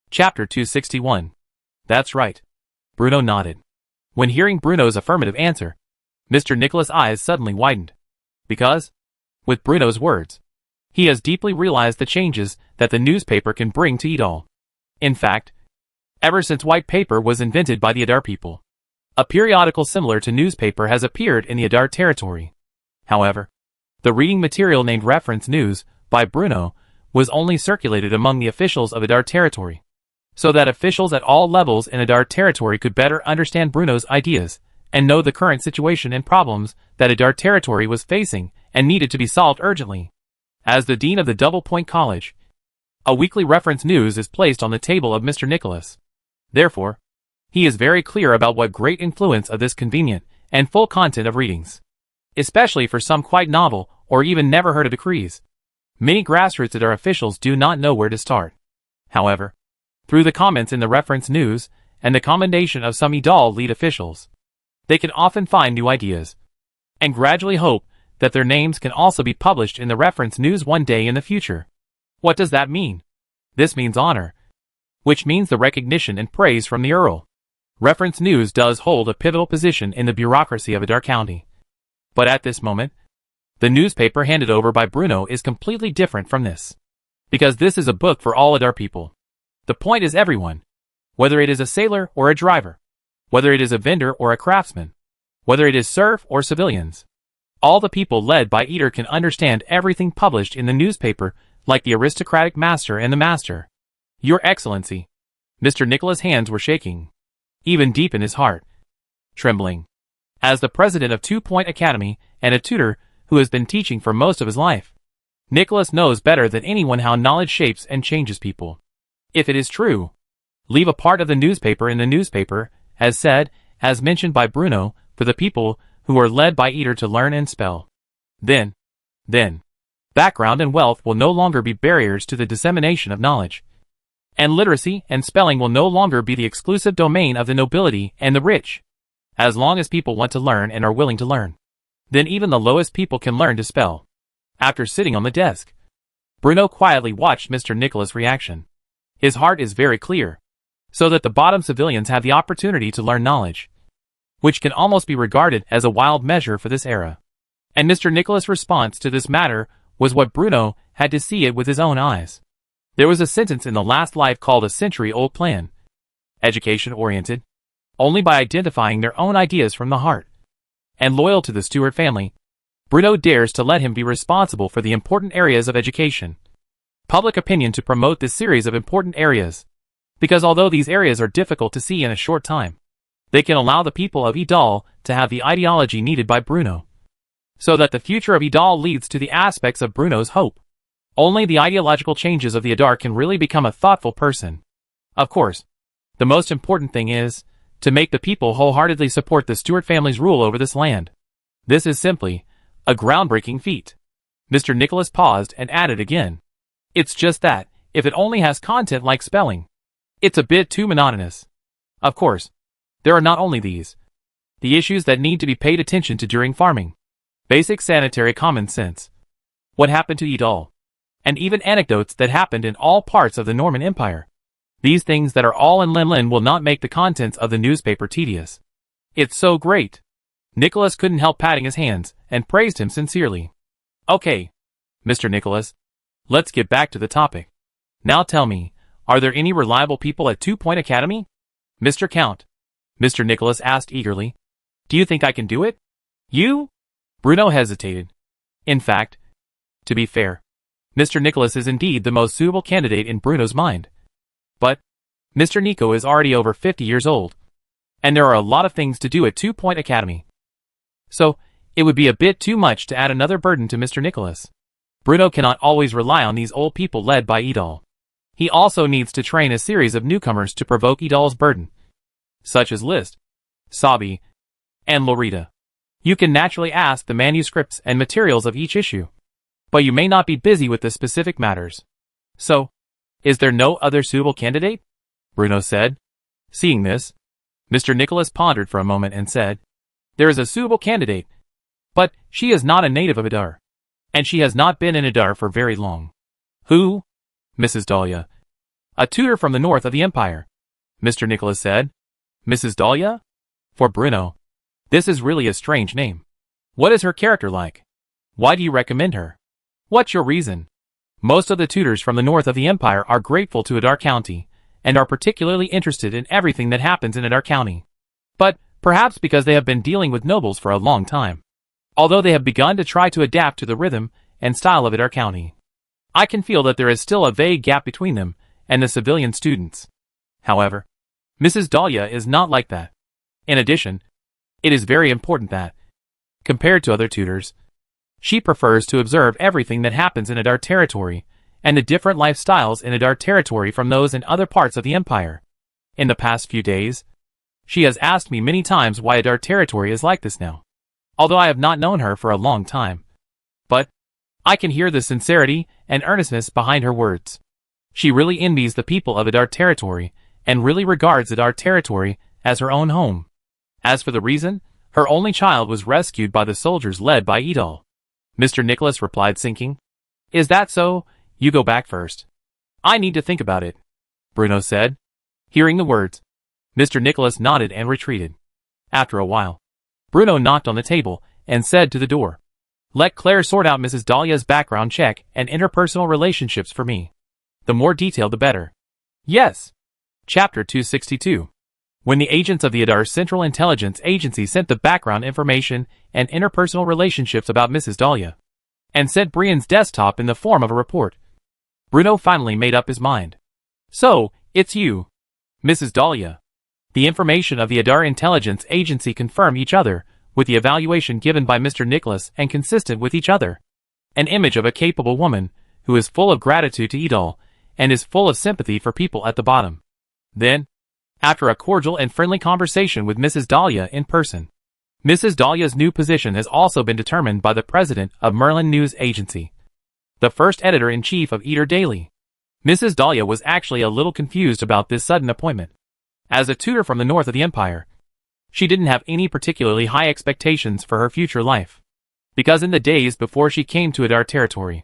Chapter 261. That's right. Bruno nodded. When hearing Bruno's affirmative answer, Mr. Nicholas' eyes suddenly widened. Because, with Bruno's words, he has deeply realized the changes that the newspaper can bring to Idal. In fact, ever since white paper was invented by the Adar people, a periodical similar to newspaper has appeared in the Adar territory. However, the reading material named Reference News by Bruno was only circulated among the officials of Adar territory, so that officials at all levels in Adar territory could better understand Bruno's ideas and know the current situation and problems that Adar territory was facing and needed to be solved urgently. As the dean of the Double Point College, a weekly reference news is placed on the table of Mr. Nicholas. Therefore, he is very clear about what great influence of this convenient and full content of readings, especially for some quite novel or even never heard of decrees. Many grassroots Adar officials do not know where to start. However, through the comments in the reference news and the commendation of some Idal lead officials, they can often find new ideas and gradually hope that their names can also be published in the reference news one day in the future. What does that mean? This means honor, which means the recognition and praise from the Earl. Reference news does hold a pivotal position in the bureaucracy of Adar County. But at this moment, the newspaper handed over by Bruno is completely different from this. Because this is a book for all Adar people. The point is everyone, whether it is a sailor or a driver, whether it is a vendor or a craftsman, whether it is serf or civilians, all the people led by Idar can understand everything published in the newspaper, like the aristocratic master and the master. Your Excellency. Mr. Nicholas' hands were shaking, even deep in his heart, trembling. As the president of 2 Point Academy and a tutor who has been teaching for most of his life, Nicholas knows better than anyone how knowledge shapes and changes people. If it is true, leave a part of the newspaper in the newspaper, as said, as mentioned by Bruno, for the people who are led by Idar to learn and spell. Then, background and wealth will no longer be barriers to the dissemination of knowledge. And literacy and spelling will no longer be the exclusive domain of the nobility and the rich. As long as people want to learn and are willing to learn, then even the lowest people can learn to spell. After sitting on the desk, Bruno quietly watched Mr. Nicholas' reaction. His heart is very clear, so that the bottom civilians have the opportunity to learn knowledge, which can almost be regarded as a wild measure for this era. And Mr. Nicholas' response to this matter was what Bruno had to see it with his own eyes. There was a sentence in the last life called a century-old plan. Education-oriented, only by identifying their own ideas from the heart, and loyal to the Stewart family, Bruno dares to let him be responsible for the important areas of education. Public opinion to promote this series of important areas, because although these areas are difficult to see in a short time, they can allow the people of Idal to have the ideology needed by Bruno, so that the future of Idal leads to the aspects of Bruno's hope. Only the ideological changes of the Adar can really become a thoughtful person. Of course, the most important thing is to make the people wholeheartedly support the Stewart family's rule over this land. This is simply a groundbreaking feat. Mr. Nicholas paused and added again. It's just that, if it only has content like spelling, it's a bit too monotonous. Of course, there are not only these, the issues that need to be paid attention to during farming, basic sanitary common sense, what happened to Idal, and even anecdotes that happened in all parts of the Norman Empire. These things that are all in Linlin will not make the contents of the newspaper tedious. It's so great. Nicholas couldn't help patting his hands and praised him sincerely. Okay, Mr. Nicholas, let's get back to the topic. Now tell me, are there any reliable people at 2 Point Academy? Mr. Count, Mr. Nicholas asked eagerly. Do you think I can do it? You? Bruno hesitated. In fact, to be fair, Mr. Nicholas is indeed the most suitable candidate in Bruno's mind. But Mr. Nico is already over 50 years old, and there are a lot of things to do at 2 Point Academy. So, it would be a bit too much to add another burden to Mr. Nicholas. Bruno cannot always rely on these old people led by Idal. He also needs to train a series of newcomers to provoke Idal's burden, such as List, Sabi, and Lorita. You can naturally ask the manuscripts and materials of each issue, but you may not be busy with the specific matters. So, is there no other suitable candidate? Bruno said. Seeing this, Mr. Nicholas pondered for a moment and said, There is a suitable candidate, but she is not a native of Adar, and she has not been in Adar for very long. Who? Mrs. Dahlia. A tutor from the north of the empire, Mr. Nicholas said. Mrs. Dahlia? For Bruno. This is really a strange name. What is her character like? Why do you recommend her? What's your reason? Most of the tutors from the north of the empire are grateful to Adar County, and are particularly interested in everything that happens in Adar County. But, perhaps because they have been dealing with nobles for a long time. Although they have begun to try to adapt to the rhythm and style of Adar County, I can feel that there is still a vague gap between them and the civilian students. However, Mrs. Dahlia is not like that. In addition, it is very important that, compared to other tutors, she prefers to observe everything that happens in Adar territory and the different lifestyles in Adar territory from those in other parts of the empire. In the past few days, she has asked me many times why Adar territory is like this now. Although I have not known her for a long time. But I can hear the sincerity and earnestness behind her words. She really envies the people of Adar territory and really regards Adar territory as her own home. As for the reason, her only child was rescued by the soldiers led by Edal. Mr. Nicholas replied, sinking. Is that so? You go back first. I need to think about it, Bruno said. Hearing the words, Mr. Nicholas nodded and retreated. After a while, Bruno knocked on the table and said to the door, Let Claire sort out Mrs. Dahlia's background check and interpersonal relationships for me. The more detailed the better. Yes. Chapter 262. When the agents of the Adar Central Intelligence Agency sent the background information and interpersonal relationships about Mrs. Dahlia, and sent Brian's desktop in the form of a report, Bruno finally made up his mind. So, it's you, Mrs. Dahlia. The information of the Adar Intelligence Agency confirm each other, with the evaluation given by Mr. Nicholas and consistent with each other. An image of a capable woman, who is full of gratitude to Edal, and is full of sympathy for people at the bottom. Then, after a cordial and friendly conversation with Mrs. Dahlia in person, Mrs. Dahlia's new position has also been determined by the president of Merlin News Agency, the first editor-in-chief of Eater Daily. Mrs. Dahlia was actually a little confused about this sudden appointment. As a tutor from the north of the empire, she didn't have any particularly high expectations for her future life, because in the days before she came to Adar territory,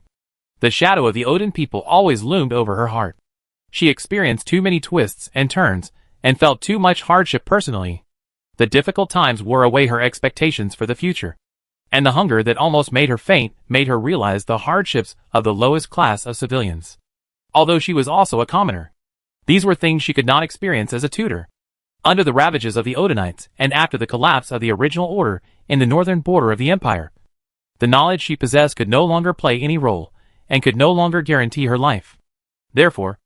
the shadow of the Odin people always loomed over her heart. She experienced too many twists and turns, and felt too much hardship personally. The difficult times wore away her expectations for the future, and the hunger that almost made her faint made her realize the hardships of the lowest class of civilians. Although she was also a commoner, these were things she could not experience as a tutor. Under the ravages of the Odinites and after the collapse of the original order in the northern border of the empire, the knowledge she possessed could no longer play any role, and could no longer guarantee her life. Therefore,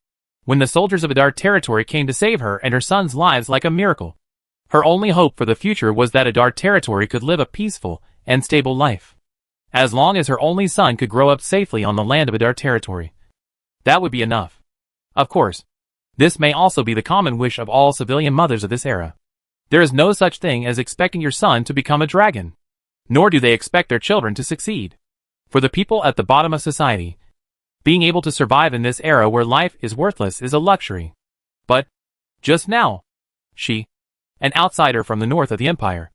when the soldiers of Adar territory came to save her and her son's lives like a miracle, her only hope for the future was that Adar territory could live a peaceful and stable life. As long as her only son could grow up safely on the land of Adar territory, that would be enough. Of course, this may also be the common wish of all civilian mothers of this era. There is no such thing as expecting your son to become a dragon, nor do they expect their children to succeed. For the people at the bottom of society, being able to survive in this era where life is worthless is a luxury. But, just now, she, an outsider from the north of the empire,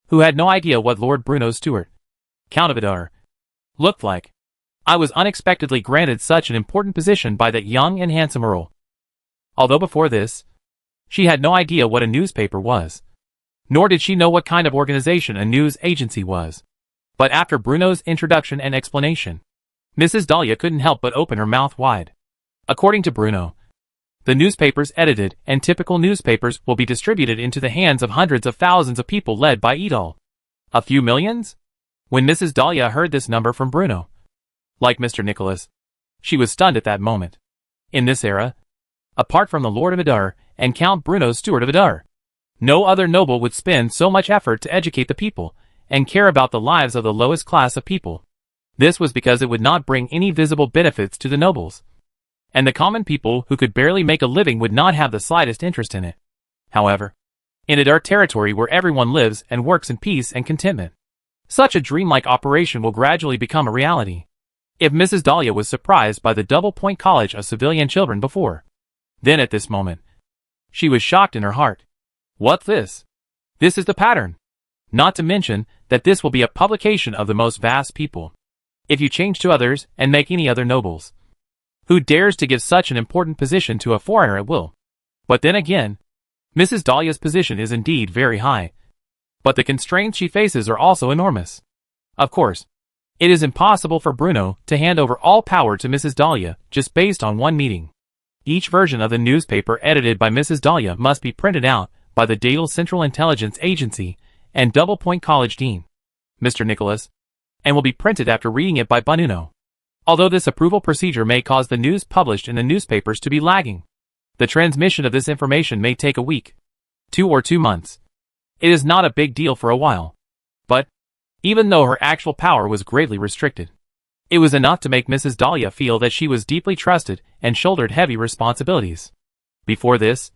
who had no idea what Lord Bruno Stewart, Count of Adar, looked like, I was unexpectedly granted such an important position by that young and handsome earl. Although before this, she had no idea what a newspaper was, nor did she know what kind of organization a news agency was. But after Bruno's introduction and explanation, Mrs. Dahlia couldn't help but open her mouth wide. According to Bruno, the newspapers edited and typical newspapers will be distributed into the hands of hundreds of thousands of people led by Edal. A few millions? When Mrs. Dahlia heard this number from Bruno, like Mr. Nicholas, she was stunned at that moment. In this era, apart from the Lord of Adar and Count Bruno Stewart of Adar, no other noble would spend so much effort to educate the people and care about the lives of the lowest class of people. This was because it would not bring any visible benefits to the nobles, and the common people who could barely make a living would not have the slightest interest in it. However, in Adar territory where everyone lives and works in peace and contentment, such a dreamlike operation will gradually become a reality. If Mrs. Dahlia was surprised by the double point college of civilian children before, then at this moment, she was shocked in her heart. What's this? This is the pattern. Not to mention that this will be a publication of the most vast people. If you change to others and make any other nobles, Who dares to give such an important position to a foreigner at will? But then again, Mrs. Dahlia's position is indeed very high. But the constraints she faces are also enormous. Of course, it is impossible for Bruno to hand over all power to Mrs. Dahlia just based on one meeting. Each version of the newspaper edited by Mrs. Dahlia must be printed out by the Dale Central Intelligence Agency and Double Point College Dean, Mr. Nicholas, and will be printed after reading it by Bruno. Although this approval procedure may cause the news published in the newspapers to be lagging, the transmission of this information may take a week, 2 or 2 months. It is not a big deal for a while. But, even though her actual power was greatly restricted, it was enough to make Mrs. Dahlia feel that she was deeply trusted and shouldered heavy responsibilities. Before this,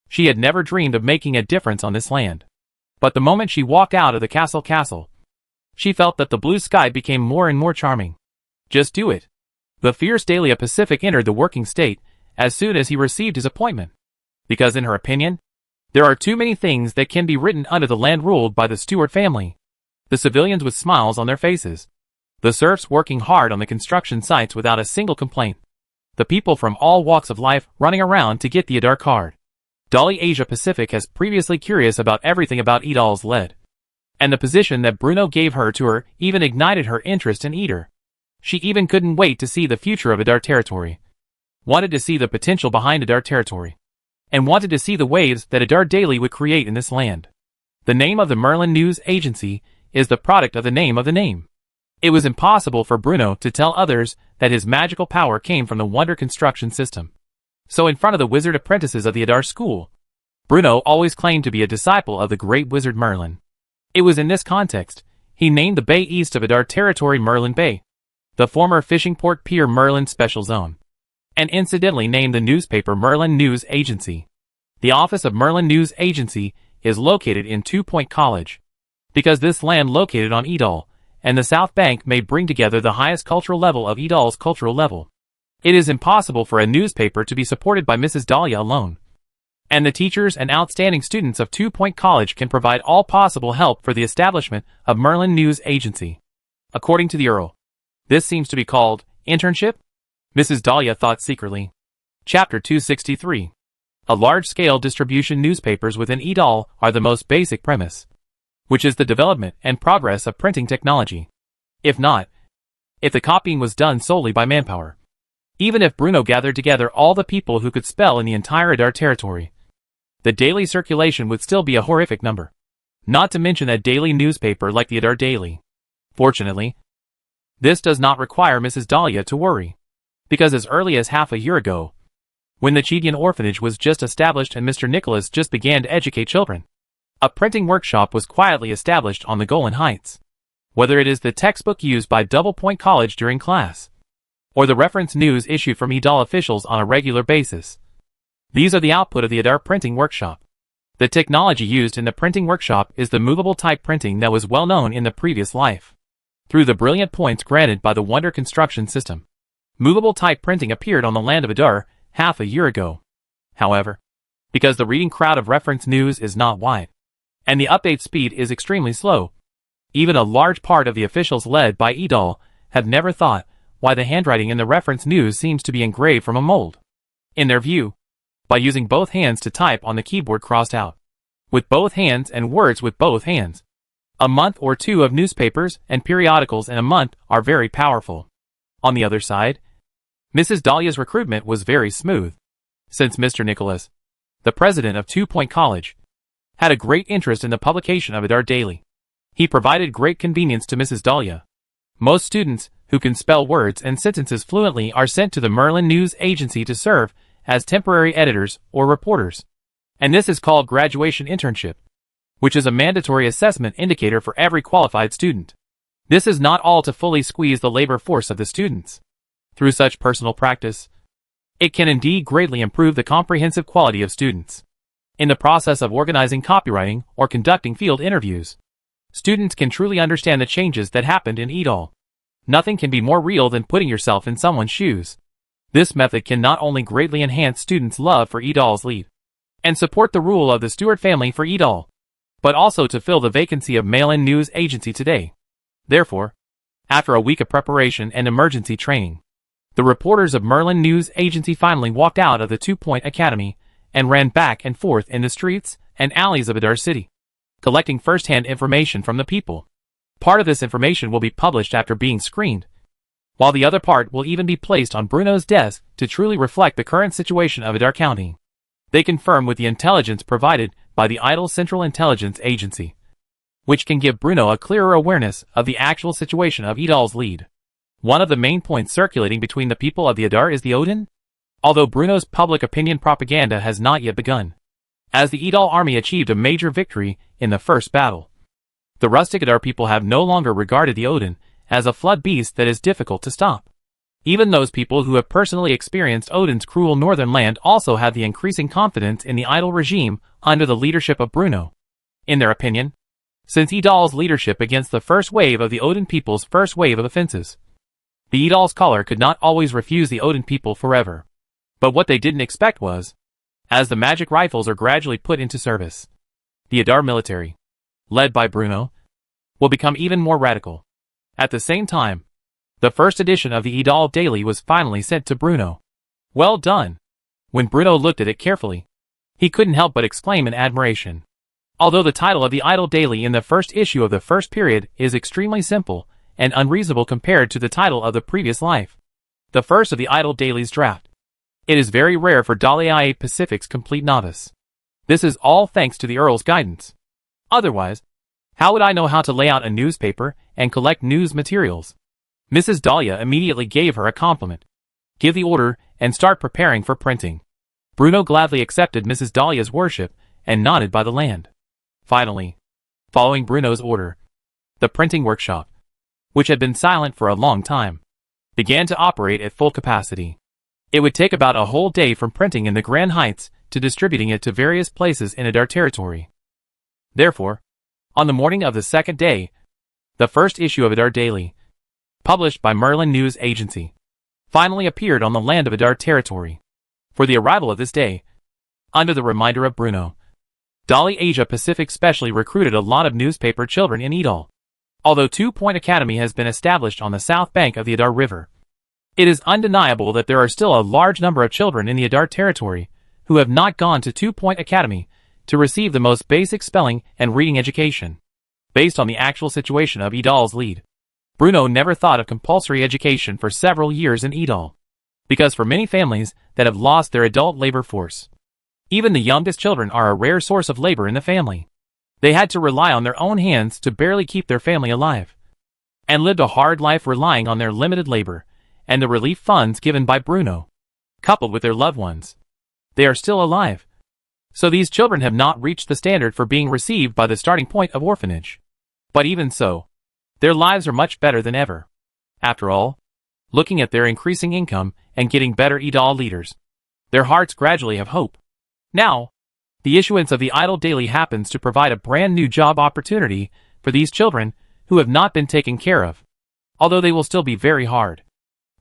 she had never dreamed of making a difference on this land. But the moment she walked out of the castle, she felt that the blue sky became more and more charming. Just do it. The fierce Dahlia Pacific entered the working state as soon as he received his appointment. Because in her opinion, there are too many things that can be written under the land ruled by the Stewart family. The civilians with smiles on their faces. The serfs working hard on the construction sites without a single complaint. The people from all walks of life running around to get the Adar card. Dahlia Asia Pacific has previously curious about everything about Edal's lead. And the position that Bruno gave her to her even ignited her interest in Eder. She even couldn't wait to see the future of Adar territory. Wanted to see the potential behind Adar territory. And wanted to see the waves that Adar Daily would create in this land. The name of the Merlin News Agency is the product of the name of the name. It was impossible for Bruno to tell others that his magical power came from the Wonder construction system. So in front of the wizard apprentices of the Adar school, Bruno always claimed to be a disciple of the great wizard Merlin. It was in this context, he named the bay east of Adar territory Merlin Bay, the former fishing port pier Merlin Special Zone, and incidentally named the newspaper Merlin News Agency. The office of Merlin News Agency is located in 2 Point College. Because this land located on Edal and the South Bank may bring together the highest cultural level of Edal's cultural level. It is impossible for a newspaper to be supported by Mrs. Dahlia alone. And the teachers and outstanding students of 2 Point College can provide all possible help for the establishment of Merlin News Agency. According to the Earl, this seems to be called internship? Mrs. Dahlia thought secretly. Chapter 263. A large-scale distribution newspapers within Edal are the most basic premise, which is the development and progress of printing technology. If the copying was done solely by manpower. Even if Bruno gathered together all the people who could spell in the entire Adar territory, the daily circulation would still be a horrific number. Not to mention a daily newspaper like the Adar Daily. Fortunately, this does not require Mrs. Dahlia to worry. Because as early as half a year ago, when the Chidian orphanage was just established and Mr. Nicholas just began to educate children, a printing workshop was quietly established on the Golan Heights. Whether it is the textbook used by Double Point College during class, or the reference news issued from Edal officials on a regular basis, these are the output of the Adar printing workshop. The technology used in the printing workshop is the movable type printing that was well known in the previous life. Through the brilliant points granted by the Wonder construction system, movable type printing appeared on the land of Adar half a year ago. However, because the reading crowd of reference news is not wide, and the update speed is extremely slow, even a large part of the officials led by Edal have never thought why the handwriting in the reference news seems to be engraved from a mold. In their view, by using both hands to type on the keyboard crossed out, with both hands and words with both hands, a month or two of newspapers and periodicals in a month are very powerful. On the other side, Mrs. Dahlia's recruitment was very smooth, since Mr. Nicholas, the president of 2 Point College, had a great interest in the publication of Adar Daily. He provided great convenience to Mrs. Dahlia. Most students who can spell words and sentences fluently are sent to the Merlin News Agency to serve as temporary editors or reporters. And this is called graduation internship, which is a mandatory assessment indicator for every qualified student. This is not all to fully squeeze the labor force of the students. Through such personal practice, it can indeed greatly improve the comprehensive quality of students. In the process of organizing copywriting or conducting field interviews, students can truly understand the changes that happened in Edal. Nothing can be more real than putting yourself in someone's shoes. This method can not only greatly enhance students' love for Edal's lead, and support the rule of the Stewart family for Edal, but also to fill the vacancy of mail-in news agency today. Therefore, after a week of preparation and emergency training, The reporters of Merlin News Agency finally walked out of the 2-Point Academy and ran back and forth in the streets and alleys of Adar City, collecting first-hand information from the people. Part of this information will be published after being screened, while the other part will even be placed on Bruno's desk to truly reflect the current situation of Adar County. They confirm with the intelligence provided by the Idol Central Intelligence Agency, which can give Bruno a clearer awareness of the actual situation of Idal's lead. One of the main points circulating between the people of the Adar is the Odin, although Bruno's public opinion propaganda has not yet begun, as the Idal army achieved a major victory in the first battle. The rustic Adar people have no longer regarded the Odin as a flood beast that is difficult to stop. Even those people who have personally experienced Odin's cruel northern land also have the increasing confidence in the Idal regime under the leadership of Bruno. In their opinion, since Idal's leadership against the first wave of the Odin people's first wave of offenses, the Idal's caller could not always refuse the Odin people forever. But what they didn't expect was, as the magic rifles are gradually put into service, the Adar military, led by Bruno, will become even more radical. At the same time, the first edition of the Idal Daily was finally sent to Bruno. Well done! When Bruno looked at it carefully, he couldn't help but exclaim in admiration. Although the title of the Idal Daily in the first issue of the first period is extremely simple and unreasonable compared to the title of the previous life, the first of the Idal Daily's draft, it is very rare for Dahlia Pacific's complete novice. This is all thanks to the Earl's guidance. Otherwise, how would I know how to lay out a newspaper and collect news materials? Mrs. Dahlia immediately gave her a compliment. Give the order and start preparing for printing. Bruno gladly accepted Mrs. Dahlia's worship and nodded by the land. Finally, following Bruno's order, the printing workshop, which had been silent for a long time, began to operate at full capacity. It would take about a whole day from printing in the Grand Heights to distributing it to various places in Adar territory. Therefore, on the morning of the second day, the first issue of Adar Daily, published by Merlin News Agency, finally appeared on the land of Adar territory. For the arrival of this day, under the reminder of Bruno, Dali Asia Pacific specially recruited a lot of newspaper children in Idal. Although 2-Point Academy has been established on the south bank of the Adar River, it is undeniable that there are still a large number of children in the Adar territory who have not gone to 2-Point Academy to receive the most basic spelling and reading education. Based on the actual situation of Idal's lead, Bruno never thought of compulsory education for several years in Idal, because for many families that have lost their adult labor force, even the youngest children are a rare source of labor in the family. They had to rely on their own hands to barely keep their family alive, and lived a hard life relying on their limited labor and the relief funds given by Bruno, coupled with their loved ones. They are still alive, so these children have not reached the standard for being received by the starting point of orphanage. But even so, their lives are much better than ever. After all, looking at their increasing income and getting better Idal leaders, their hearts gradually have hope. Now, the issuance of the Idal Daily happens to provide a brand new job opportunity for these children who have not been taken care of. Although they will still be very hard,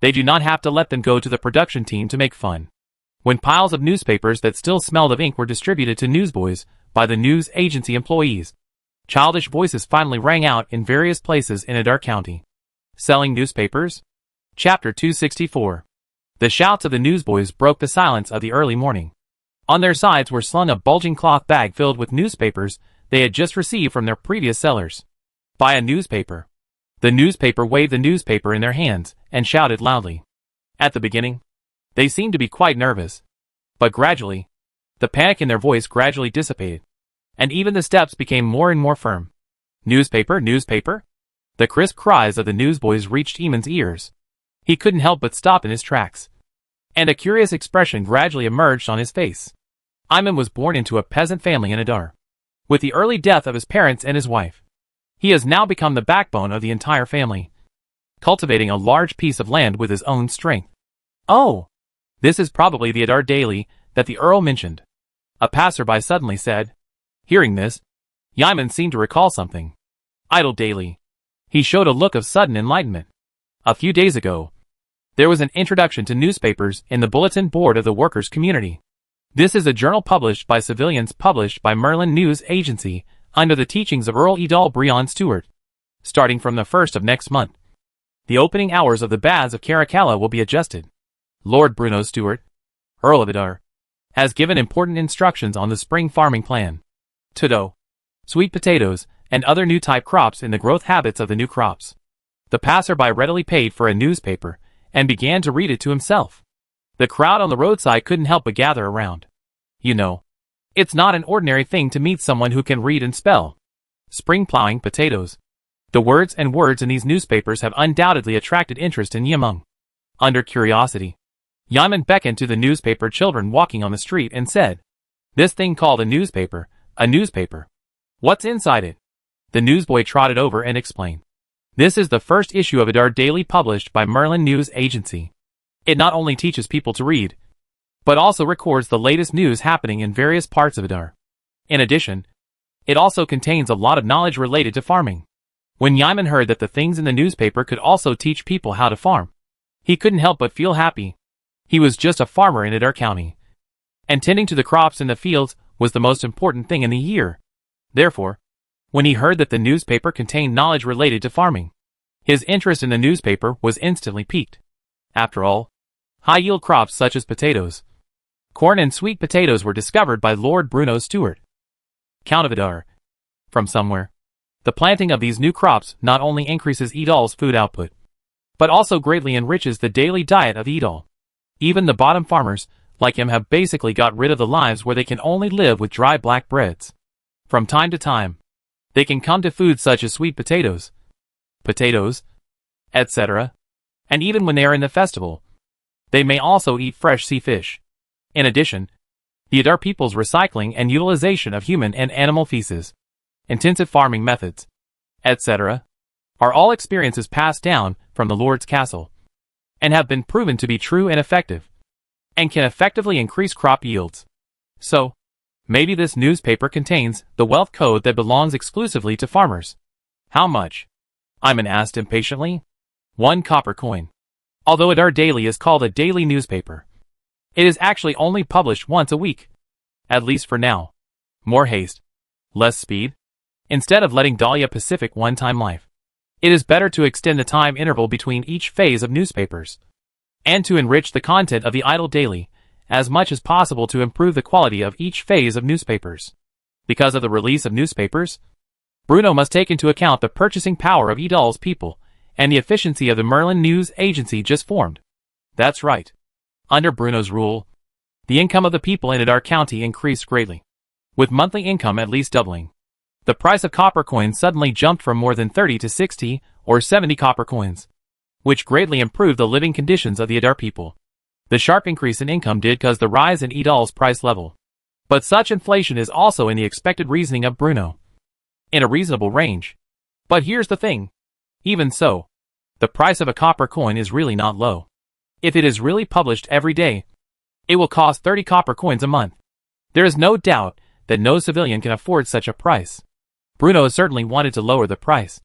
they do not have to let them go to the production team to make fun. When piles of newspapers that still smelled of ink were distributed to newsboys by the news agency employees, childish voices finally rang out in various places in Adar County. Selling newspapers? Chapter 264. The shouts of the newsboys broke the silence of the early morning. On their sides were slung a bulging cloth bag filled with newspapers they had just received from their previous sellers. Buy a newspaper. The newspaper waved the newspaper in their hands and shouted loudly. At the beginning, they seemed to be quite nervous, but gradually, the panic in their voice gradually dissipated, and even the steps became more and more firm. Newspaper, newspaper? The crisp cries of the newsboys reached Eamon's ears. He couldn't help but stop in his tracks, and a curious expression gradually emerged on his face. Eamon was born into a peasant family in Adar. With the early death of his parents and his wife, he has now become the backbone of the entire family, cultivating a large piece of land with his own strength. Oh! This is probably the Adar Daily that the Earl mentioned, a passerby suddenly said. Hearing this, Eamon seemed to recall something. Idal Daily. He showed a look of sudden enlightenment. A few days ago, there was an introduction to newspapers in the bulletin board of the workers' community. This is a journal published by civilians published by Merlin News Agency under the teachings of Earl Idal Brion Stewart, starting from the 1st of next month. The opening hours of the Baths of Caracalla will be adjusted. Lord Bruno Stewart, Earl of Idar, has given important instructions on the spring farming plan. To sweet potatoes, and other new type crops in the growth habits of the new crops. The passerby readily paid for a newspaper, and began to read it to himself. The crowd on the roadside couldn't help but gather around. You know, it's not an ordinary thing to meet someone who can read and spell. Spring plowing potatoes. The words in these newspapers have undoubtedly attracted interest in Yimeng. Under curiosity, Yaman beckoned to the newspaper children walking on the street and said, "This thing called a newspaper. What's inside it?" The newsboy trotted over and explained. "This is the first issue of Idar Daily published by Merlin News Agency. It not only teaches people to read, but also records the latest news happening in various parts of Idar. In addition, it also contains a lot of knowledge related to farming." When Yaman heard that the things in the newspaper could also teach people how to farm, he couldn't help but feel happy. He was just a farmer in Idar County, and tending to the crops in the fields was the most important thing in the year. Therefore, when he heard that the newspaper contained knowledge related to farming, his interest in the newspaper was instantly piqued. After all, high-yield crops such as potatoes, corn and sweet potatoes were discovered by Lord Bruno Stewart, Count of Idar. From somewhere, the planting of these new crops not only increases Idal's food output, but also greatly enriches the daily diet of Idal. Even the bottom farmers, like him, have basically got rid of the lives where they can only live with dry black breads. From time to time, they can come to foods such as sweet potatoes, etc. And even when they are in the festival, they may also eat fresh sea fish. In addition, the Idar people's recycling and utilization of human and animal feces, intensive farming methods, etc., are all experiences passed down from the Lord's castle, and have been proven to be true and effective, and can effectively increase crop yields. So, maybe this newspaper contains the wealth code that belongs exclusively to farmers. How much? Iman asked impatiently. 1 copper coin. Although Idar Daily is called a daily newspaper, it is actually only published once a week. At least for now. More haste, less speed. Instead of letting Dahlia Pacific one-time life, it is better to extend the time interval between each phase of newspapers, and to enrich the content of the Idle Daily as much as possible to improve the quality of each phase of newspapers. Because of the release of newspapers, Bruno must take into account the purchasing power of Idal's people and the efficiency of the Merlin News Agency just formed. That's right. Under Bruno's rule, the income of the people in Idar County increased greatly, with monthly income at least doubling. The price of copper coins suddenly jumped from more than 30 to 60 or 70 copper coins, which greatly improved the living conditions of the Idar people. The sharp increase in income did cause the rise in Idal's price level. But such inflation is also in the expected reasoning of Bruno, in a reasonable range. But here's the thing. Even so, the price of a copper coin is really not low. If it is really published every day, it will cost 30 copper coins a month. There is no doubt that no civilian can afford such a price. Bruno certainly wanted to lower the price.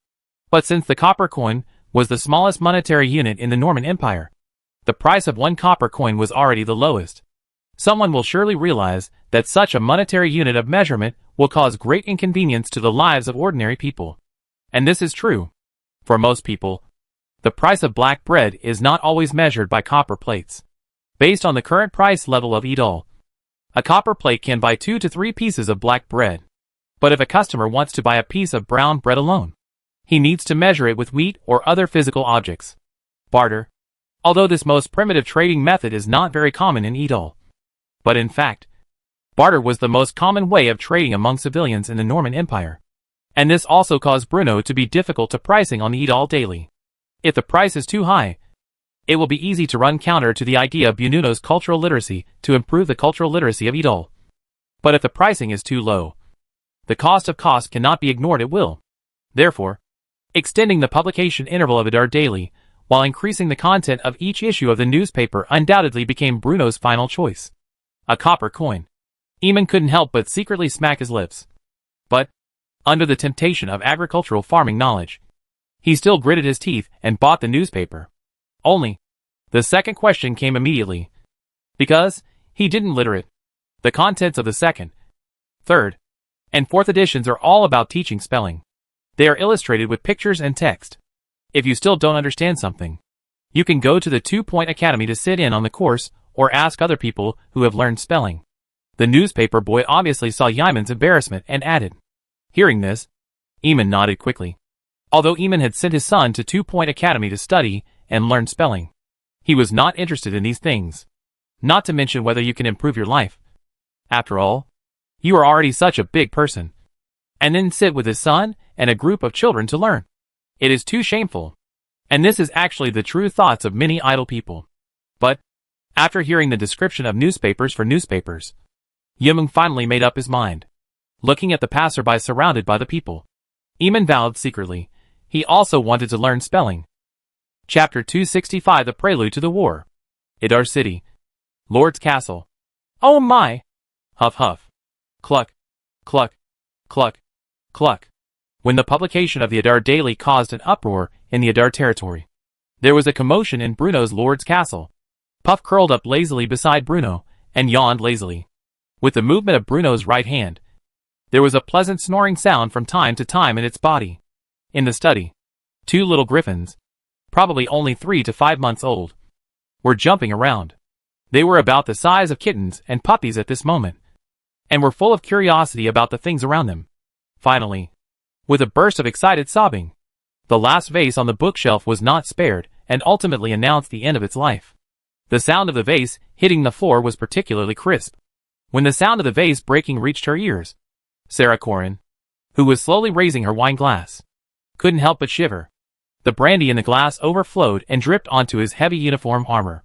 But since the copper coin was the smallest monetary unit in the Norman Empire, the price of 1 copper coin was already the lowest. Someone will surely realize that such a monetary unit of measurement will cause great inconvenience to the lives of ordinary people. And this is true. For most people, the price of black bread is not always measured by copper plates. Based on the current price level of Idal, a copper plate can buy 2 to 3 pieces of black bread. But if a customer wants to buy a piece of brown bread alone, he needs to measure it with wheat or other physical objects. Barter. Although this most primitive trading method is not very common in Idal. But in fact, barter was the most common way of trading among civilians in the Norman Empire. And this also caused Bruno to be difficult to pricing on the Idal Daily. If the price is too high, it will be easy to run counter to the idea of Bruno's cultural literacy to improve the cultural literacy of Idal. But if the pricing is too low, the cost of cost cannot be ignored at will. Therefore, extending the publication interval of Idar Daily, while increasing the content of each issue of the newspaper undoubtedly became Bruno's final choice. A copper coin. Eamon couldn't help but secretly smack his lips. But, under the temptation of agricultural farming knowledge, he still gritted his teeth and bought the newspaper. Only, the second question came immediately. Because, he didn't litter it. The contents of the second, third, and fourth editions are all about teaching spelling. They are illustrated with pictures and text. If you still don't understand something, you can go to the 2-Point Academy to sit in on the course or ask other people who have learned spelling. The newspaper boy obviously saw Yiman's embarrassment and added. Hearing this, Yiman nodded quickly. Although Yiman had sent his son to 2-Point Academy to study and learn spelling, he was not interested in these things. Not to mention whether you can improve your life. After all, you are already such a big person. And then sit with his son and a group of children to learn. It is too shameful. And this is actually the true thoughts of many idle people. But, after hearing the description of newspapers for newspapers, Yiman finally made up his mind. Looking at the passerby surrounded by the people, Yiman vowed secretly, he also wanted to learn spelling. Chapter 265 The Prelude to the War. Idar City. Lord's Castle. Oh my! Huff huff. Cluck. Cluck. Cluck. Cluck. When the publication of the Idar Daily caused an uproar in the Idar territory, there was a commotion in Bruno's Lord's Castle. Puff curled up lazily beside Bruno and yawned lazily. With the movement of Bruno's right hand, there was a pleasant snoring sound from time to time in its body. In the study, 2 little griffins, probably only 3 to 5 months old, were jumping around. They were about the size of kittens and puppies at this moment, and were full of curiosity about the things around them. Finally, with a burst of excited sobbing, the last vase on the bookshelf was not spared and ultimately announced the end of its life. The sound of the vase hitting the floor was particularly crisp. When the sound of the vase breaking reached her ears, Sarah Corin, who was slowly raising her wine glass, couldn't help but shiver. The brandy in the glass overflowed and dripped onto his heavy uniform armor.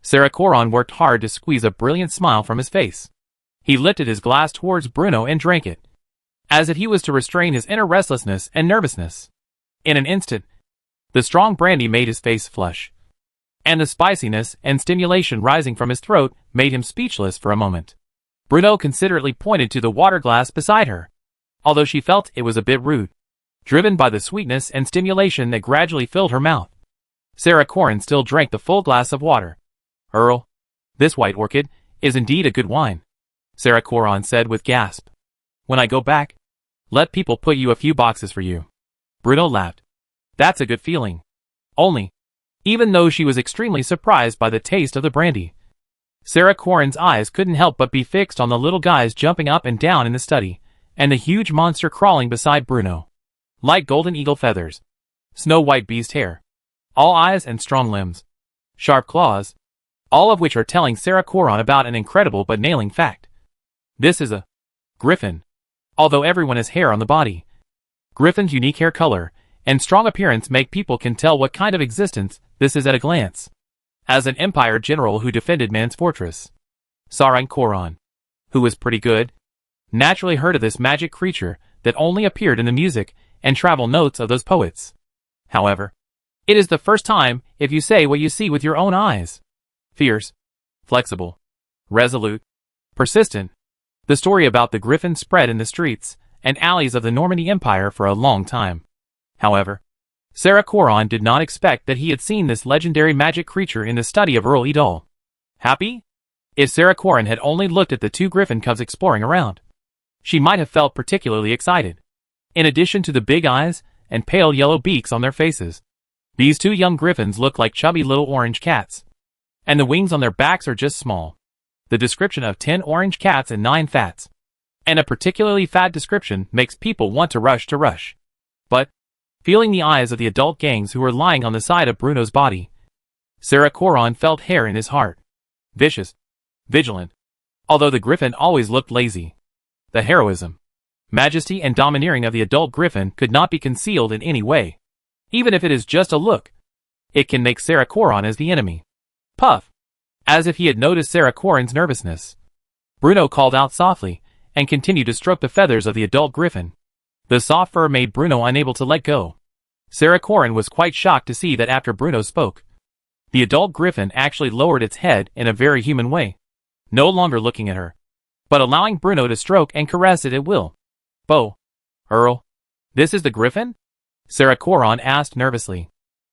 Sarah Corin worked hard to squeeze a brilliant smile from his face. He lifted his glass towards Bruno and drank it, as if he was to restrain his inner restlessness and nervousness. In an instant, the strong brandy made his face flush, and the spiciness and stimulation rising from his throat made him speechless for a moment. Bruno considerately pointed to the water glass beside her, although she felt it was a bit rude, driven by the sweetness and stimulation that gradually filled her mouth. Sarah Corin still drank the full glass of water. Earl, this white orchid is indeed a good wine, Sarah Corin said with gasp. When I go back, let people put you a few boxes for you. Bruno laughed. That's a good feeling. Only, even though she was extremely surprised by the taste of the brandy, Sarah Corin's eyes couldn't help but be fixed on the little guys jumping up and down in the study, and the huge monster crawling beside Bruno. Light golden eagle feathers, snow-white beast hair, all eyes and strong limbs, sharp claws, all of which are telling Sarah Corin about an incredible but nailing fact. This is a griffin. Although everyone has hair on the body, Griffin's unique hair color and strong appearance make people can tell what kind of existence this is at a glance. As an empire general who defended man's fortress, Sarang Corin, who was pretty good, naturally heard of this magic creature that only appeared in the music and travel notes of those poets. However, it is the first time if you say what you see with your own eyes. Fierce, flexible, resolute, persistent. The story about the griffin spread in the streets and alleys of the Normandy Empire for a long time. However, Sarah Corin did not expect that he had seen this legendary magic creature in the study of Earl Idal. Happy? If Sarah Corin had only looked at the 2 griffin cubs exploring around, she might have felt particularly excited. In addition to the big eyes and pale yellow beaks on their faces, these 2 young griffins look like chubby little orange cats, and the wings on their backs are just small. The description of 10 orange cats and 9 fats, and a particularly fat description makes people want to rush. But, feeling the eyes of the adult gangs who were lying on the side of Bruno's body, Sarah Corin felt hair in his heart. Vicious, vigilant. Although the griffin always looked lazy, the heroism, majesty and domineering of the adult griffin could not be concealed in any way. Even if it is just a look, it can make Sarah Corin as the enemy. Puff. As if he had noticed Sarah Corin's nervousness, Bruno called out softly and continued to stroke the feathers of the adult griffin. The soft fur made Bruno unable to let go. Sarah Corin was quite shocked to see that after Bruno spoke, the adult griffin actually lowered its head in a very human way, no longer looking at her, but allowing Bruno to stroke and caress it at will. Bo. Earl. This is the griffin? Sarah Corin asked nervously.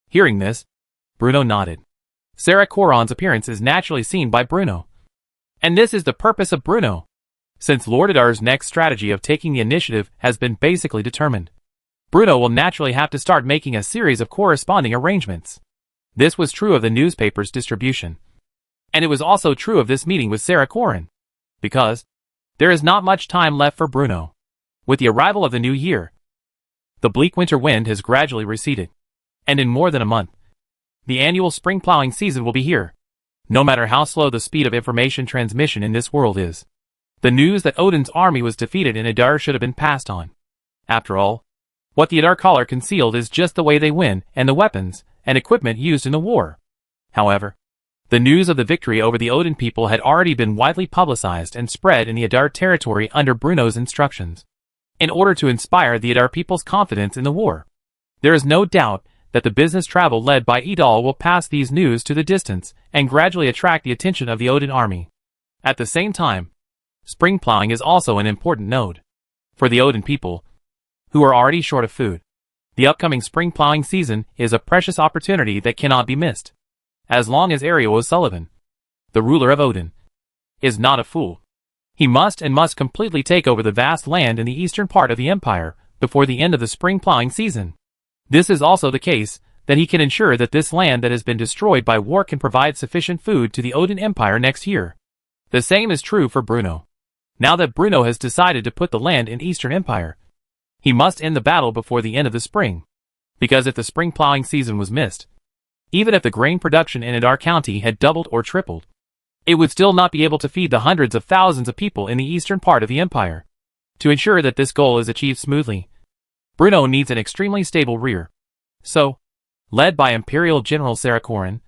Hearing this, Bruno nodded. Sarah Corin's appearance is naturally seen by Bruno. And this is the purpose of Bruno, since Lord Idar's next strategy of taking the initiative has been basically determined. Bruno will naturally have to start making a series of corresponding arrangements. This was true of the newspaper's distribution. And it was also true of this meeting with Sarah Corrin. Because there is not much time left for Bruno. With the arrival of the new year, the bleak winter wind has gradually receded. And in more than a month, the annual spring plowing season will be here. No matter how slow the speed of information transmission in this world is, the news that Odin's army was defeated in Idar should have been passed on. After all, what the Idar caller concealed is just the way they win and the weapons and equipment used in the war. However, the news of the victory over the Odin people had already been widely publicized and spread in the Idar territory under Bruno's instructions, in order to inspire the Idar people's confidence in the war. There is no doubt that the business travel led by Idal will pass these news to the distance and gradually attract the attention of the Odin army. At the same time, spring plowing is also an important node for the Odin people, who are already short of food. The upcoming spring plowing season is a precious opportunity that cannot be missed. As long as Ariel O'Sullivan, the ruler of Odin, is not a fool, he must completely take over the vast land in the eastern part of the empire before the end of the spring plowing season. This is also the case that he can ensure that this land that has been destroyed by war can provide sufficient food to the Odin Empire next year. The same is true for Bruno. Now that Bruno has decided to put the land in Eastern Empire, he must end the battle before the end of the spring. Because if the spring plowing season was missed, even if the grain production in Idar County had doubled or tripled, it would still not be able to feed the hundreds of thousands of people in the eastern part of the empire. To ensure that this goal is achieved smoothly, Bruno needs an extremely stable rear. So, led by Imperial General Sarah Corrin,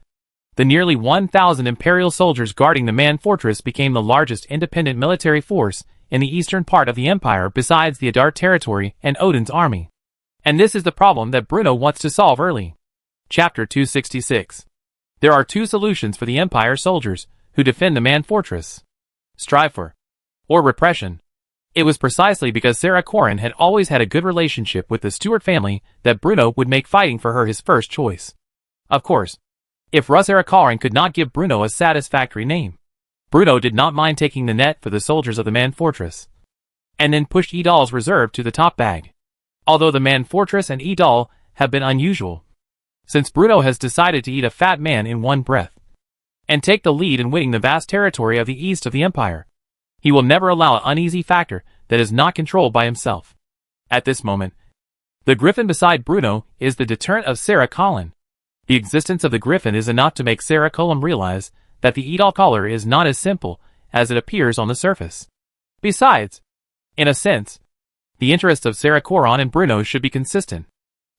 the nearly 1,000 Imperial soldiers guarding the Man Fortress became the largest independent military force in the eastern part of the empire besides the Idar territory and Odin's army. And this is the problem that Bruno wants to solve early. Chapter 266. There are two solutions for the Empire soldiers who defend the Man Fortress. Strive for, or repression. It was precisely because Sarah Corrin had always had a good relationship with the Stuart family that Bruno would make fighting for her his first choice. Of course, if Sarah Corrin could not give Bruno a satisfactory name, Bruno did not mind taking the net for the soldiers of the Man Fortress, and then pushed Idal's reserve to the top bag. Although the Man Fortress and Idal have been unusual, since Bruno has decided to eat a fat man in one breath, and take the lead in winning the vast territory of the east of the empire, he will never allow an uneasy factor that is not controlled by himself. At this moment, the griffin beside Bruno is the deterrent of Sarah Colin. The existence of the griffin is enough to make Sarah Colin realize that the Idal collar is not as simple as it appears on the surface. Besides, in a sense, the interests of Sarah Corrin and Bruno should be consistent,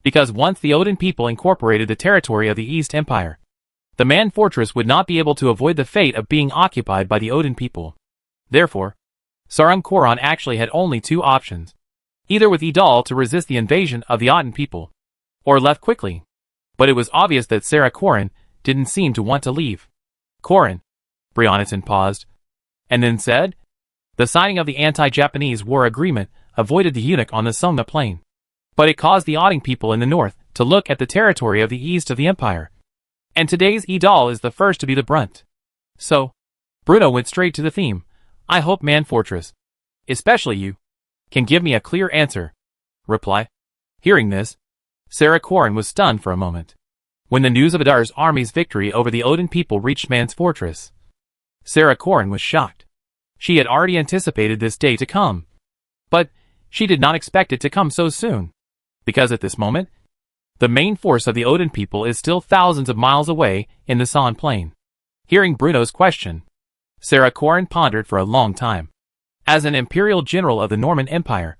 because once the Odin people incorporated the territory of the East Empire, the Man Fortress would not be able to avoid the fate of being occupied by the Odin people. Therefore, Sarah Corrin actually had only two options, either with Idal to resist the invasion of the Odin people, or left quickly. But it was obvious that Sarah Corrin didn't seem to want to leave. Corrin, Briannaton paused, and then said, the signing of the anti-Japanese war agreement avoided the eunuch on the Sumna plain, but it caused the Odin people in the north to look at the territory of the east of the empire. And today's Idal is the first to be the brunt. So, Bruno went straight to the theme. I hope Man Fortress, especially you, can give me a clear answer. Reply. Hearing this, Sarah Corrin was stunned for a moment. When the news of Idar's army's victory over the Odin people reached Man's Fortress, Sarah Corrin was shocked. She had already anticipated this day to come, but she did not expect it to come so soon, because at this moment, the main force of the Odin people is still thousands of miles away in the San plain. Hearing Bruno's question, Sarah Corrin pondered for a long time. As an imperial general of the Norman Empire,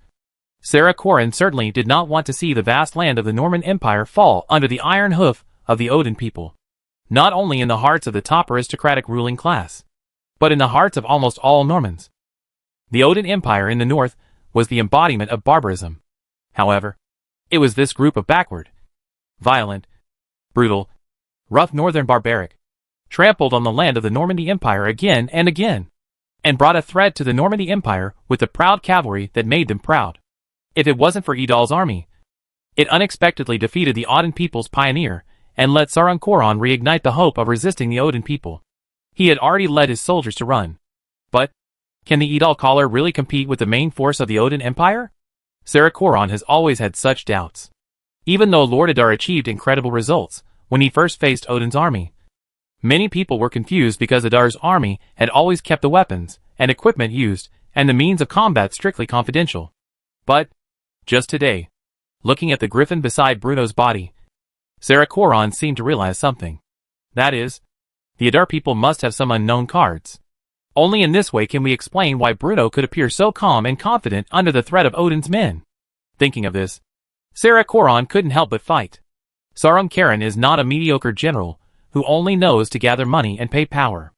Sarah Corrin certainly did not want to see the vast land of the Norman Empire fall under the iron hoof of the Odin people, not only in the hearts of the top aristocratic ruling class, but in the hearts of almost all Normans. The Odin Empire in the north was the embodiment of barbarism. However, it was this group of backward, violent, brutal, rough northern barbaric, trampled on the land of the Normandy Empire again and again, and brought a threat to the Normandy Empire with the proud cavalry that made them proud. If it wasn't for Idal's army, it unexpectedly defeated the Odin people's pioneer and let Sarah Corrin reignite the hope of resisting the Odin people. He had already led his soldiers to run. But, can the Idal collar really compete with the main force of the Odin Empire? Sarakoron has always had such doubts. Even though Lord Adar achieved incredible results when he first faced Odin's army, many people were confused because Adar's army had always kept the weapons and equipment used and the means of combat strictly confidential. But, just today, looking at the griffin beside Bruno's body, Sarakoron seemed to realize something. That is, the Adar people must have some unknown cards. Only in this way can we explain why Bruno could appear so calm and confident under the threat of Odin's men. Thinking of this, Sarakoron couldn't help but fight. Sarumkaran is not a mediocre general who only knows to gather money and pay power.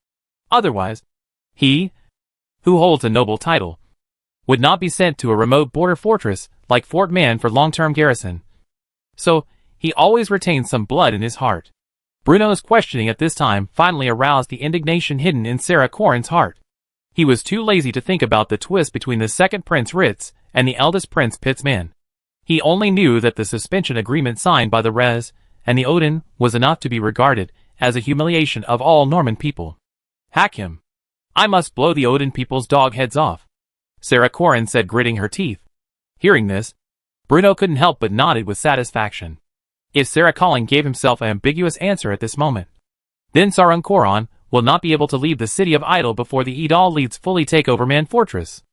Otherwise, he, who holds a noble title, would not be sent to a remote border fortress like Fort Man for long-term garrison. So, he always retains some blood in his heart. Bruno's questioning at this time finally aroused the indignation hidden in Sarakoron's heart. He was too lazy to think about the twist between the second Prince Ritz and the eldest Prince Pitt's men. He only knew that the suspension agreement signed by the Rez and the Odin was enough to be regarded as a humiliation of all Norman people. Hack him. I must blow the Odin people's dog heads off, Sarakoron said, gritting her teeth. Hearing this, Bruno couldn't help but nodded with satisfaction. If Sarakoron gave himself an ambiguous answer at this moment, then Sarumkaran will not be able to leave the city of Idle before the Idal leads fully take over Man Fortress.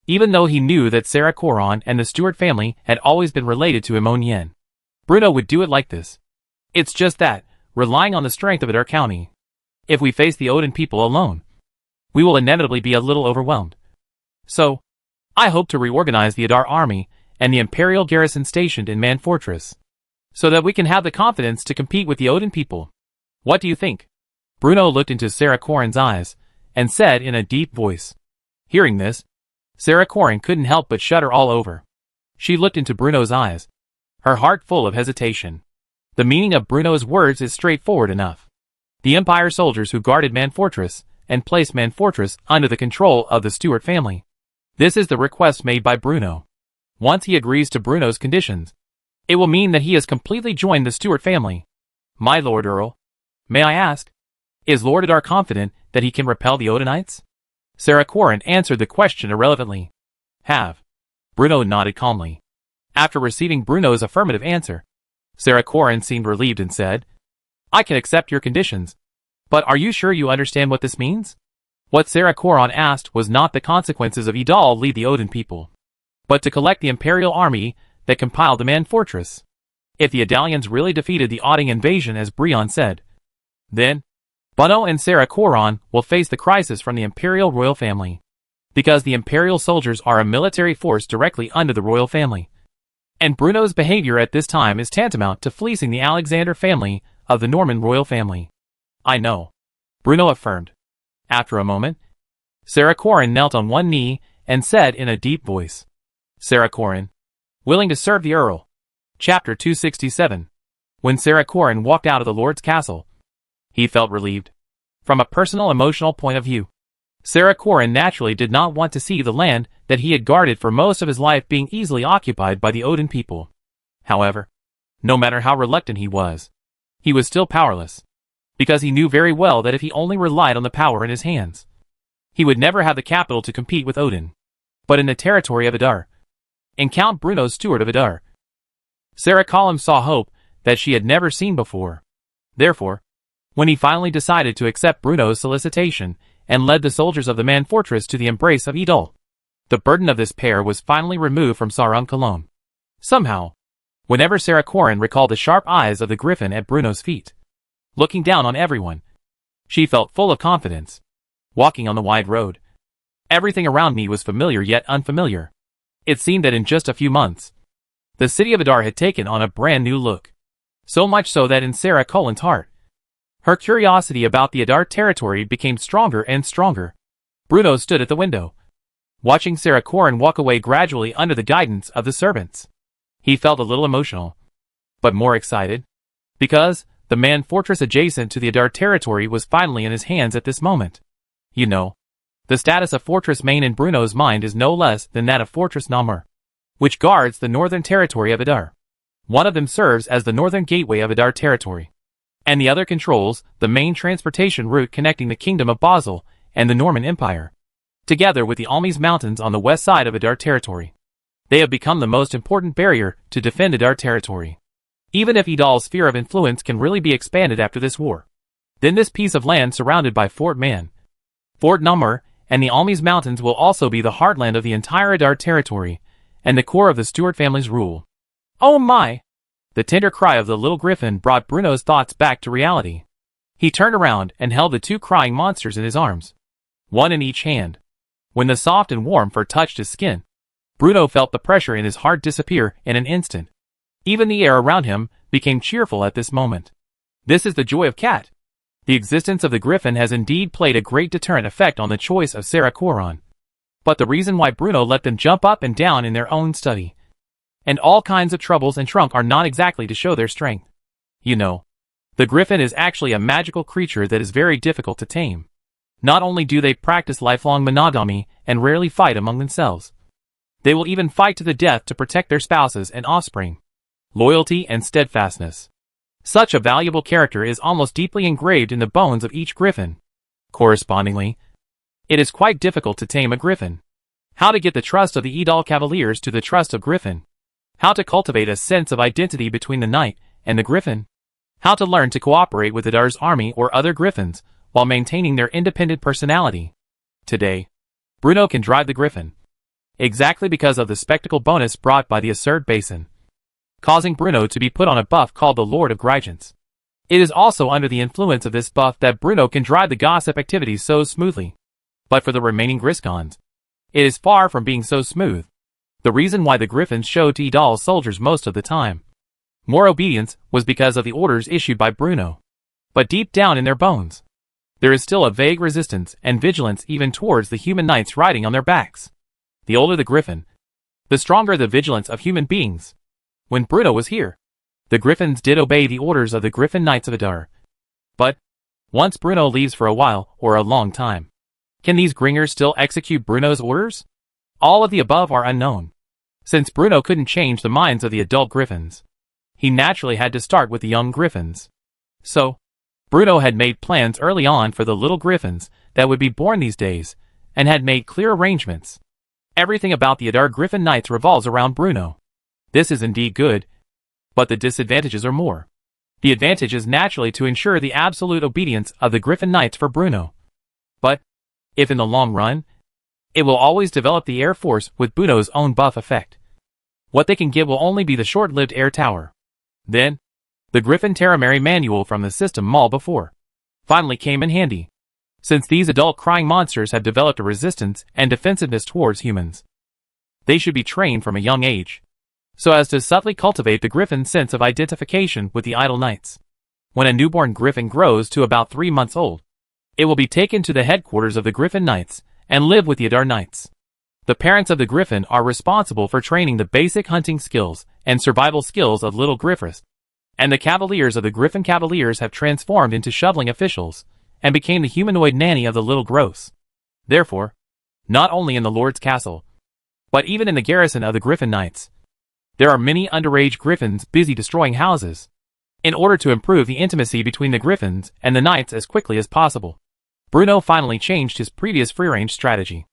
Even though he knew that Sarakoron and the Stewart family had always been related to Amonien, Bruno would do it like this. It's just that, relying on the strength of Adar County, if we face the Odin people alone, we will inevitably be a little overwhelmed. So, I hope to reorganize the Adar army and the Imperial garrison stationed in Man Fortress, so that we can have the confidence to compete with the Odin people. What do you think? Bruno looked into Sarakoron's eyes and said in a deep voice. Hearing this, Sarakoron couldn't help but shudder all over. She looked into Bruno's eyes, her heart full of hesitation. The meaning of Bruno's words is straightforward enough. The Empire soldiers who guarded Man Fortress and placed Man Fortress under the control of the Stewart family. This is the request made by Bruno. Once he agrees to Bruno's conditions, it will mean that he has completely joined the Stewart family. My Lord Earl, may I ask, is Lord Adar confident that he can repel the Odinites? Sarakoron answered the question irrelevantly. Have. Bruno nodded calmly. After receiving Bruno's affirmative answer, Sarakoron seemed relieved and said, I can accept your conditions. But are you sure you understand what this means? What Sarakoron asked was not the consequences of Idal lead the Odin people, but to collect the Imperial army that compiled the Man Fortress. If the Idalians really defeated the Otting invasion as Brion said, then Bruno and Sarakoron will face the crisis from the Imperial royal family, because the Imperial soldiers are a military force directly under the royal family. And Bruno's behavior at this time is tantamount to fleecing the Alexander family of the Norman royal family. I know, Bruno affirmed. After a moment, Sarakoron knelt on one knee and said in a deep voice, Sarakoron, willing to serve the Earl. Chapter 267. When Sarakoron walked out of the Lord's castle, he felt relieved. From a personal emotional point of view, Sarakoron naturally did not want to see the land that he had guarded for most of his life being easily occupied by the Odin people. However, no matter how reluctant he was still powerless, because he knew very well that if he only relied on the power in his hands, he would never have the capital to compete with Odin. But in the territory of Adar, in Count Bruno's Stewart of Adar, Sarakoron saw hope that she had never seen before. Therefore, when he finally decided to accept Bruno's solicitation and led the soldiers of the Man Fortress to the embrace of Idal, the burden of this pair was finally removed from Sarumkaran. Somehow, whenever Sarakoron recalled the sharp eyes of the griffin at Bruno's feet, looking down on everyone, she felt full of confidence. Walking on the wide road, everything around me was familiar yet unfamiliar. It seemed that in just a few months, the city of Adar had taken on a brand new look. So much so that in Sarakoron's heart, her curiosity about the Adar territory became stronger and stronger. Bruno stood at the window, watching Sarakoron walk away gradually under the guidance of the servants. He felt a little emotional, but more excited, because the Man Fortress adjacent to the Adar territory was finally in his hands at this moment. You know, the status of Fortress Main in Bruno's mind is no less than that of Fortress Namur, which guards the northern territory of Adar. One of them serves as the northern gateway of Adar territory, and the other controls the main transportation route connecting the Kingdom of Basel and the Norman Empire, together with the Almes Mountains on the west side of Adar territory. They have become the most important barrier to defend Adar territory. Even if Idal's sphere of influence can really be expanded after this war, then this piece of land surrounded by Fort Man, Fort Nummer, and the Almes Mountains will also be the heartland of the entire Adar territory, and the core of the Stuart family's rule. Oh my! The tender cry of the little griffin brought Bruno's thoughts back to reality. He turned around and held the two crying monsters in his arms, one in each hand. When the soft and warm fur touched his skin, Bruno felt the pressure in his heart disappear in an instant. Even the air around him became cheerful at this moment. This is the joy of Cat. The existence of the griffin has indeed played a great deterrent effect on the choice of Sarah Coron. But the reason why Bruno let them jump up and down in their own study and all kinds of troubles and trunk are not exactly to show their strength. You know, the griffin is actually a magical creature that is very difficult to tame. Not only do they practice lifelong monogamy and rarely fight among themselves, they will even fight to the death to protect their spouses and offspring. Loyalty and steadfastness. Such a valuable character is almost deeply engraved in the bones of each griffin. Correspondingly, it is quite difficult to tame a griffin. How to get the trust of the Idal Cavaliers to the trust of griffin. How to cultivate a sense of identity between the knight and the griffin. How to learn to cooperate with Adar's army or other griffins while maintaining their independent personality. Today, Bruno can drive the griffin. Exactly because of the spectacle bonus brought by the Assert Basin, causing Bruno to be put on a buff called the Lord of Grigence. It is also under the influence of this buff that Bruno can drive the gossip activities so smoothly. But for the remaining Griscons, it is far from being so smooth. The reason why the griffins showed to Idal's soldiers most of the time more obedience was because of the orders issued by Bruno. But deep down in their bones, there is still a vague resistance and vigilance even towards the human knights riding on their backs. The older the griffin, the stronger the vigilance of human beings. When Bruno was here, the griffins did obey the orders of the Griffin Knights of Adar. But, once Bruno leaves for a while or a long time, can these Gringers still execute Bruno's orders? All of the above are unknown. Since Bruno couldn't change the minds of the adult griffins, he naturally had to start with the young griffins. So, Bruno had made plans early on for the little griffins that would be born these days, and had made clear arrangements. Everything about the Adar Griffin Knights revolves around Bruno. This is indeed good, but the disadvantages are more. The advantage is naturally to ensure the absolute obedience of the Griffin Knights for Bruno. But, if in the long run, it will always develop the Air Force with Bruno's own buff effect. What they can give will only be the short-lived air tower. Then, the Griffin Terramary manual from the system Mall before finally came in handy. Since these adult crying monsters have developed a resistance and defensiveness towards humans, they should be trained from a young age, so as to subtly cultivate the Griffin's sense of identification with the idle knights. When a newborn Griffin grows to about 3 months old, it will be taken to the headquarters of the Griffin Knights and live with the Adar Knights. The parents of the Griffin are responsible for training the basic hunting skills and survival skills of little Griffins, and the Cavaliers of the Griffin Cavaliers have transformed into shoveling officials and became the humanoid nanny of the little Gross. Therefore, not only in the Lord's castle, but even in the garrison of the Griffin Knights, there are many underage Griffins busy destroying houses, in order to improve the intimacy between the Griffins and the Knights as quickly as possible. Bruno finally changed his previous free-range strategy.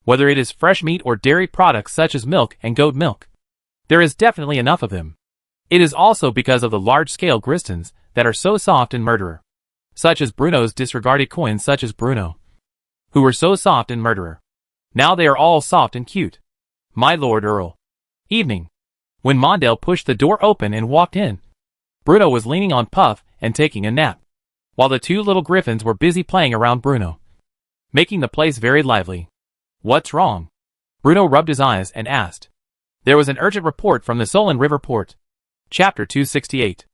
Whether it is fresh meat or dairy products such as milk and goat milk, there is definitely enough of them. It is also because of the large-scale Gristons that are so soft and murderer, such as Bruno's disregarded coins such as Bruno, who were so soft and murderer. Now they are all soft and cute. My Lord Earl. Evening. When Mondale pushed the door open and walked in, Bruno was leaning on Puff and taking a nap, while the two little Griffins were busy playing around Bruno, making the place very lively. What's wrong? Bruno rubbed his eyes and asked. There was an urgent report from the Solon River port. Chapter 268.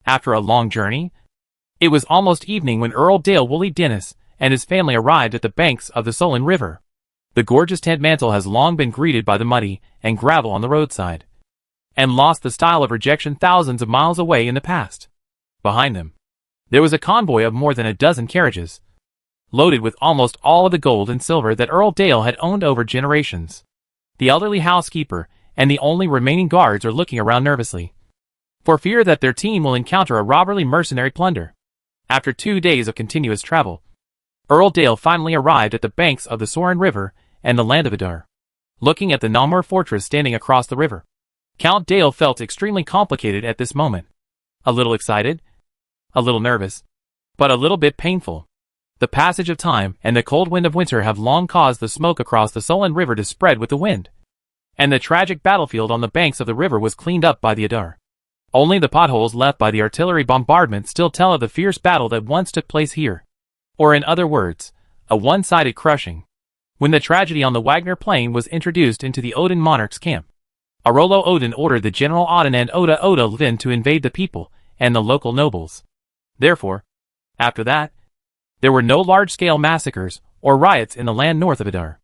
After a long journey, it was almost evening when Earl Dale Woolley Dennis and his family arrived at the banks of the Solon River. The gorgeous tent mantle has long been greeted by the muddy and gravel on the roadside, and lost the style of rejection thousands of miles away in the past. Behind them, there was a convoy of more than a dozen carriages, loaded with almost all of the gold and silver that Earl Dale had owned over generations. The elderly housekeeper and the only remaining guards are looking around nervously, for fear that their team will encounter a robberly mercenary plunder. After 2 days of continuous travel, Earl Dale finally arrived at the banks of the Soren River and the land of Adar. looking at the Namur fortress standing across the river. Count Dale felt extremely complicated at this moment. A little excited, a little nervous, but a little bit painful. The passage of time and the cold wind of winter have long caused the smoke across the Solent River to spread with the wind, and the tragic battlefield on the banks of the river was cleaned up by the Adar. Only the potholes left by the artillery bombardment still tell of the fierce battle that once took place here. Or in other words, a one-sided crushing. When the tragedy on the Wagner Plain was introduced into the Odin monarch's camp, Arolo Odin ordered the general Odin and Oda Lvin to invade the people and the local nobles. Therefore, after that, there were no large-scale massacres or riots in the land north of Adar.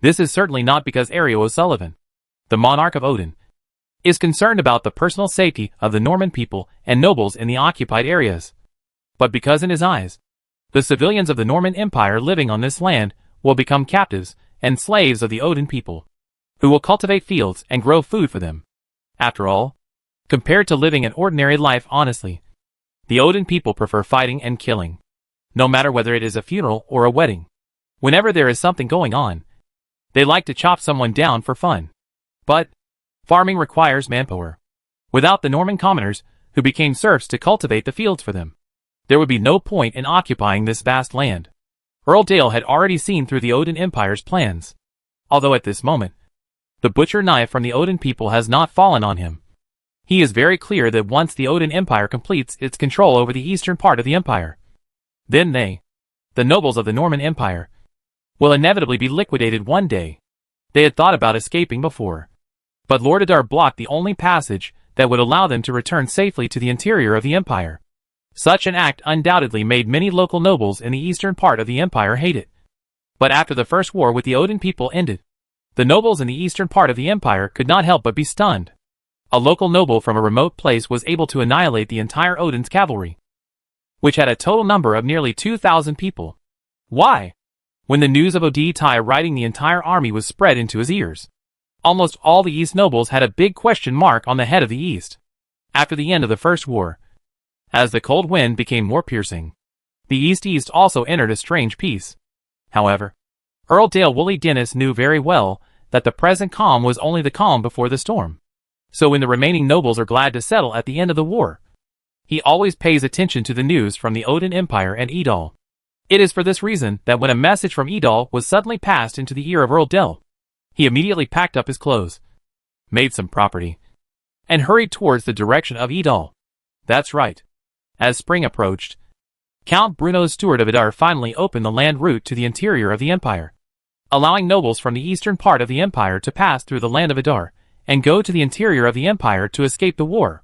This is certainly not because Ario O'Sullivan, the monarch of Odin, is concerned about the personal safety of the Norman people and nobles in the occupied areas, but because in his eyes, the civilians of the Norman Empire living on this land will become captives and slaves of the Odin people, who will cultivate fields and grow food for them. After all, compared to living an ordinary life honestly, the Odin people prefer fighting and killing, no matter whether it is a funeral or a wedding. Whenever there is something going on, they like to chop someone down for fun. But farming requires manpower. Without the Norman commoners, who became serfs to cultivate the fields for them, there would be no point in occupying this vast land. Earl Dale had already seen through the Odin Empire's plans, although at this moment, the butcher knife from the Odin people has not fallen on him. He is very clear that once the Odin Empire completes its control over the eastern part of the empire, then they, the nobles of the Norman Empire, will inevitably be liquidated one day. They had thought about escaping before, but Lord Adar blocked the only passage that would allow them to return safely to the interior of the empire. Such an act undoubtedly made many local nobles in the eastern part of the empire hate it. But after the first war with the Odin people ended, the nobles in the eastern part of the empire could not help but be stunned. A local noble from a remote place was able to annihilate the entire Odin's cavalry, which had a total number of nearly 2,000 people. Why? When the news of Odtai riding the entire army was spread into his ears, almost all the East nobles had a big question mark on the head of the East. After the end of the First War, as the cold wind became more piercing, the East also entered a strange peace. However, Earl Dale Woolley Dennis knew very well that the present calm was only the calm before the storm. So when the remaining nobles are glad to settle at the end of the war, he always pays attention to the news from the Odin Empire and Edal. It is for this reason that when a message from Edal was suddenly passed into the ear of Earl Dale, he immediately packed up his clothes, made some property, and hurried towards the direction of Edal. That's right. As spring approached, Count Bruno's steward of Adar finally opened the land route to the interior of the empire, allowing nobles from the eastern part of the empire to pass through the land of Adar and go to the interior of the empire to escape the war.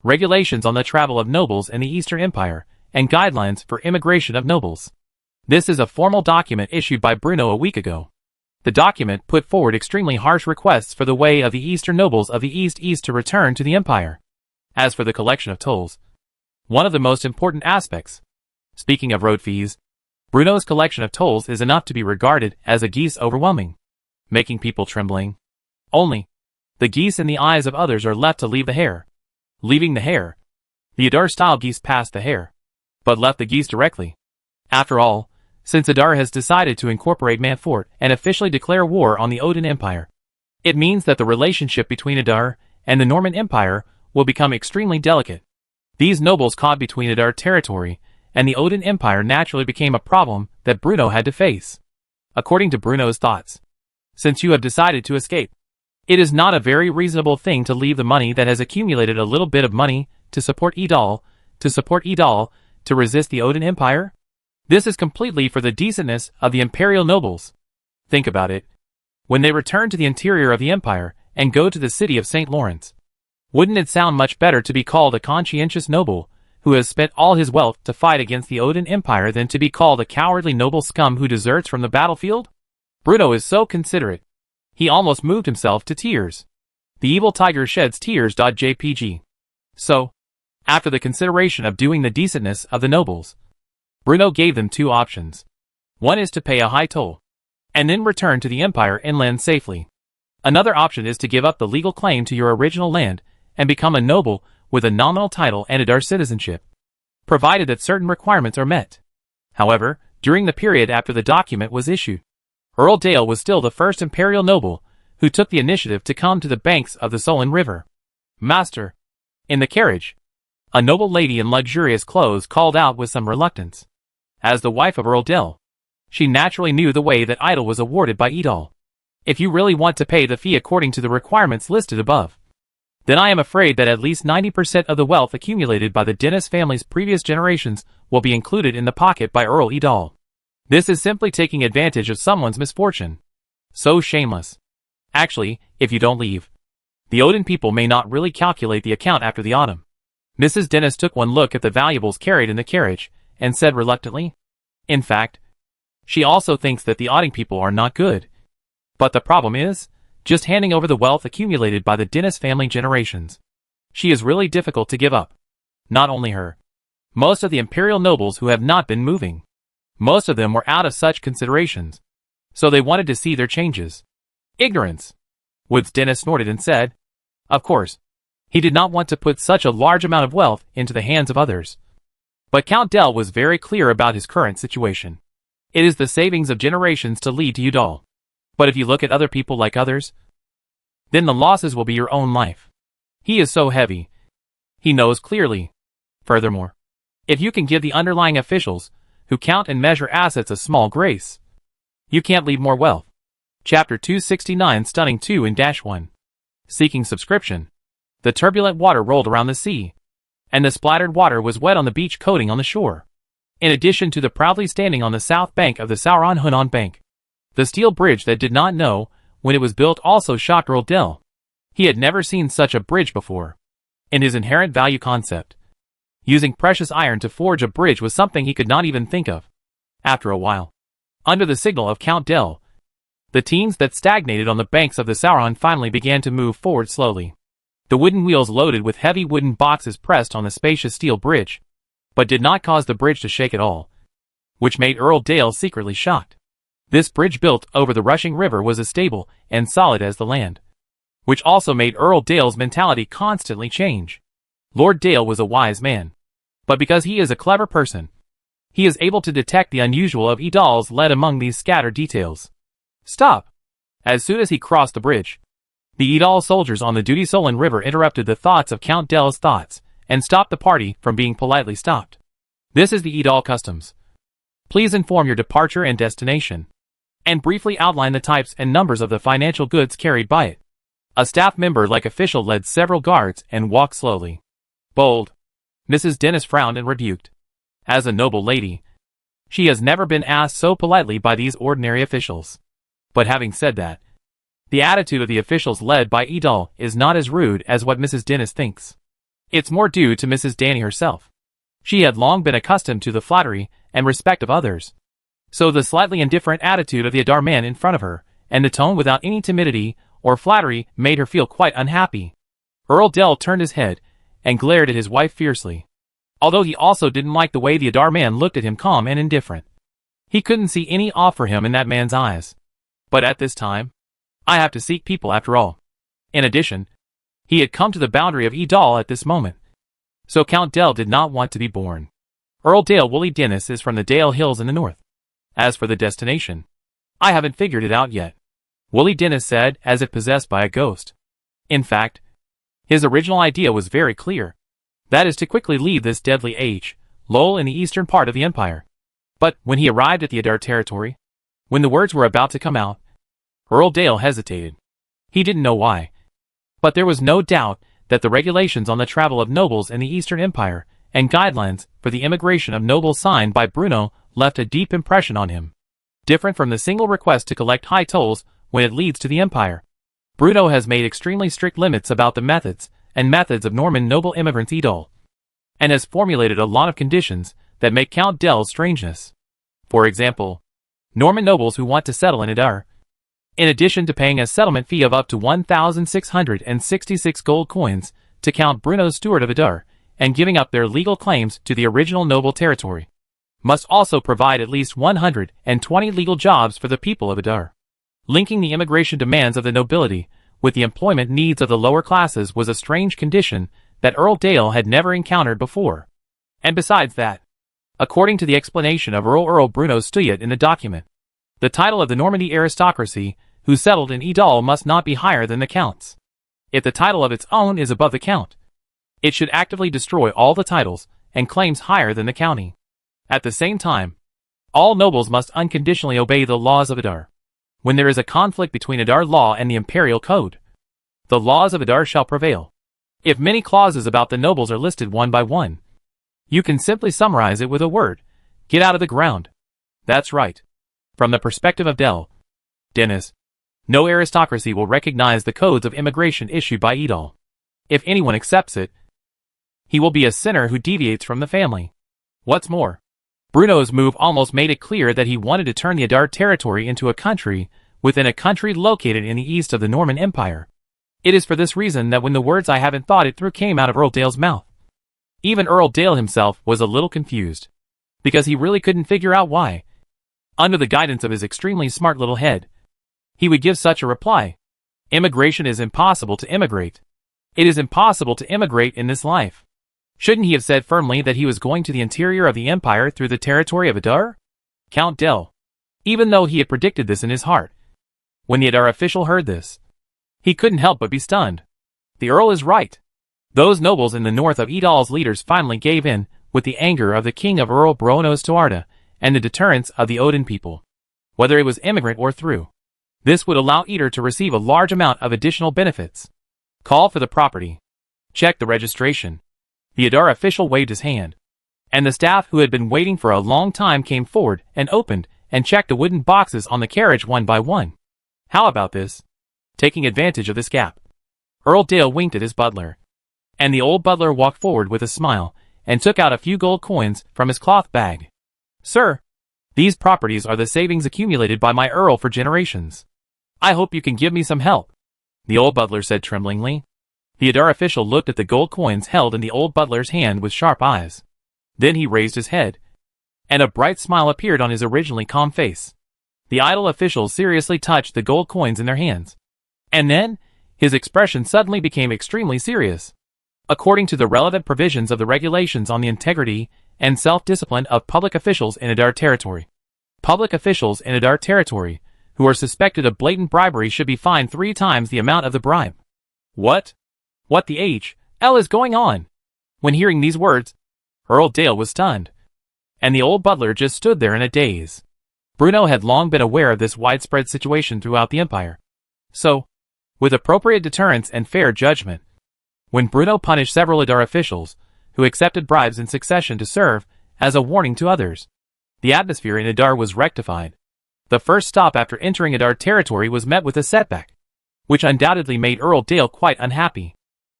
Regulations on the travel of nobles in the Eastern Empire, and guidelines for immigration of nobles. This is a formal document issued by Bruno a week ago. The document put forward extremely harsh requests for the way of the Eastern nobles of the East to return to the empire. As for the collection of tolls, one of the most important aspects. Speaking of road fees, Bruno's collection of tolls is enough to be regarded as a geese overwhelming, making people trembling. Only, the geese in the eyes of others are left to leave the hare. Leaving the hare, the Adar-style geese passed the hare, but left the geese directly. After all, since Adar has decided to incorporate Mantfort and officially declare war on the Odin Empire, it means that the relationship between Adar and the Norman Empire will become extremely delicate. These nobles caught between Adar territory and the Odin Empire naturally became a problem that Bruno had to face. According to Bruno's thoughts, since you have decided to escape, it is not a very reasonable thing to leave the money that has accumulated a little bit of money to support Edal, to resist the Odin Empire. This is completely for the decentness of the imperial nobles. Think about it. When they return to the interior of the empire and go to the city of St. Lawrence, wouldn't it sound much better to be called a conscientious noble who has spent all his wealth to fight against the Odin Empire than to be called a cowardly noble scum who deserts from the battlefield? Bruno is so considerate. He almost moved himself to tears. The evil tiger sheds tears. JPG. So, after the consideration of doing the decentness of the nobles, Bruno gave them two options. One is to pay a high toll, and then return to the empire inland safely. Another option is to give up the legal claim to your original land and become a noble with a nominal title and Adar citizenship, provided that certain requirements are met. However, during the period after the document was issued, Earl Dale was still the first imperial noble who took the initiative to come to the banks of the Solent River. "Master!" In the carriage, a noble lady in luxurious clothes called out with some reluctance. As the wife of Earl Dell, she naturally knew the way that Idol was awarded by Edol. "If you really want to pay the fee according to the requirements listed above, then I am afraid that at least 90% of the wealth accumulated by the Dennis family's previous generations will be included in the pocket by Earl Edol. This is simply taking advantage of someone's misfortune. So shameless. Actually, if you don't leave, the Odin people may not really calculate the account after the autumn." Mrs. Dennis took one look at the valuables carried in the carriage, and said reluctantly, "In fact, she also thinks that the Odin people are not good. But the problem is, just handing over the wealth accumulated by the Dennis family generations. She is really difficult to give up. Not only her. Most of the imperial nobles who have not been moving. Most of them were out of such considerations. So they wanted to see their changes." "Ignorance." Woods Dennis snorted and said, "Of course, he did not want to put such a large amount of wealth into the hands of others." But Count Dell was very clear about his current situation. It is the savings of generations to lead to Udall. But if you look at other people like others, then the losses will be your own life. He is so heavy. He knows clearly. Furthermore, if you can give the underlying officials, who count and measure assets, a small grace, you can't leave more wealth. Chapter 269 Stunning 2 in -1. Seeking subscription. The turbulent water rolled around the sea, and the splattered water was wet on the beach coating on the shore. In addition to the proudly standing on the south bank of the Sauron Hunan Bank, the steel bridge that did not know when it was built also shocked Earl Dell. He had never seen such a bridge before. In his inherent value concept, using precious iron to forge a bridge was something he could not even think of. After a while, under the signal of Count Dell, the teams that stagnated on the banks of the Sauron finally began to move forward slowly. The wooden wheels loaded with heavy wooden boxes pressed on the spacious steel bridge, but did not cause the bridge to shake at all, which made Earl Dale secretly shocked. This bridge built over the rushing river was as stable and solid as the land, which also made Earl Dale's mentality constantly change. Lord Dale was a wise man, but because he is a clever person, he is able to detect the unusual of Edal's lead among these scattered details. "Stop!" As soon as he crossed the bridge, the Edal soldiers on the duty Solent River interrupted the thoughts of Count Dell's thoughts, and stopped the party from being politely stopped. "This is the Edal customs. Please inform your departure and destination, and briefly outline the types and numbers of the financial goods carried by it." A staff member-like official led several guards and walked slowly. "Bold." Mrs. Dennis frowned and rebuked. As a noble lady, she has never been asked so politely by these ordinary officials. But having said that, the attitude of the officials led by Edal is not as rude as what Mrs. Dennis thinks. It's more due to Mrs. Danny herself. She had long been accustomed to the flattery and respect of others. So the slightly indifferent attitude of the Adar man in front of her, and the tone without any timidity or flattery, made her feel quite unhappy. Earl Dell turned his head and glared at his wife fiercely. Although he also didn't like the way the Adar man looked at him, calm and indifferent. He couldn't see any awe for him in that man's eyes. But at this time, I have to seek people after all. In addition, he had come to the boundary of Edal at this moment. So Count Dell did not want to be born. Earl Dale Woolley Dennis is from the Dale Hills in the north. As for the destination, I haven't figured it out yet, Woolley Dennis said, as if possessed by a ghost. In fact, his original idea was very clear. That is to quickly leave this deadly age, lull in the eastern part of the empire. But when he arrived at the Adar territory, when the words were about to come out, Earl Dale hesitated. He didn't know why. But there was no doubt that the regulations on the travel of nobles in the Eastern Empire and guidelines for the immigration of nobles signed by Bruno left a deep impression on him. Different from the single request to collect high tolls when it leads to the empire, Bruno has made extremely strict limits about the methods of Norman noble immigrants Edal, and has formulated a lot of conditions that make Count Dell's strangeness. For example, Norman nobles who want to settle in Adar, in addition to paying a settlement fee of up to 1,666 gold coins to Count Bruno's steward of Adar, and giving up their legal claims to the original noble territory, must also provide at least 120 legal jobs for the people of Adar. Linking the immigration demands of the nobility with the employment needs of the lower classes was a strange condition that Earl Dale had never encountered before. And besides that, according to the explanation of Earl Bruno Stuyat in the document, the title of the Normandy aristocracy who settled in Idal must not be higher than the Count's. If the title of its own is above the Count, it should actively destroy all the titles and claims higher than the county. At the same time, all nobles must unconditionally obey the laws of Idar. When there is a conflict between Idar law and the imperial code, the laws of Idar shall prevail. If many clauses about the nobles are listed one by one, you can simply summarize it with a word: get out of the ground. That's right. From the perspective of Dennis, no aristocracy will recognize the codes of immigration issued by Idal. If anyone accepts it, he will be a sinner who deviates from the family. What's more, Bruno's move almost made it clear that he wanted to turn the Idar territory into a country within a country located in the east of the Norman Empire. It is for this reason that when the words "I haven't thought it through" came out of Earl Dale's mouth, even Earl Dale himself was a little confused, because he really couldn't figure out why, under the guidance of his extremely smart little head, he would give such a reply. Immigration is impossible to immigrate. It is impossible to immigrate in this life. Shouldn't he have said firmly that he was going to the interior of the empire through the territory of Idar? Count Del, even though he had predicted this in his heart, when the Idar official heard this, he couldn't help but be stunned. The Earl is right. Those nobles in the north of Idal's leaders finally gave in, with the anger of the king of Earl Bronos Tuarda, and the deterrence of the Odin people. Whether it was immigrant or through, this would allow Idar to receive a large amount of additional benefits. Call for the property. Check the registration. The Idar official waved his hand, and the staff who had been waiting for a long time came forward and opened and checked the wooden boxes on the carriage one by one. How about this? Taking advantage of this gap, Earl Dale winked at his butler, and the old butler walked forward with a smile and took out a few gold coins from his cloth bag. Sir, these properties are the savings accumulated by my Earl for generations. I hope you can give me some help, the old butler said tremblingly. The Idar official looked at the gold coins held in the old butler's hand with sharp eyes. Then he raised his head, and a bright smile appeared on his originally calm face. The idle officials seriously touched the gold coins in their hands, and then his expression suddenly became extremely serious. According to the relevant provisions of the regulations on the integrity and self-discipline of public officials in Idar territory, public officials in Idar territory who are suspected of blatant bribery should be fined 3 times the amount of the bribe. What the H.L. is going on? When hearing these words, Earl Dale was stunned, and the old butler just stood there in a daze. Bruno had long been aware of this widespread situation throughout the empire. So, with appropriate deterrence and fair judgment, when Bruno punished several Idar officials who accepted bribes in succession to serve as a warning to others, the atmosphere in Idar was rectified. The first stop after entering Idar territory was met with a setback, which undoubtedly made Earl Dale quite unhappy.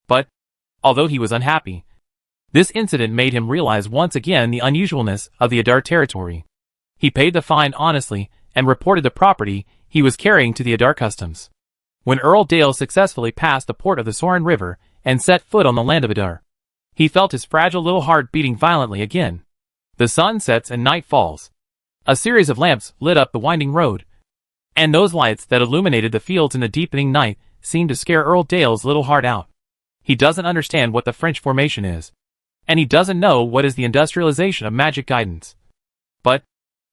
But, although he was unhappy, this incident made him realize once again the unusualness of the Idar territory. He paid the fine honestly and reported the property he was carrying to the Idar customs. When Earl Dale successfully passed the port of the Sorin River and set foot on the land of Idar, he felt his fragile little heart beating violently again. The sun sets and night falls. A series of lamps lit up the winding road, and those lights that illuminated the fields in the deepening night seemed to scare Earl Dale's little heart out. He doesn't understand what the French formation is, and he doesn't know what is the industrialization of magic guidance. But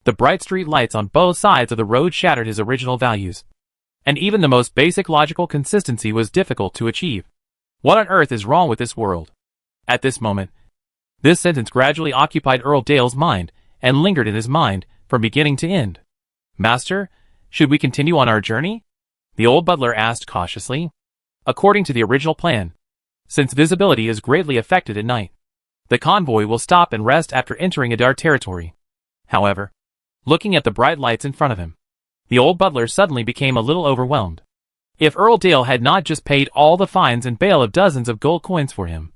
the bright street lights on both sides of the road shattered his original values, and even the most basic logical consistency was difficult to achieve. What on earth is wrong with this world? At this moment, this sentence gradually occupied Earl Dale's mind and lingered in his mind from beginning to end. Master, should we continue on our journey? The old butler asked cautiously. According to the original plan, since visibility is greatly affected at night, the convoy will stop and rest after entering Idar territory. However, looking at the bright lights in front of him, the old butler suddenly became a little overwhelmed. If Earl Dale had not just paid all the fines and bail of dozens of gold coins for him,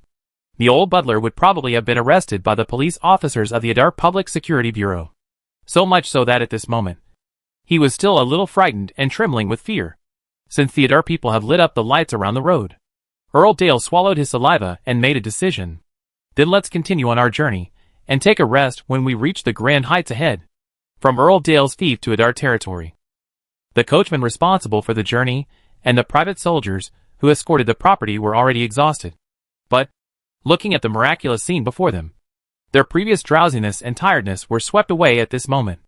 the old butler would probably have been arrested by the police officers of the Idar Public Security Bureau. So much so that at this moment, he was still a little frightened and trembling with fear, since the Idar people have lit up the lights around the road. Earl Dale swallowed his saliva and made a decision. Then let's continue on our journey, and take a rest when we reach the grand heights ahead. From Earl Dale's fief to Idar territory, the coachman responsible for the journey and the private soldiers who escorted the property were already exhausted. But, looking at the miraculous scene before them, their previous drowsiness and tiredness were swept away at this moment,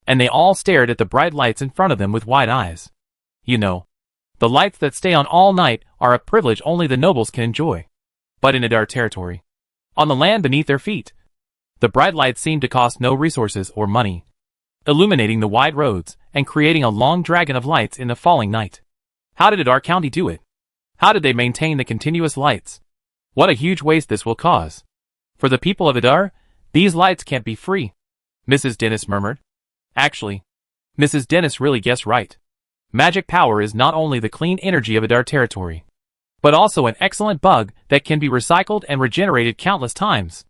and they all stared at the bright lights in front of them with wide eyes. You know, the lights that stay on all night are a privilege only the nobles can enjoy. But in Adar territory, on the land beneath their feet, the bright lights seem to cost no resources or money, illuminating the wide roads and creating a long dragon of lights in the falling night. How did Adar County do it? How did they maintain the continuous lights? What a huge waste this will cause. For the people of Adar, these lights can't be free, Mrs. Dennis murmured. Actually, Mrs. Dennis really guessed right. Magic power is not only the clean energy of Adar territory, but also an excellent bug that can be recycled and regenerated countless times.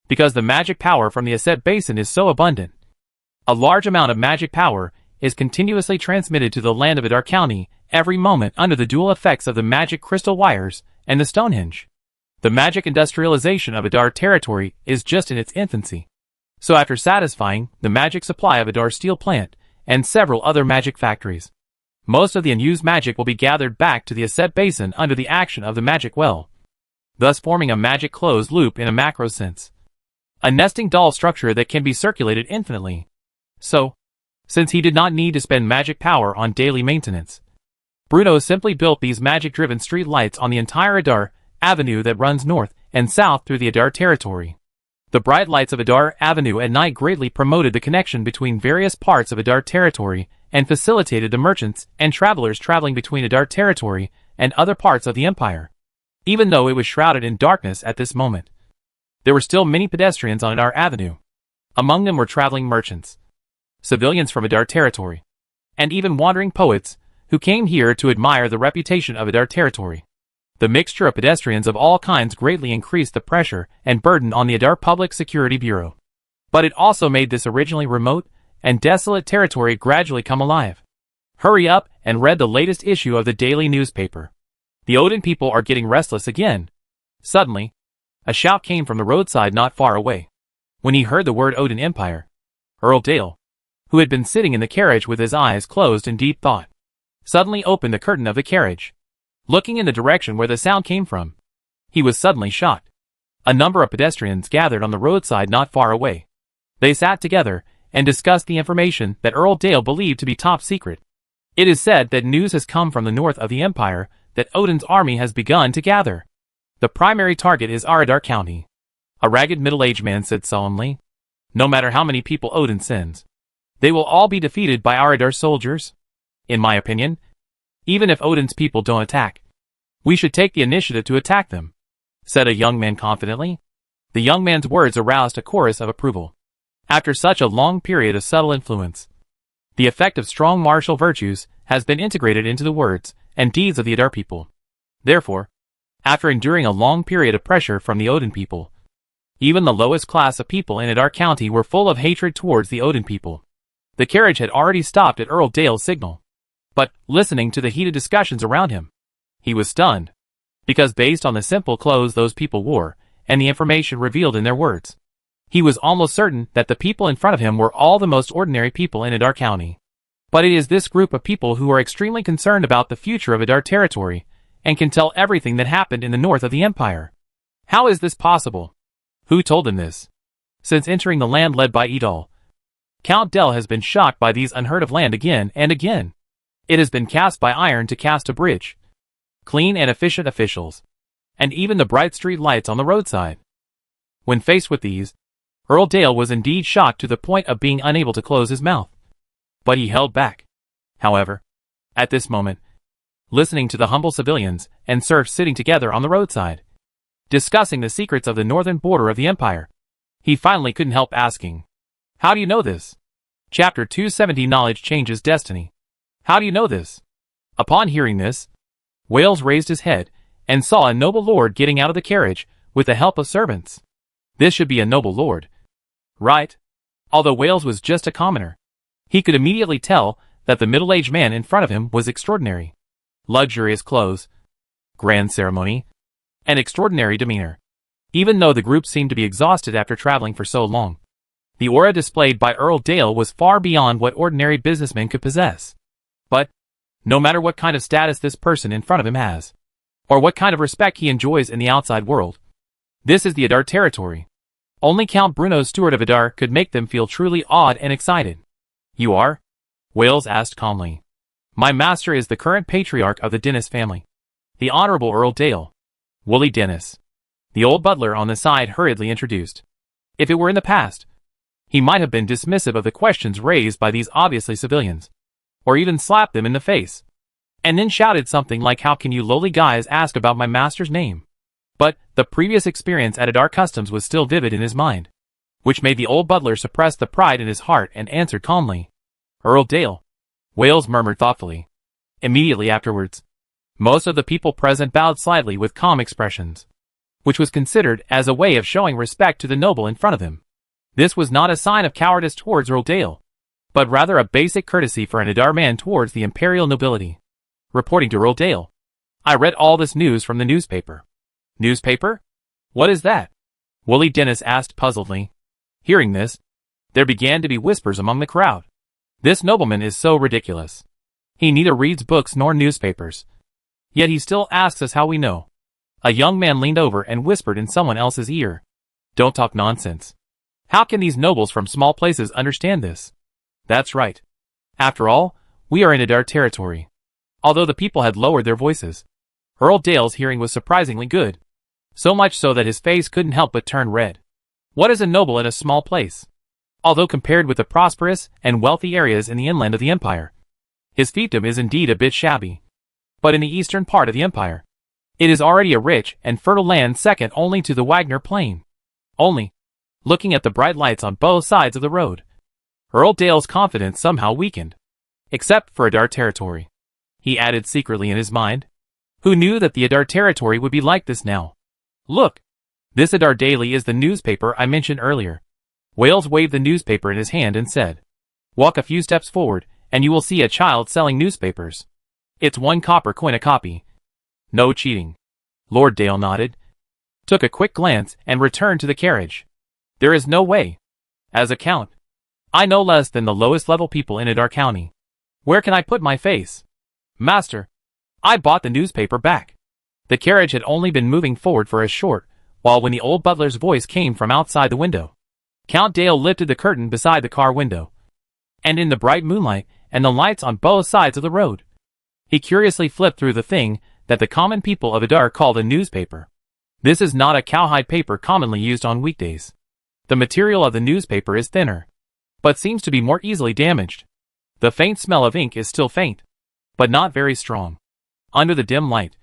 Because the magic power from the Asset Basin is so abundant, a large amount of magic power is continuously transmitted to the land of Adar County every moment under the dual effects of the magic crystal wires and the Stonehenge. The magic industrialization of Adar territory is just in its infancy. So after satisfying the magic supply of Adar steel plant and several other magic factories, most of the unused magic will be gathered back to the Asset Basin under the action of the magic well, thus forming a magic closed loop in a macro sense. A nesting doll structure that can be circulated infinitely. So, since he did not need to spend magic power on daily maintenance, Bruno simply built these magic-driven street lights on the entire Adar Avenue that runs north and south through the Adar territory. The bright lights of Adar Avenue at night greatly promoted the connection between various parts of Adar territory and facilitated the merchants and travelers traveling between Adar territory and other parts of the empire. Even though it was shrouded in darkness at this moment, there were still many pedestrians on Adar Avenue. Among them were traveling merchants, civilians from Adar territory, and even wandering poets who came here to admire the reputation of Adar territory. The mixture of pedestrians of all kinds greatly increased the pressure and burden on the Adar Public Security Bureau. But it also made this originally remote and desolate territory gradually come alive. Hurry up and read the latest issue of the daily newspaper. The Odin people are getting restless again. Suddenly, a shout came from the roadside not far away. When he heard the word Odin Empire, Earl Dale, who had been sitting in the carriage with his eyes closed in deep thought, suddenly opened the curtain of the carriage. Looking in the direction where the sound came from, he was suddenly shocked. A number of pedestrians gathered on the roadside not far away. They sat together and discussed the information that Earl Dale believed to be top secret. It is said that news has come from the north of the empire that Odin's army has begun to gather. The primary target is Adar County, a ragged middle-aged man said solemnly. No matter how many people Odin sends, they will all be defeated by Adar soldiers. In my opinion, even if Odin's people don't attack, we should take the initiative to attack them, said a young man confidently. The young man's words aroused a chorus of approval. After such a long period of subtle influence, the effect of strong martial virtues has been integrated into the words and deeds of the Adar people. Therefore, after enduring a long period of pressure from the Odin people, even the lowest class of people in Adar County were full of hatred towards the Odin people. The carriage had already stopped at Earl Dale's signal. But, listening to the heated discussions around him, he was stunned. Because based on the simple clothes those people wore, and the information revealed in their words, he was almost certain that the people in front of him were all the most ordinary people in Adar County. But it is this group of people who are extremely concerned about the future of Adar territory, and can tell everything that happened in the north of the empire. How is this possible? Who told them this? Since entering the land led by Edal, Count Del has been shocked by these unheard of land again and again. It has been cast by iron to cast a bridge. Clean and efficient officials, and even the bright street lights on the roadside. When faced with these, Earl Dale was indeed shocked to the point of being unable to close his mouth. But he held back. However, at this moment, listening to the humble civilians and serfs sitting together on the roadside, discussing the secrets of the northern border of the empire, he finally couldn't help asking, "How do you know this?" Chapter 270 Knowledge Changes Destiny. How do you know this? Upon hearing this, Wales raised his head and saw a noble lord getting out of the carriage with the help of servants. This should be a noble lord, right? Although Wales was just a commoner, he could immediately tell that the middle-aged man in front of him was extraordinary. Luxurious clothes, grand ceremony, and extraordinary demeanor. Even though the group seemed to be exhausted after traveling for so long, the aura displayed by Earl Dale was far beyond what ordinary businessmen could possess. But, no matter what kind of status this person in front of him has, or what kind of respect he enjoys in the outside world, this is the Adar territory. Only Count Bruno, Steward of Adar, could make them feel truly awed and excited. "You are?" Wales asked calmly. My master is the current patriarch of the Dennis family, the Honorable Earl Dale, Woolley Dennis. The old butler on the side hurriedly introduced. If it were in the past, he might have been dismissive of the questions raised by these obviously civilians, or even slapped them in the face, and then shouted something like, "How can you lowly guys ask about my master's name?" But the previous experience at Adar Customs was still vivid in his mind, which made the old butler suppress the pride in his heart and answered calmly, "Earl Dale." Wales murmured thoughtfully. Immediately afterwards, most of the people present bowed slightly with calm expressions, which was considered as a way of showing respect to the noble in front of him. This was not a sign of cowardice towards Earl Dale, but rather a basic courtesy for an Adar man towards the imperial nobility. Reporting to Earl Dale, "I read all this news from the newspaper." "Newspaper? What is that?" Woolley Dennis asked puzzledly. Hearing this, there began to be whispers among the crowd. "This nobleman is so ridiculous. He neither reads books nor newspapers. Yet he still asks us how we know." A young man leaned over and whispered in someone else's ear, "Don't talk nonsense. How can these nobles from small places understand this?" That's right. After all, we are in Adar territory. Although the people had lowered their voices, Earl Dale's hearing was surprisingly good, so much so that his face couldn't help but turn red. What is a noble in a small place? Although compared with the prosperous and wealthy areas in the inland of the empire, his fiefdom is indeed a bit shabby. But in the eastern part of the empire, it is already a rich and fertile land second only to the Wagner Plain. Only, looking at the bright lights on both sides of the road, Earl Dale's confidence somehow weakened. Except for Adar territory, he added secretly in his mind. Who knew that the Adar territory would be like this now? Look, this Adar Daily is the newspaper I mentioned earlier. Wales waved the newspaper in his hand and said, "Walk a few steps forward, and you will see a child selling newspapers. It's 1 copper coin a copy. No cheating." Lord Dale nodded, took a quick glance, and returned to the carriage. "There is no way. As a count, I know less than the lowest level people in Adar County. Where can I put my face? Master, I bought the newspaper back." The carriage had only been moving forward for a short while when the old butler's voice came from outside the window. Count Dale lifted the curtain beside the car window, and in the bright moonlight and the lights on both sides of the road, he curiously flipped through the thing that the common people of Adar called a newspaper. This is not a cowhide paper commonly used on weekdays. The material of the newspaper is thinner, but seems to be more easily damaged. The faint smell of ink is still faint, but not very strong. Under the dim light,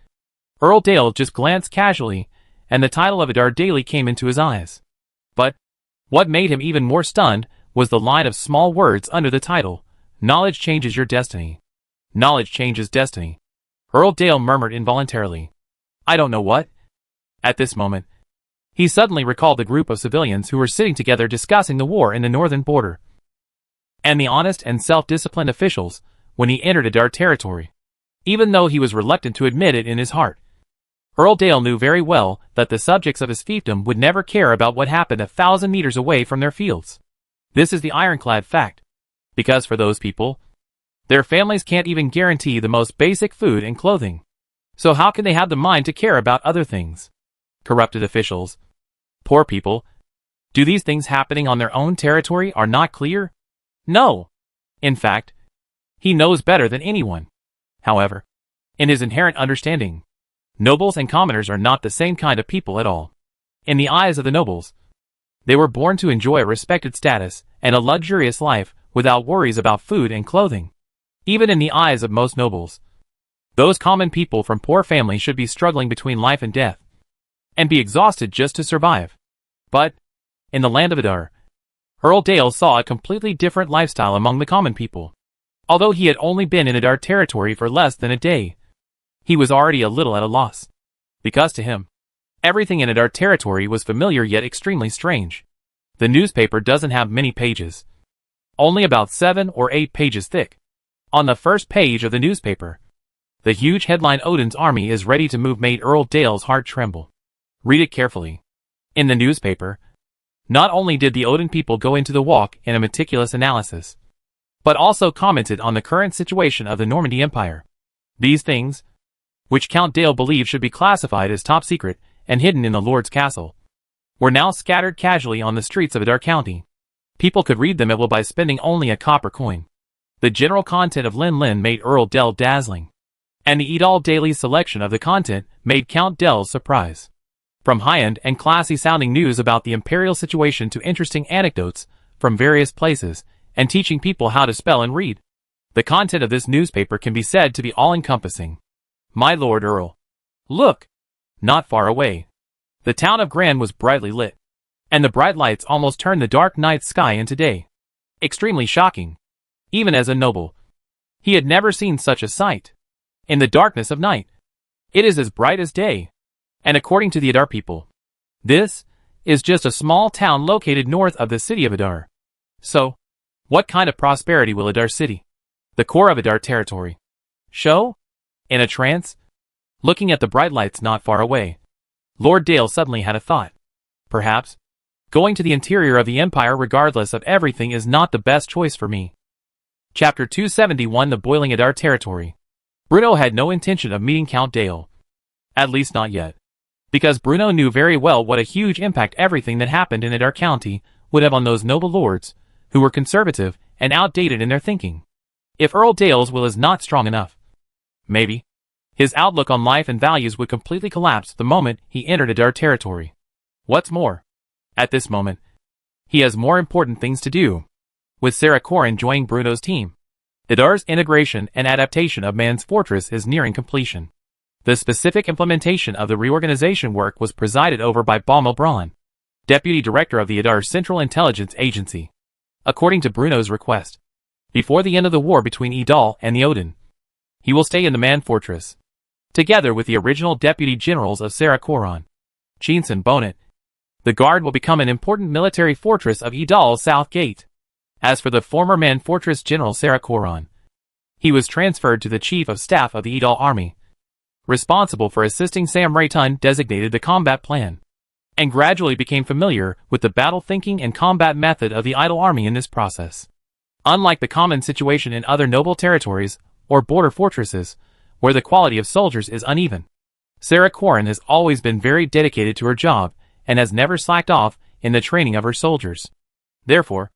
Earl Dale just glanced casually, and the title of Adar Daily came into his eyes. But what made him even more stunned was the line of small words under the title, "Knowledge changes your destiny." Knowledge changes destiny. Earl Dale murmured involuntarily, "I don't know what." At this moment, he suddenly recalled the group of civilians who were sitting together discussing the war in the northern border, and the honest and self-disciplined officials when he entered Adar territory, even though he was reluctant to admit it in his heart. Earl Dale knew very well that the subjects of his fiefdom would never care about what happened 1,000 meters away from their fields. This is the ironclad fact, because for those people, their families can't even guarantee the most basic food and clothing. So how can they have the mind to care about other things? Corrupted officials, poor people. Do these things happening on their own territory are not clear? No. In fact, he knows better than anyone. However, in his inherent understanding, nobles and commoners are not the same kind of people at all. In the eyes of the nobles, they were born to enjoy a respected status and a luxurious life without worries about food and clothing. Even in the eyes of most nobles, those common people from poor families should be struggling between life and death, and be exhausted just to survive. But, in the land of Adar, Earl Dale saw a completely different lifestyle among the common people. Although he had only been in Adar territory for less than a day, he was already a little at a loss, because to him, everything in Adar territory was familiar yet extremely strange. The newspaper doesn't have many pages, only about 7 or 8 pages thick. On the first page of the newspaper, the huge headline "Odin's army is ready to move" made Earl Dale's heart tremble. Read it carefully. In the newspaper, not only did the Odin people go into the walk in a meticulous analysis, but also commented on the current situation of the Normandy Empire. These things, which Count Dale believed should be classified as top secret and hidden in the Lord's castle, were now scattered casually on the streets of Adar County. People could read them at will by spending only a copper coin. The general content of Lin Lin made Earl Del dazzling, and the Edal Daily's selection of the content made Count Del's surprise. From high-end and classy-sounding news about the imperial situation to interesting anecdotes from various places, and teaching people how to spell and read, the content of this newspaper can be said to be all-encompassing. My Lord Earl. Look! Not far away. The town of Gran was brightly lit, and the bright lights almost turned the dark night sky into day. Extremely shocking. Even as a noble, he had never seen such a sight. In the darkness of night, it is as bright as day. And according to the Adar people, this is just a small town located north of the city of Adar. So, what kind of prosperity will Adar City, the core of Adar territory, show? In a trance, looking at the bright lights not far away, Lord Dale suddenly had a thought. Perhaps, going to the interior of the empire regardless of everything is not the best choice for me. Chapter 271 The Boiling Adar Territory. Bruno had no intention of meeting Count Dale. At least not yet. Because Bruno knew very well what a huge impact everything that happened in Adar County would have on those noble lords, who were conservative and outdated in their thinking. If Earl Dale's will is not strong enough, maybe his outlook on life and values would completely collapse the moment he entered Adar territory. What's more, at this moment, he has more important things to do. With Sarah Corin joining Bruno's team, Adar's integration and adaptation of Man's Fortress is nearing completion. The specific implementation of the reorganization work was presided over by Baumel Braun, Deputy Director of the Adar Central Intelligence Agency. According to Bruno's request, before the end of the war between Edal and the Odin, he will stay in the Man Fortress, together with the original Deputy Generals of Sarah Coron, Chintz and Bonnet. The Guard will become an important military fortress of Edal's South Gate. As for the former Man Fortress General Sarah Coron, he was transferred to the Chief of Staff of the Edal Army, responsible for assisting Sam Rayton designated the combat plan, and gradually became familiar with the battle thinking and combat method of the Edal Army in this process. Unlike the common situation in other noble territories or border fortresses, where the quality of soldiers is uneven, Sarah Corin has always been very dedicated to her job and has never slacked off in the training of her soldiers. Therefore,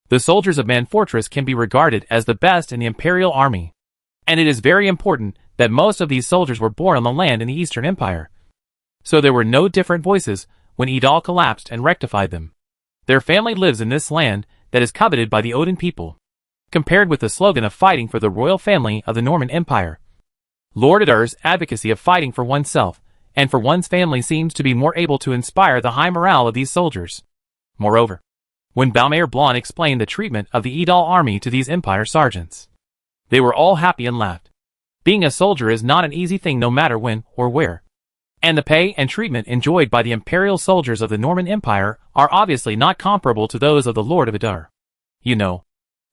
the soldiers of Man Fortress can be regarded as the best in the Imperial Army. And it is very important that most of these soldiers were born on the land in the Eastern Empire. So there were no different voices when Edal collapsed and rectified them. Their family lives in this land that is coveted by the Odin people, compared with the slogan of fighting for the royal family of the Norman Empire. Lord Adar's advocacy of fighting for oneself and for one's family seems to be more able to inspire the high morale of these soldiers. Moreover, when Baumayer Blon explained the treatment of the Edal army to these Empire sergeants, they were all happy and laughed. Being a soldier is not an easy thing no matter when or where. And the pay and treatment enjoyed by the Imperial soldiers of the Norman Empire are obviously not comparable to those of the Lord of Adar. You know,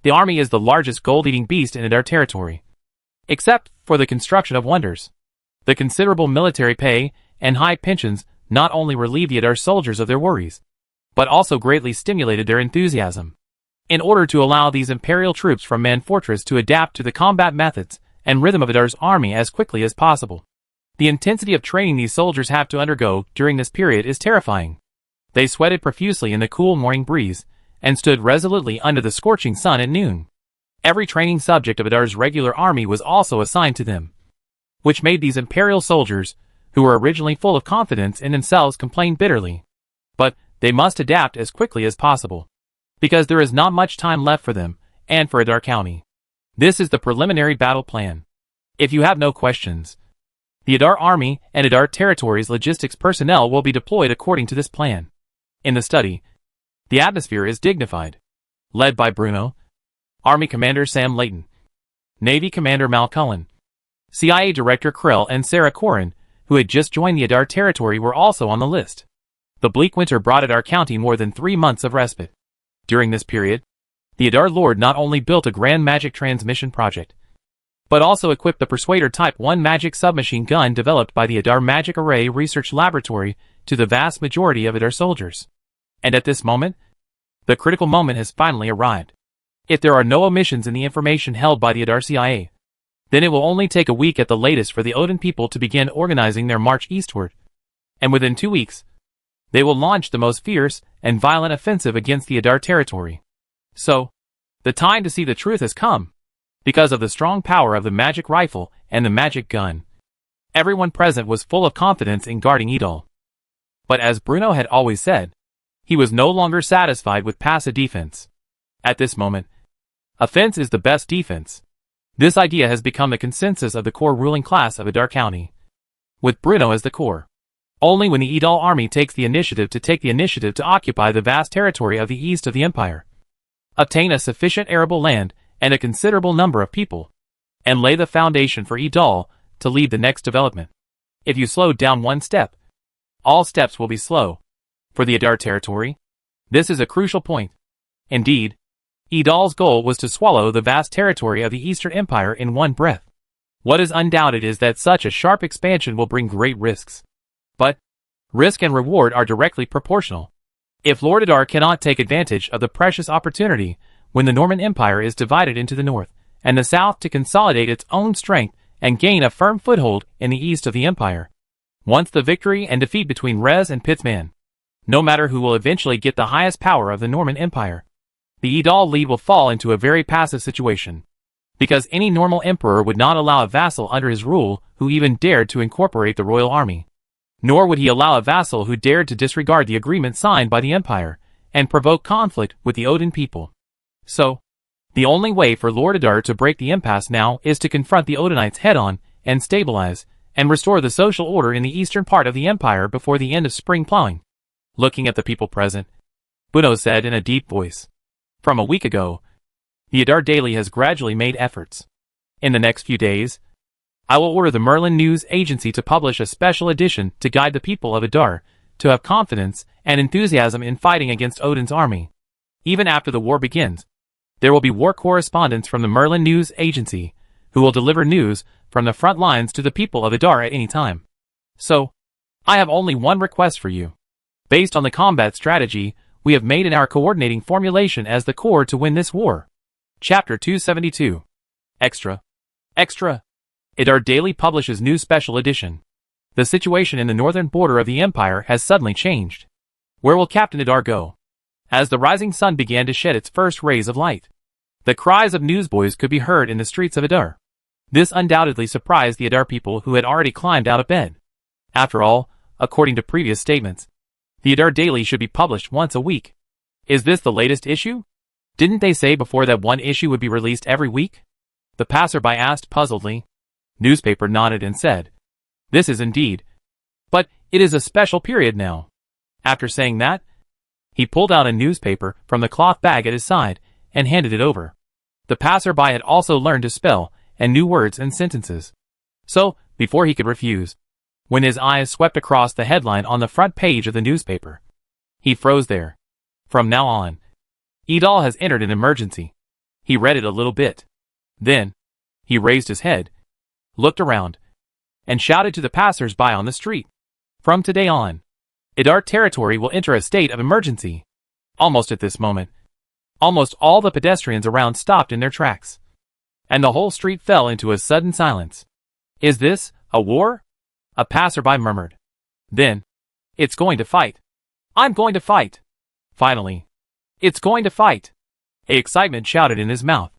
the army is the largest gold-eating beast in Adar territory. Except for the construction of wonders. The considerable military pay and high pensions not only relieved the Adar soldiers of their worries, but also greatly stimulated their enthusiasm. In order to allow these Imperial troops from Man Fortress to adapt to the combat methods and rhythm of Adar's army as quickly as possible, the intensity of training these soldiers have to undergo during this period is terrifying. They sweated profusely in the cool morning breeze and stood resolutely under the scorching sun at noon. Every training subject of Adar's regular army was also assigned to them, which made these Imperial soldiers, who were originally full of confidence in themselves, complain bitterly. But they must adapt as quickly as possible, because there is not much time left for them and for Adar County. This is the preliminary battle plan. If you have no questions, the Adar Army and Adar Territory's logistics personnel will be deployed according to this plan. In the study, the atmosphere is dignified, led by Bruno, Army Commander Sam Layton, Navy Commander Mal Cullen, CIA Director Krell and Sarah Corin, who had just joined the Adar Territory, were also on the list. The bleak winter brought Adar County more than 3 months of respite. During this period, the Adar Lord not only built a grand magic transmission project, but also equipped the Persuader Type 1 magic submachine gun developed by the Adar Magic Array Research Laboratory to the vast majority of Adar soldiers. And at this moment, the critical moment has finally arrived. If there are no omissions in the information held by the Adar CIA, then it will only take a week at the latest for the Odin people to begin organizing their march eastward. And within 2 weeks, they will launch the most fierce and violent offensive against the Adar territory. So, the time to see the truth has come. because of the strong power of the magic rifle and the magic gun. Everyone present was full of confidence in guarding Idol. But as Bruno had always said, he was no longer satisfied with passive defense. At this moment, offense is the best defense. This idea has become the consensus of the core ruling class of Adar County, with Bruno as the core. Only when the Idol army takes the initiative to occupy the vast territory of the east of the empire, obtain a sufficient arable land and a considerable number of people, and lay the foundation for Idol to lead the next development. If you slow down one step, all steps will be slow. For the Adar territory, this is a crucial point. Indeed, Idol's goal was to swallow the vast territory of the Eastern Empire in one breath. What is undoubted is that such a sharp expansion will bring great risks. But risk and reward are directly proportional. If Lord Adar cannot take advantage of the precious opportunity when the Norman Empire is divided into the north and the south to consolidate its own strength and gain a firm foothold in the east of the empire, once the victory and defeat between Rez and Pitzman, no matter who will eventually get the highest power of the Norman Empire, the Idol lead will fall into a very passive situation, because any normal emperor would not allow a vassal under his rule who even dared to incorporate the royal army. Nor would he allow a vassal who dared to disregard the agreement signed by the empire and provoke conflict with the Odin people. So, the only way for Lord Adar to break the impasse now is to confront the Odinites head-on and stabilize and restore the social order in the eastern part of the empire before the end of spring plowing. Looking at the people present, Bruno said in a deep voice, "From a week ago, the Adar Daily has gradually made efforts. In the next few days, I will order the Merlin News Agency to publish a special edition to guide the people of Adar to have confidence and enthusiasm in fighting against Odin's army. Even after the war begins, there will be war correspondents from the Merlin News Agency who will deliver news from the front lines to the people of Adar at any time. So, I have only one request for you. Based on the combat strategy we have made in our coordinating formulation as the core to win this war." Chapter 272. Extra. Adar Daily publishes new special edition. The situation in the northern border of the empire has suddenly changed. Where will Captain Adar go? As the rising sun began to shed its first rays of light, the cries of newsboys could be heard in the streets of Adar. This undoubtedly surprised the Adar people who had already climbed out of bed. After all, according to previous statements, the Adar Daily should be published once a week. Is this the latest issue? Didn't they say before that one issue would be released every week? The passerby asked puzzledly. Newspaper nodded and said, "This is indeed. But it is a special period now." After saying that, he pulled out a newspaper from the cloth bag at his side and handed it over. The passerby had also learned to spell and knew words and sentences. So, before he could refuse, when his eyes swept across the headline on the front page of the newspaper, he froze there. From now on, Idol has entered an emergency. He read it a little bit. Then, he raised his head, looked around, and shouted to the passers-by on the street. From today on, Adar territory will enter a state of emergency. Almost at this moment, almost all the pedestrians around stopped in their tracks, and the whole street fell into a sudden silence. "Is this a war?" a passerby murmured. Then, "It's going to fight. I'm going to fight." Finally, "It's going to fight." A excitement shouted in his mouth.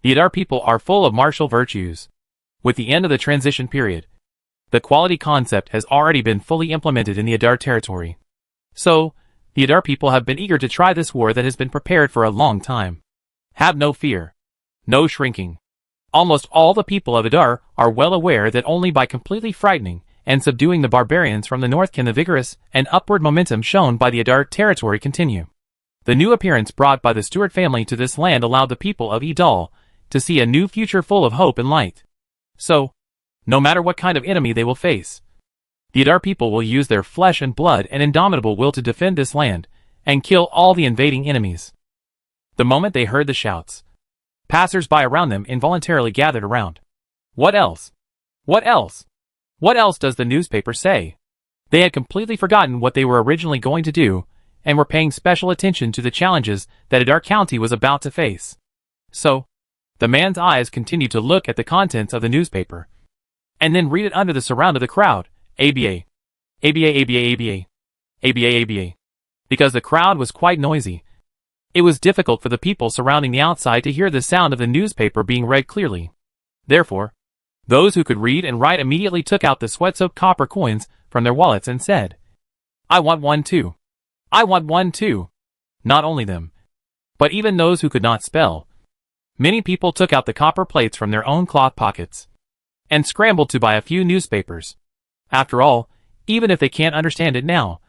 The Adar people are full of martial virtues. With the end of the transition period, the quality concept has already been fully implemented in the Adar territory. So, the Adar people have been eager to try this war that has been prepared for a long time. Have no fear. No shrinking. Almost all the people of Adar are well aware that only by completely frightening and subduing the barbarians from the north can the vigorous and upward momentum shown by the Adar territory continue. The new appearance brought by the Stuart family to this land allowed the people of Idol to see a new future full of hope and light. So, no matter what kind of enemy they will face, the Adar people will use their flesh and blood and indomitable will to defend this land and kill all the invading enemies. The moment they heard the shouts, passers-by around them involuntarily gathered around. What else? What else? What else does the newspaper say? They had completely forgotten what they were originally going to do and were paying special attention to the challenges that Adar County was about to face. So, the man's eyes continued to look at the contents of the newspaper, and then read it under the surround of the crowd, ABA, ABA, ABA, ABA, ABA, ABA, because the crowd was quite noisy, It was difficult for the people surrounding the outside to hear the sound of the newspaper being read clearly. Therefore, those who could read and write immediately took out the sweat-soaked copper coins from their wallets and said, "I want one too. I want one too." Not only them, but even those who could not spell. Many people took out the copper plates from their own cloth pockets and scrambled to buy a few newspapers. After all, even if they can't understand it now,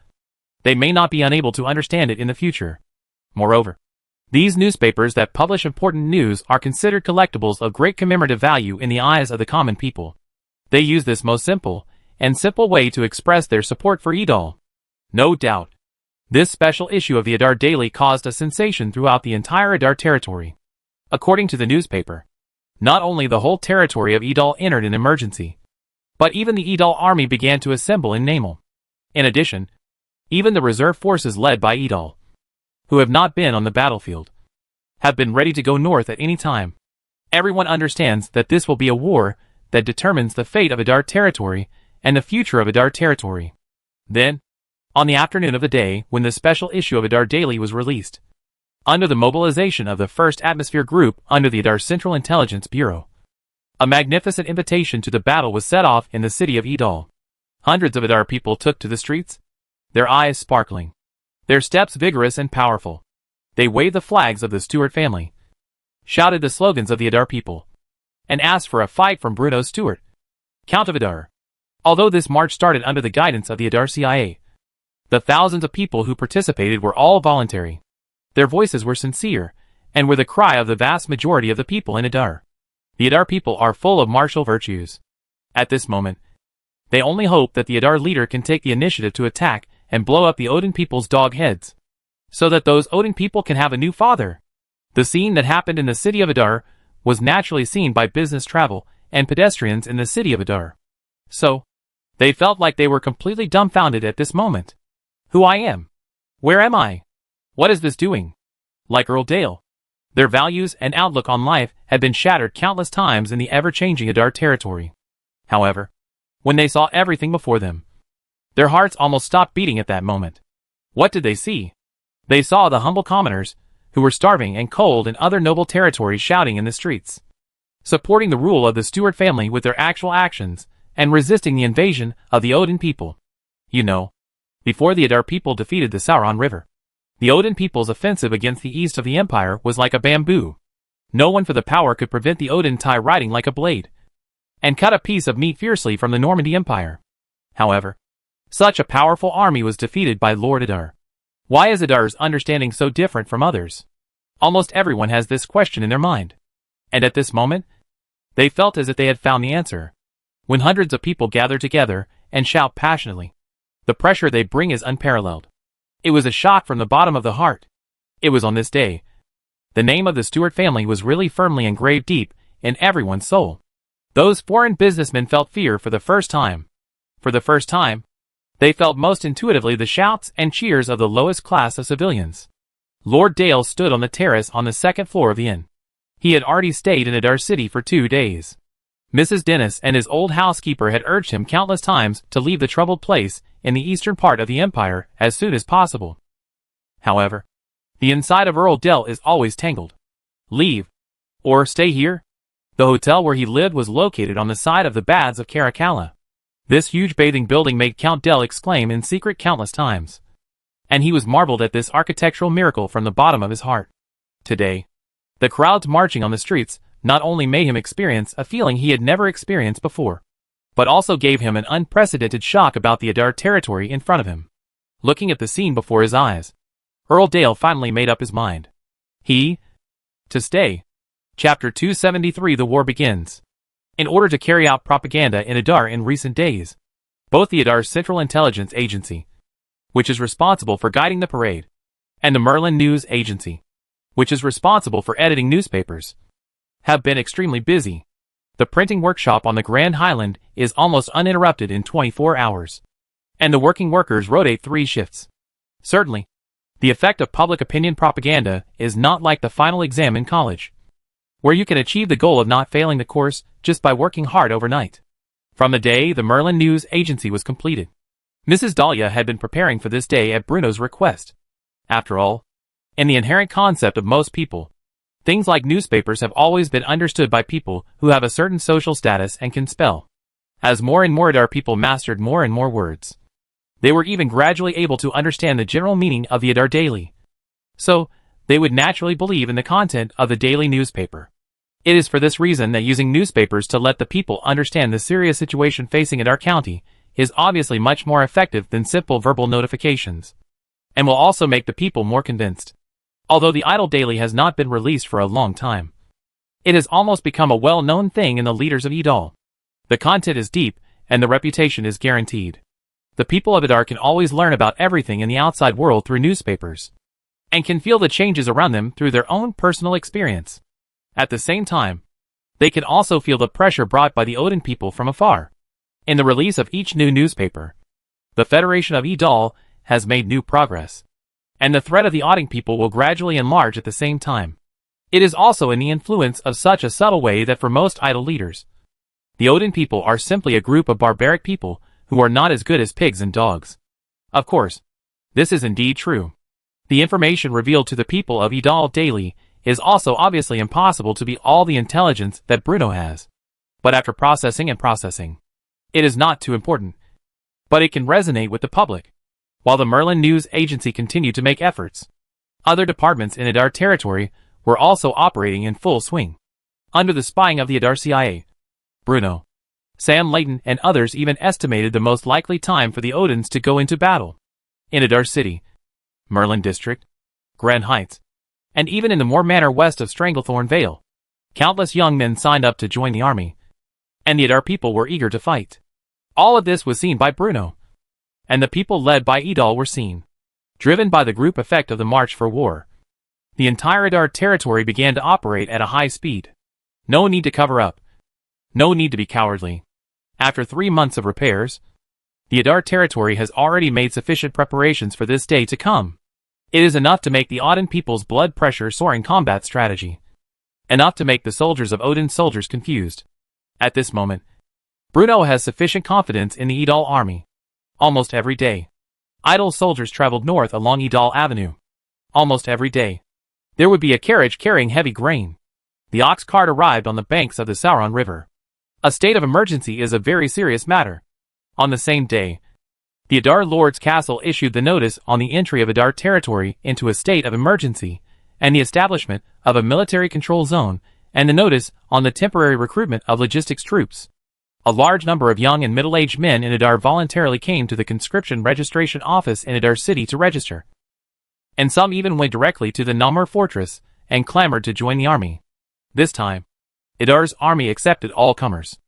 they may not be unable to understand it in the future. Moreover, these newspapers that publish important news are considered collectibles of great commemorative value in the eyes of the common people. They use this most simple way to express their support for Idol. No doubt, this special issue of the Adar Daily caused a sensation throughout the entire Adar territory. According to the newspaper, not only the whole territory of Idol entered an emergency, but even the Idol army began to assemble in Namal. In addition, even the reserve forces led by Idol, who have not been on the battlefield, have been ready to go north at any time. Everyone understands that this will be a war that determines the fate of Adar territory and the future of Adar territory. Then, on the afternoon of the day when the special issue of Adar Daily was released, under the mobilization of the 1st Atmosphere Group under the Adar Central Intelligence Bureau, a magnificent invitation to the battle was set off in the city of Idol. Hundreds of Adar people took to the streets, their eyes sparkling, their steps vigorous and powerful. They waved the flags of the Stewart family, shouted the slogans of the Adar people, and asked for a fight from Bruno Stewart, Count of Adar. Although this march started under the guidance of the Adar CIA, the thousands of people who participated were all voluntary. Their voices were sincere, and were the cry of the vast majority of the people in Adar. The Adar people are full of martial virtues. At this moment, they only hope that the Adar leader can take the initiative to attack and blow up the Odin people's dog heads, so that those Odin people can have a new father. The scene that happened in the city of Adar was naturally seen by business travel and pedestrians in the city of Adar. So, they felt like they were completely dumbfounded at this moment. Who I am? Where am I? What is this doing? Like Earl Dale, their values and outlook on life had been shattered countless times in the ever-changing Adar territory. However, when they saw everything before them, their hearts almost stopped beating at that moment. What did they see? They saw the humble commoners, who were starving and cold in other noble territories shouting in the streets, supporting the rule of the Stewart family with their actual actions, and resisting the invasion of the Odin people. You know, before the Adar people defeated the Sauron River, the Odin people's offensive against the east of the empire was like a bamboo. No one for the power could prevent the Odin tie riding like a blade, and cut a piece of meat fiercely from the Normandy Empire. However, such a powerful army was defeated by Lord Adar. Why is Adar's understanding so different from others? Almost everyone has this question in their mind. And at this moment, they felt as if they had found the answer. When hundreds of people gather together and shout passionately, the pressure they bring is unparalleled. It was a shock from the bottom of the heart. It was on this day. The name of the Stewart family was really firmly engraved deep in everyone's soul. Those foreign businessmen felt fear for the first time. For the first time, they felt most intuitively the shouts and cheers of the lowest class of civilians. Lord Dale stood on the terrace on the second floor of the inn. He had already stayed in Adar City for 2 days. Mrs. Dennis and his old housekeeper had urged him countless times to leave the troubled place in the eastern part of the empire as soon as possible. However, the inside of Earl Dell is always tangled. Leave, or stay here? The hotel where he lived was located on the side of the Baths of Caracalla. This huge bathing building made Count Dell exclaim in secret countless times. And he was marveled at this architectural miracle from the bottom of his heart. Today, the crowds marching on the streets not only made him experience a feeling he had never experienced before, but also gave him an unprecedented shock about the Adar territory in front of him. Looking at the scene before his eyes, Earl Dale finally made up his mind. To stay. Chapter 273 The War Begins. In order to carry out propaganda in Adar in recent days, both the Adar Central Intelligence Agency, which is responsible for guiding the parade, and the Merlin News Agency, which is responsible for editing newspapers, have been extremely busy. The printing workshop on the Grand Highland is almost uninterrupted in 24 hours, and the working workers rotate 3 shifts. Certainly, the effect of public opinion propaganda is not like the final exam in college, where you can achieve the goal of not failing the course just by working hard overnight. From the day the Merlin News Agency was completed, Mrs. Dahlia had been preparing for this day at Bruno's request. After all, In the inherent concept of most people, things like newspapers have always been understood by people who have a certain social status and can spell. As more and more Adar people mastered more and more words, they were even gradually able to understand the general meaning of the Adar daily. So, they would naturally believe in the content of the daily newspaper. It is for this reason that using newspapers to let the people understand the serious situation facing Adar County is obviously much more effective than simple verbal notifications, and will also make the people more convinced. Although the Idol Daily has not been released for a long time, it has almost become a well-known thing in the leaders of Idol. The content is deep, and the reputation is guaranteed. The people of Adar can always learn about everything in the outside world through newspapers, and can feel the changes around them through their own personal experience. At the same time, they can also feel the pressure brought by the Odin people from afar. In the release of each new newspaper, the Federation of Idol has made new progress, and the threat of the Odin people will gradually enlarge at the same time. It is also in the influence of such a subtle way that for most Idol leaders, the Odin people are simply a group of barbaric people who are not as good as pigs and dogs. Of course, this is indeed true. The information revealed to the people of Idol daily is also obviously impossible to be all the intelligence that Bruno has. But after processing and processing, it is not too important. But it can resonate with the public. While the Merlin News Agency continued to make efforts, other departments in Adar territory were also operating in full swing. Under the spying of the Adar CIA, Bruno, Sam Layton and others even estimated the most likely time for the Odins to go into battle. In Adar City, Merlin District, Grand Heights, and even in the more manor west of Stranglethorn Vale, countless young men signed up to join the army, and the Adar people were eager to fight. All of this was seen by Bruno, and the people led by Idol were seen. Driven by the group effect of the March for War, the entire Adar territory began to operate at a high speed. No need to cover up. No need to be cowardly. After 3 months of repairs, the Adar territory has already made sufficient preparations for this day to come. It is enough to make the Odin people's blood pressure soar in combat strategy. Enough to make the soldiers of Odin's soldiers confused. At this moment, Bruno has sufficient confidence in the Idol army. Almost every day, Idol soldiers traveled north along Idol Avenue. Almost every day, there would be a carriage carrying heavy grain. The ox cart arrived on the banks of the Sauron River. A state of emergency is a very serious matter. On the same day, the Adar Lord's Castle issued the notice on the entry of Adar territory into a state of emergency, and the establishment of a military control zone, and the notice on the temporary recruitment of logistics troops. A large number of young and middle-aged men in Adar voluntarily came to the conscription registration office in Adar City to register. And some even went directly to the Namur fortress and clamored to join the army. This time, Adar's army accepted all comers.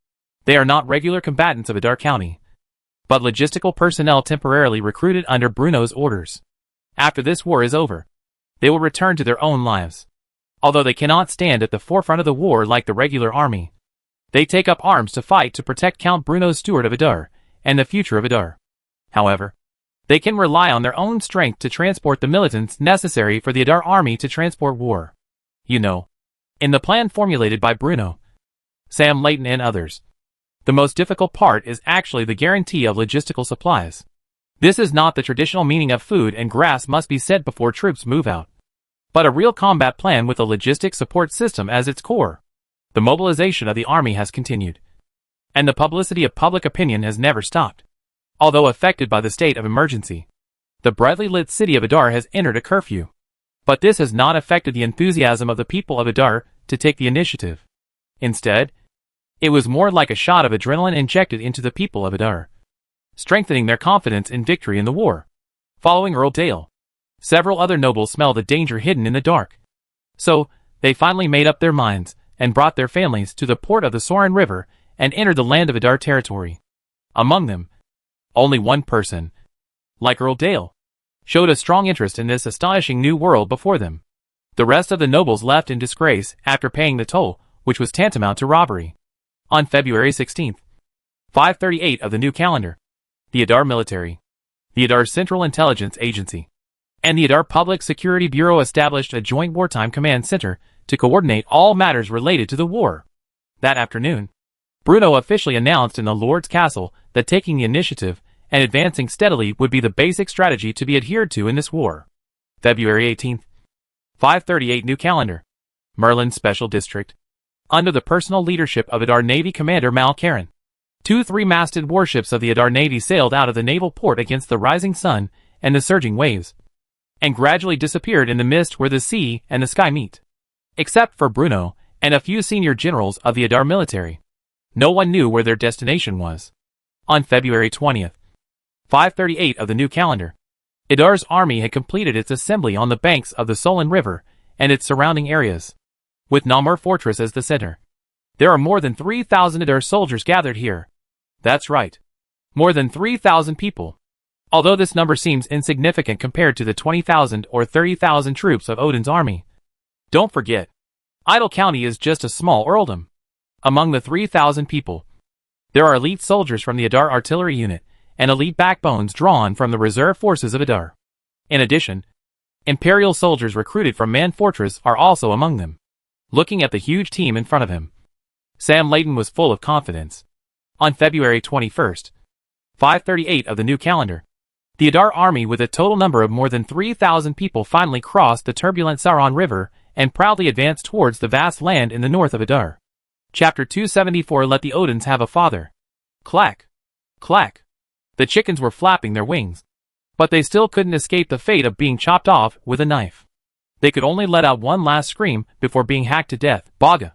They are not regular combatants of Adar County, but logistical personnel temporarily recruited under Bruno's orders. After this war is over, they will return to their own lives. Although they cannot stand at the forefront of the war like the regular army, they take up arms to fight to protect Count Bruno's steward of Adar, and the future of Adar. However, they can rely on their own strength to transport the militants necessary for the Adar army to transport war. You know, in the plan formulated by Bruno, Sam Layton and others, the most difficult part is actually the guarantee of logistical supplies. This is not the traditional meaning of food and grass must be sent before troops move out, but a real combat plan with a logistic support system as its core. The mobilization of the army has continued, and the publicity of public opinion has never stopped. Although affected by the state of emergency, the brightly lit city of Adar has entered a curfew. But this has not affected the enthusiasm of the people of Adar to take the initiative. Instead, it was more like a shot of adrenaline injected into the people of Adar, strengthening their confidence in victory in the war. Following Earl Dale, several other nobles smelled the danger hidden in the dark. So, they finally made up their minds, and brought their families to the port of the Sorin River, and entered the land of Adar territory. Among them, only one person, like Earl Dale, showed a strong interest in this astonishing new world before them. The rest of the nobles left in disgrace after paying the toll, which was tantamount to robbery. On February 16, 538 of the new calendar, the Adar military, the Adar Central Intelligence Agency, and the Adar Public Security Bureau established a joint wartime command center to coordinate all matters related to the war. That afternoon, Bruno officially announced in the Lord's Castle that taking the initiative and advancing steadily would be the basic strategy to be adhered to in this war. February 18, 538 New Calendar. Merlin Special District. Under the personal leadership of Adar Navy Commander Mal Karen, 2 three-masted warships of the Adar Navy sailed out of the naval port against the rising sun and the surging waves, and gradually disappeared in the mist where the sea and the sky meet. Except for Bruno and a few senior generals of the Adar military, no one knew where their destination was. On February 20th, 538 of the new calendar, Adar's army had completed its assembly on the banks of the Solon River and its surrounding areas, with Namur Fortress as the center. There are more than 3,000 Adar soldiers gathered here. That's right. More than 3,000 people. Although this number seems insignificant compared to the 20,000 or 30,000 troops of Odin's army. Don't forget, Idle County is just a small earldom. Among the 3,000 people, there are elite soldiers from the Adar artillery unit and elite backbones drawn from the reserve forces of Adar. In addition, Imperial soldiers recruited from Man Fortress are also among them. Looking at the huge team in front of him, Sam Layton was full of confidence. On February 21st, 538 of the new calendar, the Adar army with a total number of more than 3,000 people finally crossed the turbulent Sauron River and proudly advanced towards the vast land in the north of Adar. Chapter 274. Let the Odins have a father. Clack. Clack. The chickens were flapping their wings, but they still couldn't escape the fate of being chopped off with a knife. They could only let out one last scream before being hacked to death. Baga.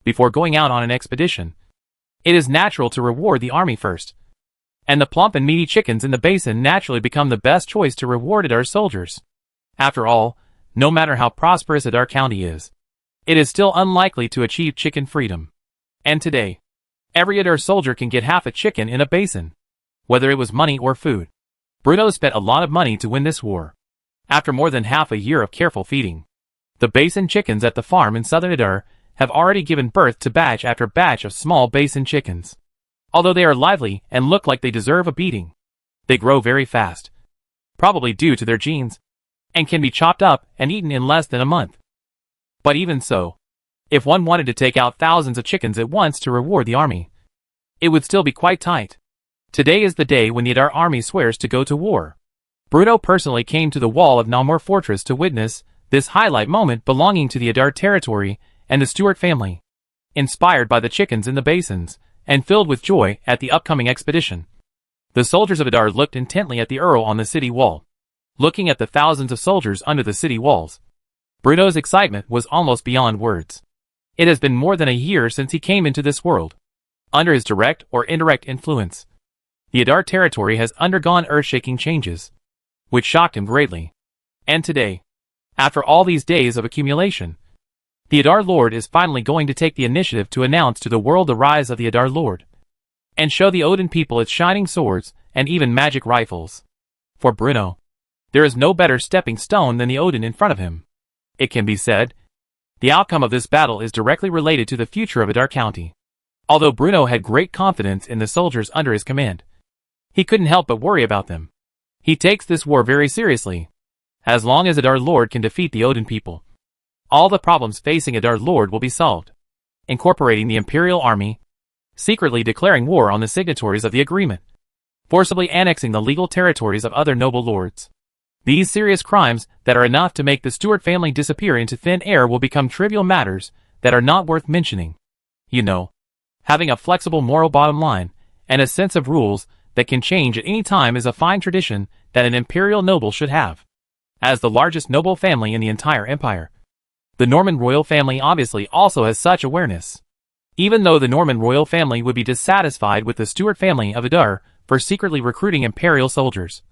Before going out on an expedition, it is natural to reward the army first, and the plump and meaty chickens in the basin naturally become the best choice to reward Adar soldiers. After all, no matter how prosperous Adar County is, it is still unlikely to achieve chicken freedom. And today, every Adar soldier can get half a chicken in a basin, whether it was money or food. Bruno spent a lot of money to win this war. After more than half a year of careful feeding, the basin chickens at the farm in southern Adar have already given birth to batch after batch of small basin chickens. Although they are lively and look like they deserve a beating, they grow very fast, probably due to their genes, and can be chopped up and eaten in less than a month. But even so, if one wanted to take out thousands of chickens at once to reward the army, it would still be quite tight. Today is the day when the Adar army swears to go to war. Bruno personally came to the wall of Namur Fortress to witness this highlight moment belonging to the Adar territory and the Stewart family, inspired by the chickens in the basins, and filled with joy at the upcoming expedition. The soldiers of Adar looked intently at the Earl on the city wall. Looking at the thousands of soldiers under the city walls, Bruno's excitement was almost beyond words. It has been more than a year since he came into this world. Under his direct or indirect influence, the Adar territory has undergone earth-shaking changes, which shocked him greatly. And today, after all these days of accumulation, the Adar Lord is finally going to take the initiative to announce to the world the rise of the Adar Lord, and show the Odin people its shining swords and even magic rifles. For Bruno, there is no better stepping stone than the Odin in front of him. It can be said, the outcome of this battle is directly related to the future of Adar County. Although Bruno had great confidence in the soldiers under his command, he couldn't help but worry about them. He takes this war very seriously. As long as Adar Lord can defeat the Odin people, all the problems facing Adar Lord will be solved. Incorporating the Imperial Army, secretly declaring war on the signatories of the agreement, forcibly annexing the legal territories of other noble lords. These serious crimes that are enough to make the Stewart family disappear into thin air will become trivial matters that are not worth mentioning. You know, having a flexible moral bottom line and a sense of rules that can change at any time is a fine tradition that an imperial noble should have. As the largest noble family in the entire empire, the Norman royal family obviously also has such awareness. Even though the Norman royal family would be dissatisfied with the Stewart family of Adar for secretly recruiting imperial soldiers,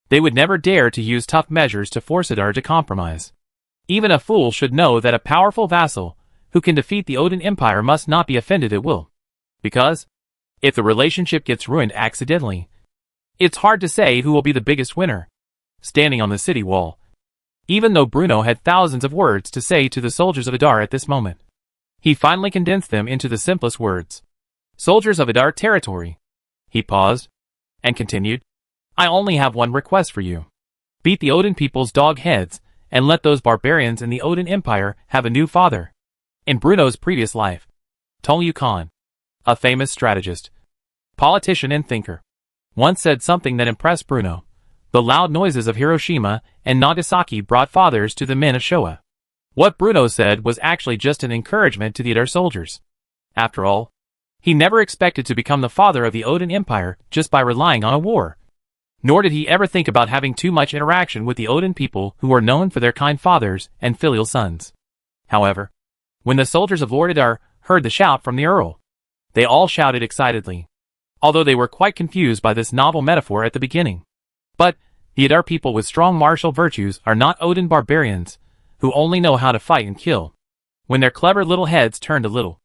they would never dare to use tough measures to force Adar to compromise. Even a fool should know that a powerful vassal who can defeat the Odin Empire must not be offended at will. Because, if the relationship gets ruined accidentally, it's hard to say who will be the biggest winner. Standing on the city wall, even though Bruno had thousands of words to say to the soldiers of Adar at this moment, he finally condensed them into the simplest words. Soldiers of Adar territory. He paused, and continued, I only have one request for you. Beat the Odin people's dog heads, and let those barbarians in the Odin Empire have a new father. In Bruno's previous life, Tolyu Khan, a famous strategist, politician and thinker, once said something that impressed Bruno. The loud noises of Hiroshima and Nagasaki brought fathers to the men of Showa. What Bruno said was actually just an encouragement to the Adar soldiers. After all, he never expected to become the father of the Odin Empire just by relying on a war. Nor did he ever think about having too much interaction with the Odin people who are known for their kind fathers and filial sons. However, when the soldiers of Lord Adar heard the shout from the Earl, they all shouted excitedly, although they were quite confused by this novel metaphor at the beginning. But the Adar people with strong martial virtues are not Odin barbarians, who only know how to fight and kill. When their clever little heads turned a little,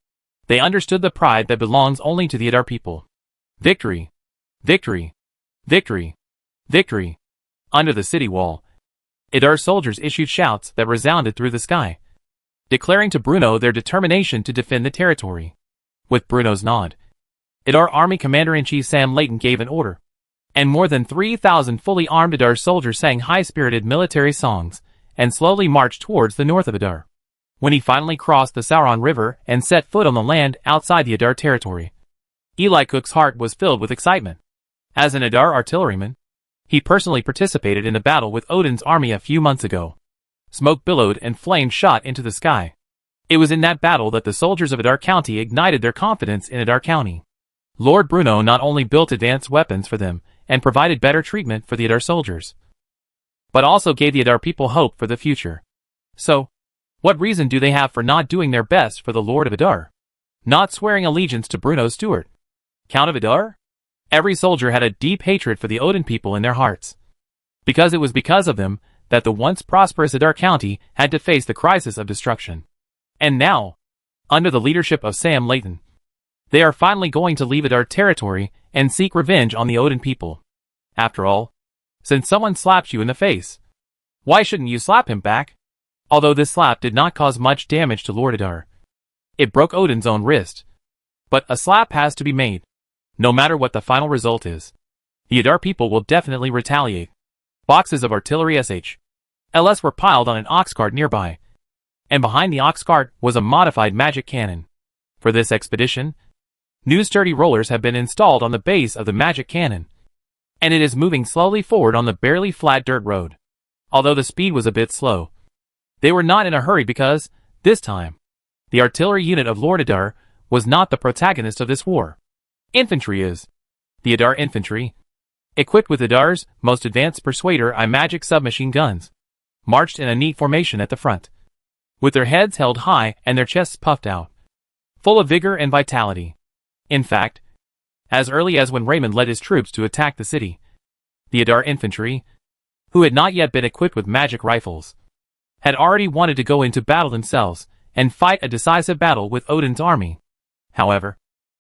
they understood the pride that belongs only to the Adar people. Victory! Victory! Victory! Victory! Under the city wall, Adar soldiers issued shouts that resounded through the sky, declaring to Bruno their determination to defend the territory. With Bruno's nod, Adar Army Commander-in-Chief Sam Layton gave an order, and more than 3,000 fully armed Adar soldiers sang high-spirited military songs and slowly marched towards the north of Adar. When he finally crossed the Sauron River and set foot on the land outside the Adar territory, Eli Cook's heart was filled with excitement. As an Adar artilleryman, he personally participated in a battle with Odin's army a few months ago. Smoke billowed and flames shot into the sky. It was in that battle that the soldiers of Adar County ignited their confidence in Adar County. Lord Bruno not only built advanced weapons for them and provided better treatment for the Adar soldiers, but also gave the Adar people hope for the future. So, what reason do they have for not doing their best for the Lord of Adar? Not swearing allegiance to Bruno Stewart, Count of Adar? Every soldier had a deep hatred for the Odin people in their hearts, because it was because of them that the once prosperous Adar County had to face the crisis of destruction. And now, under the leadership of Sam Layton, they are finally going to leave Adar territory and seek revenge on the Odin people. After all, since someone slaps you in the face, why shouldn't you slap him back? Although this slap did not cause much damage to Lord Adar, it broke Odin's own wrist. But a slap has to be made, no matter what the final result is. The Adar people will definitely retaliate. Boxes of artillery SH/LS were piled on an ox cart nearby, and behind the ox cart was a modified magic cannon. For this expedition, new sturdy rollers have been installed on the base of the magic cannon, and it is moving slowly forward on the barely flat dirt road. Although the speed was a bit slow, they were not in a hurry because, this time, the artillery unit of Lord Adar was not the protagonist of this war. Infantry is. The Adar infantry, equipped with Adar's most advanced Persuader I magic submachine guns, marched in a neat formation at the front, with their heads held high and their chests puffed out, full of vigor and vitality. In fact, as early as when Raymond led his troops to attack the city, the Adar infantry, who had not yet been equipped with magic rifles, had already wanted to go into battle themselves and fight a decisive battle with Odin's army. However,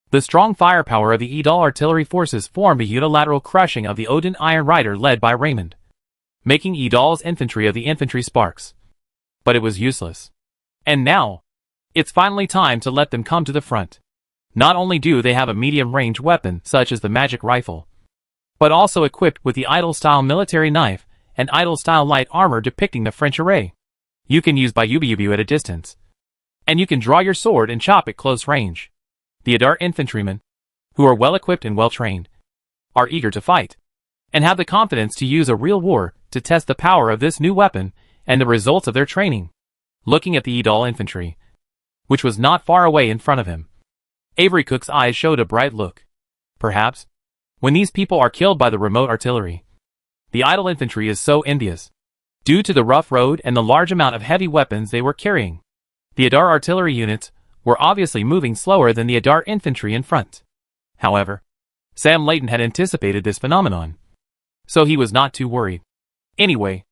the strong firepower of the Edal artillery forces formed a unilateral crushing of the Odin Iron Rider led by Raymond, making Edal's infantry of the infantry sparks. But it was useless. And now, it's finally time to let them come to the front. Not only do they have a medium-range weapon such as the magic rifle, but also equipped with the Idol-style military knife and Idol-style light armor depicting the French array. You can use Bayubu at a distance, and you can draw your sword and chop at close range. The Adar infantrymen, who are well-equipped and well-trained, are eager to fight, and have the confidence to use a real war to test the power of this new weapon and the results of their training. Looking at the Edal infantry, which was not far away in front of him, Avery Cook's eyes showed a bright look. Perhaps, when these people are killed by the remote artillery, the Idol infantry is so envious, due to the rough road and the large amount of heavy weapons they were carrying. The Adar artillery units were obviously moving slower than the Adar infantry in front. However, Sam Layton had anticipated this phenomenon, so he was not too worried. Anyway,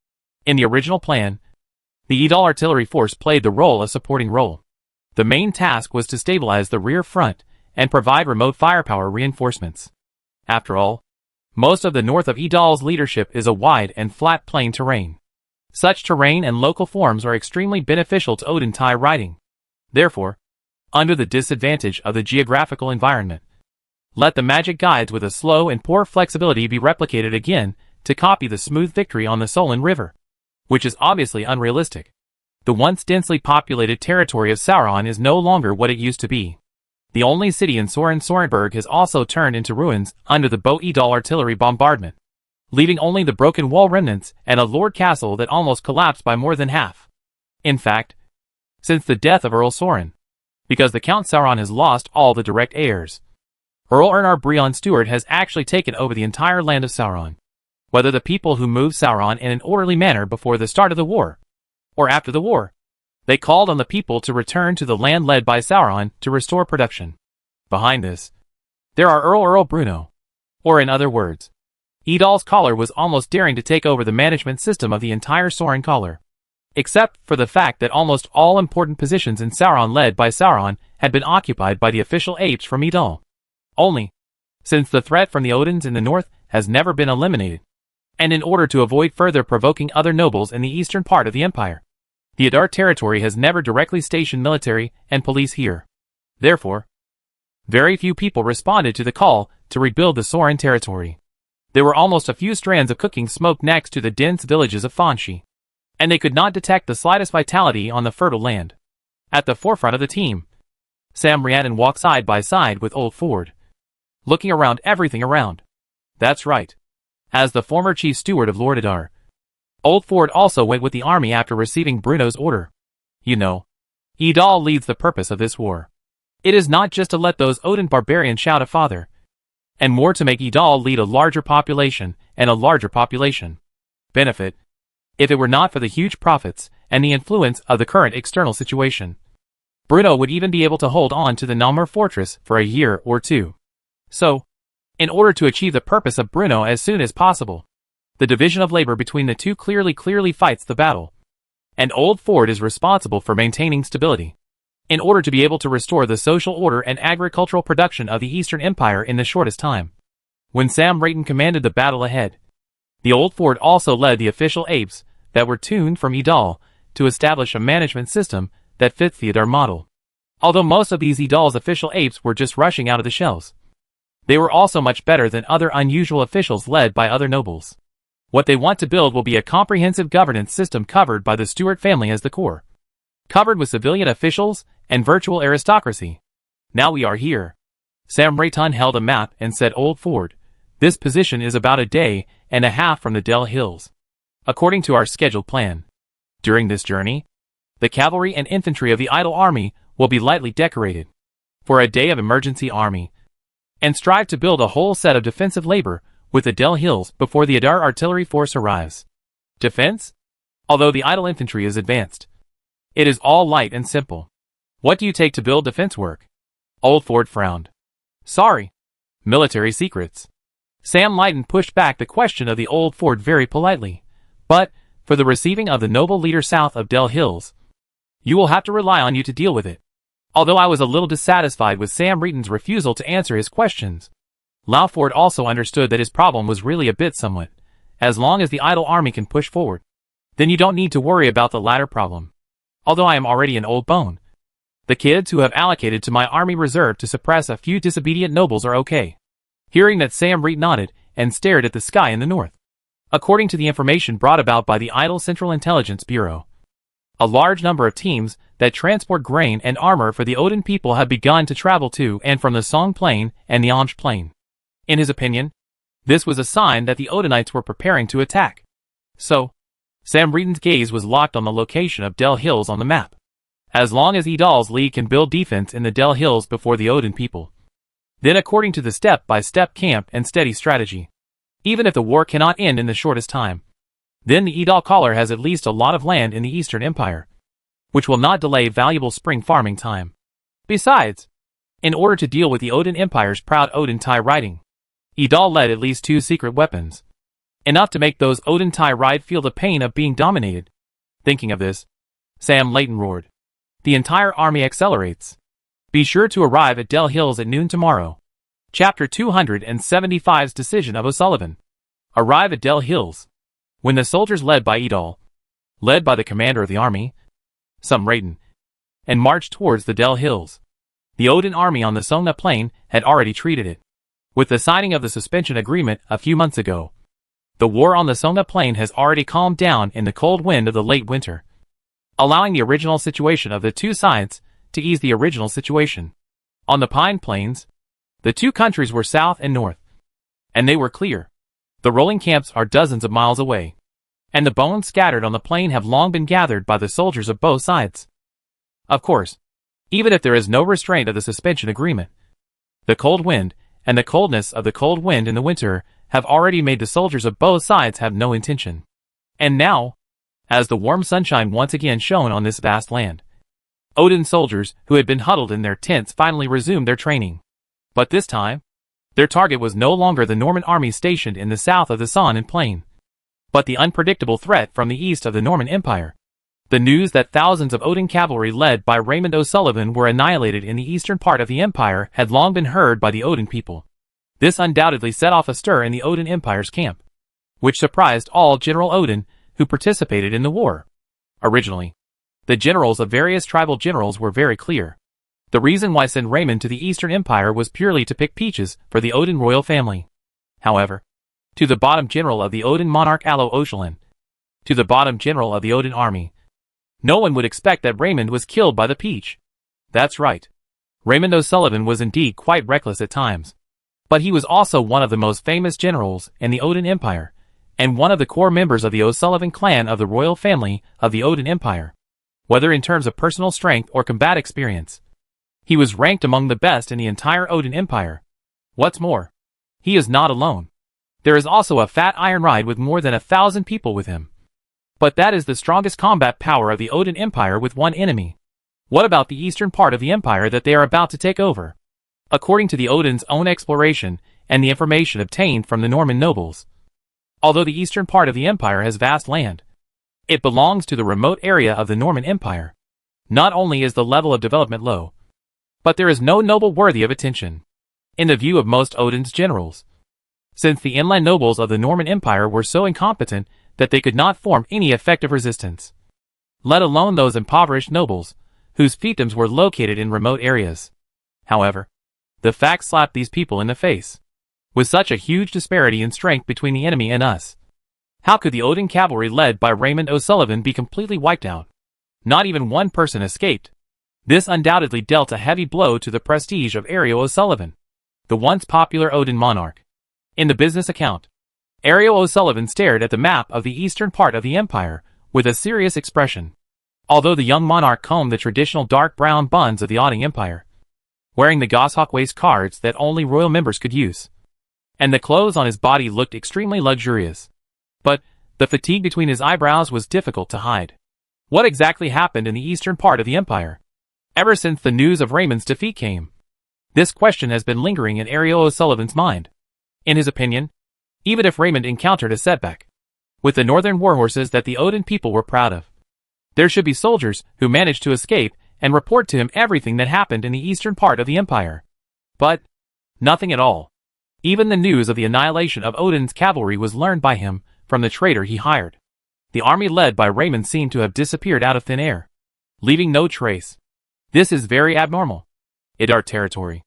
in the original plan, the Edal artillery force played the role of supporting role. The main task was to stabilize the rear front and provide remote firepower reinforcements. After all, most of the north of Edal's leadership is a wide and flat plain terrain. Such terrain and local forms are extremely beneficial to Odin tie riding. Therefore, under the disadvantage of the geographical environment, let the magic guides with a slow and poor flexibility be replicated again to copy the smooth victory on the Solon River, which is obviously unrealistic. The once densely populated territory of Sauron is no longer what it used to be. The only city in Sorenberg has also turned into ruins under the Bo-Edal artillery bombardment, leaving only the broken wall remnants and a lord castle that almost collapsed by more than half. In fact, since the death of Earl Sorin, because the Count Sauron has lost all the direct heirs. Earl Ernar Brion Stewart has actually taken over the entire land of Sauron. Whether the people who moved Sauron in an orderly manner before the start of the war, or after the war, they called on the people to return to the land led by Sauron to restore production. Behind this, there are Earl Bruno. Or in other words, Edal's Caller was almost daring to take over the management system of the entire Sorin Caller. Except for the fact that almost all important positions in Sauron led by Sauron had been occupied by the official apes from Edal. Only, since the threat from the Odins in the north has never been eliminated, and in order to avoid further provoking other nobles in the eastern part of the empire, the Adar territory has never directly stationed military and police here. Therefore, very few people responded to the call to rebuild the Sorin territory. There were almost a few strands of cooking smoke next to the dense villages of Fanshi, and they could not detect the slightest vitality on the fertile land. At the forefront of the team, Sam Rhiannon walked side by side with Old Ford, looking around everything around. That's right. As the former chief steward of Lord Adar, Old Ford also went with the army after receiving Bruno's order. You know, Edal leads the purpose of this war. It is not just to let those Odin barbarians shout a father, and more to make Edal lead a larger population and a larger population benefit, if it were not for the huge profits and the influence of the current external situation. Bruno would even be able to hold on to the Namur fortress for a year or two. So, in order to achieve the purpose of Bruno as soon as possible, the division of labor between the two clearly fights the battle. And Old Ford is responsible for maintaining stability, in order to be able to restore the social order and agricultural production of the Eastern Empire in the shortest time. When Sam Rayton commanded the battle ahead, the Old Ford also led the official apes that were tuned from Edal to establish a management system that fits the Adar model. Although most of these Edal's official apes were just rushing out of the shells, they were also much better than other unusual officials led by other nobles. What they want to build will be a comprehensive governance system covered by the Stewart family as the core, covered with civilian officials and virtual aristocracy. Now we are here. Sam Rayton held a map and said, Old Ford, this position is about a day and a half from the Del Hills, according to our scheduled plan. During this journey, the cavalry and infantry of the idle army will be lightly decorated for a day of emergency army, and strive to build a whole set of defensive labor with the Del Hills before the Adar artillery force arrives. Defense? Although the idle infantry is advanced, it is all light and simple. What do you take to build defense work? Old Ford frowned. Sorry. Military secrets. Sam Lighton pushed back the question of the Old Ford very politely. But, for the receiving of the noble leader south of Del Hills, you will have to rely on you to deal with it. Although I was a little dissatisfied with Sam Rayton's refusal to answer his questions, Lawford also understood that his problem was really a bit somewhat. As long as the idle army can push forward, then you don't need to worry about the latter problem. Although I am already an old bone, the kids who have allocated to my army reserve to suppress a few disobedient nobles are okay. Hearing that, Sam Rayton nodded and stared at the sky in the north. According to the information brought about by the Idle Central Intelligence Bureau, a large number of teams that transport grain and armor for the Odin people have begun to travel to and from the Song Plain and the Amsh Plain. In his opinion, this was a sign that the Odinites were preparing to attack. So, Sam Rayton's gaze was locked on the location of Del Hills on the map. As long as Edal's League can build defense in the Del Hills before the Odin people, then according to the step-by-step camp and steady strategy, even if the war cannot end in the shortest time, then the Edal Caller has at least a lot of land in the Eastern Empire, which will not delay valuable spring farming time. Besides, in order to deal with the Odin Empire's proud Odin tie riding, Edal led at least 2 secret weapons, enough to make those Odin tie ride feel the pain of being dominated. Thinking of this, Sam Layton roared. The entire army accelerates. Be sure to arrive at Del Hills at noon tomorrow. Chapter 275's Decision of O'Sullivan. Arrive at Del Hills. When the soldiers led by Edal, led by the commander of the army, Sam Rayton, and marched towards the Del Hills, the Odin army on the Songna Plain had already treated it. With the signing of the suspension agreement a few months ago, the war on the Songna Plain has already calmed down in the cold wind of the late winter, allowing the original situation of the two sides to ease the original situation. On the Pine Plains, the two countries were south and north, and they were clear. The rolling camps are dozens of miles away, and the bones scattered on the plain have long been gathered by the soldiers of both sides. Of course, even if there is no restraint of the suspension agreement, the cold wind and the coldness of the cold wind in the winter have already made the soldiers of both sides have no intention. And now, as the warm sunshine once again shone on this vast land, Odin's soldiers, who had been huddled in their tents, finally resumed their training. But this time, their target was no longer the Norman army stationed in the south of the Somme plain, but the unpredictable threat from the east of the Norman Empire. The news that thousands of Odin cavalry led by Raymond O'Sullivan were annihilated in the eastern part of the empire had long been heard by the Odin people. This undoubtedly set off a stir in the Odin Empire's camp, which surprised all General Odin who participated in the war. Originally, the generals of various tribal generals were very clear. The reason why send Raymond to the Eastern Empire was purely to pick peaches for the Odin royal family. However, to the bottom general of the Odin monarch Allo O'Sullivan, to the bottom general of the Odin army, no one would expect that Raymond was killed by the peach. That's right. Raymond O'Sullivan was indeed quite reckless at times. But he was also one of the most famous generals in the Odin Empire, and one of the core members of the O'Sullivan clan of the royal family of the Odin Empire. Whether in terms of personal strength or combat experience, he was ranked among the best in the entire Odin Empire. What's more, he is not alone. There is also a fat iron ride with more than 1,000 people with him. But that is the strongest combat power of the Odin Empire with one enemy. What about the eastern part of the empire that they are about to take over? According to the Odin's own exploration and the information obtained from the Norman nobles, although the eastern part of the empire has vast land, it belongs to the remote area of the Norman Empire. Not only is the level of development low, but there is no noble worthy of attention, in the view of most Odin's generals, since the inland nobles of the Norman Empire were so incompetent that they could not form any effective resistance, let alone those impoverished nobles, whose fiefdoms were located in remote areas. However, the fact slapped these people in the face. With such a huge disparity in strength between the enemy and us, how could the Odin cavalry led by Raymond O'Sullivan be completely wiped out? Not even one person escaped. This undoubtedly dealt a heavy blow to the prestige of Ariel O'Sullivan, the once popular Odin monarch. In the business account, Ariel O'Sullivan stared at the map of the eastern part of the empire with a serious expression. Although the young monarch combed the traditional dark brown buns of the Odin Empire, wearing the goshawk waist cards that only royal members could use, and the clothes on his body looked extremely luxurious, but the fatigue between his eyebrows was difficult to hide. What exactly happened in the eastern part of the empire? Ever since the news of Raymond's defeat came, this question has been lingering in Ariel O'Sullivan's mind. In his opinion, even if Raymond encountered a setback with the northern warhorses that the Odin people were proud of, there should be soldiers who managed to escape and report to him everything that happened in the eastern part of the empire. But nothing at all. Even the news of the annihilation of Odin's cavalry was learned by him from the traitor he hired. The army led by Raymond seemed to have disappeared out of thin air, leaving no trace. This is very abnormal. Idar territory.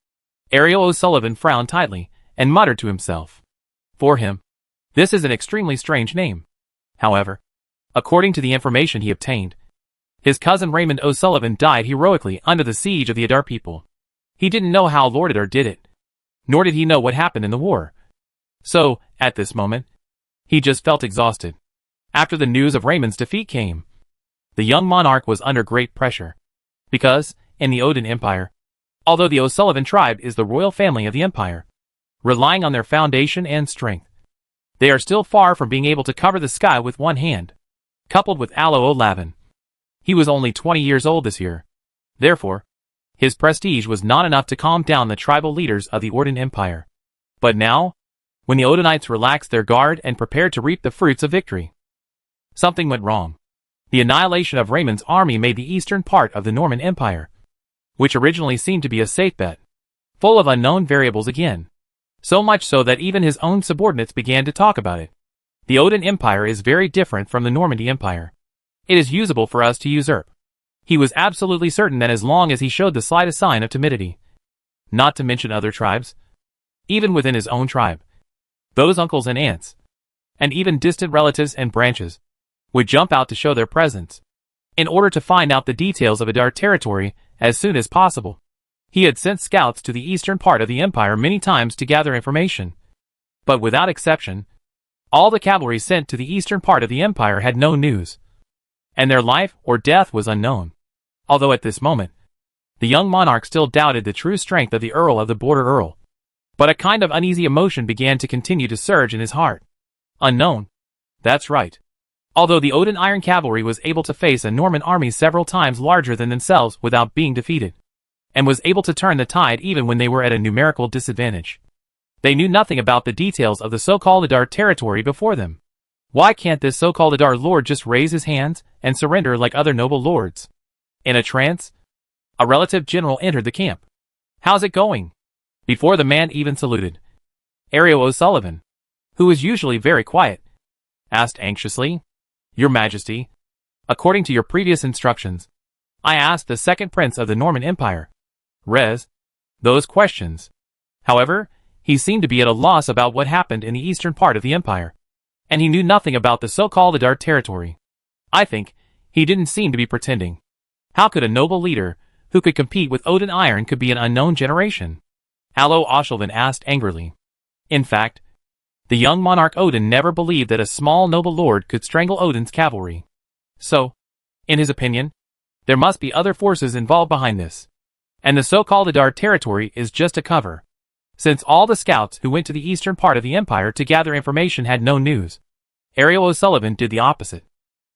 Ariel O'Sullivan frowned tightly and muttered to himself. For him, this is an extremely strange name. However, according to the information he obtained, his cousin Raymond O'Sullivan died heroically under the siege of the Idar people. He didn't know how Lord Idar did it, nor did he know what happened in the war. So, at this moment, he just felt exhausted. After the news of Raymond's defeat came, the young monarch was under great pressure, because, in the Odin Empire, although the O'Sullivan tribe is the royal family of the empire, relying on their foundation and strength, they are still far from being able to cover the sky with one hand. Coupled with Allo O'Sullivan, he was only 20 years old this year. Therefore, his prestige was not enough to calm down the tribal leaders of the Odin Empire. But now, when the Odinites relaxed their guard and prepared to reap the fruits of victory, something went wrong. The annihilation of Raymond's army made the eastern part of the Norman Empire, which originally seemed to be a safe bet, full of unknown variables again. So much so that even his own subordinates began to talk about it. The Odin Empire is very different from the Normandy Empire. It is usable for us to usurp. He was absolutely certain that as long as he showed the slightest sign of timidity, not to mention other tribes, even within his own tribe, those uncles and aunts, and even distant relatives and branches, would jump out to show their presence, in order to find out the details of Idar territory as soon as possible. He had sent scouts to the eastern part of the empire many times to gather information, but without exception, all the cavalry sent to the eastern part of the empire had no news, and their life or death was unknown. although at this moment, the young monarch still doubted the true strength of the Earl of the Border Earl. But a kind of uneasy emotion began to continue to surge in his heart. Unknown. That's right. Although the Odin Iron Cavalry was able to face a Norman army several times larger than themselves without being defeated, and was able to turn the tide even when they were at a numerical disadvantage, they knew nothing about the details of the so-called Adar territory before them. Why can't this so-called Adar lord just raise his hands and surrender like other noble lords? In a trance, a relative general entered the camp. How's it going? Before the man even saluted, Ariel O'Sullivan, who was usually very quiet, asked anxiously, Your Majesty, according to your previous instructions, I asked the second prince of the Norman Empire, Rez, those questions. However, he seemed to be at a loss about what happened in the eastern part of the empire, and he knew nothing about the so-called Adar territory. I think he didn't seem to be pretending. How could a noble leader, who could compete with Odin Iron, could be an unknown generation? Alo O'Sullivan asked angrily. In fact, the young monarch Odin never believed that a small noble lord could strangle Odin's cavalry. So, in his opinion, there must be other forces involved behind this. And the so-called Adar territory is just a cover. Since all the scouts who went to the eastern part of the empire to gather information had no news, Ariel O'Sullivan did the opposite.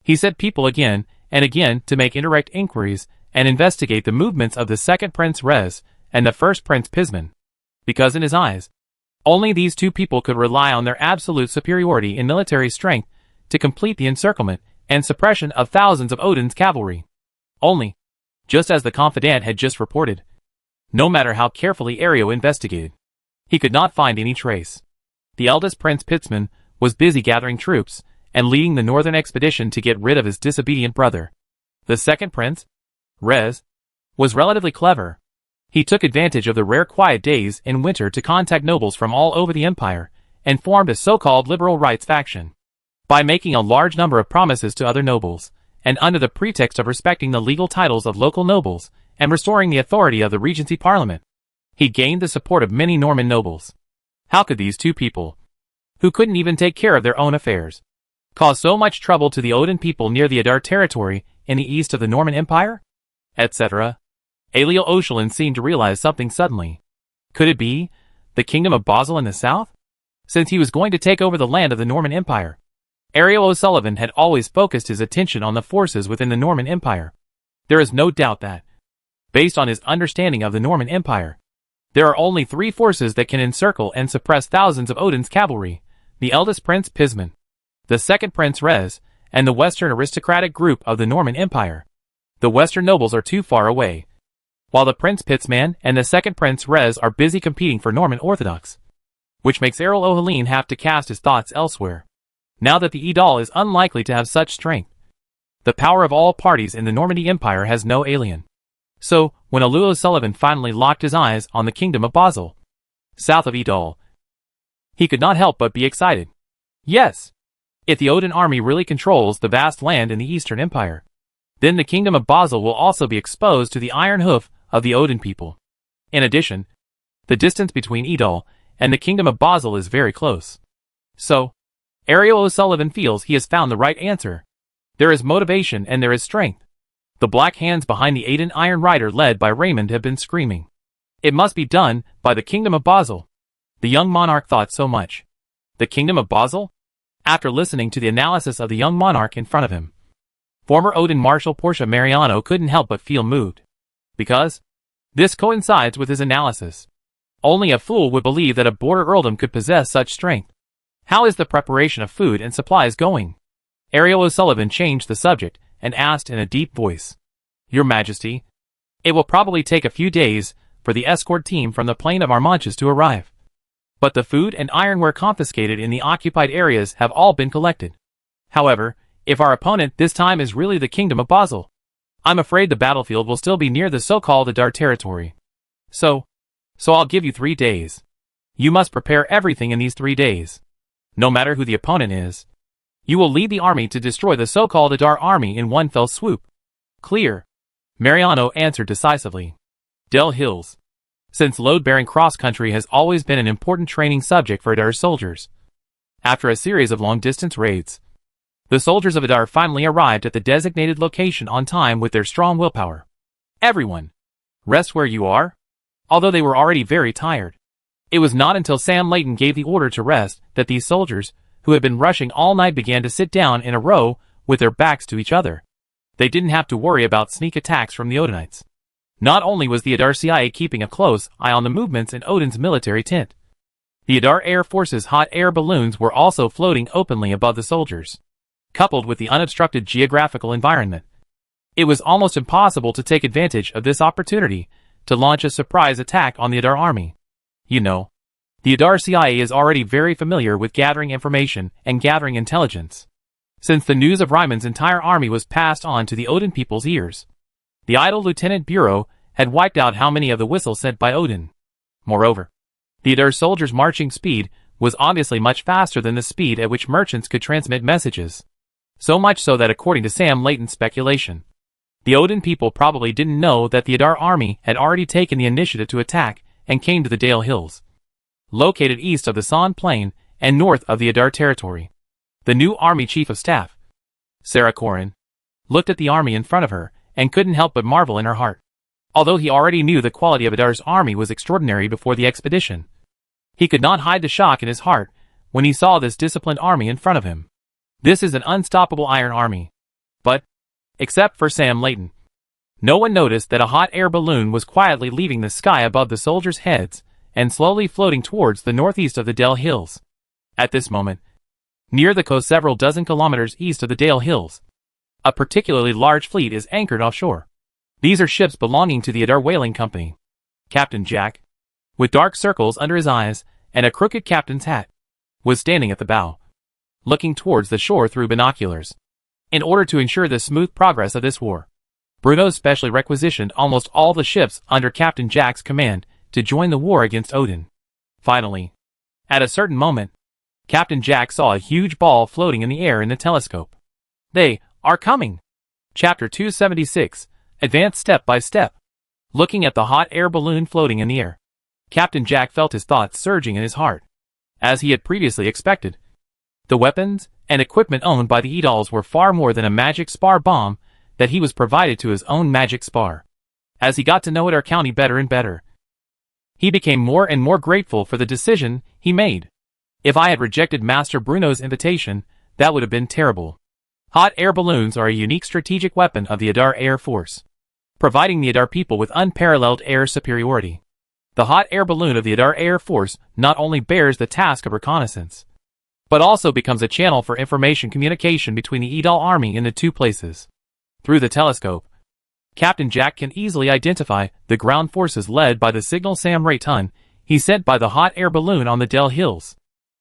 He sent people again and again to make indirect inquiries and investigate the movements of the second Prince Rez and the first Prince Pisman, because in his eyes, only these two people could rely on their absolute superiority in military strength to complete the encirclement and suppression of thousands of Odin's cavalry. Only, just as the confidant had just reported, no matter how carefully Ariel investigated, he could not find any trace. The eldest Prince Pisman was busy gathering troops and leading the northern expedition to get rid of his disobedient brother. The second prince, Rez, was relatively clever. He took advantage of the rare quiet days in winter to contact nobles from all over the empire and formed a so-called liberal rights faction. By making a large number of promises to other nobles, and under the pretext of respecting the legal titles of local nobles and restoring the authority of the Regency Parliament, he gained the support of many Norman nobles. How could these two people, who couldn't even take care of their own affairs, cause so much trouble to the Odin people near the Adar territory in the east of the Norman Empire? Etc. Ariel O'Sullivan seemed to realize something suddenly. Could it be the kingdom of Basel in the south? Since he was going to take over the land of the Norman Empire, Ariel O'Sullivan had always focused his attention on the forces within the Norman Empire. There is no doubt that, based on his understanding of the Norman Empire, there are only three forces that can encircle and suppress thousands of Odin's cavalry: the eldest Prince Pisman, the second Prince Rez, and the western aristocratic group of the Norman Empire. The western nobles are too far away, while the Prince Pisman and the second Prince Rez are busy competing for Norman Orthodox, which makes Ariel O'Sullivan have to cast his thoughts elsewhere. Now that the Idal is unlikely to have such strength, the power of all parties in the Normandy Empire has no alien. So, when Ariel O'Sullivan finally locked his eyes on the kingdom of Basel, south of Idal, he could not help but be excited. Yes! If the Odin army really controls the vast land in the Eastern Empire, then the kingdom of Basel will also be exposed to the iron hoof of the Odin people. In addition, the distance between Idal and the kingdom of Basel is very close. So, Ariel O'Sullivan feels he has found the right answer. There is motivation and there is strength. The black hands behind the Aiden Iron Rider led by Raymond have been screaming. It must be done by the kingdom of Basel. The young monarch thought so much. The kingdom of Basel? After listening to the analysis of the young monarch in front of him, former Odin Marshal Portia Mariano couldn't help but feel moved. Because this coincides with his analysis. Only a fool would believe that a border earldom could possess such strength. How is the preparation of food and supplies going? Ariel O'Sullivan changed the subject and asked in a deep voice. Your Majesty, it will probably take a few days for the escort team from the plain of Armanches to arrive. But the food and ironware confiscated in the occupied areas have all been collected. However, if our opponent this time is really the kingdom of Basel, I'm afraid the battlefield will still be near the so-called Adar territory. So I'll give you 3 days. You must prepare everything in these 3 days. No matter who the opponent is, you will lead the army to destroy the so-called Adar army in one fell swoop. Clear. Mariano answered decisively. Del Hills. Since load-bearing cross-country has always been an important training subject for Adar soldiers. After a series of long-distance raids, the soldiers of Adar finally arrived at the designated location on time with their strong willpower. Everyone, rest where you are. Although they were already very tired. It was not until Sam Layton gave the order to rest that these soldiers, who had been rushing all night, began to sit down in a row with their backs to each other. They didn't have to worry about sneak attacks from the Odinites. Not only was the Adar CIA keeping a close eye on the movements in Odin's military tent, the Adar Air Force's hot air balloons were also floating openly above the soldiers. Coupled with the unobstructed geographical environment, it was almost impossible to take advantage of this opportunity to launch a surprise attack on the Adar army. You know, the Adar CIA is already very familiar with gathering information and gathering intelligence. Since the news of Ryman's entire army was passed on to the Odin people's ears, the idle Lieutenant Bureau had wiped out how many of the whistles sent by Odin. Moreover, the Adar soldiers' marching speed was obviously much faster than the speed at which merchants could transmit messages. So much so that, according to Sam Layton's speculation, the Odin people probably didn't know that the Adar army had already taken the initiative to attack and came to the Dale Hills, located east of the San Plain and north of the Adar territory. The new Army Chief of Staff, Sarah Corrin, looked at the army in front of her and couldn't help but marvel in her heart. Although he already knew the quality of Adar's army was extraordinary before the expedition, he could not hide the shock in his heart when he saw this disciplined army in front of him. This is an unstoppable iron army. But, except for Sam Layton, no one noticed that a hot air balloon was quietly leaving the sky above the soldiers' heads and slowly floating towards the northeast of the Dale Hills. At this moment, near the coast several dozen kilometers east of the Dale Hills, a particularly large fleet is anchored offshore. These are ships belonging to the Adar Whaling Company. Captain Jack, with dark circles under his eyes and a crooked captain's hat, was standing at the bow, looking towards the shore through binoculars. In order to ensure the smooth progress of this war, Bruno specially requisitioned almost all the ships under Captain Jack's command to join the war against Odin. Finally, at a certain moment, Captain Jack saw a huge ball floating in the air in the telescope. They are coming! Chapter 276, Advance Step by Step. Looking at the hot air balloon floating in the air, Captain Jack felt his thoughts surging in his heart. As he had previously expected, the weapons and equipment owned by the Edals were far more than a magic spar bomb that he was provided to his own magic spar. As he got to know Adar County better and better, he became more and more grateful for the decision he made. If I had rejected Master Bruno's invitation, that would have been terrible. Hot air balloons are a unique strategic weapon of the Adar Air Force, providing the Adar people with unparalleled air superiority. The hot air balloon of the Adar Air Force not only bears the task of reconnaissance, but also becomes a channel for information communication between the Edal army in the two places. Through the telescope, Captain Jack can easily identify the ground forces led by the signal Sam Rayton he sent by the hot air balloon on the Dale Hills.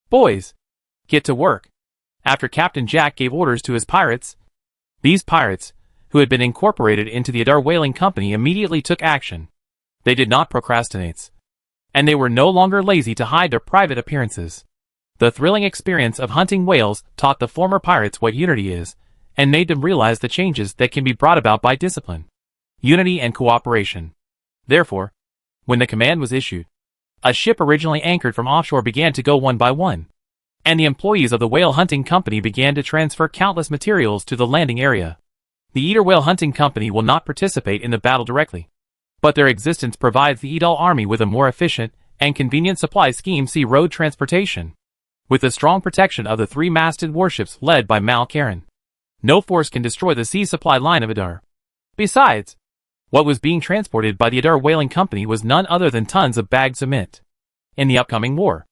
Boys, get to work. After Captain Jack gave orders to his pirates, these pirates, who had been incorporated into the Adar Whaling Company, immediately took action. They did not procrastinate, and they were no longer lazy to hide their private appearances. The thrilling experience of hunting whales taught the former pirates what unity is, and made them realize the changes that can be brought about by discipline, unity, and cooperation. Therefore, when the command was issued, a ship originally anchored from offshore began to go one by one, and the employees of the whale hunting company began to transfer countless materials to the landing area. The Edar Whale Hunting Company will not participate in the battle directly, but their existence provides the Edal army with a more efficient and convenient supply scheme: sea road transportation. With the strong protection of the three-masted warships led by Mal Karen, no force can destroy the sea supply line of Adar. Besides, what was being transported by the Adar Whaling Company was none other than tons of bagged cement. In the upcoming war,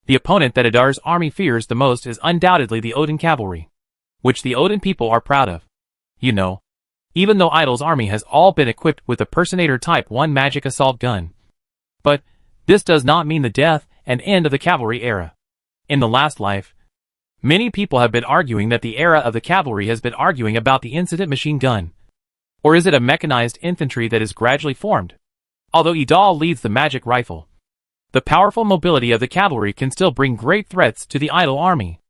the opponent that Adar's army fears the most is undoubtedly the Odin cavalry, which the Odin people are proud of. You know, even though Idol's army has all been equipped with the Personator Type 1 magic assault gun. But this does not mean the death and end of the cavalry era. In the last life, many people have been arguing that the era of the cavalry has been arguing about the incident machine gun. Or is it a mechanized infantry that is gradually formed? Although Edal leads the magic rifle, the powerful mobility of the cavalry can still bring great threats to the Idol army,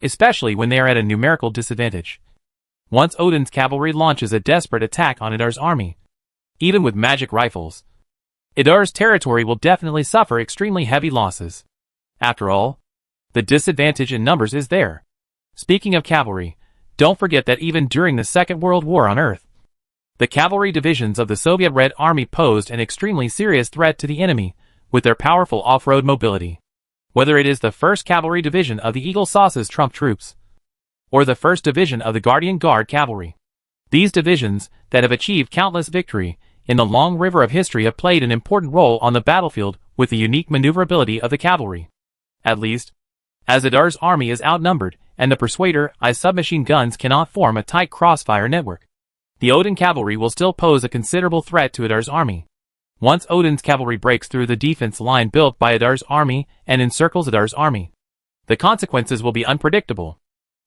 especially when they are at a numerical disadvantage. Once Odin's cavalry launches a desperate attack on Adar's army, even with magic rifles, Adar's territory will definitely suffer extremely heavy losses. After all, the disadvantage in numbers is there. Speaking of cavalry, don't forget that even during the Second World War on Earth, The cavalry divisions of the Soviet Red Army posed an extremely serious threat to the enemy, with their powerful off-road mobility. Whether it is the 1st Cavalry Division of the Eagle Sauce's Trump troops, or the 1st Division of the Guardian Guard Cavalry. These divisions, that have achieved countless victory in the long river of history, have played an important role on the battlefield with the unique maneuverability of the cavalry. At least, as Adar's army is outnumbered, and the Persuader I submachine guns cannot form a tight crossfire network, the Odin cavalry will still pose a considerable threat to Adar's army. Once Odin's cavalry breaks through the defense line built by Adar's army and encircles Adar's army, the consequences will be unpredictable.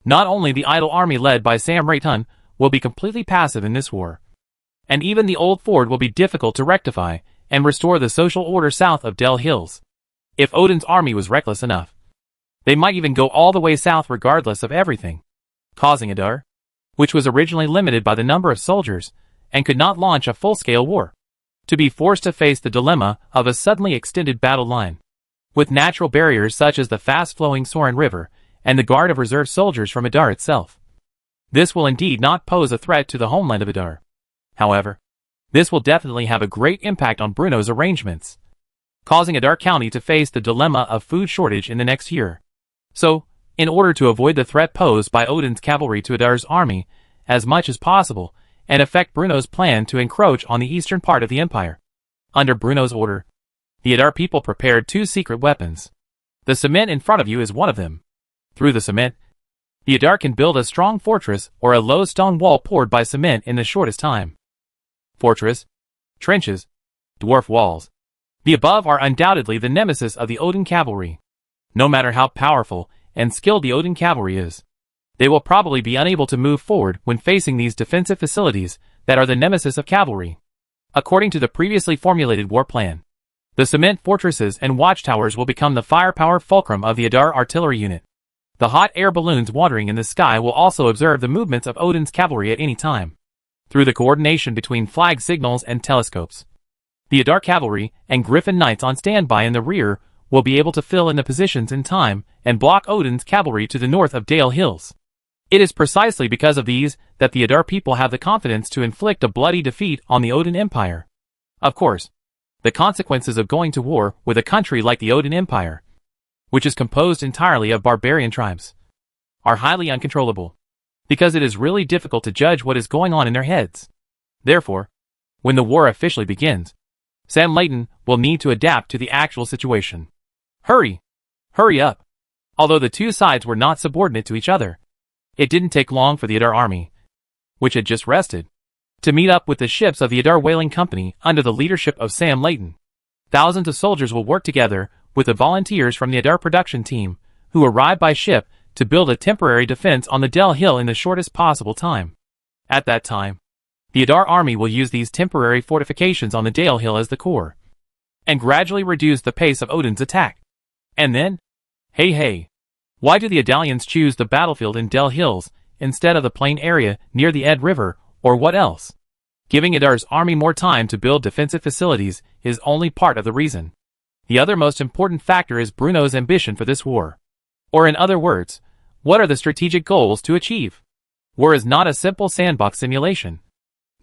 Not only the idle army led by Sam Rayton will be completely passive in this war, and even the old fort will be difficult to rectify and restore the social order south of Del Hills. If Odin's army was reckless enough, they might even go all the way south regardless of everything, causing Adar, which was originally limited by the number of soldiers and could not launch a full-scale war, to be forced to face the dilemma of a suddenly extended battle line, with natural barriers such as the fast-flowing Sorin River and the guard of reserve soldiers from Adar itself. This will indeed not pose a threat to the homeland of Adar. However, this will definitely have a great impact on Bruno's arrangements, causing Adar County to face the dilemma of food shortage in the next year. So, in order to avoid the threat posed by Odin's cavalry to Adar's army as much as possible, and affect Bruno's plan to encroach on the eastern part of the empire, under Bruno's order, the Adar people prepared 2 secret weapons. The cement in front of you is one of them. Through the cement, the Adar can build a strong fortress or a low stone wall poured by cement in the shortest time. Fortress, trenches, dwarf walls. The above are undoubtedly the nemesis of the Odin cavalry. No matter how powerful and skilled the Odin cavalry is, they will probably be unable to move forward when facing these defensive facilities that are the nemesis of cavalry. According to the previously formulated war plan, the cement fortresses and watchtowers will become the firepower fulcrum of the Adar artillery unit. The hot air balloons wandering in the sky will also observe the movements of Odin's cavalry at any time, through the coordination between flag signals and telescopes. The Adar cavalry and Griffin Knights on standby in the rear will be able to fill in the positions in time and block Odin's cavalry to the north of Dale Hills. It is precisely because of these that the Adar people have the confidence to inflict a bloody defeat on the Odin Empire. Of course, the consequences of going to war with a country like the Odin Empire, which is composed entirely of barbarian tribes, are highly uncontrollable, because it is really difficult to judge what is going on in their heads. Therefore, when the war officially begins, Sam Layton will need to adapt to the actual situation. Hurry! Hurry up! Although the 2 sides were not subordinate to each other, it didn't take long for the Adar army, which had just rested, to meet up with the ships of the Adar Whaling Company under the leadership of Sam Layton. Thousands of soldiers will work together with the volunteers from the Adar production team, who arrive by ship to build a temporary defense on the Del Hill in the shortest possible time. At that time, the Adar army will use these temporary fortifications on the Dale Hill as the core, and gradually reduce the pace of Odin's attack. And then, hey, why do the Adalians choose the battlefield in Del Hills instead of the plain area near the Ed River, or what else? Giving Adar's army more time to build defensive facilities is only part of the reason. The other most important factor is Bruno's ambition for this war. Or in other words, what are the strategic goals to achieve? War is not a simple sandbox simulation,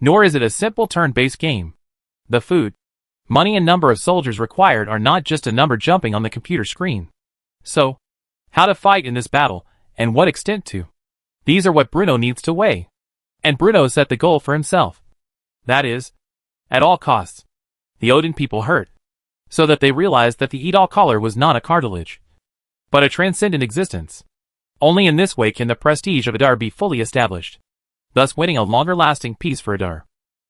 nor is it a simple turn-based game. The food, money and number of soldiers required are not just a number jumping on the computer screen. So, how to fight in this battle, and what extent to? These are what Bruno needs to weigh. And Bruno set the goal for himself. That is, at all costs, the Odin people hurt, so that they realized that the Edal collar was not a cartilage, but a transcendent existence. Only in this way can the prestige of Adar be fully established, thus winning a longer-lasting peace for Adar.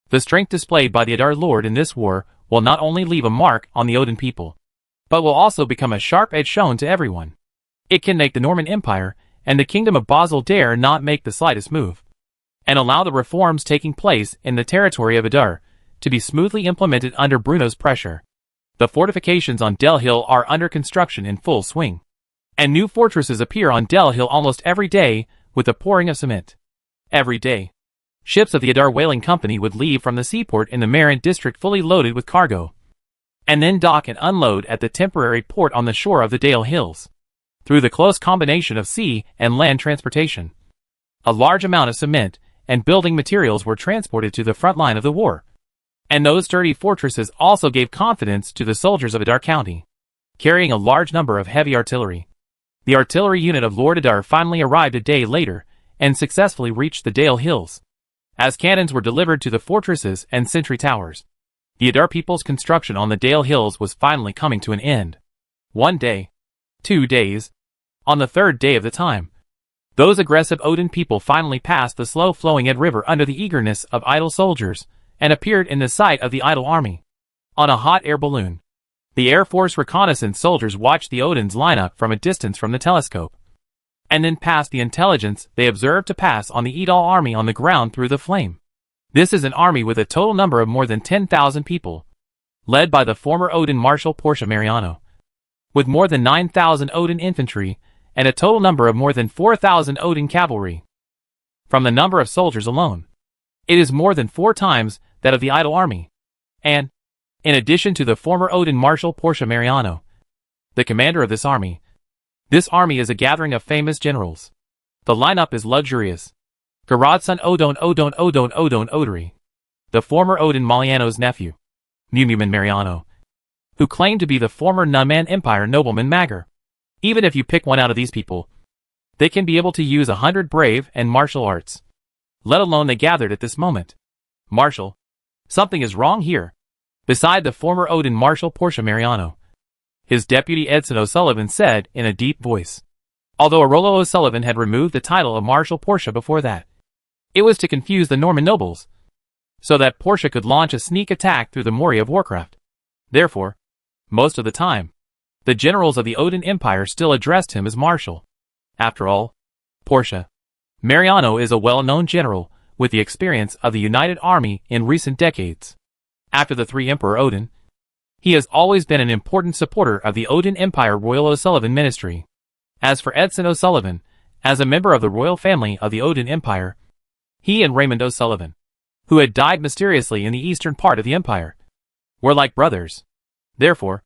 The strength displayed by the Adar Lord in this war will not only leave a mark on the Odin people, but will also become a sharp edge shown to everyone. It can make the Norman Empire and the Kingdom of Basel dare not make the slightest move, and allow the reforms taking place in the territory of Adar to be smoothly implemented under Bruno's pressure. The fortifications on Del Hill are under construction in full swing, and new fortresses appear on Del Hill almost every day with the pouring of cement. Every day, ships of the Adar Whaling Company would leave from the seaport in the Marin district fully loaded with cargo, and then dock and unload at the temporary port on the shore of the Dale Hills. Through the close combination of sea and land transportation, a large amount of cement and building materials were transported to the front line of the war. And those sturdy fortresses also gave confidence to the soldiers of Adar County, carrying a large number of heavy artillery. The artillery unit of Lord Adar finally arrived a day later and successfully reached the Dale Hills. As cannons were delivered to the fortresses and sentry towers, the Adar people's construction on the Dale Hills was finally coming to an end. 1 day, 2 days, on the 3rd day of the time, those aggressive Odin people finally passed the slow-flowing Ed River under the eagerness of idle soldiers and appeared in the sight of the idle army. On a hot air balloon, the Air Force reconnaissance soldiers watched the Odins line up from a distance from the telescope, and then passed the intelligence they observed to pass on the Edal army on the ground through the flame. This is an army with a total number of more than 10,000 people, led by the former Odin Marshal Portia Mariano, with more than 9,000 Odin infantry and a total number of more than 4,000 Odin cavalry. From the number of soldiers alone, it is more than 4 times that of the idle army. And, in addition to the former Odin Marshal Portia Mariano, the commander of this army is a gathering of famous generals. The lineup is luxurious. Garadson Odon Odori, the former Odin Maliano's nephew, Mumuman Mariano, who claimed to be the former Numan Empire nobleman Magar. Even if you pick one out of these people, they can be able to use 100 brave and martial arts. Let alone they gathered at this moment. Marshal, something is wrong here. Beside the former Odin Marshal Portia Mariano, his deputy Edson O'Sullivan said in a deep voice. Although Arolo O'Sullivan had removed the title of Marshal Portia before that, it was to confuse the Norman nobles, so that Portia could launch a sneak attack through the Moria of Warcraft. Therefore, most of the time, the generals of the Odin Empire still addressed him as Marshal. After all, Portia Mariano is a well-known general with the experience of the United Army in recent decades. After the 3 Emperor Odin, he has always been an important supporter of the Odin Empire Royal O'Sullivan Ministry. As for Edson O'Sullivan, as a member of the royal family of the Odin Empire, he and Raymond O'Sullivan, who had died mysteriously in the eastern part of the empire, were like brothers. Therefore,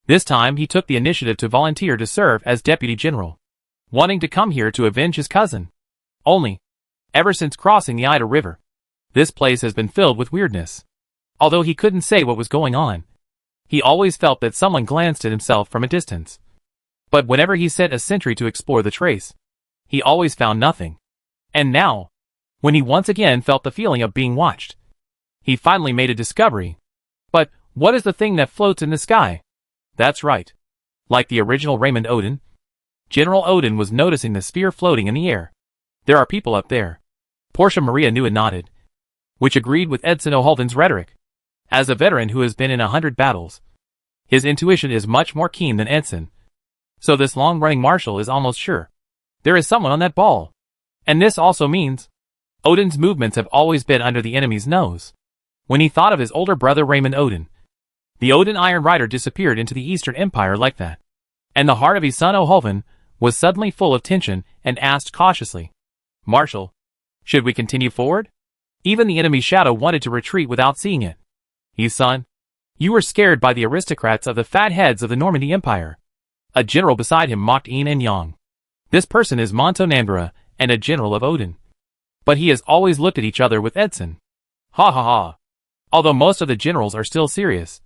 this time he took the initiative to volunteer to serve as deputy general, wanting to come here to avenge his cousin. Only, ever since crossing the Ida River, this place has been filled with weirdness. Although he couldn't say what was going on, he always felt that someone glanced at himself from a distance. But whenever he sent a sentry to explore the trace, he always found nothing. And now, when he once again felt the feeling of being watched, he finally made a discovery. But what is the thing that floats in the sky? That's right. Like the original Raymond Odin, General Odin was noticing the sphere floating in the air. There are people up there. Portia Maria knew and nodded, which agreed with Edson O'Halden's rhetoric. As a veteran who has been in 100 battles, his intuition is much more keen than Edson. So this long-running marshal is almost sure there is someone on that ball. And this also means Odin's movements have always been under the enemy's nose. When he thought of his older brother Raymond Odin, the Odin Iron Rider disappeared into the Eastern Empire like that. And the heart of his son O'Halvan was suddenly full of tension and asked cautiously, Marshal, should we continue forward? Even the enemy's shadow wanted to retreat without seeing it. His son, you were scared by the aristocrats of the fat heads of the Normandy Empire. A general beside him mocked Yin and Yang. This person is Montonandra and a general of Odin. But he has always looked at each other with Edson. Ha ha ha. Although most of the generals are still serious,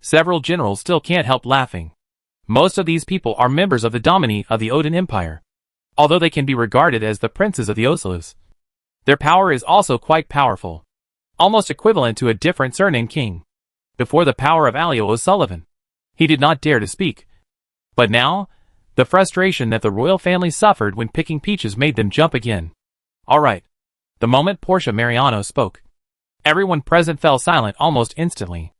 several generals still can't help laughing. Most of these people are members of the Domini of the Odin Empire. Although they can be regarded as the princes of the Ocelos, their power is also quite powerful, almost equivalent to a different surname king. Before the power of Alio O'Sullivan, he did not dare to speak. But now, the frustration that the royal family suffered when picking peaches made them jump again. All right. The moment Portia Mariano spoke, everyone present fell silent almost instantly.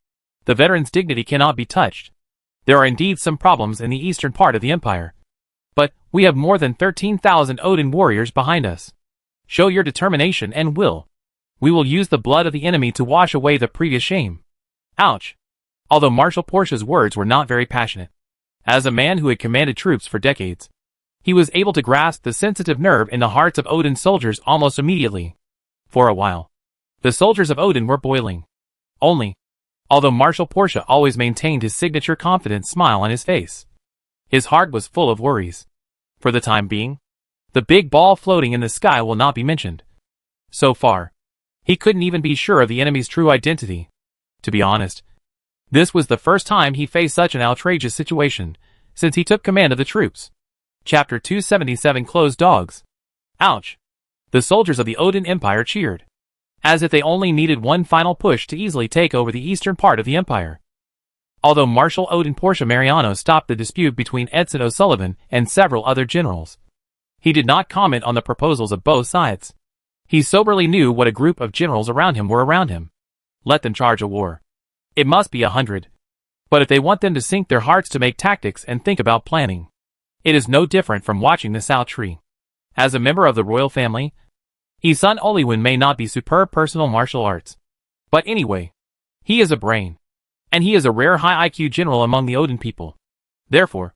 The veteran's dignity cannot be touched. There are indeed some problems in the eastern part of the empire. But we have more than 13,000 Odin warriors behind us. Show your determination and will. We will use the blood of the enemy to wash away the previous shame. Ouch. Although Marshal Portia's words were not very passionate, as a man who had commanded troops for decades, he was able to grasp the sensitive nerve in the hearts of Odin's soldiers almost immediately. For a while, the soldiers of Odin were boiling. Only, although Marshal Portia always maintained his signature confident smile on his face, his heart was full of worries. For the time being, the big ball floating in the sky will not be mentioned. So far, he couldn't even be sure of the enemy's true identity. To be honest, this was the first time he faced such an outrageous situation since he took command of the troops. Chapter 277 Closed Dogs. Ouch! The soldiers of the Odin Empire cheered, as if they only needed one final push to easily take over the eastern part of the empire. Although Marshal Odin Portia Mariano stopped the dispute between Edson O'Sullivan and several other generals, he did not comment on the proposals of both sides. He soberly knew what a group of generals around him were around him. Let them charge a war. It must be 100. But if they want them to sink their hearts to make tactics and think about planning, it is no different from watching the South Tree. As a member of the royal family, his son Oliwin may not be superb personal martial arts. But anyway, he is a brain. And he is a rare high IQ general among the Odin people. Therefore,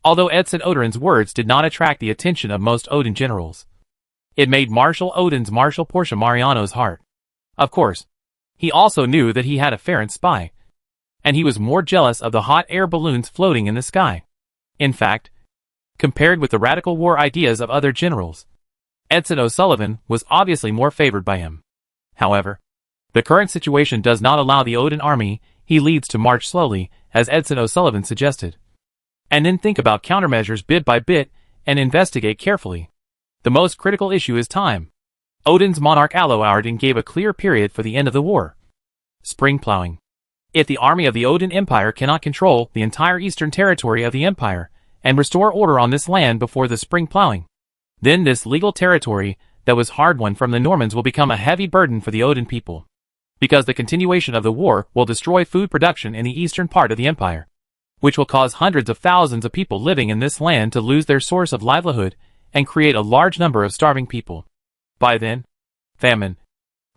although Edson Odorin's words did not attract the attention of most Odin generals, it made Marshal Odin's Marshal Portia Mariano's heart. Of course, he also knew that he had a Farron spy, and he was more jealous of the hot air balloons floating in the sky. In fact, compared with the radical war ideas of other generals, Edson O'Sullivan was obviously more favored by him. However, the current situation does not allow the Odin army he leads to march slowly, as Edson O'Sullivan suggested, and then think about countermeasures bit by bit and investigate carefully. The most critical issue is time. Odin's monarch Aloardin gave a clear period for the end of the war. Spring plowing. If the army of the Odin Empire cannot control the entire eastern territory of the empire and restore order on this land before the spring plowing, then this legal territory that was hard-won from the Normans will become a heavy burden for the Odin people, because the continuation of the war will destroy food production in the eastern part of the empire, which will cause hundreds of thousands of people living in this land to lose their source of livelihood and create a large number of starving people. By then, famine,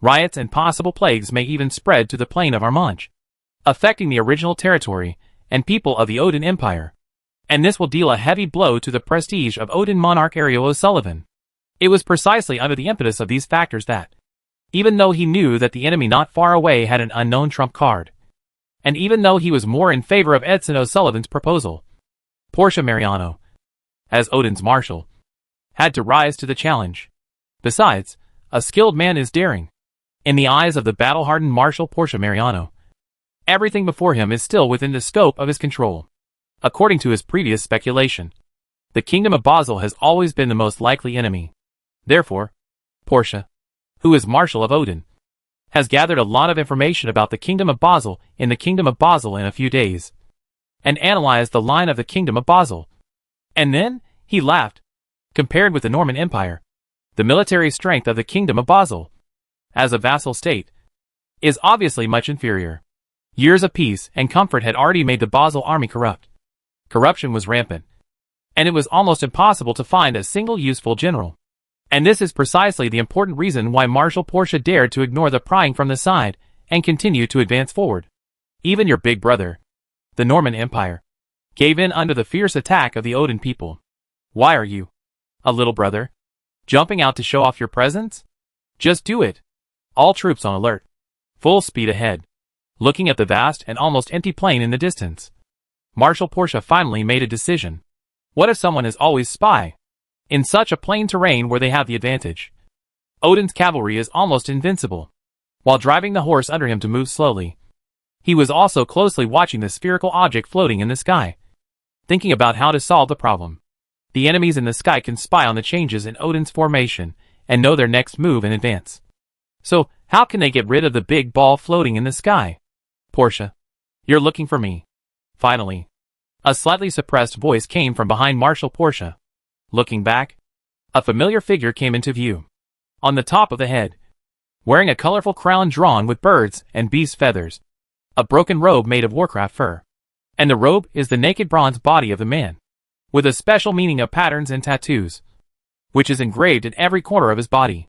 riots and possible plagues may even spread to the plain of Armange, affecting the original territory and people of the Odin Empire, and this will deal a heavy blow to the prestige of Odin monarch Ariel O'Sullivan. It was precisely under the impetus of these factors that, even though he knew that the enemy not far away had an unknown trump card, and even though he was more in favor of Edson O'Sullivan's proposal, Portia Mariano, as Odin's marshal, had to rise to the challenge. Besides, a skilled man is daring. In the eyes of the battle-hardened Marshal Portia Mariano, everything before him is still within the scope of his control. According to his previous speculation, the kingdom of Basel has always been the most likely enemy. Therefore, Portia, who is Marshal of Odin, has gathered a lot of information about the kingdom of Basel in the kingdom of Basel in a few days, and analyzed the line of the kingdom of Basel. And then, he laughed. Compared with the Norman Empire, the military strength of the kingdom of Basel, as a vassal state, is obviously much inferior. Years of peace and comfort had already made the Basel army corrupt. Corruption was rampant, and it was almost impossible to find a single useful general. And this is precisely the important reason why Marshal Portia dared to ignore the prying from the side and continue to advance forward. Even your big brother, the Norman Empire, gave in under the fierce attack of the Odin people. Why are you, a little brother, jumping out to show off your presence? Just do it. All troops on alert. Full speed ahead. Looking at the vast and almost empty plain in the distance, Marshal Portia finally made a decision. What if someone is always spy? In such a plain terrain where they have the advantage, Odin's cavalry is almost invincible. While driving the horse under him to move slowly, he was also closely watching the spherical object floating in the sky, thinking about how to solve the problem. The enemies in the sky can spy on the changes in Odin's formation and know their next move in advance. So, how can they get rid of the big ball floating in the sky? Portia, you're looking for me. Finally, a slightly suppressed voice came from behind Marshal Portia. Looking back, a familiar figure came into view. On the top of the head, wearing a colorful crown drawn with birds and beast feathers, a broken robe made of warcraft fur. And the robe is the naked bronze body of the man, with a special meaning of patterns and tattoos, which is engraved in every corner of his body.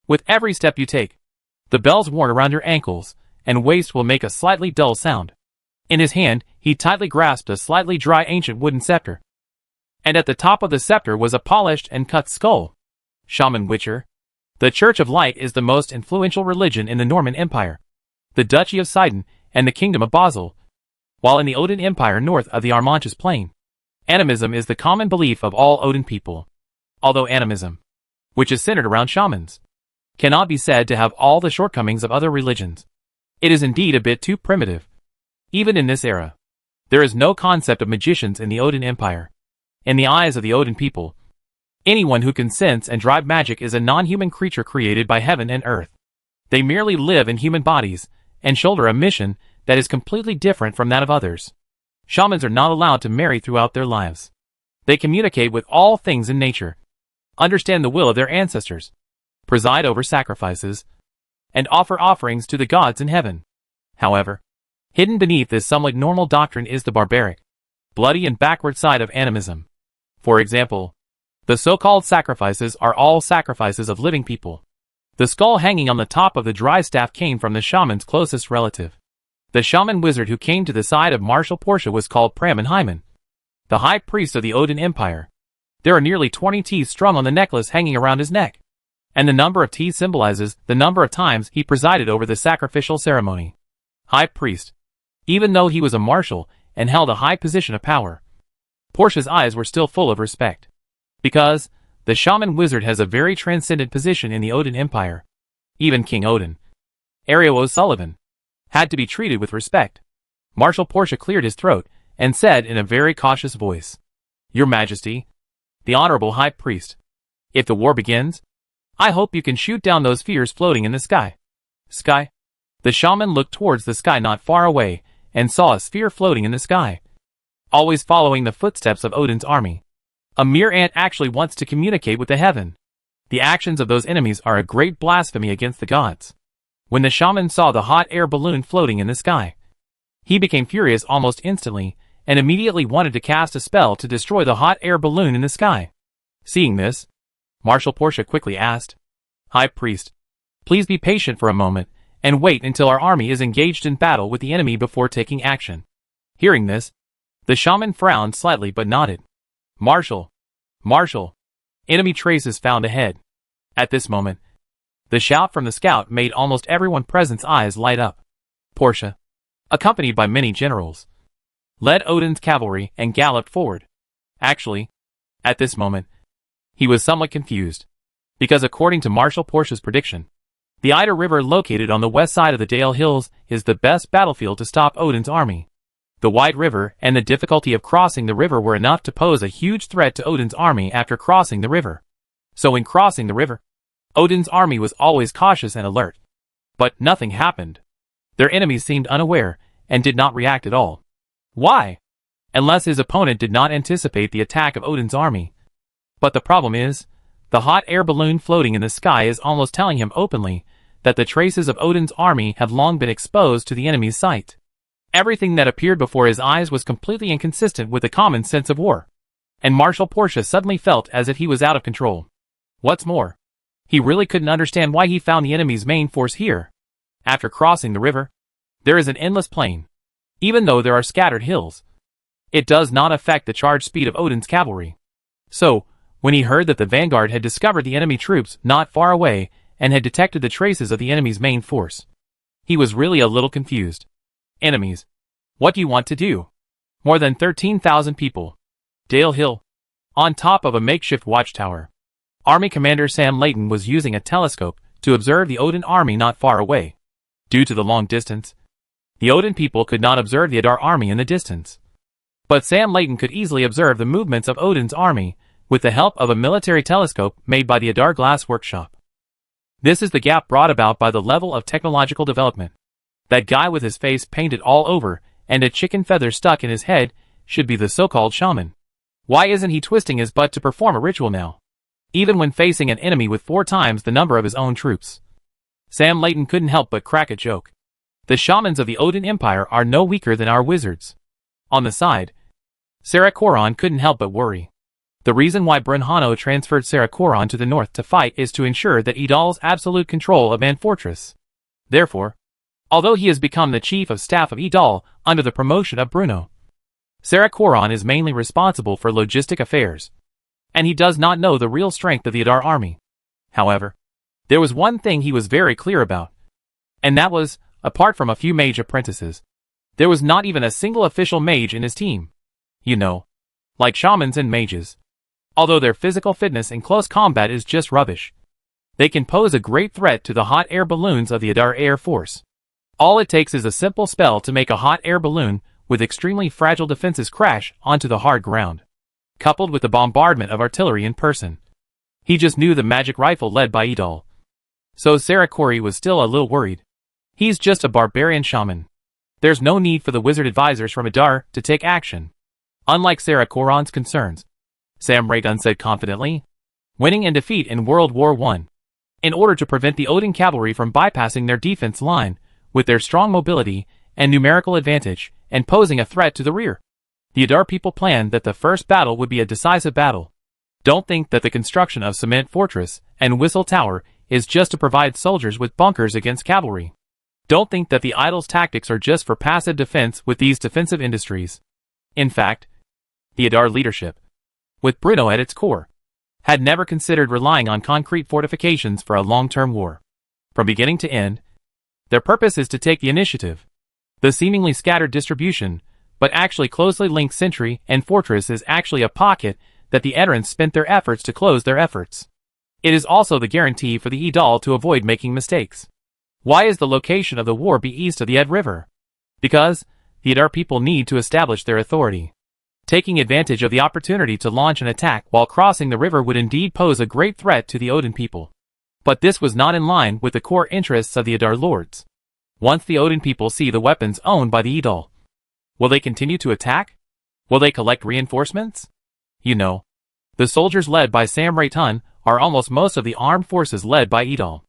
With every step you take, the bells worn around your ankles and waist will make a slightly dull sound. In his hand, he tightly grasped a slightly dry ancient wooden scepter. And at the top of the scepter was a polished and cut skull. Shaman Witcher. The Church of Light is the most influential religion in the Norman Empire, the Duchy of Sidon, and the Kingdom of Basel, while in the Odin Empire north of the Armanches Plain, animism is the common belief of all Odin people. Although animism, which is centered around shamans, cannot be said to have all the shortcomings of other religions. It is indeed a bit too primitive. Even in this era, there is no concept of magicians in the Odin Empire. In the eyes of the Odin people, anyone who can sense and drive magic is a non-human creature created by heaven and earth. They merely live in human bodies and shoulder a mission that is completely different from that of others. Shamans are not allowed to marry throughout their lives. They communicate with all things in nature, understand the will of their ancestors, preside over sacrifices, and offer offerings to the gods in heaven. However, hidden beneath this somewhat normal doctrine is the barbaric, bloody and backward side of animism. For example, the so-called sacrifices are all sacrifices of living people. The skull hanging on the top of the dry staff came from the shaman's closest relative. The shaman wizard who came to the side of Marshal Portia was called Praman Hyman, the high priest of the Odin Empire. There are nearly 20 teeth strung on the necklace hanging around his neck, and the number of teeth symbolizes the number of times he presided over the sacrificial ceremony. High priest. Even though he was a marshal and held a high position of power, Portia's eyes were still full of respect. Because the shaman wizard has a very transcendent position in the Odin Empire. Even King Odin, Ariel O'Sullivan, had to be treated with respect. Marshal Portia cleared his throat and said in a very cautious voice, "Your Majesty, the Honorable High Priest, if the war begins, I hope you can shoot down those spheres floating in the sky." Sky? The shaman looked towards the sky not far away and saw a sphere floating in the sky, always following the footsteps of Odin's army. A mere ant actually wants to communicate with the heaven. The actions of those enemies are a great blasphemy against the gods. When the shaman saw the hot air balloon floating in the sky, he became furious almost instantly and immediately wanted to cast a spell to destroy the hot air balloon in the sky. Seeing this, Marshal Portia quickly asked, "High Priest, please be patient for a moment and wait until our army is engaged in battle with the enemy before taking action." Hearing this, the shaman frowned slightly but nodded. Marshal, enemy traces found ahead." At this moment, the shout from the scout made almost everyone present's eyes light up. Portia, accompanied by many generals, led Odin's cavalry and galloped forward. Actually, at this moment, he was somewhat confused, because according to Marshal Portia's prediction, the Ida River located on the west side of the Dale Hills is the best battlefield to stop Odin's army. The wide river and the difficulty of crossing the river were enough to pose a huge threat to Odin's army after crossing the river. So in crossing the river, Odin's army was always cautious and alert. But nothing happened. Their enemies seemed unaware and did not react at all. Why? Unless his opponent did not anticipate the attack of Odin's army. But the problem is, the hot air balloon floating in the sky is almost telling him openly that the traces of Odin's army have long been exposed to the enemy's sight. Everything that appeared before his eyes was completely inconsistent with the common sense of war. And Marshal Portia suddenly felt as if he was out of control. What's more, he really couldn't understand why he found the enemy's main force here. After crossing the river, there is an endless plain. Even though there are scattered hills, it does not affect the charge speed of Odin's cavalry. So, when he heard that the vanguard had discovered the enemy troops not far away and had detected the traces of the enemy's main force, he was really a little confused. Enemies. What do you want to do? More than 13,000 people. Dale Hill. On top of a makeshift watchtower. Army Commander Sam Layton was using a telescope to observe the Odin army not far away. Due to the long distance, the Odin people could not observe the Adar army in the distance. But Sam Layton could easily observe the movements of Odin's army with the help of a military telescope made by the Adar Glass Workshop. This is the gap brought about by the level of technological development. That guy with his face painted all over and a chicken feather stuck in his head should be the so-called shaman. Why isn't he twisting his butt to perform a ritual now? Even when facing an enemy with 4 times the number of his own troops. Sam Layton couldn't help but crack a joke. The shamans of the Odin Empire are no weaker than our wizards. On the side, Sarah Koron couldn't help but worry. The reason why Brunhano transferred Sarah Koron to the north to fight is to ensure that Idal's absolute control of An Fortress. Therefore, although he has become the chief of staff of Idal under the promotion of Bruno, Sarah Koron is mainly responsible for logistic affairs, and he does not know the real strength of the Adar army. However, there was one thing he was very clear about, and that was, apart from a few mage apprentices, there was not even a single official mage in his team. You know, like shamans and mages. Although their physical fitness in close combat is just rubbish, They can pose a great threat to the hot air balloons of the Adar Air Force. All it takes is a simple spell to make a hot air balloon with extremely fragile defenses crash onto the hard ground, coupled with the bombardment of artillery in person. He just knew the magic rifle led by Idol. So Sarah Corey was still a little worried. He's just a barbarian shaman. There's no need for the wizard advisors from Adar to take action. Unlike Sarah Coron's concerns, Sam Raygun said confidently, winning and defeat in World War I. In order to prevent the Odin cavalry from bypassing their defense line with their strong mobility and numerical advantage and posing a threat to the rear, the Adar people planned that the first battle would be a decisive battle. Don't think that the construction of Cement Fortress and Whistle Tower is just to provide soldiers with bunkers against cavalry. Don't think that the Idol's tactics are just for passive defense with these defensive industries. In fact, the Adar leadership, with Bruno at its core, had never considered relying on concrete fortifications for a long-term war. From beginning to end, their purpose is to take the initiative. The seemingly scattered distribution, but actually closely linked sentry and fortress is actually a pocket that the Edirans spent their efforts to close their efforts. It is also the guarantee for the Idol to avoid making mistakes. Why is the location of the war be east of the Ed River? Because the Adar people need to establish their authority. Taking advantage of the opportunity to launch an attack while crossing the river would indeed pose a great threat to the Odin people. But this was not in line with the core interests of the Adar lords. Once the Odin people see the weapons owned by the Idol, will they continue to attack? Will they collect reinforcements? You know, the soldiers led by Sam Raygun are almost most of the armed forces led by Idol.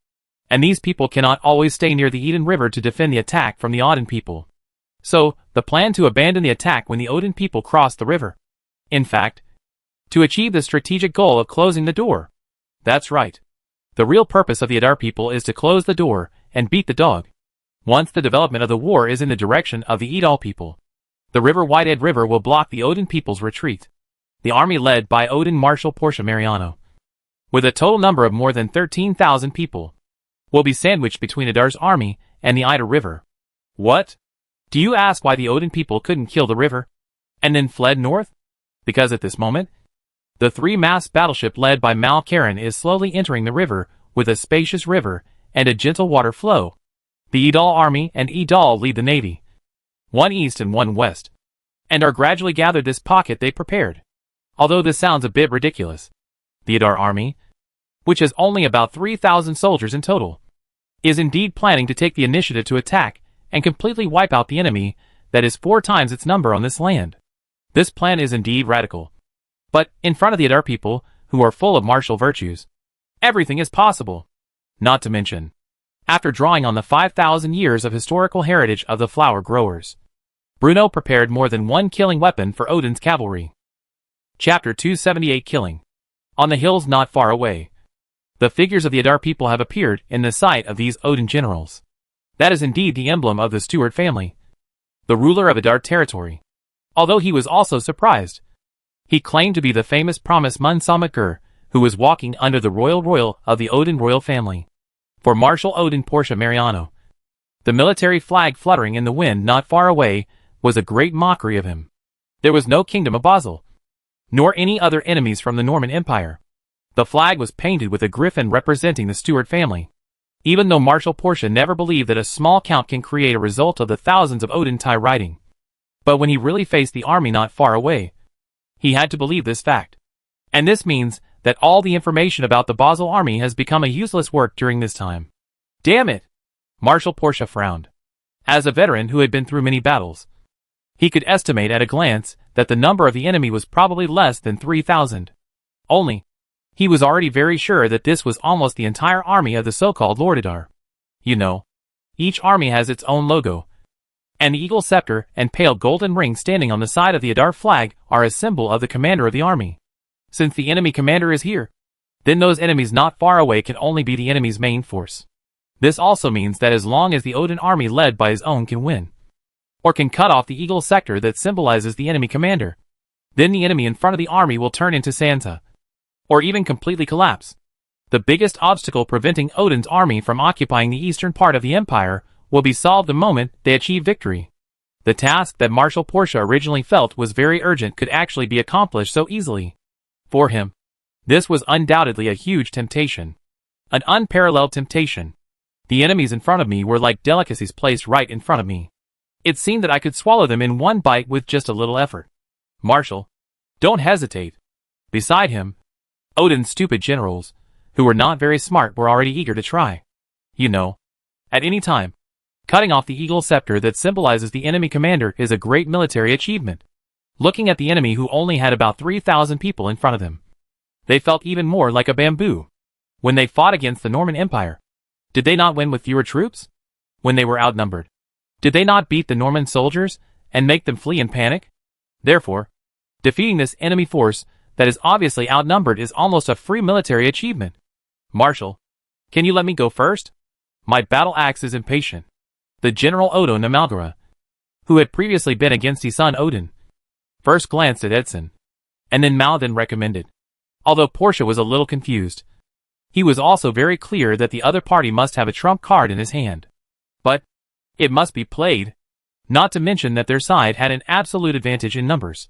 And these people cannot always stay near the Eden River to defend the attack from the Odin people. So, the plan to abandon the attack when the Odin people cross the river. In fact, to achieve the strategic goal of closing the door. That's right. The real purpose of the Adar people is to close the door and beat the dog. Once the development of the war is in the direction of the Idol people, the river White Ed River will block the Odin people's retreat. The army led by Odin Marshal Portia Mariano, with a total number of more than 13,000 people, will be sandwiched between Adar's army and the Ida River. What? Do you ask why the Odin people couldn't kill the river, and then fled north? Because at this moment, the three-mast battleship led by Mal Karen is slowly entering the river with a spacious river and a gentle water flow. The Idol army and Idol lead the navy, one east and one west, and are gradually gathered this pocket they prepared. Although this sounds a bit ridiculous, the Adar army, which has only about 3,000 soldiers in total, is indeed planning to take the initiative to attack and completely wipe out the enemy that is 4 times its number on this land. This plan is indeed radical. But, in front of the Adar people, who are full of martial virtues, everything is possible. Not to mention, after drawing on the 5,000 years of historical heritage of the flower growers, Bruno prepared more than one killing weapon for Odin's cavalry. Chapter 278 Killing. On the hills not far away, the figures of the Adar people have appeared in the sight of these Odin generals. That is indeed the emblem of the Stewart family, the ruler of Adar territory. Although he was also surprised, he claimed to be the famous Promise Munsamakr, who was walking under the royal of the Odin royal family. For Marshal Odin Portia Mariano, the military flag fluttering in the wind not far away was a great mockery of him. There was no kingdom of Basel, nor any other enemies from the Norman Empire. The flag was painted with a griffin representing the Stewart family. Even though Marshal Portia never believed that a small count can create a result of the thousands of Odin tie riding. But when he really faced the army not far away, he had to believe this fact. And this means that all the information about the Basel army has become a useless work during this time. Damn it! Marshal Portia frowned. As a veteran who had been through many battles, he could estimate at a glance that the number of the enemy was probably less than 3,000. Only, he was already very sure that this was almost the entire army of the so-called Lord Adar. You know, each army has its own logo, and the eagle scepter and pale golden ring standing on the side of the Adar flag are a symbol of the commander of the army. Since the enemy commander is here, then those enemies not far away can only be the enemy's main force. This also means that as long as the Odin army led by his own can win, or can cut off the eagle sector that symbolizes the enemy commander, then the enemy in front of the army will turn into Sansa, or even completely collapse. The biggest obstacle preventing Odin's army from occupying the eastern part of the empire will be solved the moment they achieve victory. The task that Marshal Portia originally felt was very urgent could actually be accomplished so easily. For him, this was undoubtedly a huge temptation. An unparalleled temptation. The enemies in front of me were like delicacies placed right in front of me. It seemed that I could swallow them in one bite with just a little effort. Marshal, don't hesitate. Beside him, Odin's stupid generals, who were not very smart, were already eager to try. You know, at any time, cutting off the eagle scepter that symbolizes the enemy commander is a great military achievement. Looking at the enemy, who only had about 3,000 people in front of them, they felt even more like a bamboo. When they fought against the Norman Empire, did they not win with fewer troops? When they were outnumbered, did they not beat the Norman soldiers and make them flee in panic? Therefore, defeating this enemy force that is obviously outnumbered is almost a free military achievement. Marshal, can you let me go first? My battle axe is impatient. The General Odo Namalgara, who had previously been against his son Odin, first glanced at Edson, and then mouthed and recommended. Although Portia was a little confused, he was also very clear that the other party must have a trump card in his hand. But it must be played, not to mention that their side had an absolute advantage in numbers.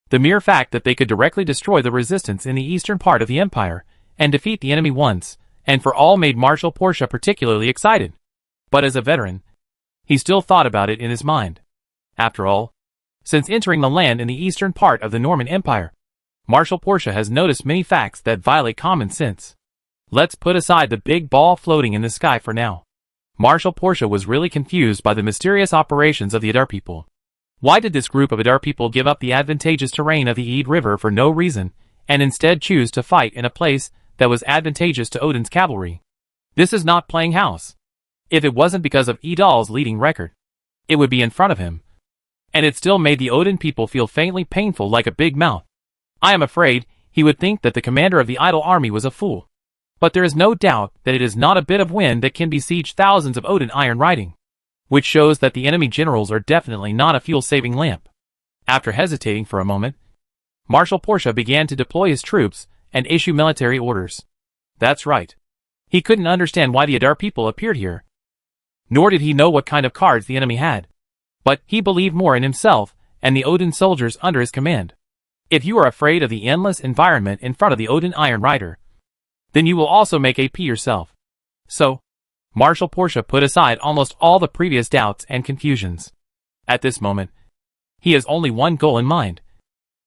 The mere fact that they could directly destroy the resistance in the eastern part of the empire and defeat the enemy once and for all made Marshal Portia particularly excited. But as a veteran, he still thought about it in his mind. After all, since entering the land in the eastern part of the Norman Empire, Marshal Portia has noticed many facts that violate common sense. Let's put aside the big ball floating in the sky for now. Marshal Portia was really confused by the mysterious operations of the Adar people. Why did this group of Adar people give up the advantageous terrain of the Eid River for no reason, and instead choose to fight in a place that was advantageous to Odin's cavalry? This is not playing house. If it wasn't because of Idal's leading record, it would be in front of him. And it still made the Odin people feel faintly painful, like a big mouth. I am afraid he would think that the commander of the idle army was a fool. But there is no doubt that it is not a bit of wind that can besiege thousands of Odin iron riding, which shows that the enemy generals are definitely not a fuel-saving lamp. After hesitating for a moment, Marshal Portia began to deploy his troops and issue military orders. That's right. He couldn't understand why the Adar people appeared here, nor did he know what kind of cards the enemy had. But he believed more in himself and the Odin soldiers under his command. If you are afraid of the endless environment in front of the Odin Iron Rider, then you will also make AP yourself. So, Marshal Portia put aside almost all the previous doubts and confusions. At this moment, he has only one goal in mind: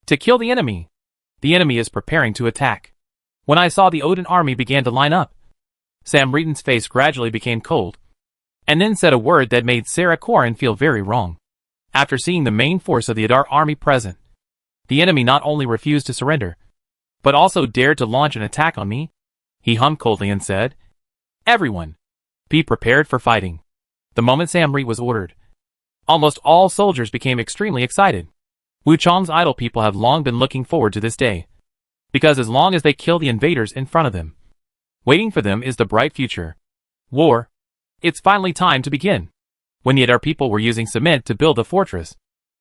to kill the enemy. The enemy is preparing to attack. When I saw the Odin army began to line up, Sam Reeton's face gradually became cold, and then said a word that made Sarah Corin feel very wrong. After seeing the main force of the Adar army present, the enemy not only refused to surrender, but also dared to launch an attack on me. He hummed coldly and said, "Everyone, be prepared for fighting." The moment Sam Reet was ordered, almost all soldiers became extremely excited. Wuchang's idle people have long been looking forward to this day, because as long as they kill the invaders in front of them, waiting for them is the bright future. War. It's finally time to begin. When the Adar people were using cement to build the fortress,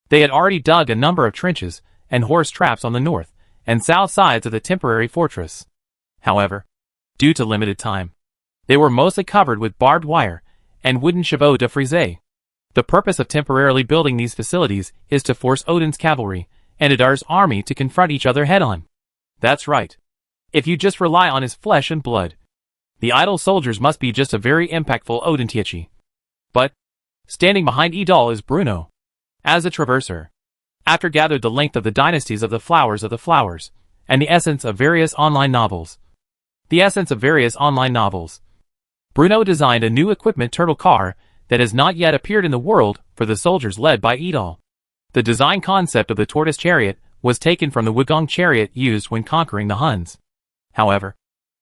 they had already dug a number of trenches and horse traps on the north and south sides of the temporary fortress. However, due to limited time, they were mostly covered with barbed wire and wooden chevaux de frise. The purpose of temporarily building these facilities is to force Odin's cavalry and Adar's army to confront each other head-on. That's right. If you just rely on his flesh and blood, the idle soldiers must be just a very impactful Odin Tietchi. But, standing behind Idal is Bruno. As a traverser, after gathered the length of the dynasties of the flowers, and the essence of various online novels, Bruno designed a new equipment turtle car that has not yet appeared in the world for the soldiers led by Idal. The design concept of the tortoise chariot was taken from the Wugong chariot used when conquering the Huns. However,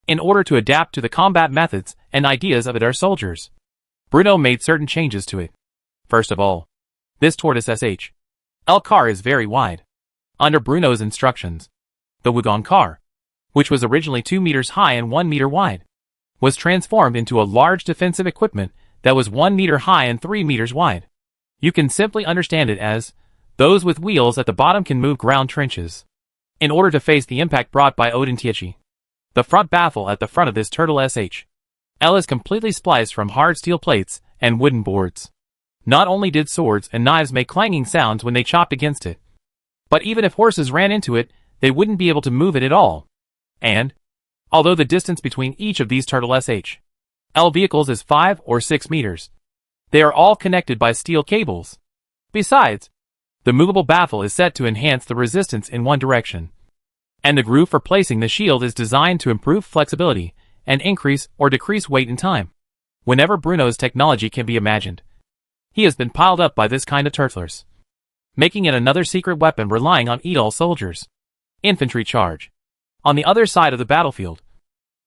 in order to adapt to the combat methods and ideas of Adar soldiers, Bruno made certain changes to it. First of all, this tortoise SH-L car is very wide. Under Bruno's instructions, the Wugong car, which was originally 2 meters high and 1 meter wide, was transformed into a large defensive equipment that was 1 meter high and 3 meters wide. You can simply understand it as, those with wheels at the bottom can move ground trenches. In order to face the impact brought by Odin Tietchi, the front baffle at the front of this turtle SH-L is completely spliced from hard steel plates and wooden boards. Not only did swords and knives make clanging sounds when they chopped against it, but even if horses ran into it, they wouldn't be able to move it at all. And, Although the distance between each of these turtle SHL vehicles is 5 or 6 meters, they are all connected by steel cables. Besides, the movable baffle is set to enhance the resistance in one direction, and the groove for placing the shield is designed to improve flexibility and increase or decrease weight in time. Whenever Bruno's technology can be imagined, he has been piled up by this kind of turtlers, making it another secret weapon relying on Idol soldiers. Infantry charge. On the other side of the battlefield,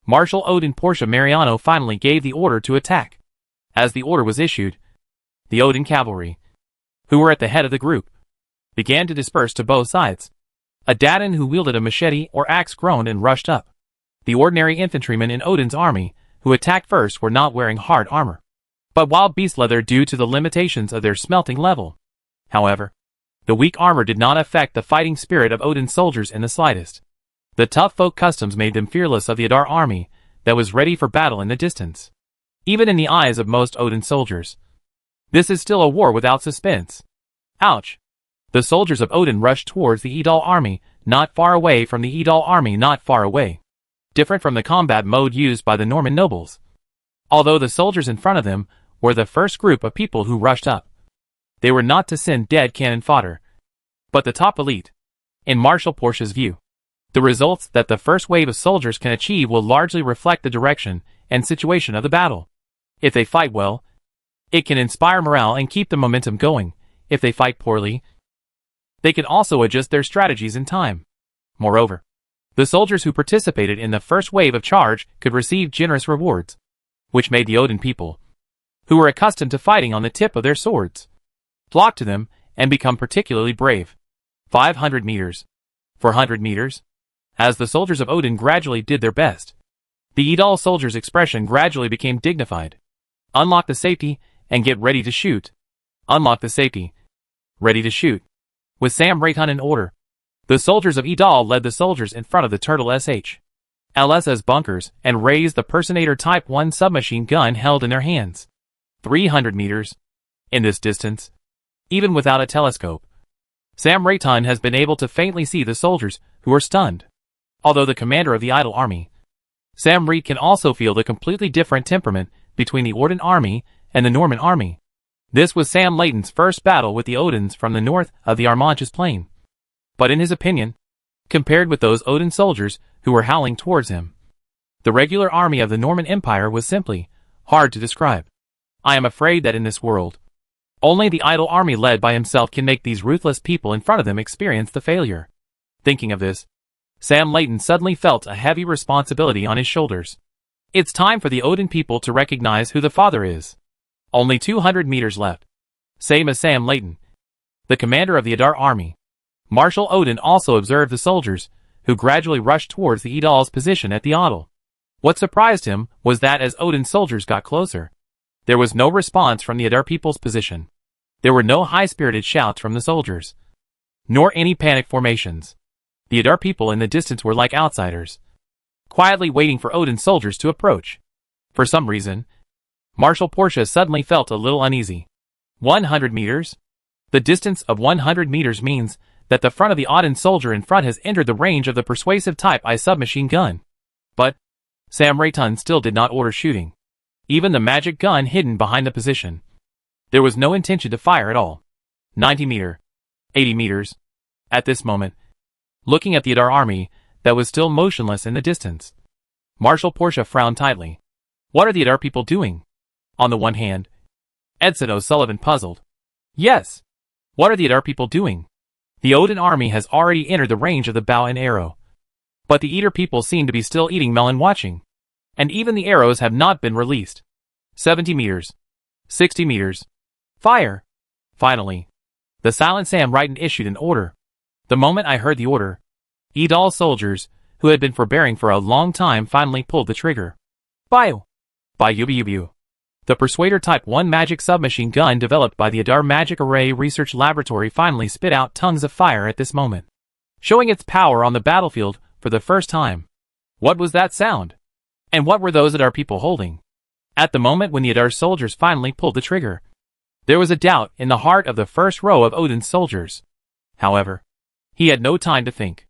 Marshal Odin Portia Mariano finally gave the order to attack. As the order was issued, the Odin cavalry, who were at the head of the group, began to disperse to both sides. A Dadan who wielded a machete or axe groaned and rushed up. The ordinary infantrymen in Odin's army who attacked first were not wearing hard armor, but wild beast leather due to the limitations of their smelting level. However, the weak armor did not affect the fighting spirit of Odin's soldiers in the slightest. The tough folk customs made them fearless of the Adar army that was ready for battle in the distance. Even in the eyes of most Odin soldiers, this is still a war without suspense. Ouch! The soldiers of Odin rushed towards the Idol army, not far away from the Idol army not far away. Different from the combat mode used by the Norman nobles. Although the soldiers in front of them were the first group of people who rushed up, they were not to send dead cannon fodder, but the top elite. In Marshal Portia's view, the results that the first wave of soldiers can achieve will largely reflect the direction and situation of the battle. If they fight well, it can inspire morale and keep the momentum going. If they fight poorly, they can also adjust their strategies in time. Moreover, the soldiers who participated in the first wave of charge could receive generous rewards, which made the Odin people, who were accustomed to fighting on the tip of their swords, flock to them and become particularly brave. 500 meters. 400 meters. As the soldiers of Odin gradually did their best, the Idol soldiers' expression gradually became dignified. Unlock the safety and get ready to shoot. Unlock the safety. Ready to shoot. With Sam Rayton in order, the soldiers of Idol led the soldiers in front of the Turtle SHL's bunkers and raised the Personator Type 1 submachine gun held in their hands. 300 meters. In this distance, even without a telescope, Sam Rayton has been able to faintly see the soldiers who are stunned. Although the commander of the Idol army, Sam Reed can also feel the completely different temperament between the Odin army and the Norman army. This was Sam Layton's first battle with the Odins from the north of the Armanchus plain. But in his opinion, compared with those Odin soldiers who were howling towards him, the regular army of the Norman Empire was simply hard to describe. I am afraid that in this world, only the Idol army led by himself can make these ruthless people in front of them experience the failure. Thinking of this, Sam Layton suddenly felt a heavy responsibility on his shoulders. It's time for the Odin people to recognize who the father is. Only 200 meters left. Same as Sam Layton, the commander of the Adar army, Marshal Odin also observed the soldiers, who gradually rushed towards the Idol's position at the Idol. What surprised him was that as Odin's soldiers got closer, there was no response from the Adar people's position. There were no high-spirited shouts from the soldiers, nor any panic formations. The Adar people in the distance were like outsiders, quietly waiting for Odin's soldiers to approach. For some reason, Marshal Portia suddenly felt a little uneasy. 100 meters? The distance of 100 meters means that the front of the Odin soldier in front has entered the range of the persuasive Type I submachine gun. But Sam Rayton still did not order shooting. Even the magic gun hidden behind the position. There was no intention to fire at all. 90 meter. 80 meters. At this moment, looking at the Adar army that was still motionless in the distance, Marshal Portia frowned tightly. What are the Adar people doing? On the one hand, Edson O'Sullivan puzzled. Yes. What are the Adar people doing? The Odin army has already entered the range of the bow and arrow. But the Eater people seem to be still eating melon watching. And even the arrows have not been released. 70 meters. 60 meters. Fire! Finally, the silent Sam Rayton issued an order. The moment I heard the order, Idol soldiers, who had been forbearing for a long time, finally pulled the trigger. Bio! Bio. The Persuader Type 1 magic submachine gun developed by the Adar Magic Array Research Laboratory finally spit out tongues of fire at this moment, showing its power on the battlefield for the first time. What was that sound? And what were those Adar people holding? At the moment when the Adar soldiers finally pulled the trigger, there was a doubt in the heart of the first row of Odin's soldiers. However, he had no time to think.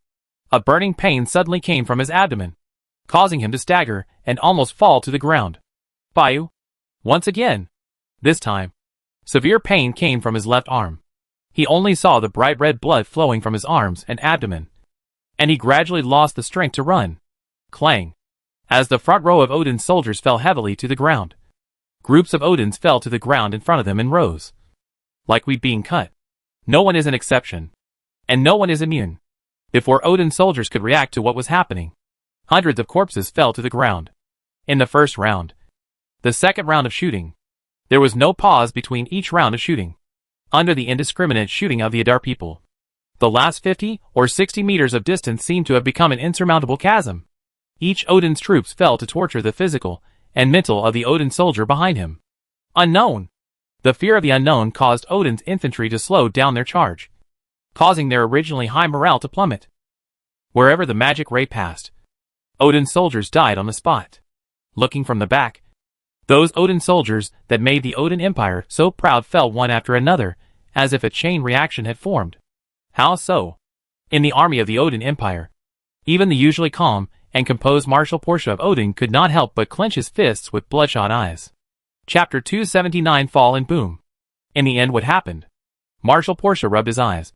A burning pain suddenly came from his abdomen. causing him to stagger and almost fall to the ground. Bayou. Once again. This time, severe pain came from his left arm. He only saw the bright red blood flowing from his arms and abdomen. And he gradually lost the strength to run. Clang. As the front row of Odin's soldiers fell heavily to the ground. Groups of Odins fell to the ground in front of them in rows. Like wheat being cut. No one is an exception. And no one is immune. Before Odin's soldiers could react to what was happening, hundreds of corpses fell to the ground. In the first round. The second round of shooting. There was no pause between each round of shooting. Under the indiscriminate shooting of the Adar people. The last 50 or 60 meters of distance seemed to have become an insurmountable chasm. Each Odin's troops fell to torture the physical and mental of the Odin soldier behind him. Unknown. The fear of the unknown caused Odin's infantry to slow down their charge, causing their originally high morale to plummet. Wherever the magic ray passed, Odin's soldiers died on the spot. Looking from the back, those Odin soldiers that made the Odin Empire so proud fell one after another, as if a chain reaction had formed. How so? In the army of the Odin Empire, even the usually calm and composed Marshal Portia of Odin could not help but clench his fists with bloodshot eyes. Chapter 279 Fall and Boom. In the end, what happened? Marshal Portia rubbed his eyes,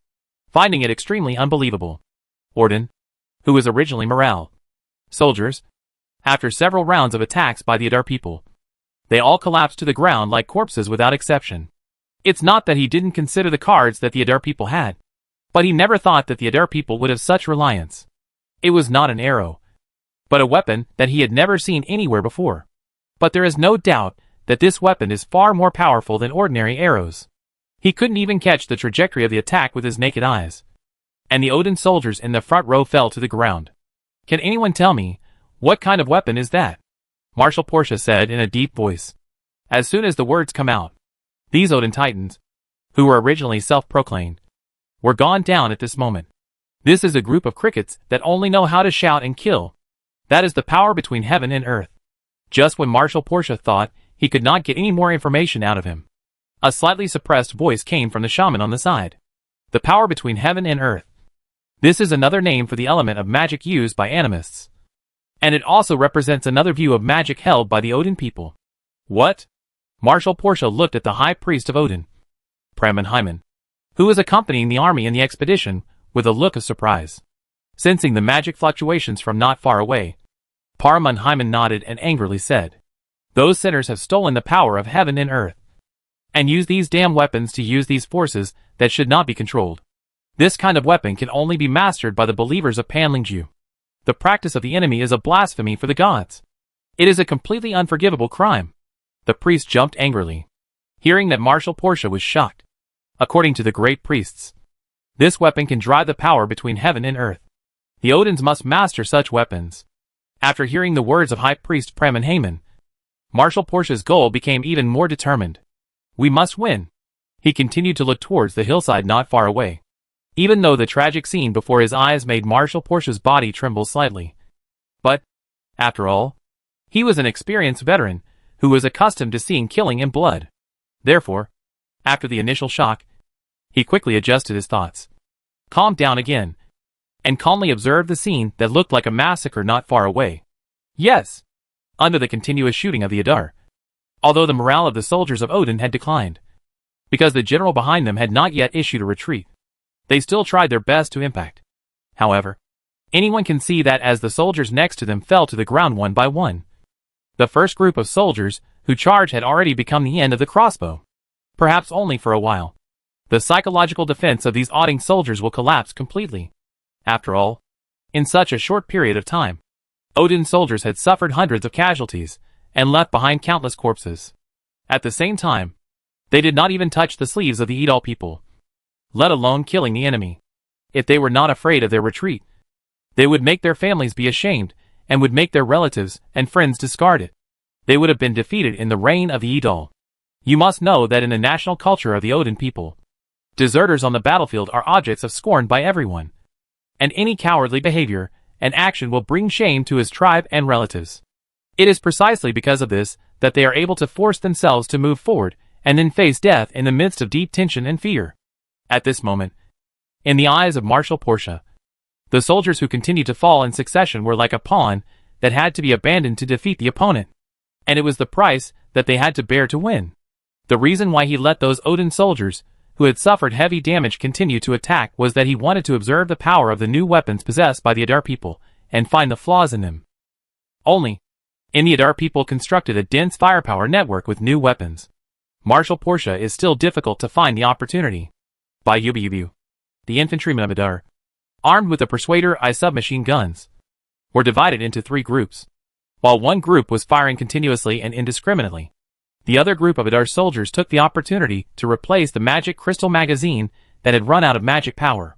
finding it extremely unbelievable. Odin, who was originally morale soldiers, after several rounds of attacks by the Adar people, they all collapsed to the ground like corpses without exception. It's not that he didn't consider the cards that the Adar people had, but he never thought that the Adar people would have such reliance. It was not an arrow, but a weapon that he had never seen anywhere before. But there is no doubt that this weapon is far more powerful than ordinary arrows. He couldn't even catch the trajectory of the attack with his naked eyes. And the Odin soldiers in the front row fell to the ground. Can anyone tell me, what kind of weapon is that? Marshal Portia said in a deep voice. As soon as the words come out, these Odin Titans, who were originally self-proclaimed, were gone down at this moment. This is a group of crickets that only know how to shout and kill. That is the power between heaven and earth. Just when Marshal Portia thought he could not get any more information out of him, a slightly suppressed voice came from the shaman on the side. The power between heaven and earth. This is another name for the element of magic used by animists. And it also represents another view of magic held by the Odin people. What? Marshal Portia looked at the high priest of Odin, Praman, who was accompanying the army in the expedition, with a look of surprise. Sensing the magic fluctuations from not far away, Paramanhyman nodded and angrily said, "Those sinners have stolen the power of heaven and earth, and used these damn weapons to use these forces that should not be controlled. This kind of weapon can only be mastered by the believers of Panlingju. The practice of the enemy is a blasphemy for the gods. It is a completely unforgivable crime." The priest jumped angrily, hearing that Marshal Portia was shocked. According to the great priests, this weapon can drive the power between heaven and earth. The Odins must master such weapons. After hearing the words of High Priest Pramanhyman, Marshal Portia's goal became even more determined. We must win. He continued to look towards the hillside not far away, even though the tragic scene before his eyes made Marshal Portia's body tremble slightly. But, after all, he was an experienced veteran who was accustomed to seeing killing and blood. Therefore, after the initial shock, he quickly adjusted his thoughts, calmed down again, and calmly observed the scene that looked like a massacre not far away. Yes, under the continuous shooting of the Adar. Although the morale of the soldiers of Odin had declined, because the general behind them had not yet issued a retreat, they still tried their best to impact. However, anyone can see that as the soldiers next to them fell to the ground one by one, the first group of soldiers who charged had already become the end of the crossbow. Perhaps only for a while. The psychological defense of these Odin soldiers will collapse completely. After all, in such a short period of time, Odin soldiers had suffered hundreds of casualties and left behind countless corpses. At the same time, they did not even touch the sleeves of the Edal people, let alone killing the enemy. If they were not afraid of their retreat, they would make their families be ashamed and would make their relatives and friends discard it. They would have been defeated in the reign of the Edal. You must know that in the national culture of the Odin people, deserters on the battlefield are objects of scorn by everyone. And any cowardly behavior and action will bring shame to his tribe and relatives. It is precisely because of this that they are able to force themselves to move forward and then face death in the midst of deep tension and fear. At this moment, in the eyes of Marshal Portia, the soldiers who continued to fall in succession were like a pawn that had to be abandoned to defeat the opponent. And it was the price that they had to bear to win. The reason why he let those Odin soldiers, who had suffered heavy damage, continue to attack was that he wanted to observe the power of the new weapons possessed by the Adar people, and find the flaws in them. Only, in the Adar people constructed a dense firepower network with new weapons. Marshal Portia is still difficult to find the opportunity. By UBUB. The infantrymen of Adar, armed with the Persuader I submachine guns, were divided into 3 groups. While one group was firing continuously and indiscriminately, the other group of Adar soldiers took the opportunity to replace the magic crystal magazine that had run out of magic power.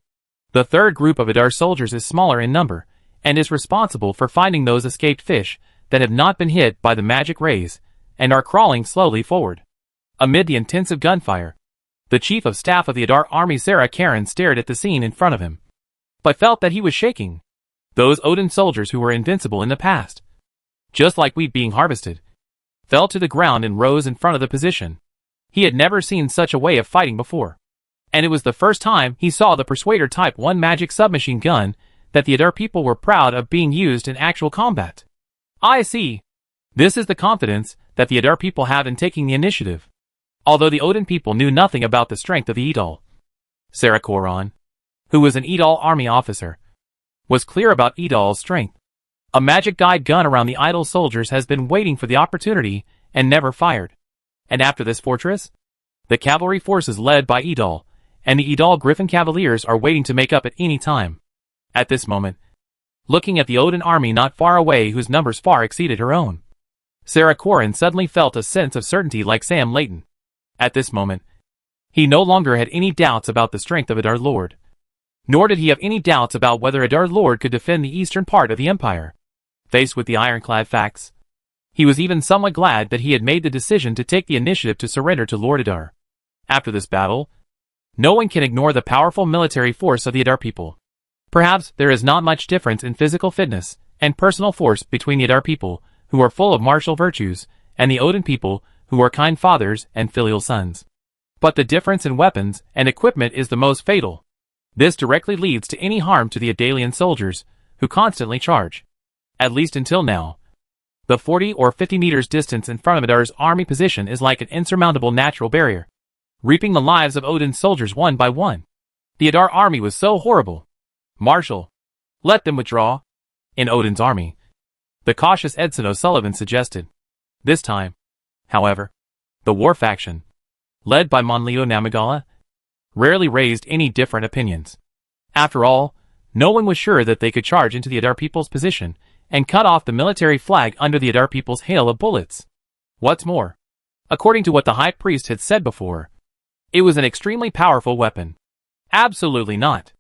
The third group of Adar soldiers is smaller in number, and is responsible for finding those escaped fish that have not been hit by the magic rays, and are crawling slowly forward. Amid the intensive gunfire, the chief of staff of the Adar army Sarah Karen stared at the scene in front of him, but felt that he was shaking. Those Odin soldiers who were invincible in the past, just like wheat being harvested, fell to the ground and rose in front of the position. He had never seen such a way of fighting before, and it was the first time he saw the Persuader Type 1 magic submachine gun that the Adar people were proud of being used in actual combat. I see. This is the confidence that the Adar people have in taking the initiative. Although the Odin people knew nothing about the strength of the Edal, Sarah Koran, who was an Edal army officer, was clear about Edal's strength. A magic guide gun around the idle soldiers has been waiting for the opportunity and never fired. And after this fortress, the cavalry forces led by Edal and the Edal Griffin Cavaliers are waiting to make up at any time. At this moment, looking at the Odin army not far away whose numbers far exceeded her own, Sarah Koran suddenly felt a sense of certainty like Sam Layton. At this moment, he no longer had any doubts about the strength of Adar Lord. Nor did he have any doubts about whether Adar Lord could defend the eastern part of the empire. Faced with the ironclad facts, he was even somewhat glad that he had made the decision to take the initiative to surrender to Lord Adar. After this battle, no one can ignore the powerful military force of the Adar people. Perhaps there is not much difference in physical fitness and personal force between the Adar people, who are full of martial virtues, and the Odin people, who are kind fathers and filial sons. But the difference in weapons and equipment is the most fatal. This directly leads to any harm to the Adalian soldiers, who constantly charge. At least until now. The 40 or 50 meters distance in front of Adar's army position is like an insurmountable natural barrier, reaping the lives of Odin's soldiers one by one. The Adar army was so horrible. Marshal, let them withdraw. In Odin's army, the cautious Edson O'Sullivan suggested. This time, however, the war faction, led by Monleo Namagala, rarely raised any different opinions. After all, no one was sure that they could charge into the Adar people's position and cut off the military flag under the Adar people's hail of bullets. What's more, according to what the high priest had said before, it was an extremely powerful weapon. Absolutely not.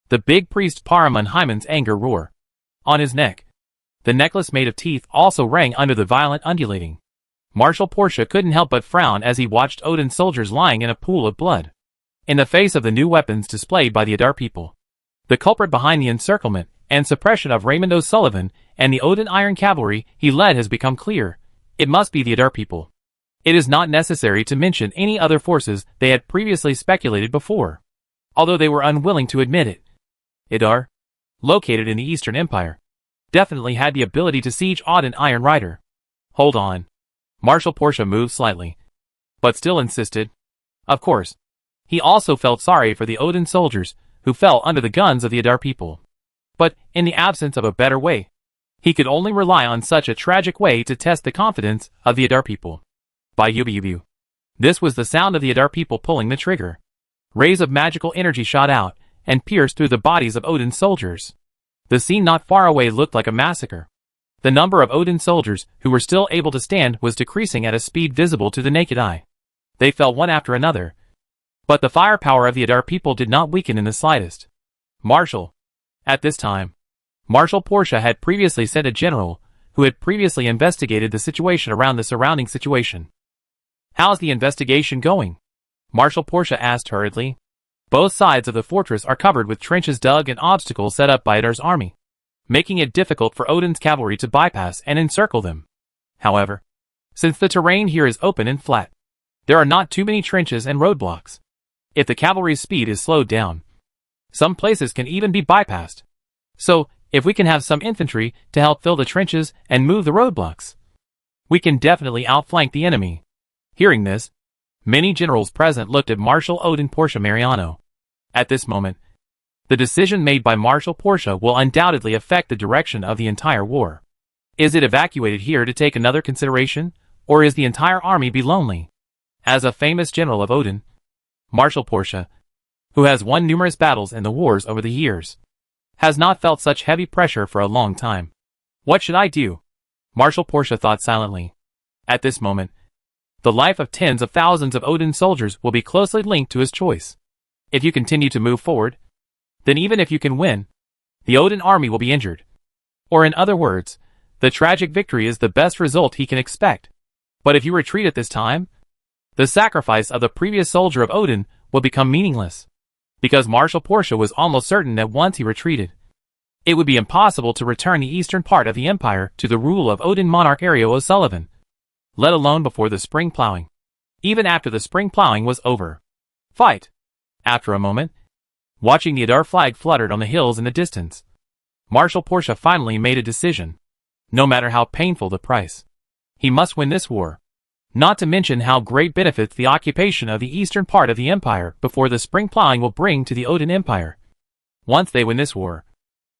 The big priest Paraman Hyman's anger roar. On his neck, the necklace made of teeth also rang under the violent undulating. Marshal Portia couldn't help but frown as he watched Odin's soldiers lying in a pool of blood, in the face of the new weapons displayed by the Adar people. The culprit behind the encirclement and suppression of Raymond O'Sullivan and the Odin Iron Cavalry he led has become clear. It must be the Adar people. It is not necessary to mention any other forces they had previously speculated before, although they were unwilling to admit it. Adar, located in the Eastern Empire, definitely had the ability to siege Odin Iron Rider. Hold on. Marshal Portia moved slightly, but still insisted. Of course, he also felt sorry for the Odin soldiers who fell under the guns of the Adar people. But, in the absence of a better way, he could only rely on such a tragic way to test the confidence of the Adar people. By Yubu. This was the sound of the Adar people pulling the trigger. Rays of magical energy shot out and pierced through the bodies of Odin's soldiers. The scene not far away looked like a massacre. The number of Odin soldiers who were still able to stand was decreasing at a speed visible to the naked eye. They fell one after another. But the firepower of the Adar people did not weaken in the slightest. Marshal. At this time, Marshal Portia had previously sent a general who had previously investigated the situation around the surrounding situation. How's the investigation going? Marshal Portia asked hurriedly. Both sides of the fortress are covered with trenches dug and obstacles set up by Adar's army, making it difficult for Odin's cavalry to bypass and encircle them. However, since the terrain here is open and flat, there are not too many trenches and roadblocks. If the cavalry's speed is slowed down, some places can even be bypassed. So, If we can have some infantry to help fill the trenches and move the roadblocks, we can definitely outflank the enemy. Hearing this, many generals present looked at Marshal Odin Portia Mariano. At this moment, the decision made by Marshal Portia will undoubtedly affect the direction of the entire war. Is it evacuated here to take another consideration, or is the entire army be lonely? As a famous general of Odin, Marshal Portia, who has won numerous battles in the wars over the years, has not felt such heavy pressure for a long time. What should I do? Marshal Portia thought silently. At this moment, the life of tens of thousands of Odin soldiers will be closely linked to his choice. If you continue to move forward, then even if you can win, the Odin army will be injured. Or in other words, the tragic victory is the best result he can expect. But if you retreat at this time, the sacrifice of the previous soldier of Odin will become meaningless. Because Marshal Portia was almost certain that once he retreated, it would be impossible to return the eastern part of the empire to the rule of Odin monarch Ario O'Sullivan, let alone before the spring plowing. Even after the spring plowing was over. Fight! After a moment, watching the Adar flag fluttered on the hills in the distance, Marshal Portia finally made a decision. No matter how painful the price, he must win this war. Not to mention how great benefits the occupation of the eastern part of the empire before the spring plowing will bring to the Odin Empire. Once they win this war,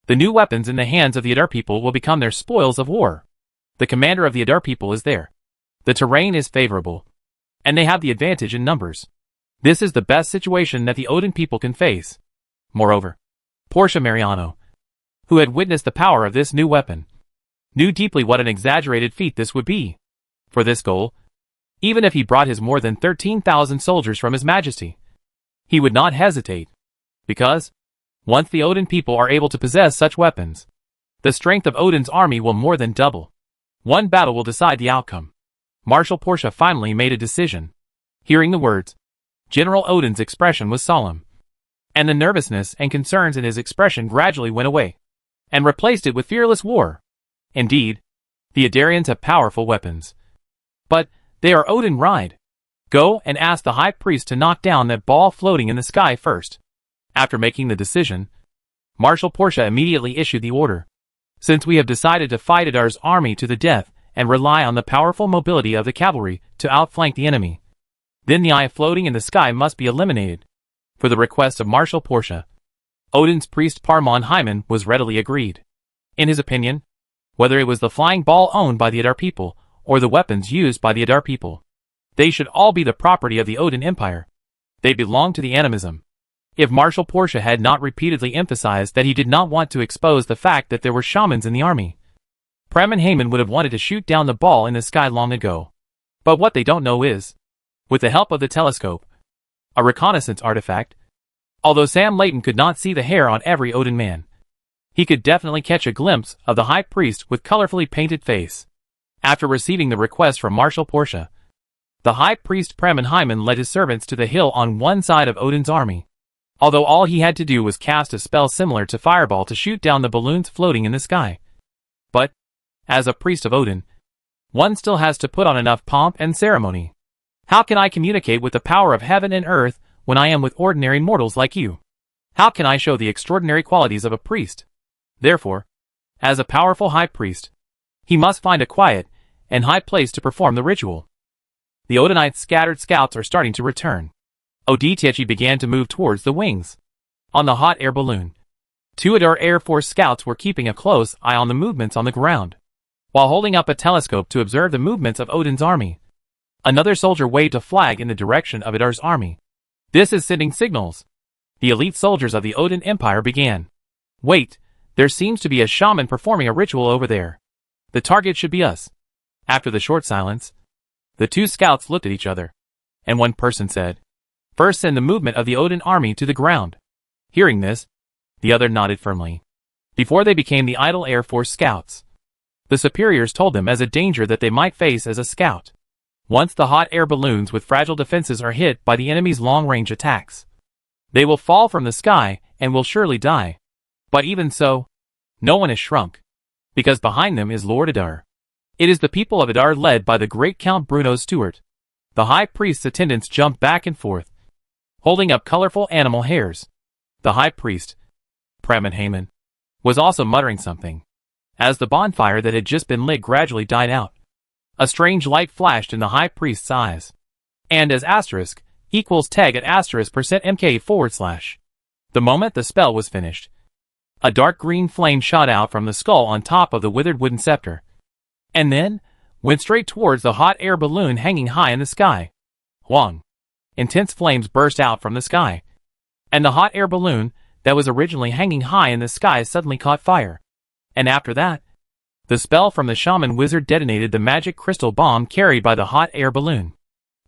the new weapons in the hands of the Adar people will become their spoils of war. The commander of the Adar people is there. The terrain is favorable, and they have the advantage in numbers. This is the best situation that the Odin people can face. Moreover, Portia Mariano, who had witnessed the power of this new weapon, knew deeply what an exaggerated feat this would be. For this goal, even if he brought his more than 13,000 soldiers from his Majesty, he would not hesitate. Because, once the Odin people are able to possess such weapons, the strength of Odin's army will more than double. One battle will decide the outcome. Marshal Portia finally made a decision. Hearing the words, General Odin's expression was solemn, and the nervousness and concerns in his expression gradually went away, and replaced it with fearless war. Indeed, the Adarians have powerful weapons, but they are Odin ride. Go and ask the high priest to knock down that ball floating in the sky first. After making the decision, Marshal Portia immediately issued the order. Since we have decided to fight Adar's army to the death and rely on the powerful mobility of the cavalry to outflank the enemy, then the eye floating in the sky must be eliminated. For the request of Marshal Portia, Odin's priest Parmon Hyman was readily agreed. In his opinion, whether it was the flying ball owned by the Adar people or the weapons used by the Adar people, they should all be the property of the Odin Empire. They belong to the animism. If Marshal Portia had not repeatedly emphasized that he did not want to expose the fact that there were shamans in the army, Prem and Haman would have wanted to shoot down the ball in the sky long ago. But what they don't know is, with the help of the telescope, a reconnaissance artifact, although Sam Layton could not see the hair on every Odin man, he could definitely catch a glimpse of the high priest with colorfully painted face. After receiving the request from Marshal Portia, the high priest Prem and Hyman led his servants to the hill on one side of Odin's army, although all he had to do was cast a spell similar to Fireball to shoot down the balloons floating in the sky. But, as a priest of Odin, one still has to put on enough pomp and ceremony. How can I communicate with the power of heaven and earth when I am with ordinary mortals like you? How can I show the extraordinary qualities of a priest? Therefore, as a powerful high priest, he must find a quiet and high place to perform the ritual. The Odinites' scattered scouts are starting to return. Oditechi began to move towards the wings. On the hot air balloon, 2 Adar Air Force scouts were keeping a close eye on the movements on the ground, while holding up a telescope to observe the movements of Odin's army. Another soldier waved a flag in the direction of Adar's army. This is sending signals. The elite soldiers of the Odin Empire began. Wait, there seems to be a shaman performing a ritual over there. The target should be us. After the short silence, the 2 scouts looked at each other, and one person said, First send the movement of the Odin army to the ground. Hearing this, the other nodded firmly. Before they became the idle Air Force scouts, the superiors told them as a danger that they might face as a scout. Once the hot air balloons with fragile defenses are hit by the enemy's long-range attacks, they will fall from the sky and will surely die. But even so, no one is shrunk, because behind them is Lord Adar. It is the people of Adar led by the great Count Bruno Stewart. The high priest's attendants jumped back and forth, holding up colorful animal hairs. The high priest, Prem and Haman, was also muttering something. As the bonfire that had just been lit gradually died out, a strange light flashed in the high priest's eyes. And as asterisk equals tag at asterisk %mk/. The moment the spell was finished, a dark green flame shot out from the skull on top of the withered wooden scepter, and then went straight towards the hot air balloon hanging high in the sky. Whong! Intense flames burst out from the sky, and the hot air balloon that was originally hanging high in the sky suddenly caught fire. And after that, the spell from the shaman wizard detonated the magic crystal bomb carried by the hot air balloon.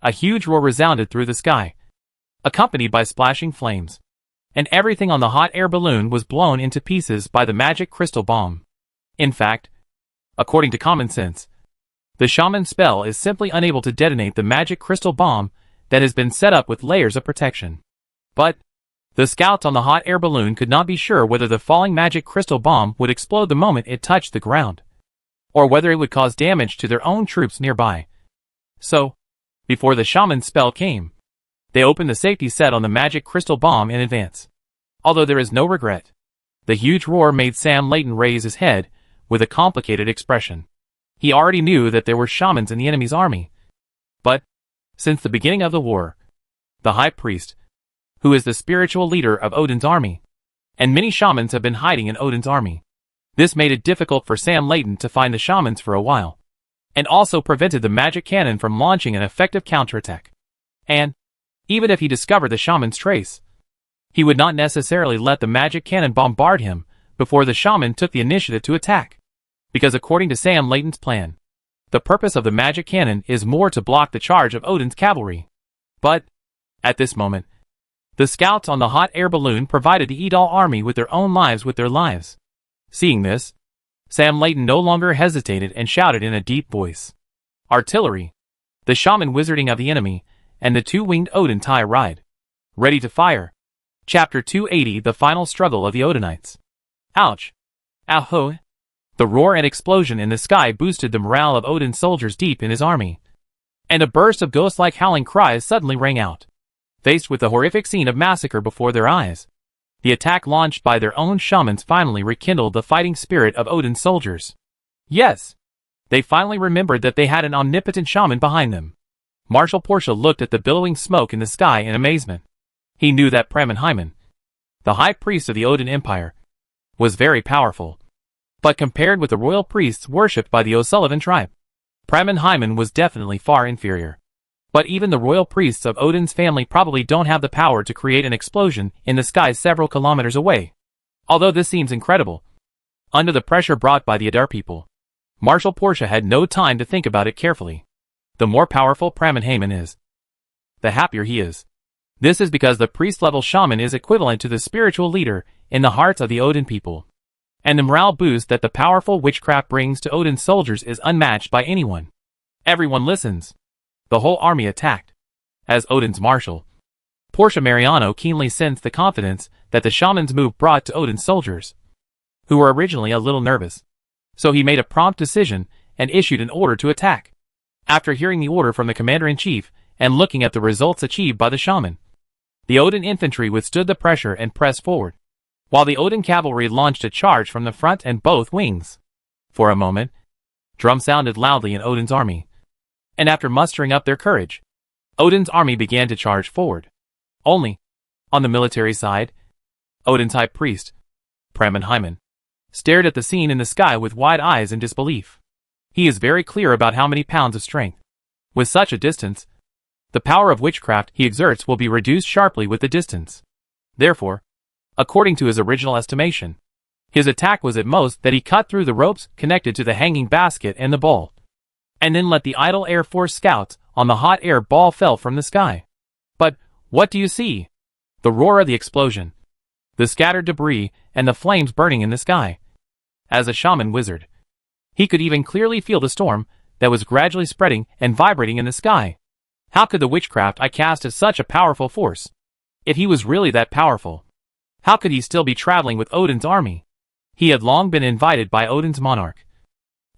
A huge roar resounded through the sky, accompanied by splashing flames, and everything on the hot air balloon was blown into pieces by the magic crystal bomb. In fact, according to common sense, the shaman's spell is simply unable to detonate the magic crystal bomb that has been set up with layers of protection. But the scouts on the hot air balloon could not be sure whether the falling magic crystal bomb would explode the moment it touched the ground, or whether it would cause damage to their own troops nearby. So, before the shaman's spell came, they opened the safety set on the magic crystal bomb in advance. Although there is no regret, the huge roar made Sam Layton raise his head with a complicated expression. He already knew that there were shamans in the enemy's army. But, since the beginning of the war, the high priest, who is the spiritual leader of Odin's army, and many shamans have been hiding in Odin's army. This made it difficult for Sam Layton to find the shamans for a while, and also prevented the magic cannon from launching an effective counterattack. And, even if he discovered the shaman's trace, he would not necessarily let the magic cannon bombard him before the shaman took the initiative to attack. Because according to Sam Layton's plan, the purpose of the magic cannon is more to block the charge of Odin's cavalry. But, at this moment, the scouts on the hot air balloon provided the Edal army with their own lives with their lives. Seeing this, Sam Layton no longer hesitated and shouted in a deep voice, "Artillery! The shaman wizarding of the enemy, and the two-winged Odin tie ride. Ready to fire." Chapter 280 The Final Struggle of the Odinites. Ouch! Ahoy! The roar and explosion in the sky boosted the morale of Odin's soldiers deep in his army, and a burst of ghost-like howling cries suddenly rang out. Faced with the horrific scene of massacre before their eyes, the attack launched by their own shamans finally rekindled the fighting spirit of Odin's soldiers. Yes! They finally remembered that they had an omnipotent shaman behind them. Marshal Portia looked at the billowing smoke in the sky in amazement. He knew that Pramen, the high priest of the Odin Empire, was very powerful. But compared with the royal priests worshipped by the O'Sullivan tribe, Pramen was definitely far inferior. But even the royal priests of Odin's family probably don't have the power to create an explosion in the sky several kilometers away. Although this seems incredible, under the pressure brought by the Adar people, Marshal Portia had no time to think about it carefully. The more powerful Pramen is, the happier he is. This is because the priest-level shaman is equivalent to the spiritual leader in the hearts of the Odin people. And the morale boost that the powerful witchcraft brings to Odin's soldiers is unmatched by anyone. Everyone listens. The whole army attacked. As Odin's marshal, Portia Mariano keenly sensed the confidence that the shaman's move brought to Odin's soldiers, who were originally a little nervous. So he made a prompt decision and issued an order to attack. After hearing the order from the commander-in-chief and looking at the results achieved by the shaman, the Odin infantry withstood the pressure and pressed forward, while the Odin cavalry launched a charge from the front and both wings. For a moment, drums sounded loudly in Odin's army, and after mustering up their courage, Odin's army began to charge forward. Only, on the military side, Odin's high priest, Pramen, stared at the scene in the sky with wide eyes in disbelief. He is very clear about how many pounds of strength. With such a distance, the power of witchcraft he exerts will be reduced sharply with the distance. Therefore, according to his original estimation, his attack was at most that he cut through the ropes connected to the hanging basket and the ball, and then let the idle Air Force scouts on the hot air ball fell from the sky. But, what do you see? The roar of the explosion, the scattered debris, and the flames burning in the sky. As a shaman wizard, he could even clearly feel the storm that was gradually spreading and vibrating in the sky. How could the witchcraft I cast as such a powerful force? If he was really that powerful, how could he still be traveling with Odin's army? He had long been invited by Odin's monarch,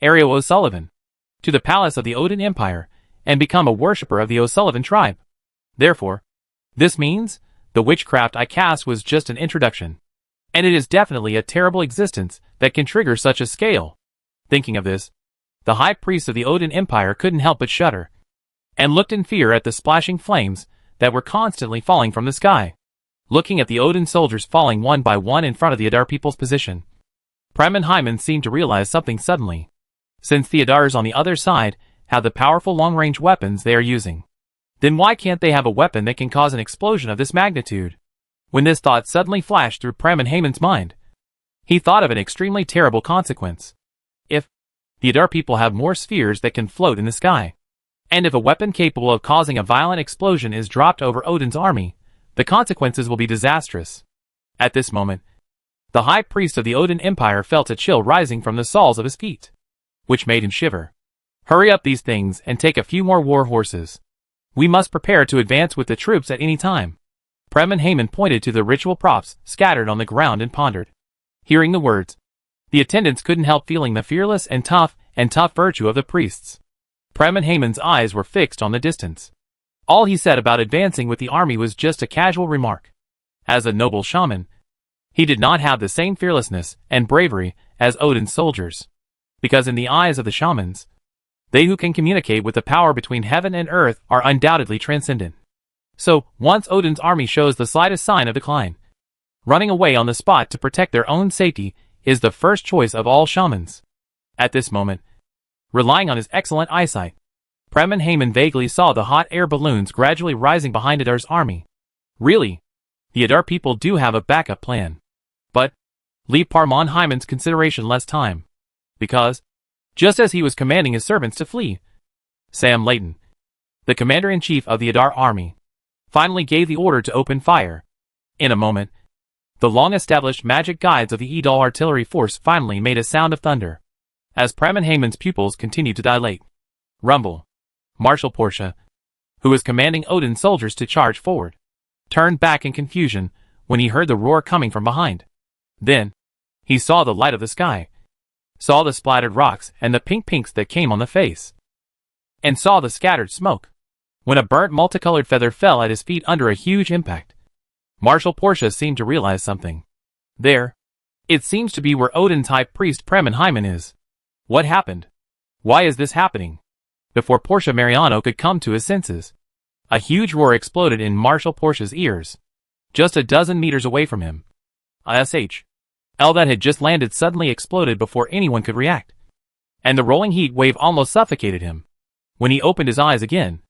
Ariel O'Sullivan, to the palace of the Odin Empire and become a worshipper of the O'Sullivan tribe. Therefore, this means the witchcraft I cast was just an introduction. and it is definitely a terrible existence that can trigger such a scale. Thinking of this, the high priest of the Odin Empire couldn't help but shudder, and looked in fear at the splashing flames that were constantly falling from the sky. Looking at the Odin soldiers falling one by one in front of the Adar people's position, Prem and Hyman seemed to realize something suddenly. Since the Adars on the other side have the powerful long-range weapons they are using, then why can't they have a weapon that can cause an explosion of this magnitude? When this thought suddenly flashed through Prem and Hyman's mind, he thought of an extremely terrible consequence. If the Adar people have more spheres that can float in the sky, and if a weapon capable of causing a violent explosion is dropped over Odin's army, the consequences will be disastrous. At this moment, the high priest of the Odin Empire felt a chill rising from the soles of his feet, which made him shiver. Hurry up these things and take a few more war horses. We must prepare to advance with the troops at any time. Prem and Hyman pointed to the ritual props scattered on the ground and pondered. Hearing the words, the attendants couldn't help feeling the fearless and tough virtue of the priests. Prem and Hyman's eyes were fixed on the distance. All he said about advancing with the army was just a casual remark. As a noble shaman, he did not have the same fearlessness and bravery as Odin's soldiers, because in the eyes of the shamans, they who can communicate with the power between heaven and earth are undoubtedly transcendent. So, once Odin's army shows the slightest sign of decline, running away on the spot to protect their own safety is the first choice of all shamans. At this moment, relying on his excellent eyesight, Prem and Hyman vaguely saw the hot air balloons gradually rising behind Adar's army. Really, the Adar people do have a backup plan. But, leave Parman Hyman's consideration less time. Because, just as he was commanding his servants to flee, Sam Layton, the commander-in-chief of the Adar army, finally gave the order to open fire. In a moment, the long-established magic guides of the Edal artillery force finally made a sound of thunder, as Prem and Hyman's pupils continued to dilate. Rumble. Marshal Portia, who was commanding Odin's soldiers to charge forward, turned back in confusion when he heard the roar coming from behind. Then, he saw the light of the sky, saw the splattered rocks and the pinks that came on the face, and saw the scattered smoke. When a burnt multicolored feather fell at his feet under a huge impact, Marshal Portia seemed to realize something. There, it seems to be where Odin's high priest Prem and Hyman is. What happened? Why is this happening? Before Portia Mariano could come to his senses, a huge roar exploded in Marshal Portia's ears, just a dozen meters away from him. A SHL that had just landed suddenly exploded before anyone could react, and the rolling heat wave almost suffocated him. When he opened his eyes again,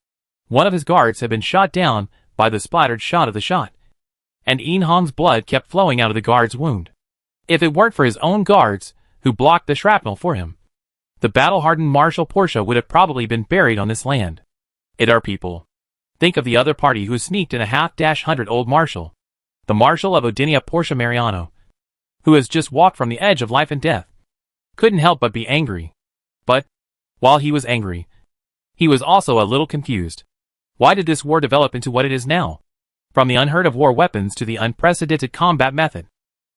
one of his guards had been shot down by the splattered shot of the shot, and Een Hong's blood kept flowing out of the guard's wound. If it weren't for his own guards, who blocked the shrapnel for him, the battle-hardened Marshal Portia would have probably been buried on this land. Adar people, think of the other party who sneaked in a half-hundred-old marshal, the Marshal of Odinia Portia Mariano, who has just walked from the edge of life and death. Couldn't help but be angry. But, while he was angry, he was also a little confused. Why did this war develop into what it is now? From the unheard-of war weapons to the unprecedented combat method,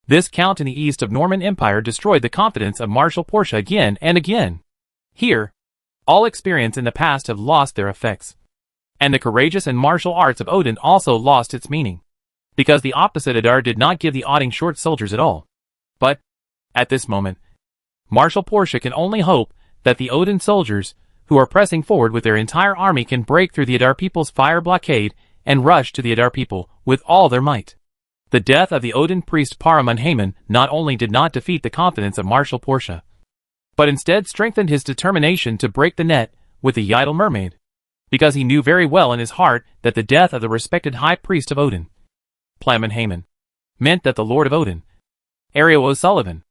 this count in the east of Norman Empire destroyed the confidence of Marshal Portia again and again. Here, all experience in the past have lost their effects, and the courageous and martial arts of Odin also lost its meaning, because the opposite Adar did not give the Odding short soldiers at all. But, at this moment, Marshal Portia can only hope that the Odin soldiers, who are pressing forward with their entire army, can break through the Adar people's fire blockade and rush to the Adar people with all their might. The death of the Odin priest Paraman Hyman not only did not defeat the confidence of Marshal Portia, but instead strengthened his determination to break the net with the Yidel mermaid, because he knew very well in his heart that the death of the respected high priest of Odin, Plamen Hyman, meant that the Lord of Odin, Ariel O'Sullivan,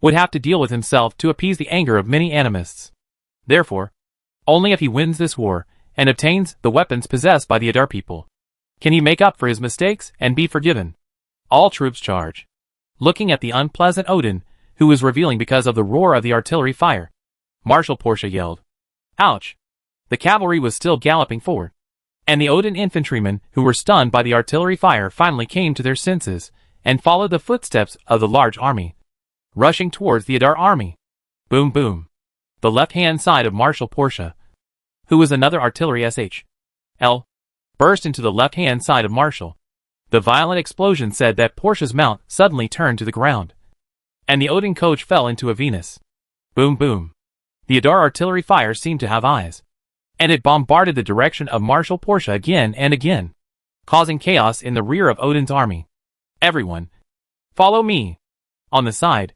would have to deal with himself to appease the anger of many animists. Therefore, only if he wins this war and obtains the weapons possessed by the Adar people can he make up for his mistakes and be forgiven. All troops charge. Looking at the unpleasant Odin, who was revealing because of the roar of the artillery fire, Marshal Portia yelled, "Ouch!" The cavalry was still galloping forward, and the Odin infantrymen, who were stunned by the artillery fire, finally came to their senses and followed the footsteps of the large army, rushing towards the Adar army. Boom boom. The left-hand side of Marshal Portia, who was another artillery SHL, burst into the left-hand side of Marshal The violent explosion said that Porsche's mount suddenly turned to the ground, and the Odin coach fell into a Venus. Boom boom. The Adar artillery fire seemed to have eyes, and it bombarded the direction of Marshal Porsche again and again, causing chaos in the rear of Odin's army. Everyone, follow me. On the side,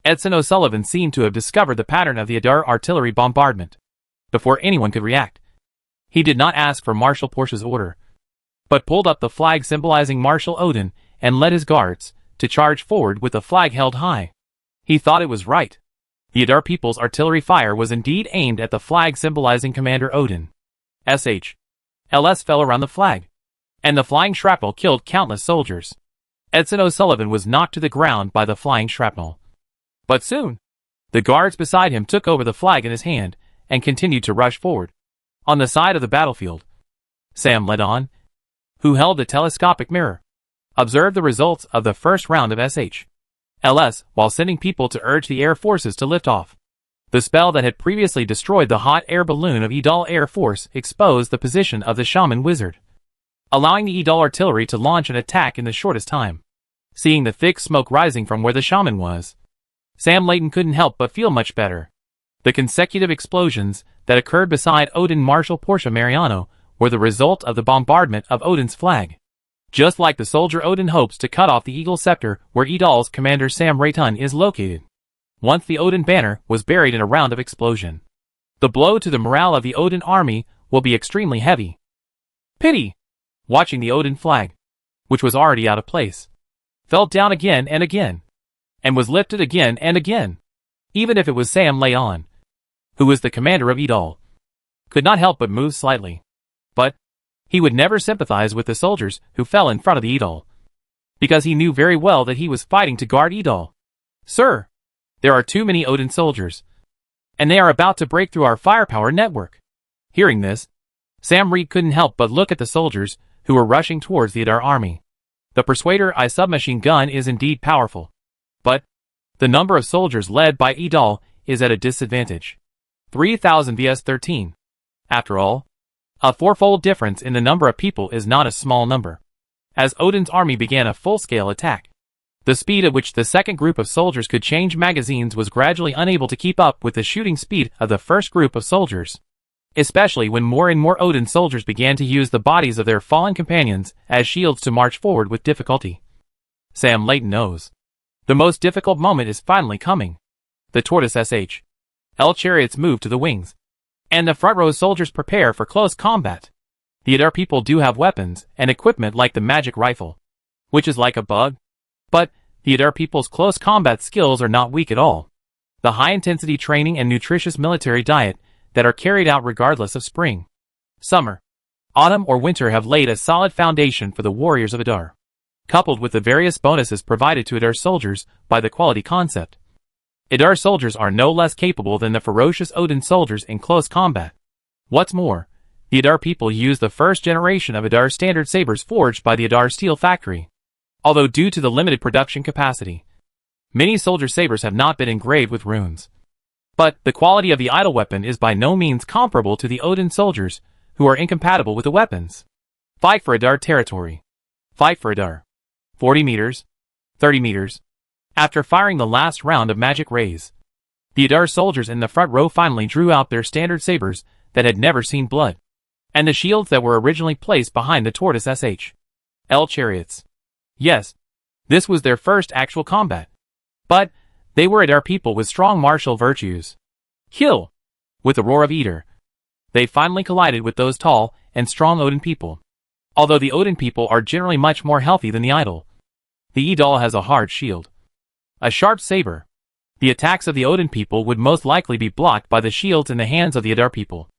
Edson O'Sullivan seemed to have discovered the pattern of the Adar artillery bombardment. Before anyone could react, he did not ask for Marshal Porsche's order, but pulled up the flag symbolizing Marshal Odin and led his guards to charge forward with the flag held high. He thought it was right. The Adar people's artillery fire was indeed aimed at the flag symbolizing Commander Odin. LS fell around the flag, and the flying shrapnel killed countless soldiers. Edson O'Sullivan was knocked to the ground by the flying shrapnel. But soon, the guards beside him took over the flag in his hand and continued to rush forward. On the side of the battlefield, Sam led on, who held the telescopic mirror, observed the results of the first round of LS while sending people to urge the air forces to lift off. The spell that had previously destroyed the hot air balloon of Idal Air Force exposed the position of the Shaman Wizard, allowing the Idal artillery to launch an attack in the shortest time. Seeing the thick smoke rising from where the shaman was, Sam Layton couldn't help but feel much better. The consecutive explosions that occurred beside Odin Marshal Porsche Mariano were the result of the bombardment of Odin's flag. Just like the soldier Odin hopes to cut off the Eagle Scepter where Idal's commander Sam Rayton is located, once the Odin banner was buried in a round of explosion. The blow to the morale of the Odin army will be extremely heavy. Pity! Watching the Odin flag, which was already out of place, fell down again and again, and was lifted again and again. Even if it was Sam Layton, who was the commander of Idal, could not help but move slightly. But he would never sympathize with the soldiers who fell in front of the Idal, because he knew very well that he was fighting to guard Idal. Sir, there are too many Odin soldiers, and they are about to break through our firepower network. Hearing this, Sam Reed couldn't help but look at the soldiers who were rushing towards the Adar army. The Persuader I submachine gun is indeed powerful, but the number of soldiers led by Idal is at a disadvantage. 3,000 vs 13. After all, a fourfold difference in the number of people is not a small number. As Odin's army began a full-scale attack, the speed at which the second group of soldiers could change magazines was gradually unable to keep up with the shooting speed of the first group of soldiers, especially when more and more Odin soldiers began to use the bodies of their fallen companions as shields to march forward with difficulty. Sam Layton knows the most difficult moment is finally coming. The Tortoise L chariots move to the wings, and the front row soldiers prepare for close combat. The Adar people do have weapons and equipment like the magic rifle, which is like a bug, but the Adar people's close combat skills are not weak at all. The high-intensity training and nutritious military diet that are carried out regardless of spring, summer, autumn or winter have laid a solid foundation for the warriors of Adar, coupled with the various bonuses provided to Adar soldiers by the quality concept. Adar soldiers are no less capable than the ferocious Odin soldiers in close combat. What's more, the Adar people use the first generation of Adar standard sabers forged by the Adar Steel Factory. Although due to the limited production capacity, many soldier sabers have not been engraved with runes. But the quality of the idol weapon is by no means comparable to the Odin soldiers, who are incompatible with the weapons. Fight for Adar territory. Fight for Adar. 40 meters. 30 meters. After firing the last round of magic rays, the Adar soldiers in the front row finally drew out their standard sabers that had never seen blood, and the shields that were originally placed behind the Tortoise L chariots. Yes, this was their first actual combat. But they were Adar people with strong martial virtues. Kill! With the roar of Eater, they finally collided with those tall and strong Odin people. Although the Odin people are generally much more healthy than the idol, the Idal has a hard shield, a sharp saber. The attacks of the Odin people would most likely be blocked by the shields in the hands of the Adar people.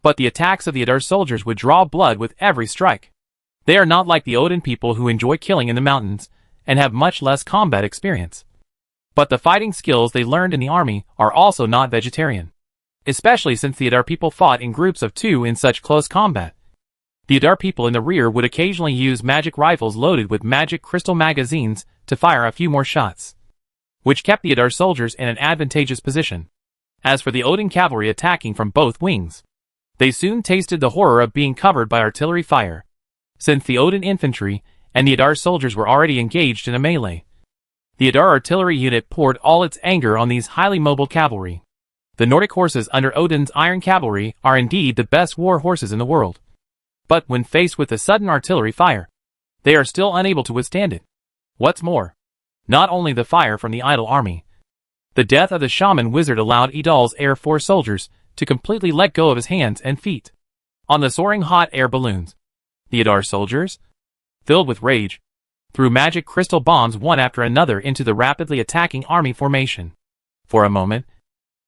But the attacks of the Adar soldiers would draw blood with every strike. They are not like the Odin people who enjoy killing in the mountains and have much less combat experience. But the fighting skills they learned in the army are also not vegetarian, especially since the Adar people fought in groups of 2 in such close combat. The Adar people in the rear would occasionally use magic rifles loaded with magic crystal magazines to fire a few more shots, which kept the Adar soldiers in an advantageous position. As for the Odin cavalry attacking from both wings, they soon tasted the horror of being covered by artillery fire, since the Odin infantry and the Adar soldiers were already engaged in a melee. The Adar artillery unit poured all its anger on these highly mobile cavalry. The Nordic horses under Odin's iron cavalry are indeed the best war horses in the world. But when faced with the sudden artillery fire, they are still unable to withstand it. What's more, not only the fire from the idle army, the death of the shaman wizard allowed Idal's Air Force soldiers to completely let go of his hands and feet. On the soaring hot air balloons, the Adar soldiers, filled with rage, threw magic crystal bombs one after another into the rapidly attacking army formation. For a moment,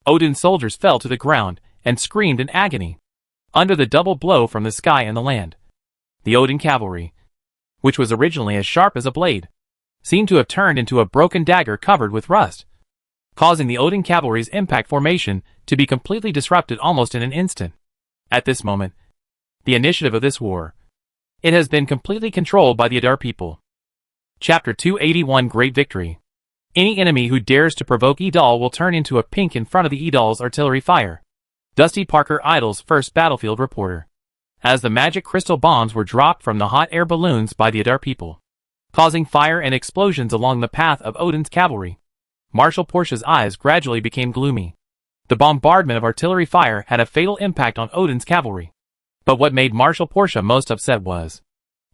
Odin's soldiers fell to the ground and screamed in agony. Under the double blow from the sky and the land, the Odin cavalry, which was originally as sharp as a blade, seemed to have turned into a broken dagger covered with rust, causing the Odin cavalry's impact formation to be completely disrupted almost in an instant. At this moment, the initiative of this war, it has been completely controlled by the Adar people. Chapter 281 Great Victory. Any enemy who dares to provoke Idal will turn into a pink in front of the Idal's artillery fire. Dusty Parker, Idal's first battlefield reporter. As the magic crystal bombs were dropped from the hot air balloons by the Adar people, causing fire and explosions along the path of Odin's cavalry, Marshal Portia's eyes gradually became gloomy. The bombardment of artillery fire had a fatal impact on Odin's cavalry. But what made Marshal Portia most upset was,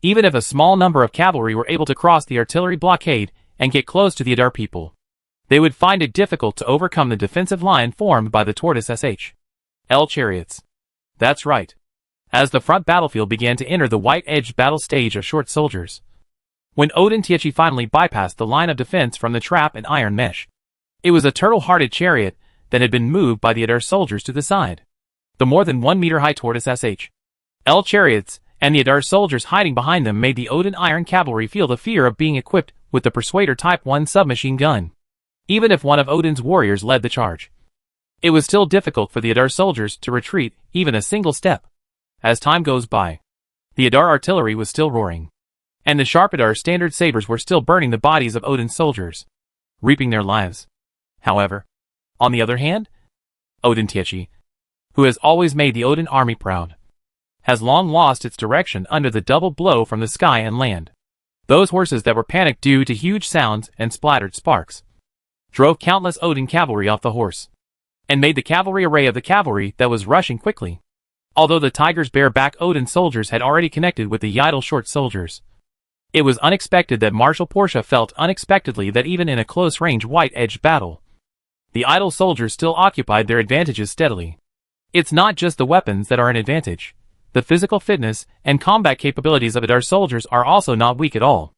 even if a small number of cavalry were able to cross the artillery blockade and get close to the Adar people, they would find it difficult to overcome the defensive line formed by the Tortoise SH.L chariots. That's right. As the front battlefield began to enter the white-edged battle stage of short soldiers, when Odin Tietchi finally bypassed the line of defense from the trap and iron mesh, it was a turtle-hearted chariot that had been moved by the Adar soldiers to the side. The more than 1 meter high Tortoise SH.L chariots and the Adar soldiers hiding behind them made the Odin iron cavalry feel the fear of being equipped with the Persuader Type 1 submachine gun. Even if one of Odin's warriors led the charge, it was still difficult for the Adar soldiers to retreat even a single step. As time goes by, the Adar artillery was still roaring, and the sharp Adar standard sabers were still burning the bodies of Odin's soldiers, reaping their lives. However, on the other hand, Odin Tietchi, who has always made the Odin army proud, has long lost its direction under the double blow from the sky and land. Those horses that were panicked due to huge sounds and splattered sparks drove countless Odin cavalry off the horse, and made the cavalry array of the cavalry that was rushing quickly. Although the tiger's bareback Odin soldiers had already connected with the Yidel short soldiers, it was unexpected that Marshal Portia felt unexpectedly that even in a close-range white-edged battle, the Idle soldiers still occupied their advantages steadily. It's not just the weapons that are an advantage. The physical fitness and combat capabilities of Adar soldiers are also not weak at all.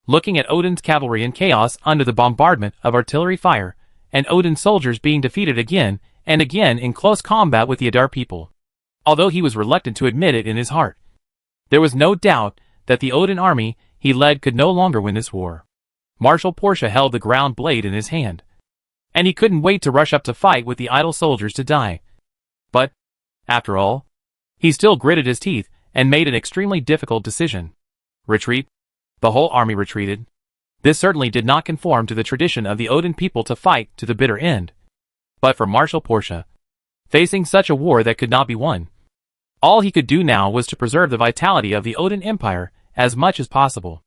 Looking at Odin's cavalry in chaos under the bombardment of artillery fire, and Odin's soldiers being defeated again and again in close combat with the Adar people, although he was reluctant to admit it in his heart, there was no doubt that the Odin army he led could no longer win this war. Marshal Portia held the ground blade in his hand, and he couldn't wait to rush up to fight with the Idle soldiers to die. But, after all, he still gritted his teeth and made an extremely difficult decision. Retreat? The whole army retreated. This certainly did not conform to the tradition of the Odin people to fight to the bitter end. But for Marshal Portia, facing such a war that could not be won, all he could do now was to preserve the vitality of the Odin Empire as much as possible.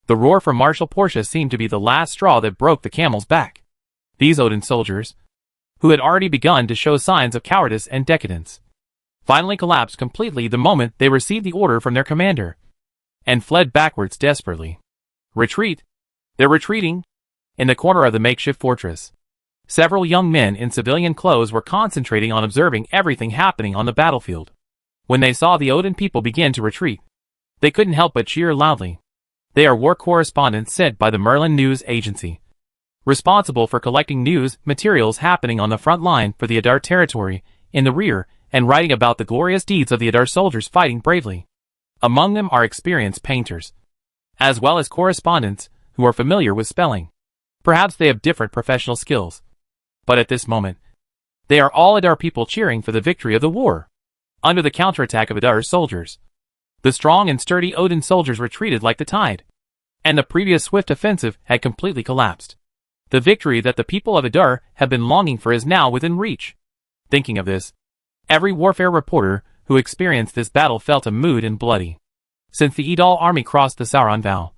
The roar from Marshal Portia seemed to be the last straw that broke the camel's back. These Odin soldiers, who had already begun to show signs of cowardice and decadence, finally collapsed completely the moment they received the order from their commander, and fled backwards desperately. Retreat! They're retreating! In the corner of the makeshift fortress, several young men in civilian clothes were concentrating on observing everything happening on the battlefield. When they saw the Odin people begin to retreat, they couldn't help but cheer loudly. They are war correspondents sent by the Merlin News Agency, responsible for collecting news materials happening on the front line for the Adar territory, in the rear, and writing about the glorious deeds of the Adar soldiers fighting bravely. Among them are experienced painters, as well as correspondents who are familiar with spelling. Perhaps they have different professional skills, but at this moment, they are all Adar people cheering for the victory of the war. Under the counterattack of Adar's soldiers, the strong and sturdy Odin soldiers retreated like the tide, and the previous swift offensive had completely collapsed. The victory that the people of Adar have been longing for is now within reach. Thinking of this, every warfare reporter who experienced this battle felt a mood and bloody. Since the Idal army crossed the Sauron Vow,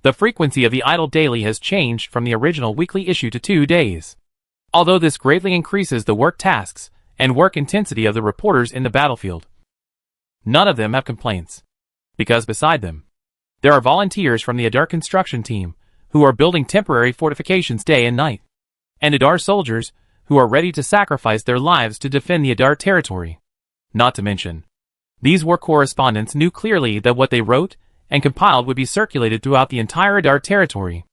The frequency of the Idol Daily has changed from the original weekly issue to 2 days. Although this greatly increases the work tasks and work intensity of the reporters in the battlefield, none of them have complaints. Because beside them, there are volunteers from the Adar construction team who are building temporary fortifications day and night, and Adar soldiers who are ready to sacrifice their lives to defend the Adar territory. Not to mention, these war correspondents knew clearly that what they wrote and compiled would be circulated throughout the entire Adar territory.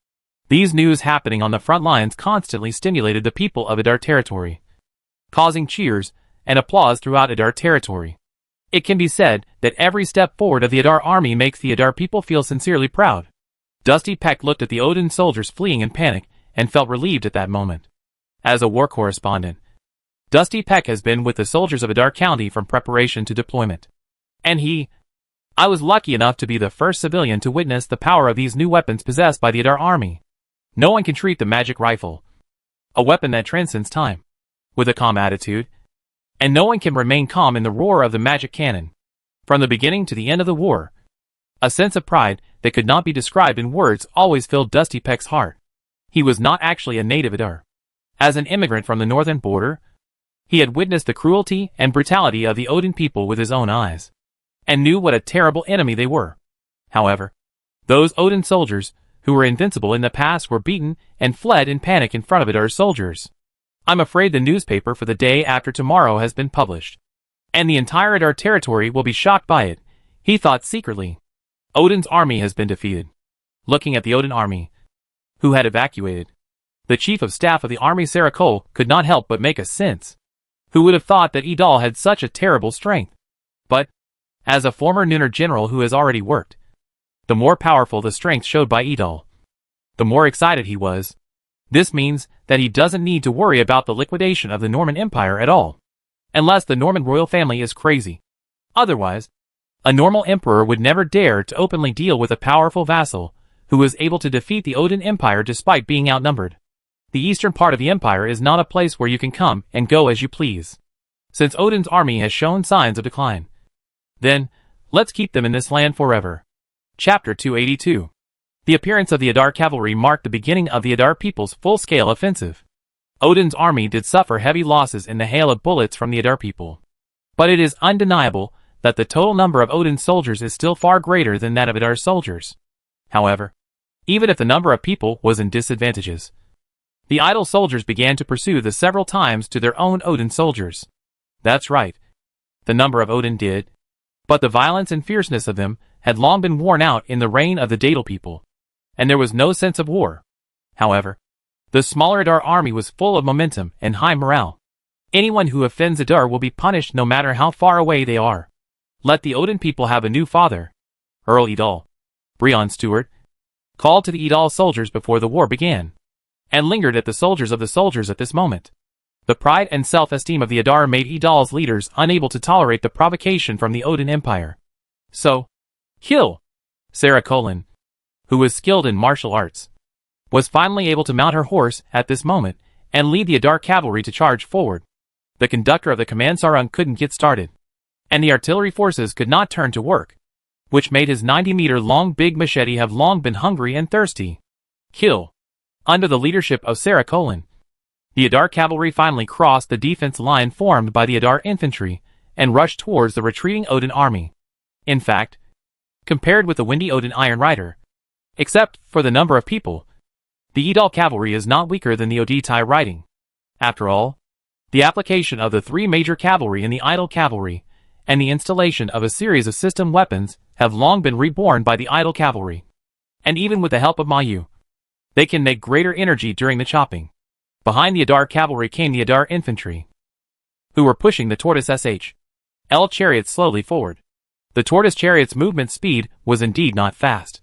These news happening on the front lines constantly stimulated the people of Adar territory, causing cheers and applause throughout Adar territory. It can be said that every step forward of the Adar army makes the Adar people feel sincerely proud. Dusty Peck looked at the Odin soldiers fleeing in panic and felt relieved at that moment. As a war correspondent, Dusty Peck has been with the soldiers of Adar County from preparation to deployment. And I was lucky enough to be the first civilian to witness the power of these new weapons possessed by the Adar army. No one can treat the magic rifle, a weapon that transcends time, with a calm attitude, and no one can remain calm in the roar of the magic cannon. From the beginning to the end of the war, a sense of pride that could not be described in words always filled Dusty Peck's heart. He was not actually a native Adar. As an immigrant from the northern border, he had witnessed the cruelty and brutality of the Odin people with his own eyes, and knew what a terrible enemy they were. However, those Odin soldiers, who were invincible in the past, were beaten and fled in panic in front of Adar's soldiers. I'm afraid the newspaper for the day after tomorrow has been published, and the entire Adar territory will be shocked by it, he thought secretly. Odin's army has been defeated. Looking at the Odin army, who had evacuated, the chief of staff of the army, Sarah Cole, could not help but make a sense. Who would have thought that Idal had such a terrible strength? But, as a former Nooner general who has already worked, the more powerful the strength showed by Idal, the more excited he was. This means that he doesn't need to worry about the liquidation of the Norman Empire at all, unless the Norman royal family is crazy. Otherwise, a normal emperor would never dare to openly deal with a powerful vassal who was able to defeat the Odin Empire despite being outnumbered. The eastern part of the empire is not a place where you can come and go as you please. Since Odin's army has shown signs of decline, then, let's keep them in this land forever. Chapter 282. The appearance of the Adar cavalry marked the beginning of the Adar people's full-scale offensive. Odin's army did suffer heavy losses in the hail of bullets from the Adar people, but it is undeniable that the total number of Odin's soldiers is still far greater than that of Adar's soldiers. However, even if the number of people was in disadvantages, the idle soldiers began to pursue the several times to their own Odin soldiers. That's right, the number of Odin did, but the violence and fierceness of them had long been worn out in the reign of the Dadal people, and there was no sense of war. However, the smaller Adar army was full of momentum and high morale. Anyone who offends Adar will be punished no matter how far away they are. Let the Odin people have a new father. Earl Idal, Breon Stewart, called to the Idal soldiers before the war began, and lingered at the soldiers of the soldiers at this moment. The pride and self-esteem of the Adar made Idal's leaders unable to tolerate the provocation from the Odin Empire. So, kill! Sarah Colin, who was skilled in martial arts, was finally able to mount her horse at this moment and lead the Adar cavalry to charge forward. The conductor of the command sarung couldn't get started, and the artillery forces could not turn to work, which made his 90-meter-long big machete have long been hungry and thirsty. Kill! Under the leadership of Sarah Colin, the Adar cavalry finally crossed the defense line formed by the Adar infantry and rushed towards the retreating Odin army. In fact, compared with the Windy Odin Iron Rider, except for the number of people, the Idal cavalry is not weaker than the Oditai riding. After all, the application of the three major cavalry in the Idal cavalry and the installation of a series of system weapons have long been reborn by the Idal cavalry. And even with the help of Mayu, they can make greater energy during the chopping. Behind the Adar cavalry came the Adar infantry, who were pushing the Tortoise SH.L chariots slowly forward. The Tortoise chariot's movement speed was indeed not fast,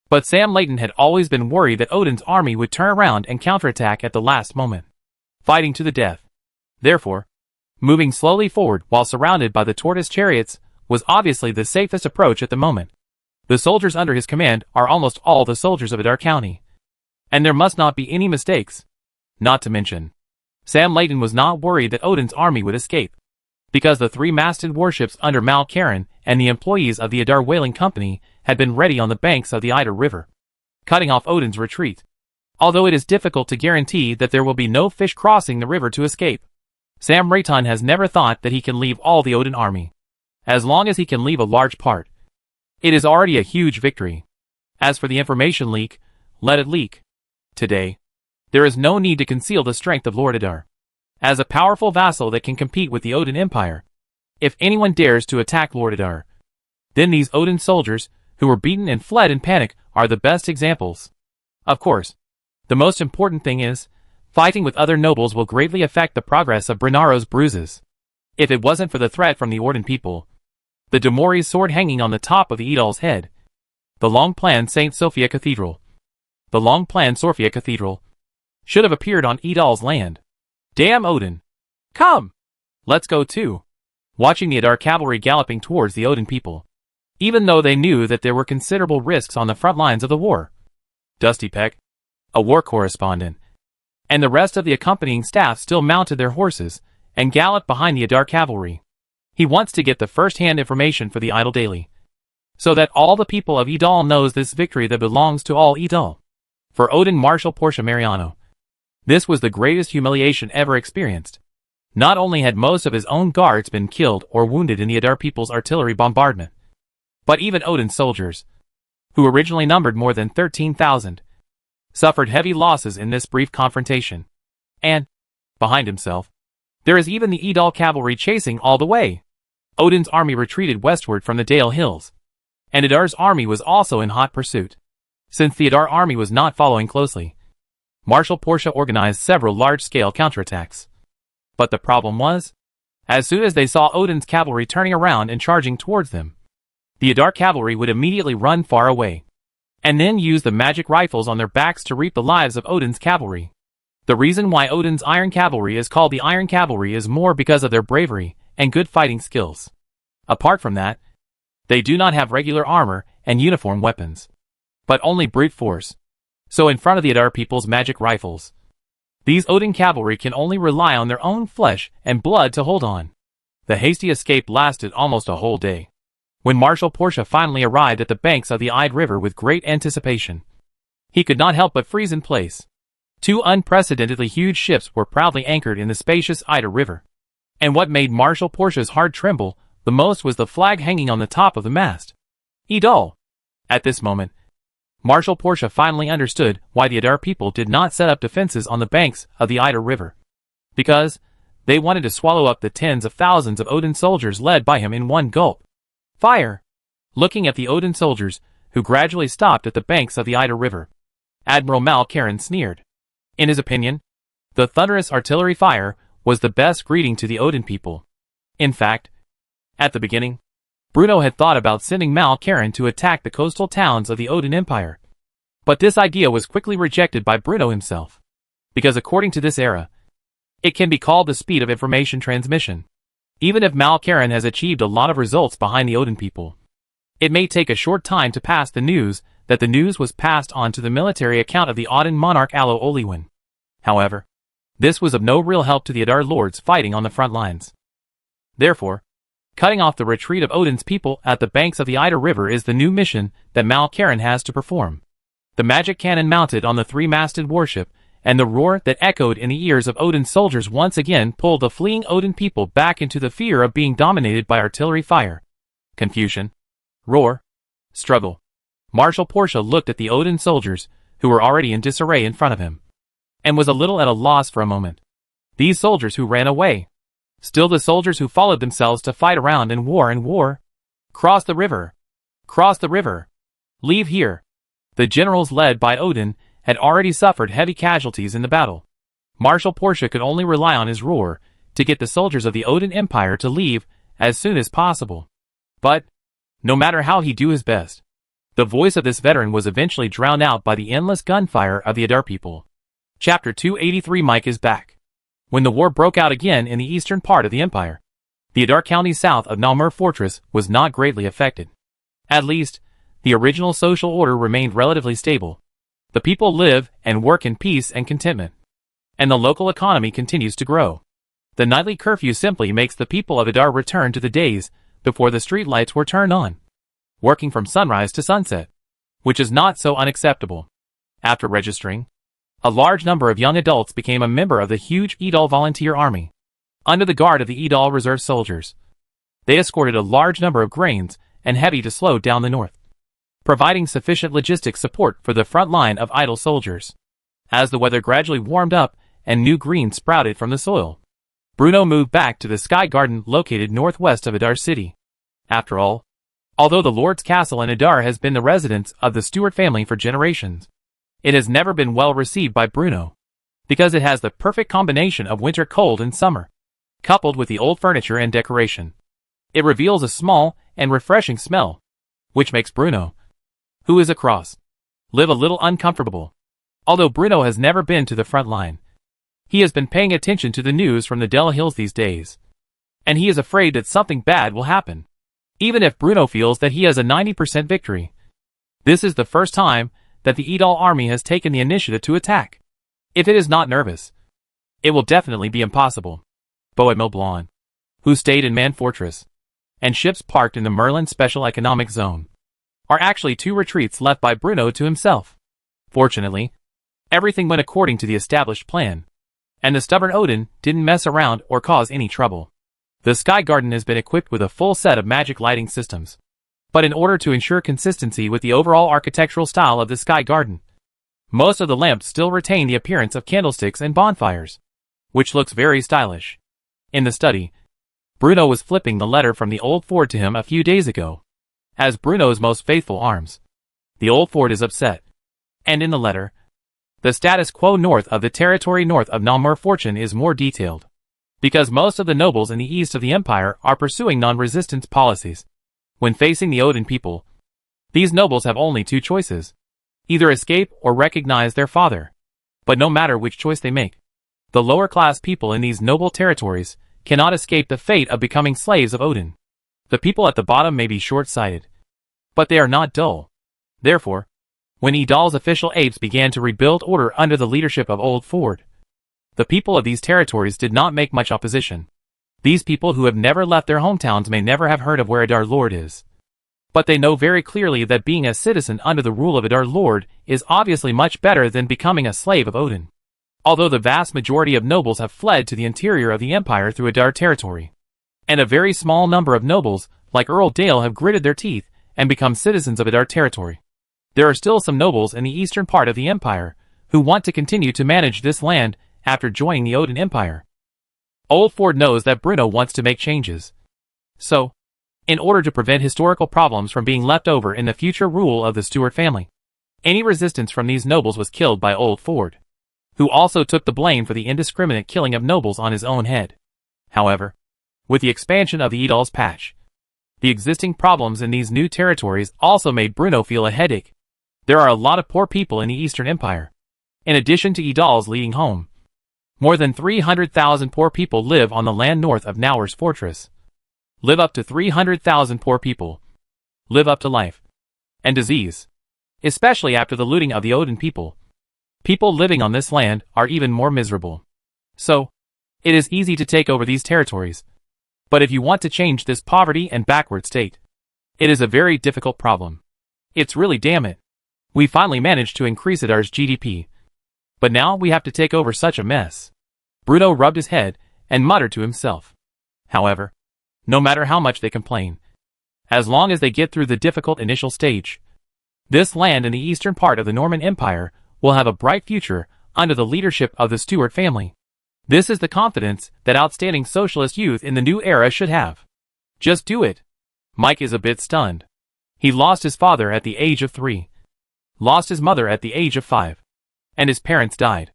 but Sam Layton had always been worried that Odin's army would turn around and counterattack at the last moment, fighting to the death. Therefore, moving slowly forward while surrounded by the Tortoise chariots was obviously the safest approach at the moment. The soldiers under his command are almost all the soldiers of Adar County, and there must not be any mistakes. Not to mention, Sam Layton was not worried that Odin's army would escape, because the three-masted warships under Mal Karen and the employees of the Adar Whaling Company had been ready on the banks of the Ida River. cutting off Odin's retreat. Although it is difficult to guarantee that there will be no fish crossing the river to escape, Sam Rayton has never thought that he can leave all the Odin army. As long as he can leave a large part, it is already a huge victory. As for the information leak, let it leak. Today, there is no need to conceal the strength of Lord Idar. As a powerful vassal that can compete with the Odin Empire, if anyone dares to attack Lord Idar, then these Odin soldiers, who were beaten and fled in panic, are the best examples. Of course, the most important thing is, fighting with other nobles will greatly affect the progress of Brunaro's bruises. If it wasn't for the threat from the Odin people, the Demori's sword hanging on the top of the Idol's head, the long-planned St. Sophia Cathedral, should have appeared on Idol's land. Damn Odin! Come! Let's go too. Watching the Idar cavalry galloping towards the Odin people, even though they knew that there were considerable risks on the front lines of the war. Dusty Peck, a war correspondent, and the rest of the accompanying staff still mounted their horses and galloped behind the Idar cavalry. He wants to get the first-hand information for the Idol Daily, so that all the people of Idal knows this victory that belongs to all Idal. For Odin Marshal Portia Mariano, this was the greatest humiliation ever experienced. Not only had most of his own guards been killed or wounded in the Idar people's artillery bombardment, but even Odin's soldiers, who originally numbered more than 13,000, suffered heavy losses in this brief confrontation. And, behind himself, there is even the Idal cavalry chasing all the way. Odin's army retreated westward from the Dale Hills, and Idar's army was also in hot pursuit. Since the Idar army was not following closely, Marshal Portia organized several large-scale counterattacks. But the problem was, as soon as they saw Odin's cavalry turning around and charging towards them, the Idar cavalry would immediately run far away, and then use the magic rifles on their backs to reap the lives of Odin's cavalry. The reason why Odin's Iron Cavalry is called the Iron Cavalry is more because of their bravery and good fighting skills. Apart from that, they do not have regular armor and uniform weapons, but only brute force. So in front of the Idar people's magic rifles, these Odin cavalry can only rely on their own flesh and blood to hold on. The hasty escape lasted almost a whole day. When Marshal Portia finally arrived at the banks of the Ide River with great anticipation, he could not help but freeze in place. Two unprecedentedly huge ships were proudly anchored in the spacious Ide River. And what made Marshal Portia's heart tremble the most was the flag hanging on the top of the mast. Idal! At this moment, Marshal Portia finally understood why the Idar people did not set up defenses on the banks of the Ide River. Because they wanted to swallow up the tens of thousands of Odin soldiers led by him in one gulp. Fire! Looking at the Odin soldiers, who gradually stopped at the banks of the Ide River, Admiral Mal Karen sneered. In his opinion, the thunderous artillery fire was the best greeting to the Odin people. In fact, at the beginning, Bruno had thought about sending Mal Karen to attack the coastal towns of the Odin Empire. But this idea was quickly rejected by Bruno himself, because according to this era, it can be called the speed of information transmission. Even if Mal Karen has achieved a lot of results behind the Odin people, it may take a short time to pass the news that the news was passed on to the military account of the Odin monarch Alo Oliwin. However, this was of no real help to the Idar lords fighting on the front lines. Therefore, cutting off the retreat of Odin's people at the banks of the Ide River is the new mission that Mal Karen has to perform. The magic cannon mounted on the three-masted warship and the roar that echoed in the ears of Odin's soldiers once again pulled the fleeing Odin people back into the fear of being dominated by artillery fire. Confusion, roar, struggle. Marshal Portia looked at the Odin soldiers, who were already in disarray in front of him, and was a little at a loss for a moment. These soldiers who ran away. Still the soldiers who followed themselves to fight around in war. Cross the river. Cross the river. Leave here. The generals led by Odin had already suffered heavy casualties in the battle. Marshal Portia could only rely on his roar to get the soldiers of the Odin Empire to leave as soon as possible. But, no matter how he do his best, the voice of this veteran was eventually drowned out by the endless gunfire of the Idar people. Chapter 283 Mike is back. When the war broke out again in the eastern part of the empire, the Idar county south of Nalmur Fortress was not greatly affected. At least, the original social order remained relatively stable. The people live and work in peace and contentment, and the local economy continues to grow. The nightly curfew simply makes the people of Idar return to the days before the street lights were turned on, working from sunrise to sunset, which is not so unacceptable. After registering, a large number of young adults became a member of the huge Idol volunteer army. Under the guard of the Idol reserve soldiers, they escorted a large number of grains and heavy to slow down the north, providing sufficient logistics support for the front line of Idol soldiers. As the weather gradually warmed up and new green sprouted from the soil, Bruno moved back to the Sky Garden located northwest of Adar City. After all, although the Lord's Castle in Adar has been the residence of the Stewart family for generations, it has never been well received by Bruno, because it has the perfect combination of winter cold and summer, coupled with the old furniture and decoration. It reveals a small and refreshing smell, which makes Bruno, who is across, live a little uncomfortable. Although Bruno has never been to the front line, he has been paying attention to the news from the Dell Hills these days, and he is afraid that something bad will happen. Even if Bruno feels that he has a 90% victory, this is the first time that the Idol army has taken the initiative to attack. If it is not nervous, it will definitely be impossible. Boat Moblon, who stayed in Man Fortress, and ships parked in the Merlin Special Economic Zone, are actually two retreats left by Bruno to himself. Fortunately, everything went according to the established plan, and the stubborn Odin didn't mess around or cause any trouble. The Sky Garden has been equipped with a full set of magic lighting systems, but in order to ensure consistency with the overall architectural style of the Sky Garden, most of the lamps still retain the appearance of candlesticks and bonfires, which looks very stylish. In the study, Bruno was flipping the letter from the old Ford to him a few days ago. As Bruno's most faithful arms, the old Ford is upset, and in the letter, the status quo north of the territory north of Namur Fortune is more detailed, because most of the nobles in the east of the empire are pursuing non-resistance policies. When facing the Odin people, these nobles have only two choices: either escape or recognize their father. But no matter which choice they make, the lower class people in these noble territories cannot escape the fate of becoming slaves of Odin. The people at the bottom may be short-sighted, but they are not dull. Therefore, when Idol's official apes began to rebuild order under the leadership of Old Ford, the people of these territories did not make much opposition. These people who have never left their hometowns may never have heard of where Adar Lord is, but they know very clearly that being a citizen under the rule of Adar Lord is obviously much better than becoming a slave of Odin. Although the vast majority of nobles have fled to the interior of the empire through Adar territory, and a very small number of nobles, like Earl Dale, have gritted their teeth and become citizens of Adar territory, there are still some nobles in the eastern part of the empire who want to continue to manage this land after joining the Odin Empire. Old Ford knows that Bruno wants to make changes. So, in order to prevent historical problems from being left over in the future rule of the Stewart family, any resistance from these nobles was killed by Old Ford, who also took the blame for the indiscriminate killing of nobles on his own head. However, with the expansion of the Idol's patch, the existing problems in these new territories also made Bruno feel a headache. There are a lot of poor people in the Eastern Empire. In addition to Idol's leading home, more than 300,000 poor people live on the land north of Naur's fortress. Live up to 300,000 poor people. Live up to life and disease. Especially after the looting of the Odin people, people living on this land are even more miserable. So, it is easy to take over these territories. But if you want to change this poverty and backward state, it is a very difficult problem. It's really damn it. We finally managed to increase Adar's GDP. But now we have to take over such a mess. Bruno rubbed his head and muttered to himself. However, no matter how much they complain, as long as they get through the difficult initial stage, this land in the eastern part of the Norman Empire will have a bright future under the leadership of the Stewart family. This is the confidence that outstanding socialist youth in the new era should have. Just do it. Mike is a bit stunned. He lost his father at the age of 3. Lost his mother at the age of 5. And his parents died.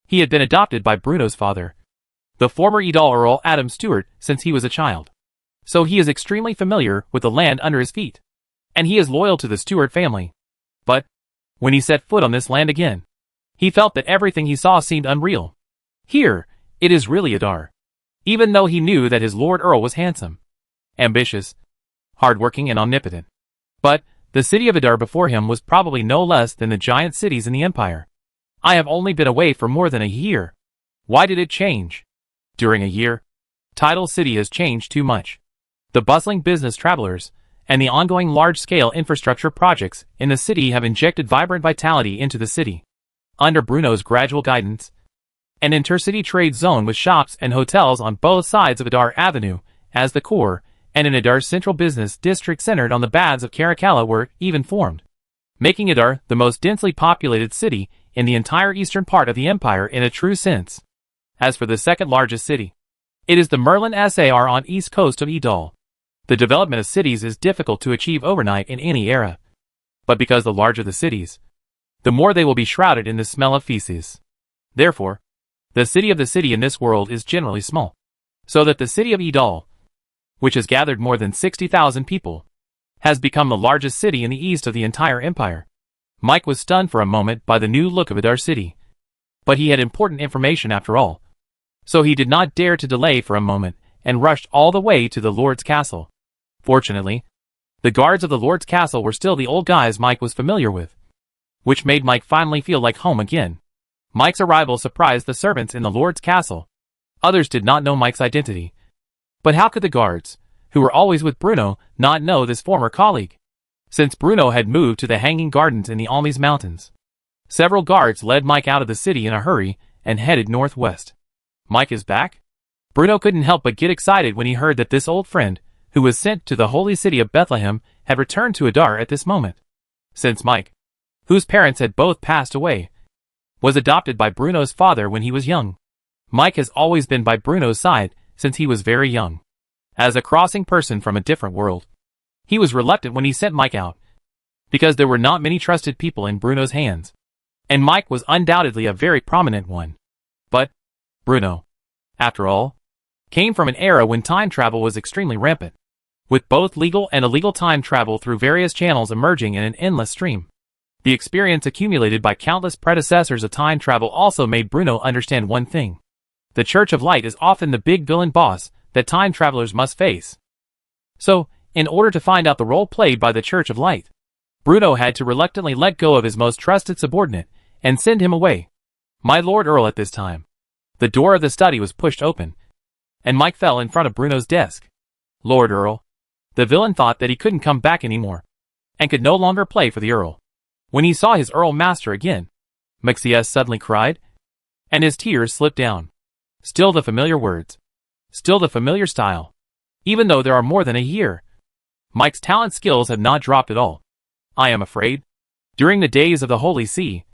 He had been adopted by Bruno's father, the former Idol Earl Adam Stewart, since he was a child. So he is extremely familiar with the land under his feet. And he is loyal to the Stewart family. But, when he set foot on this land again, he felt that everything he saw seemed unreal. Here, it is really Adar. Even though he knew that his Lord Earl was handsome, ambitious, hardworking and omnipotent. But, the city of Adar before him was probably no less than the giant cities in the empire. I have only been away for more than a year. Why did it change? During a year, Tidal City has changed too much. The bustling business travelers and the ongoing large-scale infrastructure projects in the city have injected vibrant vitality into the city. Under Bruno's gradual guidance, an intercity trade zone with shops and hotels on both sides of Adar Avenue as the core, and an Adar central business district centered on the baths of Caracalla were even formed, making Adar the most densely populated city in the entire eastern part of the empire in a true sense. As for the second largest city, it is the Merlin Sar on east coast of Idal. The development of cities is difficult to achieve overnight in any era. But because the larger the cities, the more they will be shrouded in the smell of feces. Therefore, the city in this world is generally small. So that the city of Idal, which has gathered more than 60,000 people, has become the largest city in the east of the entire empire. Mike was stunned for a moment by the new look of Adar City. But he had important information after all. So he did not dare to delay for a moment, and rushed all the way to the Lord's castle. Fortunately, the guards of the Lord's castle were still the old guys Mike was familiar with, which made Mike finally feel like home again. Mike's arrival surprised the servants in the Lord's castle. Others did not know Mike's identity. But how could the guards, who were always with Bruno, not know this former colleague? Since Bruno had moved to the Hanging Gardens in the Almes Mountains, several guards led Mike out of the city in a hurry and headed northwest. Mike is back? Bruno couldn't help but get excited when he heard that this old friend, who was sent to the holy city of Bethlehem, had returned to Adar at this moment. Since Mike, whose parents had both passed away, was adopted by Bruno's father when he was young, Mike has always been by Bruno's side since he was very young. As a crossing person from a different world, he was reluctant when he sent Mike out, because there were not many trusted people in Bruno's hands, and Mike was undoubtedly a very prominent one. But Bruno, after all, came from an era when time travel was extremely rampant, with both legal and illegal time travel through various channels emerging in an endless stream. The experience accumulated by countless predecessors of time travel also made Bruno understand one thing. The Church of Light is often the big villain boss that time travelers must face. So, in order to find out the role played by the Church of Light, Bruno had to reluctantly let go of his most trusted subordinate and send him away. My Lord Earl at this time. The door of the study was pushed open, and Mike fell in front of Bruno's desk. Lord Earl. The villain thought that he couldn't come back anymore, and could no longer play for the Earl. When he saw his Earl master again, Maxius suddenly cried, and his tears slipped down. Still the familiar words. Still the familiar style. Even though there are more than a year, Mike's talent skills have not dropped at all. I am afraid. During the days of the Holy See,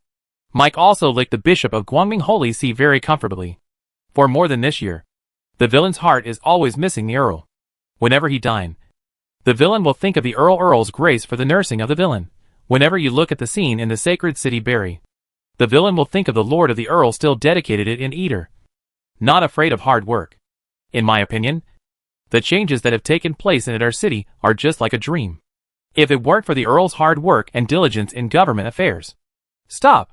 Mike also licked the Bishop of Guangming Holy See very comfortably. For more than this year, the villain's heart is always missing the Earl. Whenever he dine, the villain will think of the Earl's grace for the nursing of the villain. Whenever you look at the scene in the sacred city Barry, the villain will think of the Lord of the Earl still dedicated it in Eater. Not afraid of hard work. In my opinion, the changes that have taken place in our city are just like a dream. If it weren't for the Earl's hard work and diligence in government affairs. Stop!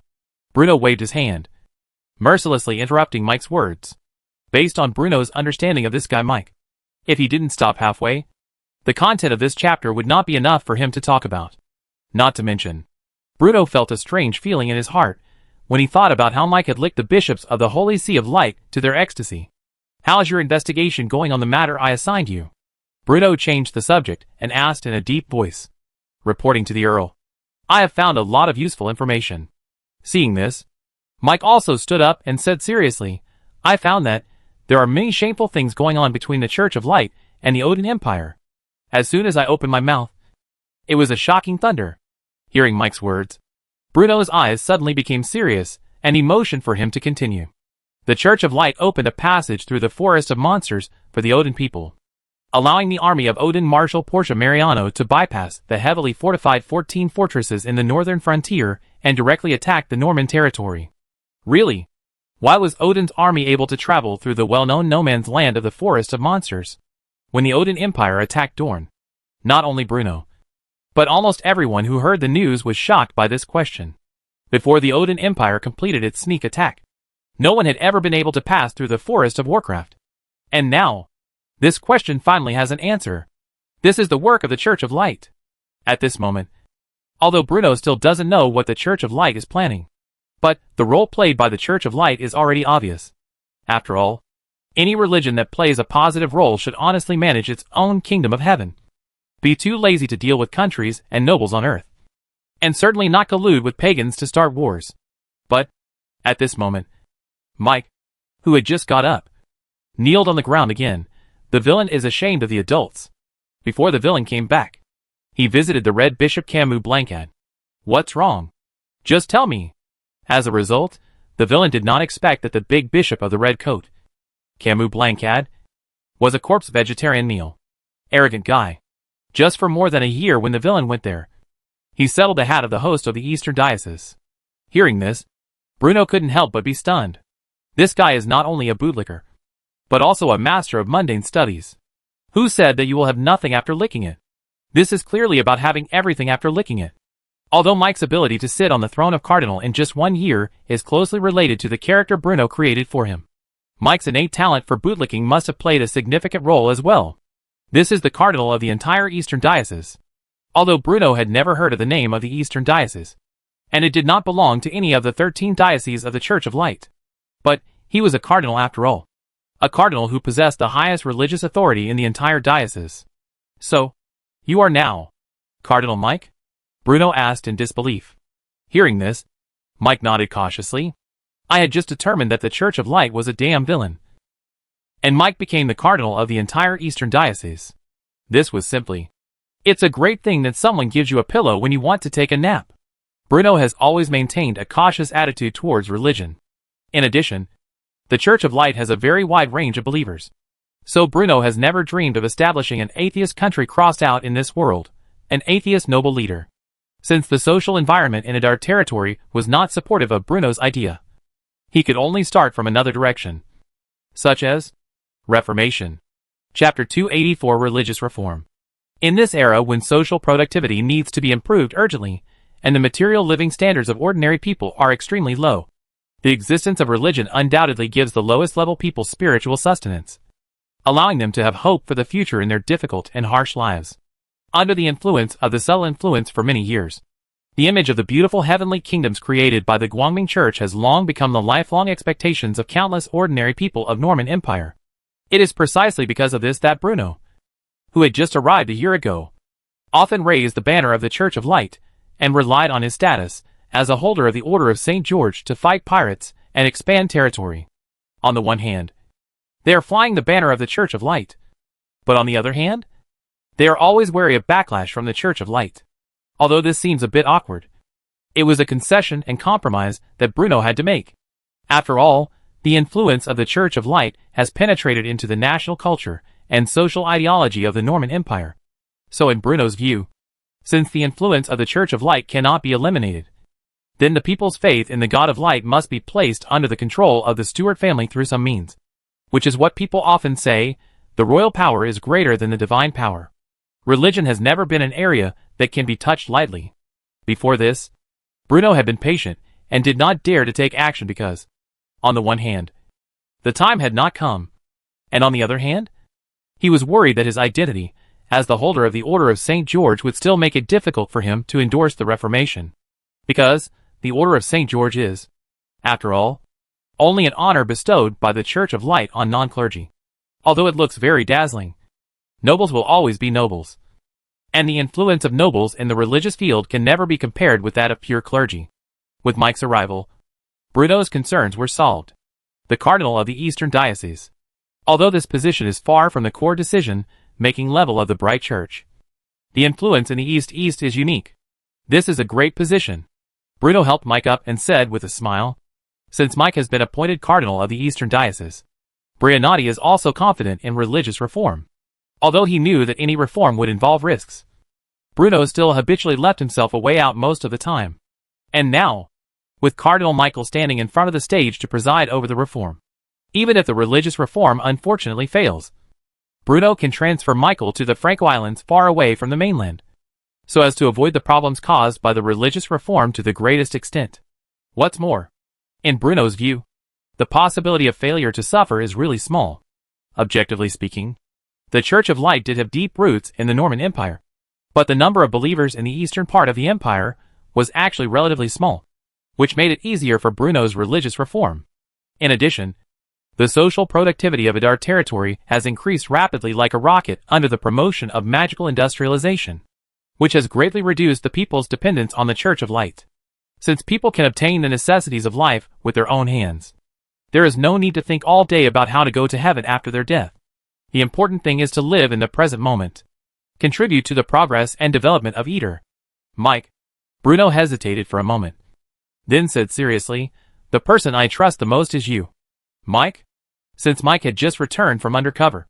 Bruno waved his hand, mercilessly interrupting Mike's words. Based on Bruno's understanding of this guy Mike, if he didn't stop halfway, the content of this chapter would not be enough for him to talk about. Not to mention, Bruno felt a strange feeling in his heart when he thought about how Mike had licked the bishops of the Holy See of Light to their ecstasy. How is your investigation going on the matter I assigned you? Bruno changed the subject and asked in a deep voice. Reporting to the Earl. I have found a lot of useful information. Seeing this, Mike also stood up and said seriously, I found that there are many shameful things going on between the Church of Light and the Odin Empire. As soon as I opened my mouth, it was a shocking thunder. Hearing Mike's words, Bruno's eyes suddenly became serious, and he motioned for him to continue. The Church of Light opened a passage through the forest of monsters for the Odin people, allowing the army of Odin Marshal Portia Mariano to bypass the heavily fortified 14 fortresses in the northern frontier and directly attack the Norman territory. Really? Why was Odin's army able to travel through the well-known no-man's land of the Forest of Monsters when the Odin Empire attacked Dorne? Not only Bruno, but almost everyone who heard the news was shocked by this question. Before the Odin Empire completed its sneak attack, no one had ever been able to pass through the Forest of Warcraft. And now, this question finally has an answer. This is the work of the Church of Light. At this moment, although Bruno still doesn't know what the Church of Light is planning, but the role played by the Church of Light is already obvious. After all, any religion that plays a positive role should honestly manage its own kingdom of heaven. Be too lazy to deal with countries and nobles on earth, and certainly not collude with pagans to start wars. But At this moment, Mike, who had just got up, kneeled on the ground again. The villain is ashamed of the adults. Before the villain came back, he visited the Red Bishop Camus Blancad. What's wrong? Just tell me. As a result, the villain did not expect that the big bishop of the red coat, Camus Blancad, was a corpse vegetarian meal. Arrogant guy. Just for more than a year when the villain went there, he settled the hat of the host of the Eastern Diocese. Hearing this, Bruno couldn't help but be stunned. This guy is not only a bootlicker, but also a master of mundane studies. Who said that you will have nothing after licking it? This is clearly about having everything after licking it. Although Mike's ability to sit on the throne of Cardinal in just 1 year is closely related to the character Bruno created for him, Mike's innate talent for bootlicking must have played a significant role as well. This is the Cardinal of the entire Eastern Diocese. Although Bruno had never heard of the name of the Eastern Diocese, and it did not belong to any of the 13 dioceses of the Church of Light. But he was a cardinal after all. A cardinal who possessed the highest religious authority in the entire diocese. So, you are now Cardinal Mike? Bruno asked in disbelief. Hearing this, Mike nodded cautiously. I had just determined that the Church of Light was a damn villain. And Mike became the cardinal of the entire Eastern Diocese. This was simply, it's a great thing that someone gives you a pillow when you want to take a nap. Bruno has always maintained a cautious attitude towards religion. In addition, the Church of Light has a very wide range of believers. So Bruno has never dreamed of establishing an atheist country crossed out in this world, an atheist noble leader. Since the social environment in Adar territory was not supportive of Bruno's idea, he could only start from another direction, such as Reformation. Chapter 284 Religious Reform. In this era when social productivity needs to be improved urgently, and the material living standards of ordinary people are extremely low, the existence of religion undoubtedly gives the lowest level people spiritual sustenance, allowing them to have hope for the future in their difficult and harsh lives. Under the influence of the subtle influence for many years, the image of the beautiful heavenly kingdoms created by the Guangming Church has long become the lifelong expectations of countless ordinary people of Norman Empire. It is precisely because of this that Bruno, who had just arrived a year ago, often raised the banner of the Church of Light, and relied on his status as a holder of the Order of St. George to fight pirates and expand territory. On the one hand, they are flying the banner of the Church of Light, but on the other hand, they are always wary of backlash from the Church of Light. Although this seems a bit awkward, it was a concession and compromise that Bruno had to make. After all, the influence of the Church of Light has penetrated into the national culture and social ideology of the Norman Empire. So in Bruno's view, since the influence of the Church of Light cannot be eliminated, then the people's faith in the God of Light must be placed under the control of the Stuart family through some means. Which is what people often say, the royal power is greater than the divine power. Religion has never been an area that can be touched lightly. Before this, Bruno had been patient and did not dare to take action because, on the one hand, the time had not come, and on the other hand, he was worried that his identity as the holder of the Order of St. George would still make it difficult for him to endorse the Reformation. Because the Order of St. George is, after all, only an honor bestowed by the Church of Light on non-clergy. Although it looks very dazzling, nobles will always be nobles. And the influence of nobles in the religious field can never be compared with that of pure clergy. With Mike's arrival, Bruno's concerns were solved. The Cardinal of the Eastern Diocese. Although this position is far from the core decision-making level of the Bright Church, the influence in the East is unique. This is a great position. Bruno helped Mike up and said with a smile, since Mike has been appointed Cardinal of the Eastern Diocese, Brianati is also confident in religious reform. Although he knew that any reform would involve risks, Bruno still habitually left himself a way out most of the time. And now, with Cardinal Michael standing in front of the stage to preside over the reform, even if the religious reform unfortunately fails, Bruno can transfer Michael to the Franco Islands far away from the mainland, so as to avoid the problems caused by the religious reform to the greatest extent. What's more, in Bruno's view, the possibility of failure to suffer is really small. Objectively speaking, the Church of Light did have deep roots in the Norman Empire, but the number of believers in the eastern part of the empire was actually relatively small, which made it easier for Bruno's religious reform. In addition, the social productivity of Adar territory has increased rapidly like a rocket under the promotion of magical industrialization, which has greatly reduced the people's dependence on the Church of Light. Since people can obtain the necessities of life with their own hands, there is no need to think all day about how to go to heaven after their death. The important thing is to live in the present moment. Contribute to the progress and development of Eater. Mike. Bruno hesitated for a moment, then said seriously, "The person I trust the most is you." Mike? Since Mike had just returned from undercover,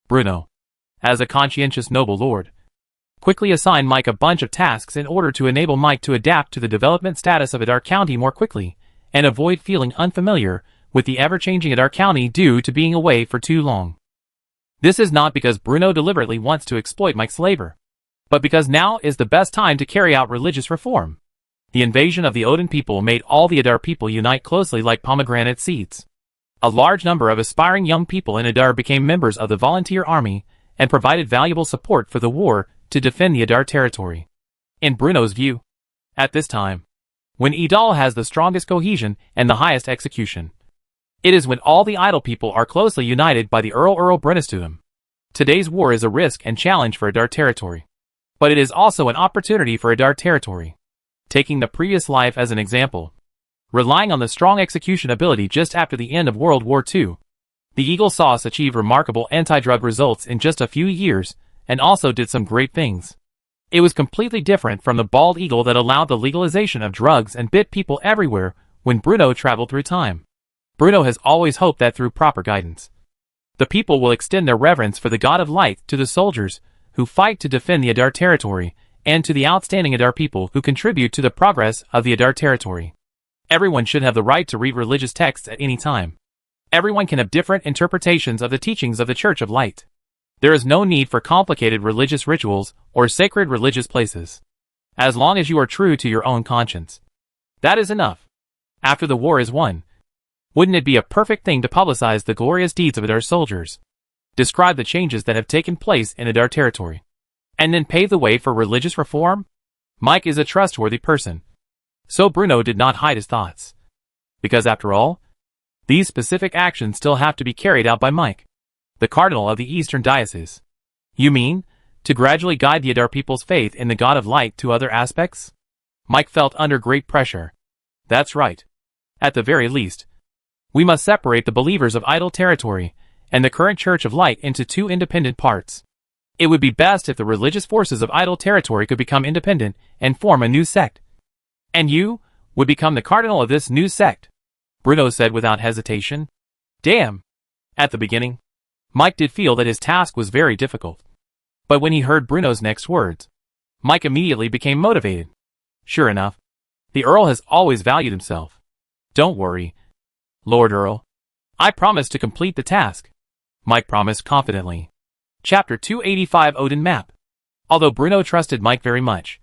Bruno, as a conscientious noble lord, quickly assigned Mike a bunch of tasks in order to enable Mike to adapt to the development status of Adar County more quickly, and avoid feeling unfamiliar with the ever-changing Adar County due to being away for too long. This is not because Bruno deliberately wants to exploit Mike's labor, but because now is the best time to carry out religious reform. The invasion of the Odin people made all the Adar people unite closely like pomegranate seeds. A large number of aspiring young people in Adar became members of the volunteer army and provided valuable support for the war to defend the Adar territory. In Bruno's view, at this time, when Idal has the strongest cohesion and the highest execution, it is when all the idle people are closely united by the Earl Brunistudum. Today's war is a risk and challenge for Adar territory, but it is also an opportunity for Adar territory. Taking the previous life as an example, relying on the strong execution ability just after the end of World War II, the Eagle Sauce achieved remarkable anti-drug results in just a few years, and also did some great things. It was completely different from the bald eagle that allowed the legalization of drugs and bit people everywhere when Bruno traveled through time. Bruno has always hoped that through proper guidance, the people will extend their reverence for the God of Light to the soldiers who fight to defend the Adar territory, and to the outstanding Adar people who contribute to the progress of the Adar territory. Everyone should have the right to read religious texts at any time. Everyone can have different interpretations of the teachings of the Church of Light. There is no need for complicated religious rituals or sacred religious places. As long as you are true to your own conscience, that is enough. After the war is won, wouldn't it be a perfect thing to publicize the glorious deeds of Adar soldiers, describe the changes that have taken place in Adar territory, and then pave the way for religious reform? Mike is a trustworthy person, so Bruno did not hide his thoughts. Because after all, these specific actions still have to be carried out by Mike, the Cardinal of the Eastern Diocese. You mean, to gradually guide the Adar people's faith in the God of Light to other aspects? Mike felt under great pressure. That's right. At the very least, we must separate the believers of idol territory and the current Church of Light into two independent parts. It would be best if the religious forces of idol territory could become independent and form a new sect. And you would become the cardinal of this new sect, Bruno said without hesitation. Damn. At the beginning, Mike did feel that his task was very difficult. But when he heard Bruno's next words, Mike immediately became motivated. Sure enough, the Earl has always valued himself. Don't worry, Lord Earl. I promise to complete the task, Mike promised confidently. Chapter 285 Odin Map. Although Bruno trusted Mike very much,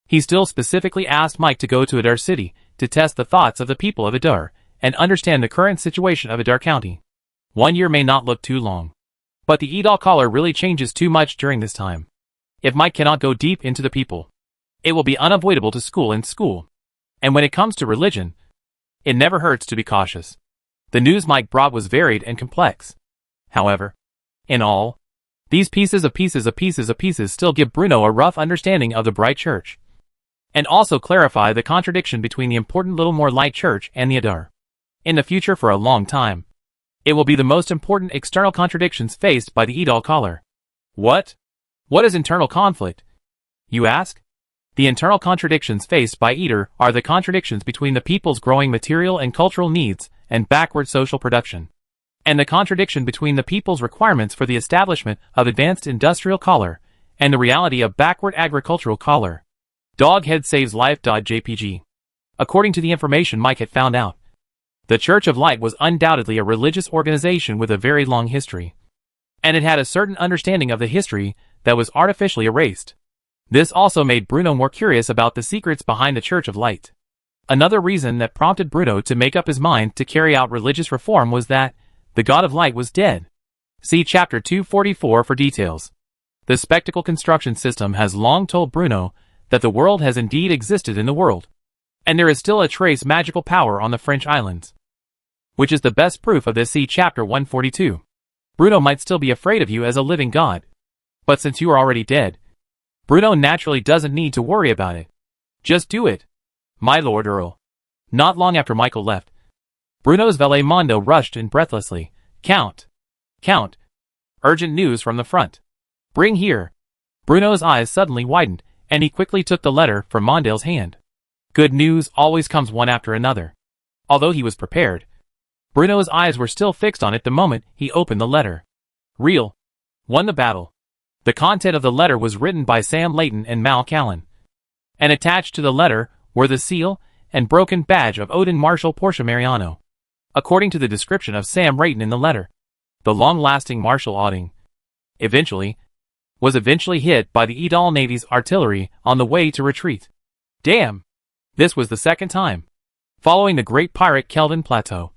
he still specifically asked Mike to go to Adar City to test the thoughts of the people of Adar and understand the current situation of Adar County. 1 year may not look too long, but the Idal collar really changes too much during this time. If Mike cannot go deep into the people, it will be unavoidable to school in school. And when it comes to religion, it never hurts to be cautious. The news Mike brought was varied and complex. However, in all, these pieces still give Bruno a rough understanding of the Bright Church, and also clarify the contradiction between the important Little More Light Church and the Adar. In the future, for a long time, it will be the most important external contradictions faced by the Idal collar. What? What is internal conflict, you ask? The internal contradictions faced by Eater are the contradictions between the people's growing material and cultural needs and backward social production, and the contradiction between the people's requirements for the establishment of advanced industrial collar and the reality of backward agricultural collar. Doghead saves life.jpg. According to the information Mike had found out, the Church of Light was undoubtedly a religious organization with a very long history, and it had a certain understanding of the history that was artificially erased. This also made Bruno more curious about the secrets behind the Church of Light. Another reason that prompted Bruno to make up his mind to carry out religious reform was that the God of Light was dead. See Chapter 244 for details. The spectacle construction system has long told Bruno that the world has indeed existed in the world, and there is still a trace magical power on the French islands, which is the best proof of this. See Chapter 142. Bruno might still be afraid of you as a living god, but since you are already dead, Bruno naturally doesn't need to worry about it. Just do it. My Lord Earl. Not long after Michael left, Bruno's valet Mondo rushed in breathlessly. Count! Count! Urgent news from the front. Bring here! Bruno's eyes suddenly widened, and he quickly took the letter from Mondale's hand. Good news always comes one after another. Although he was prepared, Bruno's eyes were still fixed on it the moment he opened the letter. Real. Won the battle. The content of the letter was written by Sam Layton and Mal Callan. And attached to the letter were the seal and broken badge of Odin Marshal Portia Mariano. According to the description of Sam Layton in the letter, the long-lasting Marshal Odin was eventually hit by the Edal Navy's artillery on the way to retreat. Damn! This was the second time, following the Great Pirate Kelvin Plateau,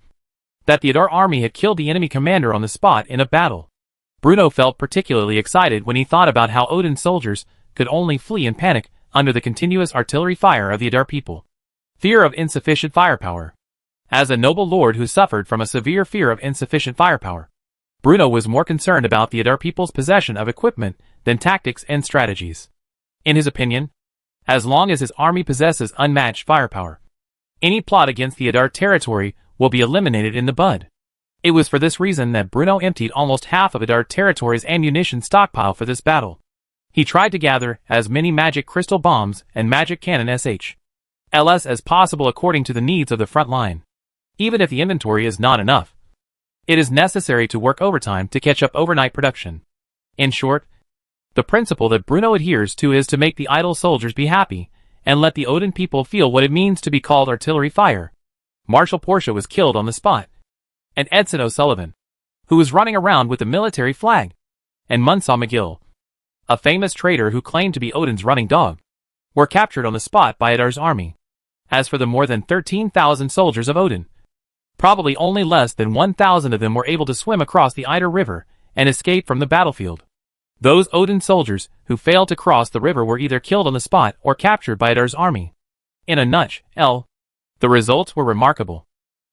that the Adar army had killed the enemy commander on the spot in a battle. Bruno felt particularly excited when he thought about how Odin's soldiers could only flee in panic under the continuous artillery fire of the Adar people. Fear of insufficient firepower. As a noble lord who suffered from a severe fear of insufficient firepower, Bruno was more concerned about the Adar people's possession of equipment than tactics and strategies. In his opinion, as long as his army possesses unmatched firepower, any plot against the Adar territory will be eliminated in the bud. It was for this reason that Bruno emptied almost half of Adar territory's ammunition stockpile for this battle. He tried to gather as many magic crystal bombs and magic cannon SHLs as possible according to the needs of the front line. Even if the inventory is not enough, it is necessary to work overtime to catch up overnight production. In short, the principle that Bruno adheres to is to make the idle soldiers be happy, and let the Odin people feel what it means to be called artillery fire. Marshal Portia was killed on the spot, and Edson O'Sullivan, who was running around with the military flag, and Munsaw McGill, a famous traitor who claimed to be Odin's running dog, were captured on the spot by Adar's army. As for the more than 13,000 soldiers of Odin, probably only less than 1,000 of them were able to swim across the Idar River and escape from the battlefield. Those Odin soldiers who failed to cross the river were either killed on the spot or captured by Adar's army. In a nutshell, the results were remarkable.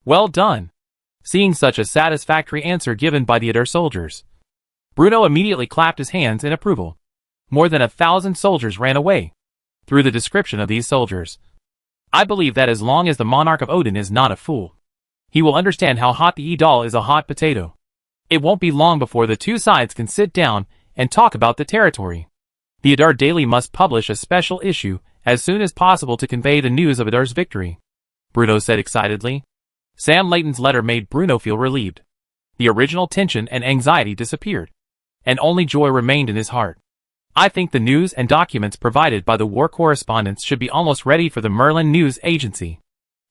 Well done! Seeing such a satisfactory answer given by the Adar soldiers, Bruno immediately clapped his hands in approval. More than 1,000 soldiers ran away. Through the description of these soldiers, I believe that as long as the monarch of Odin is not a fool, he will understand how hot the Edal is a hot potato. It won't be long before the two sides can sit down and talk about the territory. The Adar Daily must publish a special issue as soon as possible to convey the news of Adar's victory, Bruno said excitedly. Sam Layton's letter made Bruno feel relieved. The original tension and anxiety disappeared, and only joy remained in his heart. I think the news and documents provided by the war correspondents should be almost ready for the Merlin News Agency.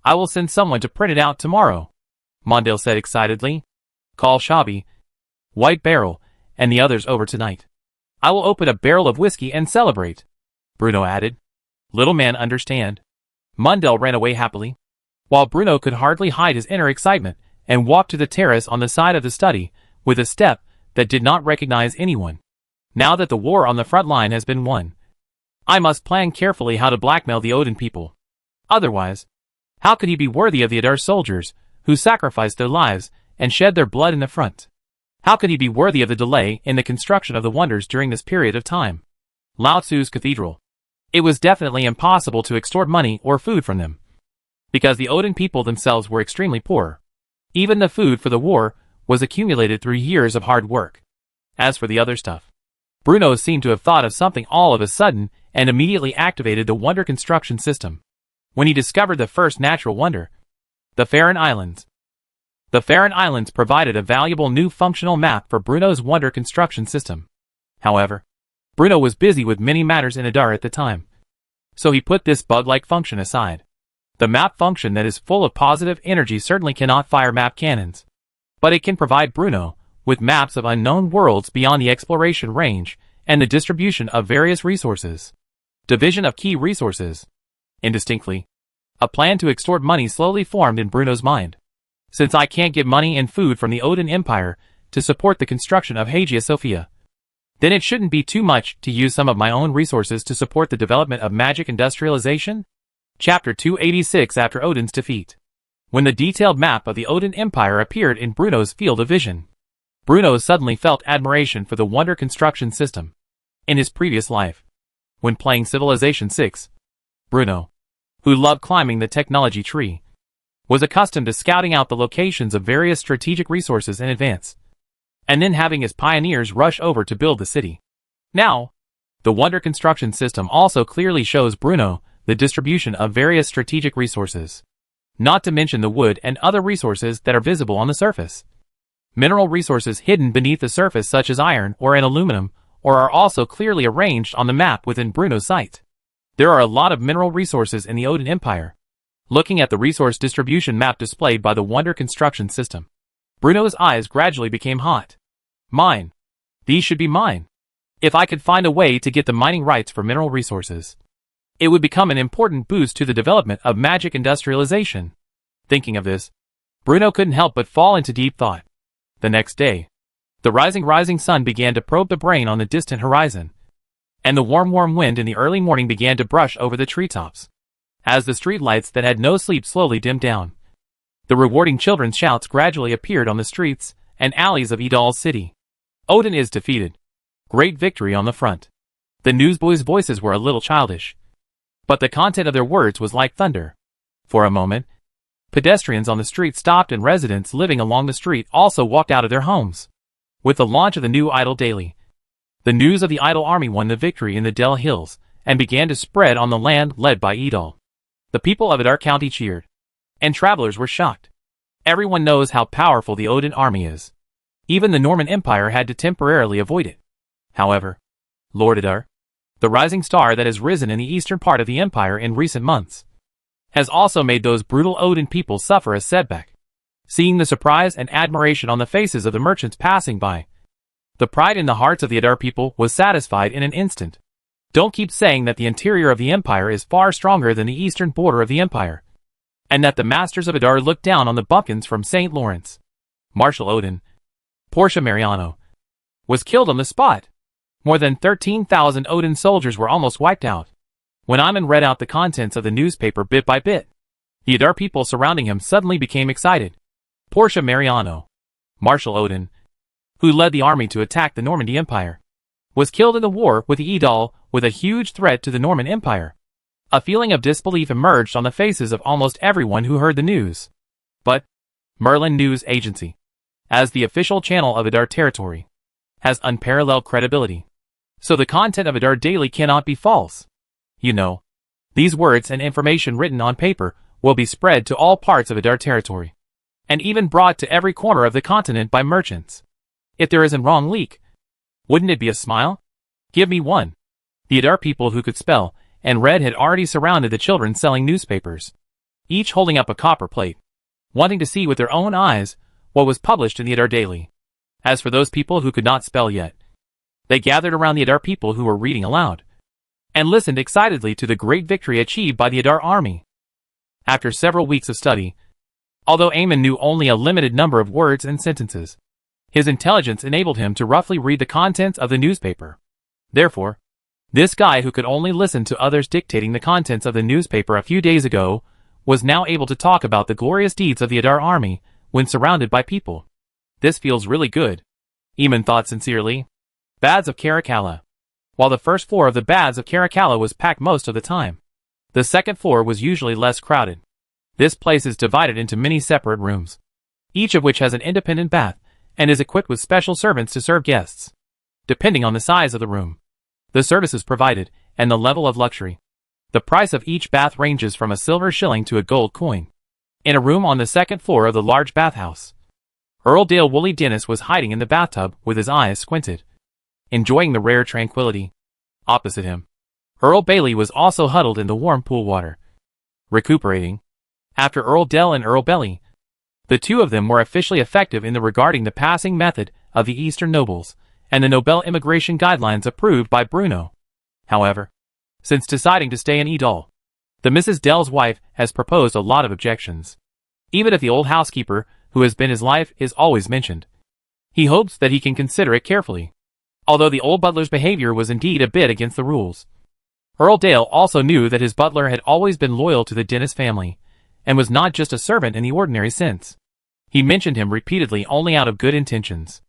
I will send someone to print it out tomorrow, Mondale said excitedly. Call Shabby, White Barrel, and the others over tonight. I will open a barrel of whiskey and celebrate, Bruno added. Little man understand. Mondale ran away happily, while Bruno could hardly hide his inner excitement, and walked to the terrace on the side of the study, with a step that did not recognize anyone. Now that the war on the front line has been won, I must plan carefully how to blackmail the Odin people. Otherwise, how could he be worthy of the Adar soldiers, who sacrificed their lives and shed their blood in the front? How could he be worthy of the delay in the construction of the wonders during this period of time? Lao Tzu's cathedral. It was definitely impossible to extort money or food from them, because the Odin people themselves were extremely poor. Even the food for the war was accumulated through years of hard work. As for the other stuff, Bruno seemed to have thought of something all of a sudden and immediately activated the wonder construction system. When he discovered the first natural wonder, the Farron Islands. The Farron Islands provided a valuable new functional map for Bruno's wonder construction system. However, Bruno was busy with many matters in Adar at the time, so he put this bug-like function aside. The map function that is full of positive energy certainly cannot fire map cannons, but it can provide Bruno with maps of unknown worlds beyond the exploration range and the distribution of various resources. Division of key resources. Indistinctly, a plan to extort money slowly formed in Bruno's mind. Since I can't get money and food from the Odin Empire to support the construction of Hagia Sophia, then it shouldn't be too much to use some of my own resources to support the development of magic industrialization? Chapter 286 After Odin's defeat. When the detailed map of the Odin Empire appeared in Bruno's field of vision, Bruno suddenly felt admiration for the wonder construction system. In his previous life, when playing Civilization 6, Bruno who loved climbing the technology tree, was accustomed to scouting out the locations of various strategic resources in advance, and then having his pioneers rush over to build the city. Now, the Wonder construction system also clearly shows Bruno the distribution of various strategic resources, not to mention the wood and other resources that are visible on the surface. Mineral resources hidden beneath the surface such as iron or an aluminum or are also clearly arranged on the map within Bruno's sight. There are a lot of mineral resources in the Odin Empire. Looking at the resource distribution map displayed by the Wonder construction system, Bruno's eyes gradually became hot. Mine. These should be mine. If I could find a way to get the mining rights for mineral resources, it would become an important boost to the development of magic industrialization. Thinking of this, Bruno couldn't help but fall into deep thought. The next day, the rising sun began to probe the brain on the distant horizon, and the warm wind in the early morning began to brush over the treetops. As the streetlights that had no sleep slowly dimmed down, the rewarding children's shouts gradually appeared on the streets and alleys of Idal's city. Odin is defeated. Great victory on the front. The newsboys' voices were a little childish, but the content of their words was like thunder. For a moment, pedestrians on the street stopped and residents living along the street also walked out of their homes. With the launch of the new Idle Daily, the news of the Idle army won the victory in the Dell Hills and began to spread on the land led by Idal. The people of Idar County cheered, and travelers were shocked. Everyone knows how powerful the Odin army is. Even the Norman Empire had to temporarily avoid it. However, Lord Idar, the rising star that has risen in the eastern part of the empire in recent months, has also made those brutal Odin people suffer a setback. Seeing the surprise and admiration on the faces of the merchants passing by, the pride in the hearts of the Idar people was satisfied in an instant. Don't keep saying that the interior of the empire is far stronger than the eastern border of the empire, and that the masters of Idar look down on the bumpkins from St. Lawrence. Marshal Odin, Portia Mariano, was killed on the spot. More than 13,000 Odin soldiers were almost wiped out. When Iman read out the contents of the newspaper bit by bit, the Idar people surrounding him suddenly became excited. Portia Mariano, Marshal Odin, who led the army to attack the Normandy Empire, was killed in the war with the Idal with a huge threat to the Norman Empire. A feeling of disbelief emerged on the faces of almost everyone who heard the news. But Merlin News Agency, as the official channel of Idar territory, has unparalleled credibility. So the content of Idar Daily cannot be false. You know, these words and information written on paper will be spread to all parts of Idar territory, and even brought to every corner of the continent by merchants. If there is a wrong leak, wouldn't it be a smile? Give me one. The Idar people who could spell and read had already surrounded the children selling newspapers, each holding up a copper plate, wanting to see with their own eyes what was published in the Idar Daily. As for those people who could not spell yet, they gathered around the Idar people who were reading aloud, and listened excitedly to the great victory achieved by the Idar army. After several weeks of study, although Aemon knew only a limited number of words and sentences, his intelligence enabled him to roughly read the contents of the newspaper. Therefore, this guy who could only listen to others dictating the contents of the newspaper a few days ago was now able to talk about the glorious deeds of the Idar army when surrounded by people. This feels really good, Eamon thought sincerely. Baths of Caracalla. While the first floor of the Baths of Caracalla was packed most of the time, the second floor was usually less crowded. This place is divided into many separate rooms, each of which has an independent bath and is equipped with special servants to serve guests. Depending on the size of the room, the services provided, and the level of luxury, the price of each bath ranges from a silver shilling to a gold coin. In a room on the second floor of the large bathhouse, Earl Dale Woolley Dennis was hiding in the bathtub with his eyes squinted, enjoying the rare tranquility. Opposite him, Earl Bailey was also huddled in the warm pool water, recuperating. After Earl Dell and Earl Bailey, the two of them were officially effective in regarding the passing method of the Eastern nobles and the Nobel immigration guidelines approved by Bruno. However, since deciding to stay in Idal, the Mrs. Dell's wife has proposed a lot of objections. Even if the old housekeeper, who has been his life, is always mentioned, he hopes that he can consider it carefully. Although the old butler's behavior was indeed a bit against the rules, Earl Dale also knew that his butler had always been loyal to the Dennis family, and was not just a servant in the ordinary sense. He mentioned him repeatedly only out of good intentions.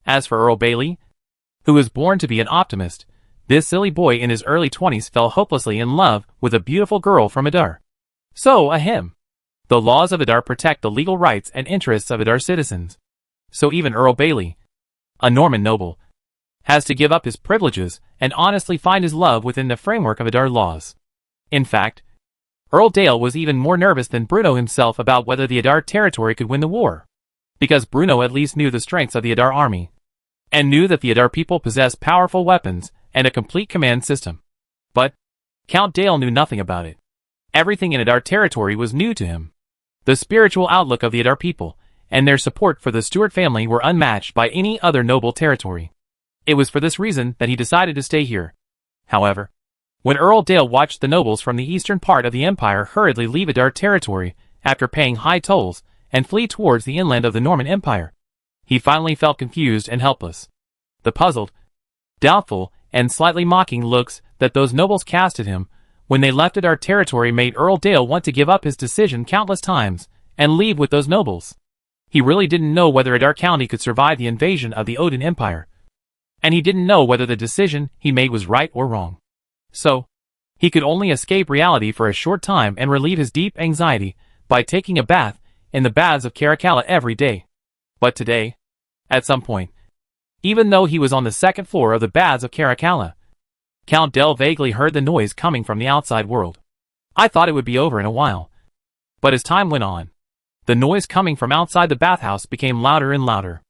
As for Earl Bailey, who was born to be an optimist, this silly boy in his early 20s fell hopelessly in love with a beautiful girl from Idar. So, ahem. The laws of Adar protect the legal rights and interests of Adar citizens. So even Earl Bailey, a Norman noble, has to give up his privileges and honestly find his love within the framework of Adar laws. In fact, Earl Dale was even more nervous than Bruno himself about whether the Adar territory could win the war, because Bruno at least knew the strengths of the Adar army, and knew that the Adar people possessed powerful weapons and a complete command system. But Count Dale knew nothing about it. Everything in Adar territory was new to him. The spiritual outlook of the Adar people and their support for the Stuart family were unmatched by any other noble territory. It was for this reason that he decided to stay here. However, when Earl Dale watched the nobles from the eastern part of the empire hurriedly leave Adar territory after paying high tolls and flee towards the inland of the Norman Empire, he finally felt confused and helpless. The puzzled, doubtful, and slightly mocking looks that those nobles cast at him when they left Adar territory made Earl Dale want to give up his decision countless times and leave with those nobles. He really didn't know whether Adar County could survive the invasion of the Odin Empire, and he didn't know whether the decision he made was right or wrong. So, he could only escape reality for a short time and relieve his deep anxiety by taking a bath in the baths of Caracalla every day. But today, at some point, even though he was on the second floor of the baths of Caracalla, Count Dale vaguely heard the noise coming from the outside world. I thought it would be over in a while. But as time went on, the noise coming from outside the bathhouse became louder and louder.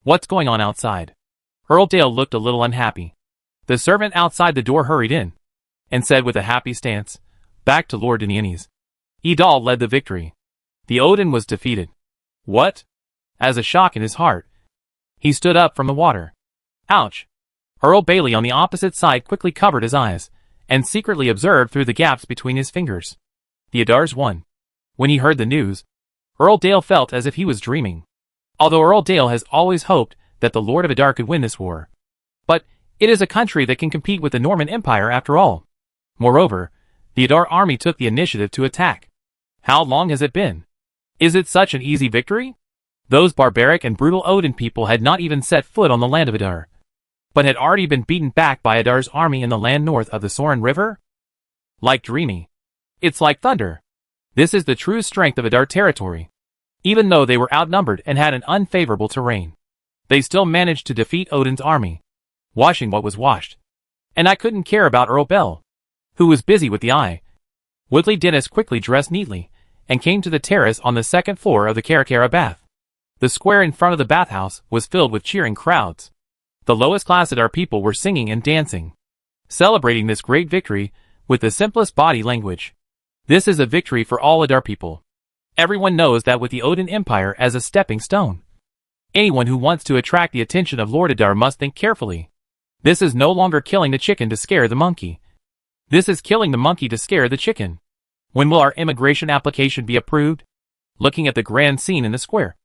What's going on outside? Earl Dale looked a little unhappy. The servant outside the door hurried in and said with a happy stance, "Back to Lord Dinianes. Idal led the victory. The Odin was defeated." What? As a shock in his heart, he stood up from the water. Ouch! Earl Bailey on the opposite side quickly covered his eyes and secretly observed through the gaps between his fingers. The Adars won. When he heard the news, Earl Dale felt as if he was dreaming. Although Earl Dale has always hoped that the Lord of Adar could win this war. But it is a country that can compete with the Norman Empire after all. Moreover, the Adar army took the initiative to attack. How long has it been? Is it such an easy victory? Those barbaric and brutal Odin people had not even set foot on the land of Adar, but had already been beaten back by Adar's army in the land north of the Soren River? Like dreamy. It's like thunder. This is the true strength of Adar territory. Even though they were outnumbered and had an unfavorable terrain, they still managed to defeat Odin's army, washing what was washed. And I couldn't care about Earl Bell, who was busy with the eye. Woodley Dennis quickly dressed neatly and came to the terrace on the second floor of the Caracara bath. The square in front of the bathhouse was filled with cheering crowds. The lowest class Adar people were singing and dancing, celebrating this great victory with the simplest body language. This is a victory for all Adar people. Everyone knows that with the Odin Empire as a stepping stone, anyone who wants to attract the attention of Lord Adar must think carefully. This is no longer killing the chicken to scare the monkey. This is killing the monkey to scare the chicken. When will our immigration application be approved? Looking at the grand scene in the square,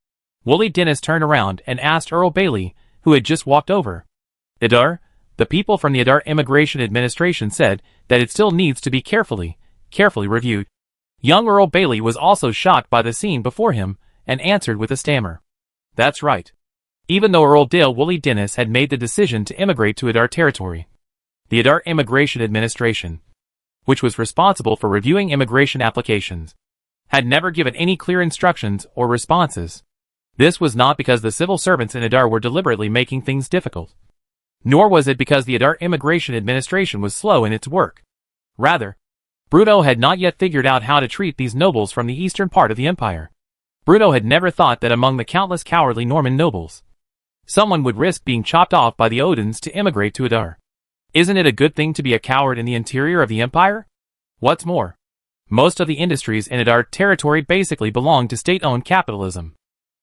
Woolley Dennis turned around and asked Earl Bailey, who had just walked over. Adar, the people from the Adar Immigration Administration said that it still needs to be carefully reviewed. Young Earl Bailey was also shocked by the scene before him and answered with a stammer. That's right. Even though Earl Dale Woolley Dennis had made the decision to immigrate to Adar territory, the Adar Immigration Administration, which was responsible for reviewing immigration applications, had never given any clear instructions or responses. This was not because the civil servants in Adar were deliberately making things difficult, nor was it because the Adar Immigration Administration was slow in its work. Rather, Bruno had not yet figured out how to treat these nobles from the eastern part of the empire. Bruno had never thought that among the countless cowardly Norman nobles, someone would risk being chopped off by the Odins to immigrate to Adar. Isn't it a good thing to be a coward in the interior of the empire? What's more, most of the industries in Adar territory basically belong to state-owned capitalism.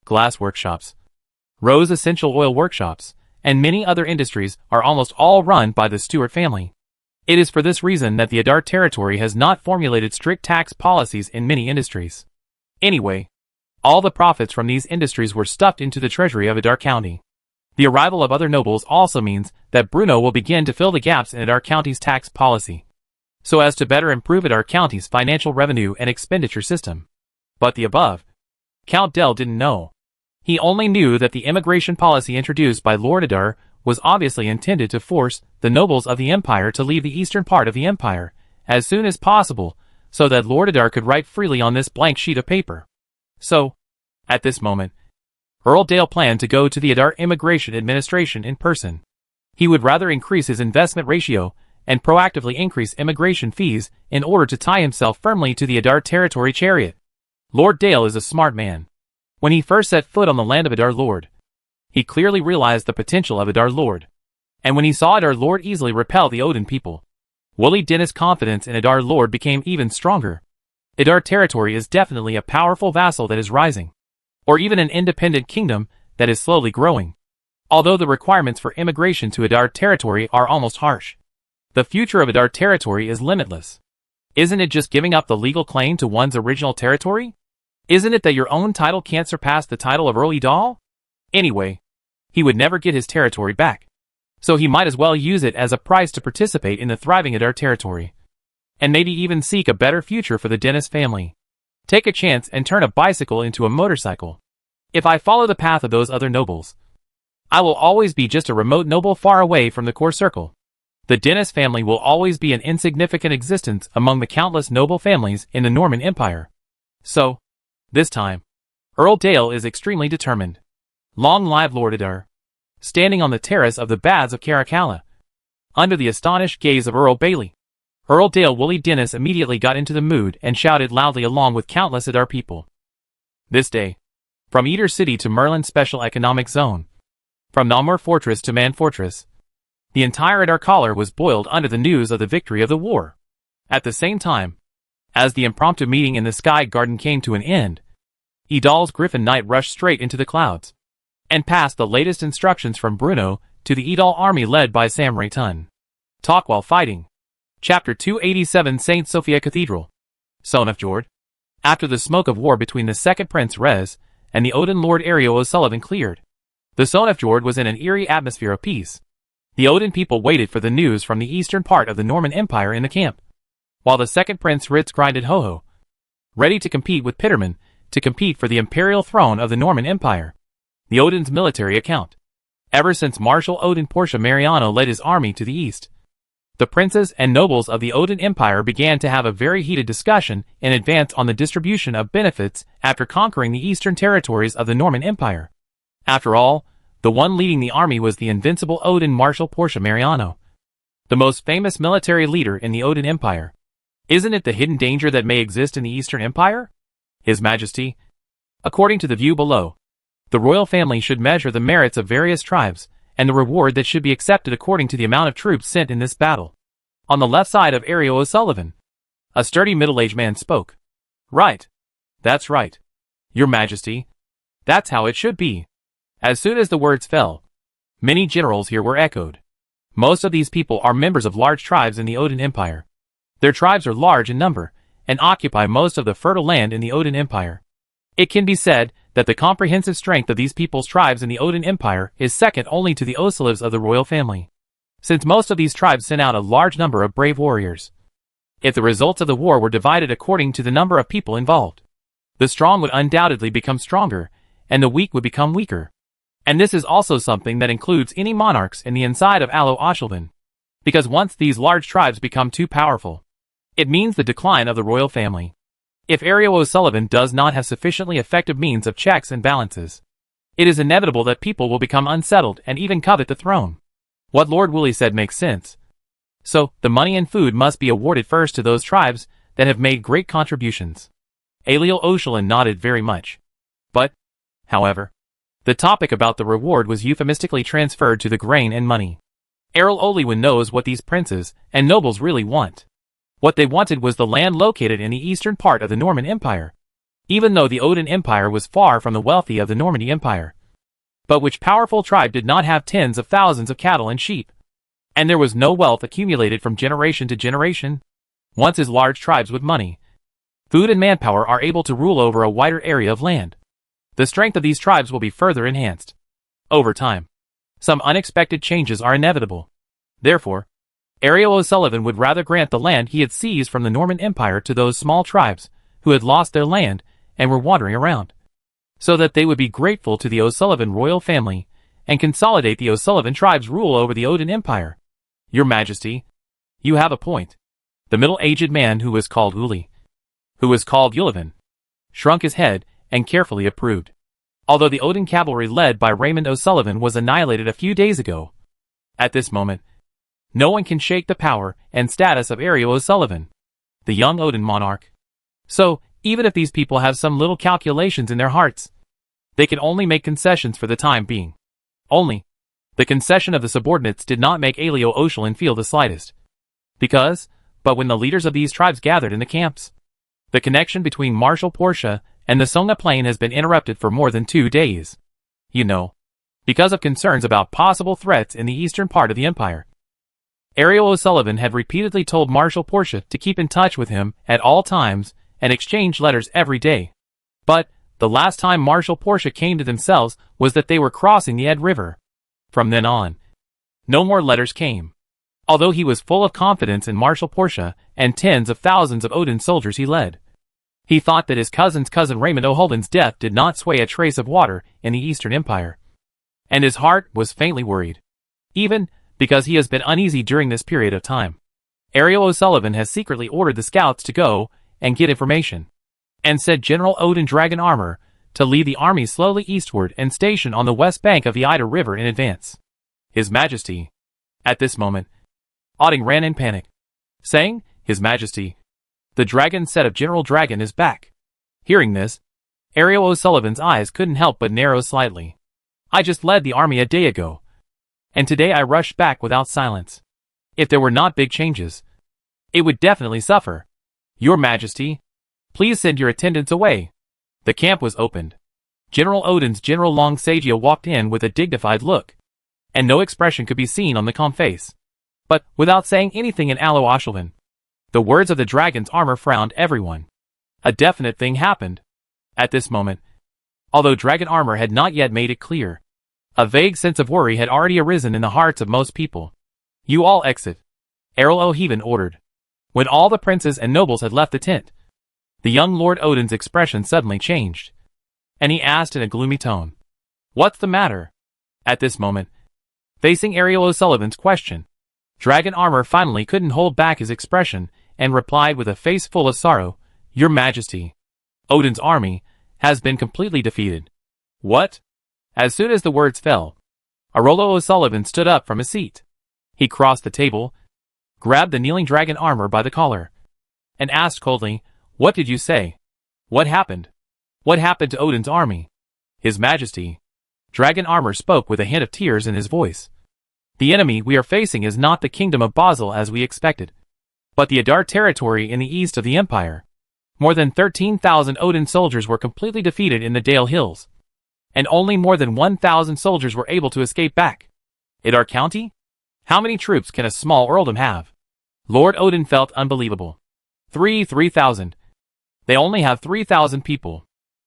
Glass workshops, rose essential oil workshops, and many other industries are almost all run by the Stuart family. It is for this reason that the Adar territory has not formulated strict tax policies in many industries. Anyway, all the profits from these industries were stuffed into the treasury of Adar County. The arrival of other nobles also means that Bruno will begin to fill the gaps in Adar County's tax policy, so as to better improve Adar County's financial revenue and expenditure system. But the above, Count Dell didn't know. He only knew that the immigration policy introduced by Lord Adar was obviously intended to force the nobles of the empire to leave the eastern part of the empire as soon as possible, so that Lord Adar could write freely on this blank sheet of paper. So, at this moment, Earl Dale planned to go to the Adar Immigration Administration in person. He would rather increase his investment ratio and proactively increase immigration fees in order to tie himself firmly to the Adar territory chariot. Lord Dale is a smart man. When he first set foot on the land of Adar Lord, he clearly realized the potential of Adar Lord. And when he saw Adar Lord easily repel the Odin people, Willie Dennis' confidence in Adar Lord became even stronger. Adar territory is definitely a powerful vassal that is rising, or even an independent kingdom that is slowly growing. Although the requirements for immigration to Adar territory are almost harsh, the future of Adar territory is limitless. Isn't it just giving up the legal claim to one's original territory? Isn't it that your own title can't surpass the title of Earl Edal? Anyway, he would never get his territory back, so he might as well use it as a prize to participate in the thriving Adar territory, and maybe even seek a better future for the Dennis family. Take a chance and turn a bicycle into a motorcycle. If I follow the path of those other nobles, I will always be just a remote noble far away from the core circle. The Dennis family will always be an insignificant existence among the countless noble families in the Norman Empire. So, this time, Earl Dale is extremely determined. Long live Lord Adar. Standing on the terrace of the Baths of Caracalla, under the astonished gaze of Earl Bailey, Earl Dale Willie Dennis immediately got into the mood and shouted loudly along with countless Adar people. This day, from Eater City to Merlin Special Economic Zone, from Namur Fortress to Man Fortress, the entire Adar collar was boiled under the news of the victory of the war. At the same time, as the impromptu meeting in the Sky Garden came to an end, Edal's Griffin Knight rushed straight into the clouds, and passed the latest instructions from Bruno to the Edal army led by Sam Rayton. Talk while fighting. Chapter 287 St. Sophia Cathedral. Sonefjord. After the smoke of war between the second Prince Rez and the Odin Lord Ariel O'Sullivan cleared, the Sonefjord was in an eerie atmosphere of peace. The Odin people waited for the news from the eastern part of the Norman Empire in the camp, while the second Prince Ritz grinded ho-ho, ready to compete with Pitterman, to compete for the imperial throne of the Norman Empire. The Odin's military account. Ever since Marshal Odin Portia Mariano led his army to the east, the princes and nobles of the Odin Empire began to have a very heated discussion in advance on the distribution of benefits after conquering the eastern territories of the Norman Empire. After all, the one leading the army was the invincible Odin Marshal Portia Mariano, the most famous military leader in the Odin Empire. Isn't it the hidden danger that may exist in the Eastern Empire? His Majesty. According to the view below, the royal family should measure the merits of various tribes, and the reward that should be accepted according to the amount of troops sent in this battle. On the left side of Ariel O'Sullivan, a sturdy middle-aged man spoke. Right. That's right. Your Majesty. That's how it should be. As soon as the words fell, many generals here were echoed. Most of these people are members of large tribes in the Odin Empire. Their tribes are large in number, and occupy most of the fertile land in the Odin Empire. It can be said that the comprehensive strength of these people's tribes in the Odin Empire is second only to the O'Sullivans of the royal family, since most of these tribes sent out a large number of brave warriors. If the results of the war were divided according to the number of people involved, the strong would undoubtedly become stronger, and the weak would become weaker. And this is also something that includes any monarchs in the inside of Alo Oshelvan, because once these large tribes become too powerful, it means the decline of the royal family. If Ariel O'Sullivan does not have sufficiently effective means of checks and balances, it is inevitable that people will become unsettled and even covet the throne. What Lord Willie said makes sense. So, the money and food must be awarded first to those tribes that have made great contributions. Aliel O'Sullivan nodded very much. But, however, the topic about the reward was euphemistically transferred to the grain and money. Errol Olywin knows what these princes and nobles really want. What they wanted was the land located in the eastern part of the Norman Empire, even though the Odin Empire was far from the wealthy of the Normandy Empire. But which powerful tribe did not have tens of thousands of cattle and sheep? And there was no wealth accumulated from generation to generation? Once as large tribes with money, food and manpower are able to rule over a wider area of land, the strength of these tribes will be further enhanced. Over time, some unexpected changes are inevitable. Therefore, Ariel O'Sullivan would rather grant the land he had seized from the Norman Empire to those small tribes who had lost their land and were wandering around, so that they would be grateful to the O'Sullivan royal family and consolidate the O'Sullivan tribe's rule over the Odin Empire. Your Majesty, you have a point. The middle-aged man who was called Uli who was called Ullivan, shrunk his head and carefully approved. Although the Odin cavalry led by Raymond O'Sullivan was annihilated a few days ago, at this moment, no one can shake the power and status of Ariel O'Sullivan, the young Odin monarch. So, even if these people have some little calculations in their hearts, they can only make concessions for the time being. Only, the concession of the subordinates did not make Aelio O'Sullivan feel the slightest. But when the leaders of these tribes gathered in the camps, the connection between Marshal Portia and the Songa Plain has been interrupted for more than 2 days. You know, because of concerns about possible threats in the eastern part of the empire. Ariel O'Sullivan had repeatedly told Marshal Portia to keep in touch with him at all times and exchange letters every day. But the last time Marshal Portia came to themselves was that they were crossing the Ed River. From then on, no more letters came. Although he was full of confidence in Marshal Portia and tens of thousands of Odin soldiers he led, he thought that his cousin's cousin Raymond O'Sullivan's death did not sway a trace of water in the Eastern Empire. And his heart was faintly worried. Even because he has been uneasy during this period of time. Ariel O'Sullivan has secretly ordered the scouts to go and get information, and said General Odin Dragon Armor to lead the army slowly eastward and station on the west bank of the Ida River in advance. His Majesty. At this moment, Odin ran in panic, saying, "His Majesty, the dragon set of General Dragon is back." Hearing this, Ariel O'Sullivan's eyes couldn't help but narrow slightly. "I just led the army a day ago, and today I rushed back without silence. If there were not big changes, it would definitely suffer. Your Majesty, please send your attendants away." The camp was opened. General Odin's General Long Sagia walked in with a dignified look, and no expression could be seen on the calm face. But, without saying anything in Alo O'Sullivan, the words of the dragon's armor frowned everyone. A definite thing happened. At this moment, although Dragon Armor had not yet made it clear, a vague sense of worry had already arisen in the hearts of most people. "You all exit," Ariel O'Sullivan ordered. When all the princes and nobles had left the tent, the young Lord Odin's expression suddenly changed, and he asked in a gloomy tone, "What's the matter?" At this moment, facing Ariel O'Sullivan's question, Dragon Armor finally couldn't hold back his expression and replied with a face full of sorrow, "Your Majesty, Odin's army has been completely defeated." "What?" As soon as the words fell, Ariel O'Sullivan stood up from his seat. He crossed the table, grabbed the kneeling Dragon Armor by the collar, and asked coldly, "What did you say? What happened? What happened to Odin's army?" "His Majesty," Dragon Armor spoke with a hint of tears in his voice, "the enemy we are facing is not the kingdom of Basel as we expected, but the Adar territory in the east of the empire. More than 13,000 Odin soldiers were completely defeated in the Dale Hills, and only more than 1,000 soldiers were able to escape back. Adar County? How many troops can a small earldom have?" Lord Odin felt unbelievable. 3,000. They only have 3,000 people.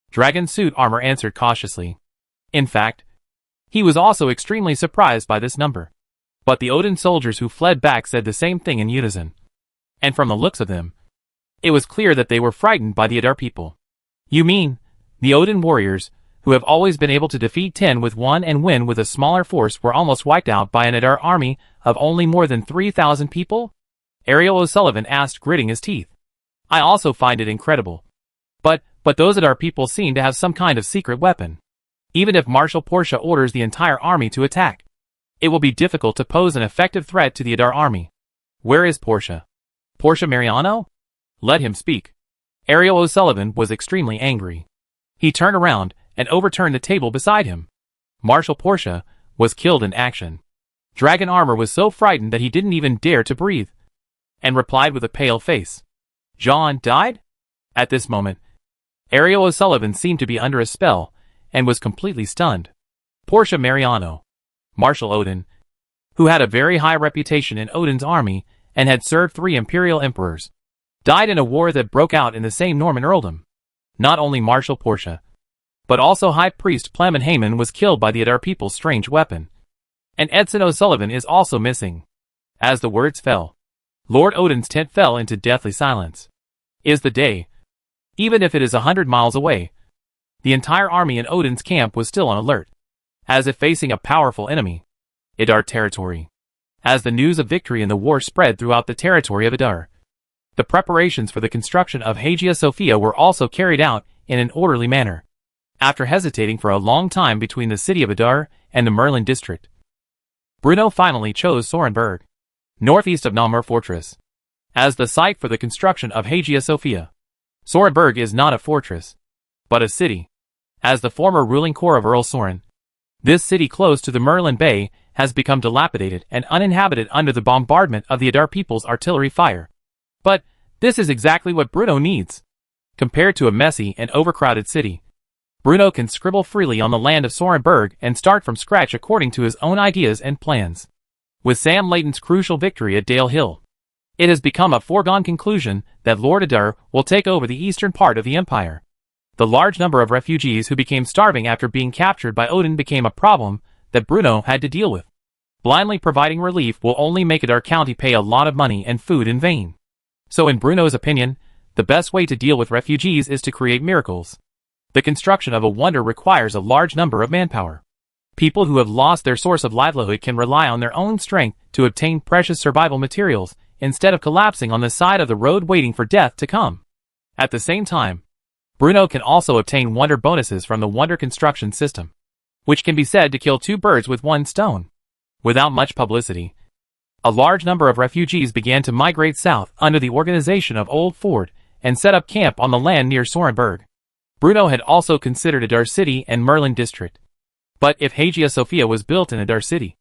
Dragon Suit Armor answered cautiously. In fact, he was also extremely surprised by this number. But the Odin soldiers who fled back said the same thing in unison. And from the looks of them, it was clear that they were frightened by the Adar people. "You mean, the Odin warriors, who have always been able to defeat 10 with 1 and win with a smaller force, were almost wiped out by an Adar army of only more than 3,000 people?" Ariel O'Sullivan asked, gritting his teeth. "I also find it incredible. But those Adar people seem to have some kind of secret weapon. Even if Marshal Portia orders the entire army to attack, it will be difficult to pose an effective threat to the Adar army. Where is Portia? Portia Mariano? Let him speak." Ariel O'Sullivan was extremely angry. He turned around and overturned the table beside him. Marshal Portia was killed in action. Dragon Armor was so frightened that he didn't even dare to breathe, and replied with a pale face, "John died?" At this moment, Ariel O'Sullivan seemed to be under a spell, and was completely stunned. Portia Mariano, Marshal Odin, who had a very high reputation in Odin's army and had served 3 imperial emperors, died in a war that broke out in the same Norman earldom. Not only Marshal Portia, but also High Priest Plamen Haman was killed by the Adar people's strange weapon. And Edson O'Sullivan is also missing. As the words fell, Lord Odin's tent fell into deathly silence. Is the day, even if it is 100 miles away. The entire army in Odin's camp was still on alert, as if facing a powerful enemy. Adar territory. As the news of victory in the war spread throughout the territory of Adar, The preparations for the construction of Hagia Sophia were also carried out in an orderly manner. After hesitating for a long time between the city of Adar and the Merlin district, Bruno finally chose Sorenburg, northeast of Namur Fortress, as the site for the construction of Hagia Sophia. Sorenburg is not a fortress, but a city. As the former ruling core of Earl Soren, this city close to the Merlin Bay has become dilapidated and uninhabited under the bombardment of the Adar people's artillery fire. But this is exactly what Bruno needs. Compared to a messy and overcrowded city, Bruno can scribble freely on the land of Sorenburg and start from scratch according to his own ideas and plans. With Sam Layton's crucial victory at Dale Hill, it has become a foregone conclusion that Lord Adar will take over the eastern part of the empire. The large number of refugees who became starving after being captured by Odin became a problem that Bruno had to deal with. Blindly providing relief will only make Adar County pay a lot of money and food in vain. So in Bruno's opinion, the best way to deal with refugees is to create miracles. The construction of a wonder requires a large number of manpower. People who have lost their source of livelihood can rely on their own strength to obtain precious survival materials instead of collapsing on the side of the road waiting for death to come. At the same time, Bruno can also obtain wonder bonuses from the wonder construction system, which can be said to kill two birds with one stone. Without much publicity, a large number of refugees began to migrate south under the organization of Old Ford and set up camp on the land near Sorenburg. Bruno had also considered Adar City and Merlin District. But if Hagia Sophia was built in Adar City,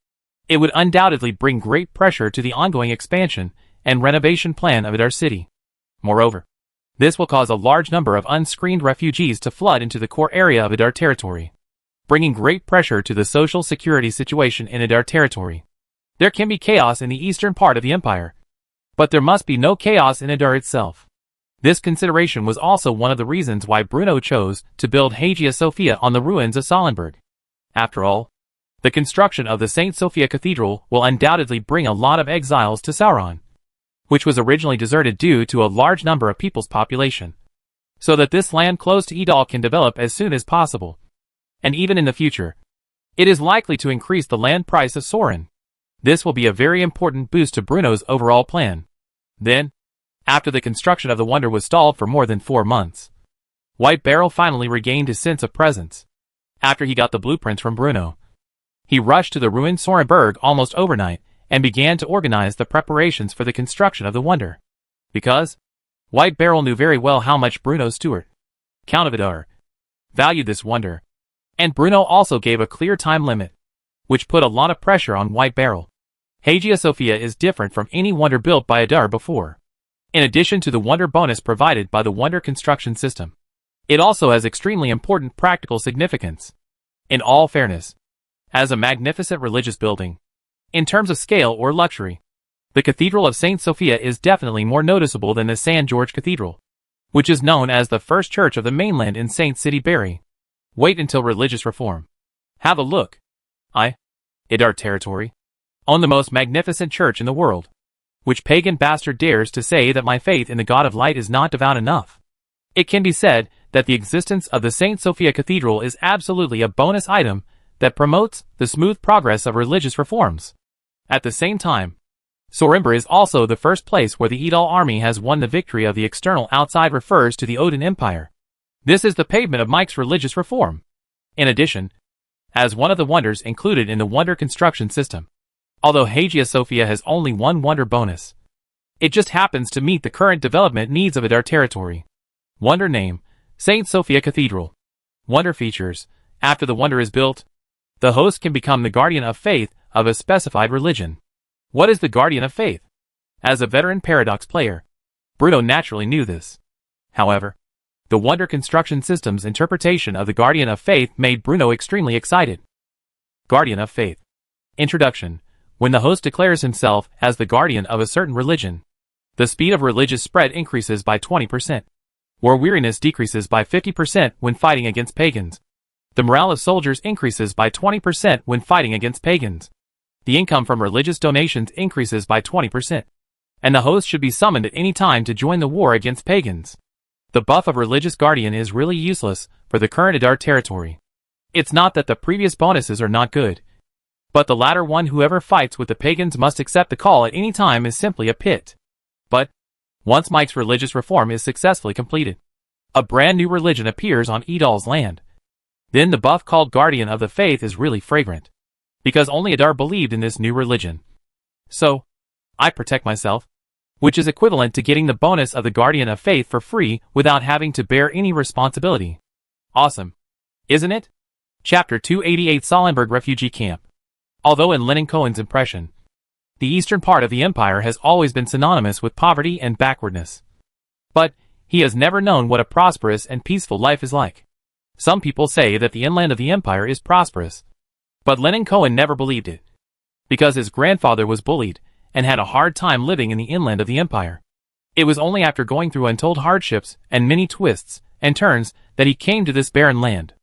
it would undoubtedly bring great pressure to the ongoing expansion and renovation plan of Adar City. Moreover, this will cause a large number of unscreened refugees to flood into the core area of Adar territory, bringing great pressure to the social security situation in Adar territory. There can be chaos in the eastern part of the empire, but there must be no chaos in Adar itself. This consideration was also one of the reasons why Bruno chose to build Hagia Sophia on the ruins of Solenberg. After all, the construction of the St. Sophia Cathedral will undoubtedly bring a lot of exiles to Sauron, which was originally deserted due to a large number of people's population, so that this land close to Edal can develop as soon as possible. And even in the future, it is likely to increase the land price of Soren. This will be a very important boost to Bruno's overall plan. Then, after the construction of the wonder was stalled for more than 4 months, White Barrel finally regained his sense of presence. After he got the blueprints from Bruno, he rushed to the ruined Sorenburg almost overnight and began to organize the preparations for the construction of the wonder. Because White Barrel knew very well how much Bruno Stewart, Count of Adar, valued this wonder, and Bruno also gave a clear time limit, which put a lot of pressure on White Barrel. Hagia Sophia is different from any wonder built by Adar before. In addition to the wonder bonus provided by the wonder construction system, it also has extremely important practical significance. In all fairness, as a magnificent religious building, in terms of scale or luxury, the Cathedral of St. Sophia is definitely more noticeable than the San George Cathedral, which is known as the first church of the mainland in Saint City Barry. Wait until religious reform. Have a look. Adar territory, own the most magnificent church in the world. Which pagan bastard dares to say that my faith in the God of Light is not devout enough? It can be said that the existence of the St. Sophia Cathedral is absolutely a bonus item that promotes the smooth progress of religious reforms. At the same time, Sorenburg is also the first place where the Edal army has won the victory of the external outside refers to the Odin Empire. This is the pavement of Mike's religious reform. In addition, as one of the wonders included in the wonder construction system, although Hagia Sophia has only one wonder bonus, it just happens to meet the current development needs of Adar territory. Wonder name, St. Sophia Cathedral. Wonder features, after the wonder is built, the host can become the guardian of faith of a specified religion. What is the guardian of faith? As a veteran Paradox player, Bruno naturally knew this. However, the wonder construction system's interpretation of the guardian of faith made Bruno extremely excited. Guardian of faith. Introduction. When the host declares himself as the guardian of a certain religion, the speed of religious spread increases by 20%. War weariness decreases by 50% when fighting against pagans. The morale of soldiers increases by 20% when fighting against pagans. The income from religious donations increases by 20%. And the host should be summoned at any time to join the war against pagans. The buff of Religious Guardian is really useless for the current Adar territory. It's not that the previous bonuses are not good, but the latter one, whoever fights with the pagans must accept the call at any time, is simply a pit. But Once Mike's religious reform is successfully completed, a brand new religion appears on Idal's land. Then the buff called Guardian of the Faith is really fragrant, because only Adar believed in this new religion. So, I protect myself, which is equivalent to getting the bonus of the Guardian of Faith for free without having to bear any responsibility. Awesome, isn't it? Chapter 288 Salenberg Refugee Camp. Although in Lenin Cohen's impression, the eastern part of the empire has always been synonymous with poverty and backwardness. But he has never known what a prosperous and peaceful life is like. Some people say that the inland of the empire is prosperous, but Lenin Cohen never believed it, because his grandfather was bullied and had a hard time living in the inland of the empire. It was only after going through untold hardships and many twists and turns that he came to this barren land.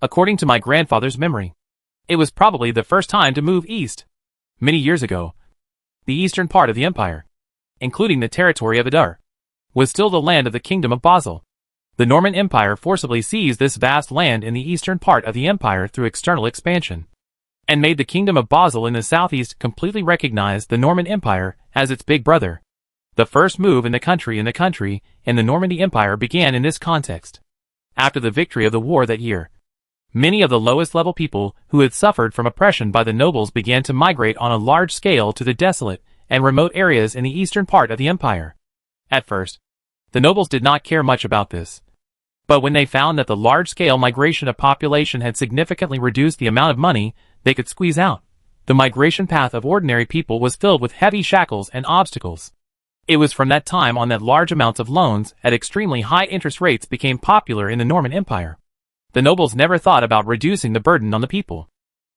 According to my grandfather's memory, it was probably the first time to move east. Many years ago, the eastern part of the empire, including the territory of Adar, was still the land of the kingdom of Basel. The Norman Empire forcibly seized this vast land in the eastern part of the empire through external expansion, and made the kingdom of Basel in the southeast completely recognize the Norman Empire as its big brother. The first move in the country in the Normandy Empire began in this context. After the victory of the war that year, many of the lowest level people who had suffered from oppression by the nobles began to migrate on a large scale to the desolate and remote areas in the eastern part of the empire. At first, the nobles did not care much about this. But when they found that the large-scale migration of population had significantly reduced the amount of money they could squeeze out, the migration path of ordinary people was filled with heavy shackles and obstacles. It was from that time on that large amounts of loans at extremely high interest rates became popular in the Norman Empire. The nobles never thought about reducing the burden on the people.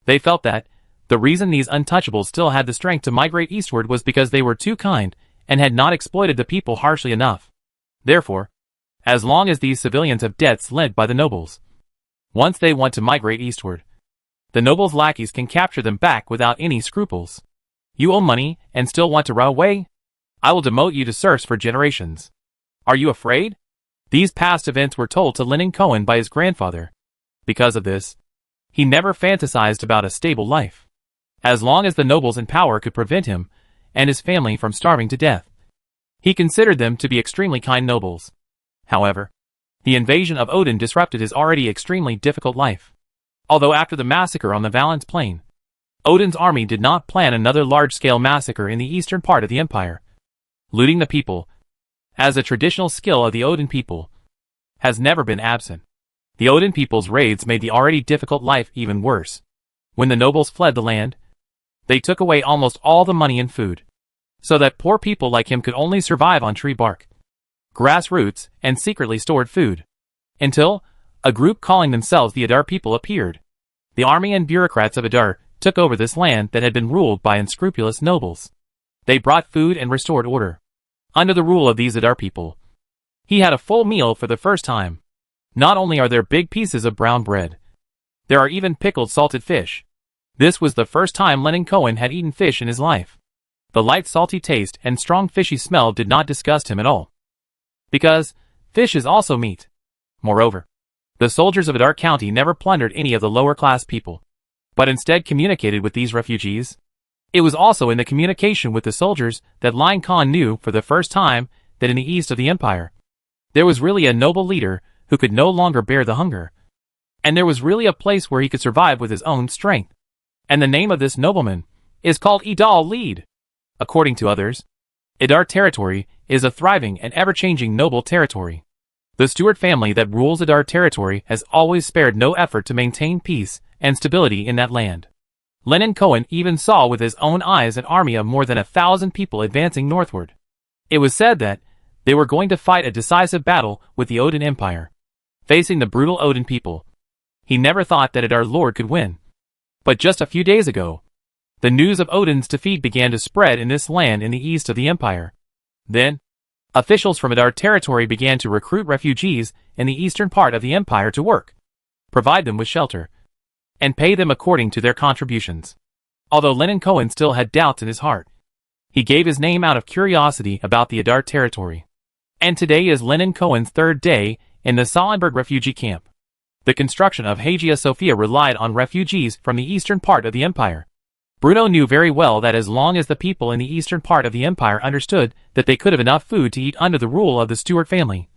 They felt that the reason these untouchables still had the strength to migrate eastward was because they were too kind and had not exploited the people harshly enough. Therefore, as long as these civilians have debts lent by the nobles, once they want to migrate eastward, the nobles' lackeys can capture them back without any scruples. You owe money and still want to run away? I will demote you to serfs for generations. Are you afraid? These past events were told to Lenin Cohen by his grandfather. Because of this, he never fantasized about a stable life. As long as the nobles in power could prevent him and his family from starving to death, he considered them to be extremely kind nobles. However, the invasion of Odin disrupted his already extremely difficult life. Although after the massacre on the Valence Plain, Odin's army did not plan another large-scale massacre in the eastern part of the empire. Looting the people, as a traditional skill of the Odin people, has never been absent. The Odin people's raids made the already difficult life even worse. When the nobles fled the land, they took away almost all the money and food, so that poor people like him could only survive on tree bark, grass roots, and secretly stored food. Until a group calling themselves the Adar people appeared. The army and bureaucrats of Adar took over this land that had been ruled by unscrupulous nobles. They brought food and restored order. Under the rule of these Adar people, he had a full meal for the first time. Not only are there big pieces of brown bread, there are even pickled salted fish. This was the first time Lenin Cohen had eaten fish in his life. The light salty taste and strong fishy smell did not disgust him at all, because fish is also meat. Moreover, the soldiers of Adar County never plundered any of the lower-class people, but instead communicated with these refugees. It was also in the communication with the soldiers that Lenin Khan knew for the first time that in the east of the empire, there was really a noble leader who could no longer bear the hunger. And there was really a place where he could survive with his own strength. And the name of this nobleman is called Idal Lead. According to others, Adar territory is a thriving and ever-changing noble territory. The Stewart family that rules Adar territory has always spared no effort to maintain peace and stability in that land. Lenin Cohen even saw with his own eyes an army of more than 1,000 people advancing northward. It was said that they were going to fight a decisive battle with the Odin Empire, facing the brutal Odin people. He never thought that Adar Lord could win. But just a few days ago, the news of Odin's defeat began to spread in this land in the east of the empire. Then, officials from Adar territory began to recruit refugees in the eastern part of the empire to work, provide them with shelter, and pay them according to their contributions. Although Lenin Cohen still had doubts in his heart, he gave his name out of curiosity about the Adar territory. And today is Lenin Cohen's third day in the Salenberg refugee camp. The construction of Hagia Sophia relied on refugees from the eastern part of the empire, Bruno knew very well that as long as the people in the eastern part of the empire understood that they could have enough food to eat under the rule of the Stuart family,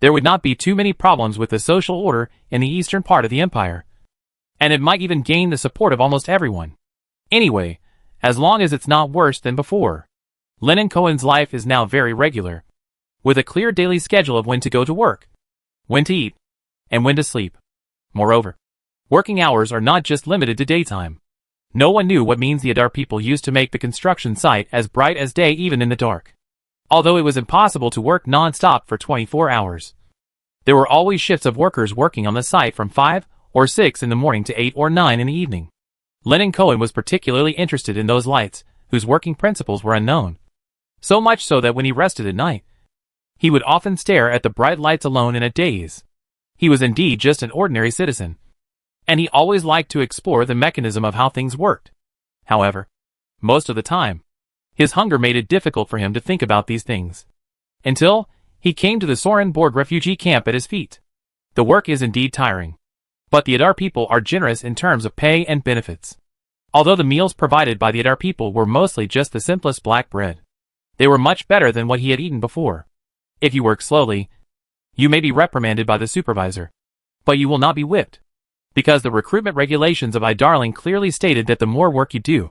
there would not be too many problems with the social order in the eastern part of the empire, and it might even gain the support of almost everyone. Anyway, as long as it's not worse than before. Lennon Cohen's life is now very regular, with a clear daily schedule of when to go to work, when to eat, and when to sleep. Moreover, working hours are not just limited to daytime. No one knew what means the Adar people used to make the construction site as bright as day even in the dark. Although it was impossible to work non-stop for 24 hours. There were always shifts of workers working on the site from 5 or 6 in the morning to 8 or 9 in the evening. Lennon Cohen was particularly interested in those lights, whose working principles were unknown. So much so that when he rested at night, he would often stare at the bright lights alone in a daze. He was indeed just an ordinary citizen, and he always liked to explore the mechanism of how things worked. However, most of the time, his hunger made it difficult for him to think about these things. Until he came to the Sorenborg refugee camp at his feet. The work is indeed tiring, but the Adar people are generous in terms of pay and benefits. Although the meals provided by the Adar people were mostly just the simplest black bread, they were much better than what he had eaten before. If you work slowly, you may be reprimanded by the supervisor, but you will not be whipped, because the recruitment regulations of Idarling clearly stated that the more work you do,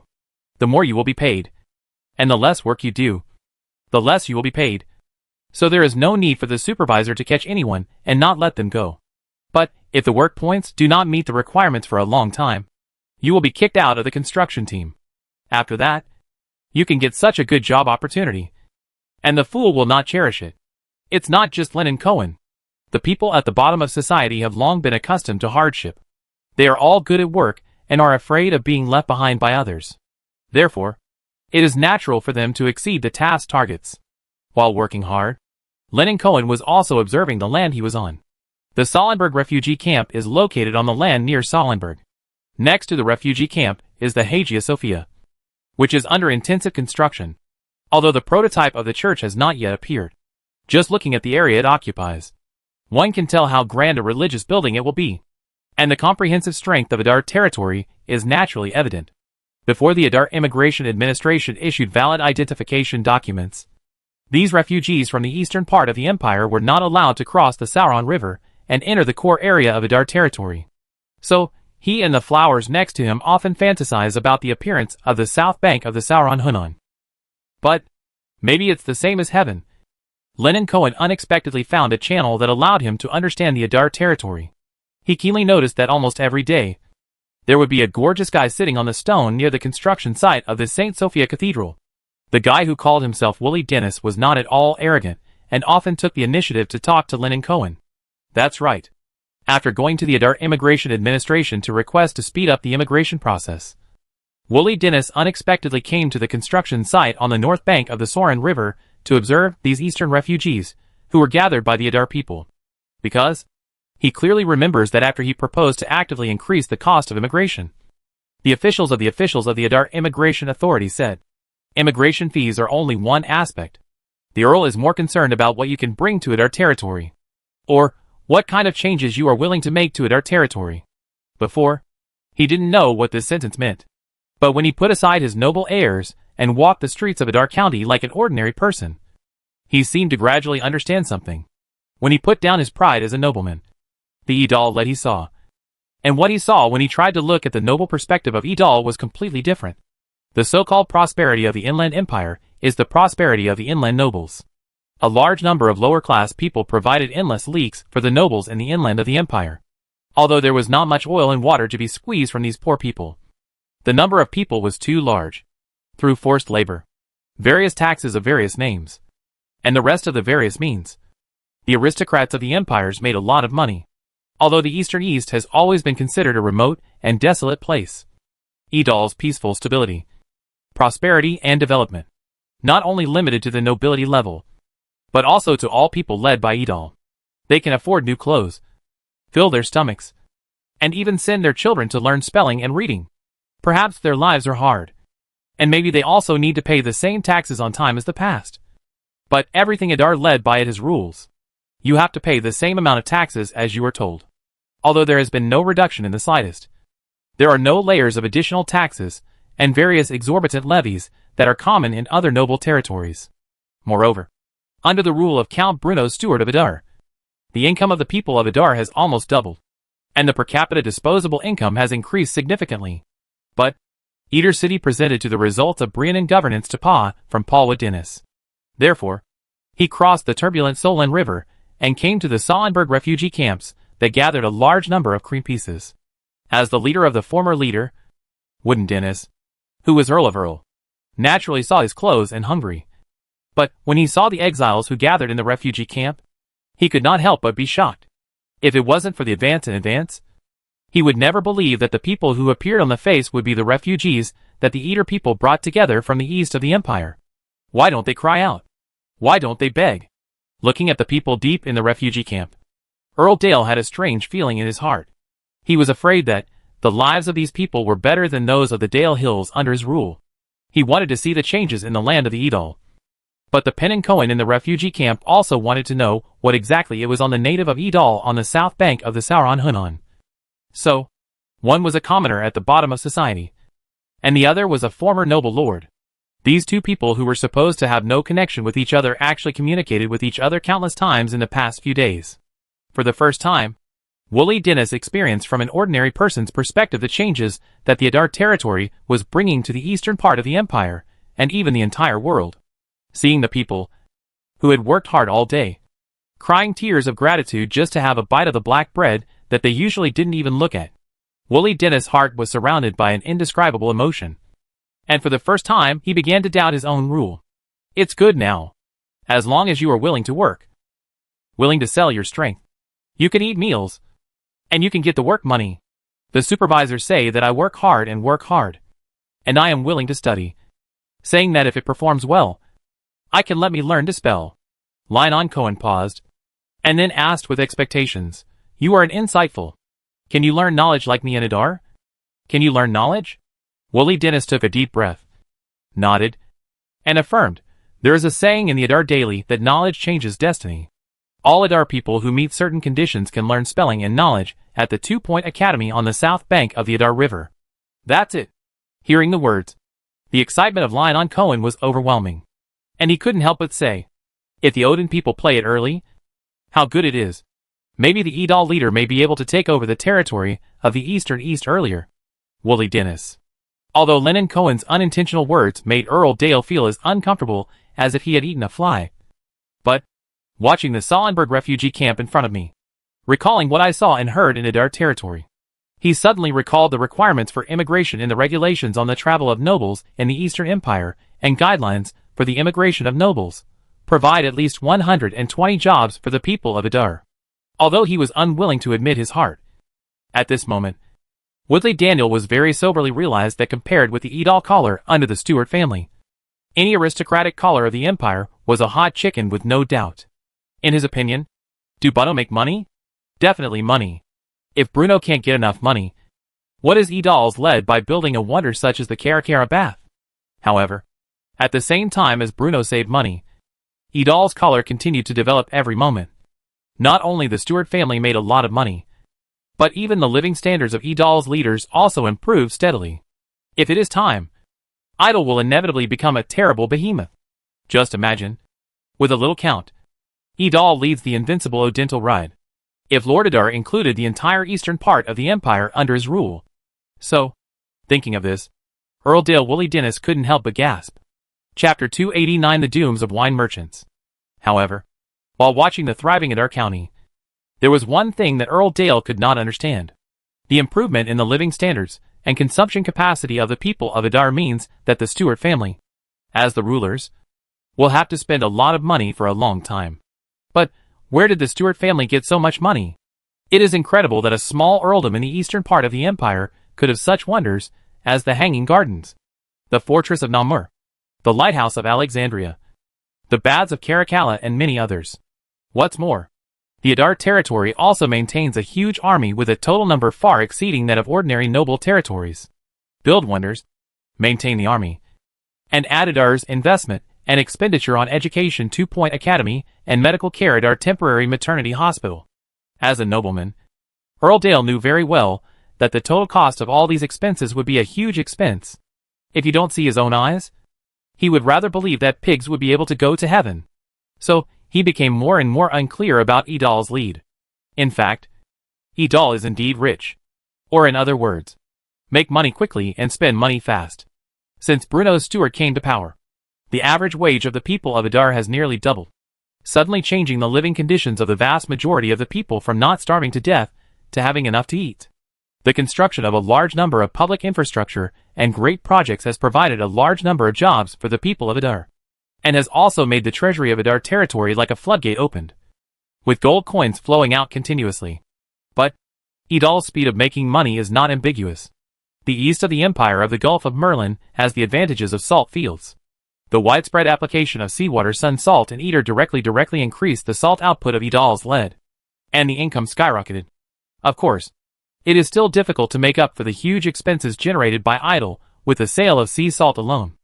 the more you will be paid, and the less work you do, the less you will be paid. So there is no need for the supervisor to catch anyone and not let them go. But if the work points do not meet the requirements for a long time, you will be kicked out of the construction team. After that, you can get such a good job opportunity, and the fool will not cherish it. It's not just Lennon Cohen. The people at the bottom of society have long been accustomed to hardship. They are all good at work and are afraid of being left behind by others. Therefore, it is natural for them to exceed the task targets. While working hard, Lennon Cohen was also observing the land he was on. The Solenberg refugee camp is located on the land near Solenberg. Next to the refugee camp is the Hagia Sophia, which is under intensive construction, although the prototype of the church has not yet appeared. Just looking at the area it occupies, one can tell how grand a religious building it will be, and the comprehensive strength of Adar territory is naturally evident. Before the Adar Immigration Administration issued valid identification documents, these refugees from the eastern part of the empire were not allowed to cross the Sauron River and enter the core area of Adar territory. So, he and the flowers next to him often fantasize about the appearance of the south bank of the Sauron Hunan. But maybe it's the same as heaven. Lennon Cohen unexpectedly found a channel that allowed him to understand the Adar territory. He keenly noticed that almost every day, there would be a gorgeous guy sitting on the stone near the construction site of the St. Sophia Cathedral. The guy who called himself Willie Dennis was not at all arrogant, and often took the initiative to talk to Lennon Cohen. That's right. After going to the Adar Immigration Administration to request to speed up the immigration process, Willie Dennis unexpectedly came to the construction site on the north bank of the Soren River to observe these eastern refugees, who were gathered by the Adar people. Because he clearly remembers that after he proposed to actively increase the cost of immigration, the officials of the Adar Immigration Authority said, immigration fees are only one aspect. The Earl is more concerned about what you can bring to Adar territory, or what kind of changes you are willing to make to Adar territory. Before, he didn't know what this sentence meant. But when he put aside his noble airs and walked the streets of Adar County like an ordinary person, he seemed to gradually understand something. When he put down his pride as a nobleman, the Idal that he saw, and what he saw when he tried to look at the noble perspective of Idal was completely different. The so-called prosperity of the inland empire is the prosperity of the inland nobles. A large number of lower-class people provided endless leaks for the nobles in the inland of the empire. Although there was not much oil and water to be squeezed from these poor people, the number of people was too large. Through forced labor, various taxes of various names, and the rest of the various means, the aristocrats of the empires made a lot of money. Although the Eastern East has always been considered a remote and desolate place, Idal's peaceful stability, prosperity and development, not only limited to the nobility level, but also to all people led by Idal. They can afford new clothes, fill their stomachs, and even send their children to learn spelling and reading. Perhaps their lives are hard, and maybe they also need to pay the same taxes on time as the past. But everything Adar led by it has rules. You have to pay the same amount of taxes as you are told. Although there has been no reduction in the slightest, there are no layers of additional taxes, and various exorbitant levies that are common in other noble territories. Moreover, under the rule of Count Bruno Stewart of Idar, the income of the people of Idar has almost doubled, and the per capita disposable income has increased significantly. But Idar city presented to the results of Briannan governance to Pa from Paul Dennis. Therefore, he crossed the turbulent Solent River and came to the Salenberg refugee camps that gathered a large number of cream pieces. As the leader of the former leader, Wooden Dennis, who was Earl of Earl, naturally saw his clothes and hungry. But when he saw the exiles who gathered in the refugee camp, he could not help but be shocked. If it wasn't for the advance, he would never believe that the people who appeared on the face would be the refugees that the Idar people brought together from the east of the empire. Why don't they cry out? Why don't they beg? Looking at the people deep in the refugee camp, Earl Dale had a strange feeling in his heart. He was afraid that the lives of these people were better than those of the Dale Hills under his rule. He wanted to see the changes in the land of the Edal. But the Penn-and-Cohen in the refugee camp also wanted to know what exactly it was on the native of Edal on the south bank of the Sauron Hunan. So, one was a commoner at the bottom of society, and the other was a former noble lord. These two people who were supposed to have no connection with each other actually communicated with each other countless times in the past few days. For the first time, Wooly Dennis experienced from an ordinary person's perspective the changes that the Idar territory was bringing to the eastern part of the empire, and even the entire world. Seeing the people, who had worked hard all day, crying tears of gratitude just to have a bite of the black bread that they usually didn't even look at, Wooly Dennis' heart was surrounded by an indescribable emotion. And for the first time he began to doubt his own rule. It's good now. As long as you are willing to work, willing to sell your strength, you can eat meals, and you can get the work money. The supervisors say that I work hard, and I am willing to study, saying that if it performs well, I can let me learn to spell. Lionel Cohen paused, and then asked with expectations, You are an insightful. Can you learn knowledge like me in Idar? Can you learn knowledge? Wooly Dennis took a deep breath, nodded, and affirmed, There is a saying in the Idar Daily that knowledge changes destiny. All Idar people who meet certain conditions can learn spelling and knowledge at the 2-Point Academy on the south bank of the Idar River. That's it. Hearing the words, the excitement of Lionel Cohen was overwhelming. And he couldn't help but say, If the Odin people play it early, how good it is. Maybe the Edal leader may be able to take over the territory of the Eastern East earlier. Wooly Dennis. Although Lennon Cohen's unintentional words made Earl Dale feel as uncomfortable as if he had eaten a fly. But, watching the Salenberg refugee camp in front of me, recalling what I saw and heard in Idar territory, he suddenly recalled the requirements for immigration in the regulations on the travel of nobles in the Eastern Empire and guidelines for the immigration of nobles, provide at least 120 jobs for the people of Idar. Although he was unwilling to admit his heart, at this moment, Woodley Daniel was very soberly realized that compared with the Edal collar under the Stewart family, any aristocratic collar of the empire was a hot chicken with no doubt. In his opinion, do Bruno make money? Definitely money. If Bruno can't get enough money, what is Edal's led by building a wonder such as the Karakara bath? However, at the same time as Bruno saved money, Edal's collar continued to develop every moment. Not only the Stewart family made a lot of money, but even the living standards of Edal's leaders also improved steadily. If it is time, Idal will inevitably become a terrible behemoth. Just imagine, with a little count, Edal leads the invincible Odental ride. If Lord Idar included the entire eastern part of the empire under his rule. So, thinking of this, Earl Dale Wooly Dennis couldn't help but gasp. Chapter 289 The Dooms of Wine Merchants. However, while watching the thriving Idar County, there was one thing that Earl Dale could not understand. The improvement in the living standards and consumption capacity of the people of Idar means that the Stewart family, as the rulers, will have to spend a lot of money for a long time. But where did the Stewart family get so much money? It is incredible that a small earldom in the eastern part of the empire could have such wonders as the Hanging Gardens, the fortress of Namur, the lighthouse of Alexandria, the baths of Caracalla, and many others. What's more, the Idar territory also maintains a huge army with a total number far exceeding that of ordinary noble territories. Build wonders, maintain the army, and add Idar's investment and expenditure on education 2-Point Academy and medical care at our temporary maternity hospital. As a nobleman, Earl Dale knew very well that the total cost of all these expenses would be a huge expense. If you don't see his own eyes, he would rather believe that pigs would be able to go to heaven. So, he became more and more unclear about Idal's lead. In fact, Idal is indeed rich. Or in other words, make money quickly and spend money fast. Since Bruno's steward came to power, the average wage of the people of Idar has nearly doubled, suddenly changing the living conditions of the vast majority of the people from not starving to death to having enough to eat. The construction of a large number of public infrastructure and great projects has provided a large number of jobs for the people of Idar, and has also made the treasury of Idar territory like a floodgate opened, with gold coins flowing out continuously. But Idal's speed of making money is not ambiguous. The east of the empire of the Gulf of Merlin has the advantages of salt fields. The widespread application of seawater, sun salt, and ether directly increased the salt output of Idal's lead, and the income skyrocketed. Of course, it is still difficult to make up for the huge expenses generated by Idal with the sale of sea salt alone.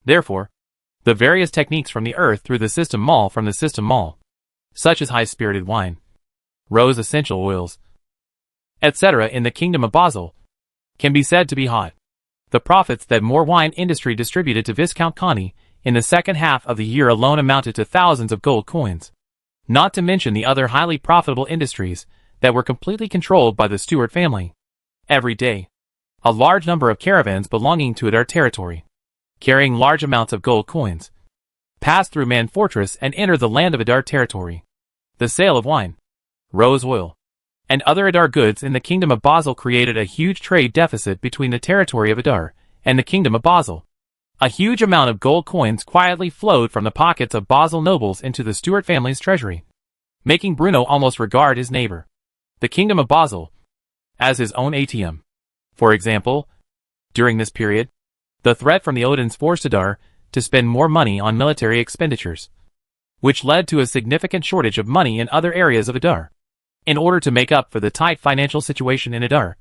Therefore, the various techniques from the earth through the system mall from the system mall, such as high-spirited wine, rose essential oils, etc. in the kingdom of Basel, can be said to be hot. The profits that more wine industry distributed to Viscount Conti in the second half of the year alone amounted to thousands of gold coins, not to mention the other highly profitable industries that were completely controlled by the Stewart family. Every day, a large number of caravans belonging to Idar territory, carrying large amounts of gold coins, passed through Man Fortress and entered the land of Idar territory. The sale of wine, rose oil, and other Idar goods in the kingdom of Basel created a huge trade deficit between the territory of Idar and the kingdom of Basel. A huge amount of gold coins quietly flowed from the pockets of Basel nobles into the Stewart family's treasury, making Bruno almost regard his neighbor, the kingdom of Basel, as his own ATM. For example, during this period, the threat from the Odins forced Idar to spend more money on military expenditures, which led to a significant shortage of money in other areas of Idar. In order to make up for the tight financial situation in Idar,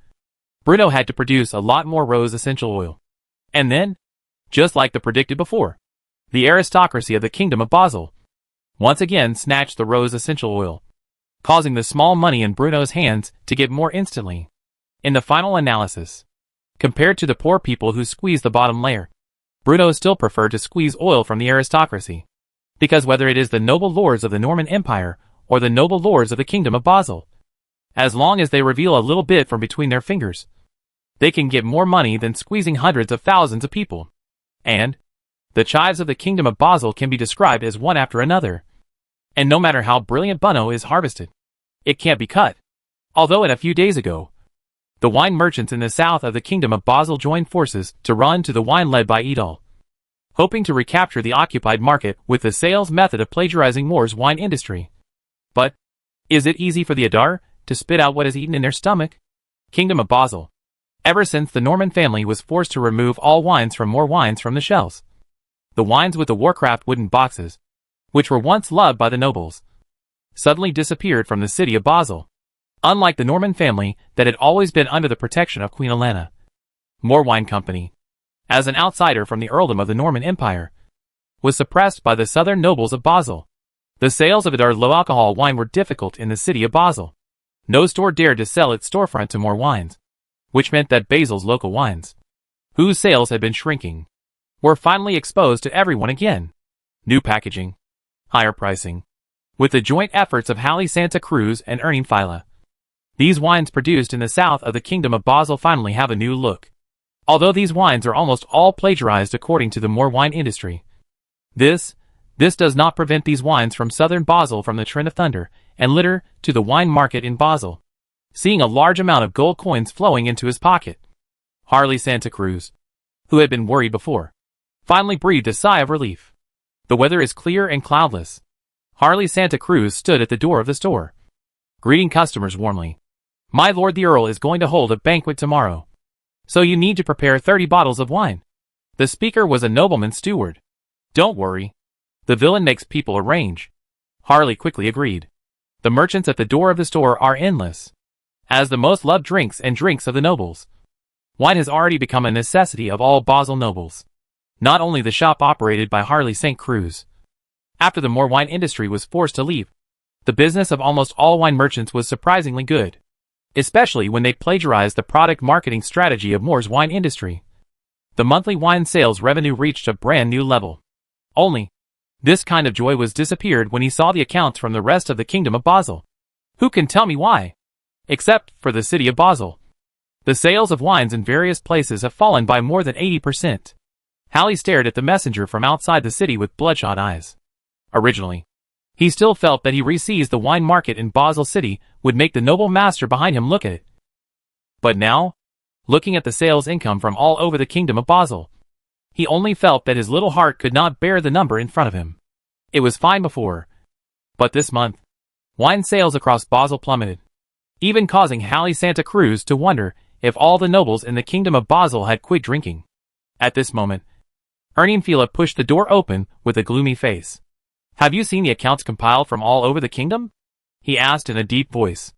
Bruno had to produce a lot more rose essential oil. And then, just like the predicted before, the aristocracy of the kingdom of Basel once again snatched the rose essential oil, causing the small money in Bruno's hands to give more instantly. In the final analysis, compared to the poor people who squeezed the bottom layer, Bruno still preferred to squeeze oil from the aristocracy, because whether it is the noble lords of the Norman Empire or the noble lords of the kingdom of Basel, as long as they reveal a little bit from between their fingers, they can get more money than squeezing hundreds of thousands of people. And the chives of the kingdom of Basel can be described as one after another. And no matter how brilliant Bunno is harvested, it can't be cut. Although a few days ago, the wine merchants in the south of the kingdom of Basel joined forces to run to the wine led by Idal, hoping to recapture the occupied market with the sales method of plagiarizing Moore's wine industry. But, is it easy for the Idar to spit out what is eaten in their stomach? Kingdom of Basel. Ever since the Norman family was forced to remove all wines from Moore wines from the shelves, the wines with the Warcraft wooden boxes, which were once loved by the nobles, suddenly disappeared from the city of Basel. Unlike the Norman family that had always been under the protection of Queen Elena, Moore Wine Company, as an outsider from the earldom of the Norman Empire, was suppressed by the southern nobles of Basel. The sales of Idar's low-alcohol wine were difficult in the city of Basel. No store dared to sell its storefront to Moore wines, which meant that Basel's local wines, whose sales had been shrinking, were finally exposed to everyone again. New packaging, higher pricing, with the joint efforts of Halle Santa Cruz and Ernie Fila. These wines produced in the south of the kingdom of Basel finally have a new look. Although these wines are almost all plagiarized according to the Moore wine industry, this does not prevent these wines from southern Basel from the Trent of Thunder and litter to the wine market in Basel, seeing a large amount of gold coins flowing into his pocket. Harley Santa Cruz, who had been worried before, finally breathed a sigh of relief. The weather is clear and cloudless. Harley Santa Cruz stood at the door of the store, greeting customers warmly. My lord the Earl is going to hold a banquet tomorrow, so you need to prepare 30 bottles of wine. The speaker was a nobleman's steward. Don't worry. The villain makes people arrange. Harley quickly agreed. The merchants at the door of the store are endless. As the most loved drinks and drinks of the nobles, wine has already become a necessity of all Basel nobles. Not only the shop operated by Harley St. Cruz. After the Moore wine industry was forced to leave, the business of almost all wine merchants was surprisingly good, especially when they plagiarized the product marketing strategy of Moore's wine industry. the monthly wine sales revenue reached a brand new level. Only, this kind of joy was disappeared when he saw the accounts from the rest of the Kingdom of Basel. Who can tell me why? Except for the city of Basel. The sales of wines in various places have fallen by more than 80%. Hallie stared at the messenger from outside the city with bloodshot eyes. Originally, he still felt that he re-seized the wine market in Basel City would make the noble master behind him look at it. But now, looking at the sales income from all over the Kingdom of Basel, he only felt that his little heart could not bear the number in front of him. It was fine before, but this month, wine sales across Basel plummeted, even causing Hallie Santa Cruz to wonder if all the nobles in the Kingdom of Basel had quit drinking. At this moment, Ernestine pushed the door open with a gloomy face. "Have you seen the accounts compiled from all over the kingdom?" he asked in a deep voice.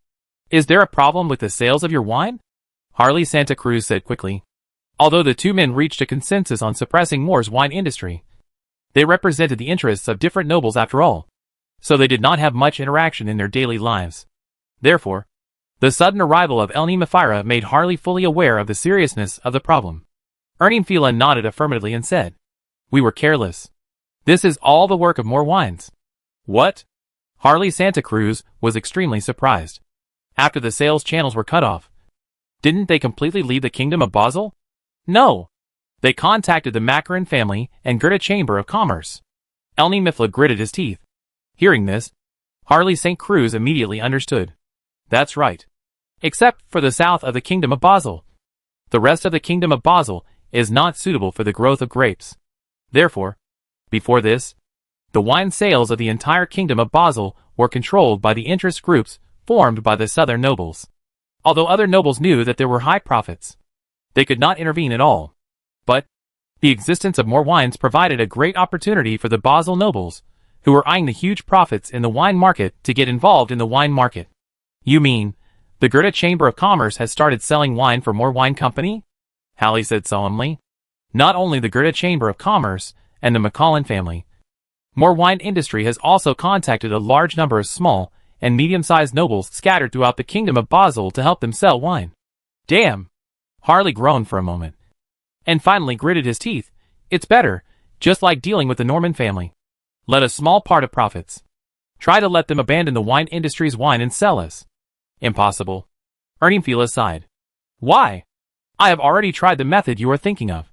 "Is there a problem with the sales of your wine?" Hallie Santa Cruz said quickly. Although the two men reached a consensus on suppressing Moore's wine industry, they represented the interests of different nobles after all, so they did not have much interaction in their daily lives. Therefore, the sudden arrival of Elni made Hallie fully aware of the seriousness of the problem. Ernestine nodded affirmatively and said, "We were careless. This is all the work of Moore Wines." "What?" Hallie Santa Cruz was extremely surprised. After the sales channels were cut off, didn't they completely leave the Kingdom of Basel? No. They contacted the Macaron family and Goethe Chamber of Commerce. Elni gritted his teeth. Hearing this, Hallie Santa Cruz immediately understood. That's right. Except for the south of the Kingdom of Basel. The rest of the Kingdom of Basel is not suitable for the growth of grapes. Therefore, before this, the wine sales of the entire Kingdom of Basel were controlled by the interest groups formed by the southern nobles. Although other nobles knew that there were high profits, they could not intervene at all. But the existence of Moore Wines provided a great opportunity for the Basel nobles, who were eyeing the huge profits in the wine market, to get involved in the wine market. "You mean, the Goethe Chamber of Commerce has started selling wine for Moore Wine Company?" Hallie said solemnly. "Not only the Goethe Chamber of Commerce and the Macallan family. Moore Wine Industry has also contacted a large number of small and medium-sized nobles scattered throughout the Kingdom of Basel to help them sell wine." "Damn!" Hallie groaned for a moment, and finally gritted his teeth. "It's better, just like dealing with the Norman family. Let a small part of profits. Try to let them abandon the wine industry's wine and sell us." "Impossible." Ernestine sighed. "Why? I have already tried the method you are thinking of.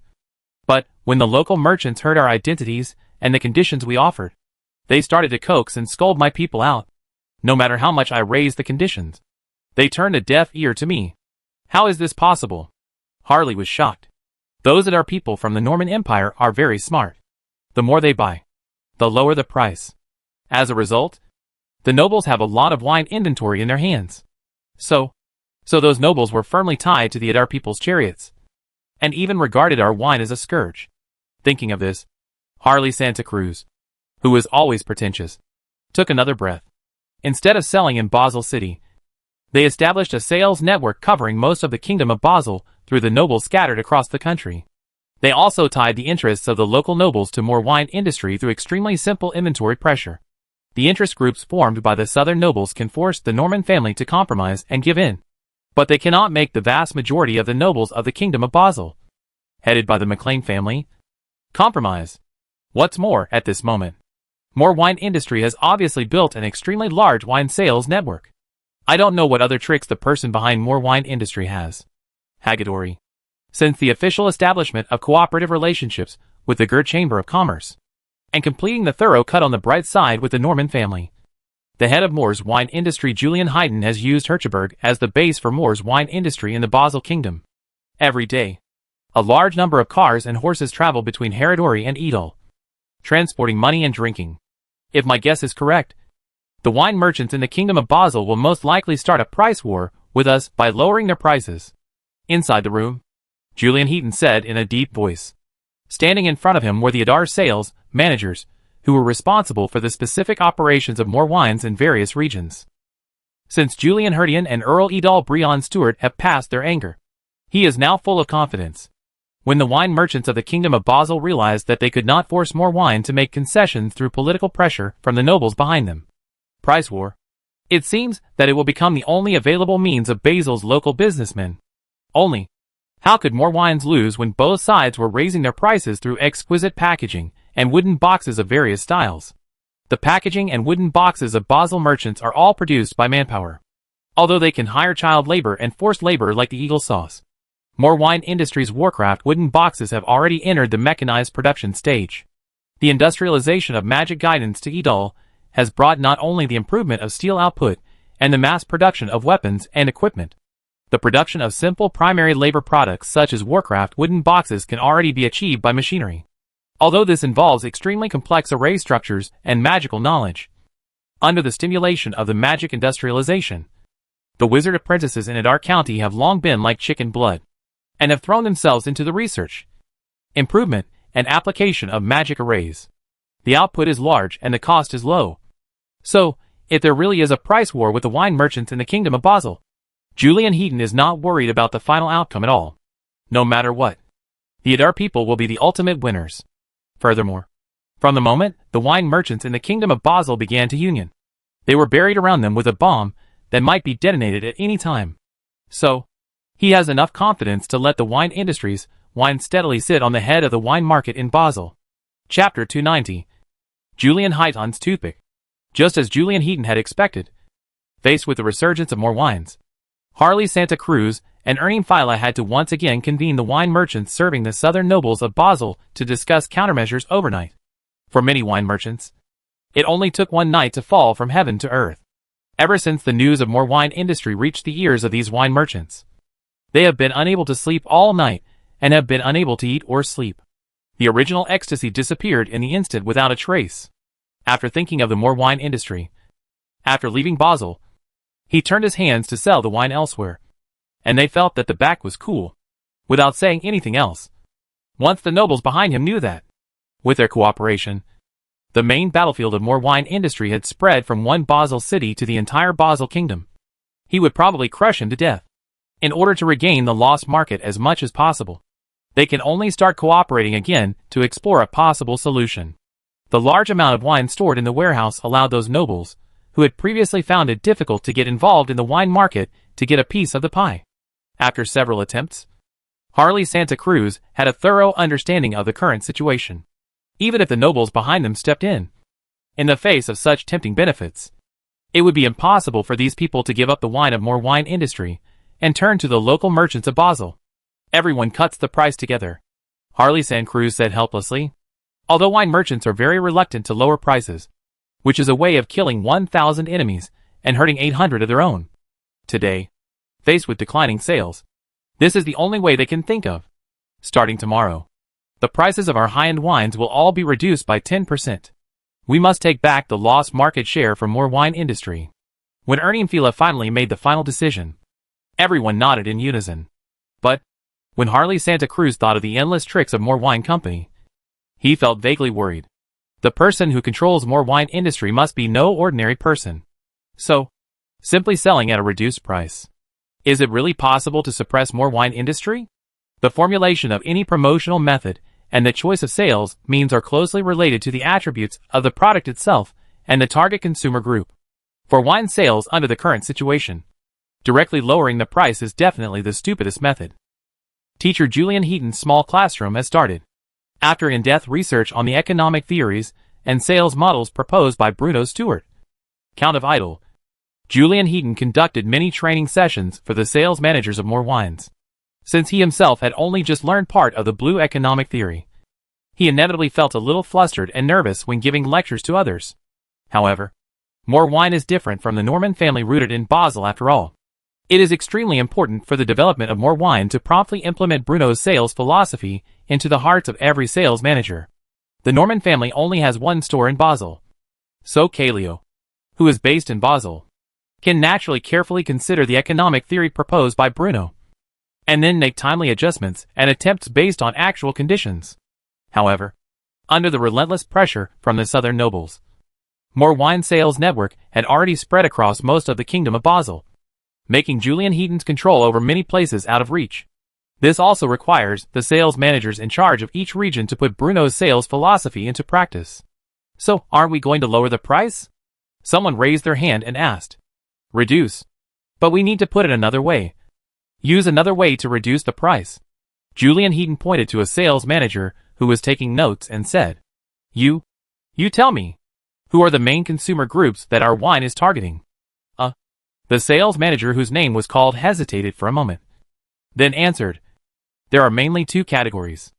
But when the local merchants heard our identities and the conditions we offered, they started to coax and scold my people out. No matter how much I raised the conditions, they turned a deaf ear to me. How is this possible?" Hallie was shocked. "Those that are people from the Norman Empire are very smart. The more they buy, the lower the price. As a result, the nobles have a lot of wine inventory in their hands. So those nobles were firmly tied to the Adar people's chariots, and even regarded our wine as a scourge." Thinking of this, Hallie Santa Cruz, who was always pretentious, took another breath. Instead of selling in Basel City, they established a sales network covering most of the Kingdom of Basel through the nobles scattered across the country. They also tied the interests of the local nobles to Moore Wine Industry through extremely simple inventory pressure. The interest groups formed by the southern nobles can force the Norman family to compromise and give in, but they cannot make the vast majority of the nobles of the Kingdom of Basel, headed by the MacLean family, compromise. What's more, at this moment, Moore Wine Industry has obviously built an extremely large wine sales network. I don't know what other tricks the person behind Moore Wine Industry has. Hagedorn. Since the official establishment of cooperative relationships with the Goethe Chamber of Commerce, and completing the thorough cut on the bright side with the Norman family, the head of Moore's Wine Industry, Julian Hayden, has used Herzeburg as the base for Moore's Wine Industry in the Basel Kingdom. Every day, a large number of cars and horses travel between Hagedorn and Edel, transporting money and drinking. If my guess is correct, the wine merchants in the Kingdom of Basel will most likely start a price war with us by lowering their prices. Inside the room, Julian Heaton said in a deep voice. Standing in front of him were the Adar sales managers, who were responsible for the specific operations of Moore Wines in various regions. Since Julian Herdian and Earl Edel Brion Stewart have passed their anger, he is now full of confidence. When the wine merchants of the Kingdom of Basel realized that they could not force Moore Wine to make concessions through political pressure from the nobles behind them, price war, it seems that it will become the only available means of Basel's local businessmen. Only, How could more wines lose when both sides were raising their prices through exquisite packaging and wooden boxes of various styles? The packaging and wooden boxes of Basel merchants are all produced by manpower, although they can hire child labor and forced labor like the Eagle sauce. More wine industry's Warcraft wooden boxes have already entered the mechanized production stage. The industrialization of magic guidance to Idol has brought not only the improvement of steel output and the mass production of weapons and equipment. The production of simple primary labor products such as Warcraft wooden boxes can already be achieved by machinery, although this involves extremely complex array structures and magical knowledge. Under the stimulation of the magic industrialization, the wizard apprentices in Adar County have long been like chicken blood, and have thrown themselves into the research, improvement, and application of magic arrays. The output is large and the cost is low. So, if there really is a price war with the wine merchants in the Kingdom of Basel, Julian Heaton is not worried about the final outcome at all. No matter what, the Adar people will be the ultimate winners. Furthermore, from the moment the wine merchants in the Kingdom of Basel began to union, they were buried around them with a bomb that might be detonated at any time. So, he has enough confidence to let the wine industry's wine steadily sit on the head of the wine market in Basel. Chapter 290. Julian Heaton's Toothpick. Just as Julian Heaton had expected, faced with the resurgence of more wines, Harley Santa Cruz and Ernie Fila had to once again convene the wine merchants serving the southern nobles of Basel to discuss countermeasures overnight. For many wine merchants, it only took one night to fall from heaven to earth. Ever since the news of more wine industry reached the ears of these wine merchants, they have been unable to sleep all night and have been unable to eat or sleep. The original ecstasy disappeared in the instant without a trace. After thinking of the more wine industry, after leaving Basel, he turned his hands to sell the wine elsewhere, and they felt that the back was cool, without saying anything else. Once the nobles behind him knew that, with their cooperation, the main battlefield of more wine industry had spread from one Basel city to the entire Basel kingdom, he would probably crush him to death. In order to regain the lost market as much as possible, they can only start cooperating again to explore a possible solution. The large amount of wine stored in the warehouse allowed those nobles, who had previously found it difficult to get involved in the wine market, to get a piece of the pie. After several attempts, Harley Santa Cruz had a thorough understanding of the current situation. Even if the nobles behind them stepped in the face of such tempting benefits, it would be impossible for these people to give up the wine of more wine industry and turn to the local merchants of Basel. Everyone cuts the price together, Harley Santa Cruz said helplessly. Although wine merchants are very reluctant to lower prices, which is a way of killing 1,000 enemies and hurting 800 of their own. Today, faced with declining sales, this is the only way they can think of. Starting tomorrow, the prices of our high-end wines will all be reduced by 10%. We must take back the lost market share from more wine industry. When Ernie and Fila finally made the final decision, everyone nodded in unison. But, when Harley Santa Cruz thought of the endless tricks of more wine company, he felt vaguely worried. The person who controls more wine industry must be no ordinary person. So, simply selling at a reduced price. Is it really possible to suppress more wine industry? The formulation of any promotional method and the choice of sales means are closely related to the attributes of the product itself and the target consumer group. For wine sales under the current situation, directly lowering the price is definitely the stupidest method. Teacher Julian Heaton's small classroom has started. After in-depth research on the economic theories and sales models proposed by Bruno Stewart, Count of Idol, Julian Heaton conducted many training sessions for the sales managers of more wines. Since he himself had only just learned part of the blue economic theory, he inevitably felt a little flustered and nervous when giving lectures to others. However, more wine is different from the Norman family rooted in Basel after all. It is extremely important for the development of more wine to promptly implement Bruno's sales philosophy into the hearts of every sales manager. The Norman family only has one store in Basel. So Calio, who is based in Basel, can naturally carefully consider the economic theory proposed by Bruno, and then make timely adjustments and attempts based on actual conditions. However, under the relentless pressure from the southern nobles, more wine sales network had already spread across most of the Kingdom of Basel, making Julian Heaton's control over many places out of reach. This also requires the sales managers in charge of each region to put Bruno's sales philosophy into practice. So, aren't we going to lower the price? Someone raised their hand and asked. Reduce. But we need to put it another way. Use another way to reduce the price. Julian Heaton pointed to a sales manager who was taking notes and said, You tell me, who are the main consumer groups that our wine is targeting? The sales manager, whose name was called, hesitated for a moment, then answered, There are mainly two categories.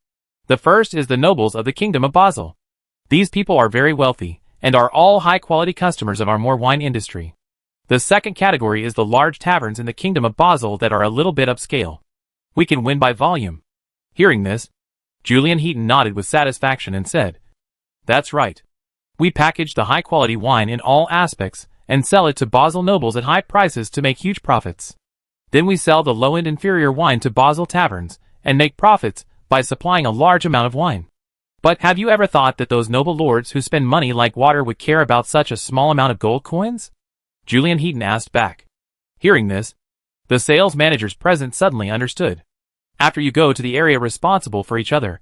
The first is the nobles of the Kingdom of Basel. These people are very wealthy, and are all high-quality customers of our more wine industry. The second category is the large taverns in the Kingdom of Basel that are a little bit upscale. We can win by volume. Hearing this, Julian Heaton nodded with satisfaction and said, That's right. We package the high-quality wine in all aspects, and sell it to Basel nobles at high prices to make huge profits. Then we sell the low-end inferior wine to Basel taverns, and make profits by supplying a large amount of wine. But have you ever thought that those noble lords who spend money like water would care about such a small amount of gold coins? Julian Heaton asked back. Hearing this, the sales managers present suddenly understood. After you go to the area responsible for each other,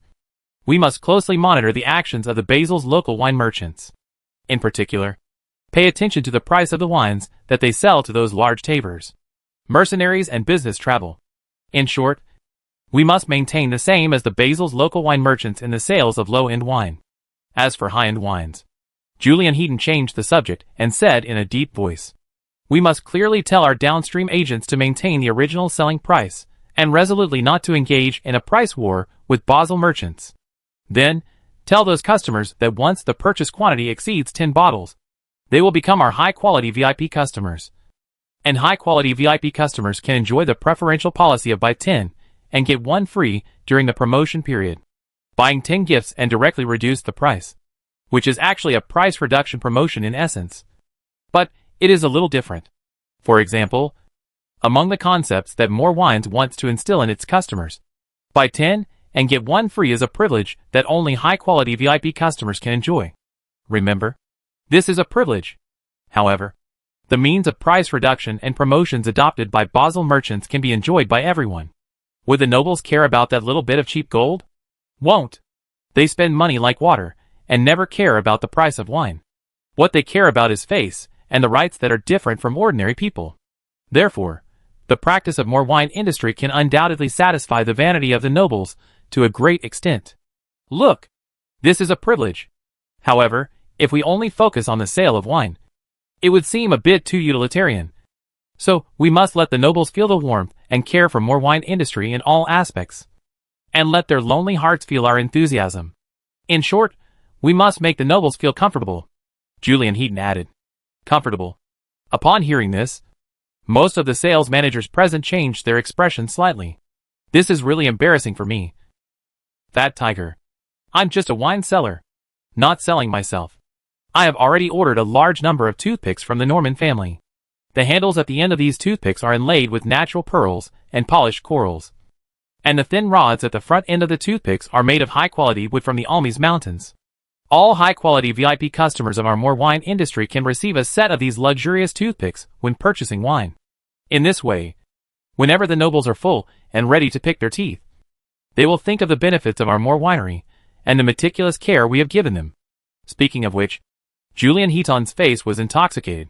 we must closely monitor the actions of the Basel's local wine merchants. In particular, pay attention to the price of the wines that they sell to those large taverns, mercenaries and business travel. In short, we must maintain the same as the Basel's local wine merchants in the sales of low-end wine. As for high-end wines, Julian Heaton changed the subject and said in a deep voice, We must clearly tell our downstream agents to maintain the original selling price, and resolutely not to engage in a price war with Basel merchants. Then, tell those customers that once the purchase quantity exceeds 10 bottles, they will become our high-quality VIP customers. And high-quality VIP customers can enjoy the preferential policy of buy 10 and get 1 free during the promotion period. Buying 10 gifts and directly reduce the price, which is actually a price reduction promotion in essence. But it is a little different. For example, among the concepts that More Wines wants to instill in its customers, buy 10 and get 1 free is a privilege that only high-quality VIP customers can enjoy. Remember, this is a privilege. However, the means of price reduction and promotions adopted by Basel merchants can be enjoyed by everyone. Would the nobles care about that little bit of cheap gold? Won't. They spend money like water, and never care about the price of wine. What they care about is face, and the rights that are different from ordinary people. Therefore, the practice of more wine industry can undoubtedly satisfy the vanity of the nobles to a great extent. Look, this is a privilege. However, if we only focus on the sale of wine, it would seem a bit too utilitarian. So, we must let the nobles feel the warmth and care for more wine industry in all aspects, and let their lonely hearts feel our enthusiasm. In short, we must make the nobles feel comfortable. Julian Heaton added. Comfortable. Upon hearing this, most of the sales managers present changed their expression slightly. This is really embarrassing for me. Fat tiger. I'm just a wine seller, not selling myself. I have already ordered a large number of toothpicks from the Norman family. The handles at the end of these toothpicks are inlaid with natural pearls and polished corals. And the thin rods at the front end of the toothpicks are made of high-quality wood from the Almes Mountains. All high-quality VIP customers of our More Wine industry can receive a set of these luxurious toothpicks when purchasing wine. In this way, whenever the nobles are full and ready to pick their teeth, they will think of the benefits of our More Winery and the meticulous care we have given them. Speaking of which, Julian Heaton's face was intoxicated.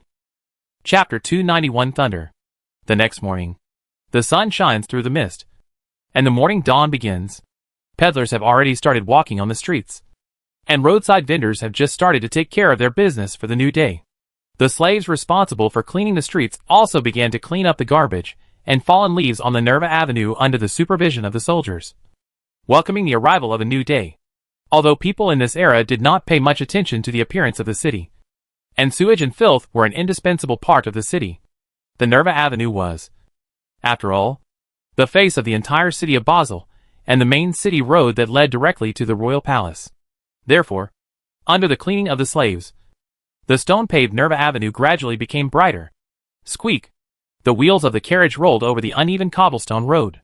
Chapter 291 Thunder. The next morning, the sun shines through the mist, and the morning dawn begins. Peddlers have already started walking on the streets, and roadside vendors have just started to take care of their business for the new day. The slaves responsible for cleaning the streets also began to clean up the garbage and fallen leaves on the Nerva Avenue under the supervision of the soldiers, welcoming the arrival of a new day. Although people in this era did not pay much attention to the appearance of the city, and sewage and filth were an indispensable part of the city, the Nerva Avenue was, after all, the face of the entire city of Basel, and the main city road that led directly to the royal palace. Therefore, under the cleaning of the slaves, the stone-paved Nerva Avenue gradually became brighter. Squeak! The wheels of the carriage rolled over the uneven cobblestone road.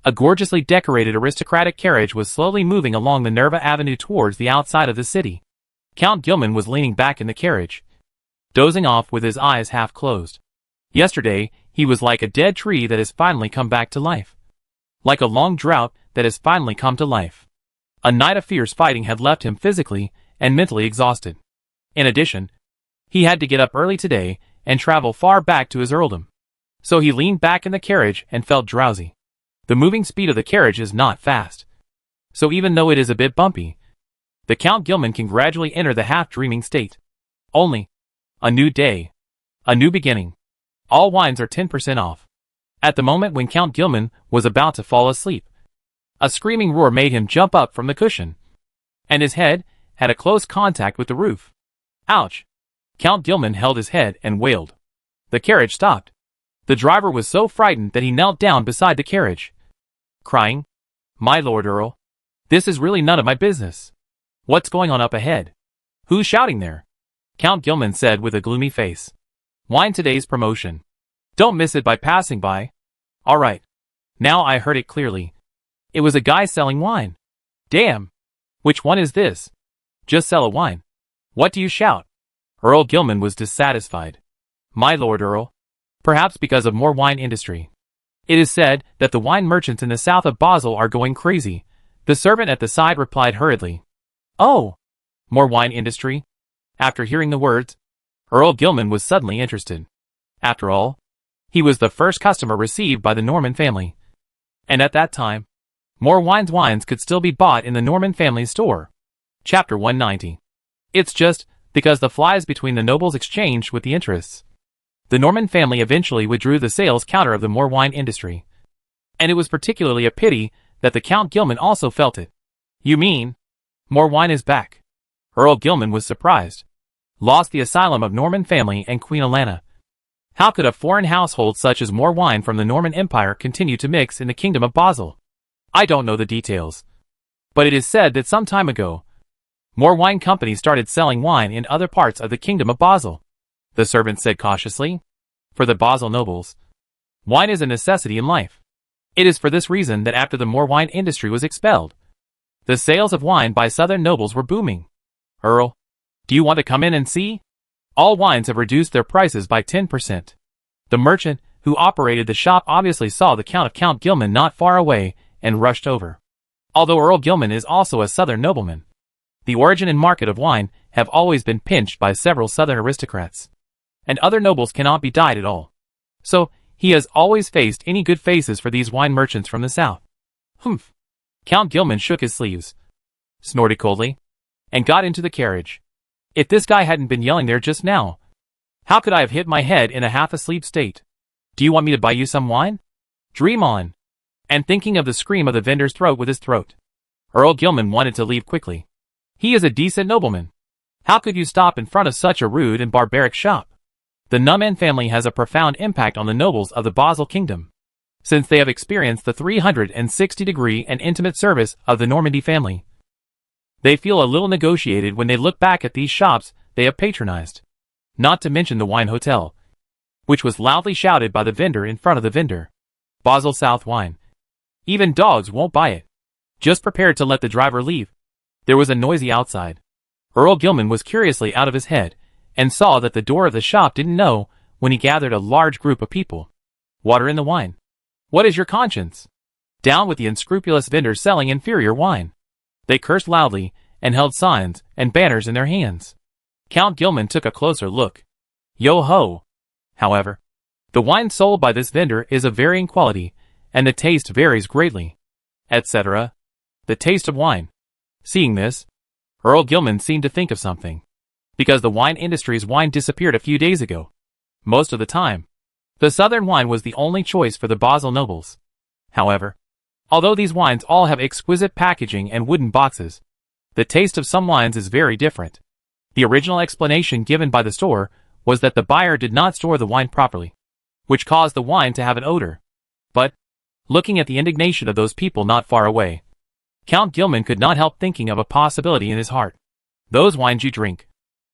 A gorgeously decorated aristocratic carriage was slowly moving along the Nerva Avenue towards the outside of the city. Count Gilman was leaning back in the carriage, dozing off with his eyes half closed. Yesterday, he was like a dead tree that has finally come back to life. Like a long drought that has finally come to life. A night of fierce fighting had left him physically and mentally exhausted. In addition, he had to get up early today and travel far back to his earldom. So he leaned back in the carriage and felt drowsy. The moving speed of the carriage is not fast. So even though it is a bit bumpy, the Count Gilman can gradually enter the half-dreaming state. Only a new day, a new beginning. All wines are 10% off. At the moment when Count Gilman was about to fall asleep, a screaming roar made him jump up from the cushion, and his head had a close contact with the roof. Ouch! Count Gilman held his head and wailed. The carriage stopped. The driver was so frightened that he knelt down beside the carriage, crying, "My Lord Earl, this is really none of my business. What's going on up ahead? Who's shouting there?" Count Gilman said with a gloomy face. "Wine today's promotion. Don't miss it by passing by." "All right. Now I heard it clearly. It was a guy selling wine." "Damn! Which one is this?" "Just sell a wine. What do you shout?" Earl Gilman was dissatisfied. "My Lord Earl, perhaps because of more wine industry. It is said that the wine merchants in the south of Basel are going crazy." The servant at the side replied hurriedly. "Oh, more wine industry?" After hearing the words, Earl Gilman was suddenly interested. After all, he was the first customer received by the Norman family. And at that time, more wines could still be bought in the Norman family store. Chapter 190. It's just because the flies between the nobles exchanged with the interests. The Norman family eventually withdrew the sales counter of the more wine industry. And it was particularly a pity that the Count Gilman also felt it. "You mean, more wine is back?" Earl Gilman was surprised. Lost the asylum of Norman family and Queen Alana. How could a foreign household such as more wine from the Norman Empire continue to mix in the kingdom of Basel? I don't know the details, but it is said that some time ago, more wine companies started selling wine in other parts of the kingdom of Basel. The servant said cautiously. For the Basel nobles, wine is a necessity in life. It is for this reason that after the more wine industry was expelled, the sales of wine by southern nobles were booming. "Earl, do you want to come in and see? All wines have reduced their prices by 10%. The merchant who operated the shop obviously saw the Count Gilman not far away and rushed over. Although Earl Gilman is also a southern nobleman, the origin and market of wine have always been pinched by several southern aristocrats, and other nobles cannot be dyed at all. So, he has always faced any good faces for these wine merchants from the south." "Humph." Count Gilman shook his sleeves, snorted coldly, and got into the carriage. If this guy hadn't been yelling there just now, how could I have hit my head in a half-asleep state? "Do you want me to buy you some wine?" "Dream on." And thinking of the scream of the vendor's throat with his throat, Earl Gilman wanted to leave quickly. He is a decent nobleman. How could you stop in front of such a rude and barbaric shop? The Norman family has a profound impact on the nobles of the Basel kingdom, since they have experienced the 360-degree and intimate service of the Normandy family. They feel a little negotiated when they look back at these shops they have patronized. Not to mention the wine hotel, which was loudly shouted by the vendor in front of the vendor. "Basel South wine. Even dogs won't buy it." Just prepared to let the driver leave, there was a noisy outside. Earl Gilman was curiously out of his head, and saw that the door of the shop didn't know when he gathered a large group of people. "Water in the wine. What is your conscience? Down with the unscrupulous vendors selling inferior wine." They cursed loudly, and held signs and banners in their hands. Count Gilman took a closer look. Yo-ho! However, the wine sold by this vendor is of varying quality, and the taste varies greatly, etc. The taste of wine. Seeing this, Earl Gilman seemed to think of something. Because the wine industry's wine disappeared a few days ago. Most of the time, the southern wine was the only choice for the Basel nobles. However, although these wines all have exquisite packaging and wooden boxes, the taste of some wines is very different. The original explanation given by the store was that the buyer did not store the wine properly, which caused the wine to have an odor. But, looking at the indignation of those people not far away, Count Gilman could not help thinking of a possibility in his heart. Those wines you drink.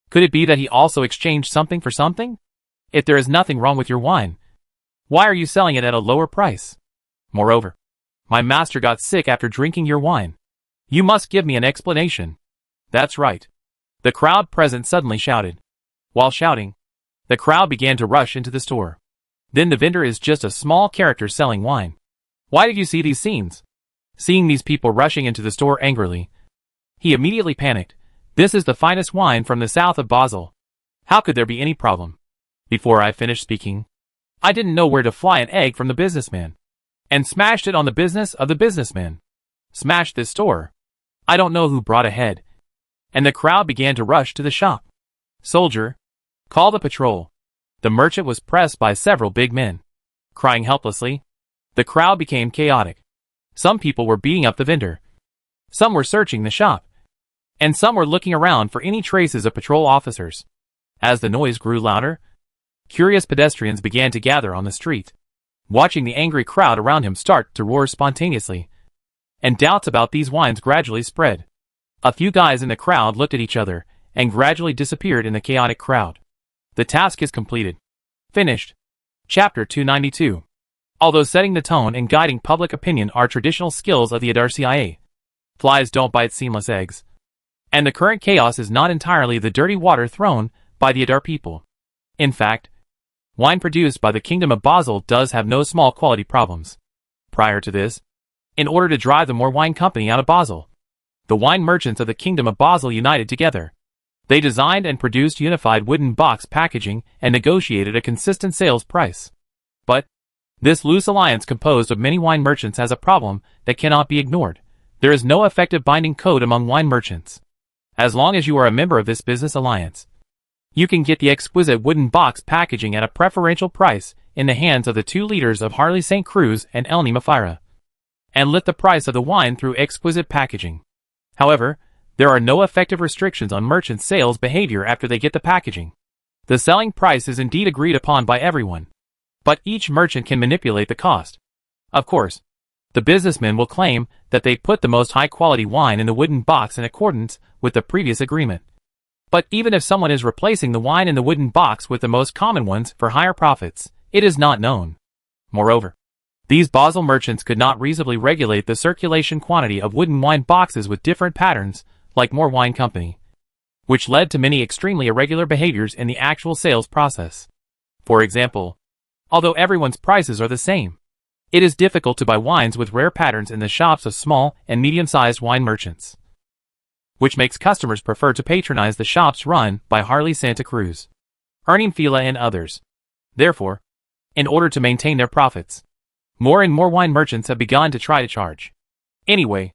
Could it be that he also exchanged something for something? If there is nothing wrong with your wine, why are you selling it at a lower price? Moreover, my master got sick after drinking your wine. You must give me an explanation. That's right. The crowd present suddenly shouted. While shouting, the crowd began to rush into the store. Then the vendor is just a small character selling wine. Why did you see these scenes? Seeing these people rushing into the store angrily, he immediately panicked. This is the finest wine from the south of Basel. How could there be any problem? Before I finished speaking, I didn't know where to fly an egg from the businessman. and smashed it on the business of the businessman. Smashed this store. I don't know who brought a head. And the crowd began to rush to the shop. Soldier, call the patrol. The merchant was pressed by several big men. Crying helplessly. The crowd became chaotic. Some people were beating up the vendor. Some were searching the shop. And some were looking around for any traces of patrol officers. As the noise grew louder, curious pedestrians began to gather on the street, watching the angry crowd around him start to roar spontaneously. And doubts about these wines gradually spread. A few guys in the crowd looked at each other and gradually disappeared in the chaotic crowd. The task is completed. Finished. Chapter 292. Although setting the tone and guiding public opinion are traditional skills of the Adarcia, flies don't bite seamless eggs. And the current chaos is not entirely the dirty water thrown by the Adar people. In fact, wine produced by the Kingdom of Basel does have no small quality problems. Prior to this, in order to drive the More Wine Company out of Basel, the wine merchants of the Kingdom of Basel united together. They designed and produced unified wooden box packaging and negotiated a consistent sales price. But this loose alliance composed of many wine merchants has a problem that cannot be ignored. There is no effective binding code among wine merchants. As long as you are a member of this business alliance, you can get the exquisite wooden box packaging at a preferential price in the hands of the 2 leaders of Harley St. Cruz and El Nimafira, and lift the price of the wine through exquisite packaging. However, there are no effective restrictions on merchant sales behavior after they get the packaging. The selling price is indeed agreed upon by everyone, but each merchant can manipulate the cost. Of course, the businessmen will claim that they put the most high-quality wine in the wooden box in accordance with the previous agreement. But even if someone is replacing the wine in the wooden box with the most common ones for higher profits, it is not known. Moreover, these Basel merchants could not reasonably regulate the circulation quantity of wooden wine boxes with different patterns, like More Wine Company, which led to many extremely irregular behaviors in the actual sales process. For example, although everyone's prices are the same, it is difficult to buy wines with rare patterns in the shops of small and medium-sized wine merchants, which makes customers prefer to patronize the shops run by Harley Santa Cruz, Earning Fila and others. Therefore, in order to maintain their profits, more and more wine merchants have begun to try to charge. Anyway,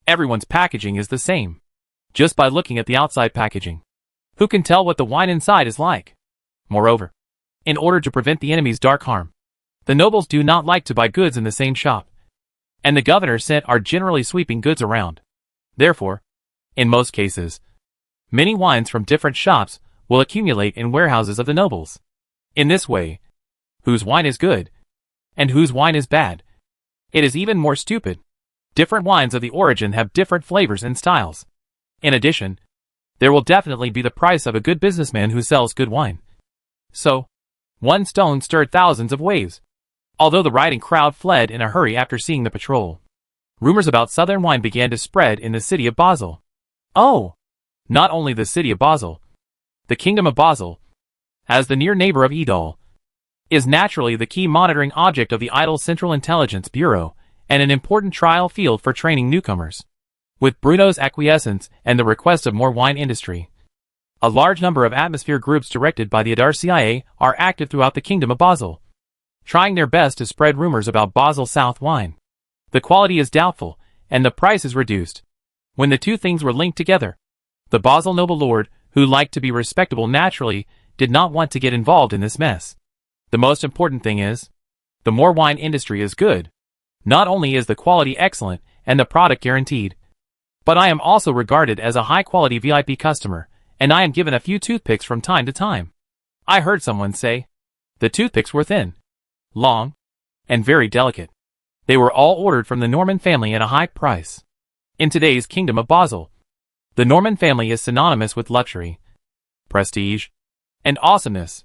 everyone's packaging is the same. Just by looking at the outside packaging, who can tell what the wine inside is like? Moreover, in order to prevent the enemy's dark harm, the nobles do not like to buy goods in the same shop, and the governors sent are generally sweeping goods around. Therefore, in most cases, many wines from different shops will accumulate in warehouses of the nobles. In this way, whose wine is good, and whose wine is bad? It is even more stupid. Different wines of the origin have different flavors and styles. In addition, there will definitely be the price of a good businessman who sells good wine. So, one stone stirred thousands of waves. Although the rioting crowd fled in a hurry after seeing the patrol, rumors about southern wine began to spread in the city of Basel. Oh! Not only the city of Basel, the Kingdom of Basel, as the near neighbor of Idol, is naturally the key monitoring object of the Idol Central Intelligence Bureau and an important trial field for training newcomers. With Bruno's acquiescence and the request of more wine industry, a large number of atmosphere groups directed by the Adarcia are active throughout the Kingdom of Basel, trying their best to spread rumors about Basel South wine. The quality is doubtful, and the price is reduced. When the two things were linked together, the Basel noble lord, who liked to be respectable naturally, did not want to get involved in this mess. The most important thing is, the more wine industry is good. Not only is the quality excellent and the product guaranteed, but I am also regarded as a high-quality VIP customer, and I am given a few toothpicks from time to time. I heard someone say, the toothpicks were thin, long, and very delicate. They were all ordered from the Norman family at a high price. In today's Kingdom of Basel, the Norman family is synonymous with luxury, prestige, and awesomeness.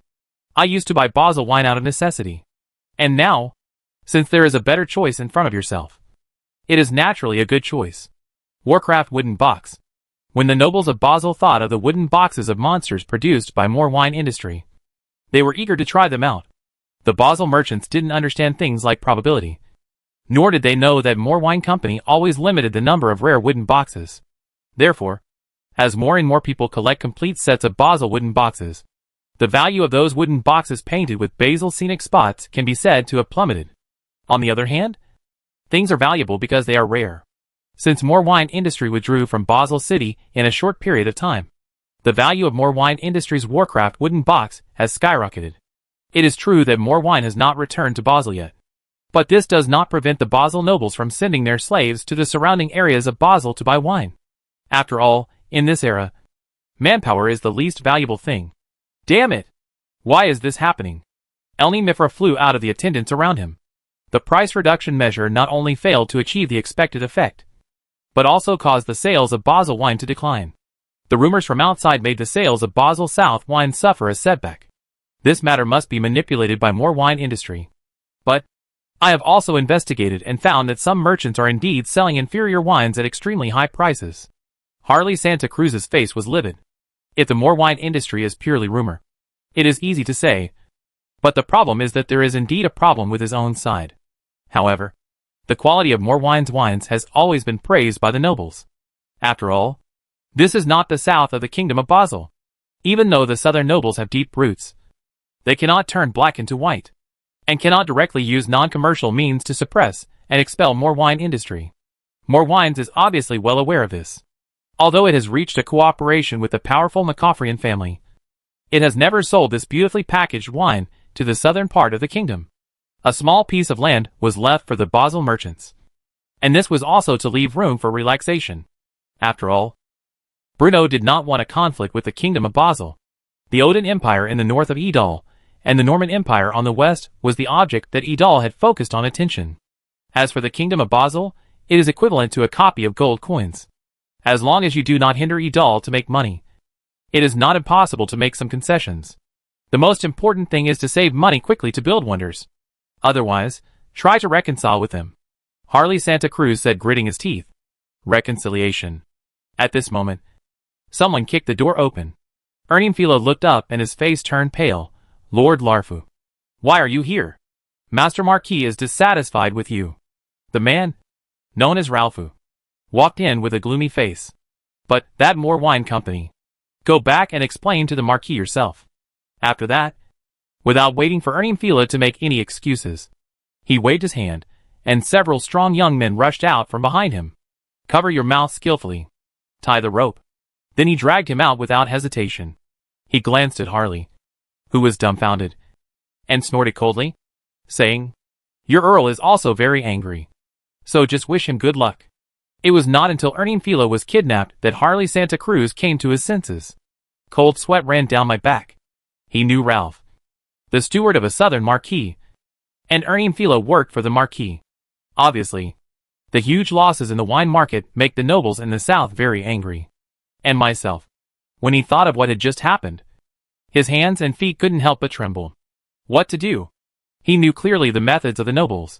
I used to buy Basel wine out of necessity. And now, since there is a better choice in front of yourself, it is naturally a good choice. Warcraft wooden box. When the nobles of Basel thought of the wooden boxes of monsters produced by More Wine Industry, they were eager to try them out. The Basel merchants didn't understand things like probability, nor did they know that More Wine Company always limited the number of rare wooden boxes. Therefore, as more and more people collect complete sets of Basel wooden boxes, the value of those wooden boxes painted with Basel scenic spots can be said to have plummeted. On the other hand, Things are valuable because they are rare. Since more wine industry withdrew from Basel City in a short period of time, the value of more wine industry's Warcraft wooden box has skyrocketed. It is true that more wine has not returned to Basel yet. But this does not prevent the Basel nobles from sending their slaves to the surrounding areas of Basel to buy wine. After all, in this era, manpower is the least valuable thing. Damn it! Why is this happening? Elni Mifra flew out of the attendants around him. The price reduction measure not only failed to achieve the expected effect, but also caused the sales of Basel wine to decline. The rumors from outside made the sales of Basel South wine suffer a setback. This matter must be manipulated by more wine industry. But I have also investigated and found that some merchants are indeed selling inferior wines at extremely high prices. Harley Santa Cruz's face was livid. If the more wine industry is purely rumor, it is easy to say, but the problem is that there is indeed a problem with his own side. However, the quality of more wines has always been praised by the nobles. After all, this is not the south of the kingdom of Basel. Even though the southern nobles have deep roots, they cannot turn black into white, and cannot directly use non-commercial means to suppress and expel more wine industry. More Wines is obviously well aware of this. Although it has reached a cooperation with the powerful Macofrian family, it has never sold this beautifully packaged wine to the southern part of the kingdom. A small piece of land was left for the Basel merchants, and this was also to leave room for relaxation. After all, Bruno did not want a conflict with the kingdom of Basel. The Odin Empire in the north of Idal, and the Norman Empire on the west was the object that Idal had focused on attention. As for the kingdom of Basel, it is equivalent to a copy of gold coins. As long as you do not hinder Idal to make money, it is not impossible to make some concessions. The most important thing is to save money quickly to build wonders. Otherwise, try to reconcile with him. Harley Santa Cruz said, gritting his teeth. Reconciliation. At this moment, someone kicked the door open. Ernimfilo looked up and his face turned pale. Lord Larfu. Why are you here? Master Marquis is dissatisfied with you. The man, known as Ralfu, walked in with a gloomy face. But that more wine company. Go back and explain to the Marquis yourself. After that, without waiting for Ernimfilo to make any excuses, he waved his hand, and several strong young men rushed out from behind him. Cover your mouth skillfully. Tie the rope. Then he dragged him out without hesitation. He glanced at Harley, who was dumbfounded, and snorted coldly, saying, Your Earl is also very angry. So just wish him good luck. It was not until Ernimfilo was kidnapped that Harley Santa Cruz came to his senses. Cold sweat ran down my back. He knew Ralph, the steward of a southern marquis, and Ernimfilo worked for the marquis. Obviously, the huge losses in the wine market make the nobles in the south very angry. And myself, when he thought of what had just happened, his hands and feet couldn't help but tremble. What to do? He knew clearly the methods of the nobles,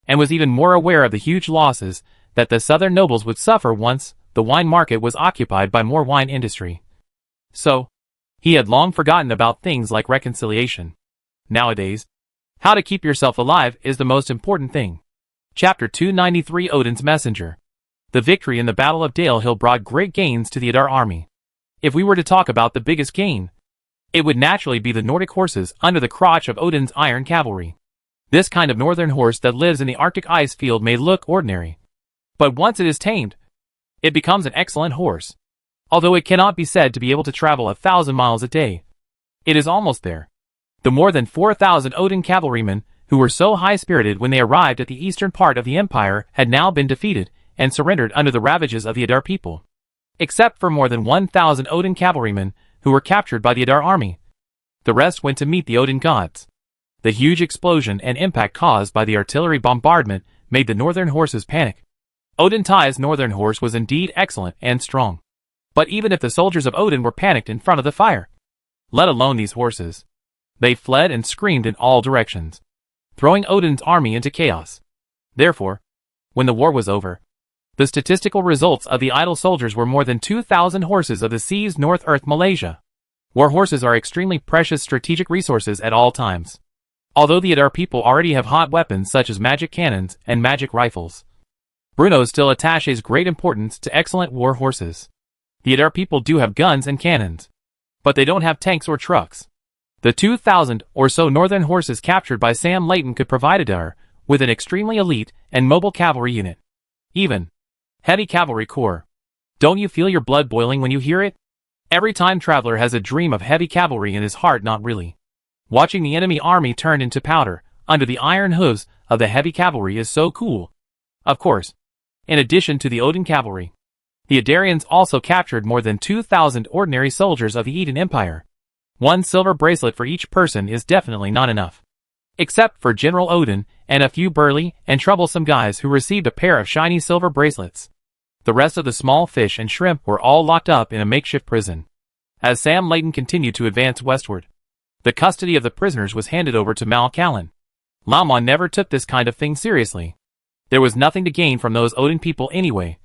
and was even more aware of the huge losses that the southern nobles would suffer once the wine market was occupied by more wine industry. So, he had long forgotten about things like reconciliation. Nowadays, how to keep yourself alive is the most important thing. Chapter 293 Odin's Messenger. The victory in the Battle of Dale Hill brought great gains to the Adar army. If we were to talk about the biggest gain, it would naturally be the Nordic horses under the crotch of Odin's iron cavalry. This kind of northern horse that lives in the Arctic ice field may look ordinary, but once it is tamed, it becomes an excellent horse. Although it cannot be said to be able to travel 1,000 miles a day, it is almost there. The more than 4,000 Odin cavalrymen, who were so high-spirited when they arrived at the eastern part of the empire, had now been defeated and surrendered under the ravages of the Adar people. Except for more than 1,000 Odin cavalrymen who were captured by the Adar army, the rest went to meet the Odin gods. The huge explosion and impact caused by the artillery bombardment made the northern horses panic. Odin Tai's northern horse was indeed excellent and strong. But even if the soldiers of Odin were panicked in front of the fire, let alone these horses, they fled and screamed in all directions, throwing Odin's army into chaos. Therefore, when the war was over, the statistical results of the idle soldiers were more than 2,000 horses of the sea's North Earth Malaysia. War horses are extremely precious strategic resources at all times. Although the Adar people already have hot weapons such as magic cannons and magic rifles, Bruno still attaches great importance to excellent war horses. The Adar people do have guns and cannons, but they don't have tanks or trucks. The 2,000 or so northern horses captured by Sam Layton could provide Adar with an extremely elite and mobile cavalry unit. Even heavy cavalry corps. Don't you feel your blood boiling when you hear it? Every time traveler has a dream of heavy cavalry in his heart, not really. Watching the enemy army turned into powder under the iron hooves of the heavy cavalry is so cool. Of course, in addition to the Odin cavalry, the Adarians also captured more than 2,000 ordinary soldiers of the Eden Empire. One silver bracelet for each person is definitely not enough. Except for General Odin and a few burly and troublesome guys who received a pair of shiny silver bracelets. The rest of the small fish and shrimp were all locked up in a makeshift prison. As Sam Layton continued to advance westward, the custody of the prisoners was handed over to Mal Callan. Laumon never took this kind of thing seriously. There was nothing to gain from those Odin people anyway,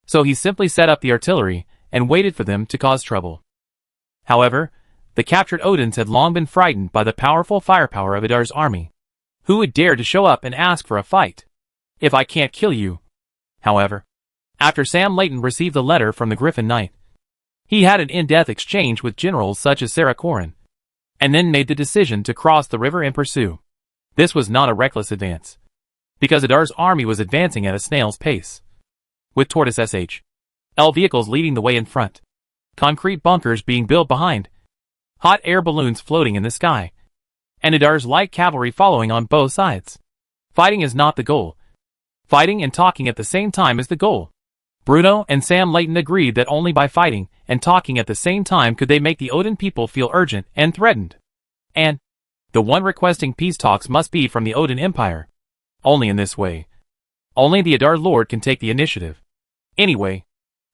so he simply set up the artillery and waited for them to cause trouble. However, the captured Odins had long been frightened by the powerful firepower of Idar's army. Who would dare to show up and ask for a fight? If I can't kill you. However, after Sam Layton received the letter from the Griffin Knight, he had an in-depth exchange with generals such as Sarah Corrin, and then made the decision to cross the river and pursue. This was not a reckless advance, because Idar's army was advancing at a snail's pace, with Tortoise SH.L vehicles leading the way in front, concrete bunkers being built behind, hot air balloons floating in the sky, and Idar's light cavalry following on both sides. Fighting is not the goal. Fighting and talking at the same time is the goal. Bruno and Sam Layton agreed that only by fighting and talking at the same time could they make the Odin people feel urgent and threatened. And the one requesting peace talks must be from the Odin Empire. Only in this way. Only the Idar Lord can take the initiative. Anyway,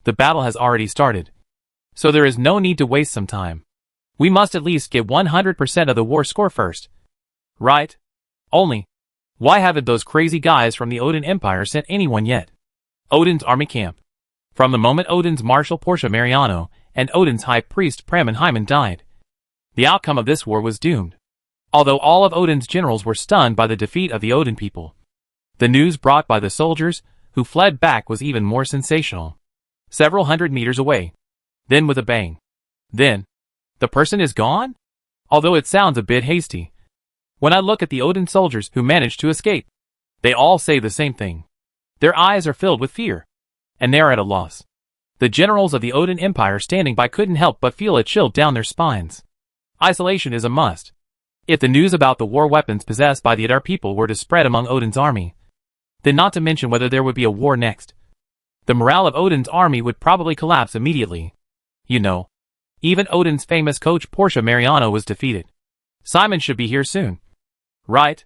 the battle has already started, so there is no need to waste some time. We must at least get 100% of the war score first. Right? Only, why haven't those crazy guys from the Odin Empire sent anyone yet? Odin's army camp. From the moment Odin's Marshal Portia Mariano and Odin's High Priest Praman Hyman died, the outcome of this war was doomed. Although all of Odin's generals were stunned by the defeat of the Odin people, the news brought by the soldiers who fled back was even more sensational. Several hundred meters away. Then with a bang. Then, the person is gone? Although it sounds a bit hasty. When I look at the Odin soldiers who managed to escape, they all say the same thing. Their eyes are filled with fear, and they are at a loss. The generals of the Odin Empire standing by couldn't help but feel a chill down their spines. Isolation is a must. If the news about the war weapons possessed by the Idar people were to spread among Odin's army, then not to mention whether there would be a war next, the morale of Odin's army would probably collapse immediately. You know, even Odin's famous coach Portia Mariano was defeated. Simon should be here soon. Right?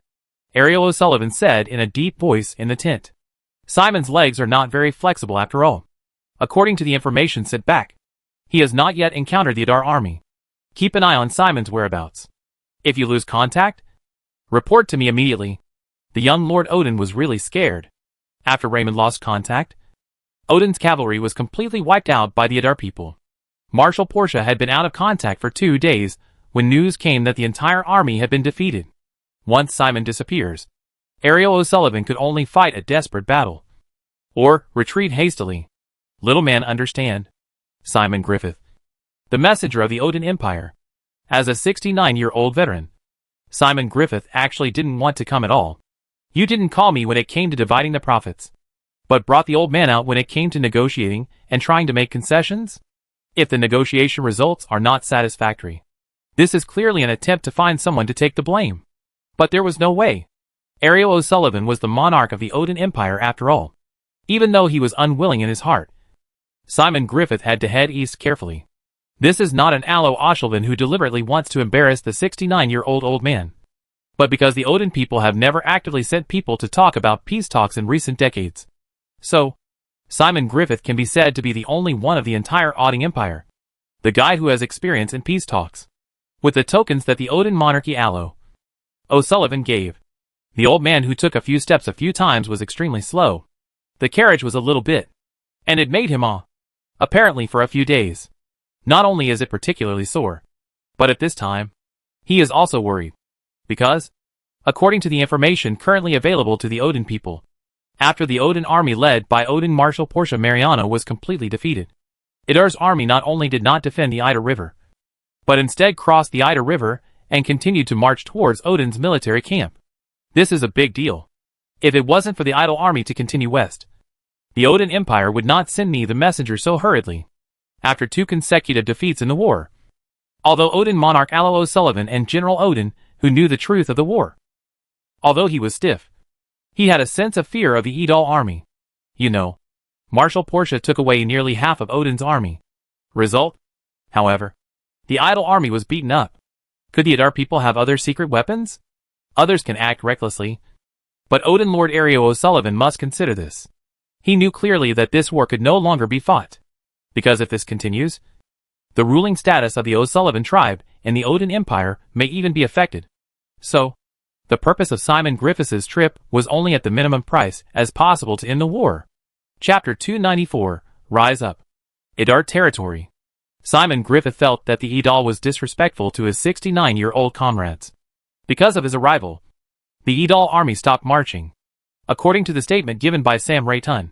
Ariel O'Sullivan said in a deep voice in the tent. Simon's legs are not very flexible after all. According to the information sent back, he has not yet encountered the Idar army. Keep an eye on Simon's whereabouts. If you lose contact, report to me immediately. The young Lord Odin was really scared. After Raymond lost contact, Odin's cavalry was completely wiped out by the Idar people. Marshal Portia had been out of contact for 2 days when news came that the entire army had been defeated. Once Simon disappears, Ariel O'Sullivan could only fight a desperate battle, or retreat hastily. Little man understand. Simon Griffith, the messenger of the Odin Empire. As a 69-year-old veteran, Simon Griffith actually didn't want to come at all. You didn't call me when it came to dividing the profits, but brought the old man out when it came to negotiating and trying to make concessions? If the negotiation results are not satisfactory, this is clearly an attempt to find someone to take the blame. But there was no way. Ariel O'Sullivan was the monarch of the Odin Empire after all. Even though he was unwilling in his heart, Simon Griffith had to head east carefully. This is not an Aloe O'Sullivan who deliberately wants to embarrass the 69-year-old old man, but because the Odin people have never actively sent people to talk about peace talks in recent decades. So, Simon Griffith can be said to be the only one of the entire Odin Empire, the guy who has experience in peace talks, with the tokens that the Odin monarchy Aloe O'Sullivan gave. The old man who took a few steps a few times was extremely slow. The carriage was a little bit, and it made him apparently for a few days. Not only is it particularly sore, but at this time, he is also worried. Because, according to the information currently available to the Odin people, after the Odin army led by Odin Marshal Portia Mariano was completely defeated, Idar's army not only did not defend the Ida River, but instead crossed the Ida River and continued to march towards Odin's military camp. This is a big deal. If it wasn't for the idle army to continue west, the Odin Empire would not send me the messenger so hurriedly, after 2 consecutive defeats in the war. Although Odin monarch Allo O'Sullivan and General Odin, who knew the truth of the war. Although he was stiff, he had a sense of fear of the Idal army. You know, Marshal Portia took away nearly half of Odin's army. Result? However, the Idal army was beaten up. Could the Idar people have other secret weapons? Others can act recklessly. But Odin Lord Ario O'Sullivan must consider this. He knew clearly that this war could no longer be fought. Because if this continues, the ruling status of the O'Sullivan tribe and the Odin Empire may even be affected. So, the purpose of Simon Griffiths' trip was only at the minimum price as possible to end the war. Chapter 294, Rise Up. Idar Territory. Simon Griffith felt that the Idal was disrespectful to his 69-year-old comrades. Because of his arrival, the Idal army stopped marching. According to the statement given by Sam Rayton,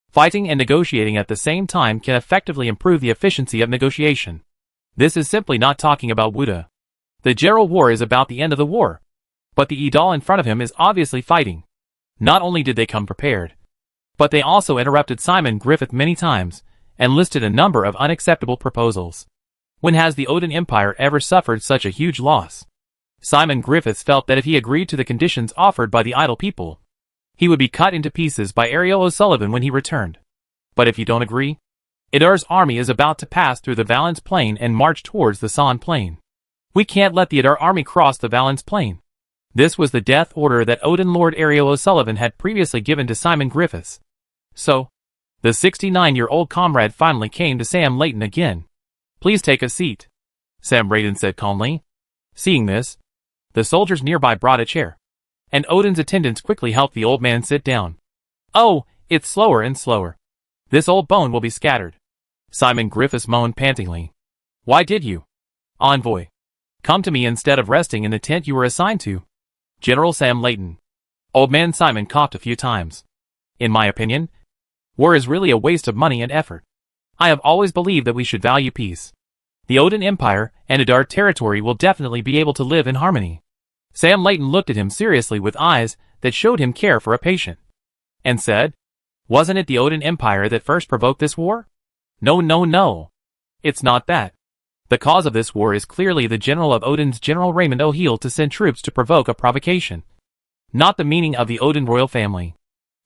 fighting and negotiating at the same time can effectively improve the efficiency of negotiation. This is simply not talking about Wuda. The general war is about the end of the war. But the Idal in front of him is obviously fighting. Not only did they come prepared, but they also interrupted Simon Griffith many times, and listed a number of unacceptable proposals. When has the Odin Empire ever suffered such a huge loss? Simon Griffiths felt that if he agreed to the conditions offered by the idle people, he would be cut into pieces by Ariel O'Sullivan when he returned. But if you don't agree, Idar's army is about to pass through the Valence Plain and march towards the San Plain. We can't let the Idar army cross the Valence Plain. This was the death order that Odin Lord Ariel O'Sullivan had previously given to Simon Griffiths. So, the 69-year-old comrade finally came to Sam Layton again. Please take a seat, Sam Layton said calmly. Seeing this, the soldiers nearby brought a chair, and Odin's attendants quickly helped the old man sit down. Oh, it's slower and slower. This old bone will be scattered. Simon Griffiths moaned pantingly. Why did you, envoy, come to me instead of resting in the tent you were assigned to? General Sam Layton. Old man Simon coughed a few times. In my opinion, war is really a waste of money and effort. I have always believed that we should value peace. The Odin Empire and Idar territory will definitely be able to live in harmony. Sam Layton looked at him seriously with eyes that showed him care for a patient, and said, wasn't it the Odin Empire that first provoked this war? No. It's not that. The cause of this war is clearly the general of Odin's General Raymond O'Heal to send troops to provoke a provocation. Not the meaning of the Odin royal family,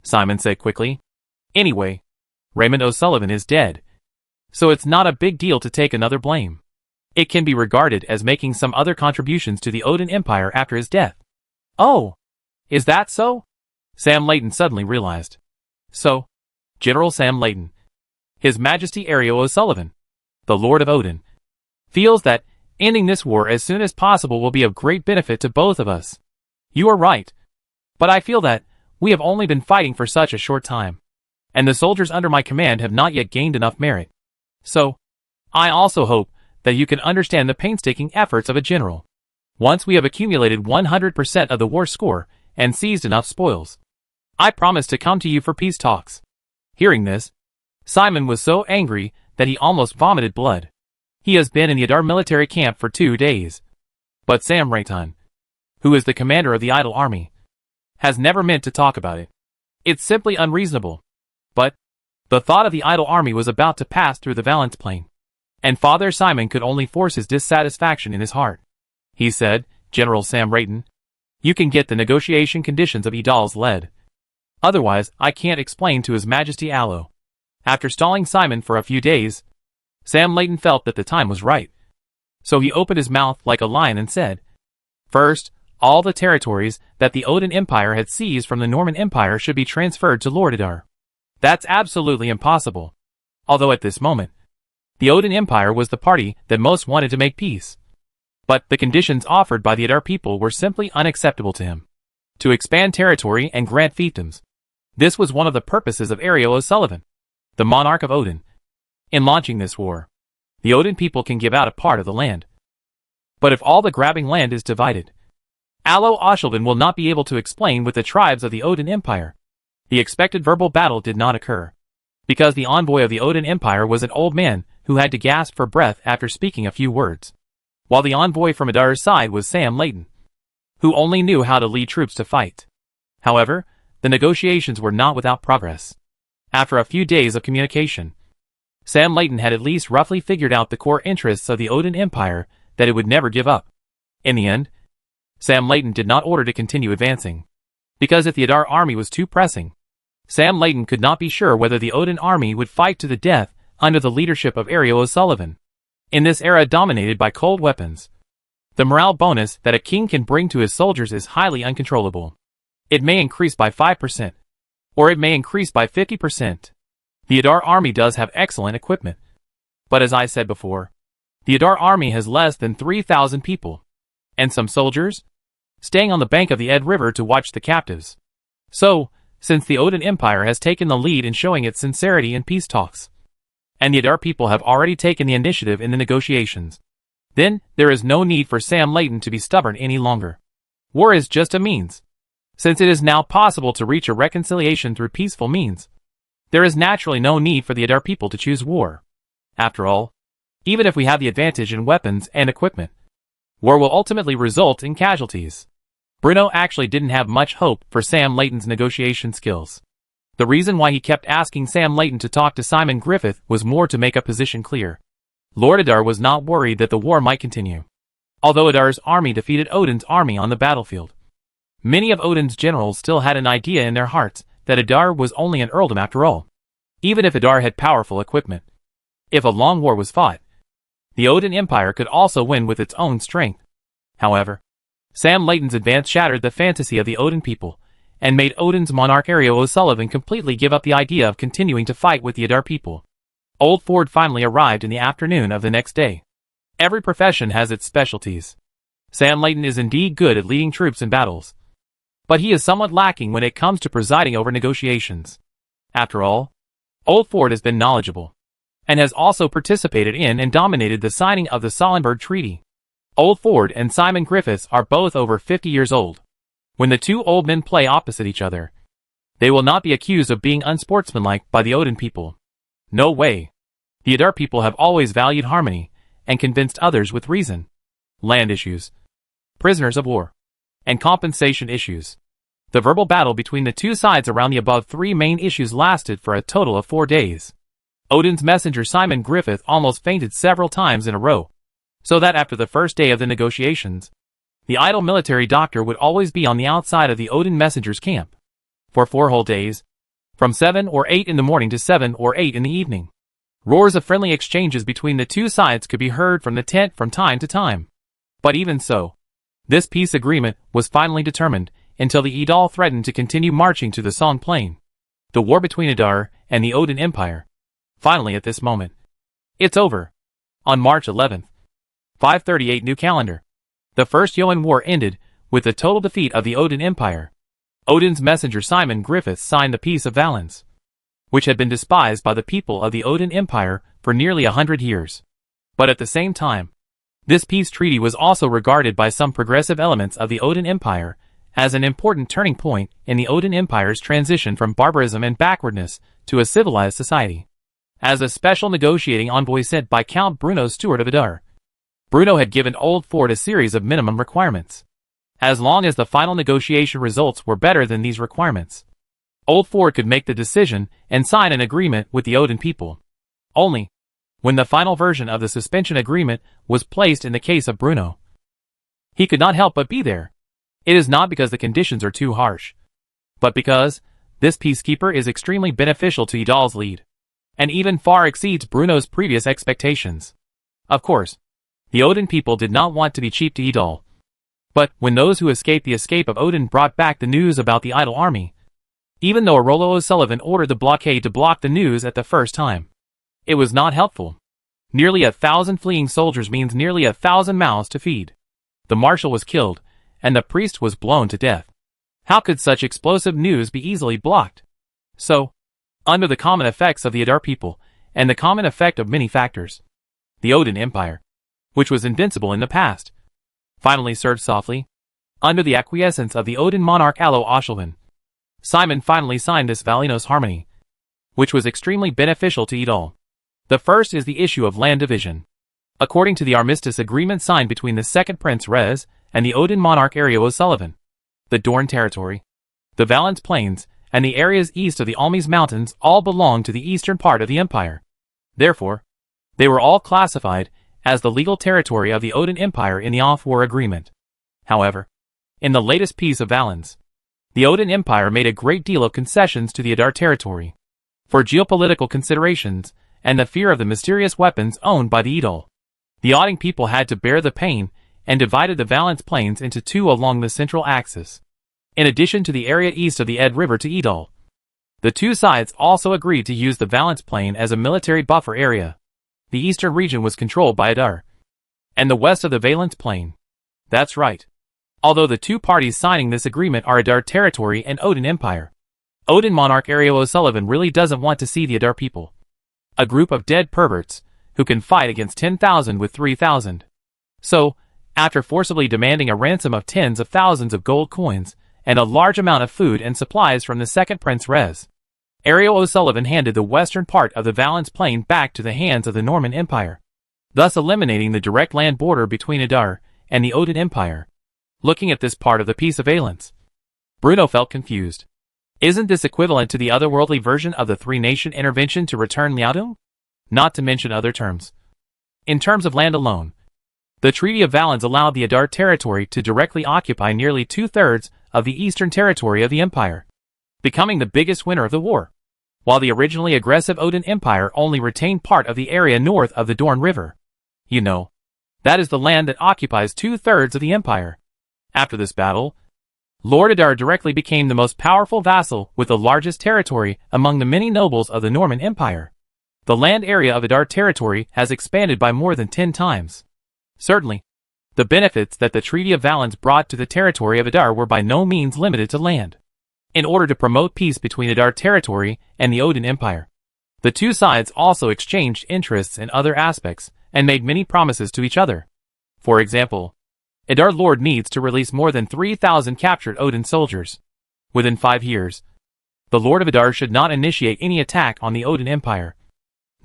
Simon said quickly. Anyway, Raymond O'Sullivan is dead, so it's not a big deal to take another blame. It can be regarded as making some other contributions to the Odin Empire after his death. Oh, is that so? Sam Layton suddenly realized. So, General Sam Layton, His Majesty Ario O'Sullivan, the Lord of Odin, feels that ending this war as soon as possible will be of great benefit to both of us. You are right, but I feel that we have only been fighting for such a short time, and the soldiers under my command have not yet gained enough merit. So, I also hope that you can understand the painstaking efforts of a general. Once we have accumulated 100% of the war score and seized enough spoils, I promise to come to you for peace talks. Hearing this, Simon was so angry that he almost vomited blood. He has been in the Idar military camp for 2 days. But Sam Rayton, who is the commander of the idle army, has never meant to talk about it. It's simply unreasonable. But the thought of the idle army was about to pass through the Valence Plain, and Father Simon could only force his dissatisfaction in his heart. He said, General Sam Rayton, you can get the negotiation conditions of Idal's lead. Otherwise, I can't explain to His Majesty Allo. After stalling Simon for a few days, Sam Layton felt that the time was right. So he opened his mouth like a lion and said, first, all the territories that the Odin Empire had seized from the Norman Empire should be transferred to Lord Idar. That's absolutely impossible. Although at this moment, the Odin Empire was the party that most wanted to make peace. But the conditions offered by the Idar people were simply unacceptable to him. To expand territory and grant fiefdoms. This was one of the purposes of Ariel O'Sullivan, the monarch of Odin. In launching this war, the Odin people can give out a part of the land. But if all the grabbing land is divided, Allo O'Sullivan will not be able to explain with the tribes of the Odin Empire. The expected verbal battle did not occur, because the envoy of the Odin Empire was an old man who had to gasp for breath after speaking a few words, while the envoy from Idar's side was Sam Layton, who only knew how to lead troops to fight. However, the negotiations were not without progress. After a few days of communication, Sam Layton had at least roughly figured out the core interests of the Odin Empire that it would never give up. In the end, Sam Layton did not order to continue advancing, because if the Adar army was too pressing, Sam Layton could not be sure whether the Odin army would fight to the death under the leadership of Ariel O'Sullivan. In this era dominated by cold weapons, the morale bonus that a king can bring to his soldiers is highly uncontrollable. It may increase by 5%, or it may increase by 50%. The Adar army does have excellent equipment, but as I said before, the Adar army has less than 3,000 people, and some soldiers staying on the bank of the Ed River to watch the captives. So, since the Odin Empire has taken the lead in showing its sincerity in peace talks, and the Adar people have already taken the initiative in the negotiations, then there is no need for Sam Layton to be stubborn any longer. War is just a means. Since it is now possible to reach a reconciliation through peaceful means, there is naturally no need for the Adar people to choose war. After all, even if we have the advantage in weapons and equipment, war will ultimately result in casualties. Bruno actually didn't have much hope for Sam Layton's negotiation skills. The reason why he kept asking Sam Layton to talk to Simon Griffith was more to make a position clear. Lord Adar was not worried that the war might continue. Although Adar's army defeated Odin's army on the battlefield, many of Odin's generals still had an idea in their hearts that Adar was only an earldom after all. Even if Adar had powerful equipment, if a long war was fought, the Odin Empire could also win with its own strength. However, Sam Layton's advance shattered the fantasy of the Odin people, and made Odin's monarch Ariel O'Sullivan completely give up the idea of continuing to fight with the Adar people. Old Ford finally arrived in the afternoon of the next day. Every profession has its specialties. Sam Layton is indeed good at leading troops in battles, but he is somewhat lacking when it comes to presiding over negotiations. After all, Old Ford has been knowledgeable, and has also participated in and dominated the signing of the Solenberg Treaty. Old Ford and Simon Griffiths are both over 50 years old. When the two old men play opposite each other, they will not be accused of being unsportsmanlike by the Odin people. No way. The Adar people have always valued harmony, and convinced others with reason. Land issues, prisoners of war, and compensation issues. The verbal battle between the two sides around the above three main issues lasted for a total of 4 days. Odin's messenger Simon Griffith almost fainted several times in a row, so that after the first day of the negotiations, the idle military doctor would always be on the outside of the Odin messenger's camp. For 4 whole days, from 7 or 8 in the morning to 7 or 8 in the evening, roars of friendly exchanges between the two sides could be heard from the tent from time to time. But even so, this peace agreement was finally determined, until the Idal threatened to continue marching to the Song Plain. The war between Adar and the Odin Empire. Finally at this moment, it's over. On March 11th, 538 New Calendar, the First Yoan War ended with the total defeat of the Odin Empire. Odin's messenger Simon Griffiths signed the Peace of Valence, which had been despised by the people of the Odin Empire for nearly 100 years. But at the same time, this peace treaty was also regarded by some progressive elements of the Odin Empire as an important turning point in the Odin Empire's transition from barbarism and backwardness to a civilized society. As a special negotiating envoy sent by Count Bruno Stewart of Adar, Bruno had given Old Ford a series of minimum requirements. As long as the final negotiation results were better than these requirements, Old Ford could make the decision and sign an agreement with the Odin people. Only, when the final version of the suspension agreement was placed in the case of Bruno, he could not help but be there. It is not because the conditions are too harsh, but because this peacekeeper is extremely beneficial to Idal's lead, and even far exceeds Bruno's previous expectations. Of course, the Odin people did not want to be cheap to Idal. But when those who escaped the escape of Odin brought back the news about the idle army, even though Rollo O'Sullivan ordered the blockade to block the news at the first time, it was not helpful. Nearly 1,000 fleeing soldiers means nearly 1,000 mouths to feed. The marshal was killed, and the priest was blown to death. How could such explosive news be easily blocked? So, under the common effects of the Adar people, and the common effect of many factors, the Odin Empire, which was invincible in the past, finally served softly. Under the acquiescence of the Odin monarch Allo O'Sullivan, Simon finally signed this Valinos harmony, which was extremely beneficial to Idal. The first is the issue of land division. According to the armistice agreement signed between the second Prince Rez and the Odin monarch Ariel O'Sullivan, the Dorne territory, the Valence Plains, and the areas east of the Almes Mountains all belonged to the eastern part of the empire. Therefore, they were all classified as the legal territory of the Odin Empire in the off-war agreement. However, in the latest peace of Valens, the Odin Empire made a great deal of concessions to the Adar territory for geopolitical considerations and the fear of the mysterious weapons owned by the Idol. The Odin people had to bear the pain and divided the Valens plains into two along the central axis. In addition to the area east of the Ed River to Idol, the two sides also agreed to use the Valens plain as a military buffer area. The eastern region was controlled by Adar, and the west of the Valens plain. That's right. Although the two parties signing this agreement are Adar territory and Odin Empire, Odin monarch Ariel O'Sullivan really doesn't want to see the Adar people, a group of dead perverts, who can fight against 10,000 with 3,000. So, after forcibly demanding a ransom of tens of thousands of gold coins, and a large amount of food and supplies from the second Prince Rez, Ariel O'Sullivan handed the western part of the Valens plain back to the hands of the Norman Empire, thus eliminating the direct land border between Adar and the Odin Empire. Looking at this part of the Peace of Valens, Bruno felt confused. Isn't this equivalent to the otherworldly version of the three-nation intervention to return Liaodong? Not to mention other terms. In terms of land alone, the Treaty of Valens allowed the Adar territory to directly occupy nearly two-thirds of the eastern territory of the empire, becoming the biggest winner of the war, while the originally aggressive Odin Empire only retained part of the area north of the Dorne River. You know, that is the land that occupies two-thirds of the empire. After this battle, Lord Adar directly became the most powerful vassal with the largest territory among the many nobles of the Norman Empire. The land area of Adar territory has expanded by more than 10 times. Certainly, the benefits that the Treaty of Valens brought to the territory of Adar were by no means limited to land. In order to promote peace between Adar territory and the Odin Empire, the two sides also exchanged interests in other aspects and made many promises to each other. For example, Adar Lord needs to release more than 3,000 captured Odin soldiers within 5 years. The Lord of Adar should not initiate any attack on the Odin Empire,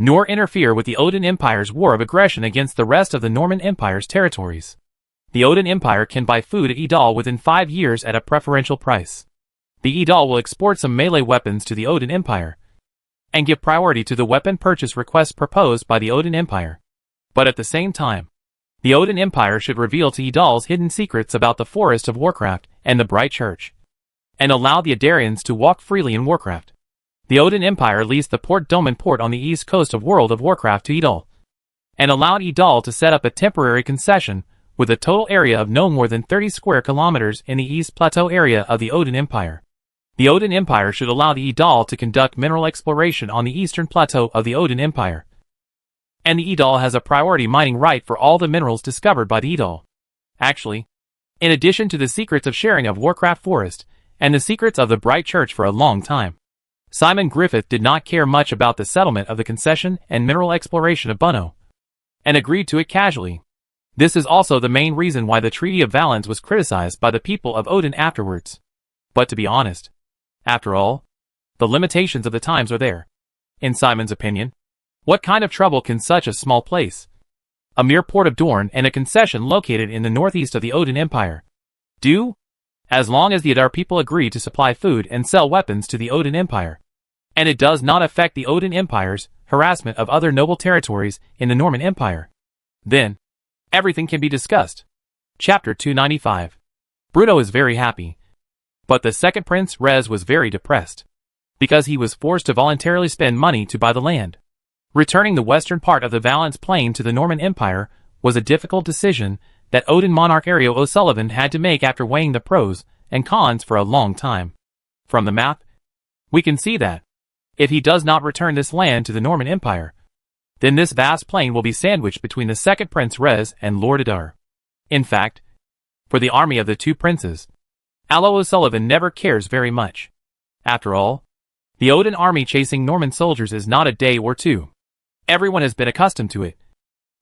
nor interfere with the Odin Empire's war of aggression against the rest of the Norman Empire's territories. The Odin Empire can buy food at Idal within 5 years at a preferential price. The Idal will export some melee weapons to the Odin Empire, and give priority to the weapon purchase requests proposed by the Odin Empire. But at the same time, the Odin Empire should reveal to Idal's hidden secrets about the Forest of Warcraft and the Bright Church, and allow the Adarians to walk freely in Warcraft. The Odin Empire leased the Port Domen port on the east coast of World of Warcraft to Idal, and allowed Idal to set up a temporary concession with a total area of no more than 30 square kilometers in the East Plateau area of the Odin Empire. The Odin Empire should allow the Idal to conduct mineral exploration on the eastern plateau of the Odin Empire, and the Idal has a priority mining right for all the minerals discovered by the Idal. Actually, in addition to the secrets of sharing of Warcraft Forest, and the secrets of the Bright Church for a long time, Simon Griffith did not care much about the settlement of the concession and mineral exploration of Bunno, and agreed to it casually. This is also the main reason why the Treaty of Valens was criticized by the people of Odin afterwards. But to be honest, after all, the limitations of the times are there. In Simon's opinion, what kind of trouble can such a small place, a mere port of Dorne and a concession located in the northeast of the Odin Empire, do? As long as the Adar people agree to supply food and sell weapons to the Odin Empire, and it does not affect the Odin Empire's harassment of other noble territories in the Norman Empire, then everything can be discussed. Chapter 295. Bruno is very happy, but the second Prince Rez was very depressed, because he was forced to voluntarily spend money to buy the land. Returning the western part of the Valens Plain to the Norman Empire was a difficult decision that Odin monarch Ariel O'Sullivan had to make after weighing the pros and cons for a long time. From the map, we can see that, if he does not return this land to the Norman Empire, then this vast plain will be sandwiched between the second Prince Rez and Lord Adar. In fact, for the army of the two princes, Allo O'Sullivan never cares very much. After all, the Odin army chasing Norman soldiers is not a day or two. Everyone has been accustomed to it,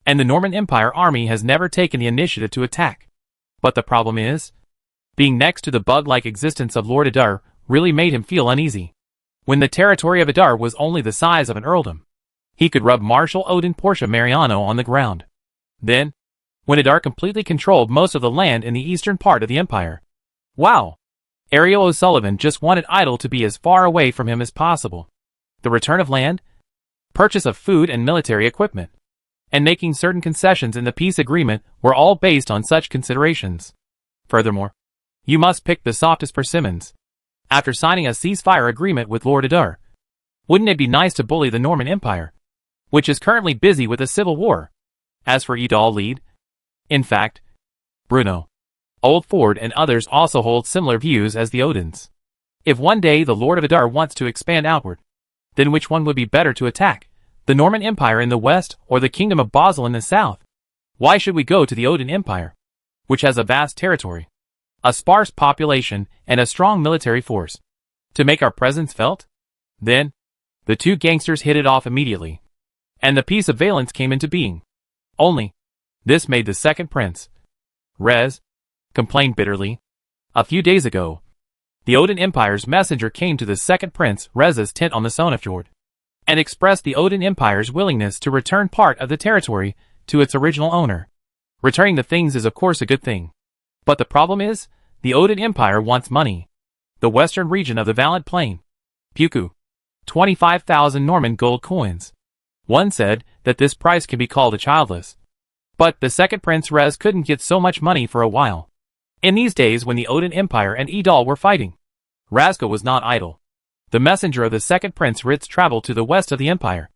and the Norman Empire army has never taken the initiative to attack. But the problem is, being next to the bug-like existence of Lord Adar really made him feel uneasy. When the territory of Adar was only the size of an earldom, he could rub Marshal Odin Portia Mariano on the ground. Then, when Adar completely controlled most of the land in the eastern part of the empire, wow! Ariel O'Sullivan just wanted Idol to be as far away from him as possible. The return of land, purchase of food and military equipment, and making certain concessions in the peace agreement were all based on such considerations. Furthermore, you must pick the softest persimmons. After signing a ceasefire agreement with Lord Adar, wouldn't it be nice to bully the Norman Empire, which is currently busy with a civil war? As for Idol lead, in fact, Bruno, Old Ford and others also hold similar views as the Odins. If one day the Lord of Adar wants to expand outward, then which one would be better to attack, the Norman Empire in the west or the Kingdom of Basel in the south? Why should we go to the Odin Empire, which has a vast territory, a sparse population, and a strong military force, to make our presence felt? Then, the two gangsters hit it off immediately, and the peace of Valence came into being. Only, this made the second prince, Rez, complain bitterly. A few days ago, the Odin Empire's messenger came to the second prince Rez's tent on the Sonafjord, and expressed the Odin Empire's willingness to return part of the territory to its original owner. Returning the things is of course a good thing. But the problem is, the Odin Empire wants money. The western region of the Valiant Plain, Puku, 25,000 Norman gold coins. One said that this price can be called a childless. But the second prince Rez couldn't get so much money for a while. In these days when the Odin Empire and Idol were fighting, Razko was not idle. The messenger of the second prince Ritz traveled to the west of the empire,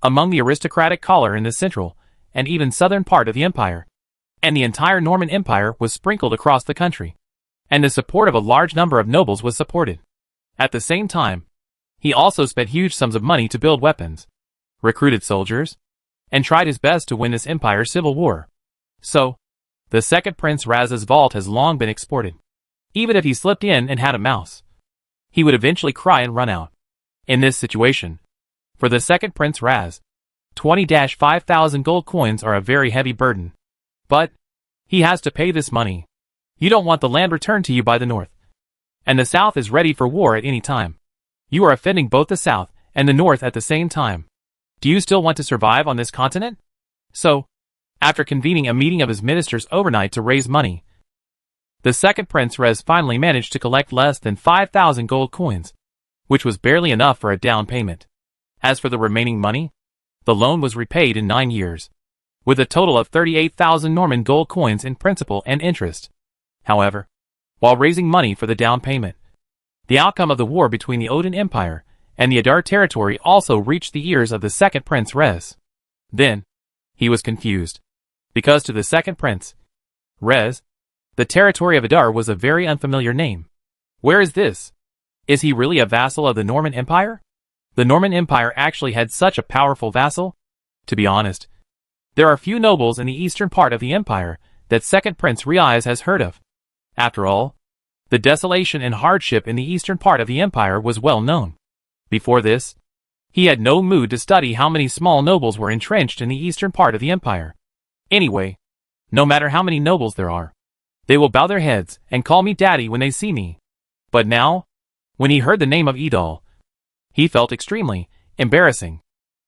among the aristocratic collar in the central and even southern part of the empire, and the entire Norman Empire was sprinkled across the country, and the support of a large number of nobles was supported. At the same time, he also spent huge sums of money to build weapons, recruited soldiers, and tried his best to win this empire's civil war. So, the second Prince Raz's vault has long been exported. Even if he slipped in and had a mouse, he would eventually cry and run out. In this situation, for the second Prince Raz, 20-5,000 gold coins are a very heavy burden. But, he has to pay this money. You don't want the land returned to you by the north, and the south is ready for war at any time. You are offending both the south and the north at the same time. Do you still want to survive on this continent? So, after convening a meeting of his ministers overnight to raise money, the second Prince Rez finally managed to collect less than 5,000 gold coins, which was barely enough for a down payment. As for the remaining money, the loan was repaid in 9 years, with a total of 38,000 Norman gold coins in principal and interest. However, while raising money for the down payment, the outcome of the war between the Odin Empire and the Adar territory also reached the ears of the second Prince Rez. Then, he was confused, because to the second Prince Rez, the territory of Adar was a very unfamiliar name. Where is this? Is he really a vassal of the Norman Empire? The Norman Empire actually had such a powerful vassal? To be honest, there are few nobles in the eastern part of the empire that second Prince Riaz has heard of. After all, the desolation and hardship in the eastern part of the empire was well known. Before this, he had no mood to study how many small nobles were entrenched in the eastern part of the empire. Anyway, no matter how many nobles there are, they will bow their heads and call me daddy when they see me. But now, when he heard the name of Idol, he felt extremely embarrassing.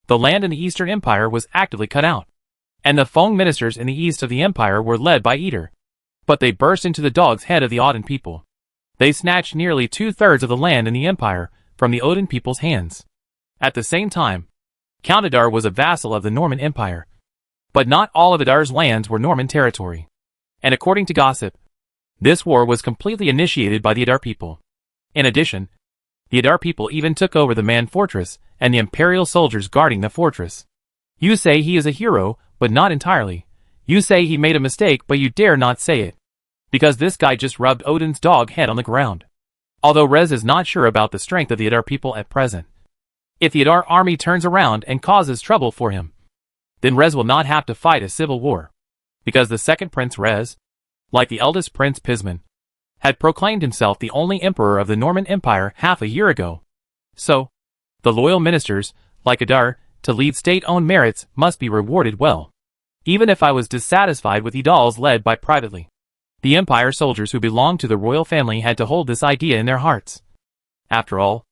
The land in the Eastern Empire was actively cut out, and the Fong ministers in the east of the empire were led by Eater. But they burst into the dog's head of the Odin people. They snatched nearly 2/3 of the land in the empire from the Odin people's hands. At the same time, Count Adar was a vassal of the Norman Empire. But not all of Adar's lands were Norman territory. And according to gossip, this war was completely initiated by the Adar people. In addition, the Adar people even took over the Man Fortress and the imperial soldiers guarding the fortress. You say he is a hero, but not entirely. You say he made a mistake, but you dare not say it, because this guy just rubbed Odin's dog head on the ground. Although Rez is not sure about the strength of the Adar people at present. If the Adar army turns around and causes trouble for him, then Rez will not have to fight a civil war, because the second Prince Rez, like the eldest Prince Pisman, had proclaimed himself the only emperor of the Norman Empire half a year ago. So, the loyal ministers, like Adar, to lead state-owned merits must be rewarded well. Even if I was dissatisfied with Idol's led by privately, the empire soldiers who belonged to the royal family had to hold this idea in their hearts. After all,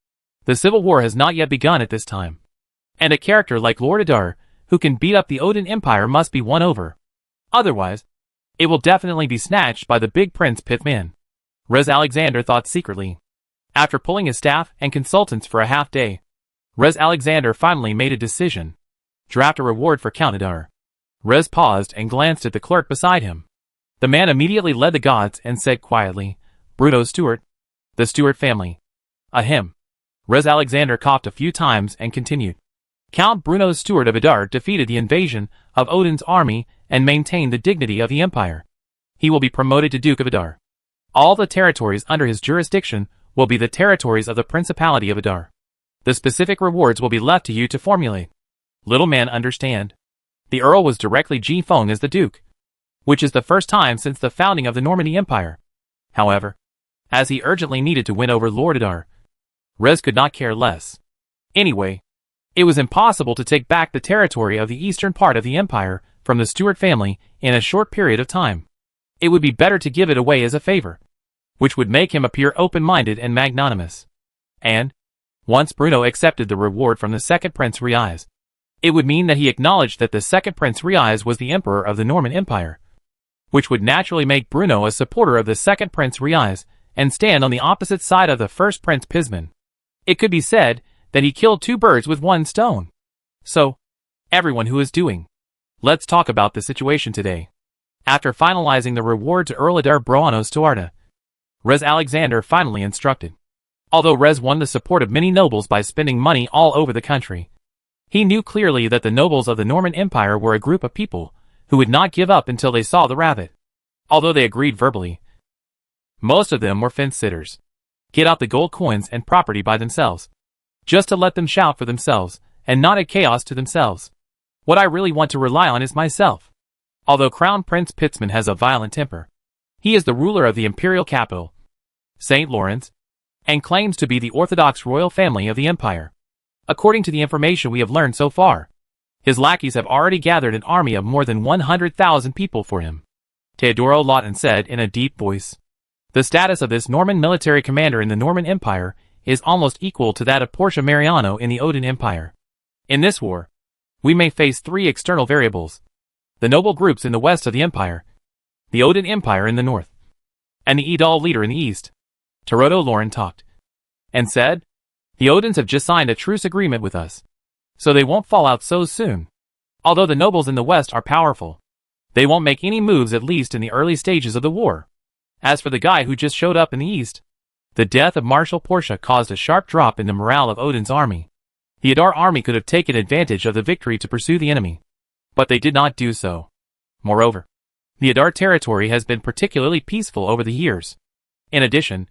the civil war has not yet begun at this time, and a character like Lord Adar, who can beat up the Odin Empire, must be won over. Otherwise, it will definitely be snatched by the big Prince Pithman. Rez Alexander thought secretly. After pulling his staff and consultants for a half day, Rez Alexander finally made a decision. Draft a reward for Count Adar. Rez paused and glanced at the clerk beside him. The man immediately led the gods and said quietly, Bruno Stewart. The Stewart family. Ahem. Rez Alexander coughed a few times and continued. Count Bruno Stewart of Adar defeated the invasion of Odin's army and maintained the dignity of the empire. He will be promoted to Duke of Adar. All the territories under his jurisdiction will be the territories of the Principality of Adar. The specific rewards will be left to you to formulate. Little man understand. The Earl was directly Ji-Feng as the Duke, which is the first time since the founding of the Normandy Empire. However, as he urgently needed to win over Lord Adar, Rez could not care less. Anyway, it was impossible to take back the territory of the eastern part of the empire from the Stewart family in a short period of time. It would be better to give it away as a favor, which would make him appear open-minded and magnanimous. And, once Bruno accepted the reward from the second Prince Riaz, it would mean that he acknowledged that the second Prince Riaz was the emperor of the Norman Empire, which would naturally make Bruno a supporter of the second Prince Riaz and stand on the opposite side of the first Prince Pisman. It could be said that he killed two birds with one stone. So, everyone who is doing. Let's talk about the situation today. After finalizing the reward to Earl Adar Broanos Tuarta, Rez Alexander finally instructed. Although Rez won the support of many nobles by spending money all over the country, he knew clearly that the nobles of the Norman Empire were a group of people who would not give up until they saw the rabbit. Although they agreed verbally, most of them were fence-sitters. Get out the gold coins and property by themselves, just to let them shout for themselves, and not add chaos to themselves. What I really want to rely on is myself. Although Crown Prince Pitzman has a violent temper, he is the ruler of the imperial capital, St. Lawrence, and claims to be the orthodox royal family of the empire. According to the information we have learned so far, his lackeys have already gathered an army of more than 100,000 people for him. Teodoro Lawton said in a deep voice. The status of this Norman military commander in the Norman Empire is almost equal to that of Portia Mariano in the Odin Empire. In this war, we may face three external variables. The noble groups in the west of the empire, the Odin Empire in the north, and the Edal leader in the east. Terodo Lauren talked and said, the Odins have just signed a truce agreement with us, so they won't fall out so soon. Although the nobles in the west are powerful, they won't make any moves at least in the early stages of the war. As for the guy who just showed up in the east, the death of Marshal Portia caused a sharp drop in the morale of Odin's army. The Adar army could have taken advantage of the victory to pursue the enemy, but they did not do so. Moreover, the Adar territory has been particularly peaceful over the years. In addition,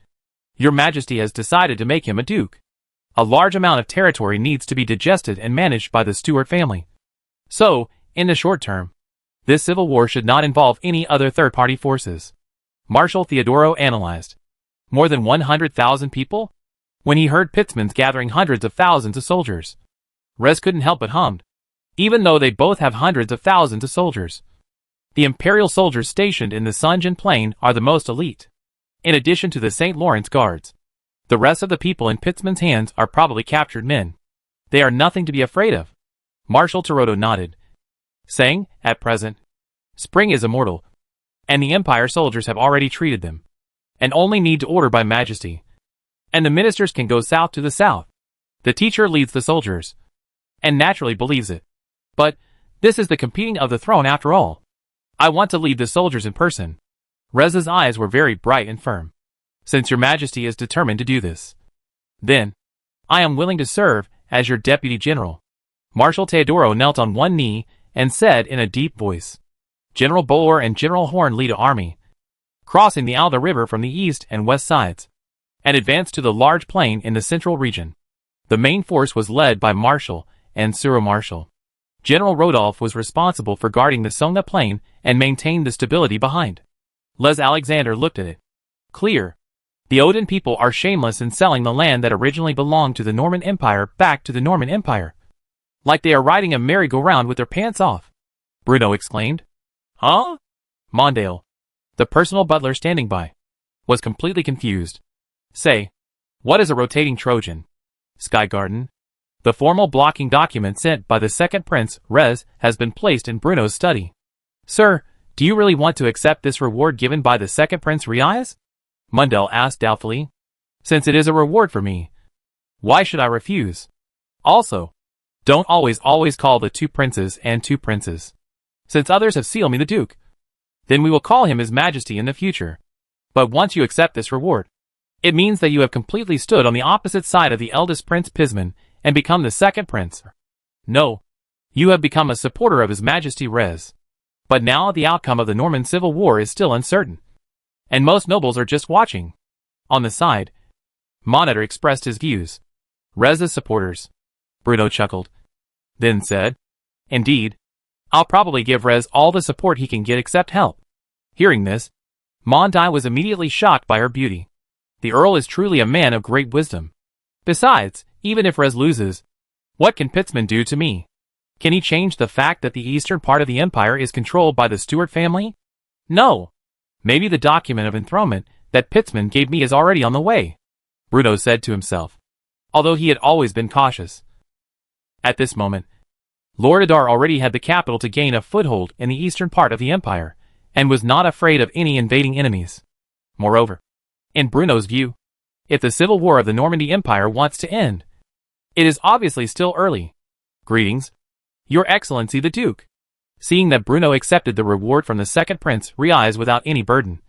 Your Majesty has decided to make him a duke. A large amount of territory needs to be digested and managed by the Stewart family. So, in the short term, this civil war should not involve any other third-party forces. Marshal Theodoro analyzed. More than 100,000 people? When he heard Pitzman's gathering hundreds of thousands of soldiers, Rez couldn't help but hummed. Even though they both have hundreds of thousands of soldiers, the imperial soldiers stationed in the Sunjan Plain are the most elite. In addition to the St. Lawrence Guards, the rest of the people in Pitzman's hands are probably captured men. They are nothing to be afraid of. Marshal Terodo nodded, saying, at present, spring is immortal, and the Empire soldiers have already treated them, and only need to order by Majesty. And the ministers can go south to the south. The teacher leads the soldiers, and naturally believes it. But, this is the competing of the throne after all. I want to lead the soldiers in person. Rez's eyes were very bright and firm. Since Your Majesty is determined to do this, then, I am willing to serve as your deputy general. Marshal Teodoro knelt on one knee and said in a deep voice, General Boer and General Horn lead an army, crossing the Alda River from the east and west sides, and advanced to the large plain in the central region. The main force was led by Marshal and Suro-Marshal. General Rodolph was responsible for guarding the Songna plain and maintained the stability behind. Les Alexander looked at it. Clear. The Odin people are shameless in selling the land that originally belonged to the Norman Empire back to the Norman Empire. Like they are riding a merry-go-round with their pants off. Bruno exclaimed. Huh? Mondale, the personal butler standing by, was completely confused. Say, what is a rotating Trojan? Skygarden. The formal blocking document sent by the second prince, Rez, has been placed in Bruno's study. Sir, do you really want to accept this reward given by the second Prince Riaz? Mundell asked doubtfully. Since it is a reward for me, why should I refuse? Also, don't always call the two princes and two princes. Since others have sealed me the Duke, then we will call him His Majesty in the future. But once you accept this reward, it means that you have completely stood on the opposite side of the eldest Prince Pisman and become the second prince. No, you have become a supporter of His Majesty Rez. But now the outcome of the Norman Civil War is still uncertain, and most nobles are just watching. On the side, Monitor expressed his views. Rez's supporters. Bruno chuckled, then said, Indeed, I'll probably give Rez all the support he can get except help. Hearing this, Mondi was immediately shocked by her beauty. The Earl is truly a man of great wisdom. Besides, even if Rez loses, what can Pitsman do to me? Can he change the fact that the eastern part of the empire is controlled by the Stuart family? No. Maybe the document of enthronement that Pitsman gave me is already on the way, Bruno said to himself, although he had always been cautious. At this moment, Lord Adar already had the capital to gain a foothold in the eastern part of the empire, and was not afraid of any invading enemies. Moreover, in Bruno's view, if the civil war of the Normandy Empire wants to end, it is obviously still early. Greetings, Your Excellency the Duke. Seeing that Bruno accepted the reward from the second prince Riaz without any burden,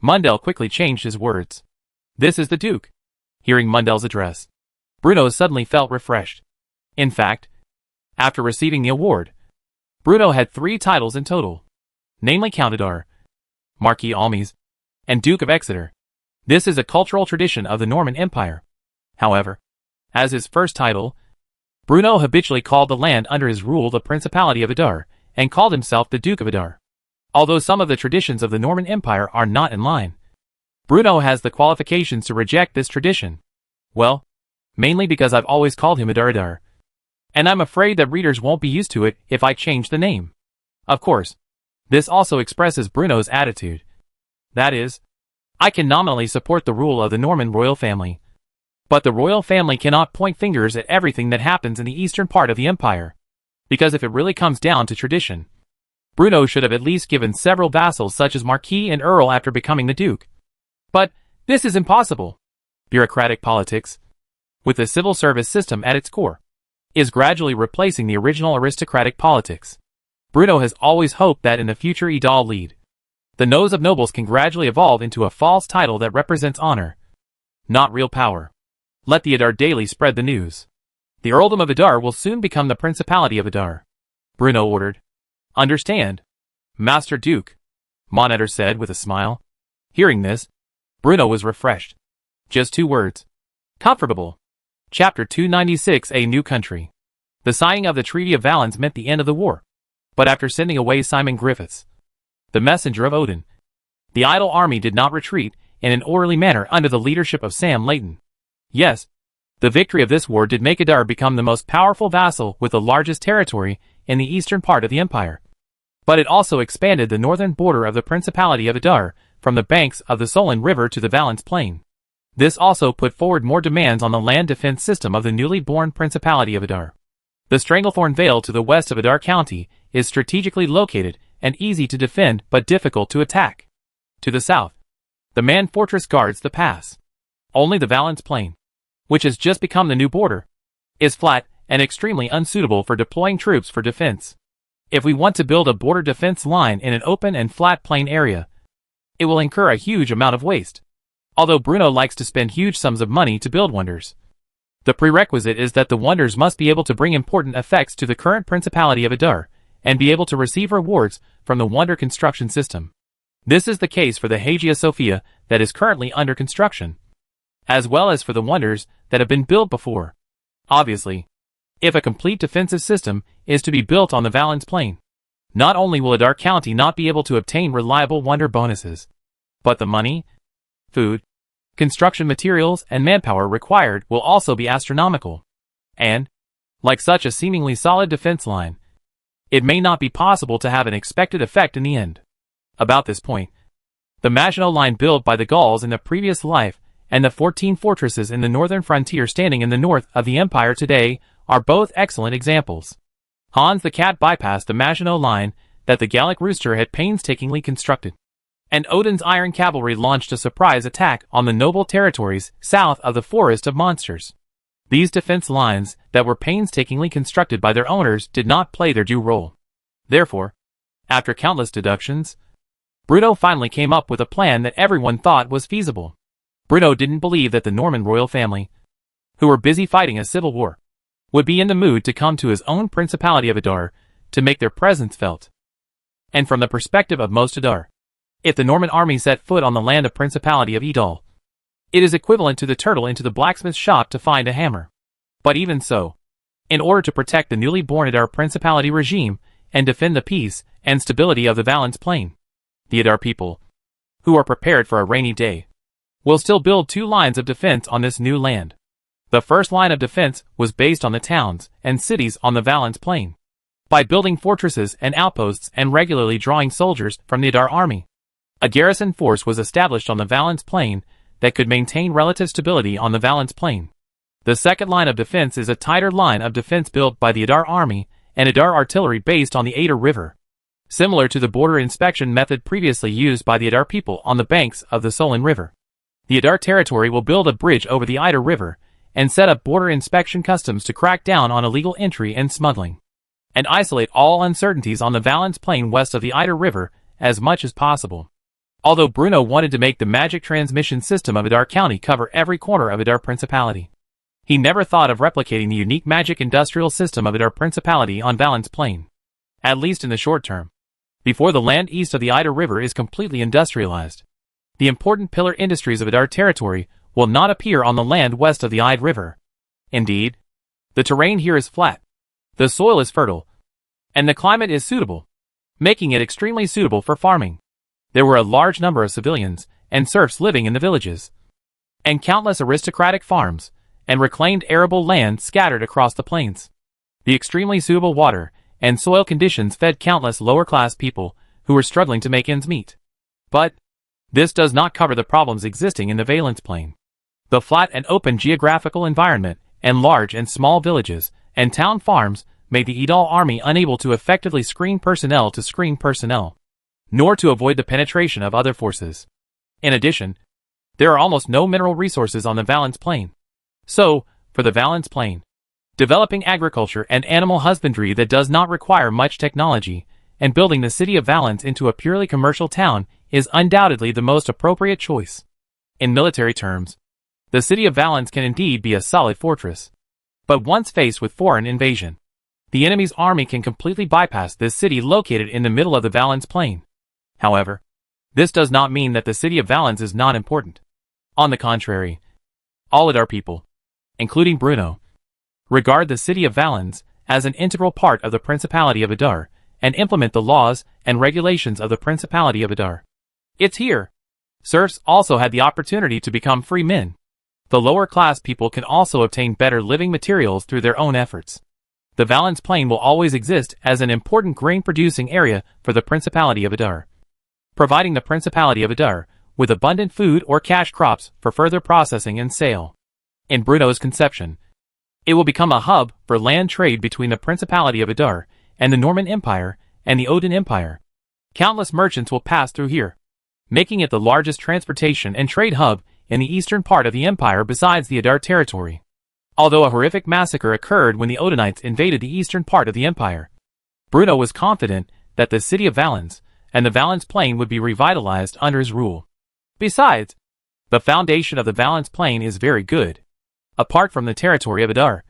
Mundell quickly changed his words. This is the Duke. Hearing Mundell's address, Bruno suddenly felt refreshed. In fact, after receiving the award, Bruno had 3 titles in total, namely Count Adar, Marquis Almes, and Duke of Exeter. This is a cultural tradition of the Norman Empire. However, as his first title, Bruno habitually called the land under his rule the Principality of Adar, and called himself the Duke of Adar. Although some of the traditions of the Norman Empire are not in line, Bruno has the qualifications to reject this tradition. Well, mainly because I've always called him Adar, and I'm afraid that readers won't be used to it if I change the name. Of course, this also expresses Bruno's attitude. That is, I can nominally support the rule of the Norman royal family, but the royal family cannot point fingers at everything that happens in the eastern part of the empire, because if it really comes down to tradition, Bruno should have at least given several vassals such as Marquis and Earl after becoming the Duke. But this is impossible. Bureaucratic politics, with the civil service system at its core, is gradually replacing the original aristocratic politics. Bruno has always hoped that in the future Idal lead, the nose of nobles can gradually evolve into a false title that represents honor, not real power. Let the Adar Daily spread the news. The Earldom of Adar will soon become the Principality of Adar, Bruno ordered. Understand, Master Duke, Monitor said with a smile. Hearing this, Bruno was refreshed. Just 2 words. Comfortable. Chapter 296 A New Country. The signing of the Treaty of Valence meant the end of the war. But after sending away Simon Griffiths, the messenger of Odin, the idle army did not retreat in an orderly manner under the leadership of Sam Layton. Yes, the victory of this war did make Adar become the most powerful vassal with the largest territory in the eastern part of the empire. But it also expanded the northern border of the Principality of Adar from the banks of the Solent River to the Valence Plain. This also put forward more demands on the land defense system of the newly born Principality of Adar. The Stranglethorn Vale to the west of Adar County is strategically located and easy to defend but difficult to attack. To the south, the Man Fortress guards the pass. Only the Valence Plain, which has just become the new border, is flat and extremely unsuitable for deploying troops for defense. If we want to build a border defense line in an open and flat plain area, it will incur a huge amount of waste. Although Bruno likes to spend huge sums of money to build wonders, the prerequisite is that the wonders must be able to bring important effects to the current Principality of Adar, and be able to receive rewards from the wonder construction system. This is the case for the Hagia Sophia that is currently under construction, as well as for the wonders that have been built before. Obviously, if a complete defensive system is to be built on the Valence Plain, not only will Adar County not be able to obtain reliable wonder bonuses, but the money, food, construction materials, and manpower required will also be astronomical. And, like such a seemingly solid defense line, it may not be possible to have an expected effect in the end. About this point, the Maginot Line built by the Gauls in the previous life and the 14 fortresses in the northern frontier standing in the north of the empire today are both excellent examples. Hans the Cat bypassed the Maginot Line that the Gallic Rooster had painstakingly constructed. and Odin's Iron Cavalry launched a surprise attack on the noble territories south of the Forest of Monsters. These defense lines that were painstakingly constructed by their owners did not play their due role. Therefore, after countless deductions, Bruno finally came up with a plan that everyone thought was feasible. Bruno didn't believe that the Norman royal family, who were busy fighting a civil war, would be in the mood to come to his own Principality of Adar to make their presence felt. And from the perspective of most Adar, if the Norman army set foot on the land of Principality of Edal, it is equivalent to the turtle into the blacksmith's shop to find a hammer. But even so, in order to protect the newly born Adar Principality regime and defend the peace and stability of the Valence Plain, the Adar people, who are prepared for a rainy day, will still build 2 lines of defense on this new land. The first line of defense was based on the towns and cities on the Valence Plain, by building fortresses and outposts and regularly drawing soldiers from the Adar army. A garrison force was established on the Valence Plain that could maintain relative stability on the Valence Plain. The second line of defense is a tighter line of defense built by the Adar army and Adar artillery based on the Adar River, similar to the border inspection method previously used by the Adar people on the banks of the Solin River. The Adar territory will build a bridge over the Adar River and set up border inspection customs to crack down on illegal entry and smuggling, and isolate all uncertainties on the Valence Plain west of the Adar River as much as possible. Although Bruno wanted to make the magic transmission system of Adar County cover every corner of Adar Principality, he never thought of replicating the unique magic industrial system of Adar Principality on Valence Plain, at least in the short term, before the land east of the Adar River is completely industrialized. The important pillar industries of Adar territory will not appear on the land west of the Ide River. Indeed, the terrain here is flat, the soil is fertile, and the climate is suitable, making it extremely suitable for farming. There were a large number of civilians and serfs living in the villages, and countless aristocratic farms and reclaimed arable land scattered across the plains. The extremely suitable water and soil conditions fed countless lower-class people who were struggling to make ends meet. But this does not cover the problems existing in the Valence Plain. The flat and open geographical environment and large and small villages and town farms made the Edal army unable to effectively screen personnel to screen personnel, nor to avoid the penetration of other forces. In addition, there are almost no mineral resources on the Valence Plain. So, for the Valence Plain, developing agriculture and animal husbandry that does not require much technology, and building the city of Valence into a purely commercial town is undoubtedly the most appropriate choice. In military terms, the city of Valence can indeed be a solid fortress. But once faced with foreign invasion, the enemy's army can completely bypass this city located in the middle of the Valence Plain. However, this does not mean that the city of Valence is not important. On the contrary, all Adar people, including Bruno, regard the city of Valence as an integral part of the Principality of Adar and implement the laws and regulations of the Principality of Adar. It's here. Serfs also had the opportunity to become free men. The lower-class people can also obtain better living materials through their own efforts. The Valence Plain will always exist as an important grain-producing area for the Principality of Adar, providing the Principality of Adar with abundant food or cash crops for further processing and sale. In Bruno's conception, it will become a hub for land trade between the Principality of Adar and the Norman Empire and the Odin Empire. Countless merchants will pass through here, making it the largest transportation and trade hub in the eastern part of the empire besides the Adar territory. Although a horrific massacre occurred when the Odinites invaded the eastern part of the empire, Bruno was confident that the city of Valence and the Valence Plain would be revitalized under his rule. Besides, the foundation of the Valence Plain is very good. Apart from the territory of Adar,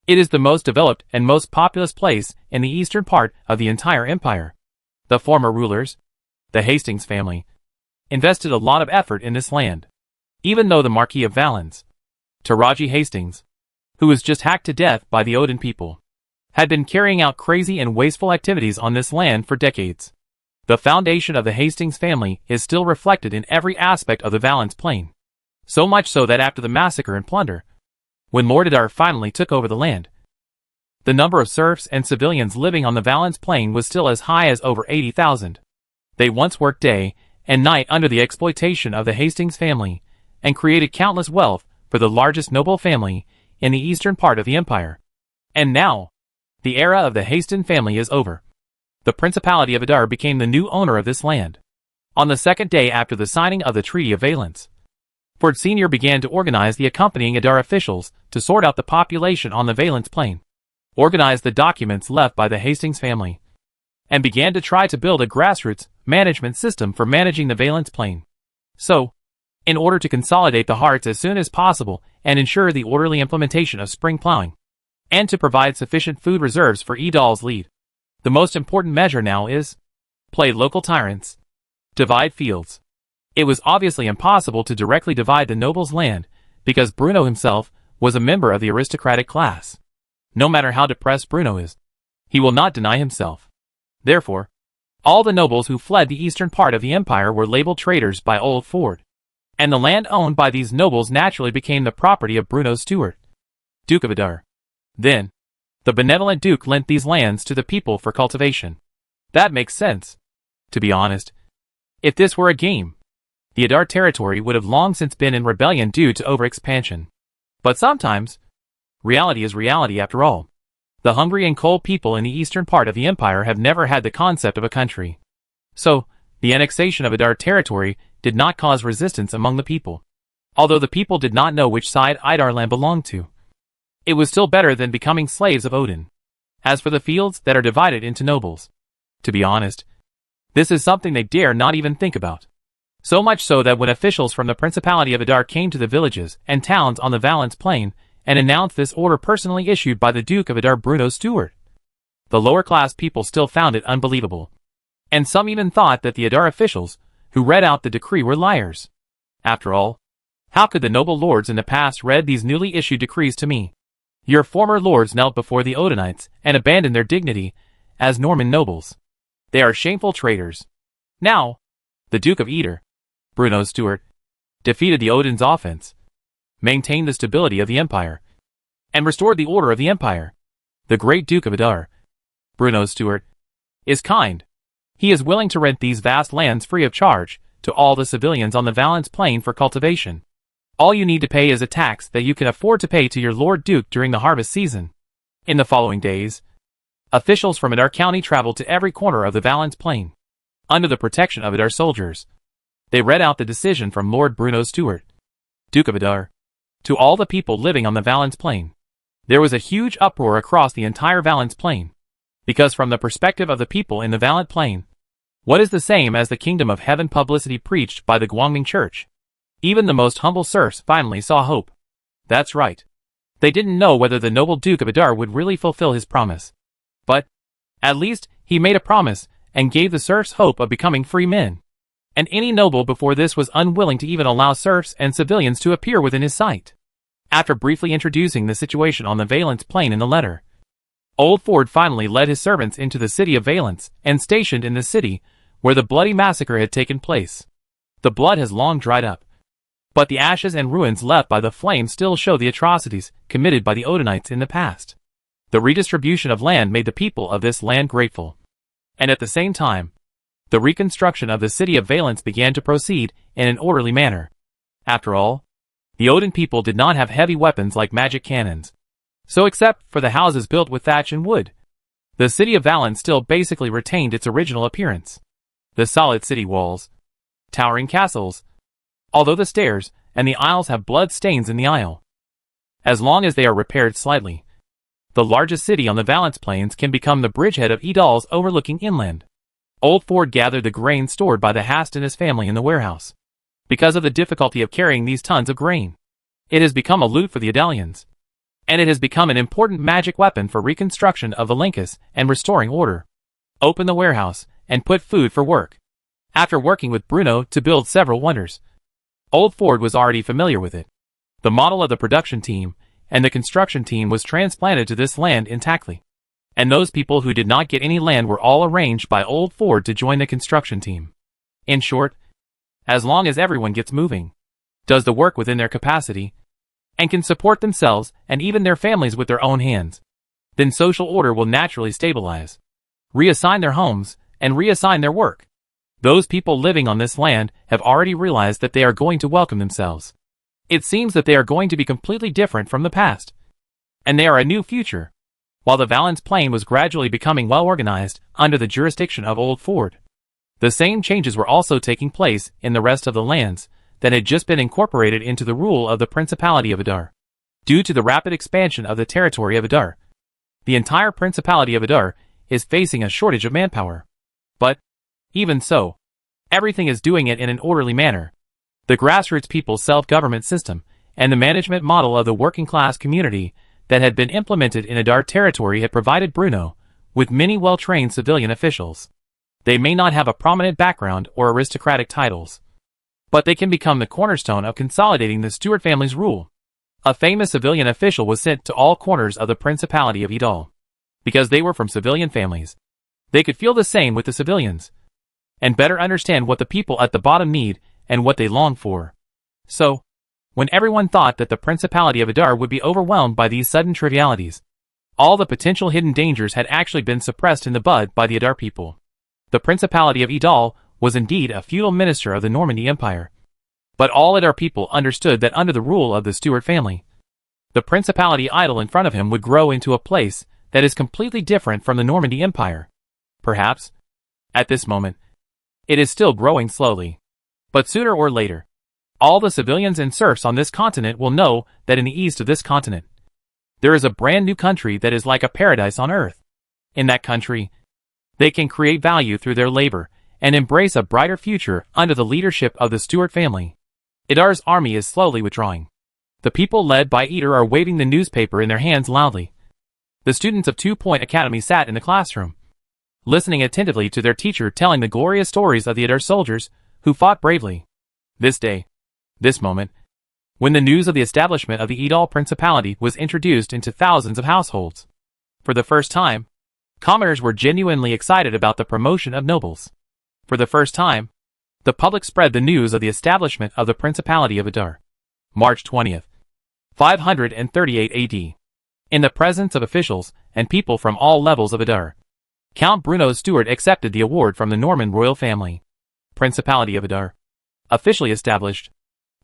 it is the most developed and most populous place in the eastern part of the entire empire. The former rulers, the Hastings family, invested a lot of effort in this land. Even though the Marquis of Valence, Taraji Hastings, who was just hacked to death by the Odin people, had been carrying out crazy and wasteful activities on this land for decades, the foundation of the Hastings family is still reflected in every aspect of the Valence Plain. So much so that after the massacre and plunder, when Lord Adar finally took over the land, the number of serfs and civilians living on the Valence Plain was still as high as over 80,000. They once worked day and night under the exploitation of the Hastings family, and created countless wealth for the largest noble family in the eastern part of the empire. And now, the era of the Hastings family is over. The Principality of Adar became the new owner of this land. On the second day after the signing of the Treaty of Valence, Ford Sr. began to organize the accompanying Adar officials to sort out the population on the Valence Plain, organize the documents left by the Hastings family, and began to try to build a grassroots management system for managing the Valence Plain. So, in order to consolidate the hearts as soon as possible and ensure the orderly implementation of spring plowing, and to provide sufficient food reserves for Edal's lead, the most important measure now is play local tyrants, divide fields. It was obviously impossible to directly divide the noble's land because Bruno himself was a member of the aristocratic class. No matter how depressed Bruno is, he will not deny himself. Therefore, all the nobles who fled the eastern part of the empire were labeled traitors by Old Ford, and the land owned by these nobles naturally became the property of Bruno's steward, Duke of Adar. Then, the benevolent duke lent these lands to the people for cultivation. That makes sense. To be honest, if this were a game, the Adar territory would have long since been in rebellion due to overexpansion. But sometimes, reality is reality after all. The hungry and cold people in the eastern part of the empire have never had the concept of a country. So, the annexation of Adar territory did not cause resistance among the people. Although the people did not know which side Idar land belonged to, it was still better than becoming slaves of Odin. As for the fields that are divided into nobles, to be honest, this is something they dare not even think about. So much so that when officials from the Principality of Adar came to the villages and towns on the Valence Plain and announced this order personally issued by the Duke of Adar, Bruno's steward, the lower-class people still found it unbelievable. And some even thought that the Adar officials who read out the decree were liars. After all, how could the noble lords in the past read these newly issued decrees to me? Your former lords knelt before the Odinites and abandoned their dignity as Norman nobles. They are shameful traitors. Now, the Duke of Eder, Bruno's steward, defeated the Odin's offense, maintained the stability of the empire, and restored the order of the empire. The great Duke of Adar, Bruno's steward, is kind. He is willing to rent these vast lands free of charge to all the civilians on the Valence Plain for cultivation. All you need to pay is a tax that you can afford to pay to your Lord Duke during the harvest season. In the following days, officials from Adar County traveled to every corner of the Valence Plain, under the protection of Adar soldiers. They read out the decision from Lord Bruno's steward, Duke of Adar, to all the people living on the Valence Plain. There was a huge uproar across the entire Valence Plain, because from the perspective of the people in the Valence Plain, what is the same as the kingdom of heaven publicity preached by the Guangming Church? Even the most humble serfs finally saw hope. That's right. They didn't know whether the noble Duke of Adar would really fulfill his promise. But, at least, he made a promise, and gave the serfs hope of becoming free men. And any noble before this was unwilling to even allow serfs and civilians to appear within his sight. After briefly introducing the situation on the Valence Plain in the letter, Old Ford finally led his servants into the city of Valence and stationed in the city where the bloody massacre had taken place. The blood has long dried up, but the ashes and ruins left by the flames still show the atrocities committed by the Odinites in the past. The redistribution of land made the people of this land grateful. And at the same time, the reconstruction of the city of Valence began to proceed in an orderly manner. After all, the Odin people did not have heavy weapons like magic cannons. So except for the houses built with thatch and wood, the city of Valence still basically retained its original appearance. The solid city walls, towering castles, although the stairs and the aisles have blood stains in the aisle. As long as they are repaired slightly, the largest city on the Valence Plains can become the bridgehead of Edal's overlooking inland. Old Ford gathered the grain stored by the Hast and his family in the warehouse. Because of the difficulty of carrying these tons of grain, it has become a loot for the Adalians. And it has become an important magic weapon for reconstruction of the Lincus and restoring order. Open the warehouse and put food for work. After working with Bruno to build several wonders, Old Ford was already familiar with it. The model of the production team and the construction team was transplanted to this land intactly. And those people who did not get any land were all arranged by Old Ford to join the construction team. In short, as long as everyone gets moving, does the work within their capacity, and can support themselves and even their families with their own hands, then social order will naturally stabilize, reassign their homes, and reassign their work. Those people living on this land have already realized that they are going to welcome themselves. It seems that they are going to be completely different from the past, and they are a new future. While the Valence Plain was gradually becoming well organized under the jurisdiction of Old Ford, The same changes were also taking place in the rest of the lands that had just been incorporated into the rule of the Principality of Adar. Due to the rapid expansion of the territory of Adar, the entire Principality of Adar is facing a shortage of manpower. But, even so, everything is doing it in an orderly manner. The grassroots people's self-government system and the management model of the working-class community that had been implemented in Adar territory had provided Bruno with many well-trained civilian officials. They may not have a prominent background or aristocratic titles, but they can become the cornerstone of consolidating the Stewart family's rule. A famous civilian official was sent to all corners of the Principality of Idal. Because they were from civilian families, they could feel the same with the civilians, and better understand what the people at the bottom need and what they long for. So, when everyone thought that the Principality of Adar would be overwhelmed by these sudden trivialities, all the potential hidden dangers had actually been suppressed in the bud by the Adar people. The Principality of Idal was indeed a feudal minister of the Normandy Empire. But all Adar people understood that under the rule of the Stewart family, the Principality idle in front of him would grow into a place that is completely different from the Normandy Empire. Perhaps, at this moment, it is still growing slowly. But sooner or later, all the civilians and serfs on this continent will know that in the east of this continent, there is a brand new country that is like a paradise on earth. In that country, they can create value through their labor and embrace a brighter future under the leadership of the Stewart family. Idar's army is slowly withdrawing. The people led by Idar are waving the newspaper in their hands loudly. The students of 2 Point Academy sat in the classroom, listening attentively to their teacher telling the glorious stories of the Idar soldiers who fought bravely. This day, this moment, when the news of the establishment of the Idal Principality was introduced into thousands of households. For the first time, commoners were genuinely excited about the promotion of nobles. For the first time, the public spread the news of the establishment of the Principality of Adar. March 20th, 538 AD. In the presence of officials and people from all levels of Adar, Count Bruno Stewart accepted the award from the Norman royal family. Principality of Adar. Officially established.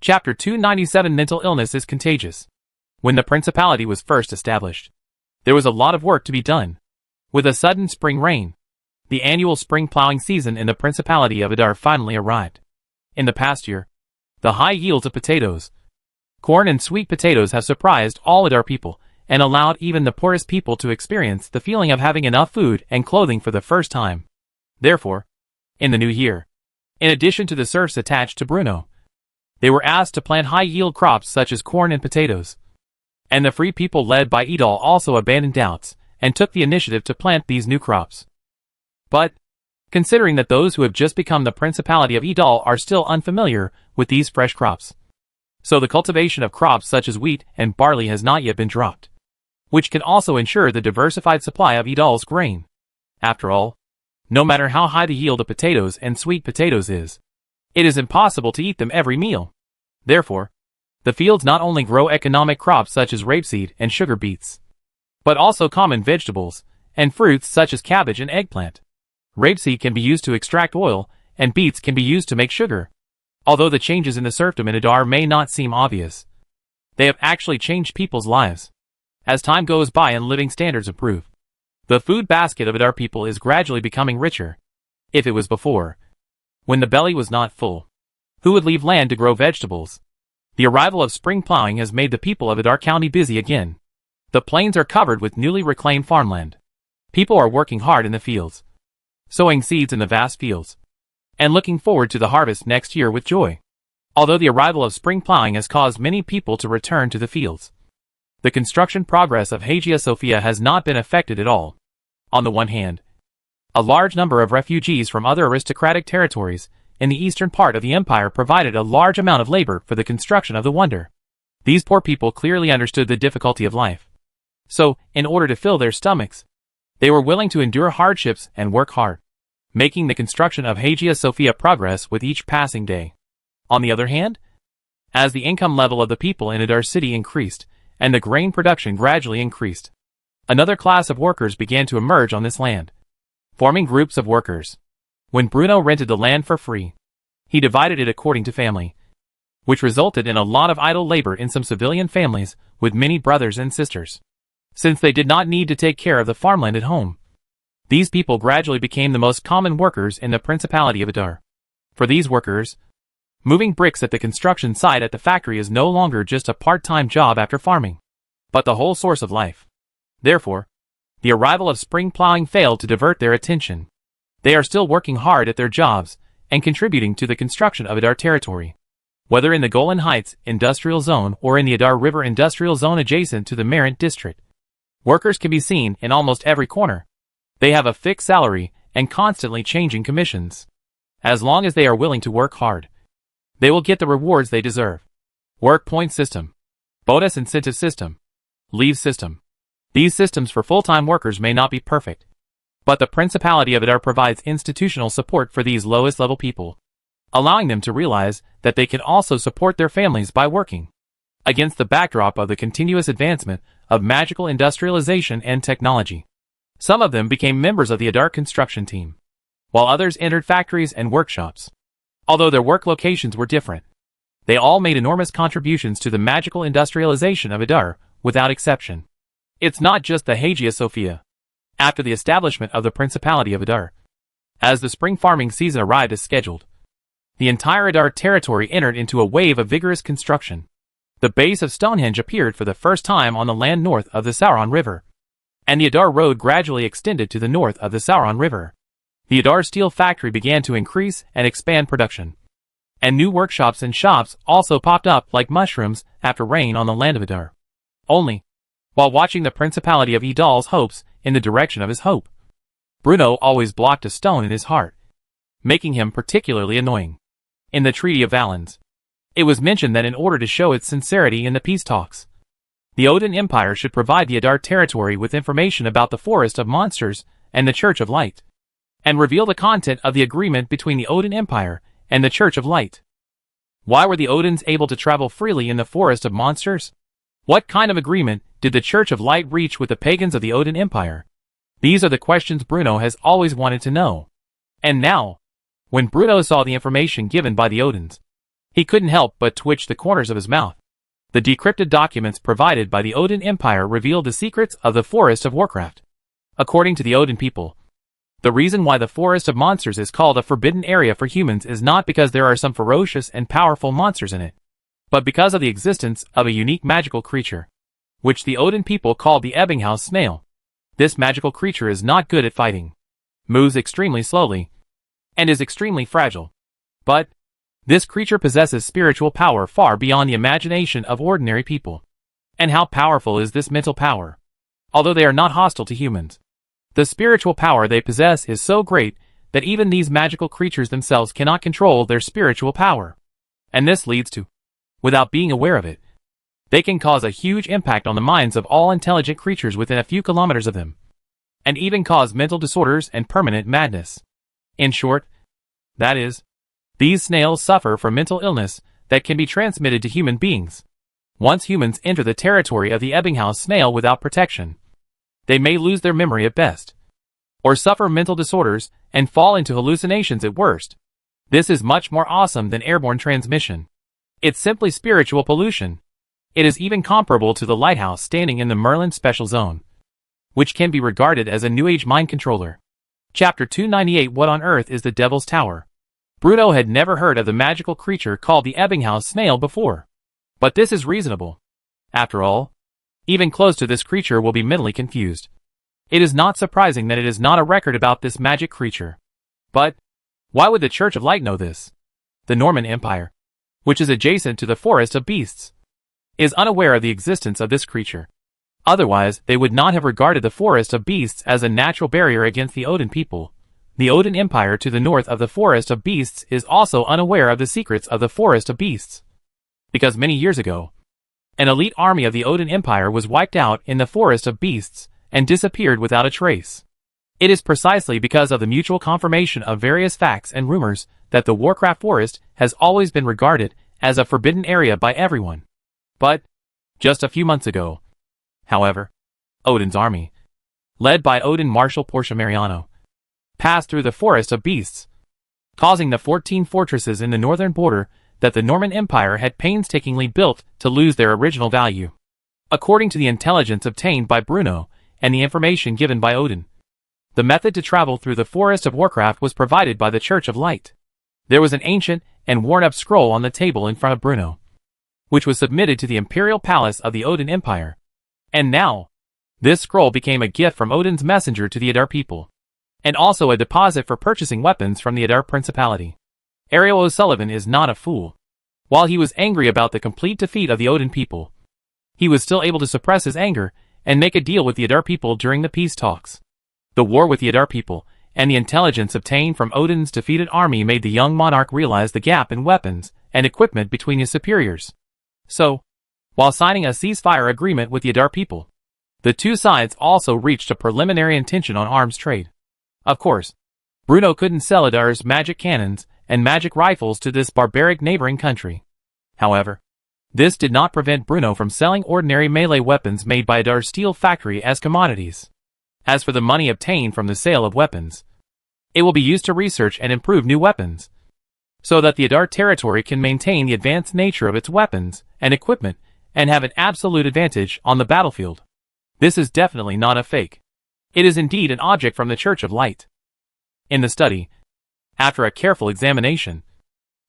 Chapter 297 Mental illness is contagious. When the Principality was first established, there was a lot of work to be done. With a sudden spring rain, the annual spring plowing season in the Principality of Adar finally arrived. In the past year, the high yields of potatoes, corn and sweet potatoes have surprised all Adar people and allowed even the poorest people to experience the feeling of having enough food and clothing for the first time. Therefore, in the new year, in addition to the serfs attached to Bruno, they were asked to plant high-yield crops such as corn and potatoes. And the free people led by Idal also abandoned doubts and took the initiative to plant these new crops. But, considering that those who have just become the Principality of Idal are still unfamiliar with these fresh crops, so the cultivation of crops such as wheat and barley has not yet been dropped, which can also ensure the diversified supply of Idal's grain. After all, no matter how high the yield of potatoes and sweet potatoes is, it is impossible to eat them every meal. Therefore, the fields not only grow economic crops such as rapeseed and sugar beets, but also common vegetables and fruits such as cabbage and eggplant. Rapeseed can be used to extract oil, and beets can be used to make sugar. Although the changes in the serfdom in Adar may not seem obvious, they have actually changed people's lives. As time goes by and living standards improve, the food basket of Adar people is gradually becoming richer. If it was before, when the belly was not full, who would leave land to grow vegetables? The arrival of spring plowing has made the people of Adar County busy again. The plains are covered with newly reclaimed farmland. People are working hard in the fields, sowing seeds in the vast fields, and looking forward to the harvest next year with joy. Although the arrival of spring plowing has caused many people to return to the fields, the construction progress of Hagia Sophia has not been affected at all. On the one hand, a large number of refugees from other aristocratic territories in the eastern part of the empire provided a large amount of labor for the construction of the wonder. These poor people clearly understood the difficulty of life. So, in order to fill their stomachs, they were willing to endure hardships and work hard, making the construction of Hagia Sophia progress with each passing day. On the other hand, as the income level of the people in Adar city increased, and the grain production gradually increased, another class of workers began to emerge on this land, forming groups of workers. When Bruno rented the land for free, he divided it according to family, which resulted in a lot of idle labor in some civilian families with many brothers and sisters, since they did not need to take care of the farmland at home. These people gradually became the most common workers in the Principality of Adar. For these workers, moving bricks at the construction site at the factory is no longer just a part-time job after farming, but the whole source of life. Therefore, the arrival of spring plowing failed to divert their attention. They are still working hard at their jobs and contributing to the construction of Adar territory. Whether in the Golan Heights Industrial Zone or in the Adar River Industrial Zone adjacent to the Marant District, workers can be seen in almost every corner. They have a fixed salary and constantly changing commissions. As long as they are willing to work hard, they will get the rewards they deserve. Work point system, bonus incentive system, leave system. These systems for full-time workers may not be perfect, but the Principality of Adar provides institutional support for these lowest-level people, allowing them to realize that they can also support their families by working. Against the backdrop of the continuous advancement of magical industrialization and technology, some of them became members of the Adar construction team, while others entered factories and workshops. Although their work locations were different, they all made enormous contributions to the magical industrialization of Adar, without exception. It's not just the Hagia Sophia. After the establishment of the Principality of Adar, as the spring farming season arrived as scheduled, the entire Adar territory entered into a wave of vigorous construction. The base of Stonehenge appeared for the first time on the land north of the Sauron River, and the Adar Road gradually extended to the north of the Sauron River. The Adar Steel Factory began to increase and expand production, and new workshops and shops also popped up like mushrooms after rain on the land of Adar. Only, while watching the Principality of Idal's hopes in the direction of his hope, Bruno always blocked a stone in his heart, making him particularly annoying. In the Treaty of Valens, it was mentioned that in order to show its sincerity in the peace talks, the Odin Empire should provide the Adar territory with information about the Forest of Monsters and the Church of Light, and reveal the content of the agreement between the Odin Empire and the Church of Light. Why were the Odins able to travel freely in the Forest of Monsters? What kind of agreement did the Church of Light reach with the pagans of the Odin Empire? These are the questions Bruno has always wanted to know. And now, when Bruno saw the information given by the Odins, he couldn't help but twitch the corners of his mouth. The decrypted documents provided by the Odin Empire revealed the secrets of the Forest of Warcraft. According to the Odin people, the reason why the Forest of Monsters is called a forbidden area for humans is not because there are some ferocious and powerful monsters in it, but because of the existence of a unique magical creature, which the Odin people called the Ebbinghaus snail. This magical creature is not good at fighting, moves extremely slowly, and is extremely fragile. But this creature possesses spiritual power far beyond the imagination of ordinary people. And how powerful is this mental power? Although they are not hostile to humans, the spiritual power they possess is so great that even these magical creatures themselves cannot control their spiritual power. And this leads to, without being aware of it, they can cause a huge impact on the minds of all intelligent creatures within a few kilometers of them, and even cause mental disorders and permanent madness. In short, that is, these snails suffer from mental illness that can be transmitted to human beings. Once humans enter the territory of the Ebbinghaus snail without protection, they may lose their memory at best, or suffer mental disorders and fall into hallucinations at worst. This is much more awesome than airborne transmission. It's simply spiritual pollution. It is even comparable to the lighthouse standing in the Merlin Special Zone, which can be regarded as a New Age mind controller. Chapter 298. What on earth is the Devil's Tower? Bruno had never heard of the magical creature called the Ebbinghaus snail before. But this is reasonable. After all, even close to this creature will be mentally confused. It is not surprising that it is not a record about this magic creature. But why would the Church of Light know this? The Norman Empire, which is adjacent to the Forest of Beasts, is unaware of the existence of this creature. Otherwise, they would not have regarded the Forest of Beasts as a natural barrier against the Odin people. The Odin Empire to the north of the Forest of Beasts is also unaware of the secrets of the Forest of Beasts, because many years ago, an elite army of the Odin Empire was wiped out in the Forest of Beasts and disappeared without a trace. It is precisely because of the mutual confirmation of various facts and rumors that the Warcraft Forest has always been regarded as a forbidden area by everyone. But, just a few months ago, however, Odin's army, led by Odin Marshal Portia Mariano, passed through the Forest of Beasts, causing the 14 fortresses in the northern border that the Norman Empire had painstakingly built to lose their original value. According to the intelligence obtained by Bruno and the information given by Odin, The method to travel through the Forest of Warcraft was provided by the Church of Light. There was an ancient and worn-up scroll on the table in front of Bruno, which was submitted to the Imperial Palace of the Odin Empire. And now, this scroll became a gift from Odin's messenger to the Adar people, and also a deposit for purchasing weapons from the Adar Principality. Ariel O'Sullivan is not a fool. While he was angry about the complete defeat of the Odin people, he was still able to suppress his anger and make a deal with the Adar people during the peace talks. The war with the Adar people and the intelligence obtained from Odin's defeated army made the young monarch realize the gap in weapons and equipment between his superiors. So, while signing a ceasefire agreement with the Adar people, the two sides also reached a preliminary intention on arms trade. Of course, Bruno couldn't sell Adar's magic cannons and magic rifles to this barbaric neighboring country. However, this did not prevent Bruno from selling ordinary melee weapons made by Adar's steel factory as commodities. As for the money obtained from the sale of weapons, it will be used to research and improve new weapons, so that the Adar territory can maintain the advanced nature of its weapons and equipment and have an absolute advantage on the battlefield. This is definitely not a fake. It is indeed an object from the Church of Light. In the study, after a careful examination,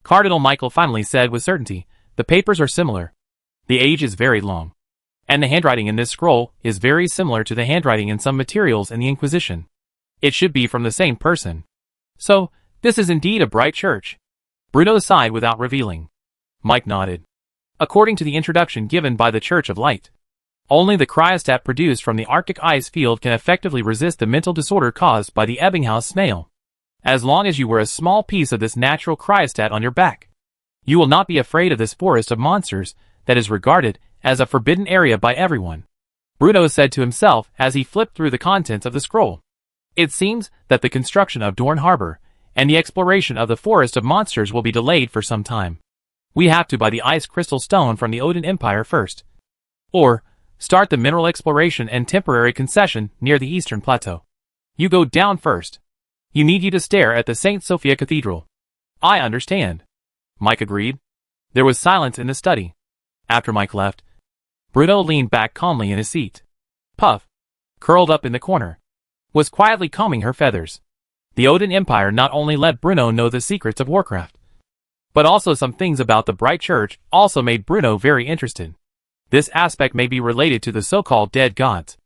Cardinal Michael finally said with certainty, "The papers are similar. The age is very long. And the handwriting in this scroll is very similar to the handwriting in some materials in the Inquisition. It should be from the same person. So, this is indeed a bright church." Bruno sighed without revealing. Mike nodded. According to the introduction given by the Church of Light, only the cryostat produced from the Arctic ice field can effectively resist the mental disorder caused by the Ebbinghaus snail. As long as you wear a small piece of this natural cryostat on your back, you will not be afraid of this forest of monsters that is regarded as a forbidden area by everyone. Bruno said to himself as he flipped through the contents of the scroll. It seems that the construction of Dorn Harbor and the exploration of the forest of monsters will be delayed for some time. We have to buy the ice crystal stone from the Odin Empire first, or start the mineral exploration and temporary concession near the eastern plateau. You go down first. You need to stare at the St. Sophia Cathedral. I understand. Mike agreed. There was silence in the study. After Mike left, Bruno leaned back calmly in his seat. Puff, curled up in the corner, was quietly combing her feathers. The Odin Empire not only let Bruno know the secrets of Warcraft, but also some things about the Bright Church also made Bruno very interested. This aspect may be related to the so-called dead gods,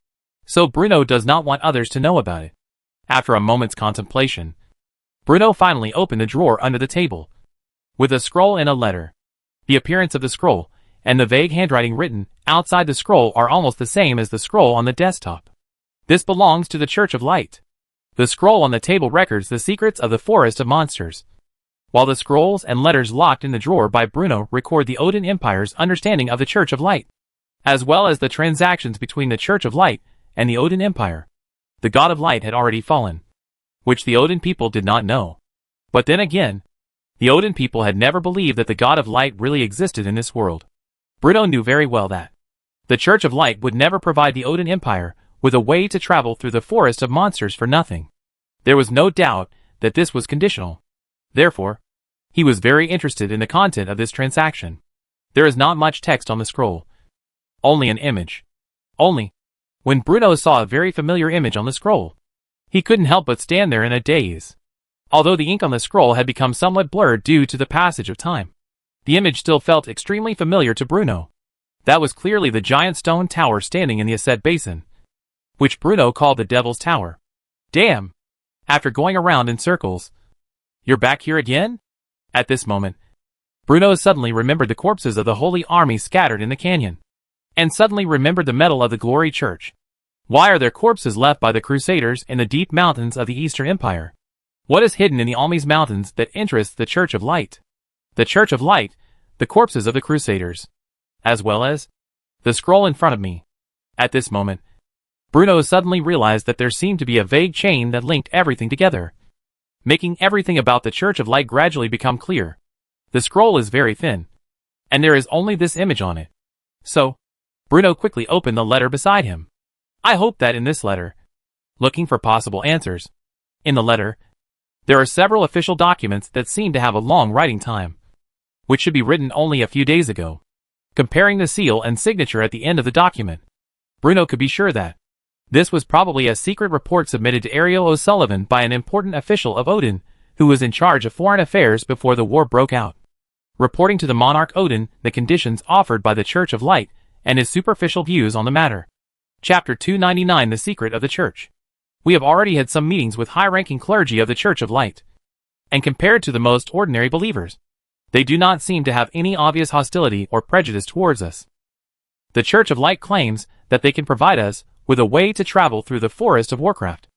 so Bruno does not want others to know about it. After a moment's contemplation, Bruno finally opened the drawer under the table, with a scroll and a letter. The appearance of the scroll and the vague handwriting written outside the scroll are almost the same as the scroll on the desktop. This belongs to the Church of Light. The scroll on the table records the secrets of the Forest of Monsters, while the scrolls and letters locked in the drawer by Bruno record the Odin Empire's understanding of the Church of Light, as well as the transactions between the Church of Light and the Odin Empire. The God of Light had already fallen, which the Odin people did not know. But then again, the Odin people had never believed that the God of Light really existed in this world. Bruno knew very well that the Church of Light would never provide the Odin Empire with a way to travel through the Forest of Monsters for nothing. There was no doubt that this was conditional. Therefore, he was very interested in the content of this transaction. There is not much text on the scroll. Only an image. Only, when Bruno saw a very familiar image on the scroll, he couldn't help but stand there in a daze. Although the ink on the scroll had become somewhat blurred due to the passage of time, the image still felt extremely familiar to Bruno. That was clearly the giant stone tower standing in the Aset Basin, which Bruno called the Devil's Tower. Damn! After going around in circles, you're back here again? At this moment, Bruno suddenly remembered the corpses of the Holy Army scattered in the canyon, and suddenly remembered the metal of the Glory Church. Why are there corpses left by the Crusaders in the deep mountains of the Eastern Empire? What is hidden in the Almes Mountains that interests the Church of Light? The Church of Light, the corpses of the Crusaders, as well as the scroll in front of me. At this moment, Bruno suddenly realized that there seemed to be a vague chain that linked everything together, making everything about the Church of Light gradually become clear. The scroll is very thin, and there is only this image on it. So, Bruno quickly opened the letter beside him. I hope that in this letter, looking for possible answers. In the letter, there are several official documents that seem to have a long writing time, which should be written only a few days ago. Comparing the seal and signature at the end of the document, Bruno could be sure that This was probably a secret report submitted to Ariel O'Sullivan by an important official of Odin, who was in charge of foreign affairs before the war broke out, reporting to the monarch Odin the conditions offered by the Church of Light and his superficial views on the matter. Chapter 299 The Secret of the Church. We have already had some meetings with high-ranking clergy of the Church of Light, and compared to the most ordinary believers, they do not seem to have any obvious hostility or prejudice towards us. The Church of Light claims that they can provide us with a way to travel through the forest of Warcraft.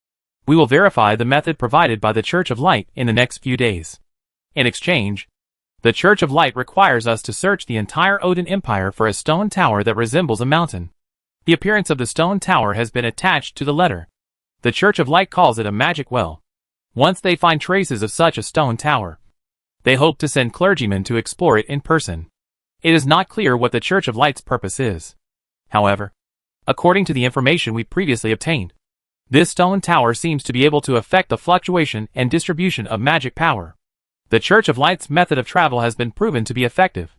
We will verify the method provided by the Church of Light in the next few days. In exchange, the Church of Light requires us to search the entire Odin Empire for a stone tower that resembles a mountain. The appearance of the stone tower has been attached to the letter. The Church of Light calls it a magic well. Once they find traces of such a stone tower, they hope to send clergymen to explore it in person. It is not clear what the Church of Light's purpose is. However, according to the information we previously obtained, this stone tower seems to be able to affect the fluctuation and distribution of magic power. The Church of Light's method of travel has been proven to be effective,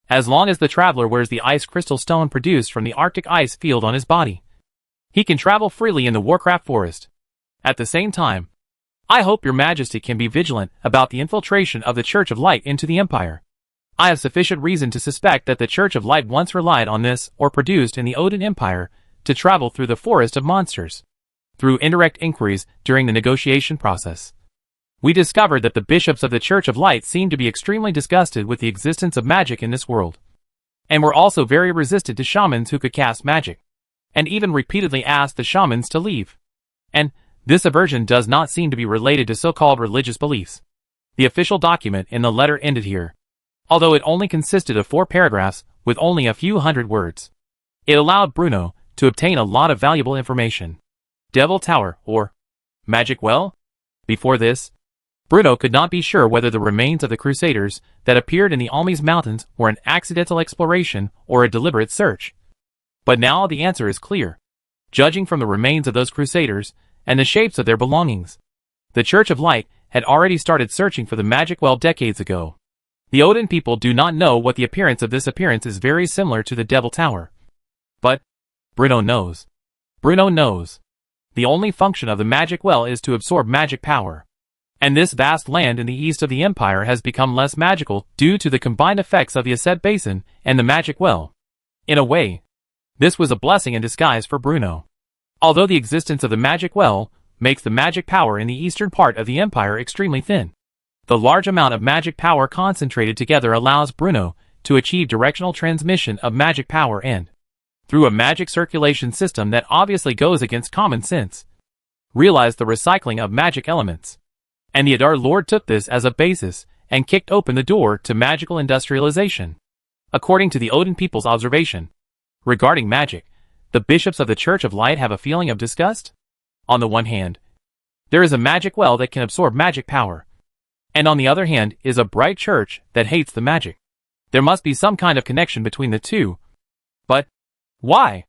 as long as the traveler wears the ice crystal stone produced from the Arctic ice field on his body. He can travel freely in the Warcraft forest. At the same time, I hope your Majesty can be vigilant about the infiltration of the Church of Light into the Empire. I have sufficient reason to suspect that the Church of Light once relied on this or produced in the Odin Empire to travel through the forest of monsters. Through indirect inquiries during the negotiation process, we discovered that the bishops of the Church of Light seemed to be extremely disgusted with the existence of magic in this world, and were also very resistant to shamans who could cast magic, and even repeatedly asked the shamans to leave. And this aversion does not seem to be related to so-called religious beliefs. The official document in the letter ended here, although it only consisted of 4 paragraphs with only a few hundred words. It allowed Bruno to obtain a lot of valuable information. Devil Tower, or Magic Well? Before this, Bruno could not be sure whether the remains of the Crusaders that appeared in the Almes Mountains were an accidental exploration or a deliberate search. But now the answer is clear. Judging from the remains of those Crusaders and the shapes of their belongings, the Church of Light had already started searching for the Magic Well decades ago. The Odin people do not know what the appearance of this appearance is very similar to the Devil Tower. But Bruno knows. Bruno knows. The only function of the Magic Well is to absorb magic power. And this vast land in the east of the Empire has become less magical due to the combined effects of the Aset Basin and the Magic Well. In a way, this was a blessing in disguise for Bruno. Although the existence of the Magic Well makes the magic power in the eastern part of the Empire extremely thin, the large amount of magic power concentrated together allows Bruno to achieve directional transmission of magic power and, through a magic circulation system that obviously goes against common sense, realize the recycling of magic elements. And the Adar Lord took this as a basis and kicked open the door to magical industrialization. According to the Odin people's observation regarding magic, the bishops of the Church of Light have a feeling of disgust. On the one hand, there is a magic well that can absorb magic power, and on the other hand is a bright church that hates the magic. There must be some kind of connection between the two. But why?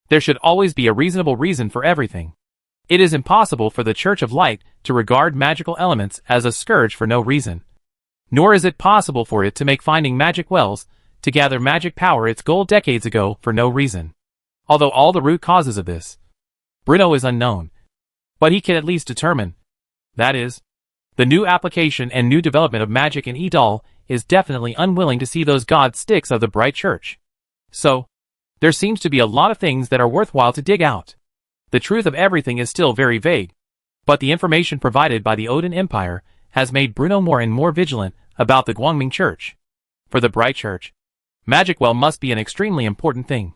There should always be a reasonable reason for everything. It is impossible for the Church of Light to regard magical elements as a scourge for no reason. Nor is it possible for it to make finding magic wells to gather magic power its goal decades ago for no reason. Although all the root causes of this, Bruno is unknown. But he can at least determine, that is, the new application and new development of magic in Idal is definitely unwilling to see those god sticks of the Bright Church. So, there seems to be a lot of things that are worthwhile to dig out. The truth of everything is still very vague, but the information provided by the Odin Empire has made Bruno more and more vigilant about the Guangming Church. For the Bright Church, Magic Well must be an extremely important thing,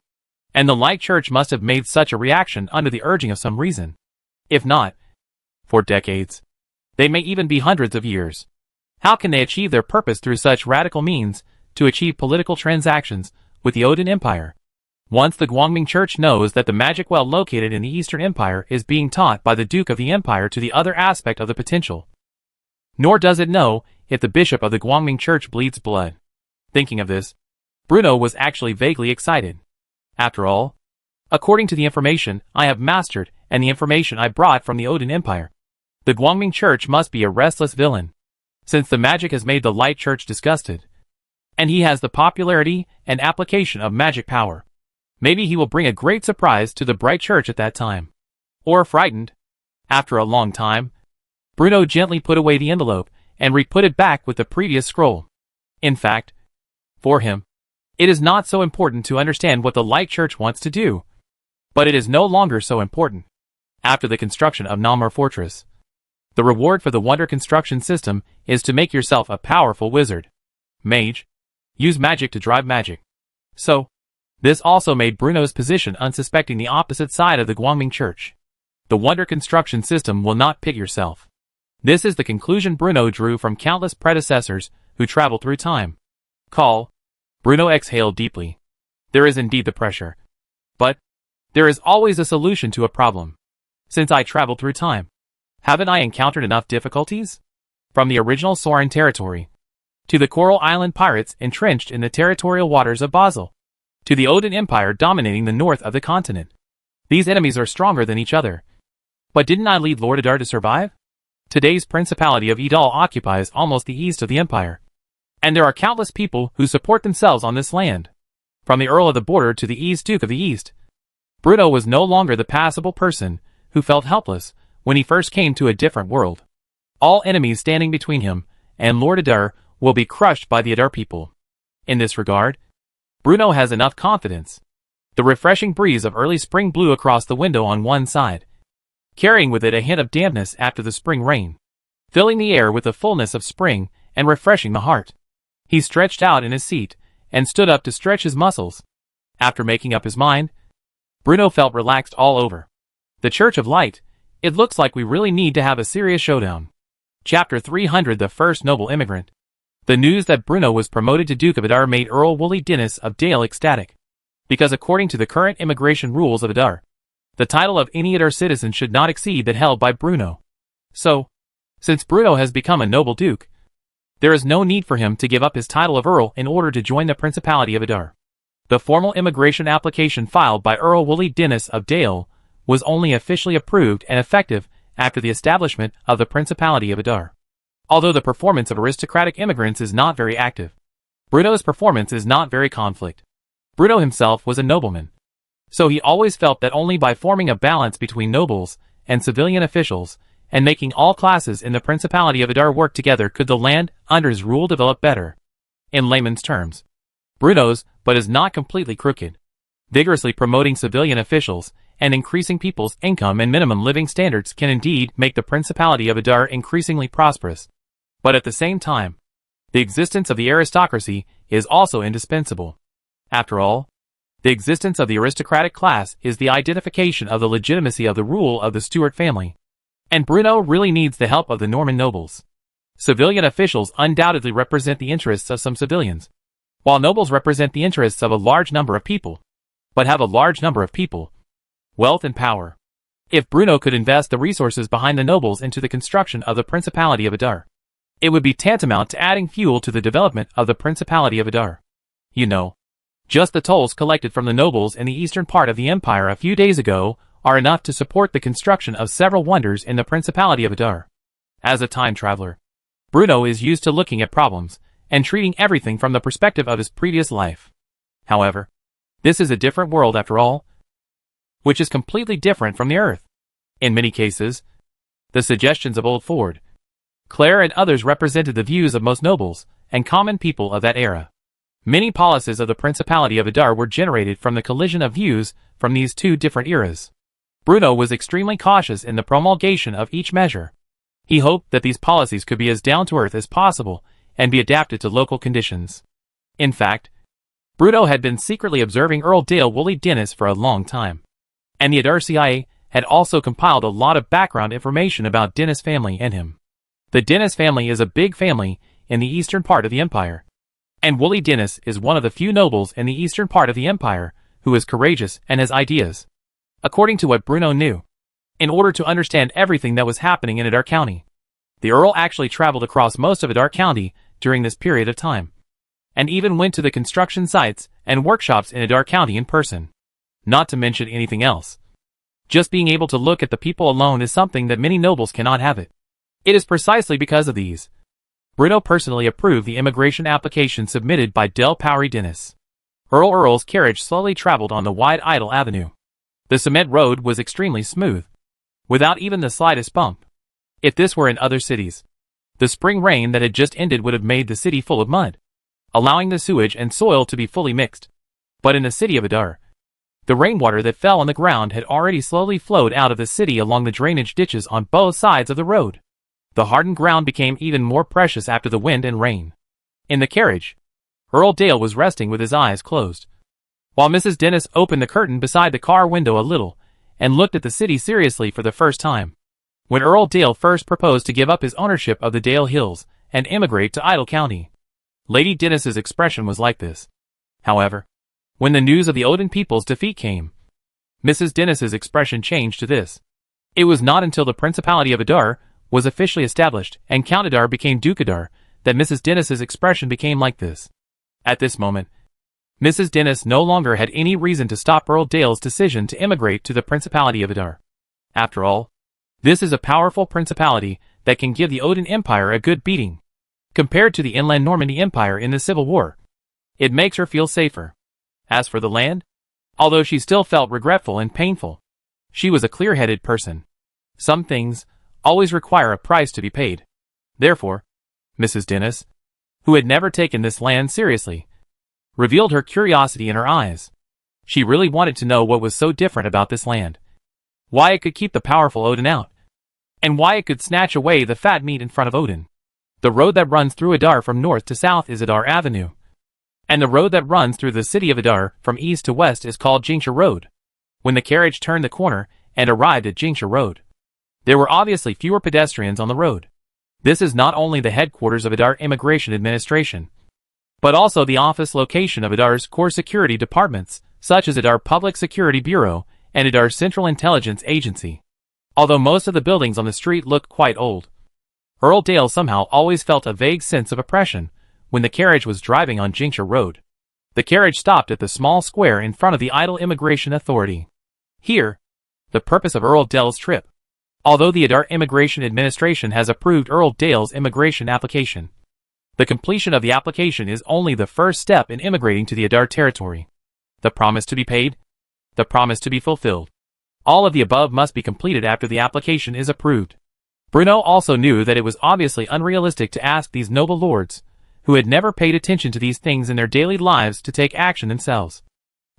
and the Light Church must have made such a reaction under the urging of some reason. If not, for decades, they may even be hundreds of years. How can they achieve their purpose through such radical means to achieve political transactions with the Odin Empire? Once the Guangming Church knows that the Magic Well located in the Eastern Empire is being taught by the Duke of the Empire to the other aspect of the potential. Nor does it know if the bishop of the Guangming Church bleeds blood. Thinking of this, Bruno was actually vaguely excited. After all, according to the information I have mastered and the information I brought from the Odin Empire, the Guangming Church must be a restless villain, since the magic has made the Light Church disgusted, and he has the popularity and application of magic power. Maybe he will bring a great surprise to the Bright Church at that time. or frightened. After a long time, Bruno gently put away the envelope and re-put it back with the previous scroll. In fact, for him, it is not so important to understand what the Light Church wants to do, but it is no longer so important. After the construction of Namor Fortress, the reward for the Wonder Construction System is to make yourself a powerful wizard. Mage. Use magic to drive magic. So, this also made Bruno's position unsuspecting the opposite side of the Guangming Church. The Wonder Construction System will not pick yourself. This is the conclusion Bruno drew from countless predecessors who traveled through time. Call. Bruno exhaled deeply. There is indeed the pressure. But there is always a solution to a problem. Since I traveled through time, haven't I encountered enough difficulties? From the original Soren territory, to the Coral Island pirates entrenched in the territorial waters of Basel, to the Odin Empire dominating the north of the continent. These enemies are stronger than each other. But didn't I lead Lord Adar to survive? Today's Principality of Idal occupies almost the east of the empire. And there are countless people who support themselves on this land. From the Earl of the Border to the East Duke of the East, Bruno was no longer the passable person who felt helpless when he first came to a different world. All enemies standing between him and Lord Adar will be crushed by the Adar people. In this regard, Bruno has enough confidence. The refreshing breeze of early spring blew across the window on one side, carrying with it a hint of dampness after the spring rain, filling the air with the fullness of spring and refreshing the heart. He stretched out in his seat and stood up to stretch his muscles. After making up his mind, Bruno felt relaxed all over. The Church of Light, it looks like we really need to have a serious showdown. Chapter 300 The First Noble Immigrant. The news that Bruno was promoted to Duke of Adar made Earl Wooly Dennis of Dale ecstatic. Because according to the current immigration rules of Adar, the title of any Adar citizen should not exceed that held by Bruno. So, since Bruno has become a noble duke, there is no need for him to give up his title of Earl in order to join the Principality of Adar. The formal immigration application filed by Earl Wooly Dennis of Dale was only officially approved and effective after the establishment of the Principality of Adar. Although the performance of aristocratic immigrants is not very active, Bruno's performance is not very conflict. Bruno himself was a nobleman, so he always felt that only by forming a balance between nobles and civilian officials and making all classes in the Principality of Adar work together could the land under his rule develop better. In layman's terms, Bruno's but is not completely crooked. Vigorously promoting civilian officials and increasing people's income and minimum living standards can indeed make the Principality of Adar increasingly prosperous. But at the same time, the existence of the aristocracy is also indispensable. After all, the existence of the aristocratic class is the identification of the legitimacy of the rule of the Stuart family. And Bruno really needs the help of the Norman nobles. Civilian officials undoubtedly represent the interests of some civilians, while nobles represent the interests of a large number of people. But have a large number of people, wealth and power. If Bruno could invest the resources behind the nobles into the construction of the Principality of Adar, it would be tantamount to adding fuel to the development of the Principality of Adar. You know, just the tolls collected from the nobles in the eastern part of the empire a few days ago are enough to support the construction of several wonders in the Principality of Adar. As a time traveler, Bruno is used to looking at problems and treating everything from the perspective of his previous life. However, this is a different world after all, which is completely different from the Earth. In many cases, the suggestions of Old Ford, Claire and others represented the views of most nobles and common people of that era. Many policies of the Principality of Adar were generated from the collision of views from these two different eras. Bruno was extremely cautious in the promulgation of each measure. He hoped that these policies could be as down-to-earth as possible and be adapted to local conditions. In fact, Bruno had been secretly observing Earl Dale Wooly Dennis for a long time, and the Adar CIA had also compiled a lot of background information about Dennis' family and him. The Dennis family is a big family in the eastern part of the empire, and Wooly Dennis is one of the few nobles in the eastern part of the empire who is courageous and has ideas. According to what Bruno knew, in order to understand everything that was happening in Adar County, the Earl actually traveled across most of Adar County during this period of time, and even went to the construction sites and workshops in Adar County in person. Not to mention anything else. Just being able to look at the people alone is something that many nobles cannot have it. It is precisely because of these. Bruno personally approved the immigration application submitted by Del Powry Dennis. Earl's carriage slowly traveled on the wide Idle Avenue. The cement road was extremely smooth, without even the slightest bump. If this were in other cities, the spring rain that had just ended would have made the city full of mud, allowing the sewage and soil to be fully mixed. But in the city of Adar, the rainwater that fell on the ground had already slowly flowed out of the city along the drainage ditches on both sides of the road. The hardened ground became even more precious after the wind and rain. In the carriage, Earl Dale was resting with his eyes closed, while Mrs. Dennis opened the curtain beside the car window a little and looked at the city seriously for the first time. When Earl Dale first proposed to give up his ownership of the Dale Hills and immigrate to Idle County, Lady Dennis's expression was like this. However, when the news of the Odin people's defeat came, Mrs. Dennis's expression changed to this. It was not until the Principality of Adar was officially established and Count Adar became Duke Adar that Mrs. Dennis's expression became like this. At this moment, Mrs. Dennis no longer had any reason to stop Earl Dale's decision to immigrate to the Principality of Adar. After all, this is a powerful principality that can give the Odin Empire a good beating. Compared to the inland Normandy Empire in the Civil War, it makes her feel safer. As for the land, although she still felt regretful and painful, she was a clear-headed person. Some things always require a price to be paid. Therefore, Mrs. Dennis, who had never taken this land seriously, revealed her curiosity in her eyes. She really wanted to know what was so different about this land, why it could keep the powerful Odin out, and why it could snatch away the fat meat in front of Odin. The road that runs through Adar from north to south is Adar Avenue, and the road that runs through the city of Adar from east to west is called Jinxia Road. When the carriage turned the corner and arrived at Jinxia Road, there were obviously fewer pedestrians on the road. This is not only the headquarters of Adar Immigration Administration, but also the office location of Adar's core security departments, such as Adar Public Security Bureau and Adar Central Intelligence Agency. Although most of the buildings on the street looked quite old, Earl Dale somehow always felt a vague sense of oppression when the carriage was driving on Jinxia Road. The carriage stopped at the small square in front of the Idle Immigration Authority. Here, the purpose of Earl Dale's trip. Although the Adar Immigration Administration has approved Earl Dale's immigration application, the completion of the application is only the first step in immigrating to the Adar territory. The promise to be paid, the promise to be fulfilled. All of the above must be completed after the application is approved. Bruno also knew that it was obviously unrealistic to ask these noble lords, who had never paid attention to these things in their daily lives, to take action themselves,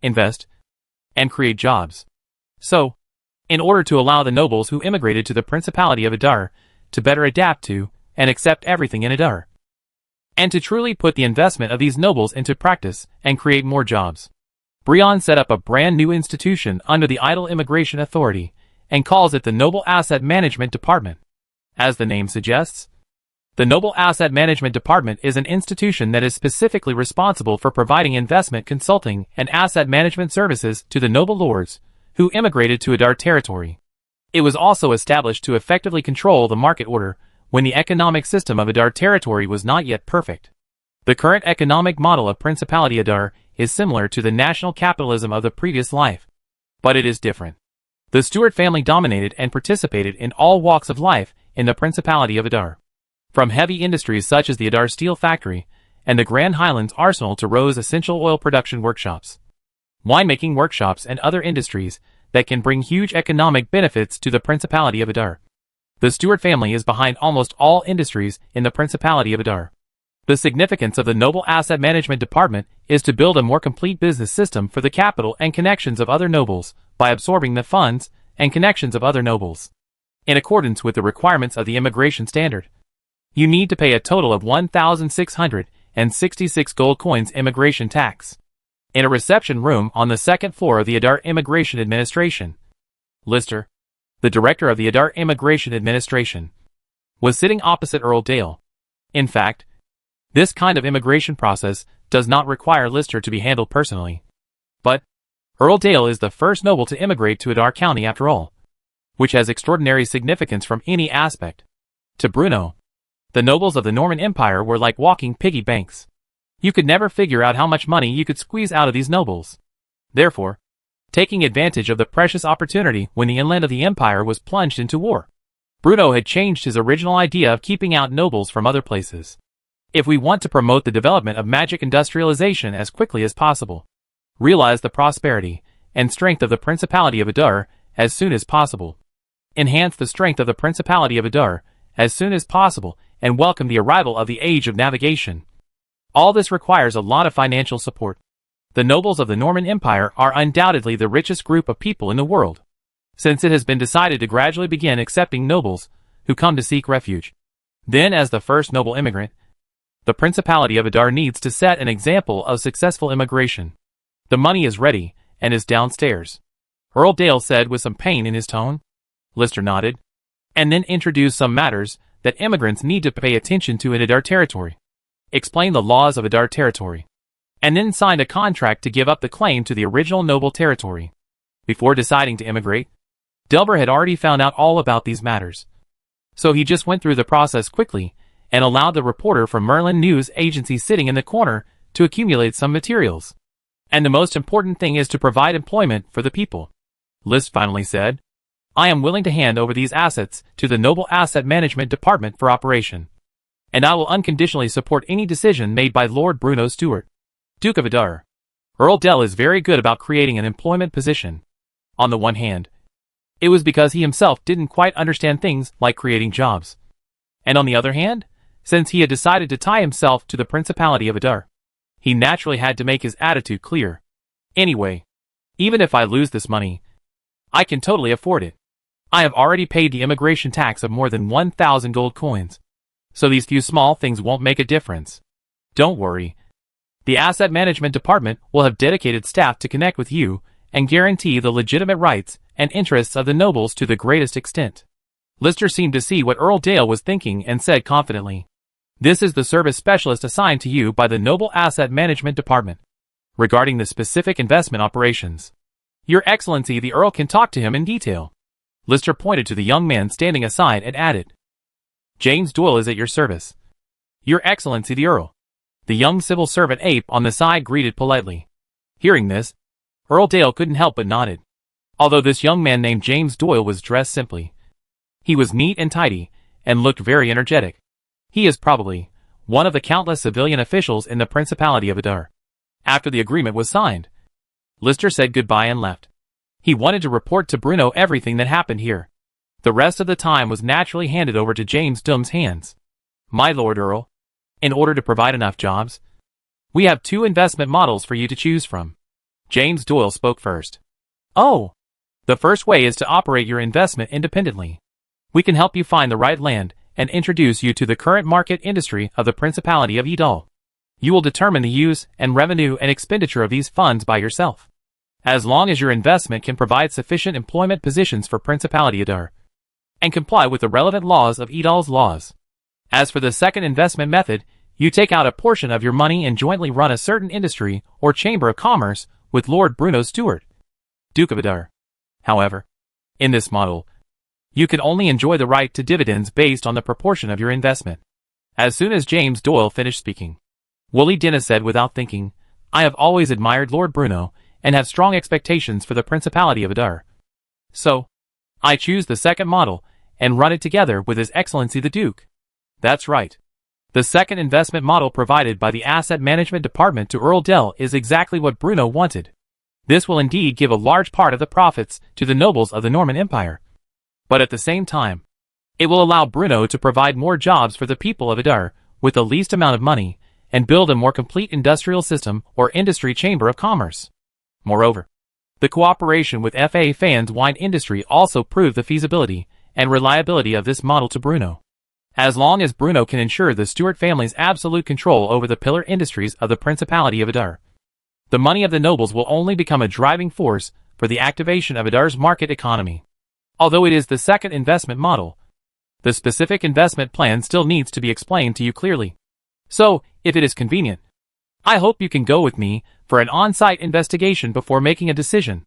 invest, and create jobs. So, in order to allow the nobles who immigrated to the Principality of Adar to better adapt to and accept everything in Adar, and to truly put the investment of these nobles into practice and create more jobs, Brion set up a brand new institution under the Idle Immigration Authority and calls it the Noble Asset Management Department. As the name suggests, the Noble Asset Management Department is an institution that is specifically responsible for providing investment consulting and asset management services to the noble lords who immigrated to Adar territory. It was also established to effectively control the market order when the economic system of Adar territory was not yet perfect. The current economic model of Principality Adar is similar to the national capitalism of the previous life, but it is different. The Stewart family dominated and participated in all walks of life in the Principality of Adar, from heavy industries such as the Adar Steel Factory and the Grand Highlands Arsenal to Rose essential oil production workshops, winemaking workshops, and other industries that can bring huge economic benefits to the Principality of Adar. The Stewart family is behind almost all industries in the Principality of Adar. The significance of the Noble Asset Management Department is to build a more complete business system for the capital and connections of other nobles by absorbing the funds and connections of other nobles. In accordance with the requirements of the immigration standard, you need to pay a total of 1,666 gold coins immigration tax. In a reception room on the second floor of the Adar Immigration Administration, Lister, the director of the Adar Immigration Administration, was sitting opposite Earl Dale. In fact, this kind of immigration process does not require Lister to be handled personally. But Earl Dale is the first noble to immigrate to Adar County after all, which has extraordinary significance from any aspect. To Bruno, the nobles of the Norman Empire were like walking piggy banks. You could never figure out how much money you could squeeze out of these nobles. Therefore, taking advantage of the precious opportunity when the inland of the empire was plunged into war, Bruno had changed his original idea of keeping out nobles from other places. If we want to promote the development of magic industrialization as quickly as possible, realize the prosperity and strength of the Principality of Adar as soon as possible, enhance the strength of the Principality of Adar as soon as possible, and welcome the arrival of the Age of Navigation. All this requires a lot of financial support. The nobles of the Norman Empire are undoubtedly the richest group of people in the world, since it has been decided to gradually begin accepting nobles who come to seek refuge. Then, as the first noble immigrant, the Principality of Adar needs to set an example of successful immigration. The money is ready, and is downstairs, Earl Dale said with some pain in his tone. Lister nodded, and then introduced some matters that immigrants need to pay attention to in Adar territory, explained the laws of Adar territory, and then signed a contract to give up the claim to the original noble territory. Before deciding to immigrate, Delbert had already found out all about these matters, so he just went through the process quickly and allowed the reporter from Merlin News Agency sitting in the corner to accumulate some materials. And the most important thing is to provide employment for the people, List finally said. I am willing to hand over these assets to the Noble Asset Management Department for operation, and I will unconditionally support any decision made by Lord Bruno Stewart, Duke of Adar. Earl Dell is very good about creating an employment position. On the one hand, it was because he himself didn't quite understand things like creating jobs. And on the other hand, since he had decided to tie himself to the Principality of Adar, he naturally had to make his attitude clear. Anyway, even if I lose this money, I can totally afford it. I have already paid the immigration tax of more than 1,000 gold coins, so these few small things won't make a difference. Don't worry. The Asset Management Department will have dedicated staff to connect with you and guarantee the legitimate rights and interests of the nobles to the greatest extent. Lister seemed to see what Earl Dale was thinking and said confidently, This is the service specialist assigned to you by the Noble Asset Management Department, regarding the specific investment operations. Your Excellency the Earl can talk to him in detail. Lister pointed to the young man standing aside and added, James Doyle is at your service. Your Excellency the Earl. The young civil servant ape on the side greeted politely. Hearing this, Earl Dale couldn't help but nodded. Although this young man named James Doyle was dressed simply, he was neat and tidy, and looked very energetic. He is probably one of the countless civilian officials in the Principality of Adar. After the agreement was signed, Lister said goodbye and left. He wanted to report to Bruno everything that happened here. The rest of the time was naturally handed over to James Doyle's hands. My Lord Earl, in order to provide enough jobs, we have 2 investment models for you to choose from. James Doyle spoke first. Oh! The first way is to operate your investment independently. We can help you find the right land and introduce you to the current market industry of the Principality of Edal. You will determine the use and revenue and expenditure of these funds by yourself, as long as your investment can provide sufficient employment positions for Principality Adar, and comply with the relevant laws of Edal's laws. As for the second investment method, you take out a portion of your money and jointly run a certain industry or chamber of commerce with Lord Bruno Stewart, Duke of Adar. However, in this model, you can only enjoy the right to dividends based on the proportion of your investment. As soon as James Doyle finished speaking, Wooly Dennis said without thinking, I have always admired Lord Bruno, and have strong expectations for the Principality of Adar. So, I choose the second model, and run it together with His Excellency the Duke. That's right. The second investment model provided by the Asset Management Department to Earl Dell is exactly what Bruno wanted. This will indeed give a large part of the profits to the nobles of the Norman Empire. But at the same time, it will allow Bruno to provide more jobs for the people of Adar with the least amount of money, and build a more complete industrial system or industry chamber of commerce. Moreover, the cooperation with F.A. Fan's wine industry also proved the feasibility and reliability of this model to Bruno. As long as Bruno can ensure the Stewart family's absolute control over the pillar industries of the Principality of Adar, the money of the nobles will only become a driving force for the activation of Adar's market economy. Although it is the second investment model, the specific investment plan still needs to be explained to you clearly. So, if it is convenient, I hope you can go with me for an on-site investigation before making a decision,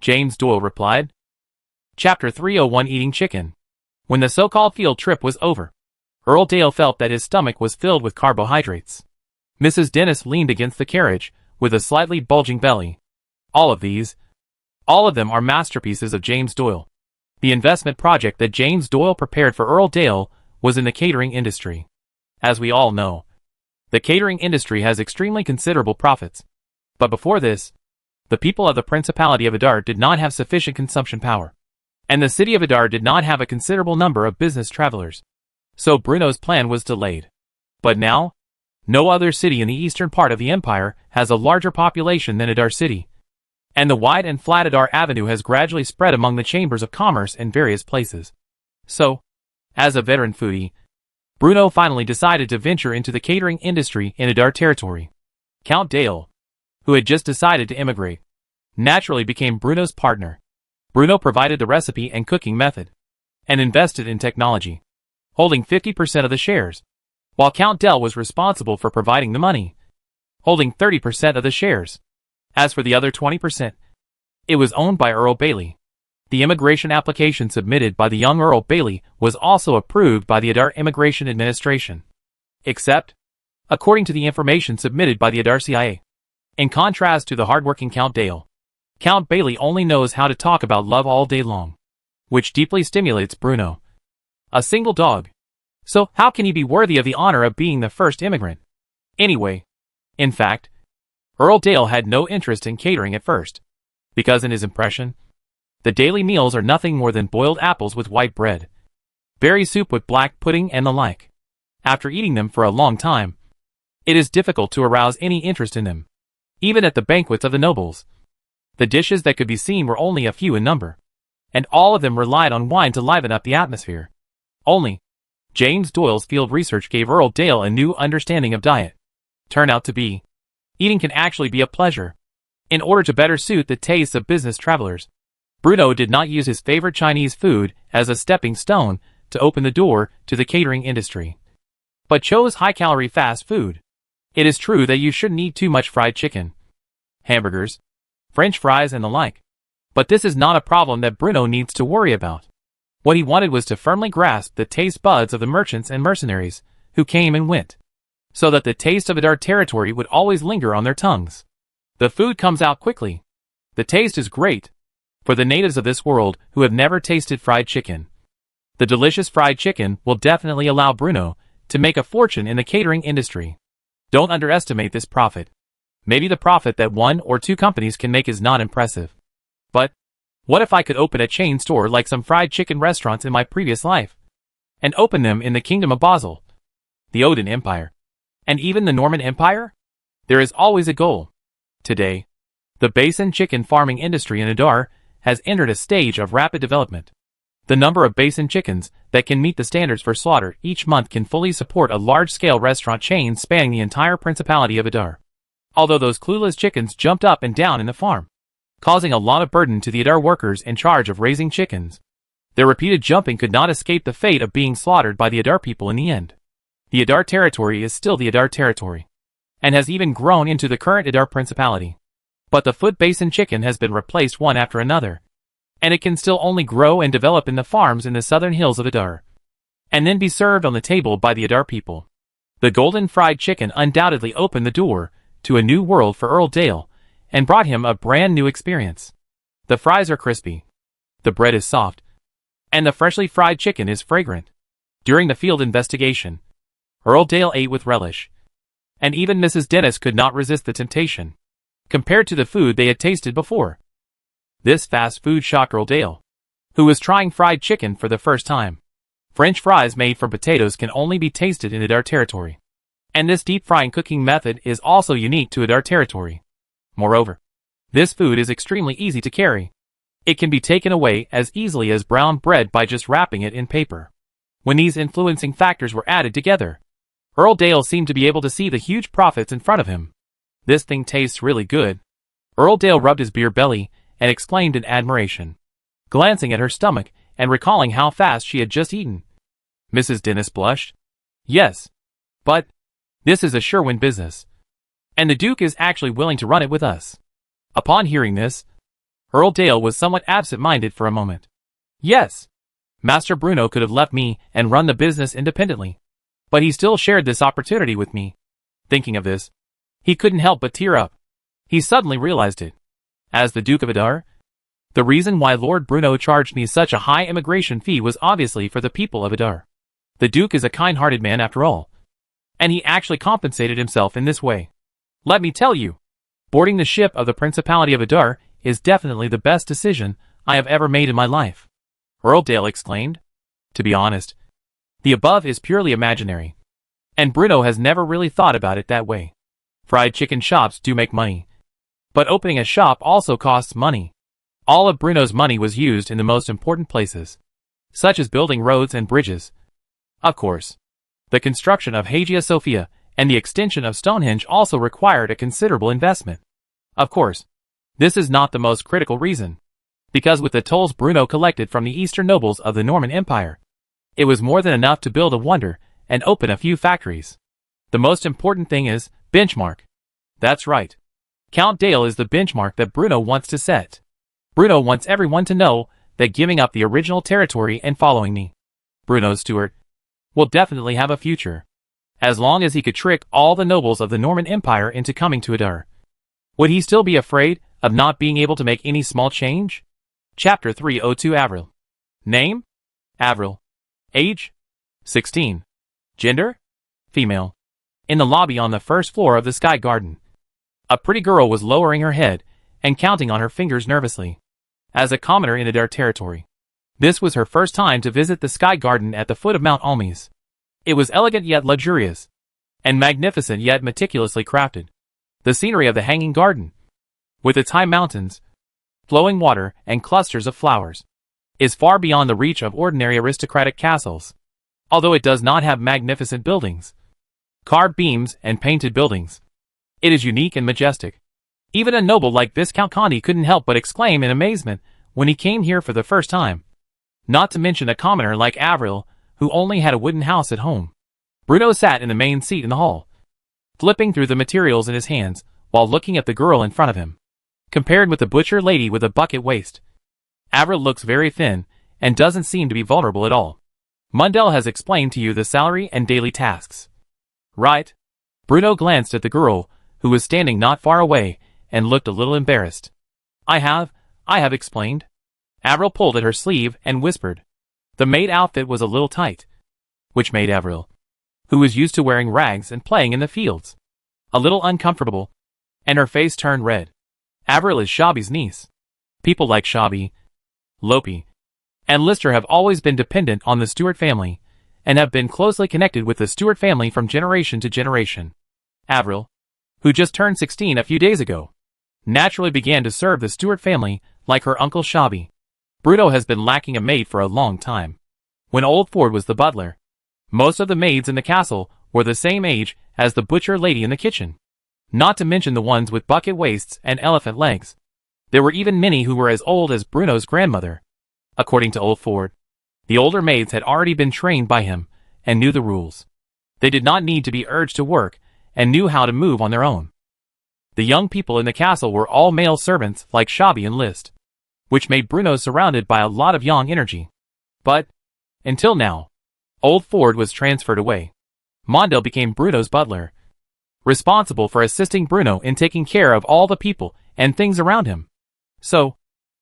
James Doyle replied. Chapter 301 Eating Chicken. When the so-called field trip was over, Earl Dale felt that his stomach was filled with carbohydrates. Mrs. Dennis leaned against the carriage with a slightly bulging belly. All of them are masterpieces of James Doyle. The investment project that James Doyle prepared for Earl Dale was in the catering industry. As we all know, the catering industry has extremely considerable profits. But before this, the people of the Principality of Adar did not have sufficient consumption power. and the city of Adar did not have a considerable number of business travelers. So Bruno's plan was delayed. But now, no other city in the eastern part of the empire has a larger population than Adar City, and the wide and flat Adar Avenue has gradually spread among the chambers of commerce in various places. So, as a veteran foodie, Bruno finally decided to venture into the catering industry in Adar territory. Count Dale, who had just decided to immigrate, naturally became Bruno's partner. Bruno provided the recipe and cooking method, and invested in technology, holding 50% of the shares, while Count Dale was responsible for providing the money, holding 30% of the shares. As for the other 20%, it was owned by Earl Bailey. The immigration application submitted by the young Earl Bailey was also approved by the Adar Immigration Administration. Except, according to the information submitted by the Adar CIA, in contrast to the hardworking Count Dale, Count Bailey only knows how to talk about love all day long, which deeply stimulates Bruno. A single dog. So how can he be worthy of the honor of being the first immigrant? Anyway, in fact, Earl Dale had no interest in catering at first, because in his impression, the daily meals are nothing more than boiled apples with white bread, berry soup with black pudding and the like. After eating them for a long time, it is difficult to arouse any interest in them. Even at the banquets of the nobles, the dishes that could be seen were only a few in number, and all of them relied on wine to liven up the atmosphere. Only, James Doyle's field research gave Earl Dale a new understanding of diet. Turned out to be, eating can actually be a pleasure. In order to better suit the tastes of business travelers, Bruno did not use his favorite Chinese food as a stepping stone to open the door to the catering industry, but chose high-calorie fast food. It is true that you shouldn't eat too much fried chicken, hamburgers, French fries and the like, but this is not a problem that Bruno needs to worry about. What he wanted was to firmly grasp the taste buds of the merchants and mercenaries who came and went, so that the taste of Adar territory would always linger on their tongues. The food comes out quickly. The taste is great. For the natives of this world who have never tasted fried chicken, the delicious fried chicken will definitely allow Bruno to make a fortune in the catering industry. Don't underestimate this profit. Maybe the profit that 1 or 2 companies can make is not impressive. But, what if I could open a chain store like some fried chicken restaurants in my previous life, and open them in the Kingdom of Basel, the Odin Empire, and even the Norman Empire? There is always a goal. Today, the basin chicken farming industry in Adar has entered a stage of rapid development. The number of basin chickens that can meet the standards for slaughter each month can fully support a large-scale restaurant chain spanning the entire Principality of Adar. Although those clueless chickens jumped up and down in the farm, causing a lot of burden to the Adar workers in charge of raising chickens, their repeated jumping could not escape the fate of being slaughtered by the Adar people in the end. The Adar territory is still the Adar territory, and has even grown into the current Adar Principality. But the foot basin chicken has been replaced one after another, and it can still only grow and develop in the farms in the southern hills of Adar, and then be served on the table by the Adar people. The golden fried chicken undoubtedly opened the door to a new world for Earl Dale, and brought him a brand new experience. The fries are crispy, the bread is soft, and the freshly fried chicken is fragrant. During the field investigation, Earl Dale ate with relish, and even Mrs. Dennis could not resist the temptation, compared to the food they had tasted before. This fast food shocked Earl Dale, who was trying fried chicken for the first time. French fries made from potatoes can only be tasted in Adar territory, and this deep frying cooking method is also unique to Adar territory. Moreover, this food is extremely easy to carry. It can be taken away as easily as brown bread by just wrapping it in paper. When these influencing factors were added together, Earl Dale seemed to be able to see the huge profits in front of him. This thing tastes really good. Earl Dale rubbed his beer belly and exclaimed in admiration, glancing at her stomach and recalling how fast she had just eaten. Mrs. Dennis blushed. Yes, but this is a sure-win business, and the Duke is actually willing to run it with us. Upon hearing this, Earl Dale was somewhat absent-minded for a moment. Yes, Master Bruno could have left me and run the business independently, but he still shared this opportunity with me. Thinking of this, he couldn't help but tear up. He suddenly realized it. As the Duke of Adar, the reason why Lord Bruno charged me such a high immigration fee was obviously for the people of Adar. The Duke is a kind-hearted man after all, and he actually compensated himself in this way. Let me tell you, boarding the ship of the Principality of Adar is definitely the best decision I have ever made in my life. Earl Dale exclaimed. To be honest, the above is purely imaginary, and Bruno has never really thought about it that way. Fried chicken shops do make money, but opening a shop also costs money. All of Bruno's money was used in the most important places, such as building roads and bridges. Of course, the construction of Hagia Sophia and the extension of Stonehenge also required a considerable investment. Of course, this is not the most critical reason, because with the tolls Bruno collected from the eastern nobles of the Norman Empire, it was more than enough to build a wonder and open a few factories. The most important thing is benchmark. That's right. Count Dale is the benchmark that Bruno wants to set. Bruno wants everyone to know that giving up the original territory and following me, Bruno Stewart, will definitely have a future, as long as he could trick all the nobles of the Norman Empire into coming to Adar. Would he still be afraid of not being able to make any small change? Chapter 302 Avril. Name? Avril. Age? 16. Gender? Female. In the lobby on the first floor of the Sky Garden, a pretty girl was lowering her head and counting on her fingers nervously. As a commoner in Adar territory, this was her first time to visit the Sky Garden at the foot of Mount Almes. It was elegant yet luxurious, and magnificent yet meticulously crafted. The scenery of the Hanging Garden, with its high mountains, flowing water, and clusters of flowers, is far beyond the reach of ordinary aristocratic castles. Although it does not have magnificent buildings, carved beams, and painted buildings, it is unique and majestic. Even a noble like Viscount Conde couldn't help but exclaim in amazement when he came here for the first time. Not to mention a commoner like Avril, who only had a wooden house at home. Bruno sat in the main seat in the hall, flipping through the materials in his hands while looking at the girl in front of him. Compared with the butcher lady with a bucket waist, Avril looks very thin and doesn't seem to be vulnerable at all. Mundell has explained to you the salary and daily tasks, right? Bruno glanced at the girl, who was standing not far away, and looked a little embarrassed. I have explained. Avril pulled at her sleeve and whispered. The maid outfit was a little tight, which made Avril, who was used to wearing rags and playing in the fields, a little uncomfortable, and her face turned red. Avril is Shabby's niece. People like Shabby, Lopi, and Lister have always been dependent on the Stewart family, and have been closely connected with the Stewart family from generation to generation. Avril, who just turned 16 a few days ago, naturally began to serve the Stewart family like her uncle Shabby. Bruno has been lacking a maid for a long time. When old Ford was the butler, most of the maids in the castle were the same age as the butcher lady in the kitchen, not to mention the ones with bucket waists and elephant legs. There were even many who were as old as Bruno's grandmother. According to old Ford, the older maids had already been trained by him and knew the rules. They did not need to be urged to work and knew how to move on their own. The young people in the castle were all male servants like Shabby and List, which made Bruno surrounded by a lot of young energy. But, until now, old Ford was transferred away. Mondell became Bruno's butler, responsible for assisting Bruno in taking care of all the people and things around him. So,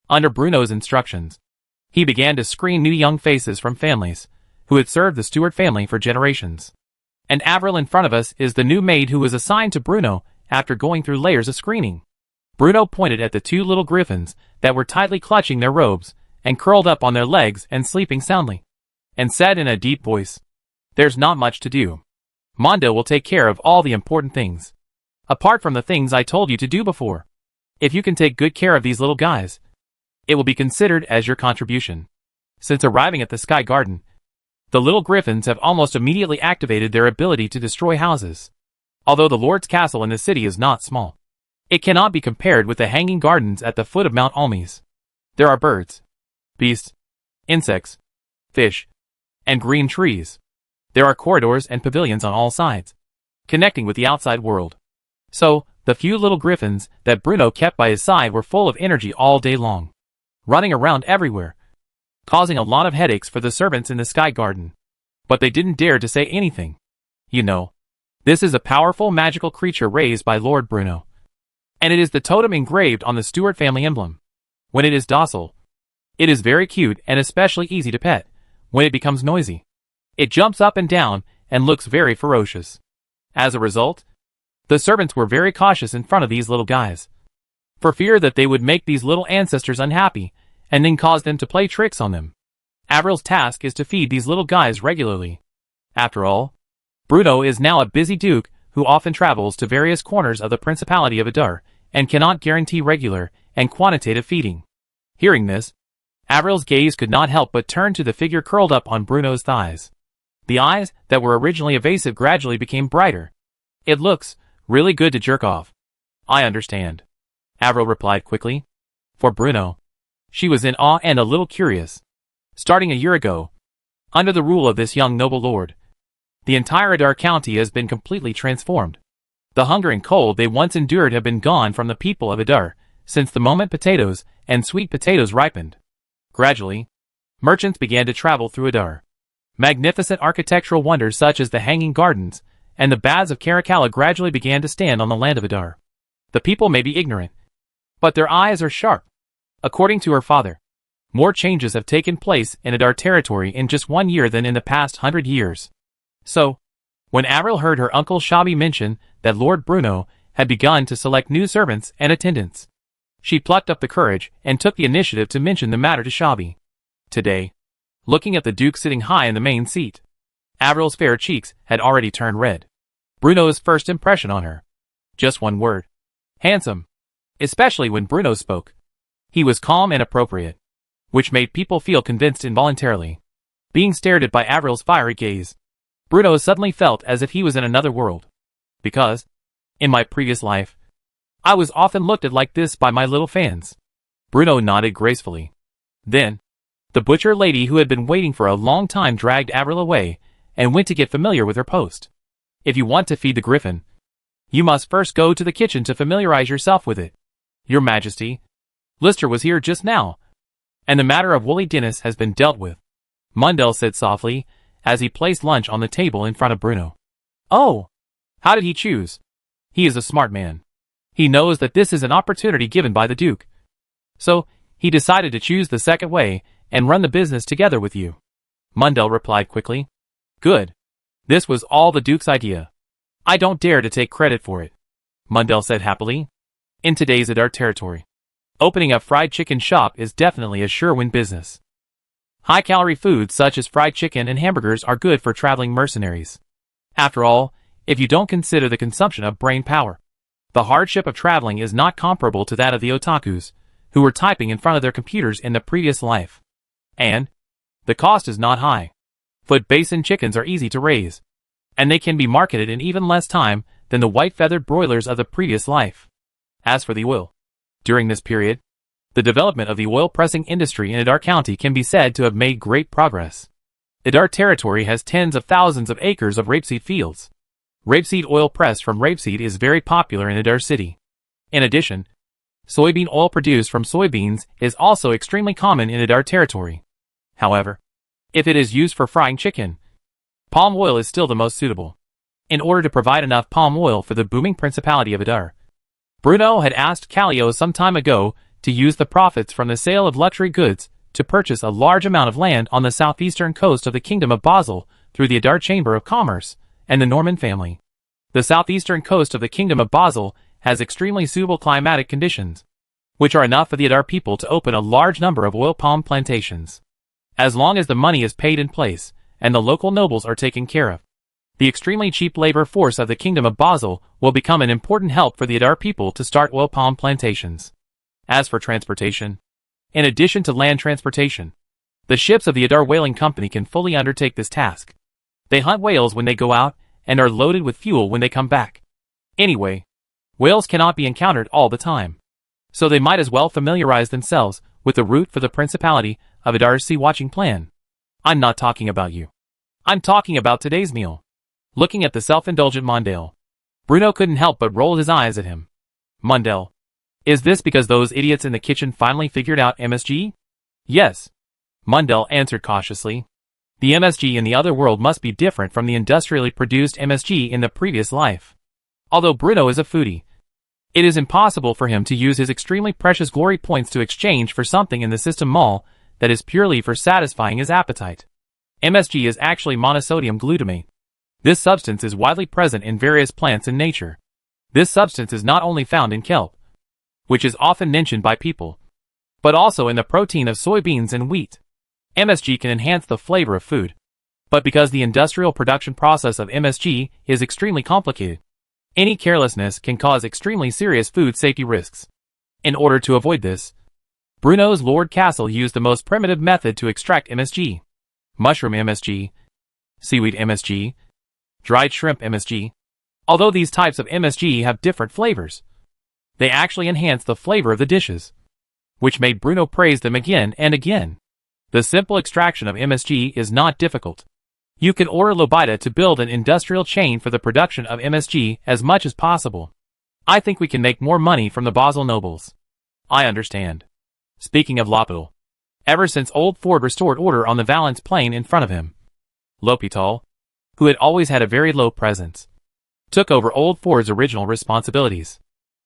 under Bruno's instructions, he began to screen new young faces from families who had served the Stewart family for generations. And Avril in front of us is the new maid who was assigned to Bruno after going through layers of screening. Bruno pointed at the two little griffins that were tightly clutching their robes and curled up on their legs and sleeping soundly, and said in a deep voice, "There's not much to do. Mondo will take care of all the important things, apart from the things I told you to do before. If you can take good care of these little guys, it will be considered as your contribution." Since arriving at the Sky Garden, the little griffins have almost immediately activated their ability to destroy houses. Although the Lord's castle in the city is not small, it cannot be compared with the hanging gardens at the foot of Mount Almes. There are birds, beasts, insects, fish, and green trees. There are corridors and pavilions on all sides, connecting with the outside world. So, the few little griffins that Bruno kept by his side were full of energy all day long, running around everywhere, causing a lot of headaches for the servants in the Sky Garden. But they didn't dare to say anything. You know, this is a powerful magical creature raised by Lord Bruno, and it is the totem engraved on the Stewart family emblem. When it is docile, it is very cute and especially easy to pet. When it becomes noisy, it jumps up and down and looks very ferocious. As a result, the servants were very cautious in front of these little guys, for fear that they would make these little ancestors unhappy and then cause them to play tricks on them. Avril's task is to feed these little guys regularly. After all, Bruno is now a busy duke who often travels to various corners of the Principality of Adar and cannot guarantee regular and quantitative feeding. Hearing this, Avril's gaze could not help but turn to the figure curled up on Bruno's thighs. The eyes that were originally evasive gradually became brighter. It looks really good to jerk off. I understand, Avril replied quickly. For Bruno, she was in awe and a little curious. Starting a year ago, under the rule of this young noble lord, the entire Adar County has been completely transformed. The hunger and cold they once endured have been gone from the people of Adar since the moment potatoes and sweet potatoes ripened. Gradually, merchants began to travel through Adar. Magnificent architectural wonders such as the Hanging Gardens and the Baths of Caracalla gradually began to stand on the land of Adar. The people may be ignorant, but their eyes are sharp. According to her father, more changes have taken place in Adar territory in just 1 year than in the past 100 years. So, when Avril heard her uncle Shabi mention that Lord Bruno had begun to select new servants and attendants, she plucked up the courage and took the initiative to mention the matter to Shabi. Today, looking at the Duke sitting high in the main seat, Avril's fair cheeks had already turned red. Bruno's first impression on her. Just one word. Handsome. Especially when Bruno spoke. He was calm and appropriate, which made people feel convinced involuntarily. Being stared at by Avril's fiery gaze, Bruno suddenly felt as if he was in another world. Because, in my previous life, I was often looked at like this by my little fans. Bruno nodded gracefully. Then, the butcher lady who had been waiting for a long time dragged Avril away and went to get familiar with her post. If you want to feed the griffin, you must first go to the kitchen to familiarize yourself with it. Your Majesty, Lister was here just now, and the matter of Woolly Dennis has been dealt with, Mundell said softly as he placed lunch on the table in front of Bruno. Oh, how did he choose? He is a smart man. He knows that this is an opportunity given by the Duke. So, he decided to choose the second way and run the business together with you. Mundell replied quickly. Good. This was all the Duke's idea. I don't dare to take credit for it, Mundell said happily. In today's Adar territory, opening a fried chicken shop is definitely a sure-win business. High-calorie foods such as fried chicken and hamburgers are good for traveling mercenaries. After all, if you don't consider the consumption of brain power, the hardship of traveling is not comparable to that of the otakus, who were typing in front of their computers in the previous life. And the cost is not high. Foot basin chickens are easy to raise, and they can be marketed in even less time than the white-feathered broilers of the previous life. As for the oil, during this period, the development of the oil-pressing industry in Adar County can be said to have made great progress. Adar territory has tens of thousands of acres of rapeseed fields. Rapeseed oil pressed from rapeseed is very popular in Adar City. In addition, soybean oil produced from soybeans is also extremely common in Adar territory. However, if it is used for frying chicken, palm oil is still the most suitable. In order to provide enough palm oil for the booming Principality of Adar, Bruno had asked Callio some time ago to use the profits from the sale of luxury goods to purchase a large amount of land on the southeastern coast of the Kingdom of Basel through the Adar Chamber of Commerce and the Norman family. The southeastern coast of the Kingdom of Basel has extremely suitable climatic conditions, which are enough for the Adar people to open a large number of oil palm plantations. As long as the money is paid in place and the local nobles are taken care of, the extremely cheap labor force of the Kingdom of Basel will become an important help for the Adar people to start oil palm plantations. As for transportation, in addition to land transportation, the ships of the Adar Whaling Company can fully undertake this task. They hunt whales when they go out and are loaded with fuel when they come back. Anyway, whales cannot be encountered all the time, so they might as well familiarize themselves with the route for the Principality of Adar's sea-watching plan. I'm not talking about you. I'm talking about today's meal. Looking at the self-indulgent Mundell, Bruno couldn't help but roll his eyes at him. Mundell, is this because those idiots in the kitchen finally figured out MSG? Yes, Mundell answered cautiously. The MSG in the other world must be different from the industrially produced MSG in the previous life. Although Bruno is a foodie, it is impossible for him to use his extremely precious glory points to exchange for something in the system mall that is purely for satisfying his appetite. MSG is actually monosodium glutamate. This substance is widely present in various plants in nature. This substance is not only found in kelp, which is often mentioned by people, but also in the protein of soybeans and wheat. MSG can enhance the flavor of food. But because the industrial production process of MSG is extremely complicated, any carelessness can cause extremely serious food safety risks. In order to avoid this, Bruno's Lord Castle used the most primitive method to extract MSG. Mushroom MSG, seaweed MSG, dried shrimp MSG. Although these types of MSG have different flavors, they actually enhance the flavor of the dishes, which made Bruno praise them again and again. The simple extraction of MSG is not difficult. You can order Lobita to build an industrial chain for the production of MSG as much as possible. I think we can make more money from the Basel nobles. I understand. Speaking of L'Hôpital, ever since old Ford restored order on the Valence plain in front of him, L'Hôpital, who had always had a very low presence, took over old Ford's original responsibilities.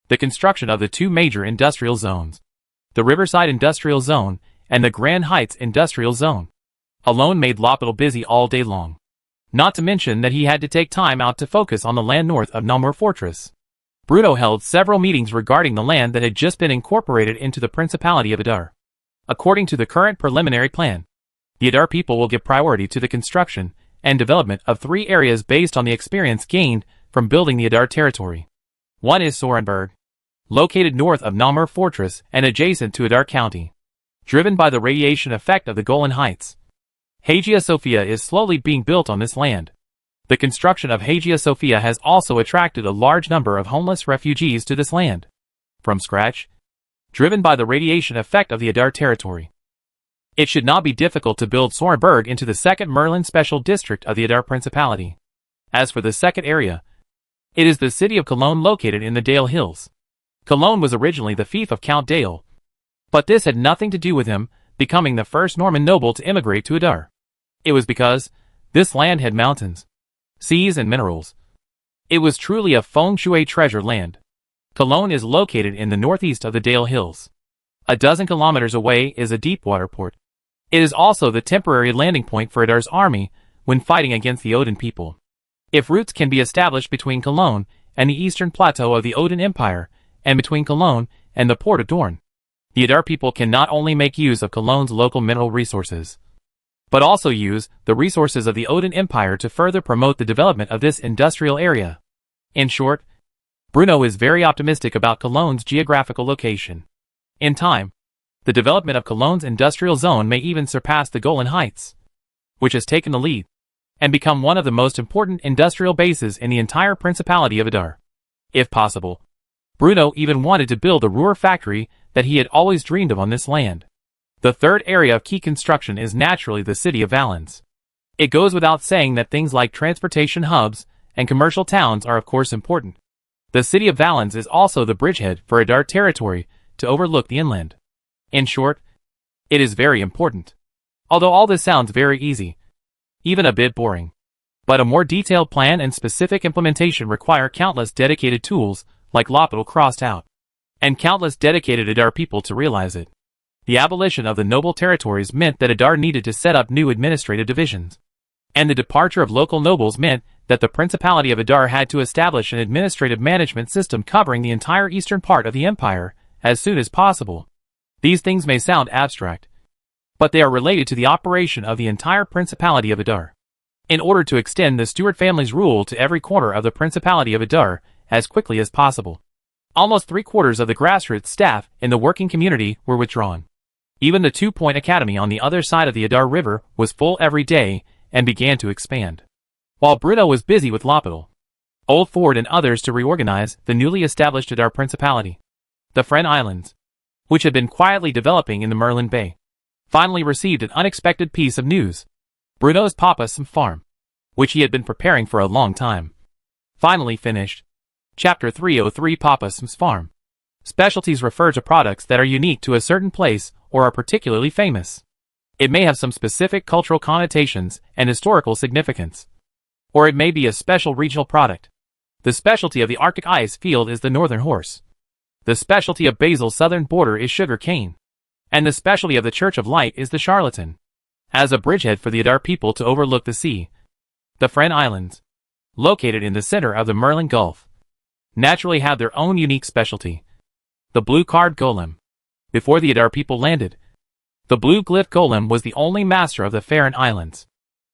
The construction of the two major industrial zones, the Riverside Industrial Zone and the Grand Heights Industrial Zone, alone made L'Hôpital busy all day long. Not to mention that he had to take time out to focus on the land north of Namur Fortress. Bruno held several meetings regarding the land that had just been incorporated into the Principality of Adar. According to the current preliminary plan, the Adar people will give priority to the construction and development of 3 areas based on the experience gained from building the Adar territory. One is Sorenburg, located north of Namur Fortress and adjacent to Adar County. Driven by the radiation effect of the Golan Heights, Hagia Sophia is slowly being built on this land. The construction of Hagia Sophia has also attracted a large number of homeless refugees to this land. From scratch, driven by the radiation effect of the Adar territory. It should not be difficult to build Sorenburg into the second Merlin special district of the Adar Principality. As for the second area, it is the city of Cologne located in the Dale Hills. Cologne was originally the fief of Count Dale, but this had nothing to do with him becoming the first Norman noble to immigrate to Adar. It was because this land had mountains, seas and minerals. It was truly a feng shui treasure land. Cologne is located in the northeast of the Dale Hills. A dozen kilometers away is a deep-water port. It is also the temporary landing point for Adar's army when fighting against the Odin people. If routes can be established between Cologne and the eastern plateau of the Odin Empire, and between Cologne and the port of Dorn, the Adar people can not only make use of Cologne's local mineral resources, but also use the resources of the Odin Empire to further promote the development of this industrial area. In short, Bruno is very optimistic about Cologne's geographical location. In time, the development of Cologne's industrial zone may even surpass the Golan Heights, which has taken the lead, and become one of the most important industrial bases in the entire Principality of Adar. If possible, Bruno even wanted to build the Ruhr factory that he had always dreamed of on this land. The third area of key construction is naturally the city of Valence. It goes without saying that things like transportation hubs and commercial towns are of course important. The city of Valence is also the bridgehead for Adar territory to overlook the inland. In short, it is very important. Although all this sounds very easy, even a bit boring. But a more detailed plan and specific implementation require countless dedicated tools like L'Hôpital crossed out, and countless dedicated Adar people to realize it. The abolition of the noble territories meant that Adar needed to set up new administrative divisions, and the departure of local nobles meant that the Principality of Adar had to establish an administrative management system covering the entire eastern part of the empire as soon as possible. These things may sound abstract, but they are related to the operation of the entire Principality of Adar. In order to extend the Stuart family's rule to every corner of the Principality of Adar as quickly as possible, almost 3/4 of the grassroots staff in the working community were withdrawn. Even the 2-Point Academy on the other side of the Adar River was full every day and began to expand. While Bruno was busy with L'Hôpital, Old Ford and others to reorganize the newly established Adar Principality, the Fren Islands, which had been quietly developing in the Merlin Bay, finally received an unexpected piece of news. Bruno's Papa's farm, which he had been preparing for a long time, finally finished. Chapter 303 Papa's farm. Specialties refer to products that are unique to a certain place or are particularly famous. It may have some specific cultural connotations and historical significance, or it may be a special regional product. The specialty of the Arctic ice field is the northern horse. The specialty of Basil's southern border is sugar cane. And the specialty of the Church of Light is the charlatan. As a bridgehead for the Adar people to overlook the sea, the Fren Islands, located in the center of the Merlin Gulf, naturally have their own unique specialty, the blue-card golem. Before the Adar people landed, The blue glyph golem was the only master of the Faran Islands.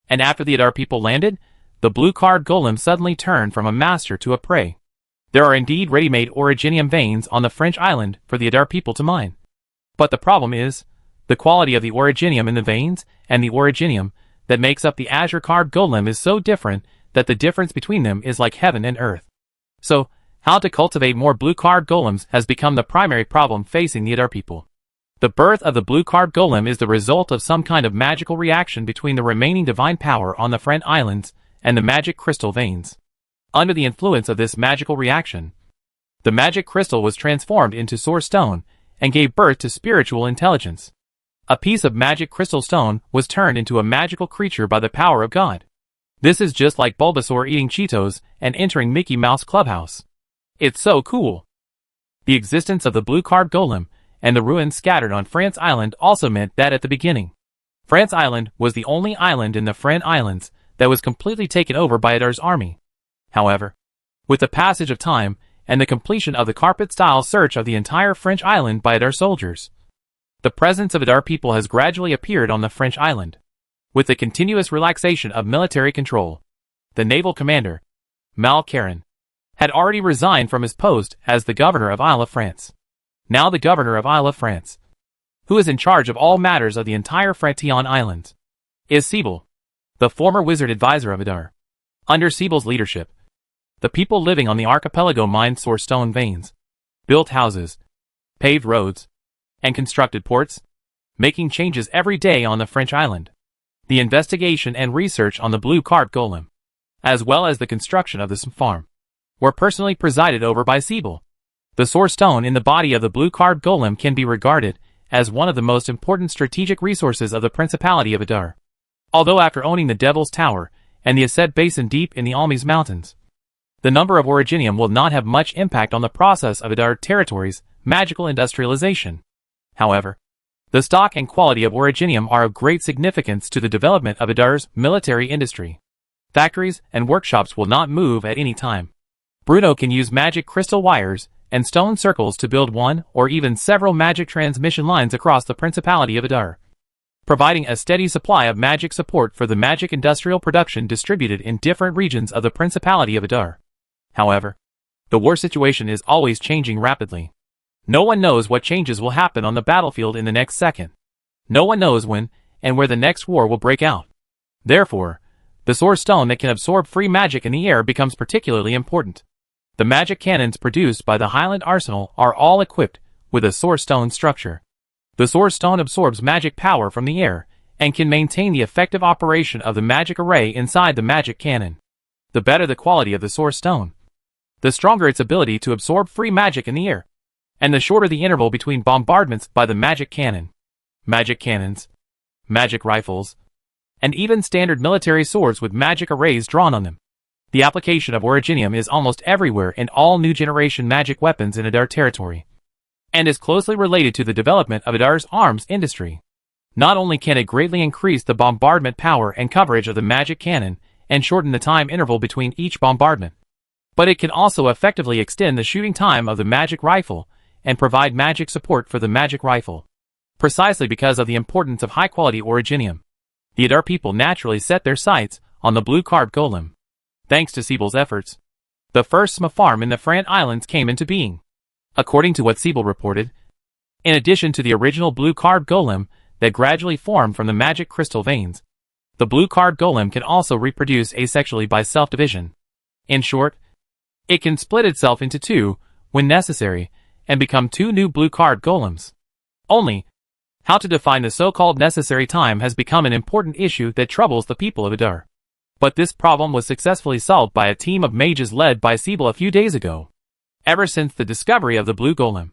And after the Adar people landed, the blue card golem suddenly turned from a master to a prey. There are indeed ready-made originium veins on the French island for the Adar people to mine. But the problem is, the quality of the originium in the veins and the originium that makes up the azure card golem is so different that the difference between them is like heaven and earth. So, how to cultivate more blue card golems has become the primary problem facing the Adar people. The birth of the blue card golem is the result of some kind of magical reaction between the remaining divine power on the French islands and the magic crystal veins. Under the influence of this magical reaction, the magic crystal was transformed into source stone and gave birth to spiritual intelligence. A piece of magic crystal stone was turned into a magical creature by the power of God. This is just like Bulbasaur eating Cheetos and entering Mickey Mouse Clubhouse. It's so cool. The existence of the blue card golem and the ruins scattered on France Island also meant that at the beginning, France Island was the only island in the French Islands that was completely taken over by Adar's army. However, with the passage of time and the completion of the carpet-style search of the entire French island by Adar soldiers, the presence of Adar people has gradually appeared on the French island. With the continuous relaxation of military control, the naval commander, Mal Caron, had already resigned from his post as the governor of Isle of France. Now the governor of Isle of France, who is in charge of all matters of the entire Frention Islands, is Sibyl, the former wizard advisor of Adar. Under Sibyl's leadership, the people living on the archipelago mined source stone veins, built houses, paved roads, and constructed ports, making changes every day on the French island. The investigation and research on the blue card golem, as well as the construction of this farm, were personally presided over by Sibyl. The source stone in the body of the blue card golem can be regarded as one of the most important strategic resources of the Principality of Adar. Although after owning the Devil's Tower and the Ased Basin deep in the Almes Mountains, the number of originium will not have much impact on the process of Adar territory's magical industrialization. However, the stock and quality of originium are of great significance to the development of Adar's military industry. Factories and workshops will not move at any time. Bruno can use magic crystal wires and stone circles to build one or even several magic transmission lines across the Principality of Adar, providing a steady supply of magic support for the magic industrial production distributed in different regions of the Principality of Adar. However, the war situation is always changing rapidly. No one knows what changes will happen on the battlefield in the next second. No one knows when and where the next war will break out. Therefore, the source stone that can absorb free magic in the air becomes particularly important. The magic cannons produced by the Highland Arsenal are all equipped with a source stone structure. The source stone absorbs magic power from the air and can maintain the effective operation of the magic array inside the magic cannon. The better the quality of the source stone, the stronger its ability to absorb free magic in the air, and the shorter the interval between bombardments by the magic cannon. Magic cannons, magic rifles, and even standard military swords with magic arrays drawn on them. The application of originium is almost everywhere in all new generation magic weapons in Adar territory, and is closely related to the development of Adar's arms industry. Not only can it greatly increase the bombardment power and coverage of the magic cannon and shorten the time interval between each bombardment, but it can also effectively extend the shooting time of the magic rifle and provide magic support for the magic rifle. Precisely because of the importance of high-quality originium, the Adar people naturally set their sights on the blue card golem. Thanks to Sibyl's efforts, the first SMA farm in the Fran Islands came into being. According to what Sibyl reported, in addition to the original blue card golem that gradually formed from the magic crystal veins, the blue card golem can also reproduce asexually by self-division. In short, it can split itself into two, when necessary, and become two new blue card golems. Only, how to define the so-called necessary time has become an important issue that troubles the people of Adar. But this problem was successfully solved by a team of mages led by Sibyl a few days ago. Ever since the discovery of the blue golem,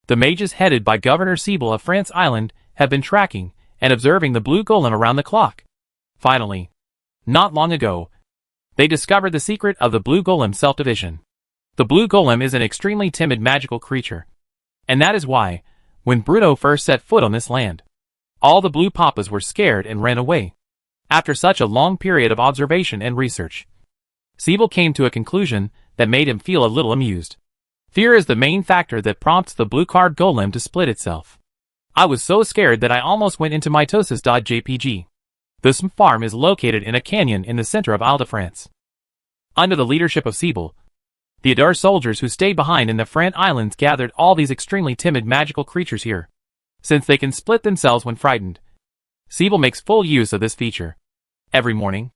the mages headed by Governor Sibyl of France Island have been tracking and observing the blue golem around the clock. Finally, not long ago, they discovered the secret of the blue golem's self-division. The blue golem is an extremely timid magical creature, and that is why, when Bruno first set foot on this land, all the blue papas were scared and ran away. After such a long period of observation and research, Sibyl came to a conclusion that made him feel a little amused. Fear is the main factor that prompts the blue card golem to split itself. I was so scared that I almost went into mitosis.jpg. This farm is located in a canyon in the center of Ile-de-France. Under the leadership of Siebel, the Adar soldiers who stayed behind in the Frant Islands gathered all these extremely timid magical creatures here. Since they can split themselves when frightened, Siebel makes full use of this feature. Every morning,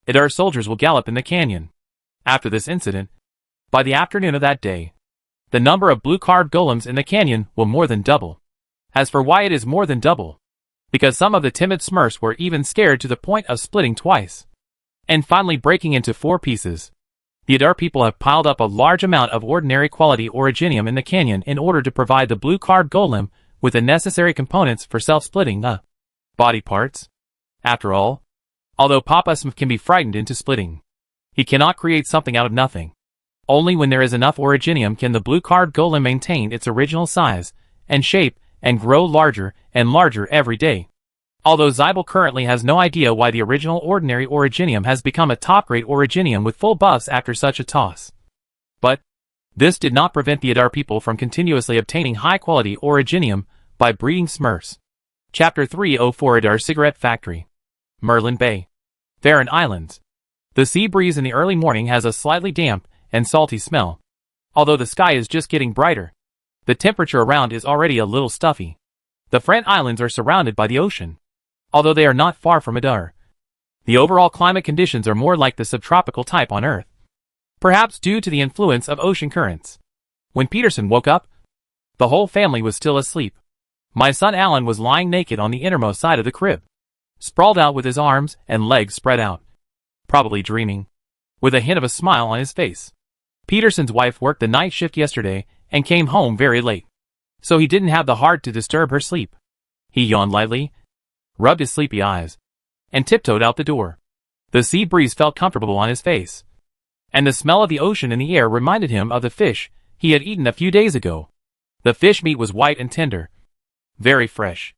Adar soldiers will gallop in the canyon. After this incident, by the afternoon of that day, the number of blue-carbed golems in the canyon will more than double. As for why it is more than double, because some of the timid Smurfs were even scared to the point of splitting twice, and finally breaking into 4 pieces. The Adar people have piled up a large amount of ordinary quality originium in the canyon in order to provide the blue-carbed golem with the necessary components for self-splitting the body parts. After all, although Papa Smurf can be frightened into splitting, he cannot create something out of nothing. Only when there is enough originium can the blue-carbed golem maintain its original size and shape and grow larger and larger every day. Although Siebel currently has no idea why the original ordinary originium has become a top-grade originium with full buffs after such a toss. But this did not prevent the Adar people from continuously obtaining high-quality originium by breeding Smurfs. Chapter 304 Adar Cigarette Factory. Merlin Bay. Farran Islands. The sea breeze in the early morning has a slightly damp and salty smell. Although the sky is just getting brighter, the temperature around is already a little stuffy. The Frant Islands are surrounded by the ocean, although they are not far from Adar. The overall climate conditions are more like the subtropical type on Earth, perhaps due to the influence of ocean currents. When Peterson woke up, the whole family was still asleep. My son Alan was lying naked on the innermost side of the crib, sprawled out with his arms and legs spread out, probably dreaming, with a hint of a smile on his face. Peterson's wife worked the night shift yesterday and came home very late, so he didn't have the heart to disturb her sleep. He yawned lightly, rubbed his sleepy eyes, and tiptoed out the door. The sea breeze felt comfortable on his face, and the smell of the ocean in the air reminded him of the fish he had eaten a few days ago. The fish meat was white and tender, very fresh.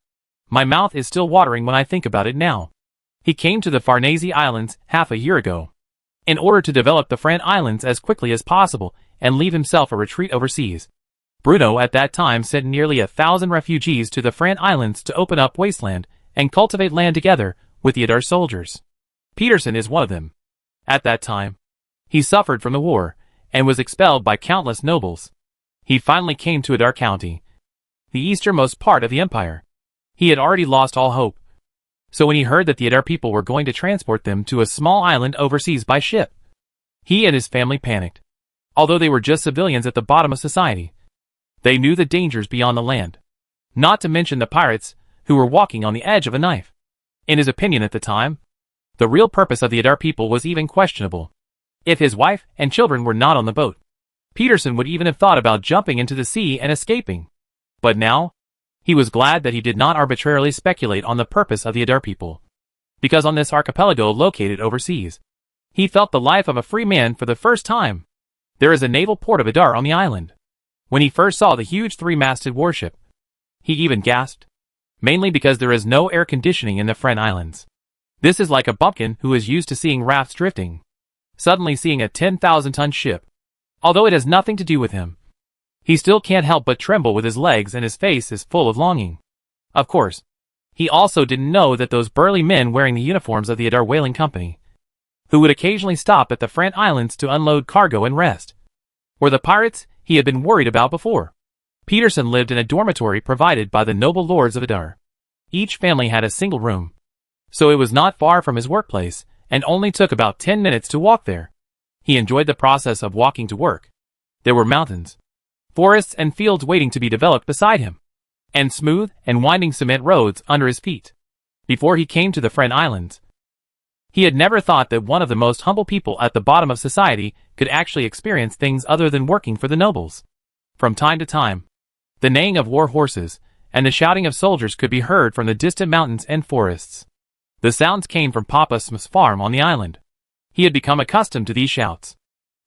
My mouth is still watering when I think about it now. He came to the Farnese Islands half a year ago, in order to develop the Frant Islands as quickly as possible and leave himself a retreat overseas. Bruno at that time sent nearly 1,000 refugees to the Frant Islands to open up wasteland and cultivate land together with the Adar soldiers. Peterson is one of them. At that time, he suffered from the war and was expelled by countless nobles. He finally came to Adar County, the easternmost part of the empire. He had already lost all hope. So when he heard that the Adar people were going to transport them to a small island overseas by ship, he and his family panicked. Although they were just civilians at the bottom of society, they knew the dangers beyond the land, not to mention the pirates who were walking on the edge of a knife. In his opinion at the time, the real purpose of the Adar people was even questionable. If his wife and children were not on the boat, Peterson would even have thought about jumping into the sea and escaping. But now, he was glad that he did not arbitrarily speculate on the purpose of the Adar people, because on this archipelago located overseas, he felt the life of a free man for the first time. There is a naval port of Adar on the island. When he first saw the huge 3-masted warship, he even gasped, mainly because there is no air conditioning in the Frant Islands. This is like a bumpkin who is used to seeing rafts drifting, suddenly seeing a 10,000-ton ship. Although it has nothing to do with him, he still can't help but tremble with his legs and his face is full of longing. Of course, he also didn't know that those burly men wearing the uniforms of the Adar Whaling Company, who would occasionally stop at the Frant Islands to unload cargo and rest, were the pirates he had been worried about before. Peterson lived in a dormitory provided by the noble lords of Adar. Each family had a single room, so it was not far from his workplace and only took about 10 minutes to walk there. He enjoyed the process of walking to work. There were mountains, forests and fields waiting to be developed beside him, and smooth and winding cement roads under his feet. Before he came to the Frant Islands, he had never thought that one of the most humble people at the bottom of society could actually experience things other than working for the nobles. From time to time, the neighing of war horses and the shouting of soldiers could be heard from the distant mountains and forests. The sounds came from Papa Smurf's farm on the island. He had become accustomed to these shouts,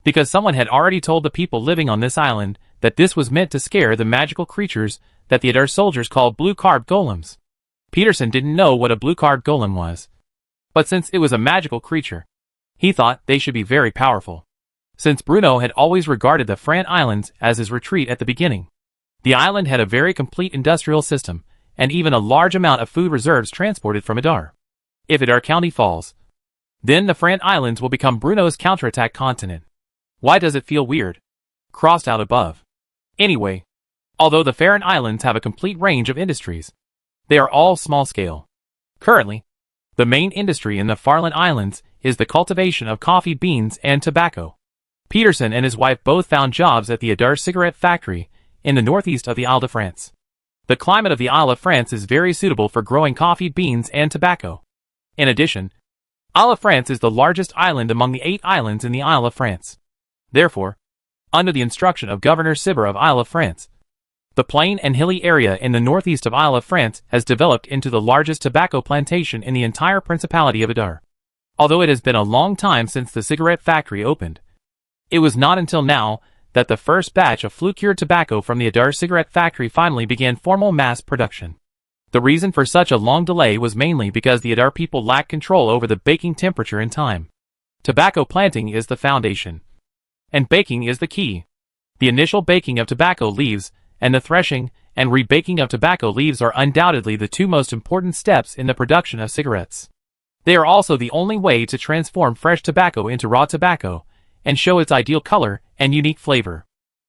because someone had already told the people living on this island that this was meant to scare the magical creatures that the Adar soldiers called blue-carbed golems. Peterson didn't know what a blue-carbed golem was, but since it was a magical creature, he thought they should be very powerful. Since Bruno had always regarded the Frant Islands as his retreat at the beginning, the island had a very complete industrial system and even a large amount of food reserves transported from Adar. If Adar County falls, then the Frant Islands will become Bruno's counterattack continent. Why does it feel weird? Crossed out above. Anyway, although the Farren Islands have a complete range of industries, they are all small-scale. Currently, the main industry in the Farland Islands is the cultivation of coffee beans and tobacco. Peterson and his wife both found jobs at the Adar cigarette factory in the northeast of the Isle de France. The climate of the Isle of France is very suitable for growing coffee beans and tobacco. In addition, Isle of France is the largest island among the 8 islands in the Isle of France. Therefore, under the instruction of Governor Sibber of Isle of France, the plain and hilly area in the northeast of Isle of France has developed into the largest tobacco plantation in the entire Principality of Adar. Although it has been a long time since the cigarette factory opened, it was not until now that the first batch of flue-cured tobacco from the Adar cigarette factory finally began formal mass production. The reason for such a long delay was mainly because the Adar people lacked control over the baking temperature and time. Tobacco planting is the foundation, and baking is the key. The initial baking of tobacco leaves and the threshing and rebaking of tobacco leaves are undoubtedly the 2 most important steps in the production of cigarettes. They are also the only way to transform fresh tobacco into raw tobacco and show its ideal color and unique flavor.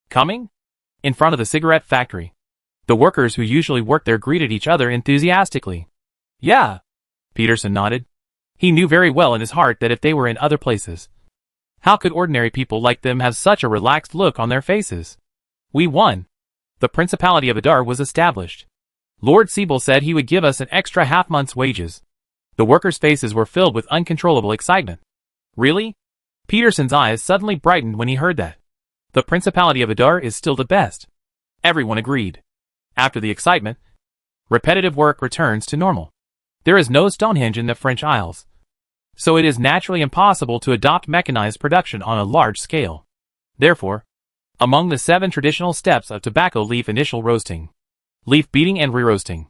Coming? In front of the cigarette factory, the workers who usually work there greeted each other enthusiastically. Yeah, Peterson nodded. He knew very well in his heart that if they were in other places, how could ordinary people like them have such a relaxed look on their faces? We won. The Principality of Adar was established. Lord Siebel said he would give us an extra half-month's wages. The workers' faces were filled with uncontrollable excitement. Really? Peterson's eyes suddenly brightened when he heard that. The Principality of Adar is still the best. Everyone agreed. After the excitement, repetitive work returns to normal. There is no Stonehenge in the French Isles, so it is naturally impossible to adopt mechanized production on a large scale. Therefore, among the 7 traditional steps of tobacco leaf initial roasting, leaf beating and re-roasting,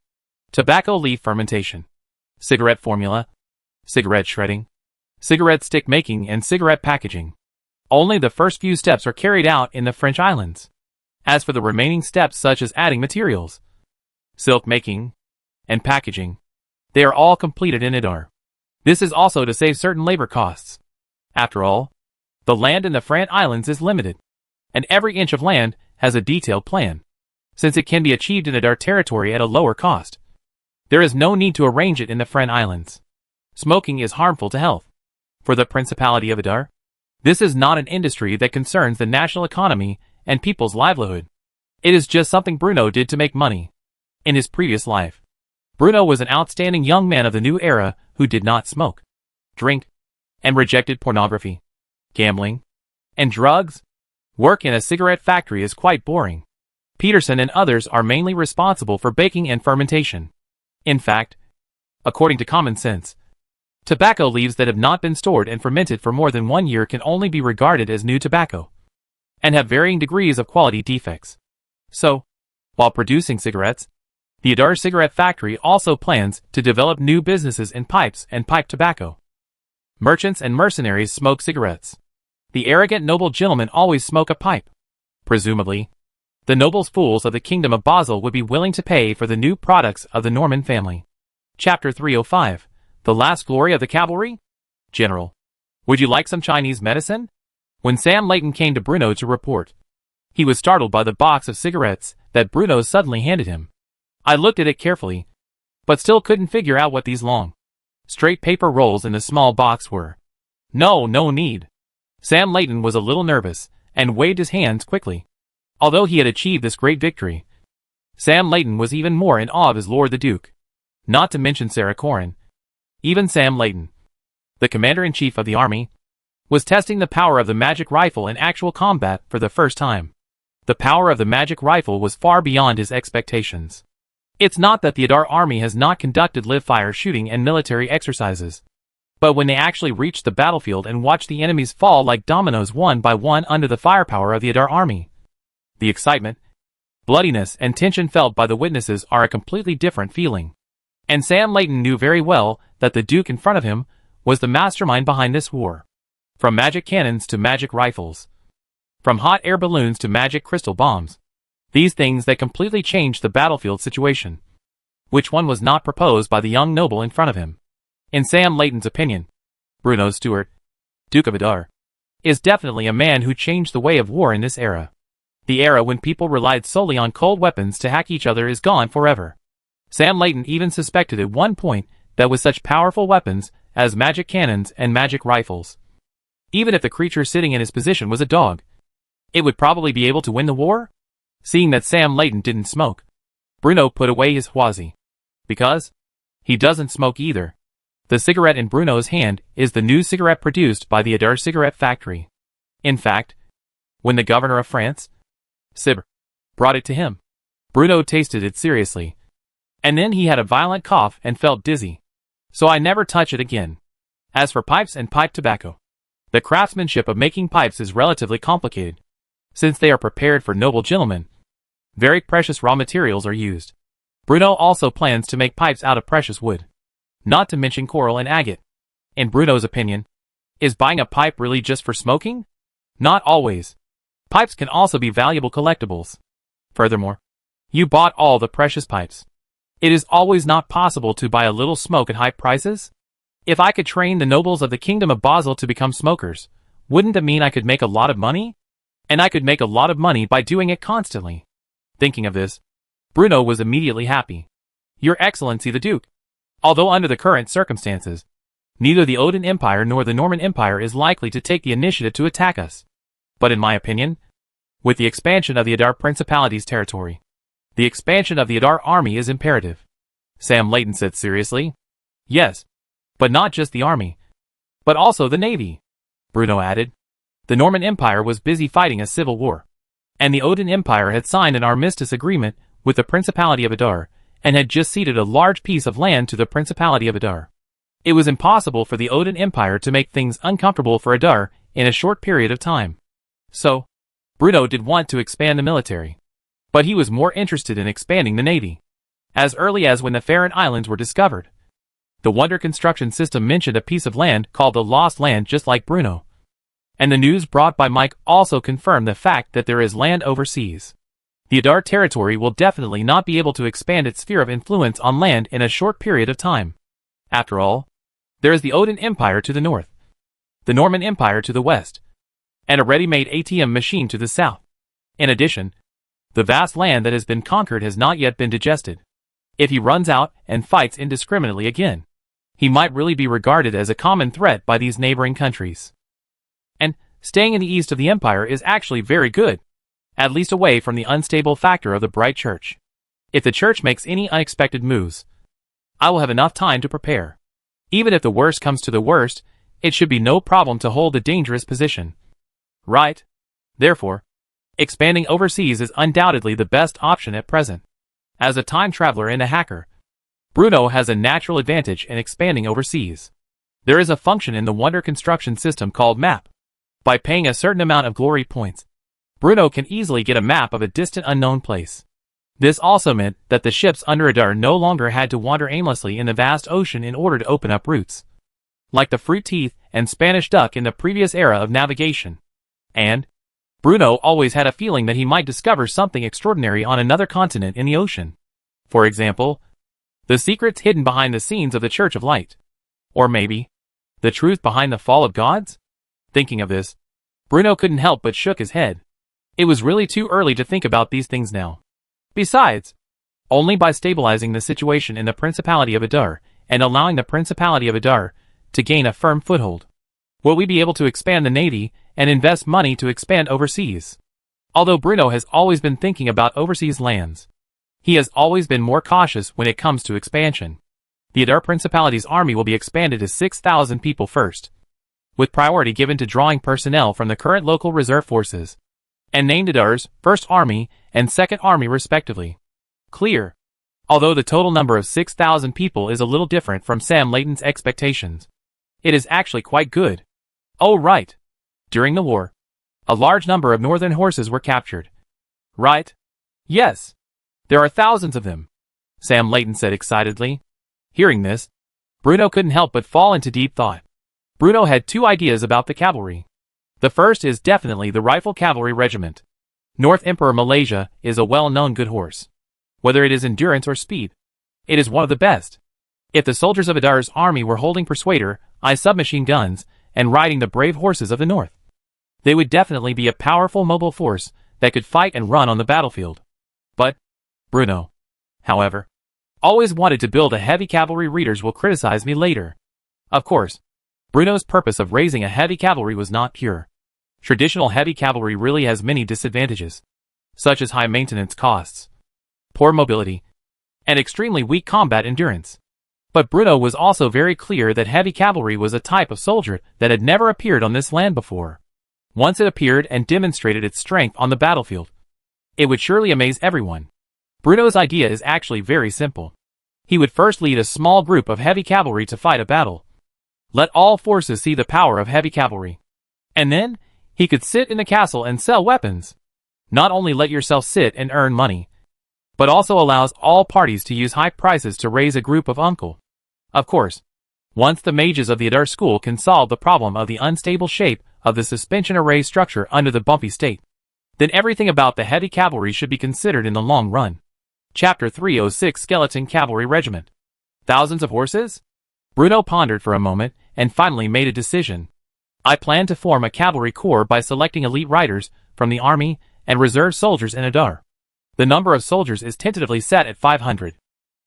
tobacco leaf fermentation, cigarette formula, cigarette shredding, cigarette stick making and cigarette packaging, only the first few steps are carried out in the French Islands. As for the remaining steps such as adding materials, silk making, and packaging, they are all completed in Adar. This is also to save certain labor costs. After all, the land in the Frant Islands is limited, and every inch of land has a detailed plan, since it can be achieved in Adar territory at a lower cost. There is no need to arrange it in the Frant Islands. Smoking is harmful to health. For the Principality of Adar, this is not an industry that concerns the national economy and people's livelihood. It is just something Bruno did to make money. In his previous life, Bruno was an outstanding young man of the new era who did not smoke, drink, and rejected pornography, gambling, and drugs. Work in a cigarette factory is quite boring. Peterson and others are mainly responsible for baking and fermentation. In fact, according to common sense, tobacco leaves that have not been stored and fermented for more than 1 year can only be regarded as new tobacco, and have varying degrees of quality defects. So, while producing cigarettes, the Adar Cigarette Factory also plans to develop new businesses in pipes and pipe tobacco. Merchants and mercenaries smoke cigarettes. The arrogant noble gentlemen always smoke a pipe. Presumably, the nobles fools of the Kingdom of Basel would be willing to pay for the new products of the Norman family. Chapter 305. The Last Glory of the Cavalry? General, would you like some Chinese medicine? When Sam Layton came to Bruno to report, he was startled by the box of cigarettes that Bruno suddenly handed him. I looked at it carefully, but still couldn't figure out what these long, straight paper rolls in the small box were. No need. Sam Layton was a little nervous, and waved his hands quickly. Although he had achieved this great victory, Sam Layton was even more in awe of his Lord the Duke. Not to mention Sarah Corrin. Even Sam Layton, the commander-in-chief of the army, was testing the power of the magic rifle in actual combat for the first time. The power of the magic rifle was far beyond his expectations. It's not that the Adar army has not conducted live-fire shooting and military exercises, but when they actually reached the battlefield and watched the enemies fall like dominoes one by one under the firepower of the Adar army, the excitement, bloodiness, and tension felt by the witnesses are a completely different feeling. And Sam Layton knew very well that the Duke in front of him was the mastermind behind this war. From magic cannons to magic rifles, from hot air balloons to magic crystal bombs, these things that completely changed the battlefield situation. Which one was not proposed by the young noble in front of him? In Sam Layton's opinion, Bruno Stuart, Duke of Adar, is definitely a man who changed the way of war in this era. The era when people relied solely on cold weapons to hack each other is gone forever. Sam Layton even suspected at one point that with such powerful weapons as magic cannons and magic rifles, even if the creature sitting in his position was a dog, it would probably be able to win the war? Seeing that Sam Layton didn't smoke, Bruno put away his Hwazi. Because he doesn't smoke either. The cigarette in Bruno's hand is the new cigarette produced by the Adar cigarette factory. In fact, when the governor of France, Sibr, brought it to him, Bruno tasted it seriously. And then he had a violent cough and felt dizzy. So I never touch it again. As for pipes and pipe tobacco, the craftsmanship of making pipes is relatively complicated. Since they are prepared for noble gentlemen, very precious raw materials are used. Bruno also plans to make pipes out of precious wood. Not to mention coral and agate. In Bruno's opinion, is buying a pipe really just for smoking? Not always. Pipes can also be valuable collectibles. Furthermore, you bought all the precious pipes. It is always not possible to buy a little smoke at high prices. If I could train the nobles of the kingdom of Basel to become smokers, wouldn't that mean I could make a lot of money? And I could make a lot of money by doing it constantly. Thinking of this, Bruno was immediately happy. Your Excellency the Duke. Although under the current circumstances, neither the Odin Empire nor the Norman Empire is likely to take the initiative to attack us. But in my opinion, with the expansion of the Adar Principality's territory, the expansion of the Adar army is imperative. Sam Layton said seriously. Yes, but not just the army, but also the navy. Bruno added. The Norman Empire was busy fighting a civil war, and the Odin Empire had signed an armistice agreement with the Principality of Adar, and had just ceded a large piece of land to the Principality of Adar. It was impossible for the Odin Empire to make things uncomfortable for Adar in a short period of time. So, Bruno did want to expand the military, but he was more interested in expanding the navy. As early as when the Faroe Islands were discovered, the Wonder construction system mentioned a piece of land called the Lost Land just like Bruno. And the news brought by Mike also confirmed the fact that there is land overseas. The Adar territory will definitely not be able to expand its sphere of influence on land in a short period of time. After all, there is the Odin Empire to the north, the Norman Empire to the west, and a ready-made ATM machine to the south. In addition, the vast land that has been conquered has not yet been digested. If he runs out and fights indiscriminately again, he might really be regarded as a common threat by these neighboring countries. And staying in the east of the empire is actually very good, at least away from the unstable factor of the Bright Church. If the church makes any unexpected moves, I will have enough time to prepare. Even if the worst comes to the worst, it should be no problem to hold a dangerous position. Right? Therefore, expanding overseas is undoubtedly the best option at present. As a time traveler and a hacker, Bruno has a natural advantage in expanding overseas. There is a function in the Wonder construction system called map. By paying a certain amount of glory points, Bruno can easily get a map of a distant unknown place. This also meant that the ships under Adar no longer had to wander aimlessly in the vast ocean in order to open up routes, like the fruit teeth and Spanish duck in the previous era of navigation. And Bruno always had a feeling that he might discover something extraordinary on another continent in the ocean. For example, the secrets hidden behind the scenes of the Church of Light. Or maybe, the truth behind the fall of gods? Thinking of this, Bruno couldn't help but shook his head. It was really too early to think about these things now. Besides, only by stabilizing the situation in the Principality of Adar and allowing the Principality of Adar to gain a firm foothold, will we be able to expand the navy and invest money to expand overseas. Although Bruno has always been thinking about overseas lands, he has always been more cautious when it comes to expansion. The Adar Principality's army will be expanded to 6,000 people first, with priority given to drawing personnel from the current local reserve forces, and named Adar's 1st Army and 2nd Army respectively. Clear. Although the total number of 6,000 people is a little different from Sam Layton's expectations, it is actually quite good. Oh right. During the war, a large number of northern horses were captured. Right? Yes. There are thousands of them, Sam Layton said excitedly. Hearing this, Bruno couldn't help but fall into deep thought. Bruno had two ideas about the cavalry. The first is definitely the Rifle Cavalry Regiment. North Emperor Malaysia is a well-known good horse. Whether it is endurance or speed, It is one of the best. If the soldiers of Adar's army were holding Persuader, submachine guns, and riding the brave horses of the north, they would definitely be a powerful mobile force that could fight and run on the battlefield. But Bruno, however, always wanted to build a heavy cavalry. Readers will criticize me later. Of course, Bruno's purpose of raising a heavy cavalry was not pure. Traditional heavy cavalry really has many disadvantages, such as high maintenance costs, poor mobility, and extremely weak combat endurance. But Bruno was also very clear that heavy cavalry was a type of soldier that had never appeared on this land before. Once it appeared and demonstrated its strength on the battlefield, it would surely amaze everyone. Bruno's idea is actually very simple. He would first lead a small group of heavy cavalry to fight a battle. Let all forces see the power of heavy cavalry. And then, he could sit in the castle and sell weapons. Not only let yourself sit and earn money, but also allows all parties to use high prices to raise a group of uncle. Of course, once the mages of the Adar school can solve the problem of the unstable shape of the suspension array structure under the bumpy state, then everything about the heavy cavalry should be considered in the long run. Chapter 306 Skeleton Cavalry Regiment. Thousands of horses? Bruno pondered for a moment and finally made a decision. I plan to form a cavalry corps by selecting elite riders from the army and reserve soldiers in Adar. The number of soldiers is tentatively set at 500.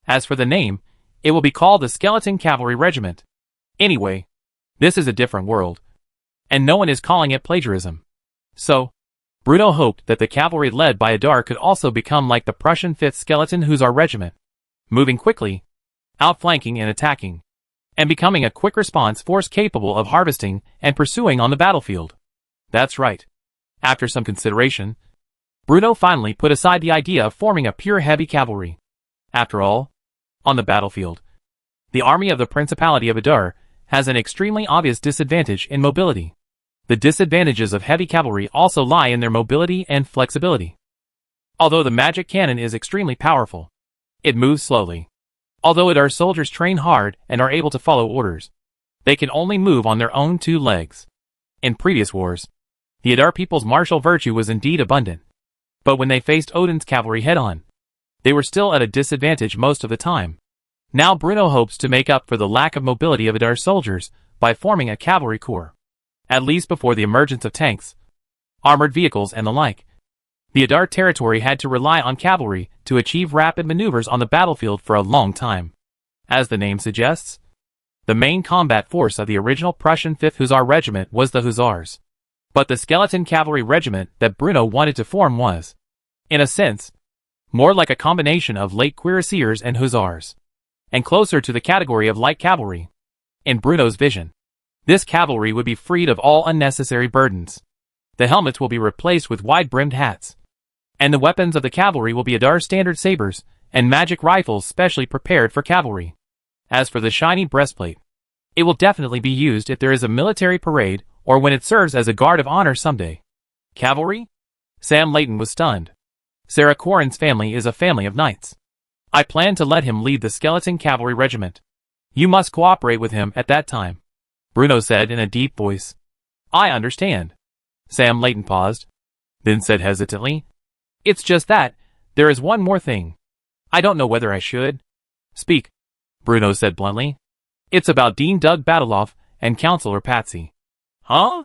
As for the name, it will be called the Skeleton Cavalry Regiment. Anyway, this is a different world, and no one is calling it plagiarism. So, Bruno hoped that the cavalry led by Adar could also become like the Prussian 5th Skeleton Hussar Regiment, moving quickly, outflanking and attacking, and becoming a quick response force capable of harvesting and pursuing on the battlefield. That's right. After some consideration, Bruno finally put aside the idea of forming a pure heavy cavalry. After all, on the battlefield, the army of the Principality of Adar has an extremely obvious disadvantage in mobility. The disadvantages of heavy cavalry also lie in their mobility and flexibility. Although the magic cannon is extremely powerful, it moves slowly. Although Adar soldiers train hard and are able to follow orders, they can only move on their own 2 legs. In previous wars, the Adar people's martial virtue was indeed abundant. But when they faced Odin's cavalry head-on, they were still at a disadvantage most of the time. Now Bruno hopes to make up for the lack of mobility of Adar soldiers by forming a cavalry corps. At least before the emergence of tanks, armored vehicles and the like, the Adar territory had to rely on cavalry to achieve rapid maneuvers on the battlefield for a long time. As the name suggests, the main combat force of the original Prussian 5th Hussar Regiment was the Hussars. But the Skeleton Cavalry Regiment that Bruno wanted to form was, in a sense, more like a combination of late cuirassiers and hussars, and closer to the category of light cavalry. In Bruno's vision, this cavalry would be freed of all unnecessary burdens. The helmets will be replaced with wide-brimmed hats, and the weapons of the cavalry will be Adar standard sabers and magic rifles specially prepared for cavalry. As for the shiny breastplate, it will definitely be used if there is a military parade or when it serves as a guard of honor someday. Cavalry? Sam Layton was stunned. Sarah Corrin's family is a family of knights. I plan to let him lead the Skeleton Cavalry Regiment. You must cooperate with him at that time, Bruno said in a deep voice. I understand. Sam Layton paused, then said hesitantly, It's just that, there is one more thing. I don't know whether I should. Speak, Bruno said bluntly. It's about Dean Doug Battleoff and Counselor Patsy. Huh?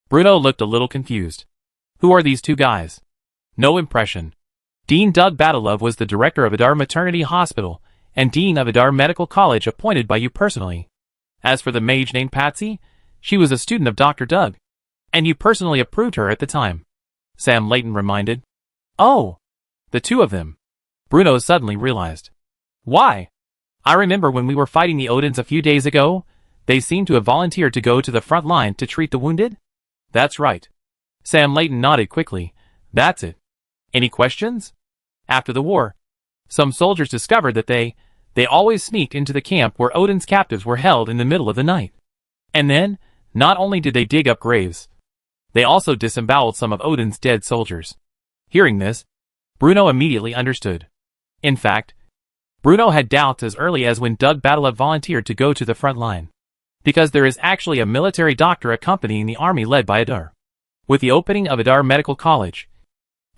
Bruno looked a little confused. Who are these 2 guys? No impression. Dean Doug Battleoff was the director of Adar Maternity Hospital and Dean of Adar Medical College appointed by you personally. As for the mage named Patsy, she was a student of Dr. Doug, and you personally approved her at the time, Sam Layton reminded. Oh, the 2 of them, Bruno suddenly realized. Why? I remember when we were fighting the Odins a few days ago, they seemed to have volunteered to go to the front line to treat the wounded? That's right. Sam Layton nodded quickly. That's it. Any questions? After the war, some soldiers discovered that they always sneaked into the camp where Odin's captives were held in the middle of the night. And then, not only did they dig up graves, they also disemboweled some of Odin's dead soldiers. Hearing this, Bruno immediately understood. In fact, Bruno had doubts as early as when Doug Battleoff volunteered to go to the front line, because there is actually a military doctor accompanying the army led by Adar. With the opening of Adar Medical College,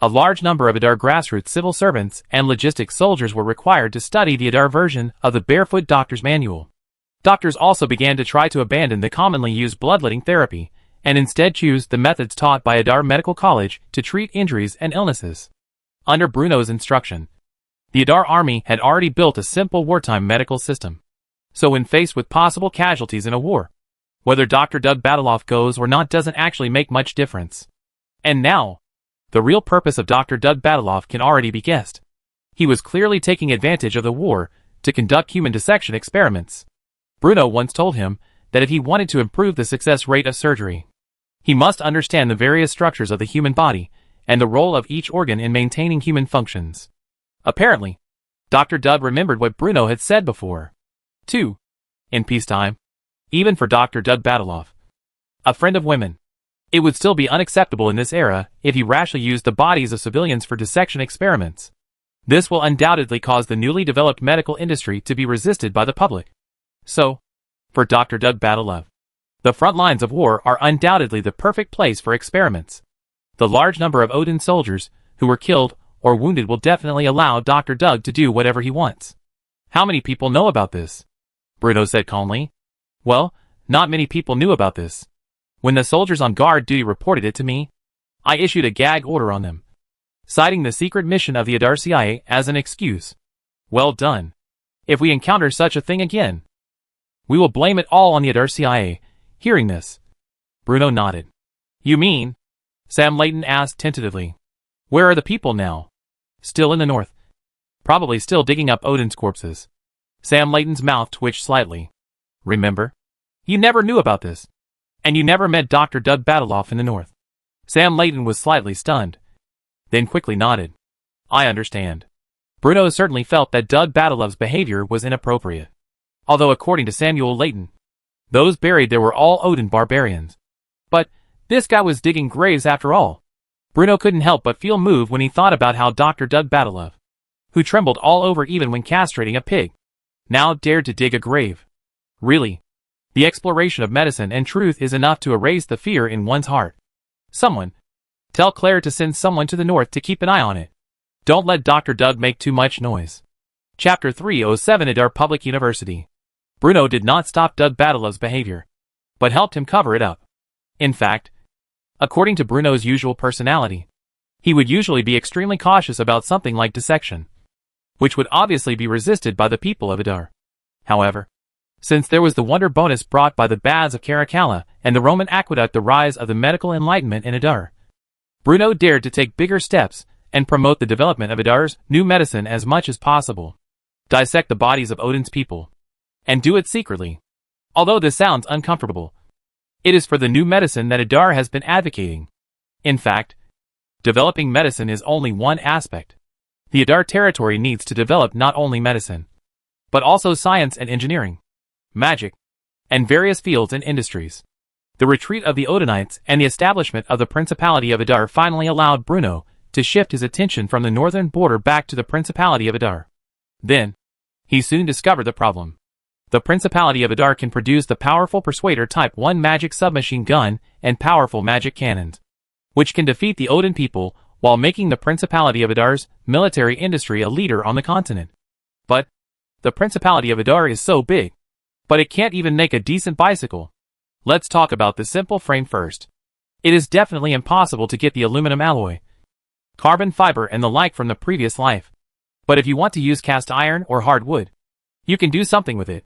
A large number of Adar grassroots civil servants and logistics soldiers were required to study the Adar version of the Barefoot Doctor's Manual. Doctors also began to try to abandon the commonly used bloodletting therapy, and instead choose the methods taught by Adar Medical College to treat injuries and illnesses. Under Bruno's instruction, the Adar army had already built a simple wartime medical system. So when faced with possible casualties in a war, whether Dr. Doug Batiloff goes or not doesn't actually make much difference. And now, the real purpose of Dr. Doug Batiloff can already be guessed. He was clearly taking advantage of the war to conduct human dissection experiments. Bruno once told him that if he wanted to improve the success rate of surgery, he must understand the various structures of the human body and the role of each organ in maintaining human functions. Apparently, Dr. Doug remembered what Bruno had said before. 2. In peacetime, even for Dr. Doug Batiloff, a friend of women, it would still be unacceptable in this era if he rashly used the bodies of civilians for dissection experiments. This will undoubtedly cause the newly developed medical industry to be resisted by the public. So, for Dr. Doug Batiloff, the front lines of war are undoubtedly the perfect place for experiments. The large number of Odin soldiers who were killed or wounded will definitely allow Dr. Doug to do whatever he wants. How many people know about this? Bruno said calmly. Well, not many people knew about this. When the soldiers on guard duty reported it to me, I issued a gag order on them, citing the secret mission of the Adar CIA as an excuse. Well done. If we encounter such a thing again, we will blame it all on the Adar CIA. Hearing this, Bruno nodded. You mean? Sam Layton asked tentatively. Where are the people now? Still in the north. Probably still digging up Odin's corpses. Sam Layton's mouth twitched slightly. Remember? You never knew about this. And you never met Dr. Doug Batiloff in the north. Sam Layton was slightly stunned, then quickly nodded. I understand. Bruno certainly felt that Doug Batiloff's behavior was inappropriate. Although according to Samuel Layton, those buried there were all Odin barbarians. But this guy was digging graves after all. Bruno couldn't help but feel moved when he thought about how Dr. Doug Batiloff, who trembled all over even when castrating a pig, now dared to dig a grave. Really, the exploration of medicine and truth is enough to erase the fear in one's heart. Someone, tell Claire to send someone to the north to keep an eye on it. Don't let Dr. Doug make too much noise. Chapter 307 Adar Public University. Bruno did not stop Doug Batiloff's behavior, but helped him cover it up. In fact, according to Bruno's usual personality, he would usually be extremely cautious about something like dissection, which would obviously be resisted by the people of Adar. However, since there was the wonder bonus brought by the baths of Caracalla and the Roman aqueduct, the rise of the medical enlightenment in Adar, Bruno dared to take bigger steps and promote the development of Adar's new medicine as much as possible. Dissect the bodies of Odin's people, and do it secretly. Although this sounds uncomfortable, it is for the new medicine that Adar has been advocating. In fact, developing medicine is only one aspect. The Adar territory needs to develop not only medicine, but also science and engineering, magic, and various fields and industries. The retreat of the Odinites and the establishment of the Principality of Adar finally allowed Bruno to shift his attention from the northern border back to the Principality of Adar. Then, he soon discovered the problem. The Principality of Adar can produce the powerful Persuader Type 1 magic submachine gun and powerful magic cannons, which can defeat the Odin people while making the Principality of Adar's military industry a leader on the continent. But, the Principality of Adar is so big, but it can't even make a decent bicycle. Let's talk about the simple frame first. It is definitely impossible to get the aluminum alloy, carbon fiber and the like from the previous life. But if you want to use cast iron or hardwood, you can do something with it.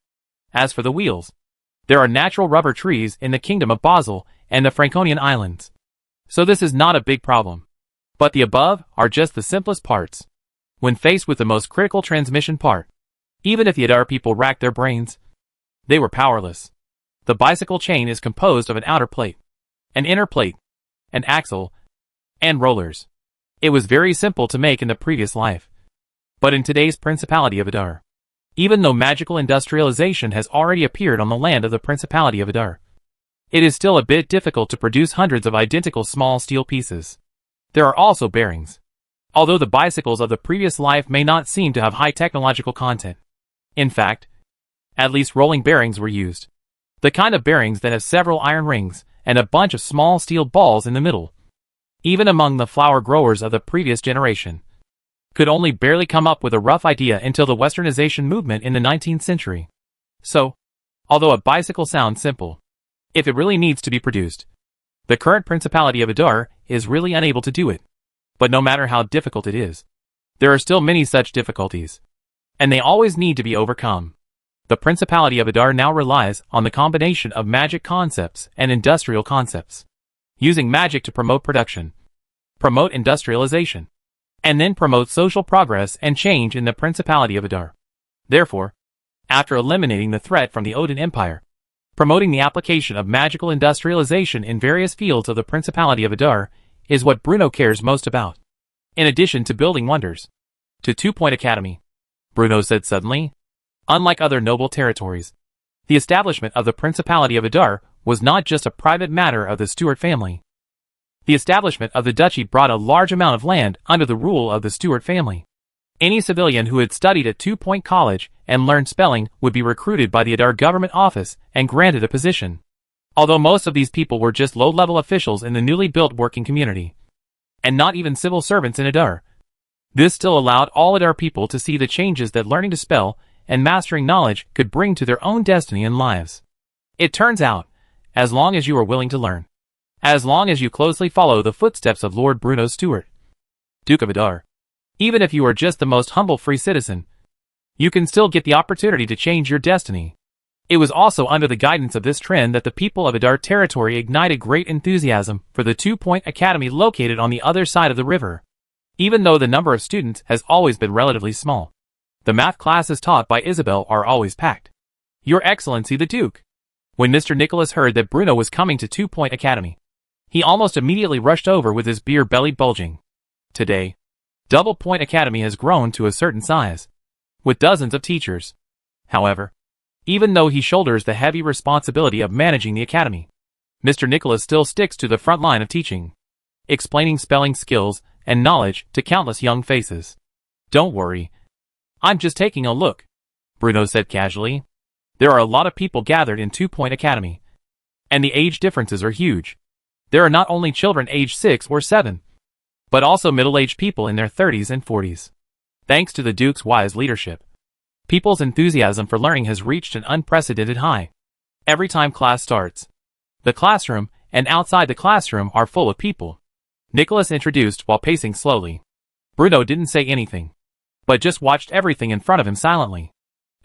As for the wheels, there are natural rubber trees in the kingdom of Basel and the Franconian Islands. So this is not a big problem. But the above are just the simplest parts. When faced with the most critical transmission part, even if the Adar people racked their brains, they were powerless. The bicycle chain is composed of an outer plate, an inner plate, an axle, and rollers. It was very simple to make in the previous life. But in today's Principality of Adar, even though magical industrialization has already appeared on the land of the Principality of Adar, it is still a bit difficult to produce hundreds of identical small steel pieces. There are also bearings. Although the bicycles of the previous life may not seem to have high technological content. In fact, at least rolling bearings were used. The kind of bearings that have several iron rings and a bunch of small steel balls in the middle. even among the flower growers of the previous generation, could only barely come up with a rough idea until the westernization movement in the 19th century. So, although a bicycle sounds simple, if it really needs to be produced, the current Principality of Adar is really unable to do it. But no matter how difficult it is, there are still many such difficulties, and they always need to be overcome. The Principality of Adar now relies on the combination of magic concepts and industrial concepts, using magic to promote production, promote industrialization, and then promote social progress and change in the Principality of Adar. Therefore, after eliminating the threat from the Odin Empire, promoting the application of magical industrialization in various fields of the Principality of Adar is what Bruno cares most about. In addition to building wonders. To 2 Point Academy, Bruno said suddenly. Unlike other noble territories, the establishment of the Principality of Adar was not just a private matter of the Stuart family. The establishment of the duchy brought a large amount of land under the rule of the Stuart family. Any civilian who had studied at 2 Point College and learned spelling would be recruited by the Adar government office and granted a position. Although most of these people were just low-level officials in the newly built working community, and not even civil servants in Adar, this still allowed all Adar people to see the changes that learning to spell and mastering knowledge could bring to their own destiny and lives. It turns out, as long as you are willing to learn, as long as you closely follow the footsteps of Lord Bruno Stuart, Duke of Adar, even if you are just the most humble free citizen, you can still get the opportunity to change your destiny. It was also under the guidance of this trend that the people of Adar territory ignited great enthusiasm for the 2 Point Academy located on the other side of the river. Even though the number of students has always been relatively small, the math classes taught by Isabel are always packed. Your Excellency the Duke. When Mr. Nicholas heard that Bruno was coming to 2 Point Academy, he almost immediately rushed over with his beer belly bulging. Today, Double Point Academy has grown to a certain size, with dozens of teachers. However, even though he shoulders the heavy responsibility of managing the academy, Mr. Nicholas still sticks to the front line of teaching, explaining spelling skills and knowledge to countless young faces. Don't worry. I'm just taking a look, Bruno said casually. There are a lot of people gathered in 2 Point Academy, and the age differences are huge. There are not only children aged 6 or 7, but also middle-aged people in their 30s and 40s. Thanks to the Duke's wise leadership, people's enthusiasm for learning has reached an unprecedented high. Every time class starts, the classroom and outside the classroom are full of people, Nicholas introduced while pacing slowly. Bruno didn't say anything, but just watched everything in front of him silently.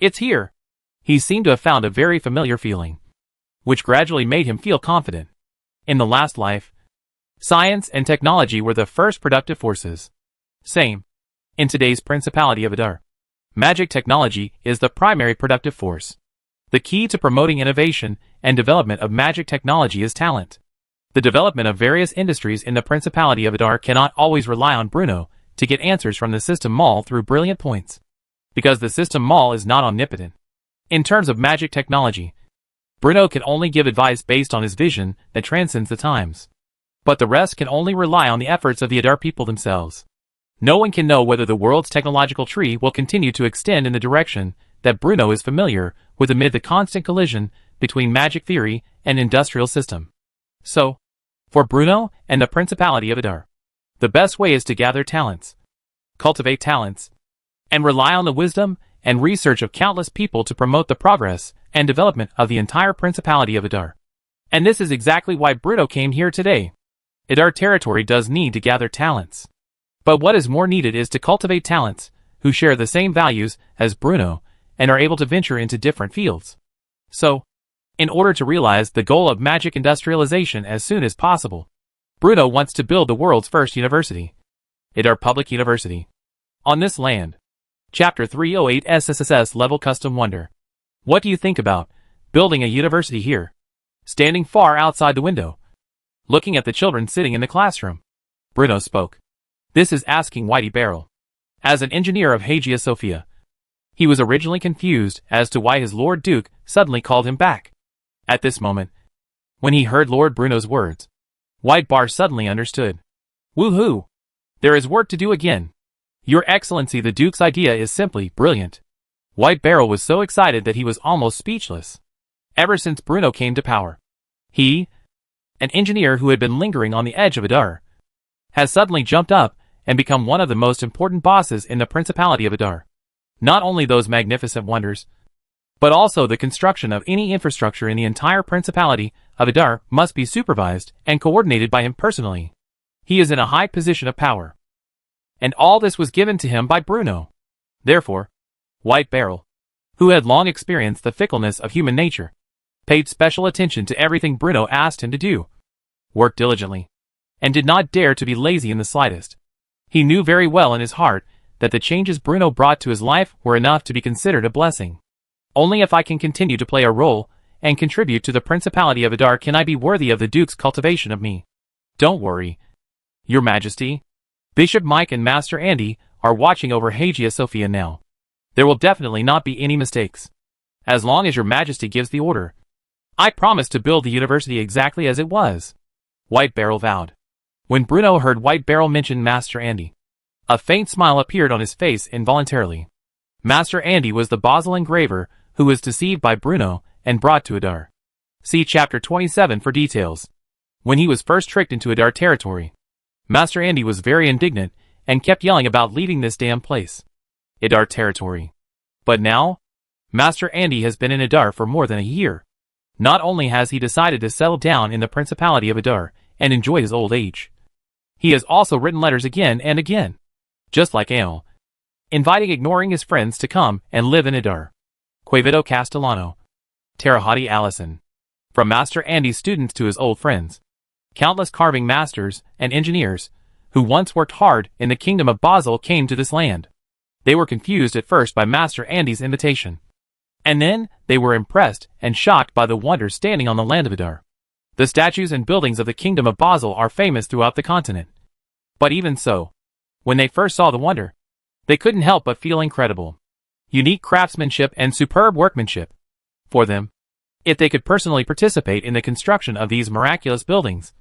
It's here. He seemed to have found a very familiar feeling, which gradually made him feel confident. In the last life, science and technology were the first productive forces. Same. In today's Principality of Adar, magic technology is the primary productive force. The key to promoting innovation and development of magic technology is talent. The development of various industries in the Principality of Adar cannot always rely on Bruno to get answers from the system mall through brilliant points, because the system mall is not omnipotent. In terms of magic technology, Bruno can only give advice based on his vision that transcends the times. But the rest can only rely on the efforts of the Adar people themselves. No one can know whether the world's technological tree will continue to extend in the direction that Bruno is familiar with amid the constant collision between magic theory and industrial system. So, for Bruno and the Principality of Adar, the best way is to gather talents, cultivate talents, and rely on the wisdom and research of countless people to promote the progress and development of the entire Principality of Adar. And this is exactly why Bruno came here today. Adar territory does need to gather talents. But what is more needed is to cultivate talents who share the same values as Bruno and are able to venture into different fields. So, in order to realize the goal of magic industrialization as soon as possible, Bruno wants to build the world's first university, Adar Public University, on this land. Chapter 308 SSSS Level Custom Wonder. What do you think about building a university here? Standing far outside the window, looking at the children sitting in the classroom, Bruno spoke. This is asking Whitey Barrel. As an engineer of Hagia Sophia, he was originally confused as to why his Lord Duke suddenly called him back. At this moment, when he heard Lord Bruno's words, White Bar suddenly understood. Woohoo! There is work to do again. Your Excellency the Duke's idea is simply brilliant. White Barrel was so excited that he was almost speechless. Ever since Bruno came to power, he, an engineer who had been lingering on the edge of Adar, has suddenly jumped up and become one of the most important bosses in the Principality of Adar. Not only those magnificent wonders, but also the construction of any infrastructure in the entire Principality of Adar must be supervised and coordinated by him personally. He is in a high position of power. And all this was given to him by Bruno. Therefore, White Beryl, who had long experienced the fickleness of human nature, paid special attention to everything Bruno asked him to do, worked diligently, and did not dare to be lazy in the slightest. He knew very well in his heart that the changes Bruno brought to his life were enough to be considered a blessing. Only if I can continue to play a role and contribute to the Principality of Adar can I be worthy of the Duke's cultivation of me. Don't worry, Your Majesty. Bishop Mike and Master Andy are watching over Hagia Sophia now. There will definitely not be any mistakes. As long as Your Majesty gives the order, I promise to build the university exactly as it was, White Beryl vowed. When Bruno heard White Beryl mention Master Andy, a faint smile appeared on his face involuntarily. Master Andy was the Basel engraver who was deceived by Bruno and brought to Adar. See Chapter 27 for details. When he was first tricked into Adar territory, Master Andy was very indignant and kept yelling about leaving this damn place. Adar territory. But now, Master Andy has been in Adar for more than a year. Not only has he decided to settle down in the Principality of Adar and enjoy his old age, he has also written letters again and again, just like Ale, ignoring his friends to come and live in Adar. Quevedo Castellano. Terahati Allison. From Master Andy's students to his old friends, countless carving masters and engineers who once worked hard in the kingdom of Basel came to this land. They were confused at first by Master Andy's invitation, and then they were impressed and shocked by the wonders standing on the land of Adar. The statues and buildings of the kingdom of Basel are famous throughout the continent. But even so, when they first saw the wonder, they couldn't help but feel incredible. Unique craftsmanship and superb workmanship. For them, if they could personally participate in the construction of these miraculous buildings,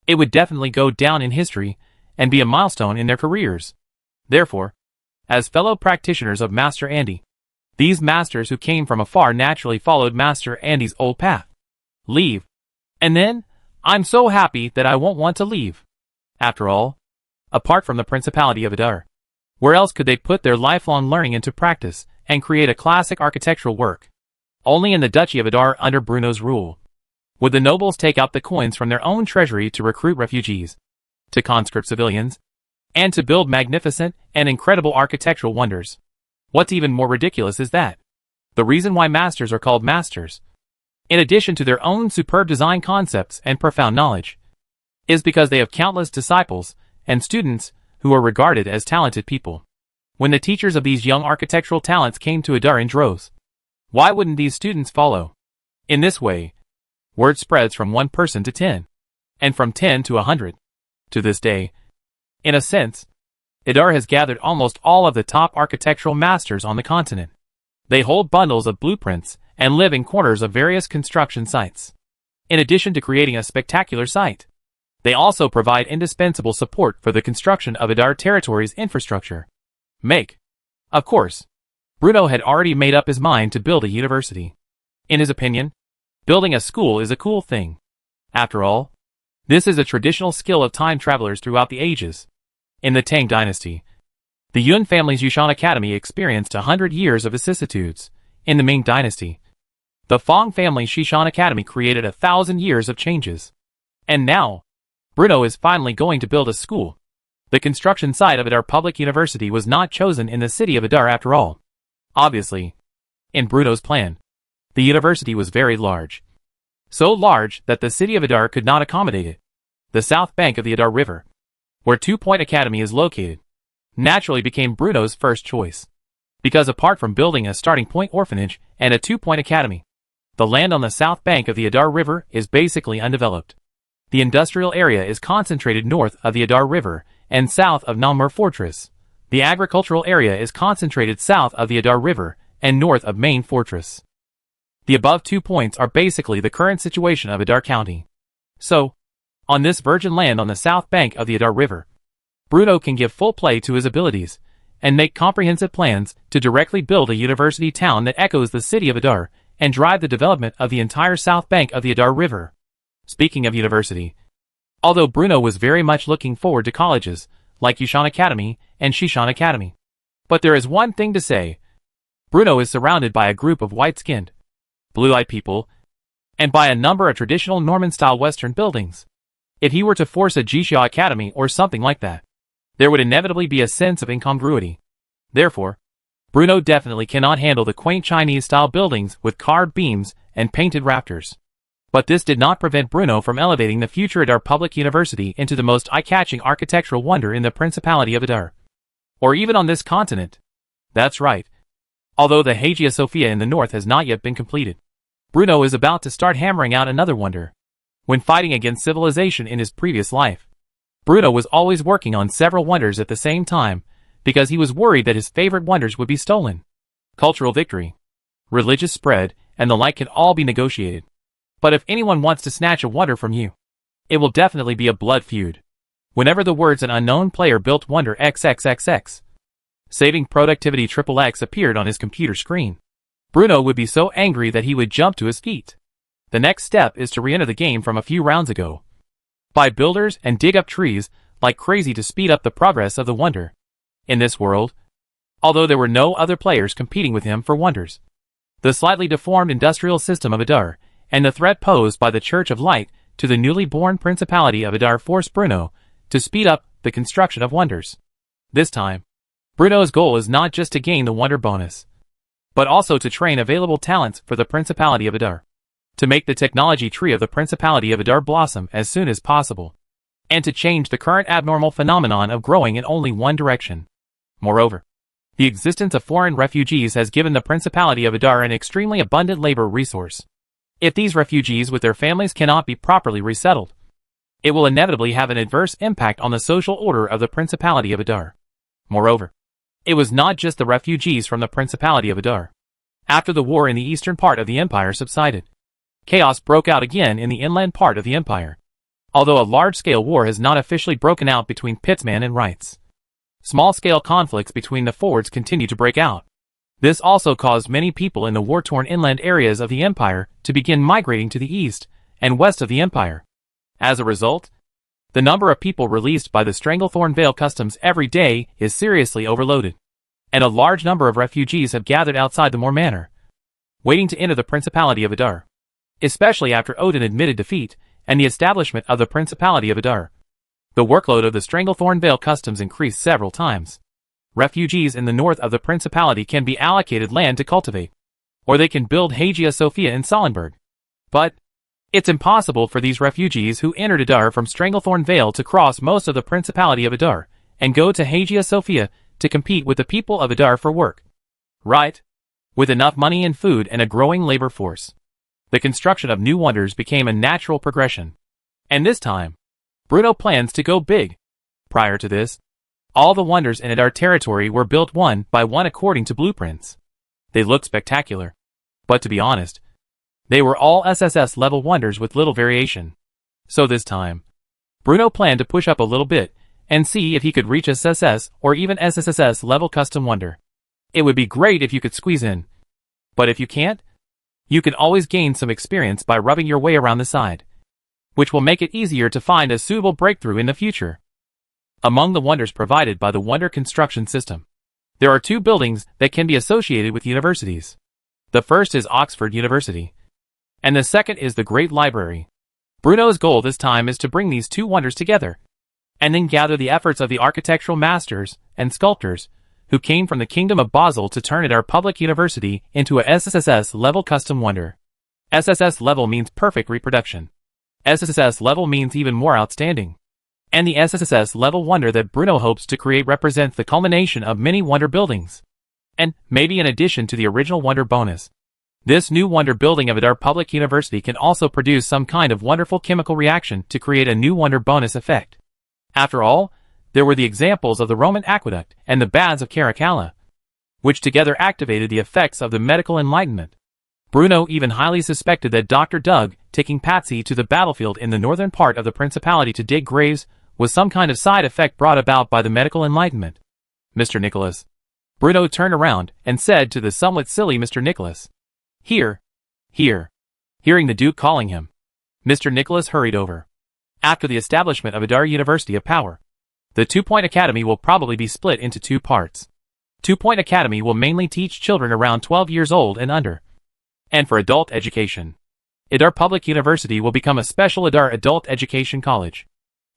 it would definitely go down in history and be a milestone in their careers. Therefore, as fellow practitioners of Master Andy, these masters who came from afar naturally followed Master Andy's old path. Leave. And then, I'm so happy that I won't want to leave. After all, apart from the Principality of Adar, where else could they put their lifelong learning into practice and create a classic architectural work? Only in the Duchy of Adar under Bruno's rule. Would the nobles take out the coins from their own treasury to recruit refugees, to conscript civilians, and to build magnificent and incredible architectural wonders? What's even more ridiculous is that the reason why masters are called masters, in addition to their own superb design concepts and profound knowledge, is because they have countless disciples and students who are regarded as talented people. When the teachers of these young architectural talents came to Adar in droves, why wouldn't these students follow? In this way, word spreads from one person to 10, and from 10 to 100. To this day, in a sense, Adar has gathered almost all of the top architectural masters on the continent. They hold bundles of blueprints and live in corners of various construction sites. In addition to creating a spectacular site, they also provide indispensable support for the construction of Adar territory's infrastructure. Of course, Bruno had already made up his mind to build a university. In his opinion, building a school is a cool thing. After all, this is a traditional skill of time travelers throughout the ages. In the Tang dynasty, the Yun family's Yushan Academy experienced 100 years of vicissitudes. In the Ming dynasty, the Fong family's Shishan Academy created 1,000 years of changes. And now, Bruno is finally going to build a school. The construction site of Adar Public University was not chosen in the city of Adar after all. Obviously, in Bruno's plan, the university was very large. So large that the city of Adar could not accommodate it. The south bank of the Adar River, where Two Point Academy is located, naturally became Bruno's first choice. Because apart from building a starting point orphanage and a 2-point academy, the land on the south bank of the Adar River is basically undeveloped. The industrial area is concentrated north of the Adar River and south of Namur Fortress. The agricultural area is concentrated south of the Adar River and north of Main Fortress. The above 2 points are basically the current situation of Adar County. So, on this virgin land on the south bank of the Adar River, Bruno can give full play to his abilities and make comprehensive plans to directly build a university town that echoes the city of Adar and drive the development of the entire south bank of the Adar River. Speaking of university, although Bruno was very much looking forward to colleges, like Yushan Academy and Shishan Academy. But there is one thing to say. Bruno is surrounded by a group of white-skinned, blue-eyed people, and by a number of traditional Norman-style Western buildings. If he were to force a Jixia Academy or something like that, there would inevitably be a sense of incongruity. Therefore, Bruno definitely cannot handle the quaint Chinese-style buildings with carved beams and painted rafters. But this did not prevent Bruno from elevating the future Adar Public University into the most eye-catching architectural wonder in the Principality of Adar. Or even on this continent. That's right. Although the Hagia Sophia in the north has not yet been completed, Bruno is about to start hammering out another wonder. When fighting against civilization in his previous life, Bruno was always working on several wonders at the same time, because he was worried that his favorite wonders would be stolen. Cultural victory, religious spread, and the like can all be negotiated. But if anyone wants to snatch a wonder from you, it will definitely be a blood feud. Whenever the words an unknown player built wonder XXXX, saving productivity XXX appeared on his computer screen, Bruno would be so angry that he would jump to his feet. The next step is to re-enter the game from a few rounds ago. Buy builders and dig up trees like crazy to speed up the progress of the wonder. In this world, although there were no other players competing with him for wonders, the slightly deformed industrial system of Adar and the threat posed by the Church of Light to the newly born Principality of Adar forced Bruno to speed up the construction of wonders. This time, Bruno's goal is not just to gain the wonder bonus, but also to train available talents for the Principality of Adar, to make the technology tree of the Principality of Adar blossom as soon as possible, and to change the current abnormal phenomenon of growing in only one direction. Moreover, the existence of foreign refugees has given the Principality of Adar an extremely abundant labor resource. If these refugees with their families cannot be properly resettled, it will inevitably have an adverse impact on the social order of the Principality of Adar. Moreover, it was not just the refugees from the Principality of Adar. After the war in the eastern part of the empire subsided, chaos broke out again in the inland part of the empire. Although a large-scale war has not officially broken out between Pitsman and Rites, small-scale conflicts between the forwards continue to break out. This also caused many people in the war-torn inland areas of the empire to begin migrating to the east and west of the empire. As a result, the number of people released by the Stranglethorn Vale customs every day is seriously overloaded, and a large number of refugees have gathered outside the Moor Manor, waiting to enter the Principality of Adar. Especially after Odin admitted defeat and the establishment of the Principality of Adar, the workload of the Stranglethorn Vale customs increased several times. Refugees in the north of the Principality can be allocated land to cultivate, or they can build Hagia Sophia in Salenberg. But it's impossible for these refugees who entered Adar from Stranglethorn Vale to cross most of the Principality of Adar and go to Hagia Sophia to compete with the people of Adar for work. Right? With enough money and food and a growing labor force, the construction of new wonders became a natural progression. And this time, Bruno plans to go big. Prior to this, all the wonders in Adar territory were built one by one according to blueprints. They looked spectacular. But to be honest, they were all SSS level wonders with little variation. So this time, Bruno planned to push up a little bit and see if he could reach SSS or even SSSS level custom wonder. It would be great if you could squeeze in. But if you can't, you can always gain some experience by rubbing your way around the side, which will make it easier to find a suitable breakthrough in the future. Among the wonders provided by the Wonder Construction System, there are two buildings that can be associated with universities. The first is Oxford University, and the second is the Great Library. Bruno's goal this time is to bring these two wonders together, and then gather the efforts of the architectural masters and sculptors who came from the Kingdom of Basel to turn Adar Public University into a SSS level custom wonder. SSS level means perfect reproduction. SSS level means even more outstanding. And the SSS level wonder that Bruno hopes to create represents the culmination of many wonder buildings. And, maybe in addition to the original wonder bonus, this new wonder building of Adar Public University can also produce some kind of wonderful chemical reaction to create a new wonder bonus effect. After all, there were the examples of the Roman aqueduct and the baths of Caracalla, which together activated the effects of the medical enlightenment. Bruno even highly suspected that Dr. Doug taking Patsy to the battlefield in the northern part of the Principality to dig graves was some kind of side effect brought about by the medical enlightenment. Mr. Nicholas. Bruno turned around and said to the somewhat silly Mr. Nicholas, "Here. Here." Hearing the Duke calling him, Mr. Nicholas hurried over. After the establishment of Adar University of Power, the 2-Point Academy will probably be split into 2 parts. 2-Point Academy will mainly teach children around 12 years old and under. And for adult education, Adar Public University will become a special Adar Adult Education College.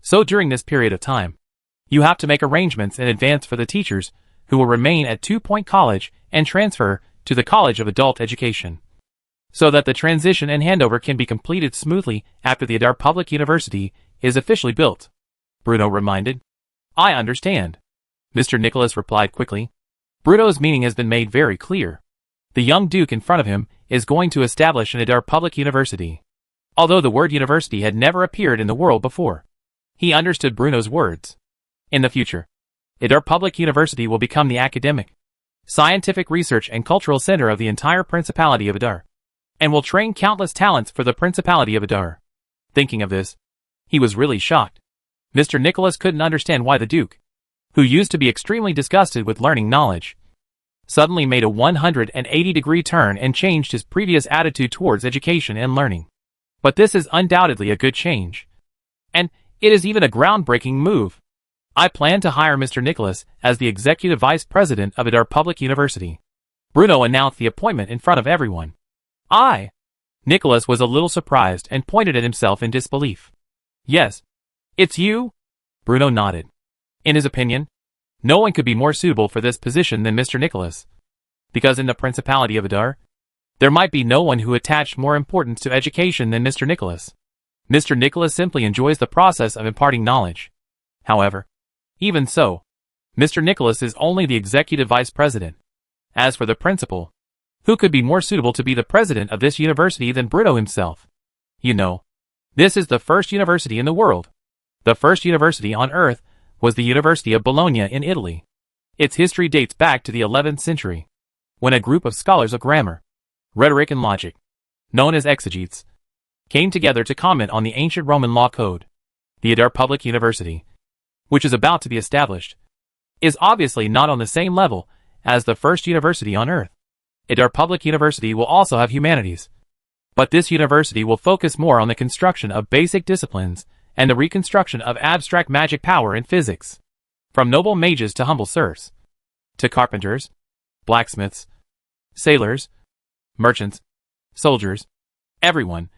So during this period of time, you have to make arrangements in advance for the teachers who will remain at 2-Point College and transfer to the College of Adult Education, so that the transition and handover can be completed smoothly after the Adar Public University is officially built. Bruno reminded. I understand. Mr. Nicholas replied quickly. Bruno's meaning has been made very clear. The young Duke in front of him is going to establish an Adar Public University. Although the word university had never appeared in the world before, he understood Bruno's words. In the future, Adar Public University will become the academic, scientific research and cultural center of the entire Principality of Adar, and will train countless talents for the Principality of Adar. Thinking of this, he was really shocked. Mr. Nicholas couldn't understand why the Duke, who used to be extremely disgusted with learning knowledge, suddenly made a 180-degree turn and changed his previous attitude towards education and learning. But this is undoubtedly a good change. And it is even a groundbreaking move. I plan to hire Mr. Nicholas as the Executive Vice President of Adar Public University. Bruno announced the appointment in front of everyone. Nicholas was a little surprised and pointed at himself in disbelief. Yes, it's you? Bruno nodded. In his opinion, no one could be more suitable for this position than Mr. Nicholas, because in the Principality of Adar, there might be no one who attached more importance to education than Mr. Nicholas. Mr. Nicholas simply enjoys the process of imparting knowledge. However, even so, Mr. Nicholas is only the executive vice president. As for the principal, who could be more suitable to be the president of this university than Bruno himself? You know, this is the first university in the world. The first university on earth was the University of Bologna in Italy. Its history dates back to the 11th century, when a group of scholars of grammar, rhetoric and logic, known as exegetes, came together to comment on the ancient Roman law code. The Adar Public University, which is about to be established, is obviously not on the same level as the first university on earth. Adar Public University will also have humanities, but this university will focus more on the construction of basic disciplines and the reconstruction of abstract magic power in physics. From noble mages to humble serfs, to carpenters, blacksmiths, sailors, merchants, soldiers, everyone,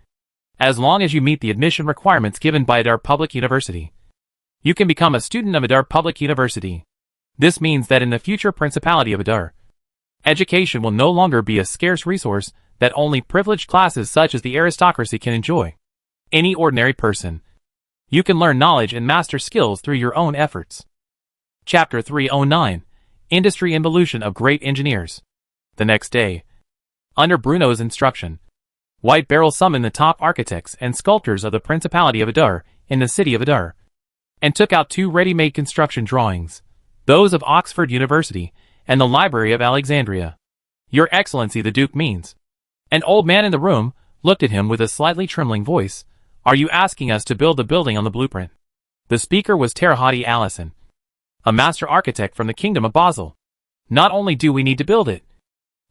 as long as you meet the admission requirements given by Adar Public University, you can become a student of Adar Public University. This means that in the future Principality of Adar, education will no longer be a scarce resource that only privileged classes such as the aristocracy can enjoy. Any ordinary person, you can learn knowledge and master skills through your own efforts. Chapter 309, Industry and Evolution of Great Engineers. The next day, under Bruno's instruction, White Beryl summoned the top architects and sculptors of the Principality of Adar in the city of Adar, and took out 2 ready-made construction drawings, those of Oxford University and the Library of Alexandria. Your Excellency, the Duke means. An old man in the room looked at him with a slightly trembling voice. Are you asking us to build the building on the blueprint? The speaker was Terahati Allison, a master architect from the Kingdom of Basel. Not only do we need to build it,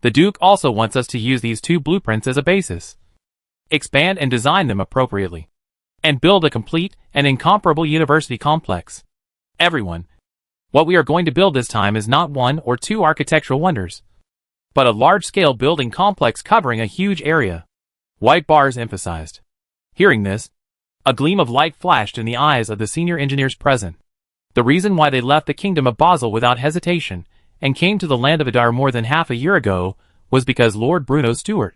the Duke also wants us to use these 2 blueprints as a basis, expand and design them appropriately, and build a complete and incomparable university complex. Everyone, what we are going to build this time is not 1 or 2 architectural wonders, but a large-scale building complex covering a huge area. White Bars emphasized. Hearing this, a gleam of light flashed in the eyes of the senior engineers present. The reason why they left the Kingdom of Basel without hesitation and came to the land of Adar more than half a year ago was because Lord Bruno Stewart,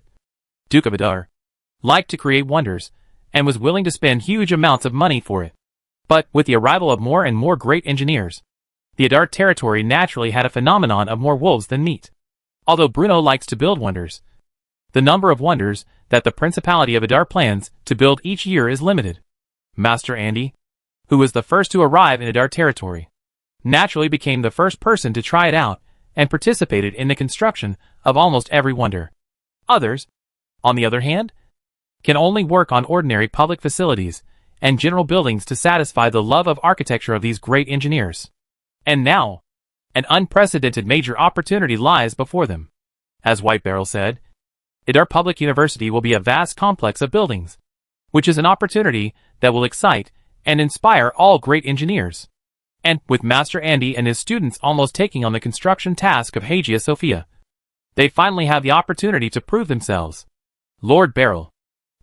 Duke of Adar, liked to create wonders and was willing to spend huge amounts of money for it. But with the arrival of more and more great engineers, the Adar territory naturally had a phenomenon of more wolves than meat. Although Bruno likes to build wonders, the number of wonders that the Principality of Adar plans to build each year is limited. Master Andy, who was the first to arrive in Adar territory, naturally became the first person to try it out and participated in the construction of almost every wonder. Others, on the other hand, can only work on ordinary public facilities and general buildings to satisfy the love of architecture of these great engineers. And now, an unprecedented major opportunity lies before them. As White Beryl said, Adar Public University will be a vast complex of buildings, which is an opportunity that will excite and inspire all great engineers. And, with Master Andy and his students almost taking on the construction task of Hagia Sophia, they finally have the opportunity to prove themselves. Lord Beryl,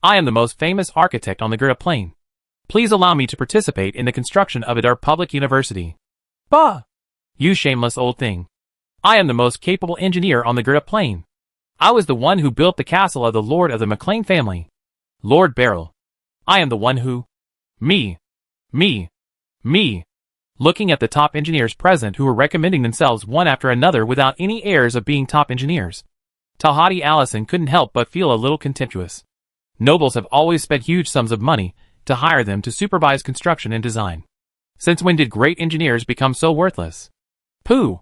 I am the most famous architect on the Greta Plain. Please allow me to participate in the construction of Adar Public University. Bah! You shameless old thing. I am the most capable engineer on the Greta Plain. I was the one who built the castle of the Lord of the McLean family. Lord Beryl, I am the one who... Me. Looking at the top engineers present who were recommending themselves one after another without any airs of being top engineers, Talhati Allison couldn't help but feel a little contemptuous. Nobles have always spent huge sums of money to hire them to supervise construction and design. Since when did great engineers become so worthless? Pooh!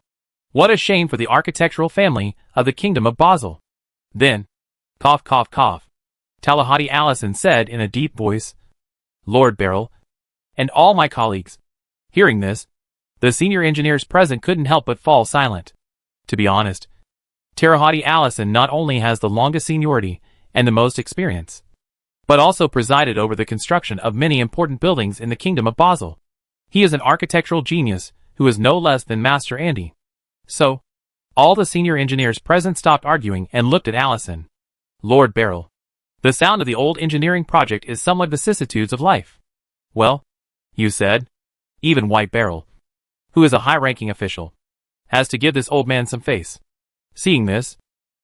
What a shame for the architectural family of the Kingdom of Basel. Then, cough, Talhati Allison said in a deep voice, Lord Beryl, and all my colleagues. Hearing this, the senior engineers present couldn't help but fall silent. To be honest, Talhati Allison not only has the longest seniority and the most experience, but also presided over the construction of many important buildings in the Kingdom of Basel. He is an architectural genius who is no less than Master Andy. So, all the senior engineers present stopped arguing and looked at Allison. Lord Beryl, the sound of the old engineering project is somewhat vicissitudes of life. Well, you said, even White Beryl, who is a high-ranking official, has to give this old man some face. Seeing this,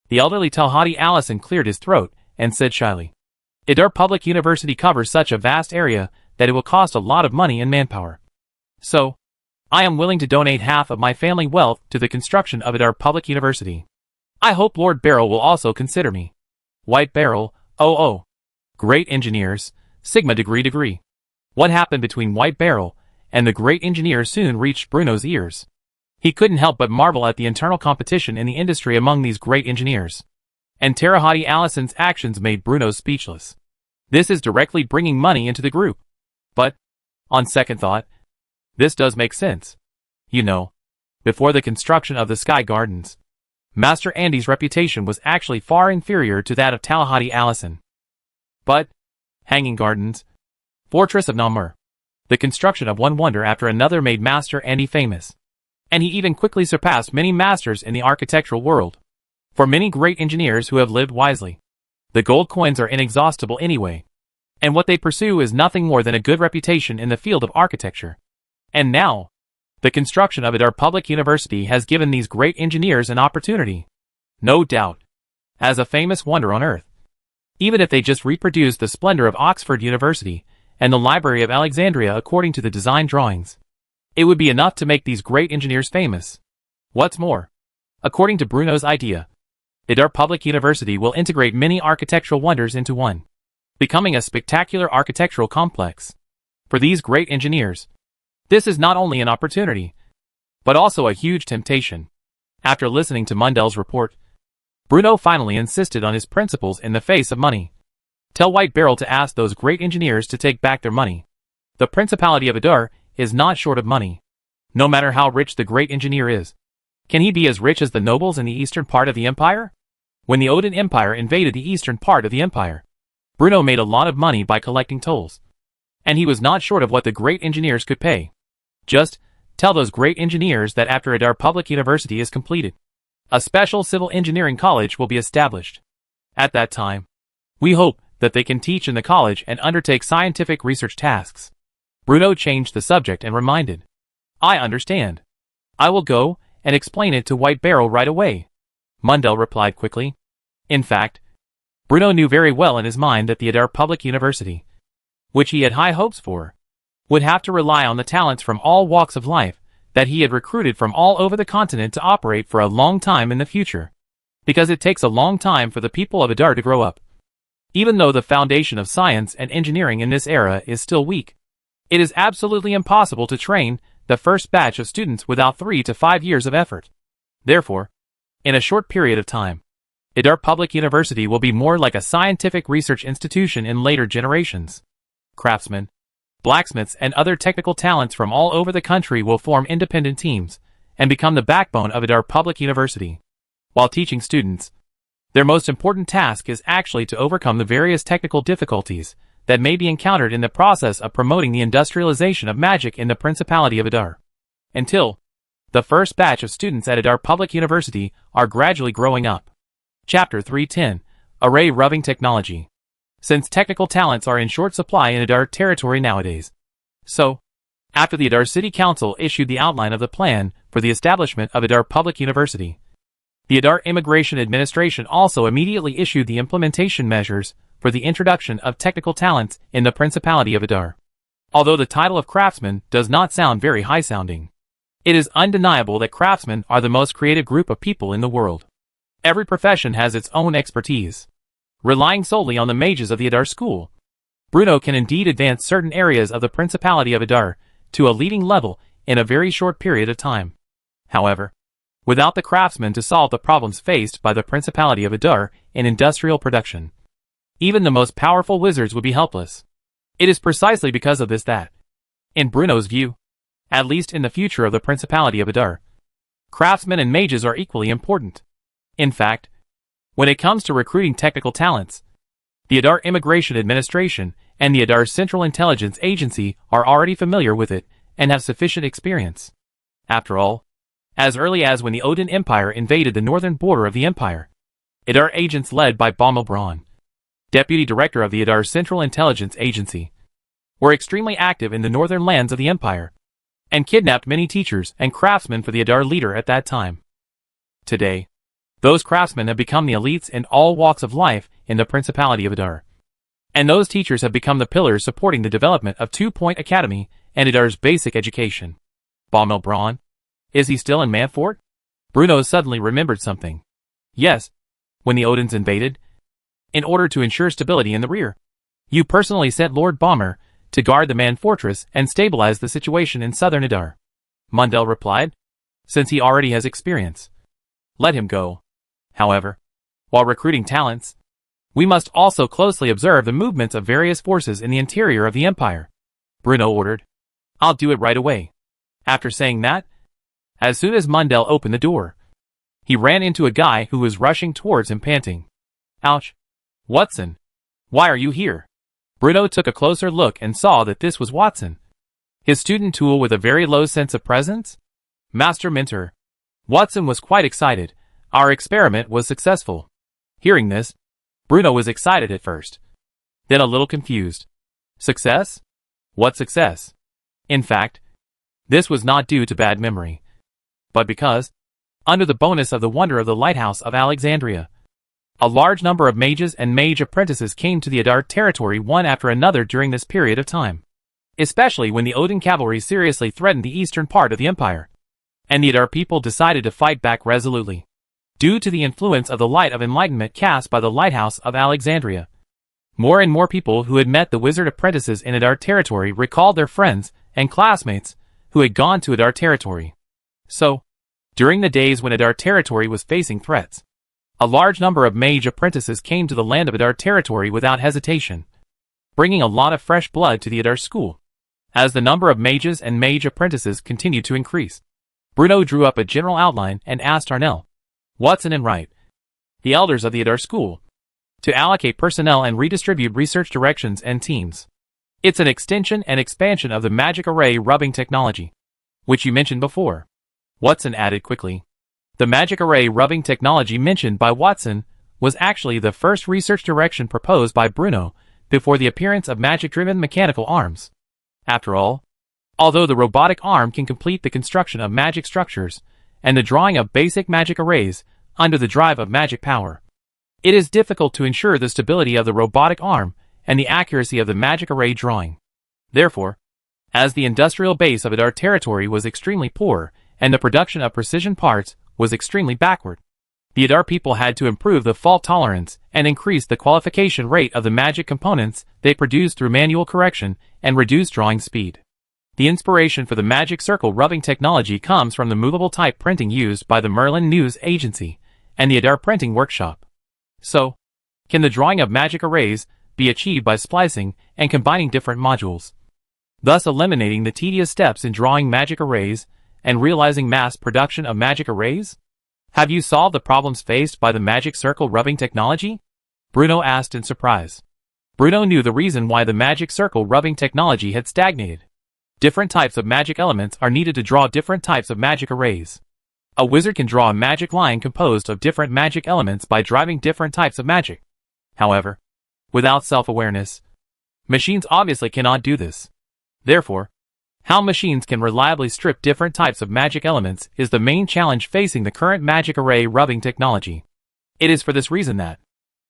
the elderly Talhati Allison cleared his throat and said shyly, Adar Public University covers such a vast area that it will cost a lot of money and manpower. So, I am willing to donate half of my family wealth to the construction of Adar Public University. I hope Lord Beryl will also consider me. White Beryl, oh. Great engineers, Sigma degree. What happened between White Beryl and the great engineer soon reached Bruno's ears. He couldn't help but marvel at the internal competition in the industry among these great engineers. And Talhati Allison's actions made Bruno speechless. This is directly bringing money into the group. But, on second thought, this does make sense. You know, before the construction of the Sky Gardens, Master Andy's reputation was actually far inferior to that of Talhati Allison. But, Hanging Gardens, Fortress of Namur, the construction of one wonder after another made Master Andy famous. And he even quickly surpassed many masters in the architectural world. For many great engineers who have lived wisely, the gold coins are inexhaustible anyway. And what they pursue is nothing more than a good reputation in the field of architecture. And now, the construction of Adar Public University has given these great engineers an opportunity. No doubt. As a famous wonder on earth. Even if they just reproduce the splendor of Oxford University and the Library of Alexandria according to the design drawings, it would be enough to make these great engineers famous. What's more, according to Bruno's idea, Adar Public University will integrate many architectural wonders into one, becoming a spectacular architectural complex. For these great engineers, this is not only an opportunity, but also a huge temptation. After listening to Mundel's report, Bruno finally insisted on his principles in the face of money. Tell White Beryl to ask those great engineers to take back their money. The Principality of Adar is not short of money. No matter how rich the great engineer is, can he be as rich as the nobles in the eastern part of the empire? When the Odin Empire invaded the eastern part of the empire, Bruno made a lot of money by collecting tolls. And he was not short of what the great engineers could pay. Just tell those great engineers that after Adar Public University is completed, a special civil engineering college will be established. At that time, we hope that they can teach in the college and undertake scientific research tasks. Bruno changed the subject and reminded, I understand. I will go and explain it to White Beryl right away. Mundell replied quickly. In fact, Bruno knew very well in his mind that the Adar Public University, which he had high hopes for, would have to rely on the talents from all walks of life that he had recruited from all over the continent to operate for a long time in the future. Because it takes a long time for the people of Adar to grow up. Even though the foundation of science and engineering in this era is still weak, it is absolutely impossible to train the first batch of students without 3 to 5 years of effort. Therefore, in a short period of time, Adar Public University will be more like a scientific research institution in later generations. Craftsmen, blacksmiths and other technical talents from all over the country will form independent teams and become the backbone of Adar Public University. While teaching students, their most important task is actually to overcome the various technical difficulties that may be encountered in the process of promoting the industrialization of magic in the Principality of Adar. Until the first batch of students at Adar Public University are gradually growing up. Chapter 310. Array Rubbing Technology. Since technical talents are in short supply in Adar territory nowadays. So, after the Adar City Council issued the outline of the plan for the establishment of Adar Public University, the Adar Immigration Administration also immediately issued the implementation measures for the introduction of technical talents in the Principality of Adar. Although the title of craftsman does not sound very high-sounding, it is undeniable that craftsmen are the most creative group of people in the world. Every profession has its own expertise. Relying solely on the mages of the Adar school, Bruno can indeed advance certain areas of the Principality of Adar to a leading level in a very short period of time. However, without the craftsmen to solve the problems faced by the Principality of Adar in industrial production, even the most powerful wizards would be helpless. It is precisely because of this that, in Bruno's view, at least in the future of the Principality of Adar, craftsmen and mages are equally important. In fact, when it comes to recruiting technical talents, the Adar Immigration Administration and the Adar Central Intelligence Agency are already familiar with it and have sufficient experience. After all, as early as when the Odin Empire invaded the northern border of the empire, Adar agents led by Baumel Braun, deputy director of the Adar Central Intelligence Agency, were extremely active in the northern lands of the empire, and kidnapped many teachers and craftsmen for the Adar leader at that time. Today, those craftsmen have become the elites in all walks of life in the Principality of Adar. And those teachers have become the pillars supporting the development of 2 Point Academy and Adar's basic education. Baumel Braun? Is he still in Manfort? Bruno suddenly remembered something. Yes, when the Odins invaded, in order to ensure stability in the rear, you personally sent Lord Baumer to guard the Man Fortress and stabilize the situation in southern Adar. Mundell replied, since he already has experience, let him go. However, while recruiting talents, we must also closely observe the movements of various forces in the interior of the empire. Bruno ordered. I'll do it right away. After saying that, as soon as Mundell opened the door, he ran into a guy who was rushing towards him panting. Ouch. Watson, why are you here? Bruno took a closer look and saw that this was Watson, his student tool with a very low sense of presence. Master Mentor. Watson was quite excited. Our experiment was successful. Hearing this, Bruno was excited at first, then a little confused. Success? What success? In fact, this was not due to bad memory, but because, under the bonus of the wonder of the lighthouse of Alexandria, a large number of mages and mage apprentices came to the Adar territory one after another during this period of time, especially when the Odin cavalry seriously threatened the eastern part of the empire, and the Adar people decided to fight back resolutely. Due to the influence of the light of enlightenment cast by the lighthouse of Alexandria, more and more people who had met the wizard apprentices in Adar territory recalled their friends and classmates who had gone to Adar territory. So, during the days when Adar territory was facing threats, a large number of mage apprentices came to the land of Adar territory without hesitation, bringing a lot of fresh blood to the Adar school. As the number of mages and mage apprentices continued to increase, Bruno drew up a general outline and asked Arnell, Watson and Wright, the elders of the Adar school, to allocate personnel and redistribute research directions and teams. It's an extension and expansion of the magic array rubbing technology, which you mentioned before. Watson added quickly. The magic array rubbing technology mentioned by Watson was actually the first research direction proposed by Bruno before the appearance of magic-driven mechanical arms. After all, although the robotic arm can complete the construction of magic structures and the drawing of basic magic arrays under the drive of magic power, it is difficult to ensure the stability of the robotic arm and the accuracy of the magic array drawing. Therefore, as the industrial base of Adar territory was extremely poor and the production of precision parts was extremely backward, the Adar people had to improve the fault tolerance and increase the qualification rate of the magic components they produced through manual correction and reduce drawing speed. The inspiration for the magic circle rubbing technology comes from the movable type printing used by the Merlin News Agency and the Adar Printing Workshop. So, can the drawing of magic arrays be achieved by splicing and combining different modules, thus eliminating the tedious steps in drawing magic arrays and realizing mass production of magic arrays? Have you solved the problems faced by the magic circle rubbing technology? Bruno asked in surprise. Bruno knew the reason why the magic circle rubbing technology had stagnated. Different types of magic elements are needed to draw different types of magic arrays. A wizard can draw a magic line composed of different magic elements by driving different types of magic. However, without self-awareness, machines obviously cannot do this. Therefore, how machines can reliably strip different types of magic elements is the main challenge facing the current magic array rubbing technology. It is for this reason that,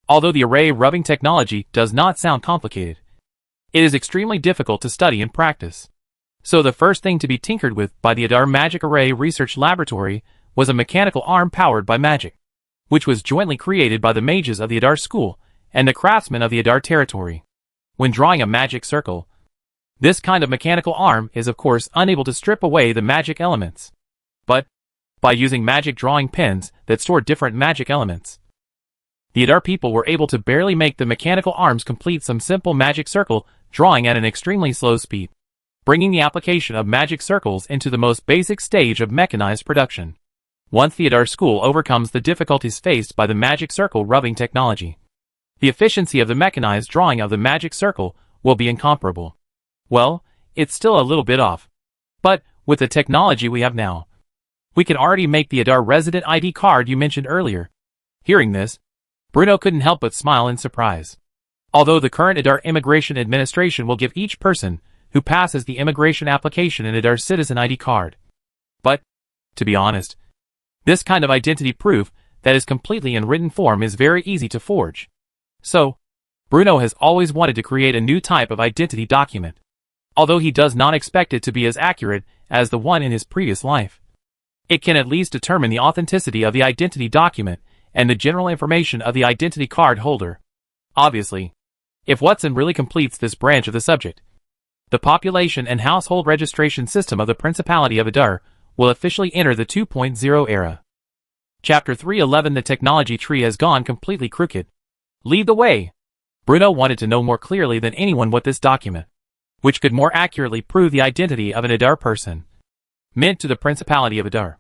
although the array rubbing technology does not sound complicated, it is extremely difficult to study and practice. So the first thing to be tinkered with by the Adar Magic Array Research Laboratory was a mechanical arm powered by magic, which was jointly created by the mages of the Adar School and the craftsmen of the Adar territory. When drawing a magic circle, this kind of mechanical arm is of course unable to strip away the magic elements. But, by using magic drawing pens that store different magic elements, the Adar people were able to barely make the mechanical arms complete some simple magic circle drawing at an extremely slow speed, bringing the application of magic circles into the most basic stage of mechanized production. Once the Adar School overcomes the difficulties faced by the magic circle rubbing technology, the efficiency of the mechanized drawing of the magic circle will be incomparable. Well, it's still a little bit off. But, with the technology we have now, we can already make the Adar resident ID card you mentioned earlier. Hearing this, Bruno couldn't help but smile in surprise. Although the current Adar Immigration Administration will give each person who passes the immigration application an Adar citizen ID card. But, to be honest, this kind of identity proof that is completely in written form is very easy to forge. So, Bruno has always wanted to create a new type of identity document, although he does not expect it to be as accurate as the one in his previous life. It can at least determine the authenticity of the identity document and the general information of the identity card holder. Obviously, if Watson really completes this branch of the subject, the population and household registration system of the Principality of Adar will officially enter the 2.0 era. Chapter 311 The technology tree has gone completely crooked. Lead the way! Bruno wanted to know more clearly than anyone what this document, which could more accurately prove the identity of an Adar person, meant to the Principality of Adar.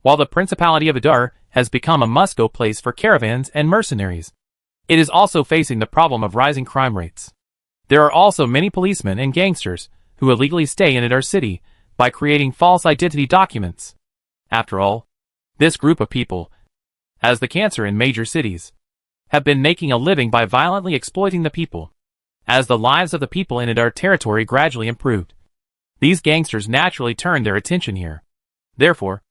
While the Principality of Adar has become a must-go place for caravans and mercenaries, it is also facing the problem of rising crime rates. There are also many policemen and gangsters who illegally stay in Adar City by creating false identity documents. After all, this group of people, as the cancer in major cities, have been making a living by violently exploiting the people. As the lives of the people in Adar territory gradually improved, these gangsters naturally turned their attention here. Therefore,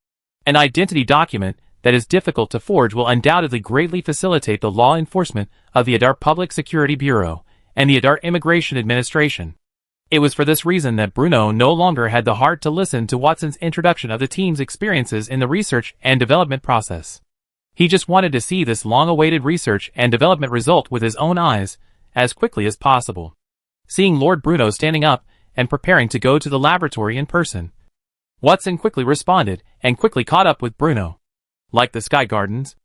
an identity document that is difficult to forge will undoubtedly greatly facilitate the law enforcement of the Adar Public Security Bureau and the Adar Immigration Administration. It was for this reason that Bruno no longer had the heart to listen to Watson's introduction of the team's experiences in the research and development process. He just wanted to see this long-awaited research and development result with his own eyes as quickly as possible. Seeing Lord Bruno standing up and preparing to go to the laboratory in person, Watson quickly responded and quickly caught up with Bruno. Like the Sky Gardens,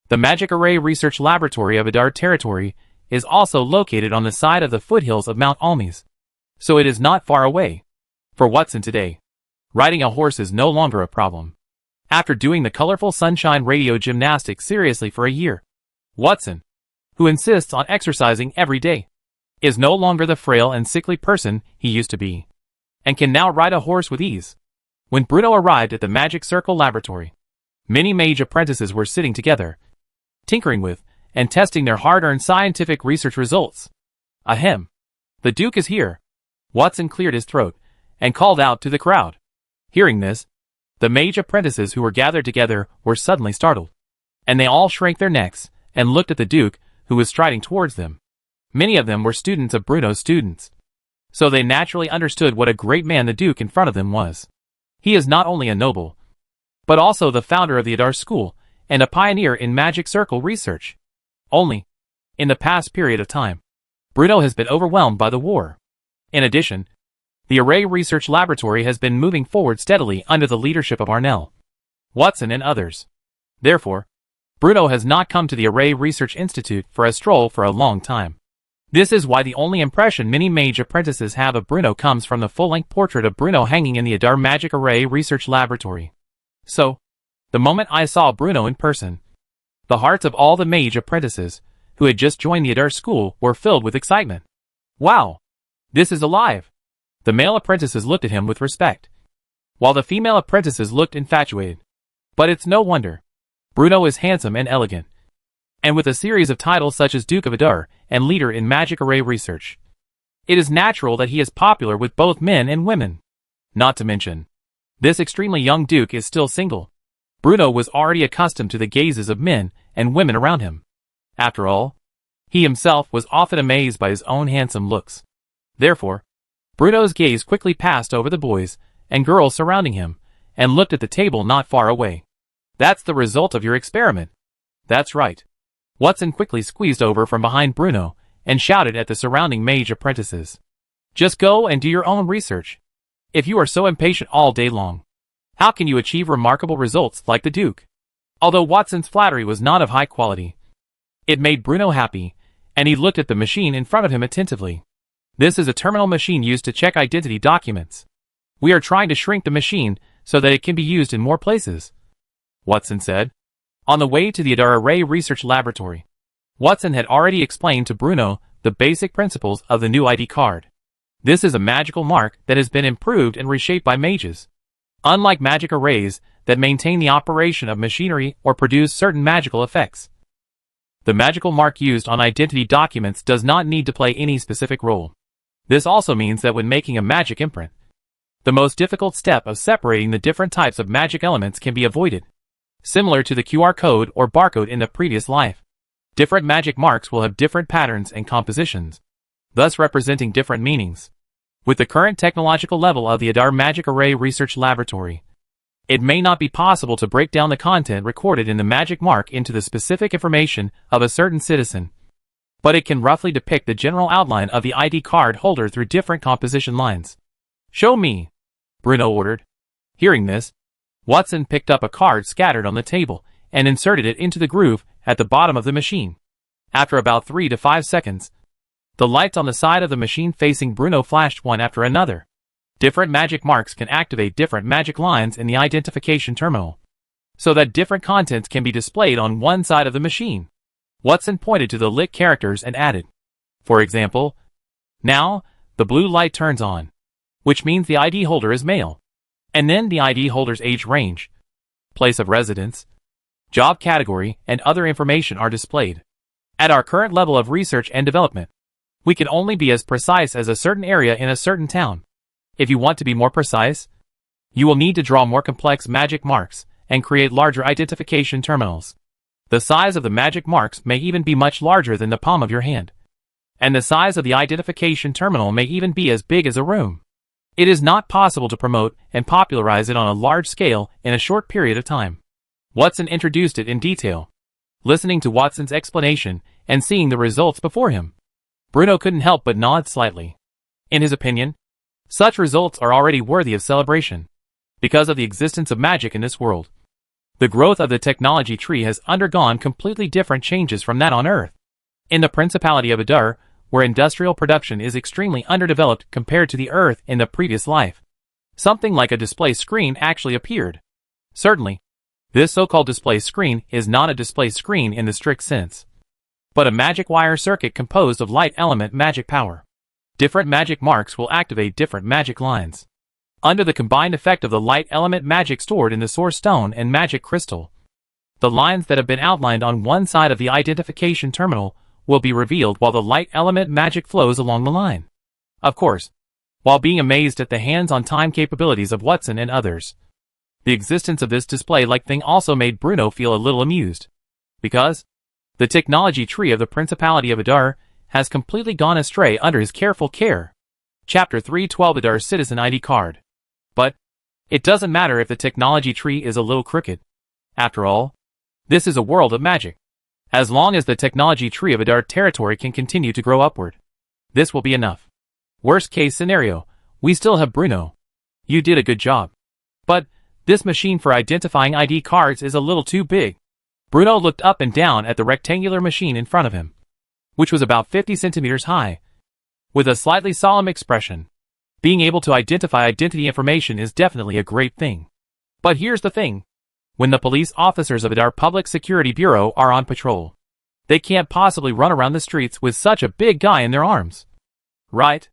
the Magic Array Research Laboratory of Adar Territory is also located on the side of the foothills of Mount Almes, so it is not far away. For Watson today, riding a horse is no longer a problem. After doing the colorful sunshine radio gymnastics seriously for a year, Watson, who insists on exercising every day, is no longer the frail and sickly person he used to be, and can now ride a horse with ease. When Bruno arrived at the Magic Circle Laboratory, many mage apprentices were sitting together, tinkering with and testing their hard-earned scientific research results. Ahem. The Duke is here. Watson cleared his throat and called out to the crowd. Hearing this, the mage apprentices who were gathered together were suddenly startled, and they all shrank their necks and looked at the Duke, who was striding towards them. Many of them were students of Bruno's students, so they naturally understood what a great man the Duke in front of them was. He is not only a noble, but also the founder of the Adar School and a pioneer in magic circle research. Only, in the past period of time, Bruno has been overwhelmed by the war. In addition, the Array Research Laboratory has been moving forward steadily under the leadership of Arnell, Watson and others. Therefore, Bruno has not come to the Array Research Institute for a stroll for a long time. This is why the only impression many mage apprentices have of Bruno comes from the full-length portrait of Bruno hanging in the Adar Magic Array Research Laboratory. So, the moment I saw Bruno in person, the hearts of all the mage apprentices who had just joined the Adar School were filled with excitement. Wow! This is alive! The male apprentices looked at him with respect, while the female apprentices looked infatuated. But it's no wonder. Bruno is handsome and elegant, and with a series of titles such as Duke of Adar and leader in magic array research, it is natural that he is popular with both men and women. Not to mention, this extremely young Duke is still single. Bruno was already accustomed to the gazes of men and women around him. After all, he himself was often amazed by his own handsome looks. Therefore, Bruno's gaze quickly passed over the boys and girls surrounding him, and looked at the table not far away. That's the result of your experiment. That's right. Watson quickly squeezed over from behind Bruno and shouted at the surrounding mage apprentices. Just go and do your own research. If you are so impatient all day long, how can you achieve remarkable results like the Duke? Although Watson's flattery was not of high quality, it made Bruno happy, and he looked at the machine in front of him attentively. This is a terminal machine used to check identity documents. We are trying to shrink the machine so that it can be used in more places, Watson said. On the way to the Adar Array Research Laboratory, Watson had already explained to Bruno the basic principles of the new ID card. This is a magical mark that has been improved and reshaped by mages. Unlike magic arrays that maintain the operation of machinery or produce certain magical effects, the magical mark used on identity documents does not need to play any specific role. This also means that when making a magic imprint, the most difficult step of separating the different types of magic elements can be avoided. Similar to the QR code or barcode in the previous life, different magic marks will have different patterns and compositions, thus representing different meanings. With the current technological level of the Adar Magic Array Research Laboratory, it may not be possible to break down the content recorded in the magic mark into the specific information of a certain citizen, but it can roughly depict the general outline of the ID card holder through different composition lines. Show me, Bruno ordered. Hearing this, Watson picked up a card scattered on the table and inserted it into the groove at the bottom of the machine. After about 3 to 5 seconds, the lights on the side of the machine facing Bruno flashed one after another. Different magic marks can activate different magic lines in the identification terminal, so that different contents can be displayed on one side of the machine. Watson pointed to the lit characters and added, for example, now, the blue light turns on, which means the ID holder is male. And then the ID holder's age range, place of residence, job category, and other information are displayed. At our current level of research and development, we can only be as precise as a certain area in a certain town. If you want to be more precise, you will need to draw more complex magic marks and create larger identification terminals. The size of the magic marks may even be much larger than the palm of your hand, and the size of the identification terminal may even be as big as a room. It is not possible to promote and popularize it on a large scale in a short period of time. Watson introduced it in detail. Listening to Watson's explanation and seeing the results before him, Bruno couldn't help but nod slightly. In his opinion, such results are already worthy of celebration, because of the existence of magic in this world. The growth of the technology tree has undergone completely different changes from that on Earth. In the Principality of Adar, where industrial production is extremely underdeveloped compared to the Earth in the previous life, something like a display screen actually appeared. Certainly, this so-called display screen is not a display screen in the strict sense, but a magic wire circuit composed of light element magic power. Different magic marks will activate different magic lines, under the combined effect of the light element magic stored in the source stone and magic crystal. The lines that have been outlined on one side of the identification terminal will be revealed while the light element magic flows along the line. Of course, while being amazed at the hands-on time capabilities of Watson and others, the existence of this display-like thing also made Bruno feel a little amused, because the technology tree of the Principality of Adar has completely gone astray under his careful care. Chapter 312 Adar's Citizen ID Card. But it doesn't matter if the technology tree is a little crooked. After all, this is a world of magic. As long as the technology tree of Adar territory can continue to grow upward, this will be enough. Worst case scenario, we still have Bruno. You did a good job. But this machine for identifying ID cards is a little too big. Bruno looked up and down at the rectangular machine in front of him, which was about 50 centimeters high, with a slightly solemn expression. Being able to identify identity information is definitely a great thing. But here's the thing. When the police officers of Adar Public Security Bureau are on patrol, they can't possibly run around the streets with such a big guy in their arms. right?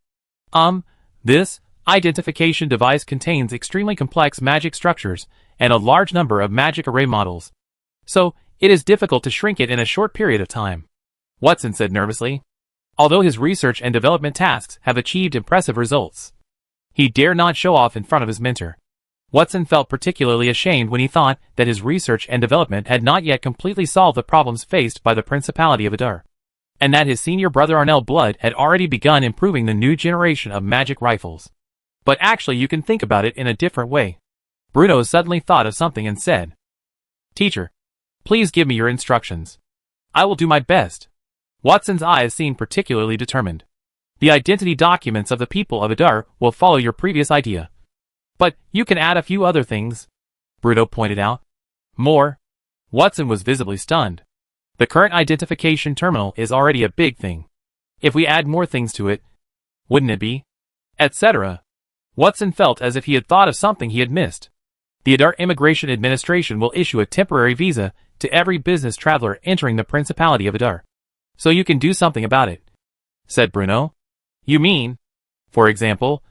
This identification device contains extremely complex magic structures and a large number of magic array models. So, it is difficult to shrink it in a short period of time, Watson said nervously. Although his research and development tasks have achieved impressive results, he dare not show off in front of his mentor. Watson felt particularly ashamed when he thought that his research and development had not yet completely solved the problems faced by the Principality of Adar, and that his senior brother Arnell Blood had already begun improving the new generation of magic rifles. But actually you can think about it in a different way. Bruno suddenly thought of something and said, "Teacher, please give me your instructions. I will do my best." Watson's eyes seemed particularly determined. "The identity documents of the people of Adar will follow your previous idea. But you can add a few other things," Bruno pointed out. "More?" Watson was visibly stunned. The current identification terminal is already a big thing. If we add more things to it, wouldn't it be? Etc. Watson felt as if he had thought of something he had missed. The Adar Immigration Administration will issue a temporary visa to every business traveler entering the Principality of Adar. So you can do something about it, said Bruno. You mean, for example,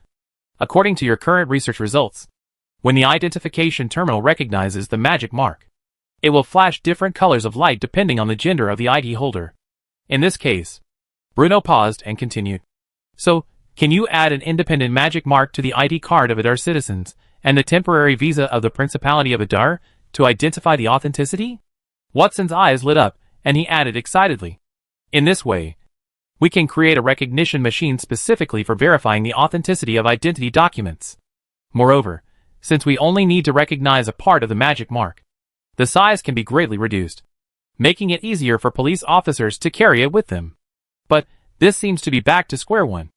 according to your current research results, when the identification terminal recognizes the magic mark, it will flash different colors of light depending on the gender of the ID holder. In this case, Bruno paused and continued. So, can you add an independent magic mark to the ID card of Adar citizens and the temporary visa of the Principality of Adar to identify the authenticity? Watson's eyes lit up, and he added excitedly, "In this way, we can create a recognition machine specifically for verifying the authenticity of identity documents. Moreover, since we only need to recognize a part of the magic mark, the size can be greatly reduced, making it easier for police officers to carry it with them. But this seems to be back to square one,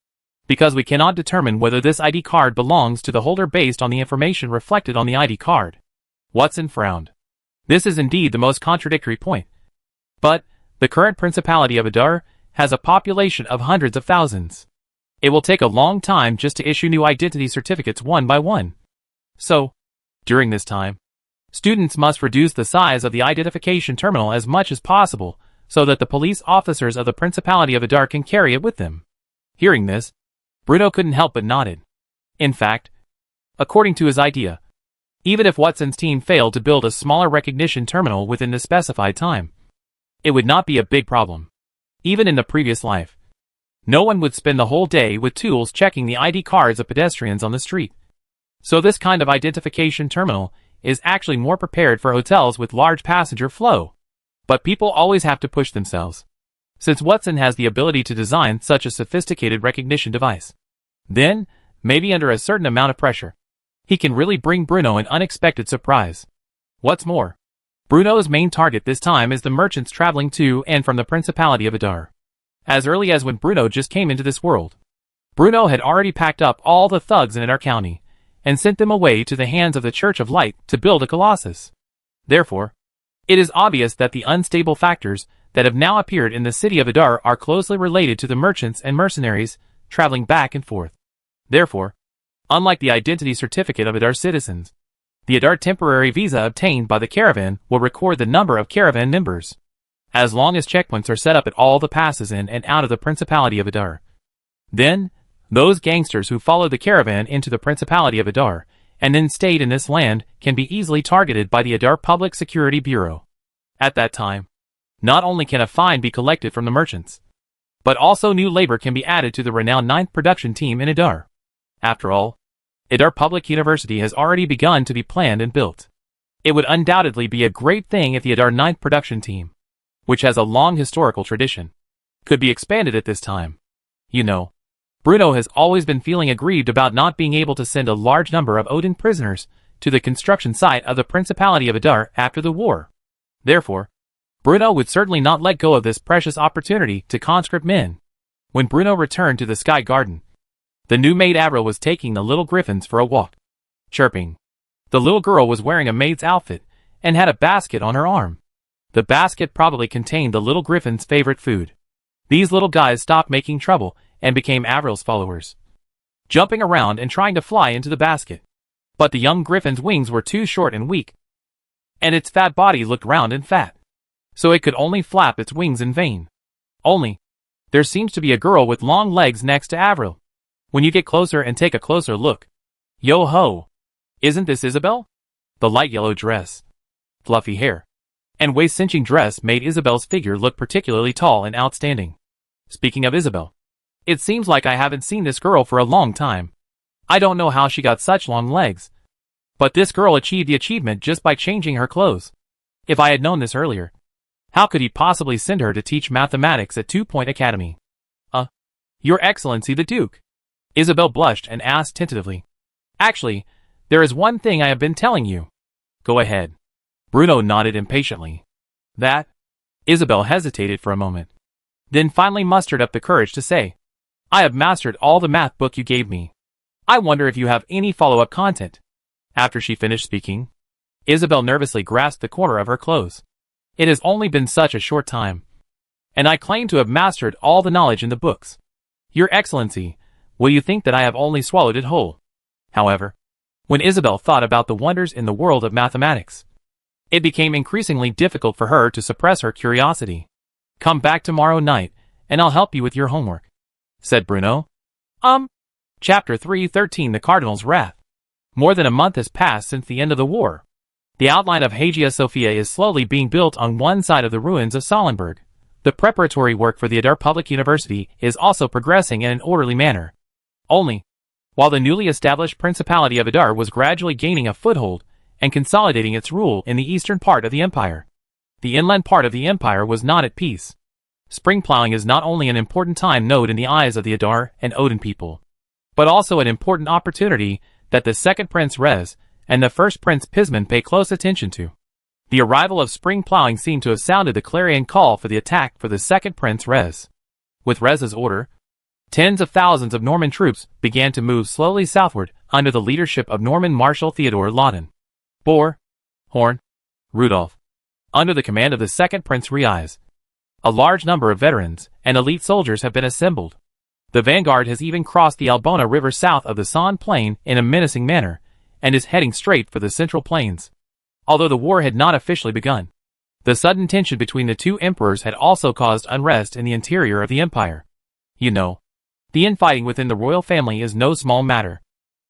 because we cannot determine whether this ID card belongs to the holder based on the information reflected on the ID card." Watson frowned. This is indeed the most contradictory point. But the current Principality of Adar has a population of hundreds of thousands. It will take a long time just to issue new identity certificates one by one. So, during this time, students must reduce the size of the identification terminal as much as possible so that the police officers of the Principality of Adar can carry it with them. Hearing this, Bruno couldn't help but nodded. In fact, according to his idea, even if Watson's team failed to build a smaller recognition terminal within the specified time, it would not be a big problem. Even in the previous life, no one would spend the whole day with tools checking the ID cards of pedestrians on the street. So this kind of identification terminal is actually more prepared for hotels with large passenger flow. But people always have to push themselves, since Watson has the ability to design such a sophisticated recognition device. Then, maybe under a certain amount of pressure, he can really bring Bruno an unexpected surprise. What's more, Bruno's main target this time is the merchants traveling to and from the Principality of Adar. As early as when Bruno just came into this world, Bruno had already packed up all the thugs in Adar County and sent them away to the hands of the Church of Light to build a colossus. Therefore, it is obvious that the unstable factors that have now appeared in the city of Adar are closely related to the merchants and mercenaries traveling back and forth. Therefore, unlike the identity certificate of Adar citizens, the Adar temporary visa obtained by the caravan will record the number of caravan members, as long as checkpoints are set up at all the passes in and out of the Principality of Adar. Then, those gangsters who followed the caravan into the Principality of Adar and then stayed in this land can be easily targeted by the Adar Public Security Bureau. At that time, not only can a fine be collected from the merchants, but also new labor can be added to the renowned 9th production team in Adar. After all, Adar Public University has already begun to be planned and built. It would undoubtedly be a great thing if the Adar 9th production team, which has a long historical tradition, could be expanded at this time. You know, Bruno has always been feeling aggrieved about not being able to send a large number of Odin prisoners to the construction site of the Principality of Adar after the war. Therefore, Bruno would certainly not let go of this precious opportunity to conscript men. When Bruno returned to the Sky Garden, the new maid Avril was taking the little griffins for a walk, chirping. The little girl was wearing a maid's outfit and had a basket on her arm. The basket probably contained the little griffin's favorite food. These little guys stopped making trouble and became Avril's followers, jumping around and trying to fly into the basket. But the young griffin's wings were too short and weak, and its fat body looked round and fat, so it could only flap its wings in vain. Only, There seems to be a girl with long legs next to Avril. When you get closer and take a closer look. Yo-ho! Isn't this Isabel? The light yellow dress, fluffy hair, and waist-cinching dress made Isabel's figure look particularly tall and outstanding. Speaking of Isabel, it seems like I haven't seen this girl for a long time. I don't know how she got such long legs. But this girl achieved the achievement just by changing her clothes. If I had known this earlier, how could he possibly send her to teach mathematics at 2 Point Academy? Your Excellency the Duke. Isabel blushed and asked tentatively. Actually, there is one thing I have been telling you. Go ahead. Bruno nodded impatiently. That? Isabel hesitated for a moment, then finally mustered up the courage to say, I have mastered all the math book you gave me. I wonder if you have any follow-up content. After she finished speaking, Isabel nervously grasped the corner of her clothes. It has only been such a short time, and I claim to have mastered all the knowledge in the books. Your Excellency, will you think that I have only swallowed it whole? However, when Isabel thought about the wonders in the world of mathematics, it became increasingly difficult for her to suppress her curiosity. Come back tomorrow night, and I'll help you with your homework, said Bruno. Chapter 313 The Cardinal's Wrath. More than a month has passed since the end of the war. The outline of Hagia Sophia is slowly being built on one side of the ruins of Salenberg. The preparatory work for the Adar Public University is also progressing in an orderly manner. Only, while the newly established Principality of Adar was gradually gaining a foothold and consolidating its rule in the eastern part of the empire, the inland part of the empire was not at peace. Spring plowing is not only an important time node in the eyes of the Adar and Odin people, but also an important opportunity that the second Prince Rez and the first Prince Pisman pay close attention to. The arrival of spring plowing seemed to have sounded the clarion call for the attack for the second Prince Rez. With Rez's order, tens of thousands of Norman troops began to move slowly southward under the leadership of Norman Marshal Theodore Laudon. Boar, Horn, Rudolph. Under the command of the second Prince Riaz, a large number of veterans and elite soldiers have been assembled. The vanguard has even crossed the Albona River south of the San Plain in a menacing manner, and is heading straight for the Central Plains. Although the war had not officially begun, the sudden tension between the two emperors had also caused unrest in the interior of the empire. You know, the infighting within the royal family is no small matter.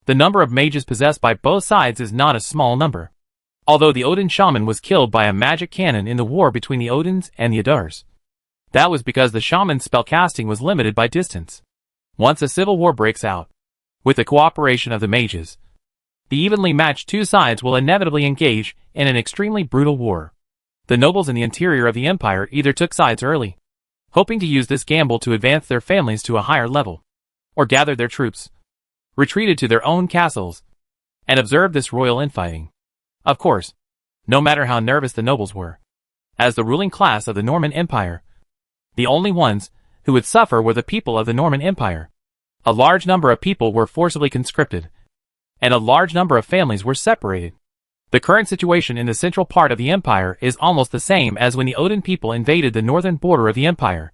The number of mages possessed by both sides is not a small number. Although the Odin shaman was killed by a magic cannon in the war between the Odins and the Adars, that was because the shaman's spellcasting was limited by distance. Once a civil war breaks out, with the cooperation of the mages, the evenly matched two sides will inevitably engage in an extremely brutal war. The nobles in the interior of the empire either took sides early, hoping to use this gamble to advance their families to a higher level, or gathered their troops, retreated to their own castles, and observed this royal infighting. Of course, no matter how nervous the nobles were, as the ruling class of the Norman Empire, the only ones who would suffer were the people of the Norman Empire. A large number of people were forcibly conscripted, and a large number of families were separated. The current situation in the central part of the empire is almost the same as when the Odin people invaded the northern border of the empire.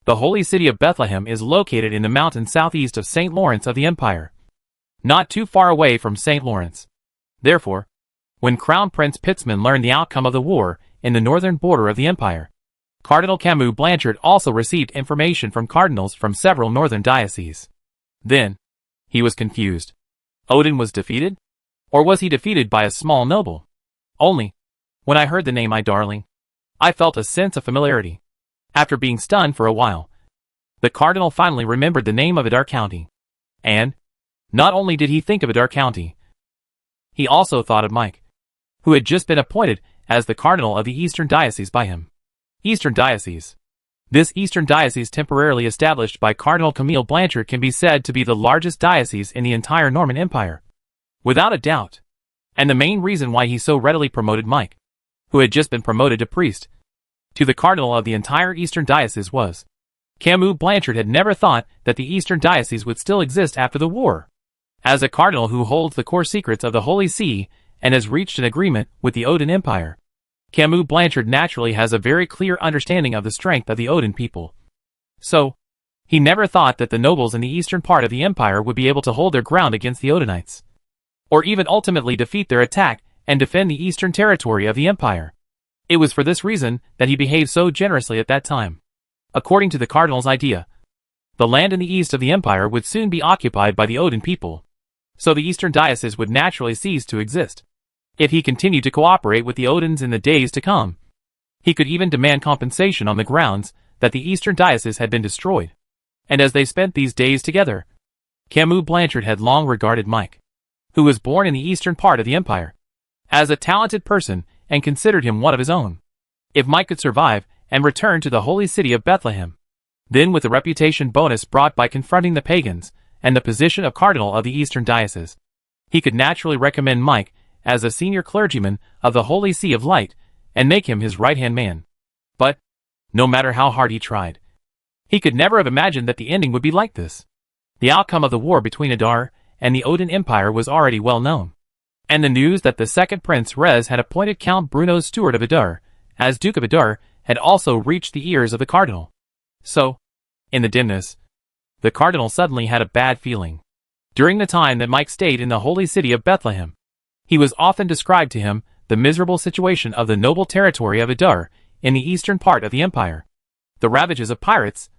The holy city of Bethlehem is located in the mountains southeast of St. Lawrence of the empire, not too far away from St. Lawrence. Therefore, when Crown Prince Pitzman learned the outcome of the war in the northern border of the empire, Cardinal Camus Blanchard also received information from cardinals from several northern dioceses. Then, he was confused. Odin was defeated? Or was he defeated by a small noble? Only, when I heard the name my darling, I felt a sense of familiarity. After being stunned for a while, the cardinal finally remembered the name of Adar County. And, not only did he think of Adar County, he also thought of Mike, who had just been appointed as the cardinal of the Eastern Diocese by him. Eastern Diocese. This Eastern Diocese temporarily established by Cardinal Camille Blanchard can be said to be the largest diocese in the entire Norman Empire. Without a doubt. And the main reason why he so readily promoted Mike, who had just been promoted to priest, to the cardinal of the entire Eastern Diocese was, Camus Blanchard had never thought that the Eastern Diocese would still exist after the war. As a cardinal who holds the core secrets of the Holy See and has reached an agreement with the Odin Empire, Camus Blanchard naturally has a very clear understanding of the strength of the Odin people. So, he never thought that the nobles in the eastern part of the empire would be able to hold their ground against the Odinites, or even ultimately defeat their attack and defend the eastern territory of the empire. It was for this reason that he behaved so generously at that time. According to the cardinal's idea, the land in the east of the empire would soon be occupied by the Odin people, so the eastern diocese would naturally cease to exist. If he continued to cooperate with the Odins in the days to come, he could even demand compensation on the grounds that the eastern diocese had been destroyed. And as they spent these days together, Camus Blanchard had long regarded Mike, who was born in the eastern part of the empire, as a talented person and considered him one of his own. If Mike could survive and return to the holy city of Bethlehem, then with the reputation bonus brought by confronting the pagans and the position of cardinal of the eastern diocese, he could naturally recommend Mike as a senior clergyman of the Holy See of Light and make him his right-hand man. But, no matter how hard he tried, he could never have imagined that the ending would be like this. The outcome of the war between Adar and the Odin Empire was already well known, and the news that the second Prince Rez had appointed Count Bruno's steward of Adar as Duke of Adar had also reached the ears of the cardinal. So, in the dimness, the cardinal suddenly had a bad feeling. During the time that Mike stayed in the holy city of Bethlehem, he was often described to him the miserable situation of the noble territory of Adar in the eastern part of the empire, the ravages of pirates,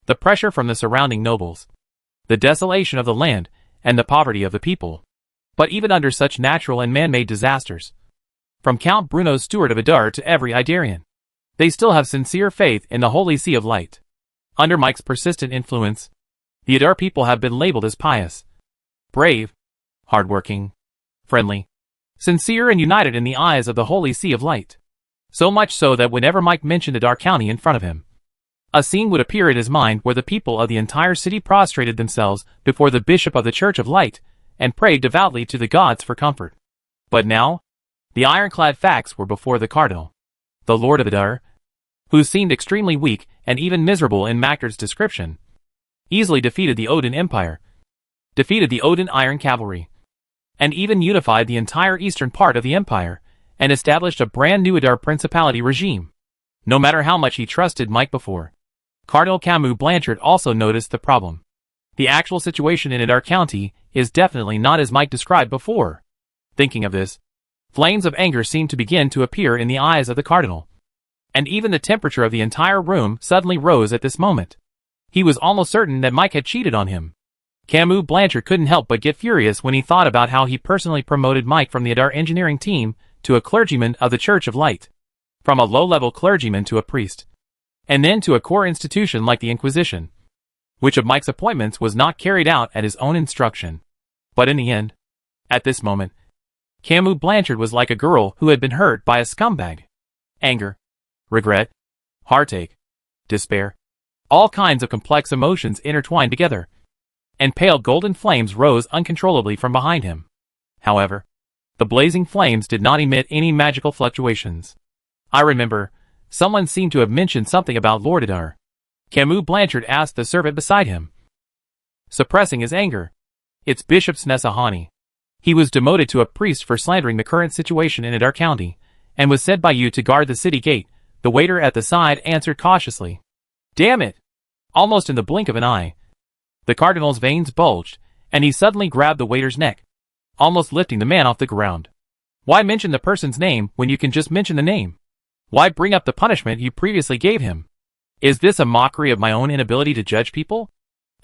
the pressure from the surrounding nobles, the desolation of the land, and the poverty of the people. But even under such natural and man-made disasters, from Count Bruno's steward of Adar to every Idarian, they still have sincere faith in the Holy See of Light. Under Mike's persistent influence, the Adar people have been labeled as pious, brave, hardworking, friendly, sincere and united in the eyes of the Holy See of Light. So much so that whenever Mike mentioned Adar County in front of him, a scene would appear in his mind where the people of the entire city prostrated themselves before the bishop of the Church of Light and prayed devoutly to the gods for comfort. But now, the ironclad facts were before the cardinal. The Lord of Adar, who seemed extremely weak and even miserable in Mactard's description, easily defeated the Odin Empire, defeated the Odin Iron Cavalry, and even unified the entire eastern part of the empire and established a brand new Adar Principality regime. No matter how much he trusted Mike before, Cardinal Camus Blanchard also noticed the problem. The actual situation in Adar County is definitely not as Mike described before. Thinking of this, flames of anger seemed to begin to appear in the eyes of the cardinal, and even the temperature of the entire room suddenly rose at this moment. He was almost certain that Mike had cheated on him. Camus Blanchard couldn't help but get furious when he thought about how he personally promoted Mike from the Adar engineering team to a clergyman of the Church of Light, from a low-level clergyman to a priest, and then to a core institution like the Inquisition. Which of Mike's appointments was not carried out at his own instruction? But in the end, at this moment, Camus Blanchard was like a girl who had been hurt by a scumbag. Anger, regret, heartache, despair, all kinds of complex emotions intertwined together, and pale golden flames rose uncontrollably from behind him. However, the blazing flames did not emit any magical fluctuations. I remember, someone seemed to have mentioned something about Lord Adar. Camus Blanchard asked the servant beside him, suppressing his anger. It's Bishop Snesahani. He was demoted to a priest for slandering the current situation in Adar County, and was sent by you to guard the city gate, the waiter at the side answered cautiously. Damn it! Almost in the blink of an eye, the cardinal's veins bulged, and he suddenly grabbed the waiter's neck, almost lifting the man off the ground. Why mention the person's name when you can just mention the name? Why bring up the punishment you previously gave him? Is this a mockery of my own inability to judge people?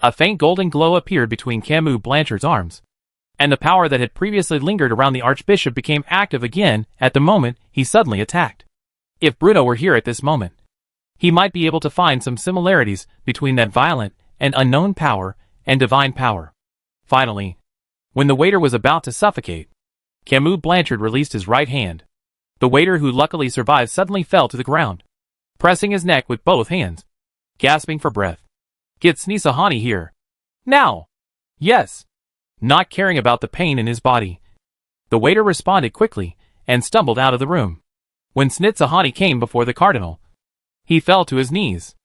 A faint golden glow appeared between Camus Blanchard's arms, and the power that had previously lingered around the archbishop became active again at the moment he suddenly attacked. If Bruno were here at this moment, he might be able to find some similarities between that violent and unknown power and divine power. Finally, when the waiter was about to suffocate, Camus Blanchard released his right hand. The waiter, who luckily survived, suddenly fell to the ground, pressing his neck with both hands, gasping for breath. Get Snesahani here. Now! Yes! Not caring about the pain in his body, the waiter responded quickly and stumbled out of the room. When Snesahani came before the cardinal, he fell to his knees.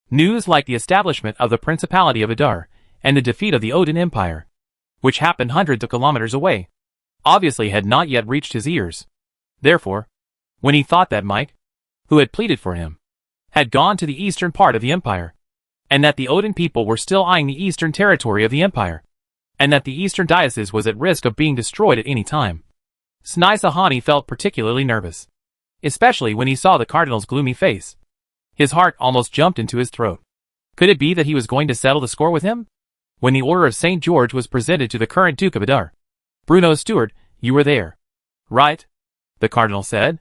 News like the establishment of the Principality of Adar and the defeat of the Odin Empire, which happened hundreds of kilometers away, obviously had not yet reached his ears. Therefore, when he thought that Mike, who had pleaded for him, had gone to the eastern part of the empire, and that the Odin people were still eyeing the eastern territory of the empire, and that the eastern diocese was at risk of being destroyed at any time, Snesahani felt particularly nervous, especially when he saw the cardinal's gloomy face. His heart almost jumped into his throat. Could it be that he was going to settle the score with him? When the Order of St. George was presented to the current Duke of Adar. Bruno's steward, you were there. Right? The Cardinal said.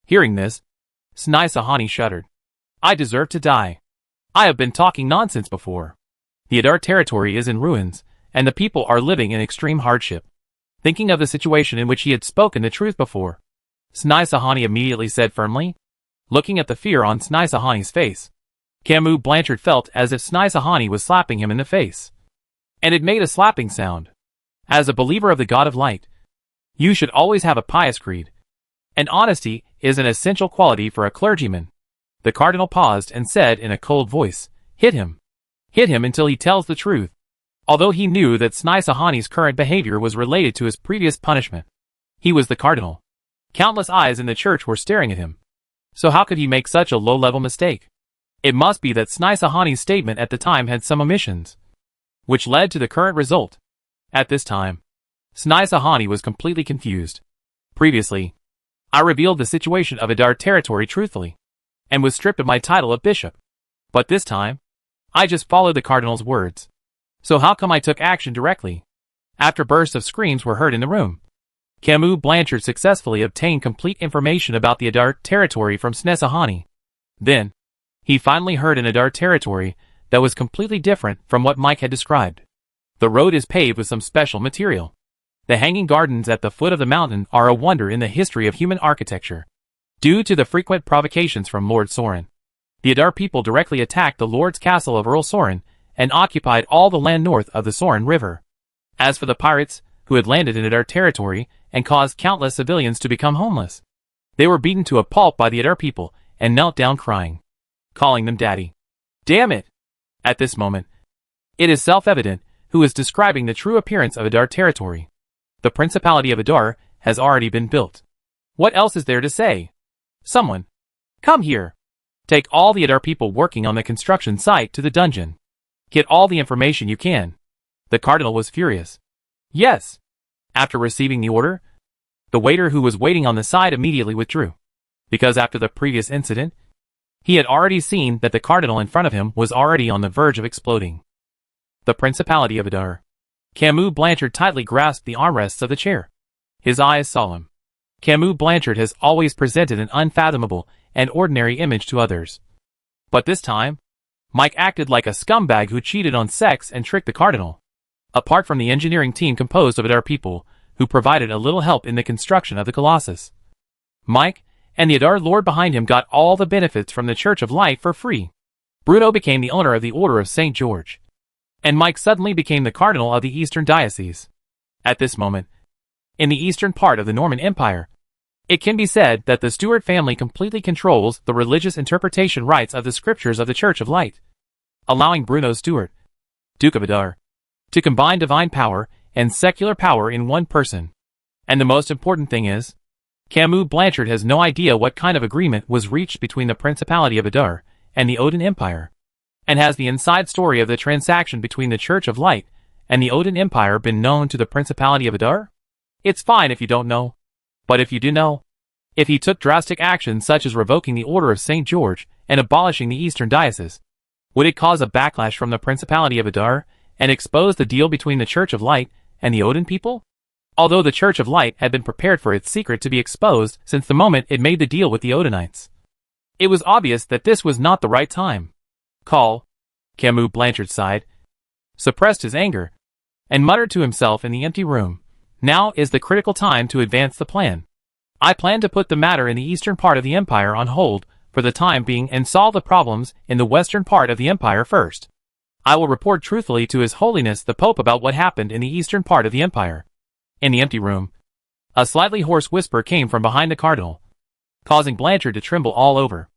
Hearing this, Snai Sahani shuddered. I deserve to die. I have been talking nonsense before. The Adar territory is in ruins, and the people are living in extreme hardship. Thinking of the situation in which he had spoken the truth before, Snai Sahani immediately said firmly, looking at the fear on Snai Sahani's face. Camus Blanchard felt as if Snai Sahani was slapping him in the face. And it made a slapping sound. As a believer of the God of Light, you should always have a pious creed. And honesty is an essential quality for a clergyman. The Cardinal paused and said in a cold voice, hit him. Hit him until he tells the truth. Although he knew that Snai Sahani's current behavior was related to his previous punishment. He was the Cardinal. Countless eyes in the church were staring at him. So how could he make such a low-level mistake? It must be that Snai Sahani's statement at the time had some omissions, which led to the current result. At this time, Snai Sahani was completely confused. Previously, I revealed the situation of Adar territory truthfully, and was stripped of my title of bishop. But this time, I just followed the Cardinal's words. So how come I took action directly? After bursts of screams were heard in the room, Camus Blanchard successfully obtained complete information about the Adar territory from Snai Sahani. Then, he finally heard an Adar territory that was completely different from what Mike had described. The road is paved with some special material. The hanging gardens at the foot of the mountain are a wonder in the history of human architecture. Due to the frequent provocations from Lord Soren, the Adar people directly attacked the Lord's castle of Earl Soren and occupied all the land north of the Soren River. As for the pirates, who had landed in Adar territory and caused countless civilians to become homeless, they were beaten to a pulp by the Adar people and knelt down crying, calling them daddy. Damn it! At this moment, it is self-evident who is describing the true appearance of Adar territory. The Principality of Adar has already been built. What else is there to say? Someone, come here. Take all the Adar people working on the construction site to the dungeon. Get all the information you can. The Cardinal was furious. Yes. After receiving the order, the waiter who was waiting on the side immediately withdrew. Because after the previous incident, he had already seen that the Cardinal in front of him was already on the verge of exploding. The Principality of Adar. Camus Blanchard tightly grasped the armrests of the chair. His eyes solemn. Camus Blanchard has always presented an unfathomable and ordinary image to others. But this time, Mike acted like a scumbag who cheated on sex and tricked the Cardinal. Apart from the engineering team composed of Adar people, who provided a little help in the construction of the Colossus, Mike and the Adar Lord behind him got all the benefits from the Church of Light for free. Bruno became the owner of the Order of St. George, and Mike suddenly became the Cardinal of the Eastern Diocese. At this moment, in the eastern part of the Norman Empire, it can be said that the Stuart family completely controls the religious interpretation rights of the scriptures of the Church of Light, allowing Bruno Stuart, Duke of Adar, to combine divine power and secular power in one person. And the most important thing is, Camus Blanchard has no idea what kind of agreement was reached between the Principality of Adar and the Odin Empire. And has the inside story of the transaction between the Church of Light and the Odin Empire been known to the Principality of Adar? It's fine if you don't know. But if you do know, if he took drastic action such as revoking the Order of St. George and abolishing the Eastern Diocese, would it cause a backlash from the Principality of Adar and expose the deal between the Church of Light and the Odin people? Although the Church of Light had been prepared for its secret to be exposed since the moment it made the deal with the Odinites, it was obvious that this was not the right time. Camus Blanchard sighed, suppressed his anger, and muttered to himself in the empty room, now is the critical time to advance the plan. I plan to put the matter in the eastern part of the empire on hold for the time being and solve the problems in the western part of the empire first. I will report truthfully to His Holiness the Pope about what happened in the eastern part of the empire. In the empty room, a slightly hoarse whisper came from behind the Cardinal, causing Blanchard to tremble all over.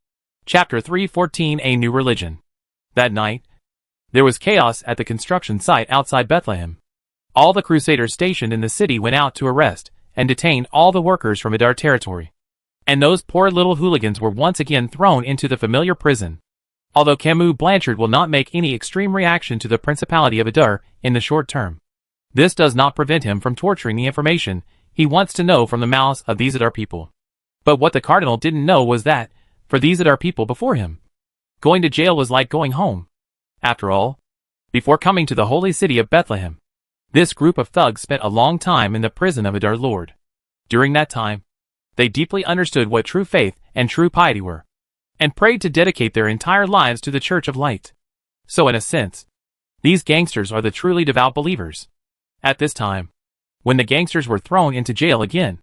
Chapter 314: A New Religion. That night, there was chaos at the construction site outside Bethlehem. All the Crusaders stationed in the city went out to arrest and detain all the workers from Adar territory. And those poor little hooligans were once again thrown into the familiar prison. Although Camus Blanchard will not make any extreme reaction to the Principality of Adar in the short term, this does not prevent him from torturing the information he wants to know from the mouths of these Adar people. But what the Cardinal didn't know was that, for these Adar people before him, Going to jail was like going home. After all, before coming to the holy city of Bethlehem, this group of thugs spent a long time in the prison of our Lord. During that time, they deeply understood what true faith and true piety were, and prayed to dedicate their entire lives to the Church of Light. So in a sense, these gangsters are the truly devout believers. At this time, when the gangsters were thrown into jail again,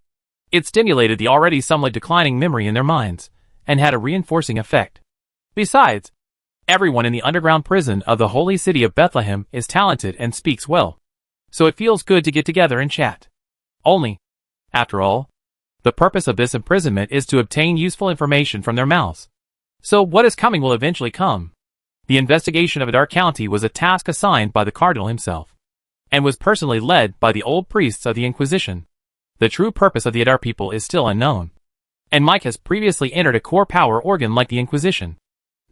it stimulated the already somewhat declining memory in their minds, and had a reinforcing effect. Besides, everyone in the underground prison of the holy city of Bethlehem is talented and speaks well, so it feels good to get together and chat. Only, after all, the purpose of this imprisonment is to obtain useful information from their mouths. So what is coming will eventually come. The investigation of Adar County was a task assigned by the Cardinal himself, and was personally led by the old priests of the Inquisition. The true purpose of the Adar people is still unknown, and Mike has previously entered a core power organ like the Inquisition.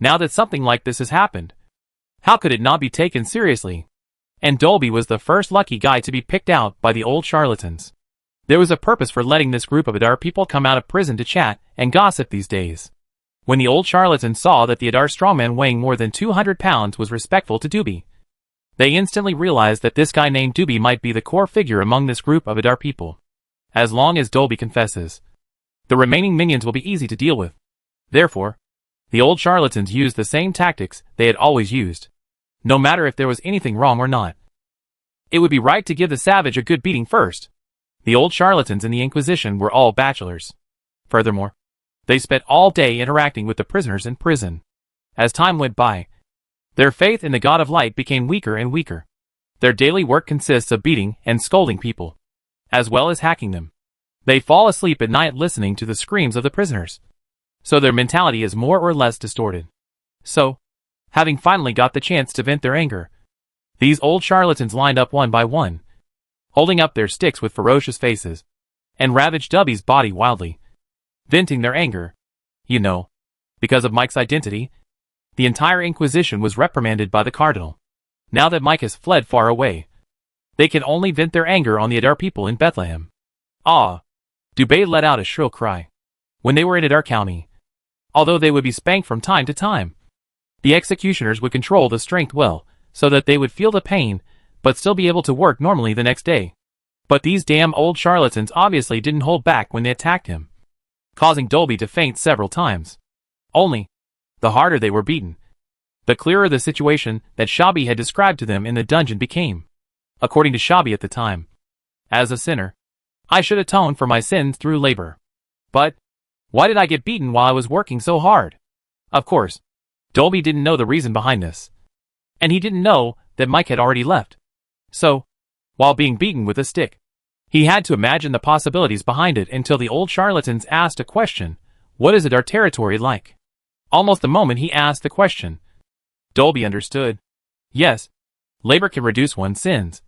Now that something like this has happened, how could it not be taken seriously? And Dolby was the first lucky guy to be picked out by the old charlatans. There was a purpose for letting this group of Adar people come out of prison to chat and gossip these days. When the old charlatan saw that the Adar strongman weighing more than 200 pounds was respectful to Doobie, they instantly realized that this guy named Doobie might be the core figure among this group of Adar people. As long as Dolby confesses, the remaining minions will be easy to deal with. Therefore, the old charlatans used the same tactics they had always used, no matter if there was anything wrong or not. It would be right to give the savage a good beating first. The old charlatans in the Inquisition were all bachelors. Furthermore, they spent all day interacting with the prisoners in prison. As time went by, their faith in the God of Light became weaker and weaker. Their daily work consists of beating and scolding people, as well as hacking them. They fall asleep at night listening to the screams of the prisoners, so their mentality is more or less distorted. So, having finally got the chance to vent their anger, these old charlatans lined up one by one, holding up their sticks with ferocious faces, and ravaged Dubby's body wildly, venting their anger. You know, because of Mike's identity, the entire Inquisition was reprimanded by the Cardinal. Now that Mike has fled far away, they can only vent their anger on the Adar people in Bethlehem. Ah! Dubé let out a shrill cry. When they were in Adar County, although they would be spanked from time to time, the executioners would control the strength well, so that they would feel the pain, but still be able to work normally the next day. But these damn old charlatans obviously didn't hold back when they attacked him, causing Dolby to faint several times. Only, the harder they were beaten, the clearer the situation that Shabby had described to them in the dungeon became. According to Shabby at the time, as a sinner, I should atone for my sins through labor. But, why did I get beaten while I was working so hard? Of course, Dolby didn't know the reason behind this, and he didn't know that Mike had already left. So, while being beaten with a stick, he had to imagine the possibilities behind it until the old charlatans asked a question: what is Adar territory like? Almost the moment he asked the question, Dolby understood. Yes, labor can reduce one's sins,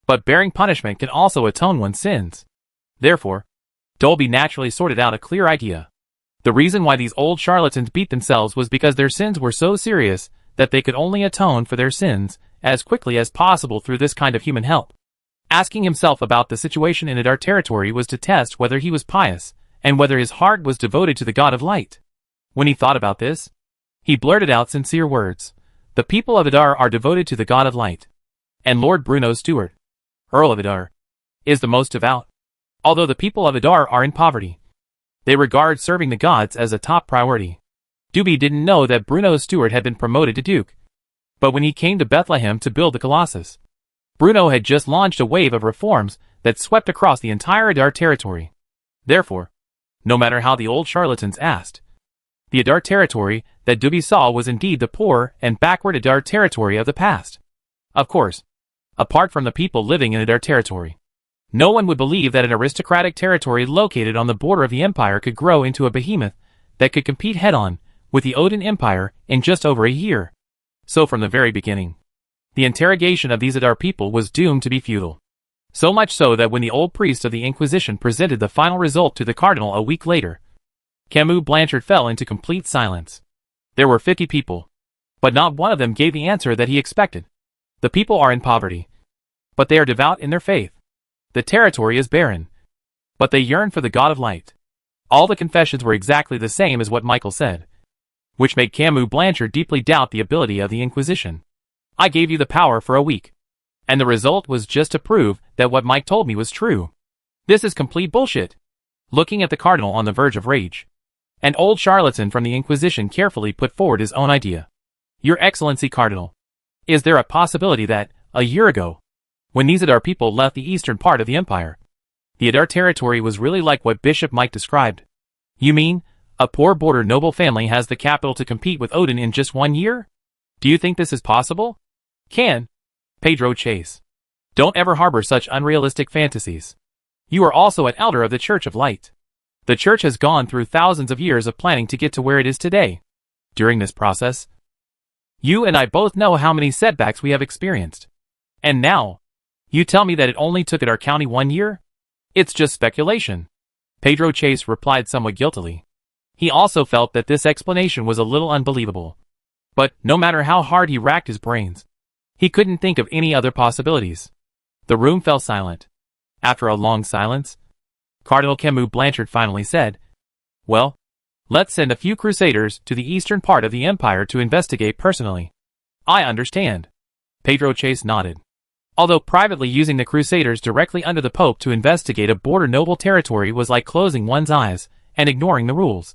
but bearing punishment can also atone one's sins. Therefore, Dolby naturally sorted out a clear idea. The reason why these old charlatans beat themselves was because their sins were so serious that they could only atone for their sins as quickly as possible through this kind of human help. Asking himself about the situation in Adar territory was to test whether he was pious, and whether his heart was devoted to the God of Light. When he thought about this, he blurted out sincere words. The people of Adar are devoted to the God of Light, and Lord Bruno Stewart, Earl of Adar, is the most devout. Although the people of Adar are in poverty, they regard serving the gods as a top priority. Doobie didn't know that Bruno Stewart had been promoted to Duke, but when he came to Bethlehem to build the Colossus, Bruno had just launched a wave of reforms that swept across the entire Adar territory. Therefore, no matter how the old charlatans asked, the Adar territory that Doobie saw was indeed the poor and backward Adar territory of the past. Of course, apart from the people living in Adar territory, no one would believe that an aristocratic territory located on the border of the empire could grow into a behemoth that could compete head-on with the Odin Empire in just over a year. So from the very beginning, the interrogation of these Adar people was doomed to be futile. So much so that when the old priest of the Inquisition presented the final result to the Cardinal a week later, Camus Blanchard fell into complete silence. There were 50 people, but not one of them gave the answer that he expected. The people are in poverty, but they are devout in their faith. The territory is barren, but they yearn for the God of Light. All the confessions were exactly the same as what Michael said. which made Camus Blanchard deeply doubt the ability of the Inquisition. I gave you the power for a week. And the result was just to prove that what Mike told me was true. This is complete bullshit. Looking at the cardinal on the verge of rage, an old charlatan from the Inquisition carefully put forward his own idea. Your Excellency Cardinal, is there a possibility that, a year ago, when these Adar people left the eastern part of the empire, the Adar territory was really like what Bishop Mike described? You mean, a poor border noble family has the capital to compete with Odin in just 1 year? Do you think this is possible? Can Pedro Chase, don't ever harbor such unrealistic fantasies. You are also an elder of the Church of Light. The Church has gone through thousands of years of planning to get to where it is today. During this process, you and I both know how many setbacks we have experienced. And now, you tell me that it only took Adar County 1 year? It's just speculation. Pedro Chase replied somewhat guiltily. He also felt that this explanation was a little unbelievable. But no matter how hard he racked his brains, he couldn't think of any other possibilities. The room fell silent. After a long silence, Cardinal Camus Blanchard finally said, "Well, let's send a few crusaders to the eastern part of the empire to investigate personally." I understand. Pedro Chase nodded. Although privately using the crusaders directly under the Pope to investigate a border noble territory was like closing one's eyes and ignoring the rules.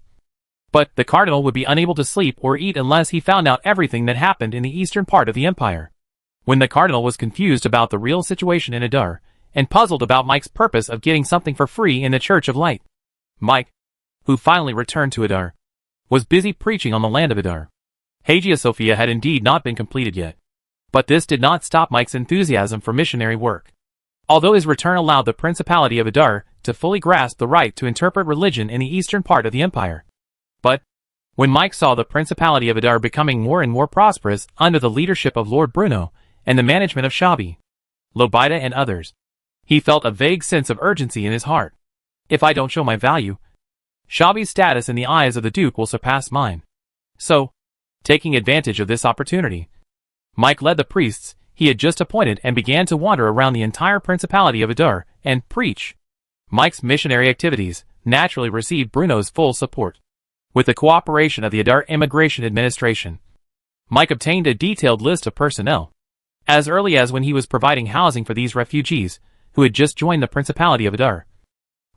But the cardinal would be unable to sleep or eat unless he found out everything that happened in the eastern part of the empire. When the cardinal was confused about the real situation in Adar, and puzzled about Mike's purpose of getting something for free in the Church of Light, Mike, who finally returned to Adar, was busy preaching on the land of Adar. Hagia Sophia had indeed not been completed yet. But this did not stop Mike's enthusiasm for missionary work. Although his return allowed the Principality of Adar to fully grasp the right to interpret religion in the eastern part of the empire. But, when Mike saw the Principality of Adar becoming more and more prosperous under the leadership of Lord Bruno and the management of Shabi, Lobita and others, he felt a vague sense of urgency in his heart. If I don't show my value, Shabi's status in the eyes of the Duke will surpass mine. So, taking advantage of this opportunity, Mike led the priests he had just appointed and began to wander around the entire Principality of Adar and preach. Mike's missionary activities naturally received Bruno's full support. With the cooperation of the Adar Immigration Administration, Mike obtained a detailed list of personnel. As early as when he was providing housing for these refugees who had just joined the Principality of Adar,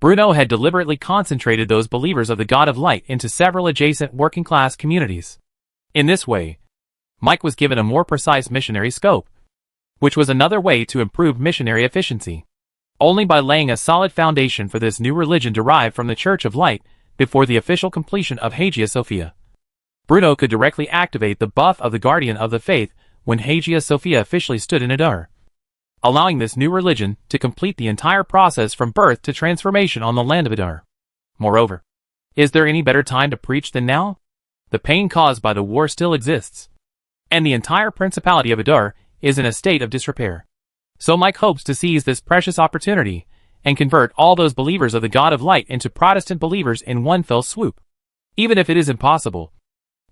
Bruno had deliberately concentrated those believers of the God of Light into several adjacent working-class communities. In this way, Mike was given a more precise missionary scope, which was another way to improve missionary efficiency. Only by laying a solid foundation for this new religion derived from the Church of Light before the official completion of Hagia Sophia, Bruno could directly activate the buff of the Guardian of the Faith when Hagia Sophia officially stood in Adar, allowing this new religion to complete the entire process from birth to transformation on the land of Adar. Moreover, is there any better time to preach than now? The pain caused by the war still exists, and the entire Principality of Adar is in a state of disrepair. So Mike hopes to seize this precious opportunity and convert all those believers of the God of Light into Protestant believers in one fell swoop. Even if it is impossible,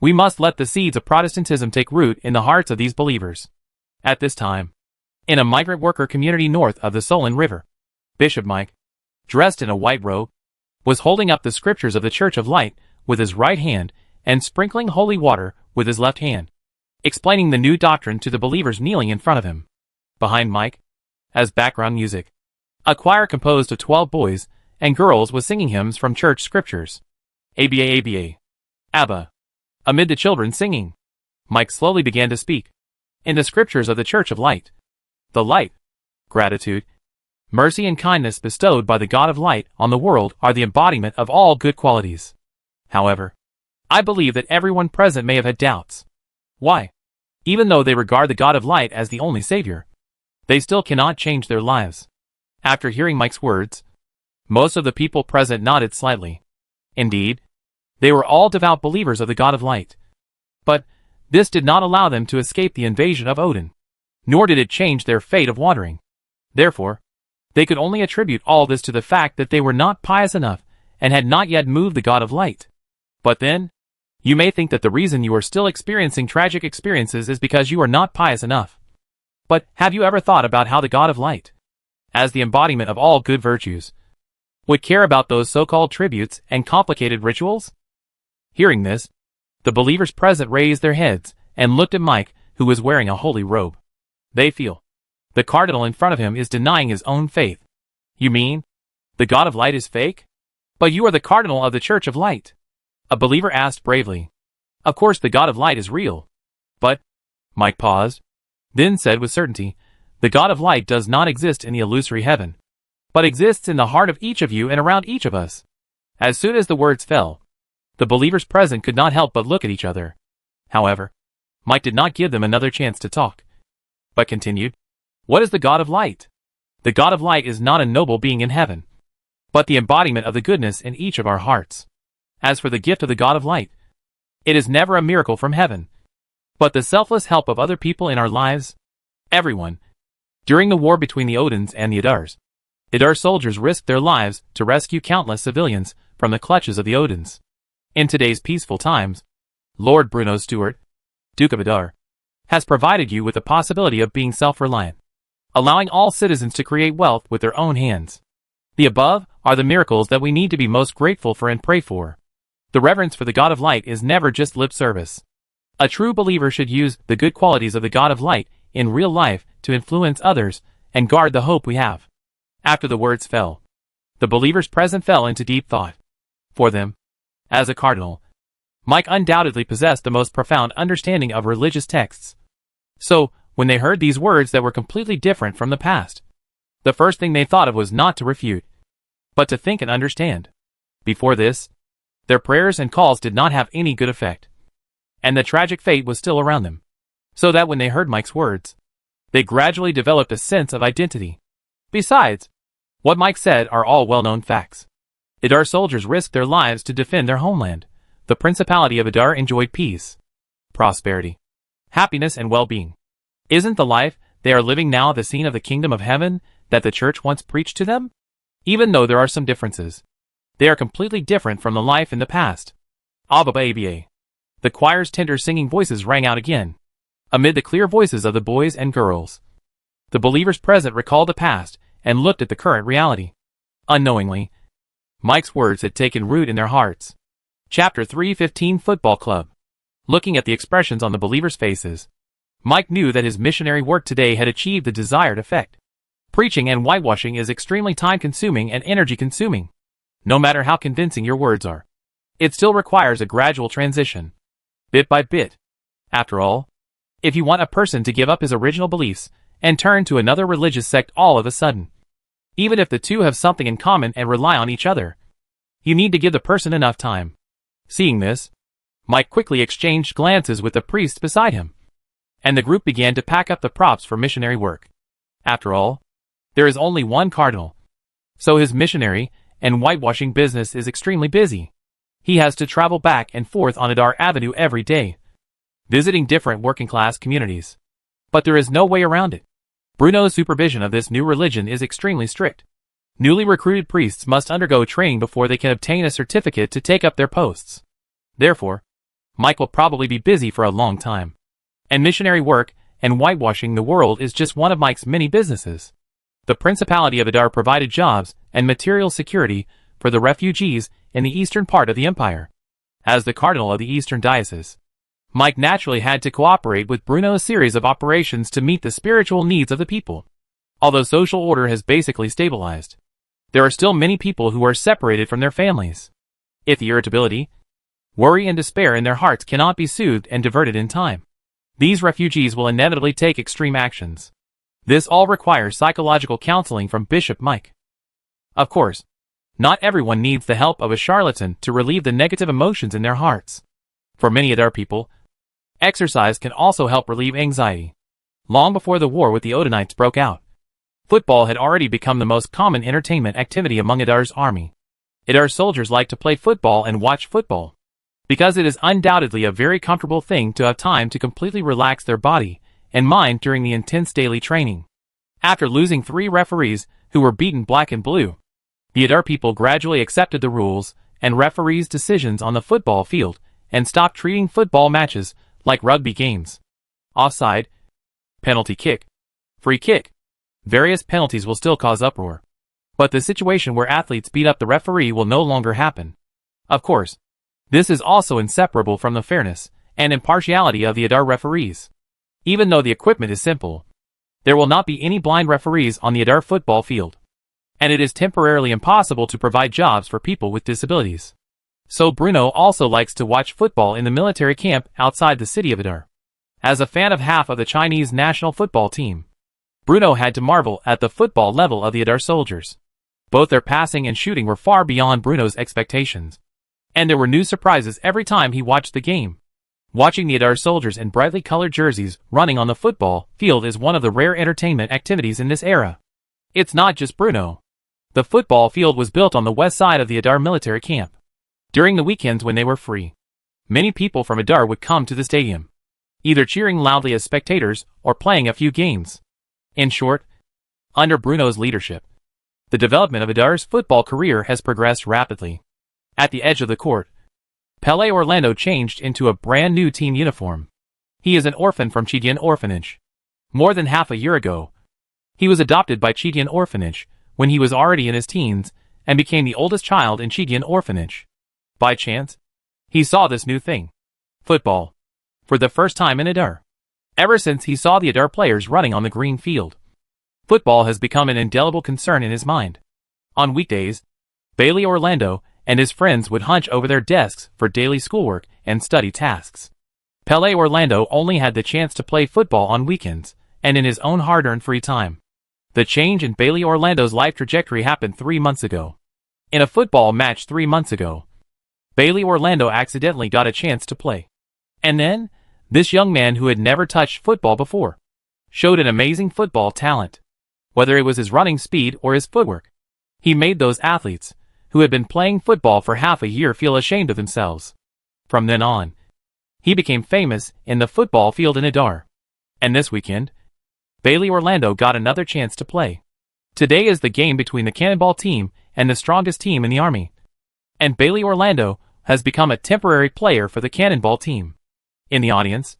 we must let the seeds of Protestantism take root in the hearts of these believers. At this time, in a migrant worker community north of the Solon River, Bishop Mike, dressed in a white robe, was holding up the scriptures of the Church of Light with his right hand and sprinkling holy water with his left hand, explaining the new doctrine to the believers kneeling in front of him. Behind Mike, as background music, a choir composed of 12 boys and girls was singing hymns from church scriptures. ABA ABA. Abba. Amid the children singing, Mike slowly began to speak. In the scriptures of the Church of Light, the light, gratitude, mercy and kindness bestowed by the God of Light on the world are the embodiment of all good qualities. However, I believe that everyone present may have had doubts. Why? Even though they regard the God of Light as the only Savior, they still cannot change their lives. After hearing Mike's words, most of the people present nodded slightly. Indeed, they were all devout believers of the God of Light. But this did not allow them to escape the invasion of Odin, nor did it change their fate of wandering. Therefore, they could only attribute all this to the fact that they were not pious enough and had not yet moved the God of Light. But then, you may think that the reason you are still experiencing tragic experiences is because you are not pious enough. But have you ever thought about how the God of Light, as the embodiment of all good virtues, would care about those so-called tributes and complicated rituals? Hearing this, The believers present raised their heads and looked at Mike, who was wearing a holy robe. They feel the cardinal in front of him is denying his own faith. You mean the God of Light is fake? But you are the cardinal of the Church of Light. A believer asked bravely. Of course the God of Light is real. But, Mike paused, then said with certainty, the God of Light does not exist in the illusory heaven, but exists in the heart of each of you and around each of us. As soon as the words fell, the believers present could not help but look at each other. However, Mike did not give them another chance to talk, but continued, what is the God of Light? The God of Light is not a noble being in heaven, but the embodiment of the goodness in each of our hearts. As for the gift of the God of Light, it is never a miracle from heaven, but the selfless help of other people in our lives. Everyone. During the war between the Odins and the Adars, Adar soldiers risked their lives to rescue countless civilians from the clutches of the Odins. In today's peaceful times, Lord Bruno Stewart, Duke of Adar, has provided you with the possibility of being self-reliant, allowing all citizens to create wealth with their own hands. The above are the miracles that we need to be most grateful for and pray for. The reverence for the God of Light is never just lip service. A true believer should use the good qualities of the God of Light in real life to influence others and guard the hope we have. After the words fell, the believers present fell into deep thought. For them, as a cardinal, Mike undoubtedly possessed the most profound understanding of religious texts. So, when they heard these words that were completely different from the past, the first thing they thought of was not to refute, but to think and understand. Before this, their prayers and calls did not have any good effect, and the tragic fate was still around them. So that when they heard Mike's words, they gradually developed a sense of identity. Besides, what Mike said are all well-known facts. Adar soldiers risked their lives to defend their homeland. The Principality of Adar enjoyed peace, prosperity, happiness and well-being. Isn't the life they are living now the scene of the kingdom of heaven that the church once preached to them? Even though there are some differences, they are completely different from the life in the past. Abba Aba. The choir's tender singing voices rang out again, amid the clear voices of the boys and girls. The believers present recalled the past and looked at the current reality. Unknowingly, Mike's words had taken root in their hearts. Chapter 3:15 Football Club. Looking at the expressions on the believers' faces, Mike knew that his missionary work today had achieved the desired effect. Preaching and whitewashing is extremely time-consuming and energy-consuming. No matter how convincing your words are, it still requires a gradual transition, bit by bit. After all, if you want a person to give up his original beliefs and turn to another religious sect all of a sudden, even if the two have something in common and rely on each other, you need to give the person enough time. Seeing this, Mike quickly exchanged glances with the priests beside him, and the group began to pack up the props for missionary work. After all, there is only one cardinal, so his missionary and whitewashing business is extremely busy. He has to travel back and forth on Adar Avenue every day, visiting different working-class communities. But there is no way around it. Bruno's supervision of this new religion is extremely strict. Newly recruited priests must undergo training before they can obtain a certificate to take up their posts. Therefore, Mike will probably be busy for a long time. And missionary work and whitewashing the world is just one of Mike's many businesses. The Principality of Adar provided jobs and material security for the refugees in the eastern part of the empire. As the cardinal of the eastern diocese, Mike naturally had to cooperate with Bruno's series of operations to meet the spiritual needs of the people. Although social order has basically stabilized, there are still many people who are separated from their families. If the irritability, worry and despair in their hearts cannot be soothed and diverted in time, these refugees will inevitably take extreme actions. This all requires psychological counseling from Bishop Mike. Of course, not everyone needs the help of a charlatan to relieve the negative emotions in their hearts. For many Adar people, exercise can also help relieve anxiety. Long before the war with the Odinites broke out, football had already become the most common entertainment activity among Adar's army. Adar soldiers like to play football and watch football, because it is undoubtedly a very comfortable thing to have time to completely relax their body and mind during the intense daily training. After losing 3 referees who were beaten black and blue, the Adar people gradually accepted the rules and referees' decisions on the football field and stopped treating football matches like rugby games. Offside, penalty kick, free kick. Various penalties will still cause uproar, but the situation where athletes beat up the referee will no longer happen. Of course, This is also inseparable from the fairness and impartiality of the Adar referees. Even though the equipment is simple, there will not be any blind referees on the Adar football field, and it is temporarily impossible to provide jobs for people with disabilities. So Bruno also likes to watch football in the military camp outside the city of Adar. As a fan of half of the Chinese national football team, Bruno had to marvel at the football level of the Adar soldiers. Both their passing and shooting were far beyond Bruno's expectations, and there were new surprises every time he watched the game. Watching the Adar soldiers in brightly colored jerseys running on the football field is one of the rare entertainment activities in this era. It's not just Bruno. The football field was built on the west side of the Adar military camp. During the weekends when they were free, many people from Adar would come to the stadium, either cheering loudly as spectators or playing a few games. In short, under Bruno's leadership, the development of Adar's football career has progressed rapidly. At the edge of the court, Pele Orlando changed into a brand new team uniform. He is an orphan from Chidian Orphanage. More than half a year ago, he was adopted by Chidian Orphanage when he was already in his teens and became the oldest child in Chidian Orphanage. By chance, he saw this new thing, football, for the first time in Adar. Ever since he saw the Adar players running on the green field, football has become an indelible concern in his mind. On weekdays, Bailey Orlando and his friends would hunch over their desks for daily schoolwork and study tasks. Pele Orlando only had the chance to play football on weekends and in his own hard-earned free time. The change in Bailey Orlando's life trajectory happened 3 months ago. In a football match 3 months ago, Bailey Orlando accidentally got a chance to play. And then, this young man who had never touched football before showed an amazing football talent. Whether it was his running speed or his footwork, he made those athletes who had been playing football for half a year feel ashamed of themselves. From then on, he became famous in the football field in Adar. And this weekend, Bailey Orlando got another chance to play. Today is the game between the Cannonball team and the strongest team in the army. And Bailey Orlando has become a temporary player for the Cannonball team. In the audience,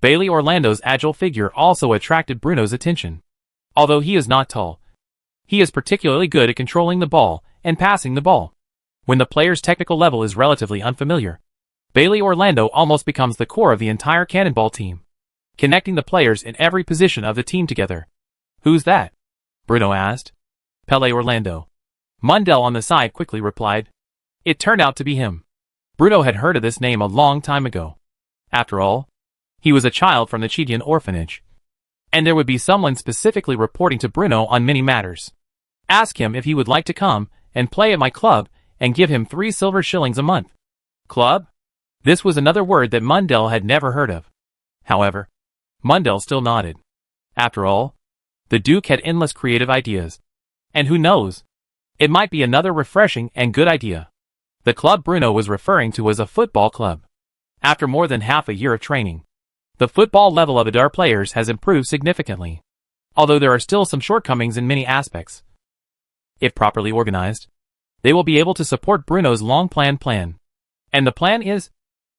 Bailey Orlando's agile figure also attracted Bruno's attention. Although he is not tall, he is particularly good at controlling the ball and passing the ball. When the player's technical level is relatively unfamiliar, Bailey Orlando almost becomes the core of the entire Cannonball team, connecting the players in every position of the team together. "Who's that?" Bruno asked. "Pele Orlando." Mundell on the side quickly replied. It turned out to be him. Bruno had heard of this name a long time ago. After all, he was a child from the Chidian Orphanage, and there would be someone specifically reporting to Bruno on many matters. Ask him if he would like to come and play at my club and give him 3 silver shillings a month. Club? This was another word that Mundell had never heard of. However, Mundell still nodded. After all, the Duke had endless creative ideas. And who knows? It might be another refreshing and good idea. The club Bruno was referring to was a football club. After more than half a year of training, the football level of Adar players has improved significantly, although there are still some shortcomings in many aspects. If properly organized, they will be able to support Bruno's long-planned plan. And the plan is,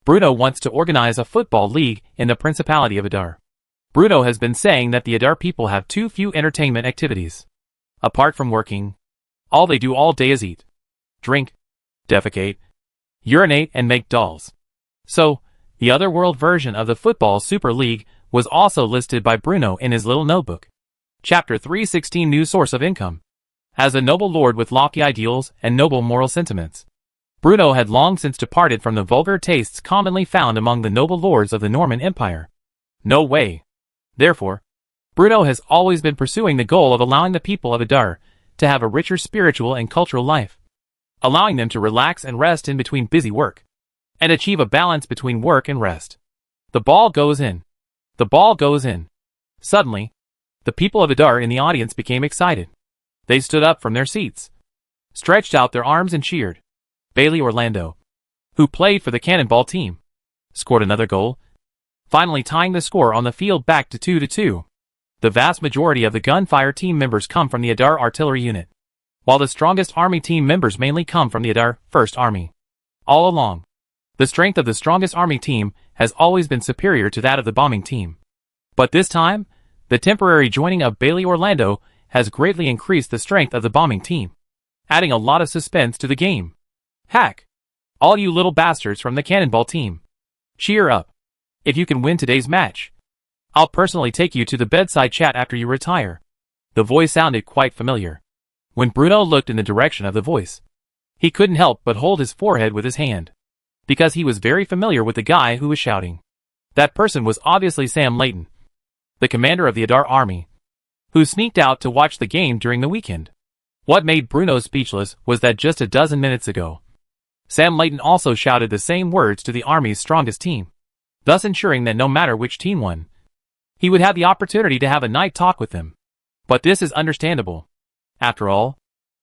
Bruno wants to organize a football league in the Principality of Adar. Bruno has been saying that the Adar people have too few entertainment activities. Apart from working, all they do all day is eat, drink, defecate, urinate and make dolls. So, the otherworld version of the Football Super League was also listed by Bruno in his little notebook. Chapter 316 New Source of Income. As a noble lord with lofty ideals and noble moral sentiments, Bruno had long since departed from the vulgar tastes commonly found among the noble lords of the Norman Empire. No way. Therefore, Bruno has always been pursuing the goal of allowing the people of Adar to have a richer spiritual and cultural life, allowing them to relax and rest in between busy work, and achieve a balance between work and rest. The ball goes in. The ball goes in. Suddenly, the people of Adar in the audience became excited. They stood up from their seats, stretched out their arms and cheered. Bailey Orlando, who played for the Cannonball team, scored another goal, finally tying the score on the field back to 2-2. The vast majority of the gunfire team members come from the Adar Artillery Unit, while the strongest army team members mainly come from the Adar 1st Army. All along, the strength of the strongest army team has always been superior to that of the bombing team. But this time, the temporary joining of Bailey Orlando has greatly increased the strength of the bombing team, adding a lot of suspense to the game. Hack! All you little bastards from the cannonball team. Cheer up. If you can win today's match, I'll personally take you to the bedside chat after you retire. The voice sounded quite familiar. When Bruno looked in the direction of the voice, he couldn't help but hold his forehead with his hand, because he was very familiar with the guy who was shouting. That person was obviously Sam Layton, the commander of the Adar army, who sneaked out to watch the game during the weekend. What made Bruno speechless was that just a dozen minutes ago, Sam Layton also shouted the same words to the army's strongest team, thus ensuring that no matter which team won, he would have the opportunity to have a night talk with them. But this is understandable. After all,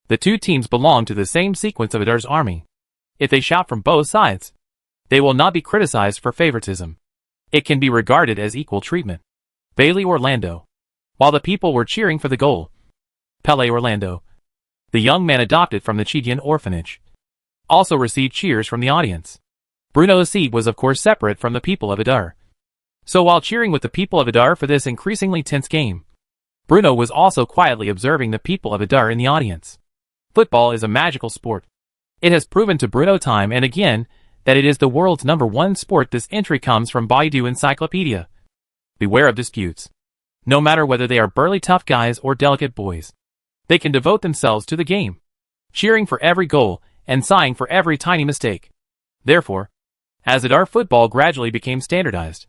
the two teams belong to the same sequence of Adar's army. If they shout from both sides, they will not be criticized for favoritism. It can be regarded as equal treatment. Bailey Orlando. While the people were cheering for the goal, Pele Orlando, the young man adopted from the Chidian orphanage, also received cheers from the audience. Bruno's seat was of course separate from the people of Adar. So while cheering with the people of Adar for this increasingly tense game, Bruno was also quietly observing the people of Adar in the audience. Football is a magical sport. It has proven to Bruno time and again that it is the world's #1 sport. This entry comes from Baidu Encyclopedia. Beware of disputes. No matter whether they are burly tough guys or delicate boys, they can devote themselves to the game, cheering for every goal and sighing for every tiny mistake. Therefore, as Adar football gradually became standardized,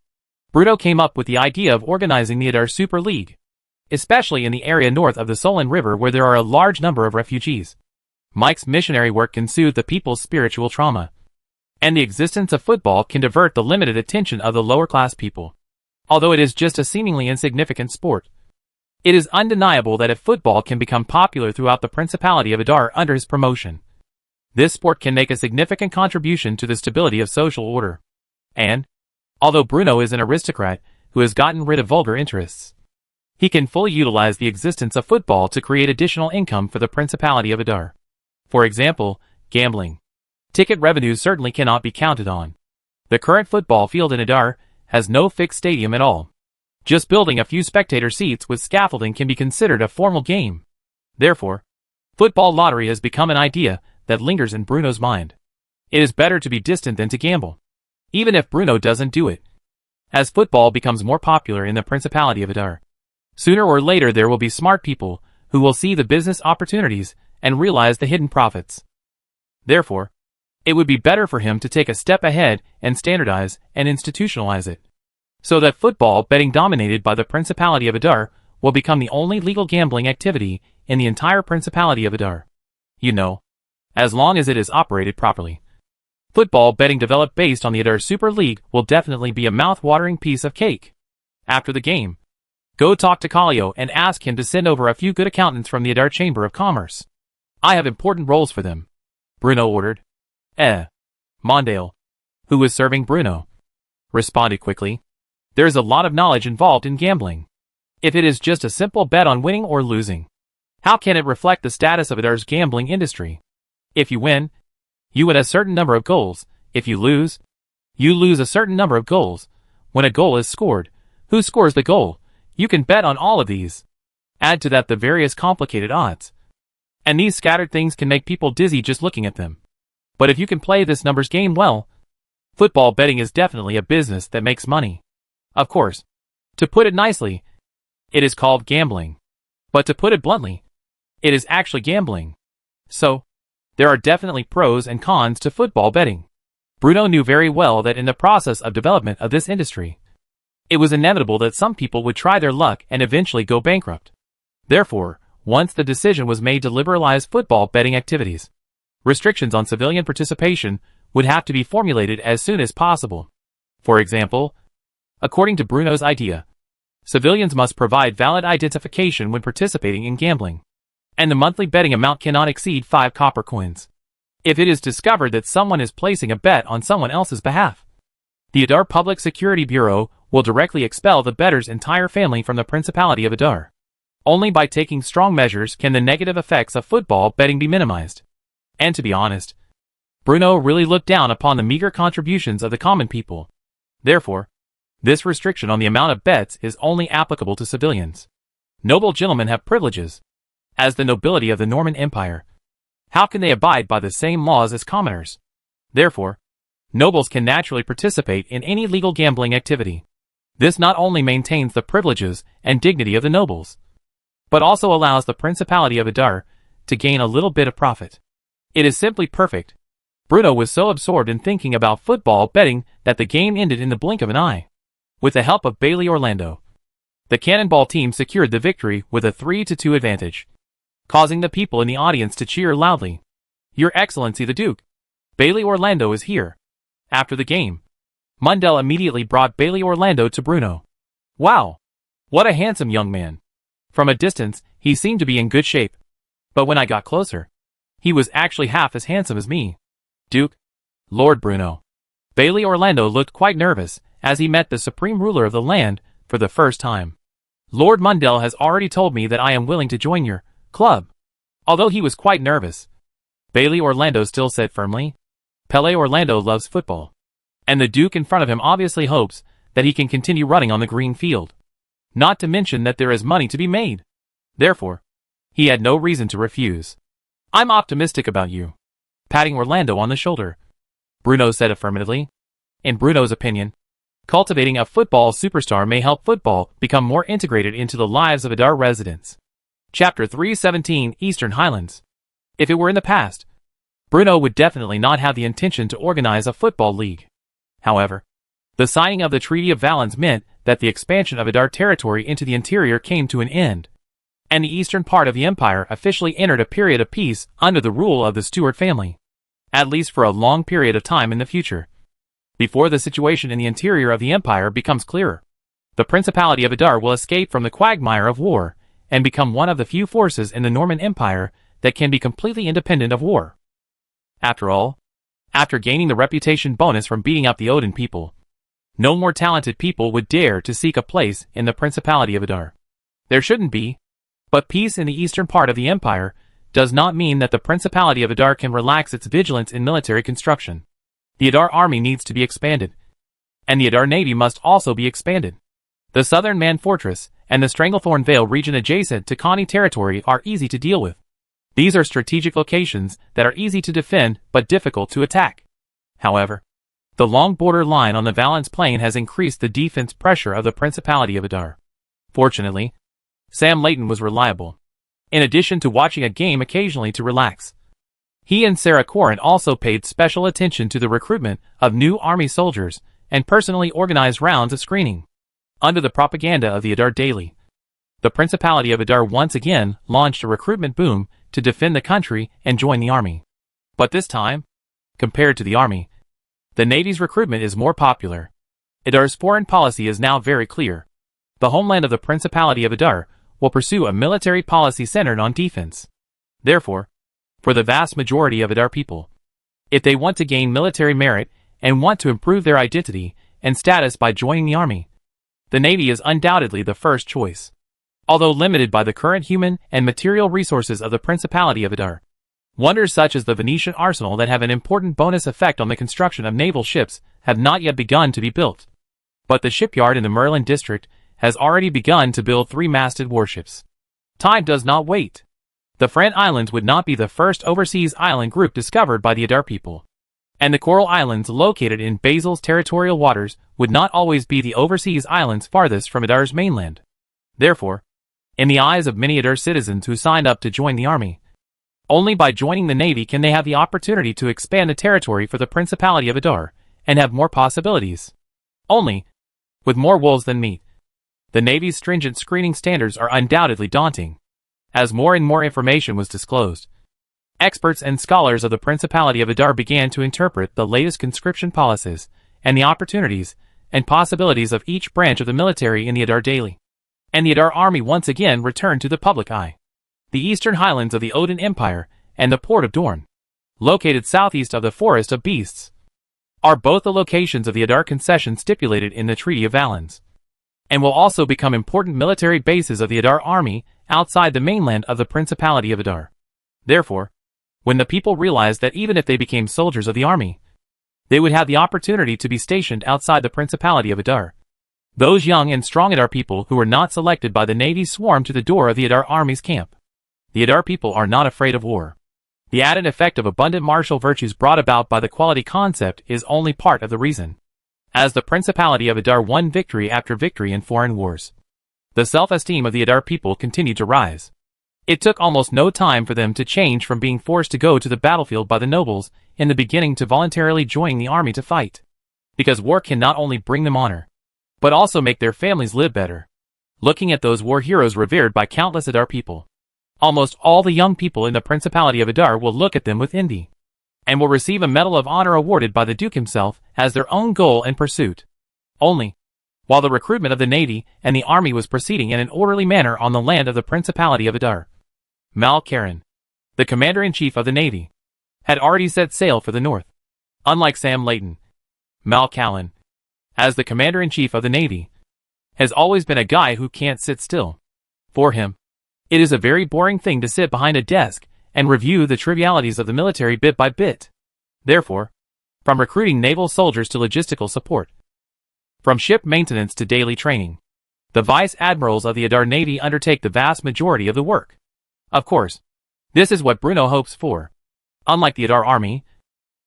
Bruno came up with the idea of organizing the Adar Super League, especially in the area north of the Solin River where there are a large number of refugees. Mike's missionary work can soothe the people's spiritual trauma, and the existence of football can divert the limited attention of the lower-class people. Although it is just a seemingly insignificant sport, it is undeniable that if football can become popular throughout the Principality of Adar under his promotion, this sport can make a significant contribution to the stability of social order. And, although Bruno is an aristocrat who has gotten rid of vulgar interests, he can fully utilize the existence of football to create additional income for the Principality of Adar. For example, gambling. Ticket revenues certainly cannot be counted on. The current football field in Adar has no fixed stadium at all. Just building a few spectator seats with scaffolding can be considered a formal game. Therefore, football lottery has become an idea that lingers in Bruno's mind. It is better to be distant than to gamble, even if Bruno doesn't do it. As football becomes more popular in the Principality of Adar, sooner or later there will be smart people who will see the business opportunities and realize the hidden profits. Therefore, it would be better for him to take a step ahead and standardize and institutionalize it, so that football betting dominated by the Principality of Adar will become the only legal gambling activity in the entire Principality of Adar. You know, as long as it is operated properly. Football betting developed based on the Adar Super League will definitely be a mouth-watering piece of cake. After the game, go talk to Kallio and ask him to send over a few good accountants from the Adar Chamber of Commerce. I have important roles for them, Bruno ordered. Mondale, who was serving Bruno, responded quickly. There is a lot of knowledge involved in gambling. If it is just a simple bet on winning or losing, how can it reflect the status of Adar's gambling industry? If you win, you win a certain number of goals. If you lose a certain number of goals. When a goal is scored, who scores the goal? You can bet on all of these. Add to that the various complicated odds, and these scattered things can make people dizzy just looking at them. But if you can play this numbers game well, football betting is definitely a business that makes money. Of course, to put it nicely, it is called gambling. But to put it bluntly, it is actually gambling. So, there are definitely pros and cons to football betting. Bruno knew very well that in the process of development of this industry, it was inevitable that some people would try their luck and eventually go bankrupt. Therefore, once the decision was made to liberalize football betting activities, restrictions on civilian participation would have to be formulated as soon as possible. For example, according to Bruno's idea, civilians must provide valid identification when participating in gambling, and the monthly betting amount cannot exceed 5 copper coins. If it is discovered that someone is placing a bet on someone else's behalf, the Adar Public Security Bureau will directly expel the bettor's entire family from the Principality of Adar. Only by taking strong measures can the negative effects of football betting be minimized. And to be honest, Bruno really looked down upon the meager contributions of the common people. Therefore, this restriction on the amount of bets is only applicable to civilians. Noble gentlemen have privileges, as the nobility of the Norman Empire. How can they abide by the same laws as commoners? Therefore, nobles can naturally participate in any legal gambling activity. This not only maintains the privileges and dignity of the nobles, but also allows the Principality of Adar to gain a little bit of profit. It is simply perfect. Bruno was so absorbed in thinking about football betting that the game ended in the blink of an eye. With the help of Bailey Orlando, the Cannonball team secured the victory with a 3-2 advantage, causing the people in the audience to cheer loudly. "Your Excellency the Duke, Bailey Orlando is here." After the game, Mundell immediately brought Bailey Orlando to Bruno. "Wow! What a handsome young man." From a distance, he seemed to be in good shape. But when I got closer, he was actually half as handsome as me. "Duke, Lord Bruno." Bailey Orlando looked quite nervous as he met the supreme ruler of the land for the first time. "Lord Mundell has already told me that I am willing to join your club." Although he was quite nervous, Bailey Orlando still said firmly, "Pele Orlando loves football, and the Duke in front of him obviously hopes that he can continue running on the green field. Not to mention that there is money to be made. Therefore, he had no reason to refuse. I'm optimistic about you." Patting Orlando on the shoulder, Bruno said affirmatively. In Bruno's opinion, cultivating a football superstar may help football become more integrated into the lives of Adar residents. Chapter 317 Eastern Highlands. If it were in the past, Bruno would definitely not have the intention to organize a football league. However, the signing of the Treaty of Valens meant that the expansion of Adar territory into the interior came to an end, and the eastern part of the empire officially entered a period of peace under the rule of the Stuart family, at least for a long period of time in the future. Before the situation in the interior of the empire becomes clearer, the Principality of Adar will escape from the quagmire of war and become one of the few forces in the Norman Empire that can be completely independent of war. After all, after gaining the reputation bonus from beating up the Odin people, no more talented people would dare to seek a place in the Principality of Adar. There shouldn't be, but peace in the eastern part of the empire does not mean that the Principality of Adar can relax its vigilance in military construction. The Adar army needs to be expanded, and the Adar navy must also be expanded. The southern Man Fortress and the Stranglethorn Vale region adjacent to Connie territory are easy to deal with. These are strategic locations that are easy to defend but difficult to attack. However, the long border line on the Valence Plain has increased the defense pressure of the Principality of Adar. Fortunately, Sam Layton was reliable. In addition to watching a game occasionally to relax, he and Sarah Corin also paid special attention to the recruitment of new army soldiers and personally organized rounds of screening. Under the propaganda of the Adar Daily, the Principality of Adar once again launched a recruitment boom to defend the country and join the army. But this time, compared to the army, the Navy's recruitment is more popular. Adar's foreign policy is now very clear. The homeland of the Principality of Adar will pursue a military policy centered on defense. Therefore, for the vast majority of Adar people, if they want to gain military merit and want to improve their identity and status by joining the army, the Navy is undoubtedly the first choice. Although limited by the current human and material resources of the Principality of Adar, wonders such as the Venetian arsenal that have an important bonus effect on the construction of naval ships have not yet begun to be built. But the shipyard in the Merlin district has already begun to build 3-masted warships. Time does not wait. The Friend Islands would not be the first overseas island group discovered by the Adar people, and the Coral Islands located in Basil's territorial waters would not always be the overseas islands farthest from Adar's mainland. Therefore, in the eyes of many Adar citizens who signed up to join the army, only by joining the Navy can they have the opportunity to expand the territory for the Principality of Adar and have more possibilities. Only, with more wolves than meat. The Navy's stringent screening standards are undoubtedly daunting. As more and more information was disclosed, experts and scholars of the Principality of Adar began to interpret the latest conscription policies and the opportunities and possibilities of each branch of the military in the Adar Daily. And the Adar army once again returned to the public eye. The eastern highlands of the Odin Empire and the port of Dorne, located southeast of the Forest of Beasts, are both the locations of the Adar concession stipulated in the Treaty of Valens, and will also become important military bases of the Adar army outside the mainland of the Principality of Adar. Therefore, when the people realized that even if they became soldiers of the army, they would have the opportunity to be stationed outside the Principality of Adar, those young and strong Adar people who were not selected by the Navy swarmed to the door of the Adar army's camp. The Adar people are not afraid of war. The added effect of abundant martial virtues brought about by the quality concept is only part of the reason. As the Principality of Adar won victory after victory in foreign wars, the self-esteem of the Adar people continued to rise. It took almost no time for them to change from being forced to go to the battlefield by the nobles in the beginning to voluntarily joining the army to fight. Because war can not only bring them honor, but also make their families live better. Looking at those war heroes revered by countless Adar people, almost all the young people in the Principality of Adar will look at them with envy, and will receive a Medal of Honor awarded by the Duke himself as their own goal and pursuit. Only, while the recruitment of the navy and the army was proceeding in an orderly manner on the land of the Principality of Adar, Mal-Karen, the commander-in-chief of the navy, had already set sail for the north. Unlike Sam Layton, Mal-Kalen, as the commander-in-chief of the navy, has always been a guy who can't sit still. For him, it is a very boring thing to sit behind a desk and review the trivialities of the military bit by bit. Therefore, from recruiting naval soldiers to logistical support, from ship maintenance to daily training, the vice admirals of the Adar Navy undertake the vast majority of the work. Of course, this is what Bruno hopes for. Unlike the Adar army,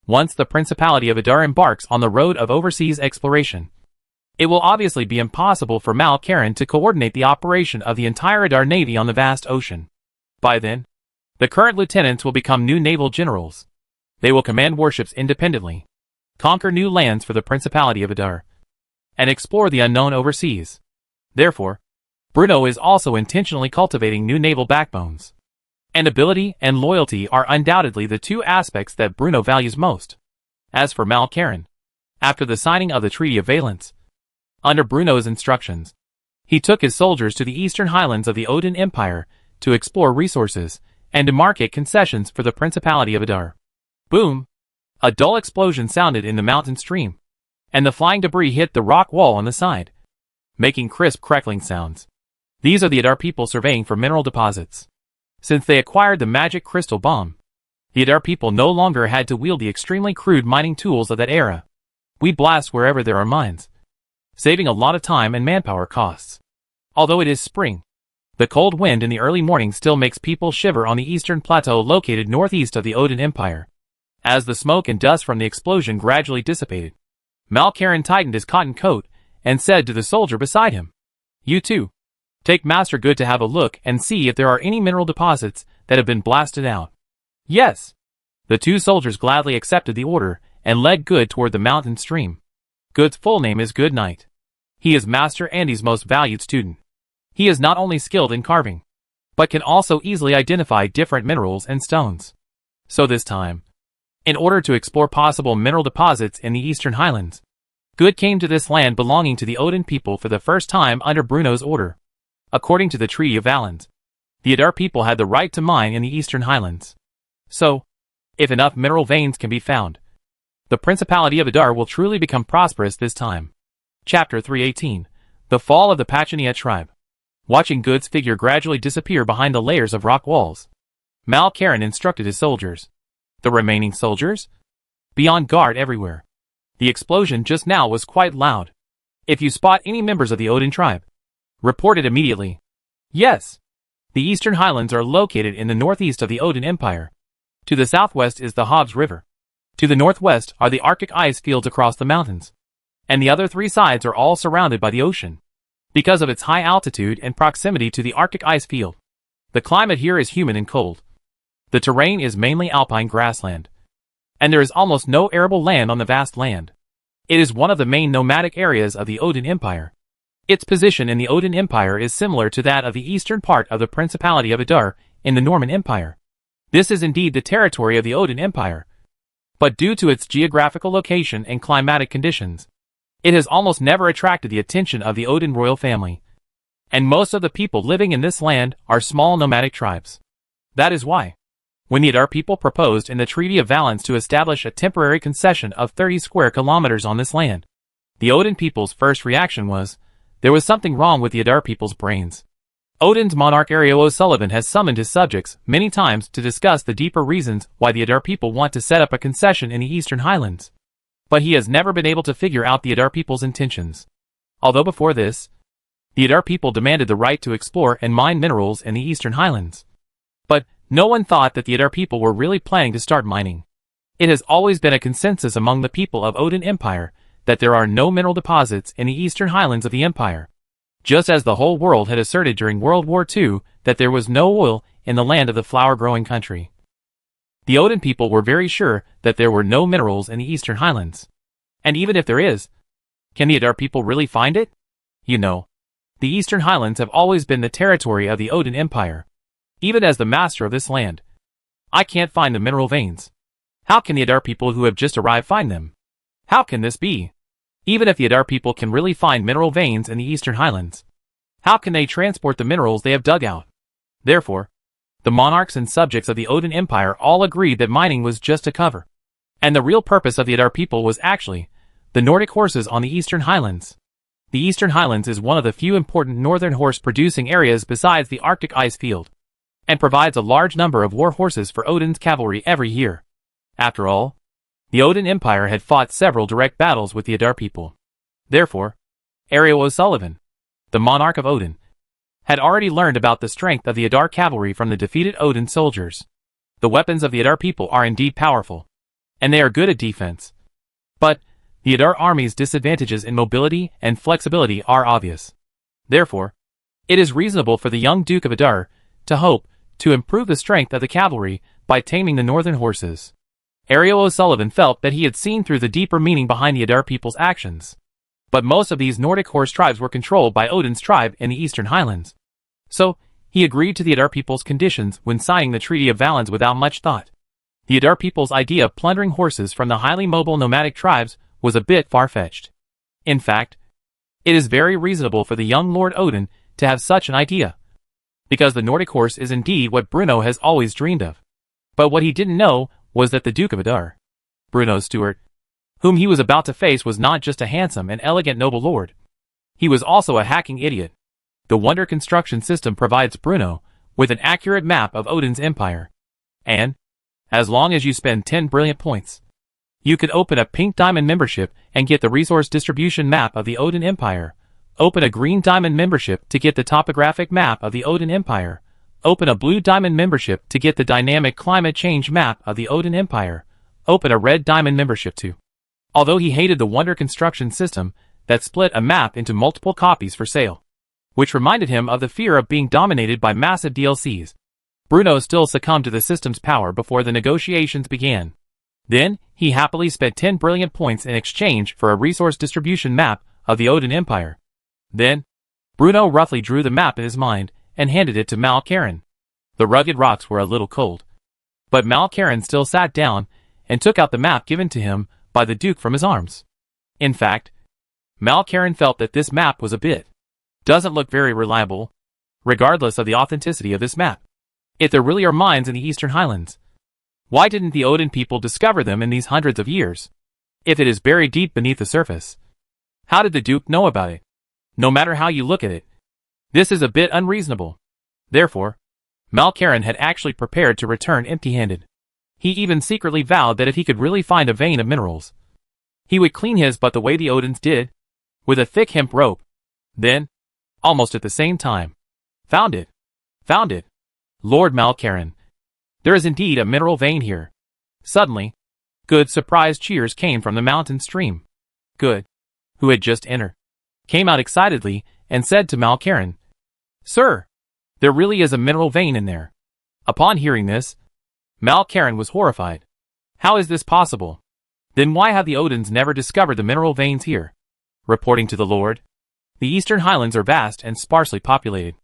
once the Principality of Adar embarks on the road of overseas exploration, it will obviously be impossible for Mal-Karen to coordinate the operation of the entire Adar Navy on the vast ocean. By then, the current lieutenants will become new naval generals. They will command warships independently, conquer new lands for the Principality of Adar, and explore the unknown overseas. Therefore, Bruno is also intentionally cultivating new naval backbones. And ability and loyalty are undoubtedly the two aspects that Bruno values most. As for Mal-Karen, after the signing of the Treaty of Valence, under Bruno's instructions, he took his soldiers to the eastern highlands of the Odin Empire to explore resources and to market concessions for the Principality of Adar. Boom! A dull explosion sounded in the mountain stream, and the flying debris hit the rock wall on the side, making crisp crackling sounds. These are the Adar people surveying for mineral deposits. Since they acquired the magic crystal bomb, the Adar people no longer had to wield the extremely crude mining tools of that era. We blast wherever there are mines, saving a lot of time and manpower costs. Although it is spring, the cold wind in the early morning still makes people shiver on the eastern plateau located northeast of the Odin Empire. As the smoke and dust from the explosion gradually dissipated, Mal-Karen tightened his cotton coat and said to the soldier beside him, "You too. Take Master Good to have a look and see if there are any mineral deposits that have been blasted out." Yes. The two soldiers gladly accepted the order and led Good toward the mountain stream. Good's full name is Good Knight. He is Master Andy's most valued student. He is not only skilled in carving, but can also easily identify different minerals and stones. So this time, in order to explore possible mineral deposits in the eastern highlands, Good came to this land belonging to the Odin people for the first time under Bruno's order. According to the Treaty of Valence, the Adar people had the right to mine in the eastern highlands. So, if enough mineral veins can be found, the Principality of Adar will truly become prosperous this time. Chapter 318. The Fall of the Pachania Tribe. Watching Good's figure gradually disappear behind the layers of rock walls, Mal-Karen instructed his soldiers. The remaining soldiers? Be on guard everywhere. The explosion just now was quite loud. If you spot any members of the Odin tribe, report it immediately. Yes. The eastern highlands are located in the northeast of the Odin Empire. To the southwest is the Hobbs River. To the northwest are the Arctic ice fields across the mountains. And the other three sides are all surrounded by the ocean. Because of its high altitude and proximity to the Arctic ice field, the climate here is humid and cold. The terrain is mainly alpine grassland, and there is almost no arable land on the vast land. It is one of the main nomadic areas of the Odin Empire. Its position in the Odin Empire is similar to that of the eastern part of the Principality of Adar in the Norman Empire. This is indeed the territory of the Odin Empire, but due to its geographical location and climatic conditions, it has almost never attracted the attention of the Odin royal family, and most of the people living in this land are small nomadic tribes. That is why, when the Adar people proposed in the Treaty of Valence to establish a temporary concession of 30 square kilometers on this land, the Odin people's first reaction was, there was something wrong with the Adar people's brains. Odin's monarch Ariel O'Sullivan has summoned his subjects many times to discuss the deeper reasons why the Adar people want to set up a concession in the eastern highlands. But he has never been able to figure out the Adar people's intentions. Although before this, the Adar people demanded the right to explore and mine minerals in the eastern highlands. But No one thought that the Adar people were really planning to start mining. It has always been a consensus among the people of Odin Empire that there are no mineral deposits in the eastern highlands of the empire. Just as the whole world had asserted during World War II that there was no oil in the land of the flower-growing country. The Odin people were very sure that there were no minerals in the eastern highlands. And even if there is, can the Adar people really find it? You know, the eastern highlands have always been the territory of the Odin Empire. Even as the master of this land, I can't find the mineral veins. How can the Adar people who have just arrived find them? How can this be? Even if the Adar people can really find mineral veins in the eastern highlands, how can they transport the minerals they have dug out? Therefore, the monarchs and subjects of the Odin Empire all agreed that mining was just a cover. And the real purpose of the Adar people was actually the Nordic horses on the eastern highlands. The eastern highlands is one of the few important northern horse-producing areas besides the Arctic ice field, and provides a large number of war horses for Odin's cavalry every year. After all, the Odin Empire had fought several direct battles with the Adar people. Therefore, Ariel O'Sullivan, the monarch of Odin, had already learned about the strength of the Adar cavalry from the defeated Odin soldiers. The weapons of the Adar people are indeed powerful, and they are good at defense. But the Adar army's disadvantages in mobility and flexibility are obvious. Therefore, it is reasonable for the young Duke of Adar to hope to improve the strength of the cavalry by taming the northern horses. Ariel O'Sullivan felt that he had seen through the deeper meaning behind the Adar people's actions. But most of these Nordic horse tribes were controlled by Odin's tribe in the eastern highlands. So, he agreed to the Adar people's conditions when signing the Treaty of Valens without much thought. The Adar people's idea of plundering horses from the highly mobile nomadic tribes was a bit far-fetched. In fact, it is very reasonable for the young Lord Odin to have such an idea, because the Nordic horse is indeed what Bruno has always dreamed of. But what he didn't know was that the Duke of Adar, Bruno's steward, whom he was about to face, was not just a handsome and elegant noble lord. He was also a hacking idiot. The Wonder construction system provides Bruno with an accurate map of Odin's empire. And, as long as you spend 10 brilliant points, you could open a pink diamond membership and get the resource distribution map of the Odin Empire. Open a green diamond membership to get the topographic map of the Odin Empire. Open a blue diamond membership to get the dynamic climate change map of the Odin Empire. Open a red diamond membership too. Although he hated the Wonder construction system that split a map into multiple copies for sale, which reminded him of the fear of being dominated by massive DLCs, Bruno still succumbed to the system's power before the negotiations began. Then, he happily spent 10 brilliant points in exchange for a resource distribution map of the Odin Empire. Then, Bruno roughly drew the map in his mind and handed it to Malkarin. The rugged rocks were a little cold, but Malkarin still sat down and took out the map given to him by the Duke from his arms. In fact, Malkarin felt that this map was a bit doesn't look very reliable, regardless of the authenticity of this map. If there really are mines in the Eastern Highlands, why didn't the Odin people discover them in these hundreds of years? If it is buried deep beneath the surface, how did the Duke know about it? No matter how you look at it, this is a bit unreasonable. Therefore, Malkarin had actually prepared to return empty-handed. He even secretly vowed that if he could really find a vein of minerals, he would clean his butt the way the Odins did, with a thick hemp rope. Then, almost at the same time, found it. Found it. Lord Malkarin, there is indeed a mineral vein here. Suddenly, good surprised cheers came from the mountain stream. Good, who had just entered, came out excitedly and said to Malkarin, "Sir, there really is a mineral vein in there." Upon hearing this, Malkarin was horrified. How is this possible? Then why have the Odins never discovered the mineral veins here? Reporting to the Lord, the Eastern Highlands are vast and sparsely populated,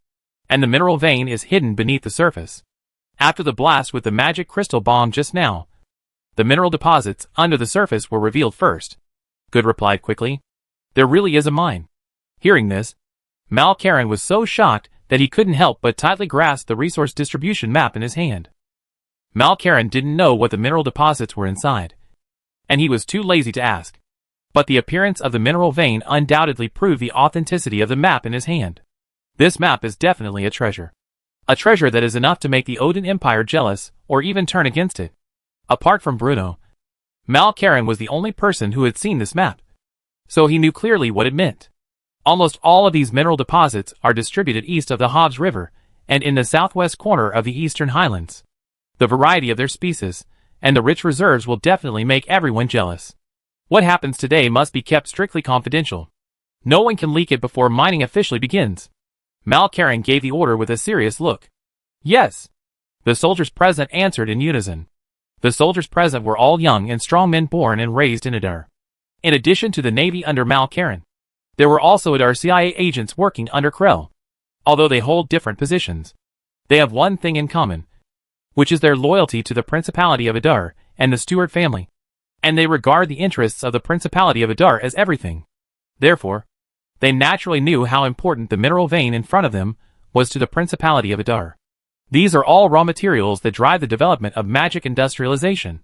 and the mineral vein is hidden beneath the surface. After the blast with the magic crystal bomb just now, the mineral deposits under the surface were revealed first. Good replied quickly, "There really is a mine." Hearing this, Malkarin was so shocked that he couldn't help but tightly grasp the resource distribution map in his hand. Malkarin didn't know what the mineral deposits were inside, and he was too lazy to ask. But the appearance of the mineral vein undoubtedly proved the authenticity of the map in his hand. This map is definitely a treasure. A treasure that is enough to make the Odin Empire jealous or even turn against it. Apart from Bruno, Malkarin was the only person who had seen this map, so he knew clearly what it meant. Almost all of these mineral deposits are distributed east of the Hobbs River and in the southwest corner of the Eastern Highlands. the variety of their species, and the rich reserves will definitely make everyone jealous. What happens today must be kept strictly confidential. No one can leak it before mining officially begins. Malkaran gave the order with a serious look. Yes. The soldiers present answered in unison. The soldiers present were all young and strong men born and raised in Adar. In addition to the Navy under Malkaran, there were also Adar CIA agents working under Krell. Although they hold different positions, they have one thing in common, which is their loyalty to the Principality of Adar and the Stewart family, and they regard the interests of the Principality of Adar as everything. Therefore, they naturally knew how important the mineral vein in front of them was to the Principality of Adar. These are all raw materials that drive the development of magic industrialization,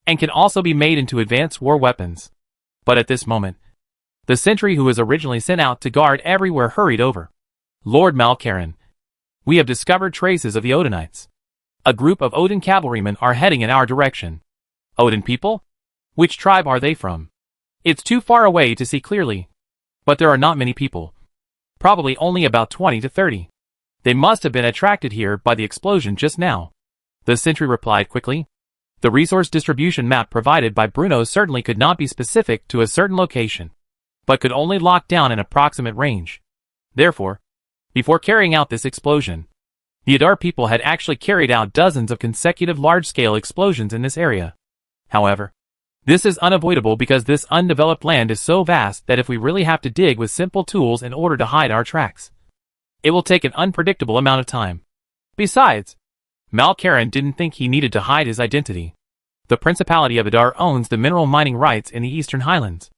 and can also be made into advanced war weapons. But at this moment, the sentry who was originally sent out to guard everywhere hurried over. Lord Malkaran, we have discovered traces of the Odinites. A group of Odin cavalrymen are heading in our direction. Odin people? Which tribe are they from? It's too far away to see clearly. But there are not many people. Probably only about 20 to 30. They must have been attracted here by the explosion just now. The sentry replied quickly. The resource distribution map provided by Bruno certainly could not be specific to a certain location, but could only lock down an approximate range. Therefore, before carrying out this explosion, the Adar people had actually carried out dozens of consecutive large-scale explosions in this area. However, this is unavoidable because this undeveloped land is so vast that if we really have to dig with simple tools in order to hide our tracks, it will take an unpredictable amount of time. Besides, Malkaran didn't think he needed to hide his identity. The Principality of Adar owns the mineral mining rights in the Eastern Highlands,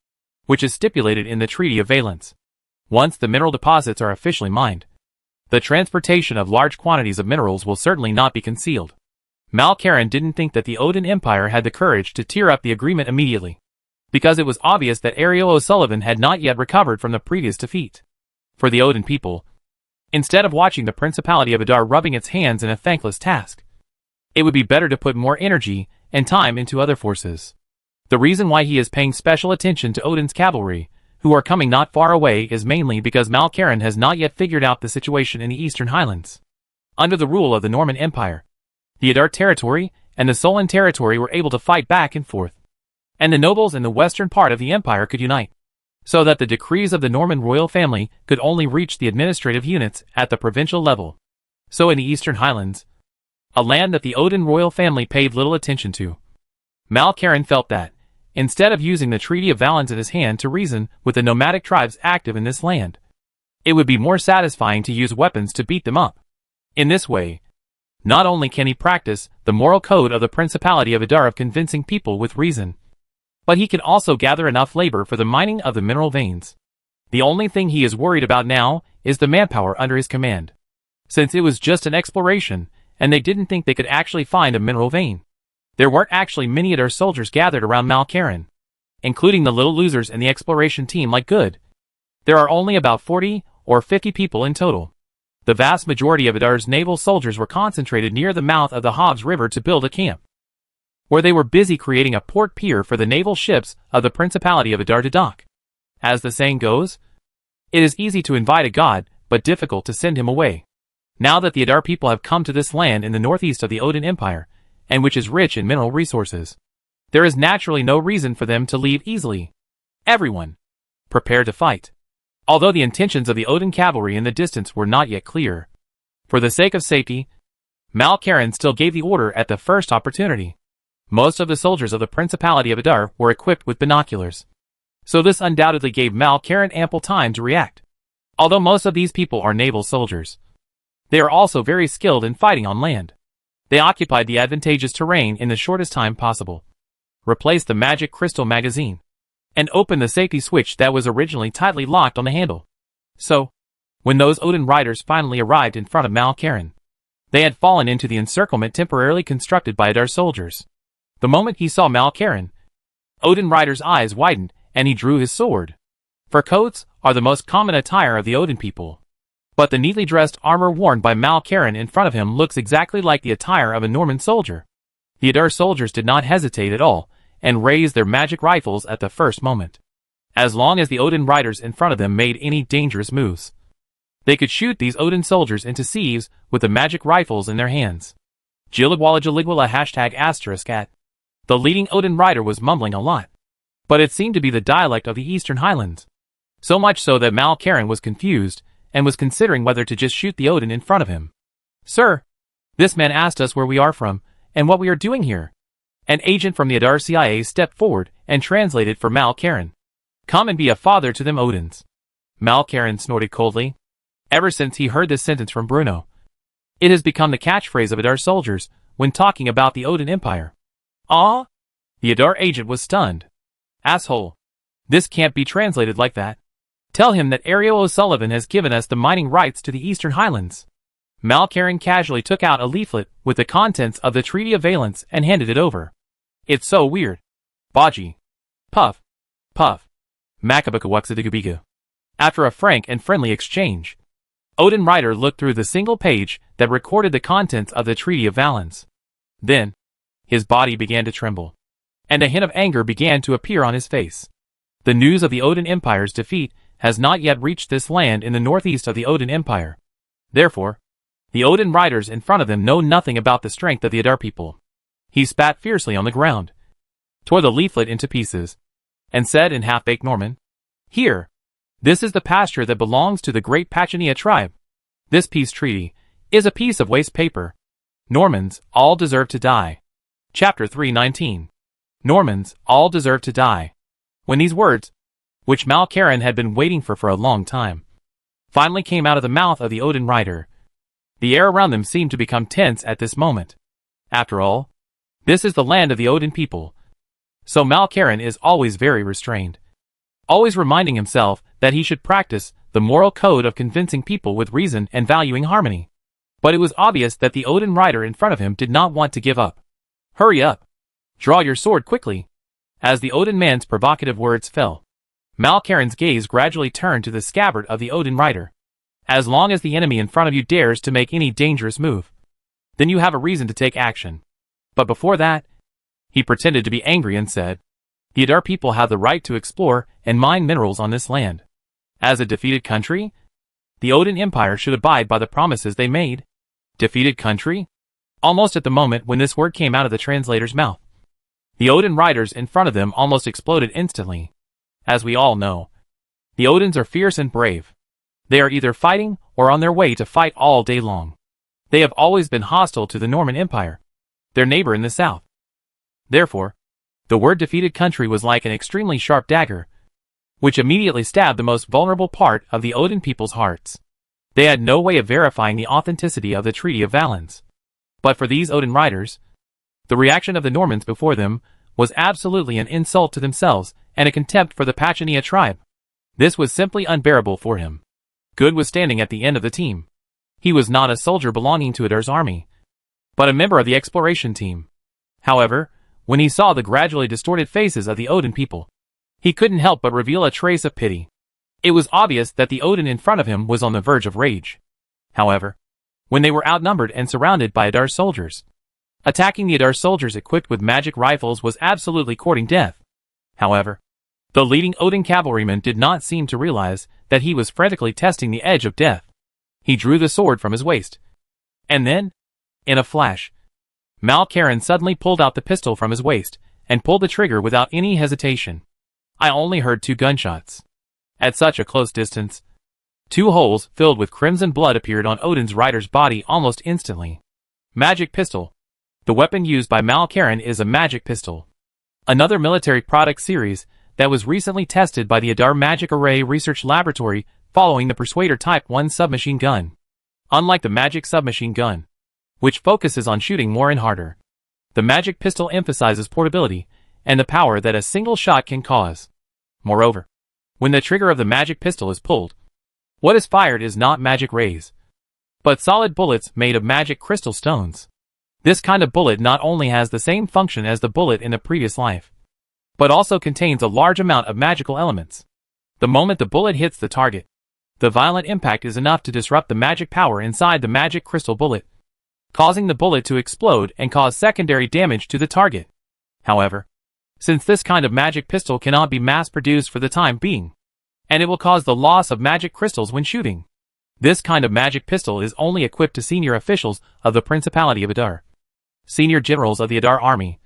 which is stipulated in the Treaty of Valence. Once the mineral deposits are officially mined, the transportation of large quantities of minerals will certainly not be concealed. Malkaran didn't think that the Odin Empire had the courage to tear up the agreement immediately, because it was obvious that Ariel O'Sullivan had not yet recovered from the previous defeat. For the Odin people, instead of watching the Principality of Adar rubbing its hands in a thankless task, it would be better to put more energy and time into other forces. The reason why he is paying special attention to Odin's cavalry, who are coming not far away, is mainly because Malkaran has not yet figured out the situation in the Eastern Highlands. Under the rule of the Norman Empire, the Adar territory and the Solon territory were able to fight back and forth, and the nobles in the western part of the empire could unite, so that the decrees of the Norman royal family could only reach the administrative units at the provincial level. So in the Eastern Highlands, a land that the Odin royal family paid little attention to, Malkaran felt that, instead of using the Treaty of Valence in his hand to reason with the nomadic tribes active in this land, it would be more satisfying to use weapons to beat them up. In this way, not only can he practice the moral code of the Principality of Adar of convincing people with reason, but he can also gather enough labor for the mining of the mineral veins. The only thing he is worried about now is the manpower under his command, since it was just an exploration, and they didn't think they could actually find a mineral vein. There weren't actually many Adar soldiers gathered around Malkaran, including the little losers in the exploration team like Good. There are only about 40 or 50 people in total. The vast majority of Adar's naval soldiers were concentrated near the mouth of the Hobbs River to build a camp, where they were busy creating a port pier for the naval ships of the Principality of Adar to dock. As the saying goes, it is easy to invite a god, but difficult to send him away. Now that the Adar people have come to this land in the northeast of the Odin Empire, and which is rich in mineral resources, there is naturally no reason for them to leave easily. Everyone, prepare to fight. Although the intentions of the Odin cavalry in the distance were not yet clear, for the sake of safety, Malkaran still gave the order at the first opportunity. Most of the soldiers of the Principality of Adar were equipped with binoculars, so this undoubtedly gave Malkaran ample time to react. Although most of these people are naval soldiers, they are also very skilled in fighting on land. They occupied the advantageous terrain in the shortest time possible, replaced the magic crystal magazine, and opened the safety switch that was originally tightly locked on the handle. So, when those Odin riders finally arrived in front of Malkaran, they had fallen into the encirclement temporarily constructed by Adar soldiers. The moment he saw Malkaran, Odin rider's eyes widened and he drew his sword. Fur coats are the most common attire of the Odin people, but the neatly dressed armor worn by Malkaran in front of him looks exactly like the attire of a Norman soldier. The Adar soldiers did not hesitate at all, and raised their magic rifles at the first moment. As long as the Odin riders in front of them made any dangerous moves, they could shoot these Odin soldiers into sieves with the magic rifles in their hands. Jiligwala #*@ The leading Odin rider was mumbling a lot. But it seemed to be the dialect of the Eastern Highlands. So much so that Mal Karen was confused, and was considering whether to just shoot the Odin in front of him. "Sir, this man asked us where we are from, and what we are doing here." An agent from the Adar CIA stepped forward and translated for Mal Karen. "Come and be a father to them Odins." Mal Karen snorted coldly. Ever since he heard this sentence from Bruno, it has become the catchphrase of Adar soldiers when talking about the Odin Empire. "Ah?" The Adar agent was stunned. "Asshole. This can't be translated like that. Tell him that Ariel O'Sullivan has given us the mining rights to the Eastern Highlands." Mal Karen casually took out a leaflet with the contents of the Treaty of Valence and handed it over. "It's so weird. Baji. Puff. Puff. Makabakawaksadigubigu." After a frank and friendly exchange, Odin Rider looked through the single page that recorded the contents of the Treaty of Valence. Then, his body began to tremble, and a hint of anger began to appear on his face. The news of the Odin Empire's defeat has not yet reached this land in the northeast of the Odin Empire. Therefore, the Odin riders in front of them know nothing about the strength of the Adar people. He spat fiercely on the ground, tore the leaflet into pieces, and said in half-baked Norman, "Here, this is the pasture that belongs to the great Pachania tribe. This peace treaty is a piece of waste paper. Normans all deserve to die." Chapter 319. Normans all deserve to die. When these words, which Mal Karen had been waiting for a long time, finally came out of the mouth of the Odin rider, the air around them seemed to become tense at this moment. After all, this is the land of the Odin people. So Mal Karen is always very restrained, always reminding himself that he should practice the moral code of convincing people with reason and valuing harmony. But it was obvious that the Odin rider in front of him did not want to give up. "Hurry up. Draw your sword quickly." As the Odin man's provocative words fell, Mal Karen's gaze gradually turned to the scabbard of the Odin rider. "As long as the enemy in front of you dares to make any dangerous move, then you have a reason to take action. But before that," he pretended to be angry and said, "the Adar people have the right to explore and mine minerals on this land. As a defeated country, the Odin Empire should abide by the promises they made." Defeated country? Almost at the moment when this word came out of the translator's mouth, the Odin riders in front of them almost exploded instantly. As we all know, the Odins are fierce and brave. They are either fighting or on their way to fight all day long. They have always been hostile to the Norman Empire, their neighbor in the south. Therefore, the word defeated country was like an extremely sharp dagger, which immediately stabbed the most vulnerable part of the Odin people's hearts. They had no way of verifying the authenticity of the Treaty of Valence. But for these Odin riders, the reaction of the Normans before them was absolutely an insult to themselves and a contempt for the Pachania tribe. This was simply unbearable for him. Good was standing at the end of the team. He was not a soldier belonging to Adar's army, but a member of the exploration team. However, when he saw the gradually distorted faces of the Odin people, he couldn't help but reveal a trace of pity. It was obvious that the Odin in front of him was on the verge of rage. However, when they were outnumbered and surrounded by Adar soldiers, attacking the Adar soldiers equipped with magic rifles was absolutely courting death. However, the leading Odin cavalryman did not seem to realize that he was frantically testing the edge of death. He drew the sword from his waist. And then, in a flash, Mal Karen suddenly pulled out the pistol from his waist and pulled the trigger without any hesitation. I only heard 2 gunshots. At such a close distance, 2 holes filled with crimson blood appeared on Odin's rider's body almost instantly. Magic pistol. The weapon used by Mal Karen is a magic pistol, another military product series that was recently tested by the Adar Magic Array Research Laboratory following the Persuader Type 1 submachine gun. Unlike the Magic submachine gun, which focuses on shooting more and harder, the magic pistol emphasizes portability and the power that a single shot can cause. Moreover, when the trigger of the magic pistol is pulled, what is fired is not magic rays, but solid bullets made of magic crystal stones. This kind of bullet not only has the same function as the bullet in the previous life, but also contains a large amount of magical elements. The moment the bullet hits the target, the violent impact is enough to disrupt the magic power inside the magic crystal bullet, causing the bullet to explode and cause secondary damage to the target. However, since this kind of magic pistol cannot be mass-produced for the time being, and it will cause the loss of magic crystals when shooting, this kind of magic pistol is only equipped to senior officials of the Principality of Adar. senior generals of the Adar army,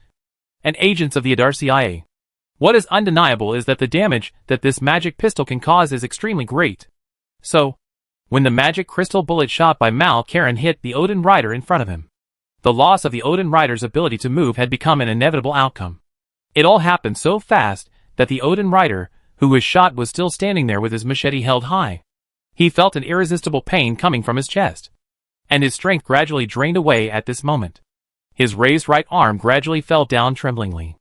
and agents of the Adar CIA. What is undeniable is that the damage that this magic pistol can cause is extremely great. So, when the magic crystal bullet shot by Mal Karen hit the Odin rider in front of him, the loss of the Odin rider's ability to move had become an inevitable outcome. It all happened so fast that the Odin rider, who was shot, was still standing there with his machete held high. He felt an irresistible pain coming from his chest, and his strength gradually drained away at this moment. His raised right arm gradually fell down tremblingly.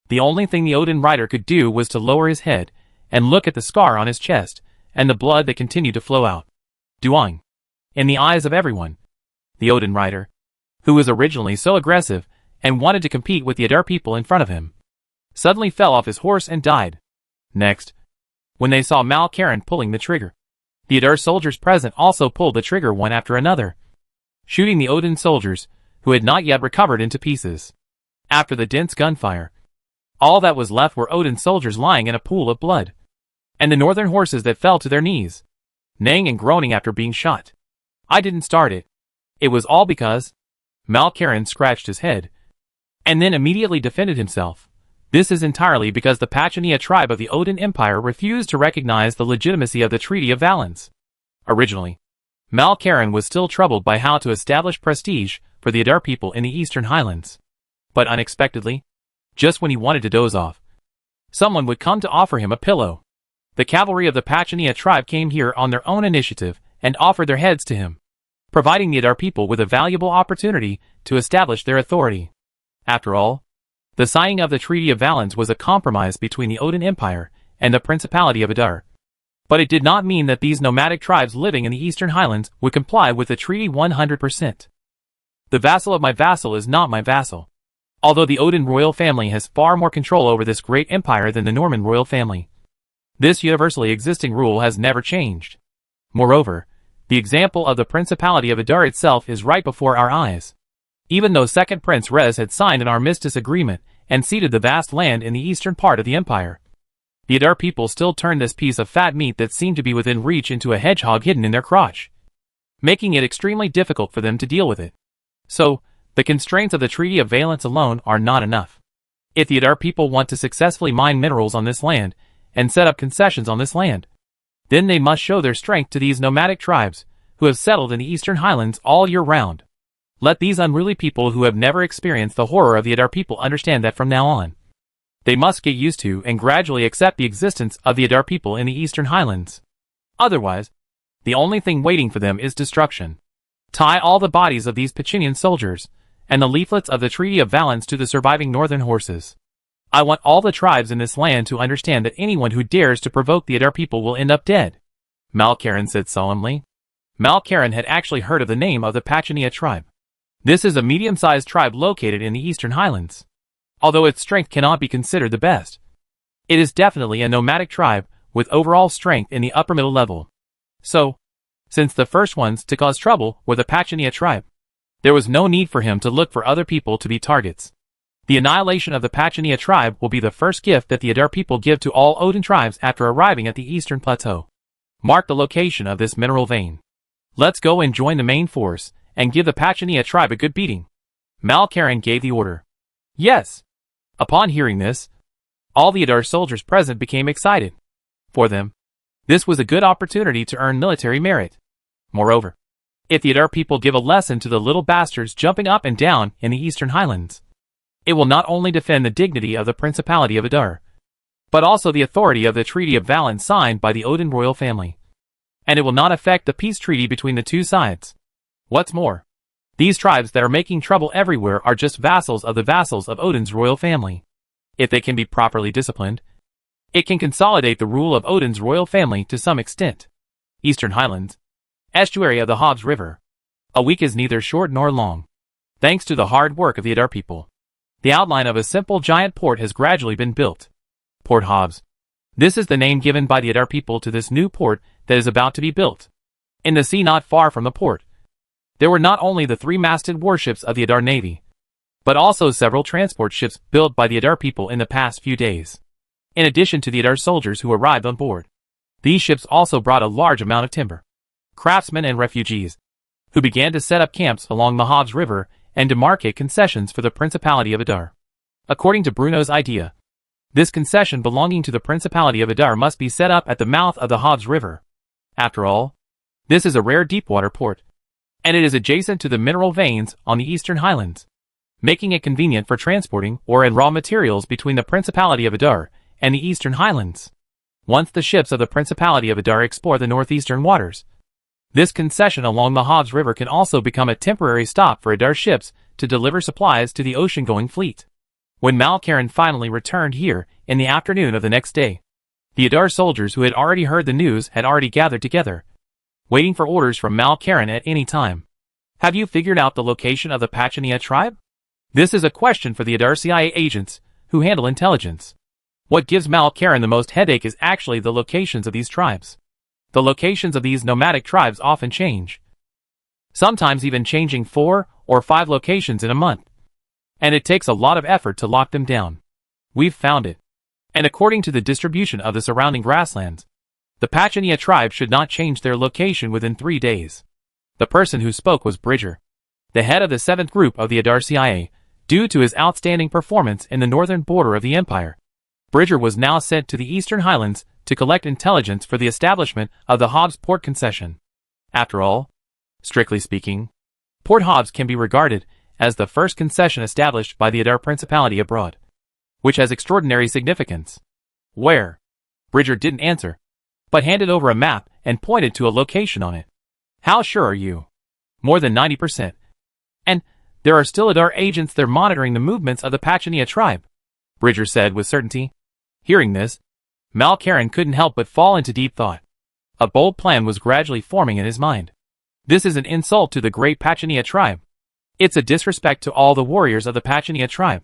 The only thing the Odin rider could do was to lower his head and look at the scar on his chest and the blood that continued to flow out. Duang. In the eyes of everyone, the Odin rider, who was originally so aggressive and wanted to compete with the Adar people in front of him, suddenly fell off his horse and died. Next, when they saw Mal Karen pulling the trigger, the Adar soldiers present also pulled the trigger one after another, shooting the Odin soldiers, who had not yet recovered, into pieces. After the dense gunfire, all that was left were Odin soldiers lying in a pool of blood, and the northern horses that fell to their knees, neighing and groaning after being shot. I didn't start it. It was all because Mal Karen scratched his head, and then immediately defended himself. This is entirely because the Pachania tribe of the Odin Empire refused to recognize the legitimacy of the Treaty of Valens. Originally, Mal Karen was still troubled by how to establish prestige for the Adar people in the Eastern Highlands. But unexpectedly, just when he wanted to doze off, someone would come to offer him a pillow. The cavalry of the Pachania tribe came here on their own initiative and offered their heads to him, providing the Adar people with a valuable opportunity to establish their authority. After all, the signing of the Treaty of Valens was a compromise between the Odin Empire and the Principality of Adar. But it did not mean that these nomadic tribes living in the Eastern Highlands would comply with the treaty 100%. The vassal of my vassal is not my vassal. Although the Odin royal family has far more control over this great empire than the Norman royal family, this universally existing rule has never changed. Moreover, the example of the Principality of Adar itself is right before our eyes. Even though Second Prince Rez had signed an armistice agreement and ceded the vast land in the eastern part of the empire, the Adar people still turned this piece of fat meat that seemed to be within reach into a hedgehog hidden in their crotch, making it extremely difficult for them to deal with it. So, the constraints of the Treaty of Valence alone are not enough. If the Adar people want to successfully mine minerals on this land and set up concessions on this land, then they must show their strength to these nomadic tribes who have settled in the Eastern Highlands all year round. Let these unruly people who have never experienced the horror of the Adar people understand that from now on, they must get used to and gradually accept the existence of the Adar people in the Eastern Highlands. Otherwise, the only thing waiting for them is destruction. Tie all the bodies of these Pachinian soldiers and the leaflets of the Treaty of Valens to the surviving northern horses. I want all the tribes in this land to understand that anyone who dares to provoke the Adar people will end up dead, Mal Karen said solemnly. Mal Karen had actually heard of the name of the Pachania tribe. This is a medium-sized tribe located in the Eastern Highlands. Although its strength cannot be considered the best, it is definitely a nomadic tribe with overall strength in the upper middle level. So, since the first ones to cause trouble were the Pachania tribe, there was no need for him to look for other people to be targets. The annihilation of the Pachania tribe will be the first gift that the Adar people give to all Odin tribes after arriving at the Eastern Plateau. Mark the location of this mineral vein. Let's go and join the main force and give the Pachania tribe a good beating. Mal Karen gave the order. Yes. Upon hearing this, all the Adar soldiers present became excited. For them, this was a good opportunity to earn military merit. Moreover, if the Adar people give a lesson to the little bastards jumping up and down in the Eastern Highlands, it will not only defend the dignity of the Principality of Adar, but also the authority of the Treaty of Valens signed by the Odin royal family. And it will not affect the peace treaty between the two sides. What's more, these tribes that are making trouble everywhere are just vassals of the vassals of Odin's royal family. If they can be properly disciplined, it can consolidate the rule of Odin's royal family to some extent. Eastern Highlands, estuary of the Hobbs River. A week is neither short nor long. Thanks to the hard work of the Adar people, the outline of a simple giant port has gradually been built. Port Hobbs. This is the name given by the Adar people to this new port that is about to be built. In the sea not far from the port, there were not only the three-masted warships of the Adar Navy, but also several transport ships built by the Adar people in the past few days. In addition to the Adar soldiers who arrived on board, these ships also brought a large amount of timber, craftsmen and refugees, who began to set up camps along the Hobbs River and demarcate concessions for the Principality of Adar. According to Bruno's idea, this concession belonging to the Principality of Adar must be set up at the mouth of the Hobbs River. After all, this is a rare deepwater port, and it is adjacent to the mineral veins on the Eastern Highlands, making it convenient for transporting ore and raw materials between the Principality of Adar and the Eastern Highlands. Once the ships of the Principality of Adar explore the northeastern waters, this concession along the Hobbs River can also become a temporary stop for Adar ships to deliver supplies to the ocean-going fleet. When Malkaran finally returned here in the afternoon of the next day, the Adar soldiers who had already heard the news had already gathered together, waiting for orders from Malkaran at any time. Have you figured out the location of the Pachania tribe? This is a question for the Adar CIA agents who handle intelligence. What gives Malkaran the most headache is actually the locations of these tribes. The locations of these nomadic tribes often change, sometimes even changing 4 or 5 locations in a month. And it takes a lot of effort to lock them down. We've found it. And according to the distribution of the surrounding grasslands, the Pachania tribe should not change their location within 3 days. The person who spoke was Bridger, the head of the 7th group of the Adar CIA. Due to his outstanding performance in the northern border of the empire, Bridger was now sent to the Eastern Highlands to collect intelligence for the establishment of the Hobbs Port concession. After all, strictly speaking, Port Hobbs can be regarded as the first concession established by the Adar Principality abroad, which has extraordinary significance. Where? Bridger didn't answer, but handed over a map and pointed to a location on it. How sure are you? More than 90%. And there are still Adar agents there monitoring the movements of the Pachania tribe, Bridger said with certainty. Hearing this, Malkaran couldn't help but fall into deep thought. A bold plan was gradually forming in his mind. This is an insult to the great Pachania tribe. It's a disrespect to all the warriors of the Pachania tribe.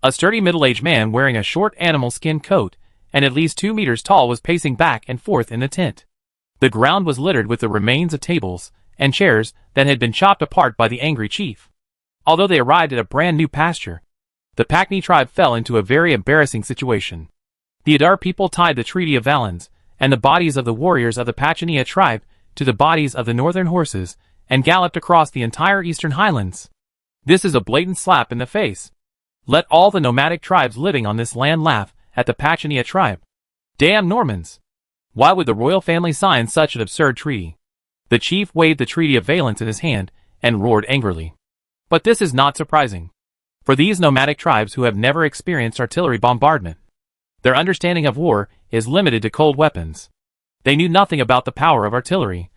A sturdy middle-aged man wearing a short animal skin coat and at least 2 meters tall was pacing back and forth in the tent. The ground was littered with the remains of tables and chairs that had been chopped apart by the angry chief. Although they arrived at a brand new pasture, the Pachni tribe fell into a very embarrassing situation. The Adar people tied the Treaty of Valens and the bodies of the warriors of the Pachania tribe to the bodies of the northern horses and galloped across the entire Eastern Highlands. This is a blatant slap in the face. Let all the nomadic tribes living on this land laugh at the Pachania tribe. Damn Normans! Why would the royal family sign such an absurd treaty? The chief waved the Treaty of Valens in his hand and roared angrily. But this is not surprising. For these nomadic tribes who have never experienced artillery bombardment, their understanding of war is limited to cold weapons. They knew nothing about the power of artillery,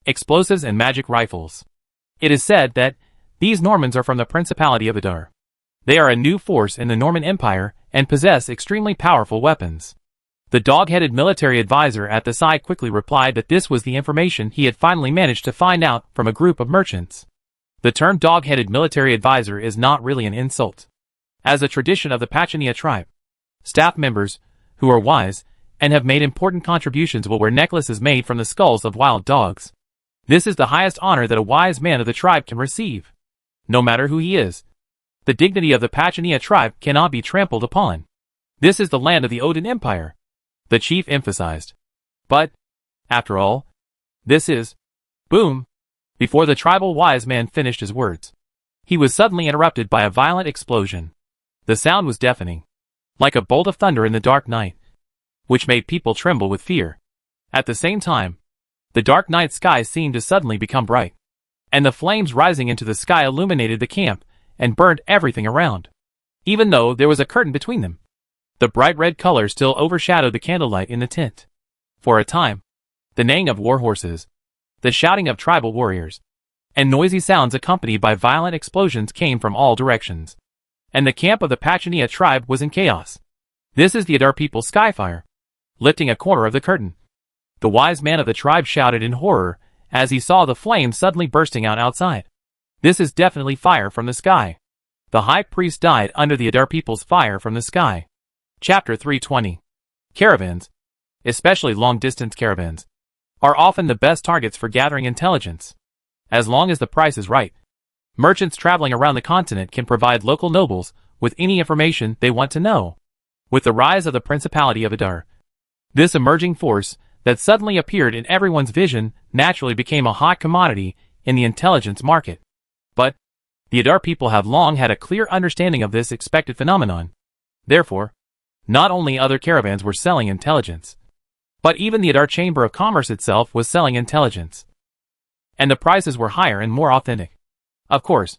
explosives and magic rifles. It is said that these Normans are from the Principality of Adar. They are a new force in the Norman Empire and possess extremely powerful weapons. The dog-headed military advisor at the side quickly replied that this was the information he had finally managed to find out from a group of merchants. The term dog-headed military advisor is not really an insult. As a tradition of the Pachania tribe, staff members, who are wise and have made important contributions, will wear necklaces made from the skulls of wild dogs. This is the highest honor that a wise man of the tribe can receive. No matter who he is, the dignity of the Pachania tribe cannot be trampled upon. This is the land of the Odin Empire, the chief emphasized. But, after all, this is... Boom! Before the tribal wise man finished his words, he was suddenly interrupted by a violent explosion. The sound was deafening, like a bolt of thunder in the dark night, which made people tremble with fear. At the same time, the dark night sky seemed to suddenly become bright, and the flames rising into the sky illuminated the camp and burned everything around. Even though there was a curtain between them, the bright red color still overshadowed the candlelight in the tent. For a time, the neighing of war horses, the shouting of tribal warriors, and noisy sounds accompanied by violent explosions came from all directions, and the camp of the Pachania tribe was in chaos. This is the Adar people's skyfire. Lifting a corner of the curtain, the wise man of the tribe shouted in horror as he saw the flames suddenly bursting out outside. This is definitely fire from the sky. The high priest died under the Adar people's fire from the sky. Chapter 320. Caravans, especially long-distance caravans, are often the best targets for gathering intelligence. As long as the price is right, merchants traveling around the continent can provide local nobles with any information they want to know. With the rise of the Principality of Adar, this emerging force that suddenly appeared in everyone's vision naturally became a hot commodity in the intelligence market. But, The Adar people have long had a clear understanding of this expected phenomenon. Therefore, not only other caravans were selling intelligence, but even the Adar Chamber of Commerce itself was selling intelligence. And the prices were higher and more authentic. Of course,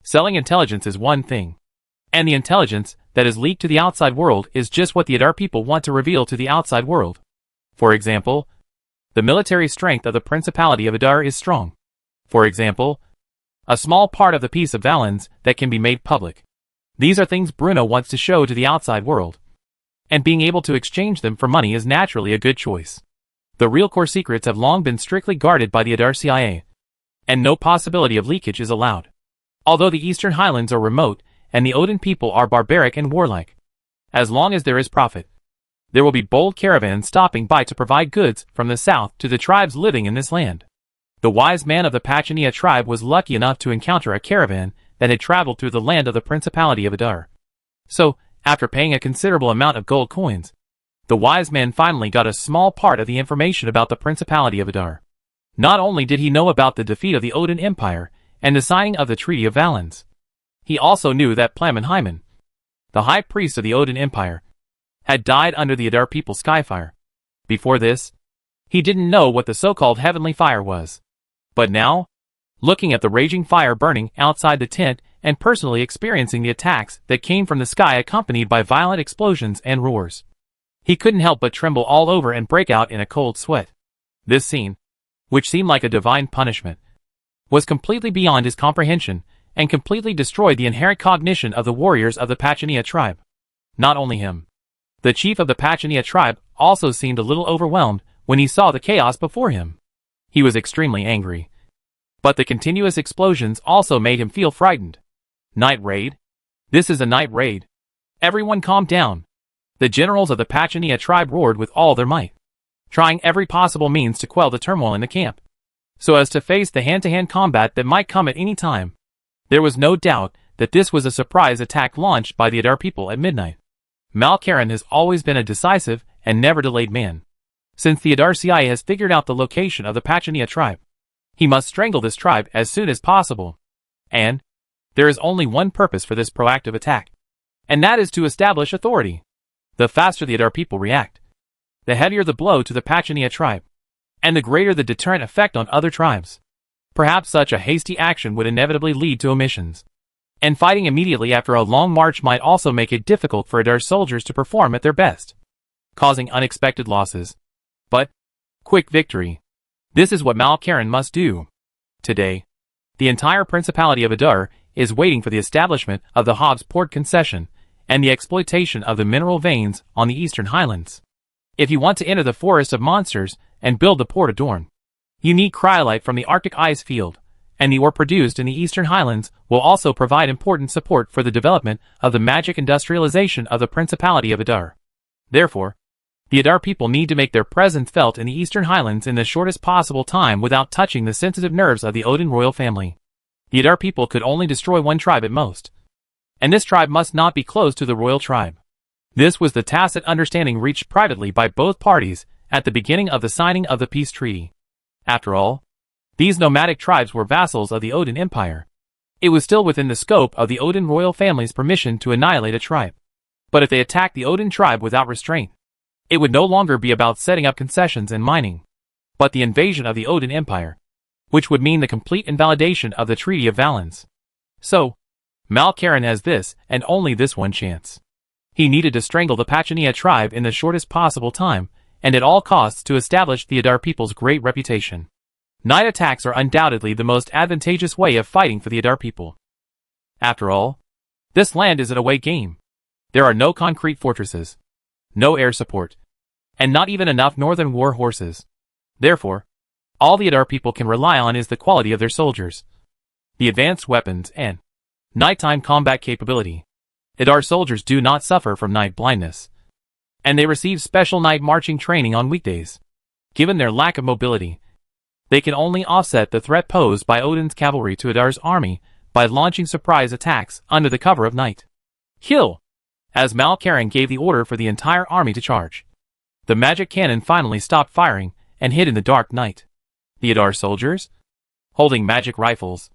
selling intelligence is one thing. And the intelligence that is leaked to the outside world is just what the Adar people want to reveal to the outside world. For example, the military strength of the Principality of Adar is strong. For example, a small part of the Peace of Valens that can be made public. These are things Bruno wants to show to the outside world. And being able to exchange them for money is naturally a good choice. The real core secrets have long been strictly guarded by the Adar CIA, and no possibility of leakage is allowed. Although the Eastern Highlands are remote, and the Odin people are barbaric and warlike, as long as there is profit, there will be bold caravans stopping by to provide goods from the south to the tribes living in this land. The wise man of the Pachania tribe was lucky enough to encounter a caravan that had traveled through the land of the Principality of Adar. So, after paying a considerable amount of gold coins, the wise man finally got a small part of the information about the Principality of Adar. Not only did he know about the defeat of the Odin Empire and the signing of the Treaty of Valens, he also knew that Plamenhyman, the high priest of the Odin Empire, had died under the Adar people's skyfire. Before this, he didn't know what the so-called heavenly fire was. But now, looking at the raging fire burning outside the tent and personally experiencing the attacks that came from the sky accompanied by violent explosions and roars, he couldn't help but tremble all over and break out in a cold sweat. This scene, which seemed like a divine punishment, was completely beyond his comprehension and completely destroyed the inherent cognition of the warriors of the Pachania tribe. Not only him. The chief of the Pachania tribe also seemed a little overwhelmed when he saw the chaos before him. He was extremely angry. But the continuous explosions also made him feel frightened. Night raid? This is a night raid. Everyone calm down. The generals of the Pachania tribe roared with all their might, trying every possible means to quell the turmoil in the camp, so as to face the hand-to-hand combat that might come at any time. There was no doubt that this was a surprise attack launched by the Adar people at midnight. Malkaran has always been a decisive and never delayed man. Since the Adar CIA has figured out the location of the Pachania tribe, he must strangle this tribe as soon as possible. And there is only one purpose for this proactive attack, and that is to establish authority. The faster the Adar people react, the heavier the blow to the Pachania tribe, and the greater the deterrent effect on other tribes. Perhaps such a hasty action would inevitably lead to omissions, and fighting immediately after a long march might also make it difficult for Adar soldiers to perform at their best, causing unexpected losses. But quick victory. This is what Malkaran must do. Today, the entire Principality of Adar is waiting for the establishment of the Hobbs Port concession and the exploitation of the mineral veins on the Eastern Highlands. If you want to enter the Forest of Monsters and build the Port of Dorn, you need cryolite from the Arctic ice field, and the ore produced in the Eastern Highlands will also provide important support for the development of the magic industrialization of the Principality of Adar. Therefore, the Adar people need to make their presence felt in the Eastern Highlands in the shortest possible time without touching the sensitive nerves of the Odin royal family. The Adar people could only destroy one tribe at most, and this tribe must not be close to the royal tribe. This was the tacit understanding reached privately by both parties at the beginning of the signing of the peace treaty. After all, these nomadic tribes were vassals of the Odin Empire. It was still within the scope of the Odin royal family's permission to annihilate a tribe. But if they attacked the Odin tribe without restraint, it would no longer be about setting up concessions and mining, but the invasion of the Odin Empire, which would mean the complete invalidation of the Treaty of Valens. So, Malkaran has this, and only this one chance. He needed to strangle the Pachania tribe in the shortest possible time, and at all costs to establish the Adar people's great reputation. Night attacks are undoubtedly the most advantageous way of fighting for the Adar people. After all, this land is an away game. There are no concrete fortresses, no air support, and not even enough northern war horses. Therefore, all the Adar people can rely on is the quality of their soldiers, the advanced weapons, and nighttime combat capability. Adar soldiers do not suffer from night blindness, and they receive special night marching training on weekdays. Given their lack of mobility, they can only offset the threat posed by Odin's cavalry to Adar's army by launching surprise attacks under the cover of night. Kill! As Malkaran gave the order for the entire army to charge, the magic cannon finally stopped firing and hid in the dark night. The Adar soldiers, holding magic rifles,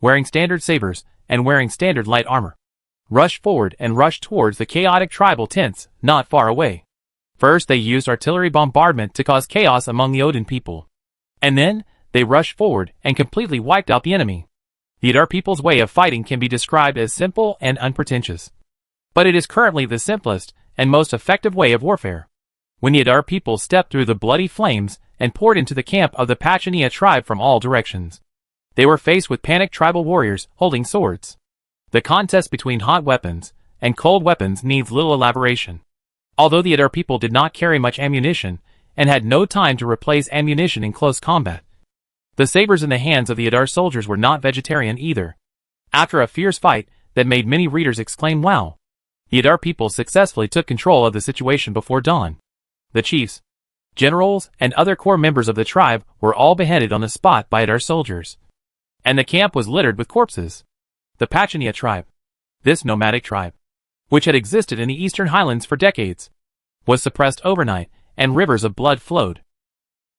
wearing standard sabers, and wearing standard light armor, rushed forward and rushed towards the chaotic tribal tents not far away. First they used artillery bombardment to cause chaos among the Odin people. And then, they rushed forward and completely wiped out the enemy. The Adar people's way of fighting can be described as simple and unpretentious. But it is currently the simplest and most effective way of warfare. When the Adar people stepped through the bloody flames and poured into the camp of the Pachania tribe from all directions, they were faced with panicked tribal warriors holding swords. The contest between hot weapons and cold weapons needs little elaboration. Although the Adar people did not carry much ammunition and had no time to replace ammunition in close combat, the sabers in the hands of the Adar soldiers were not vegetarian either. After a fierce fight that made many readers exclaim wow, the Adar people successfully took control of the situation before dawn. The chiefs, generals, and other core members of the tribe were all beheaded on the spot by Adar soldiers. And the camp was littered with corpses. The Pachania tribe, this nomadic tribe, which had existed in the eastern highlands for decades, was suppressed overnight, and rivers of blood flowed.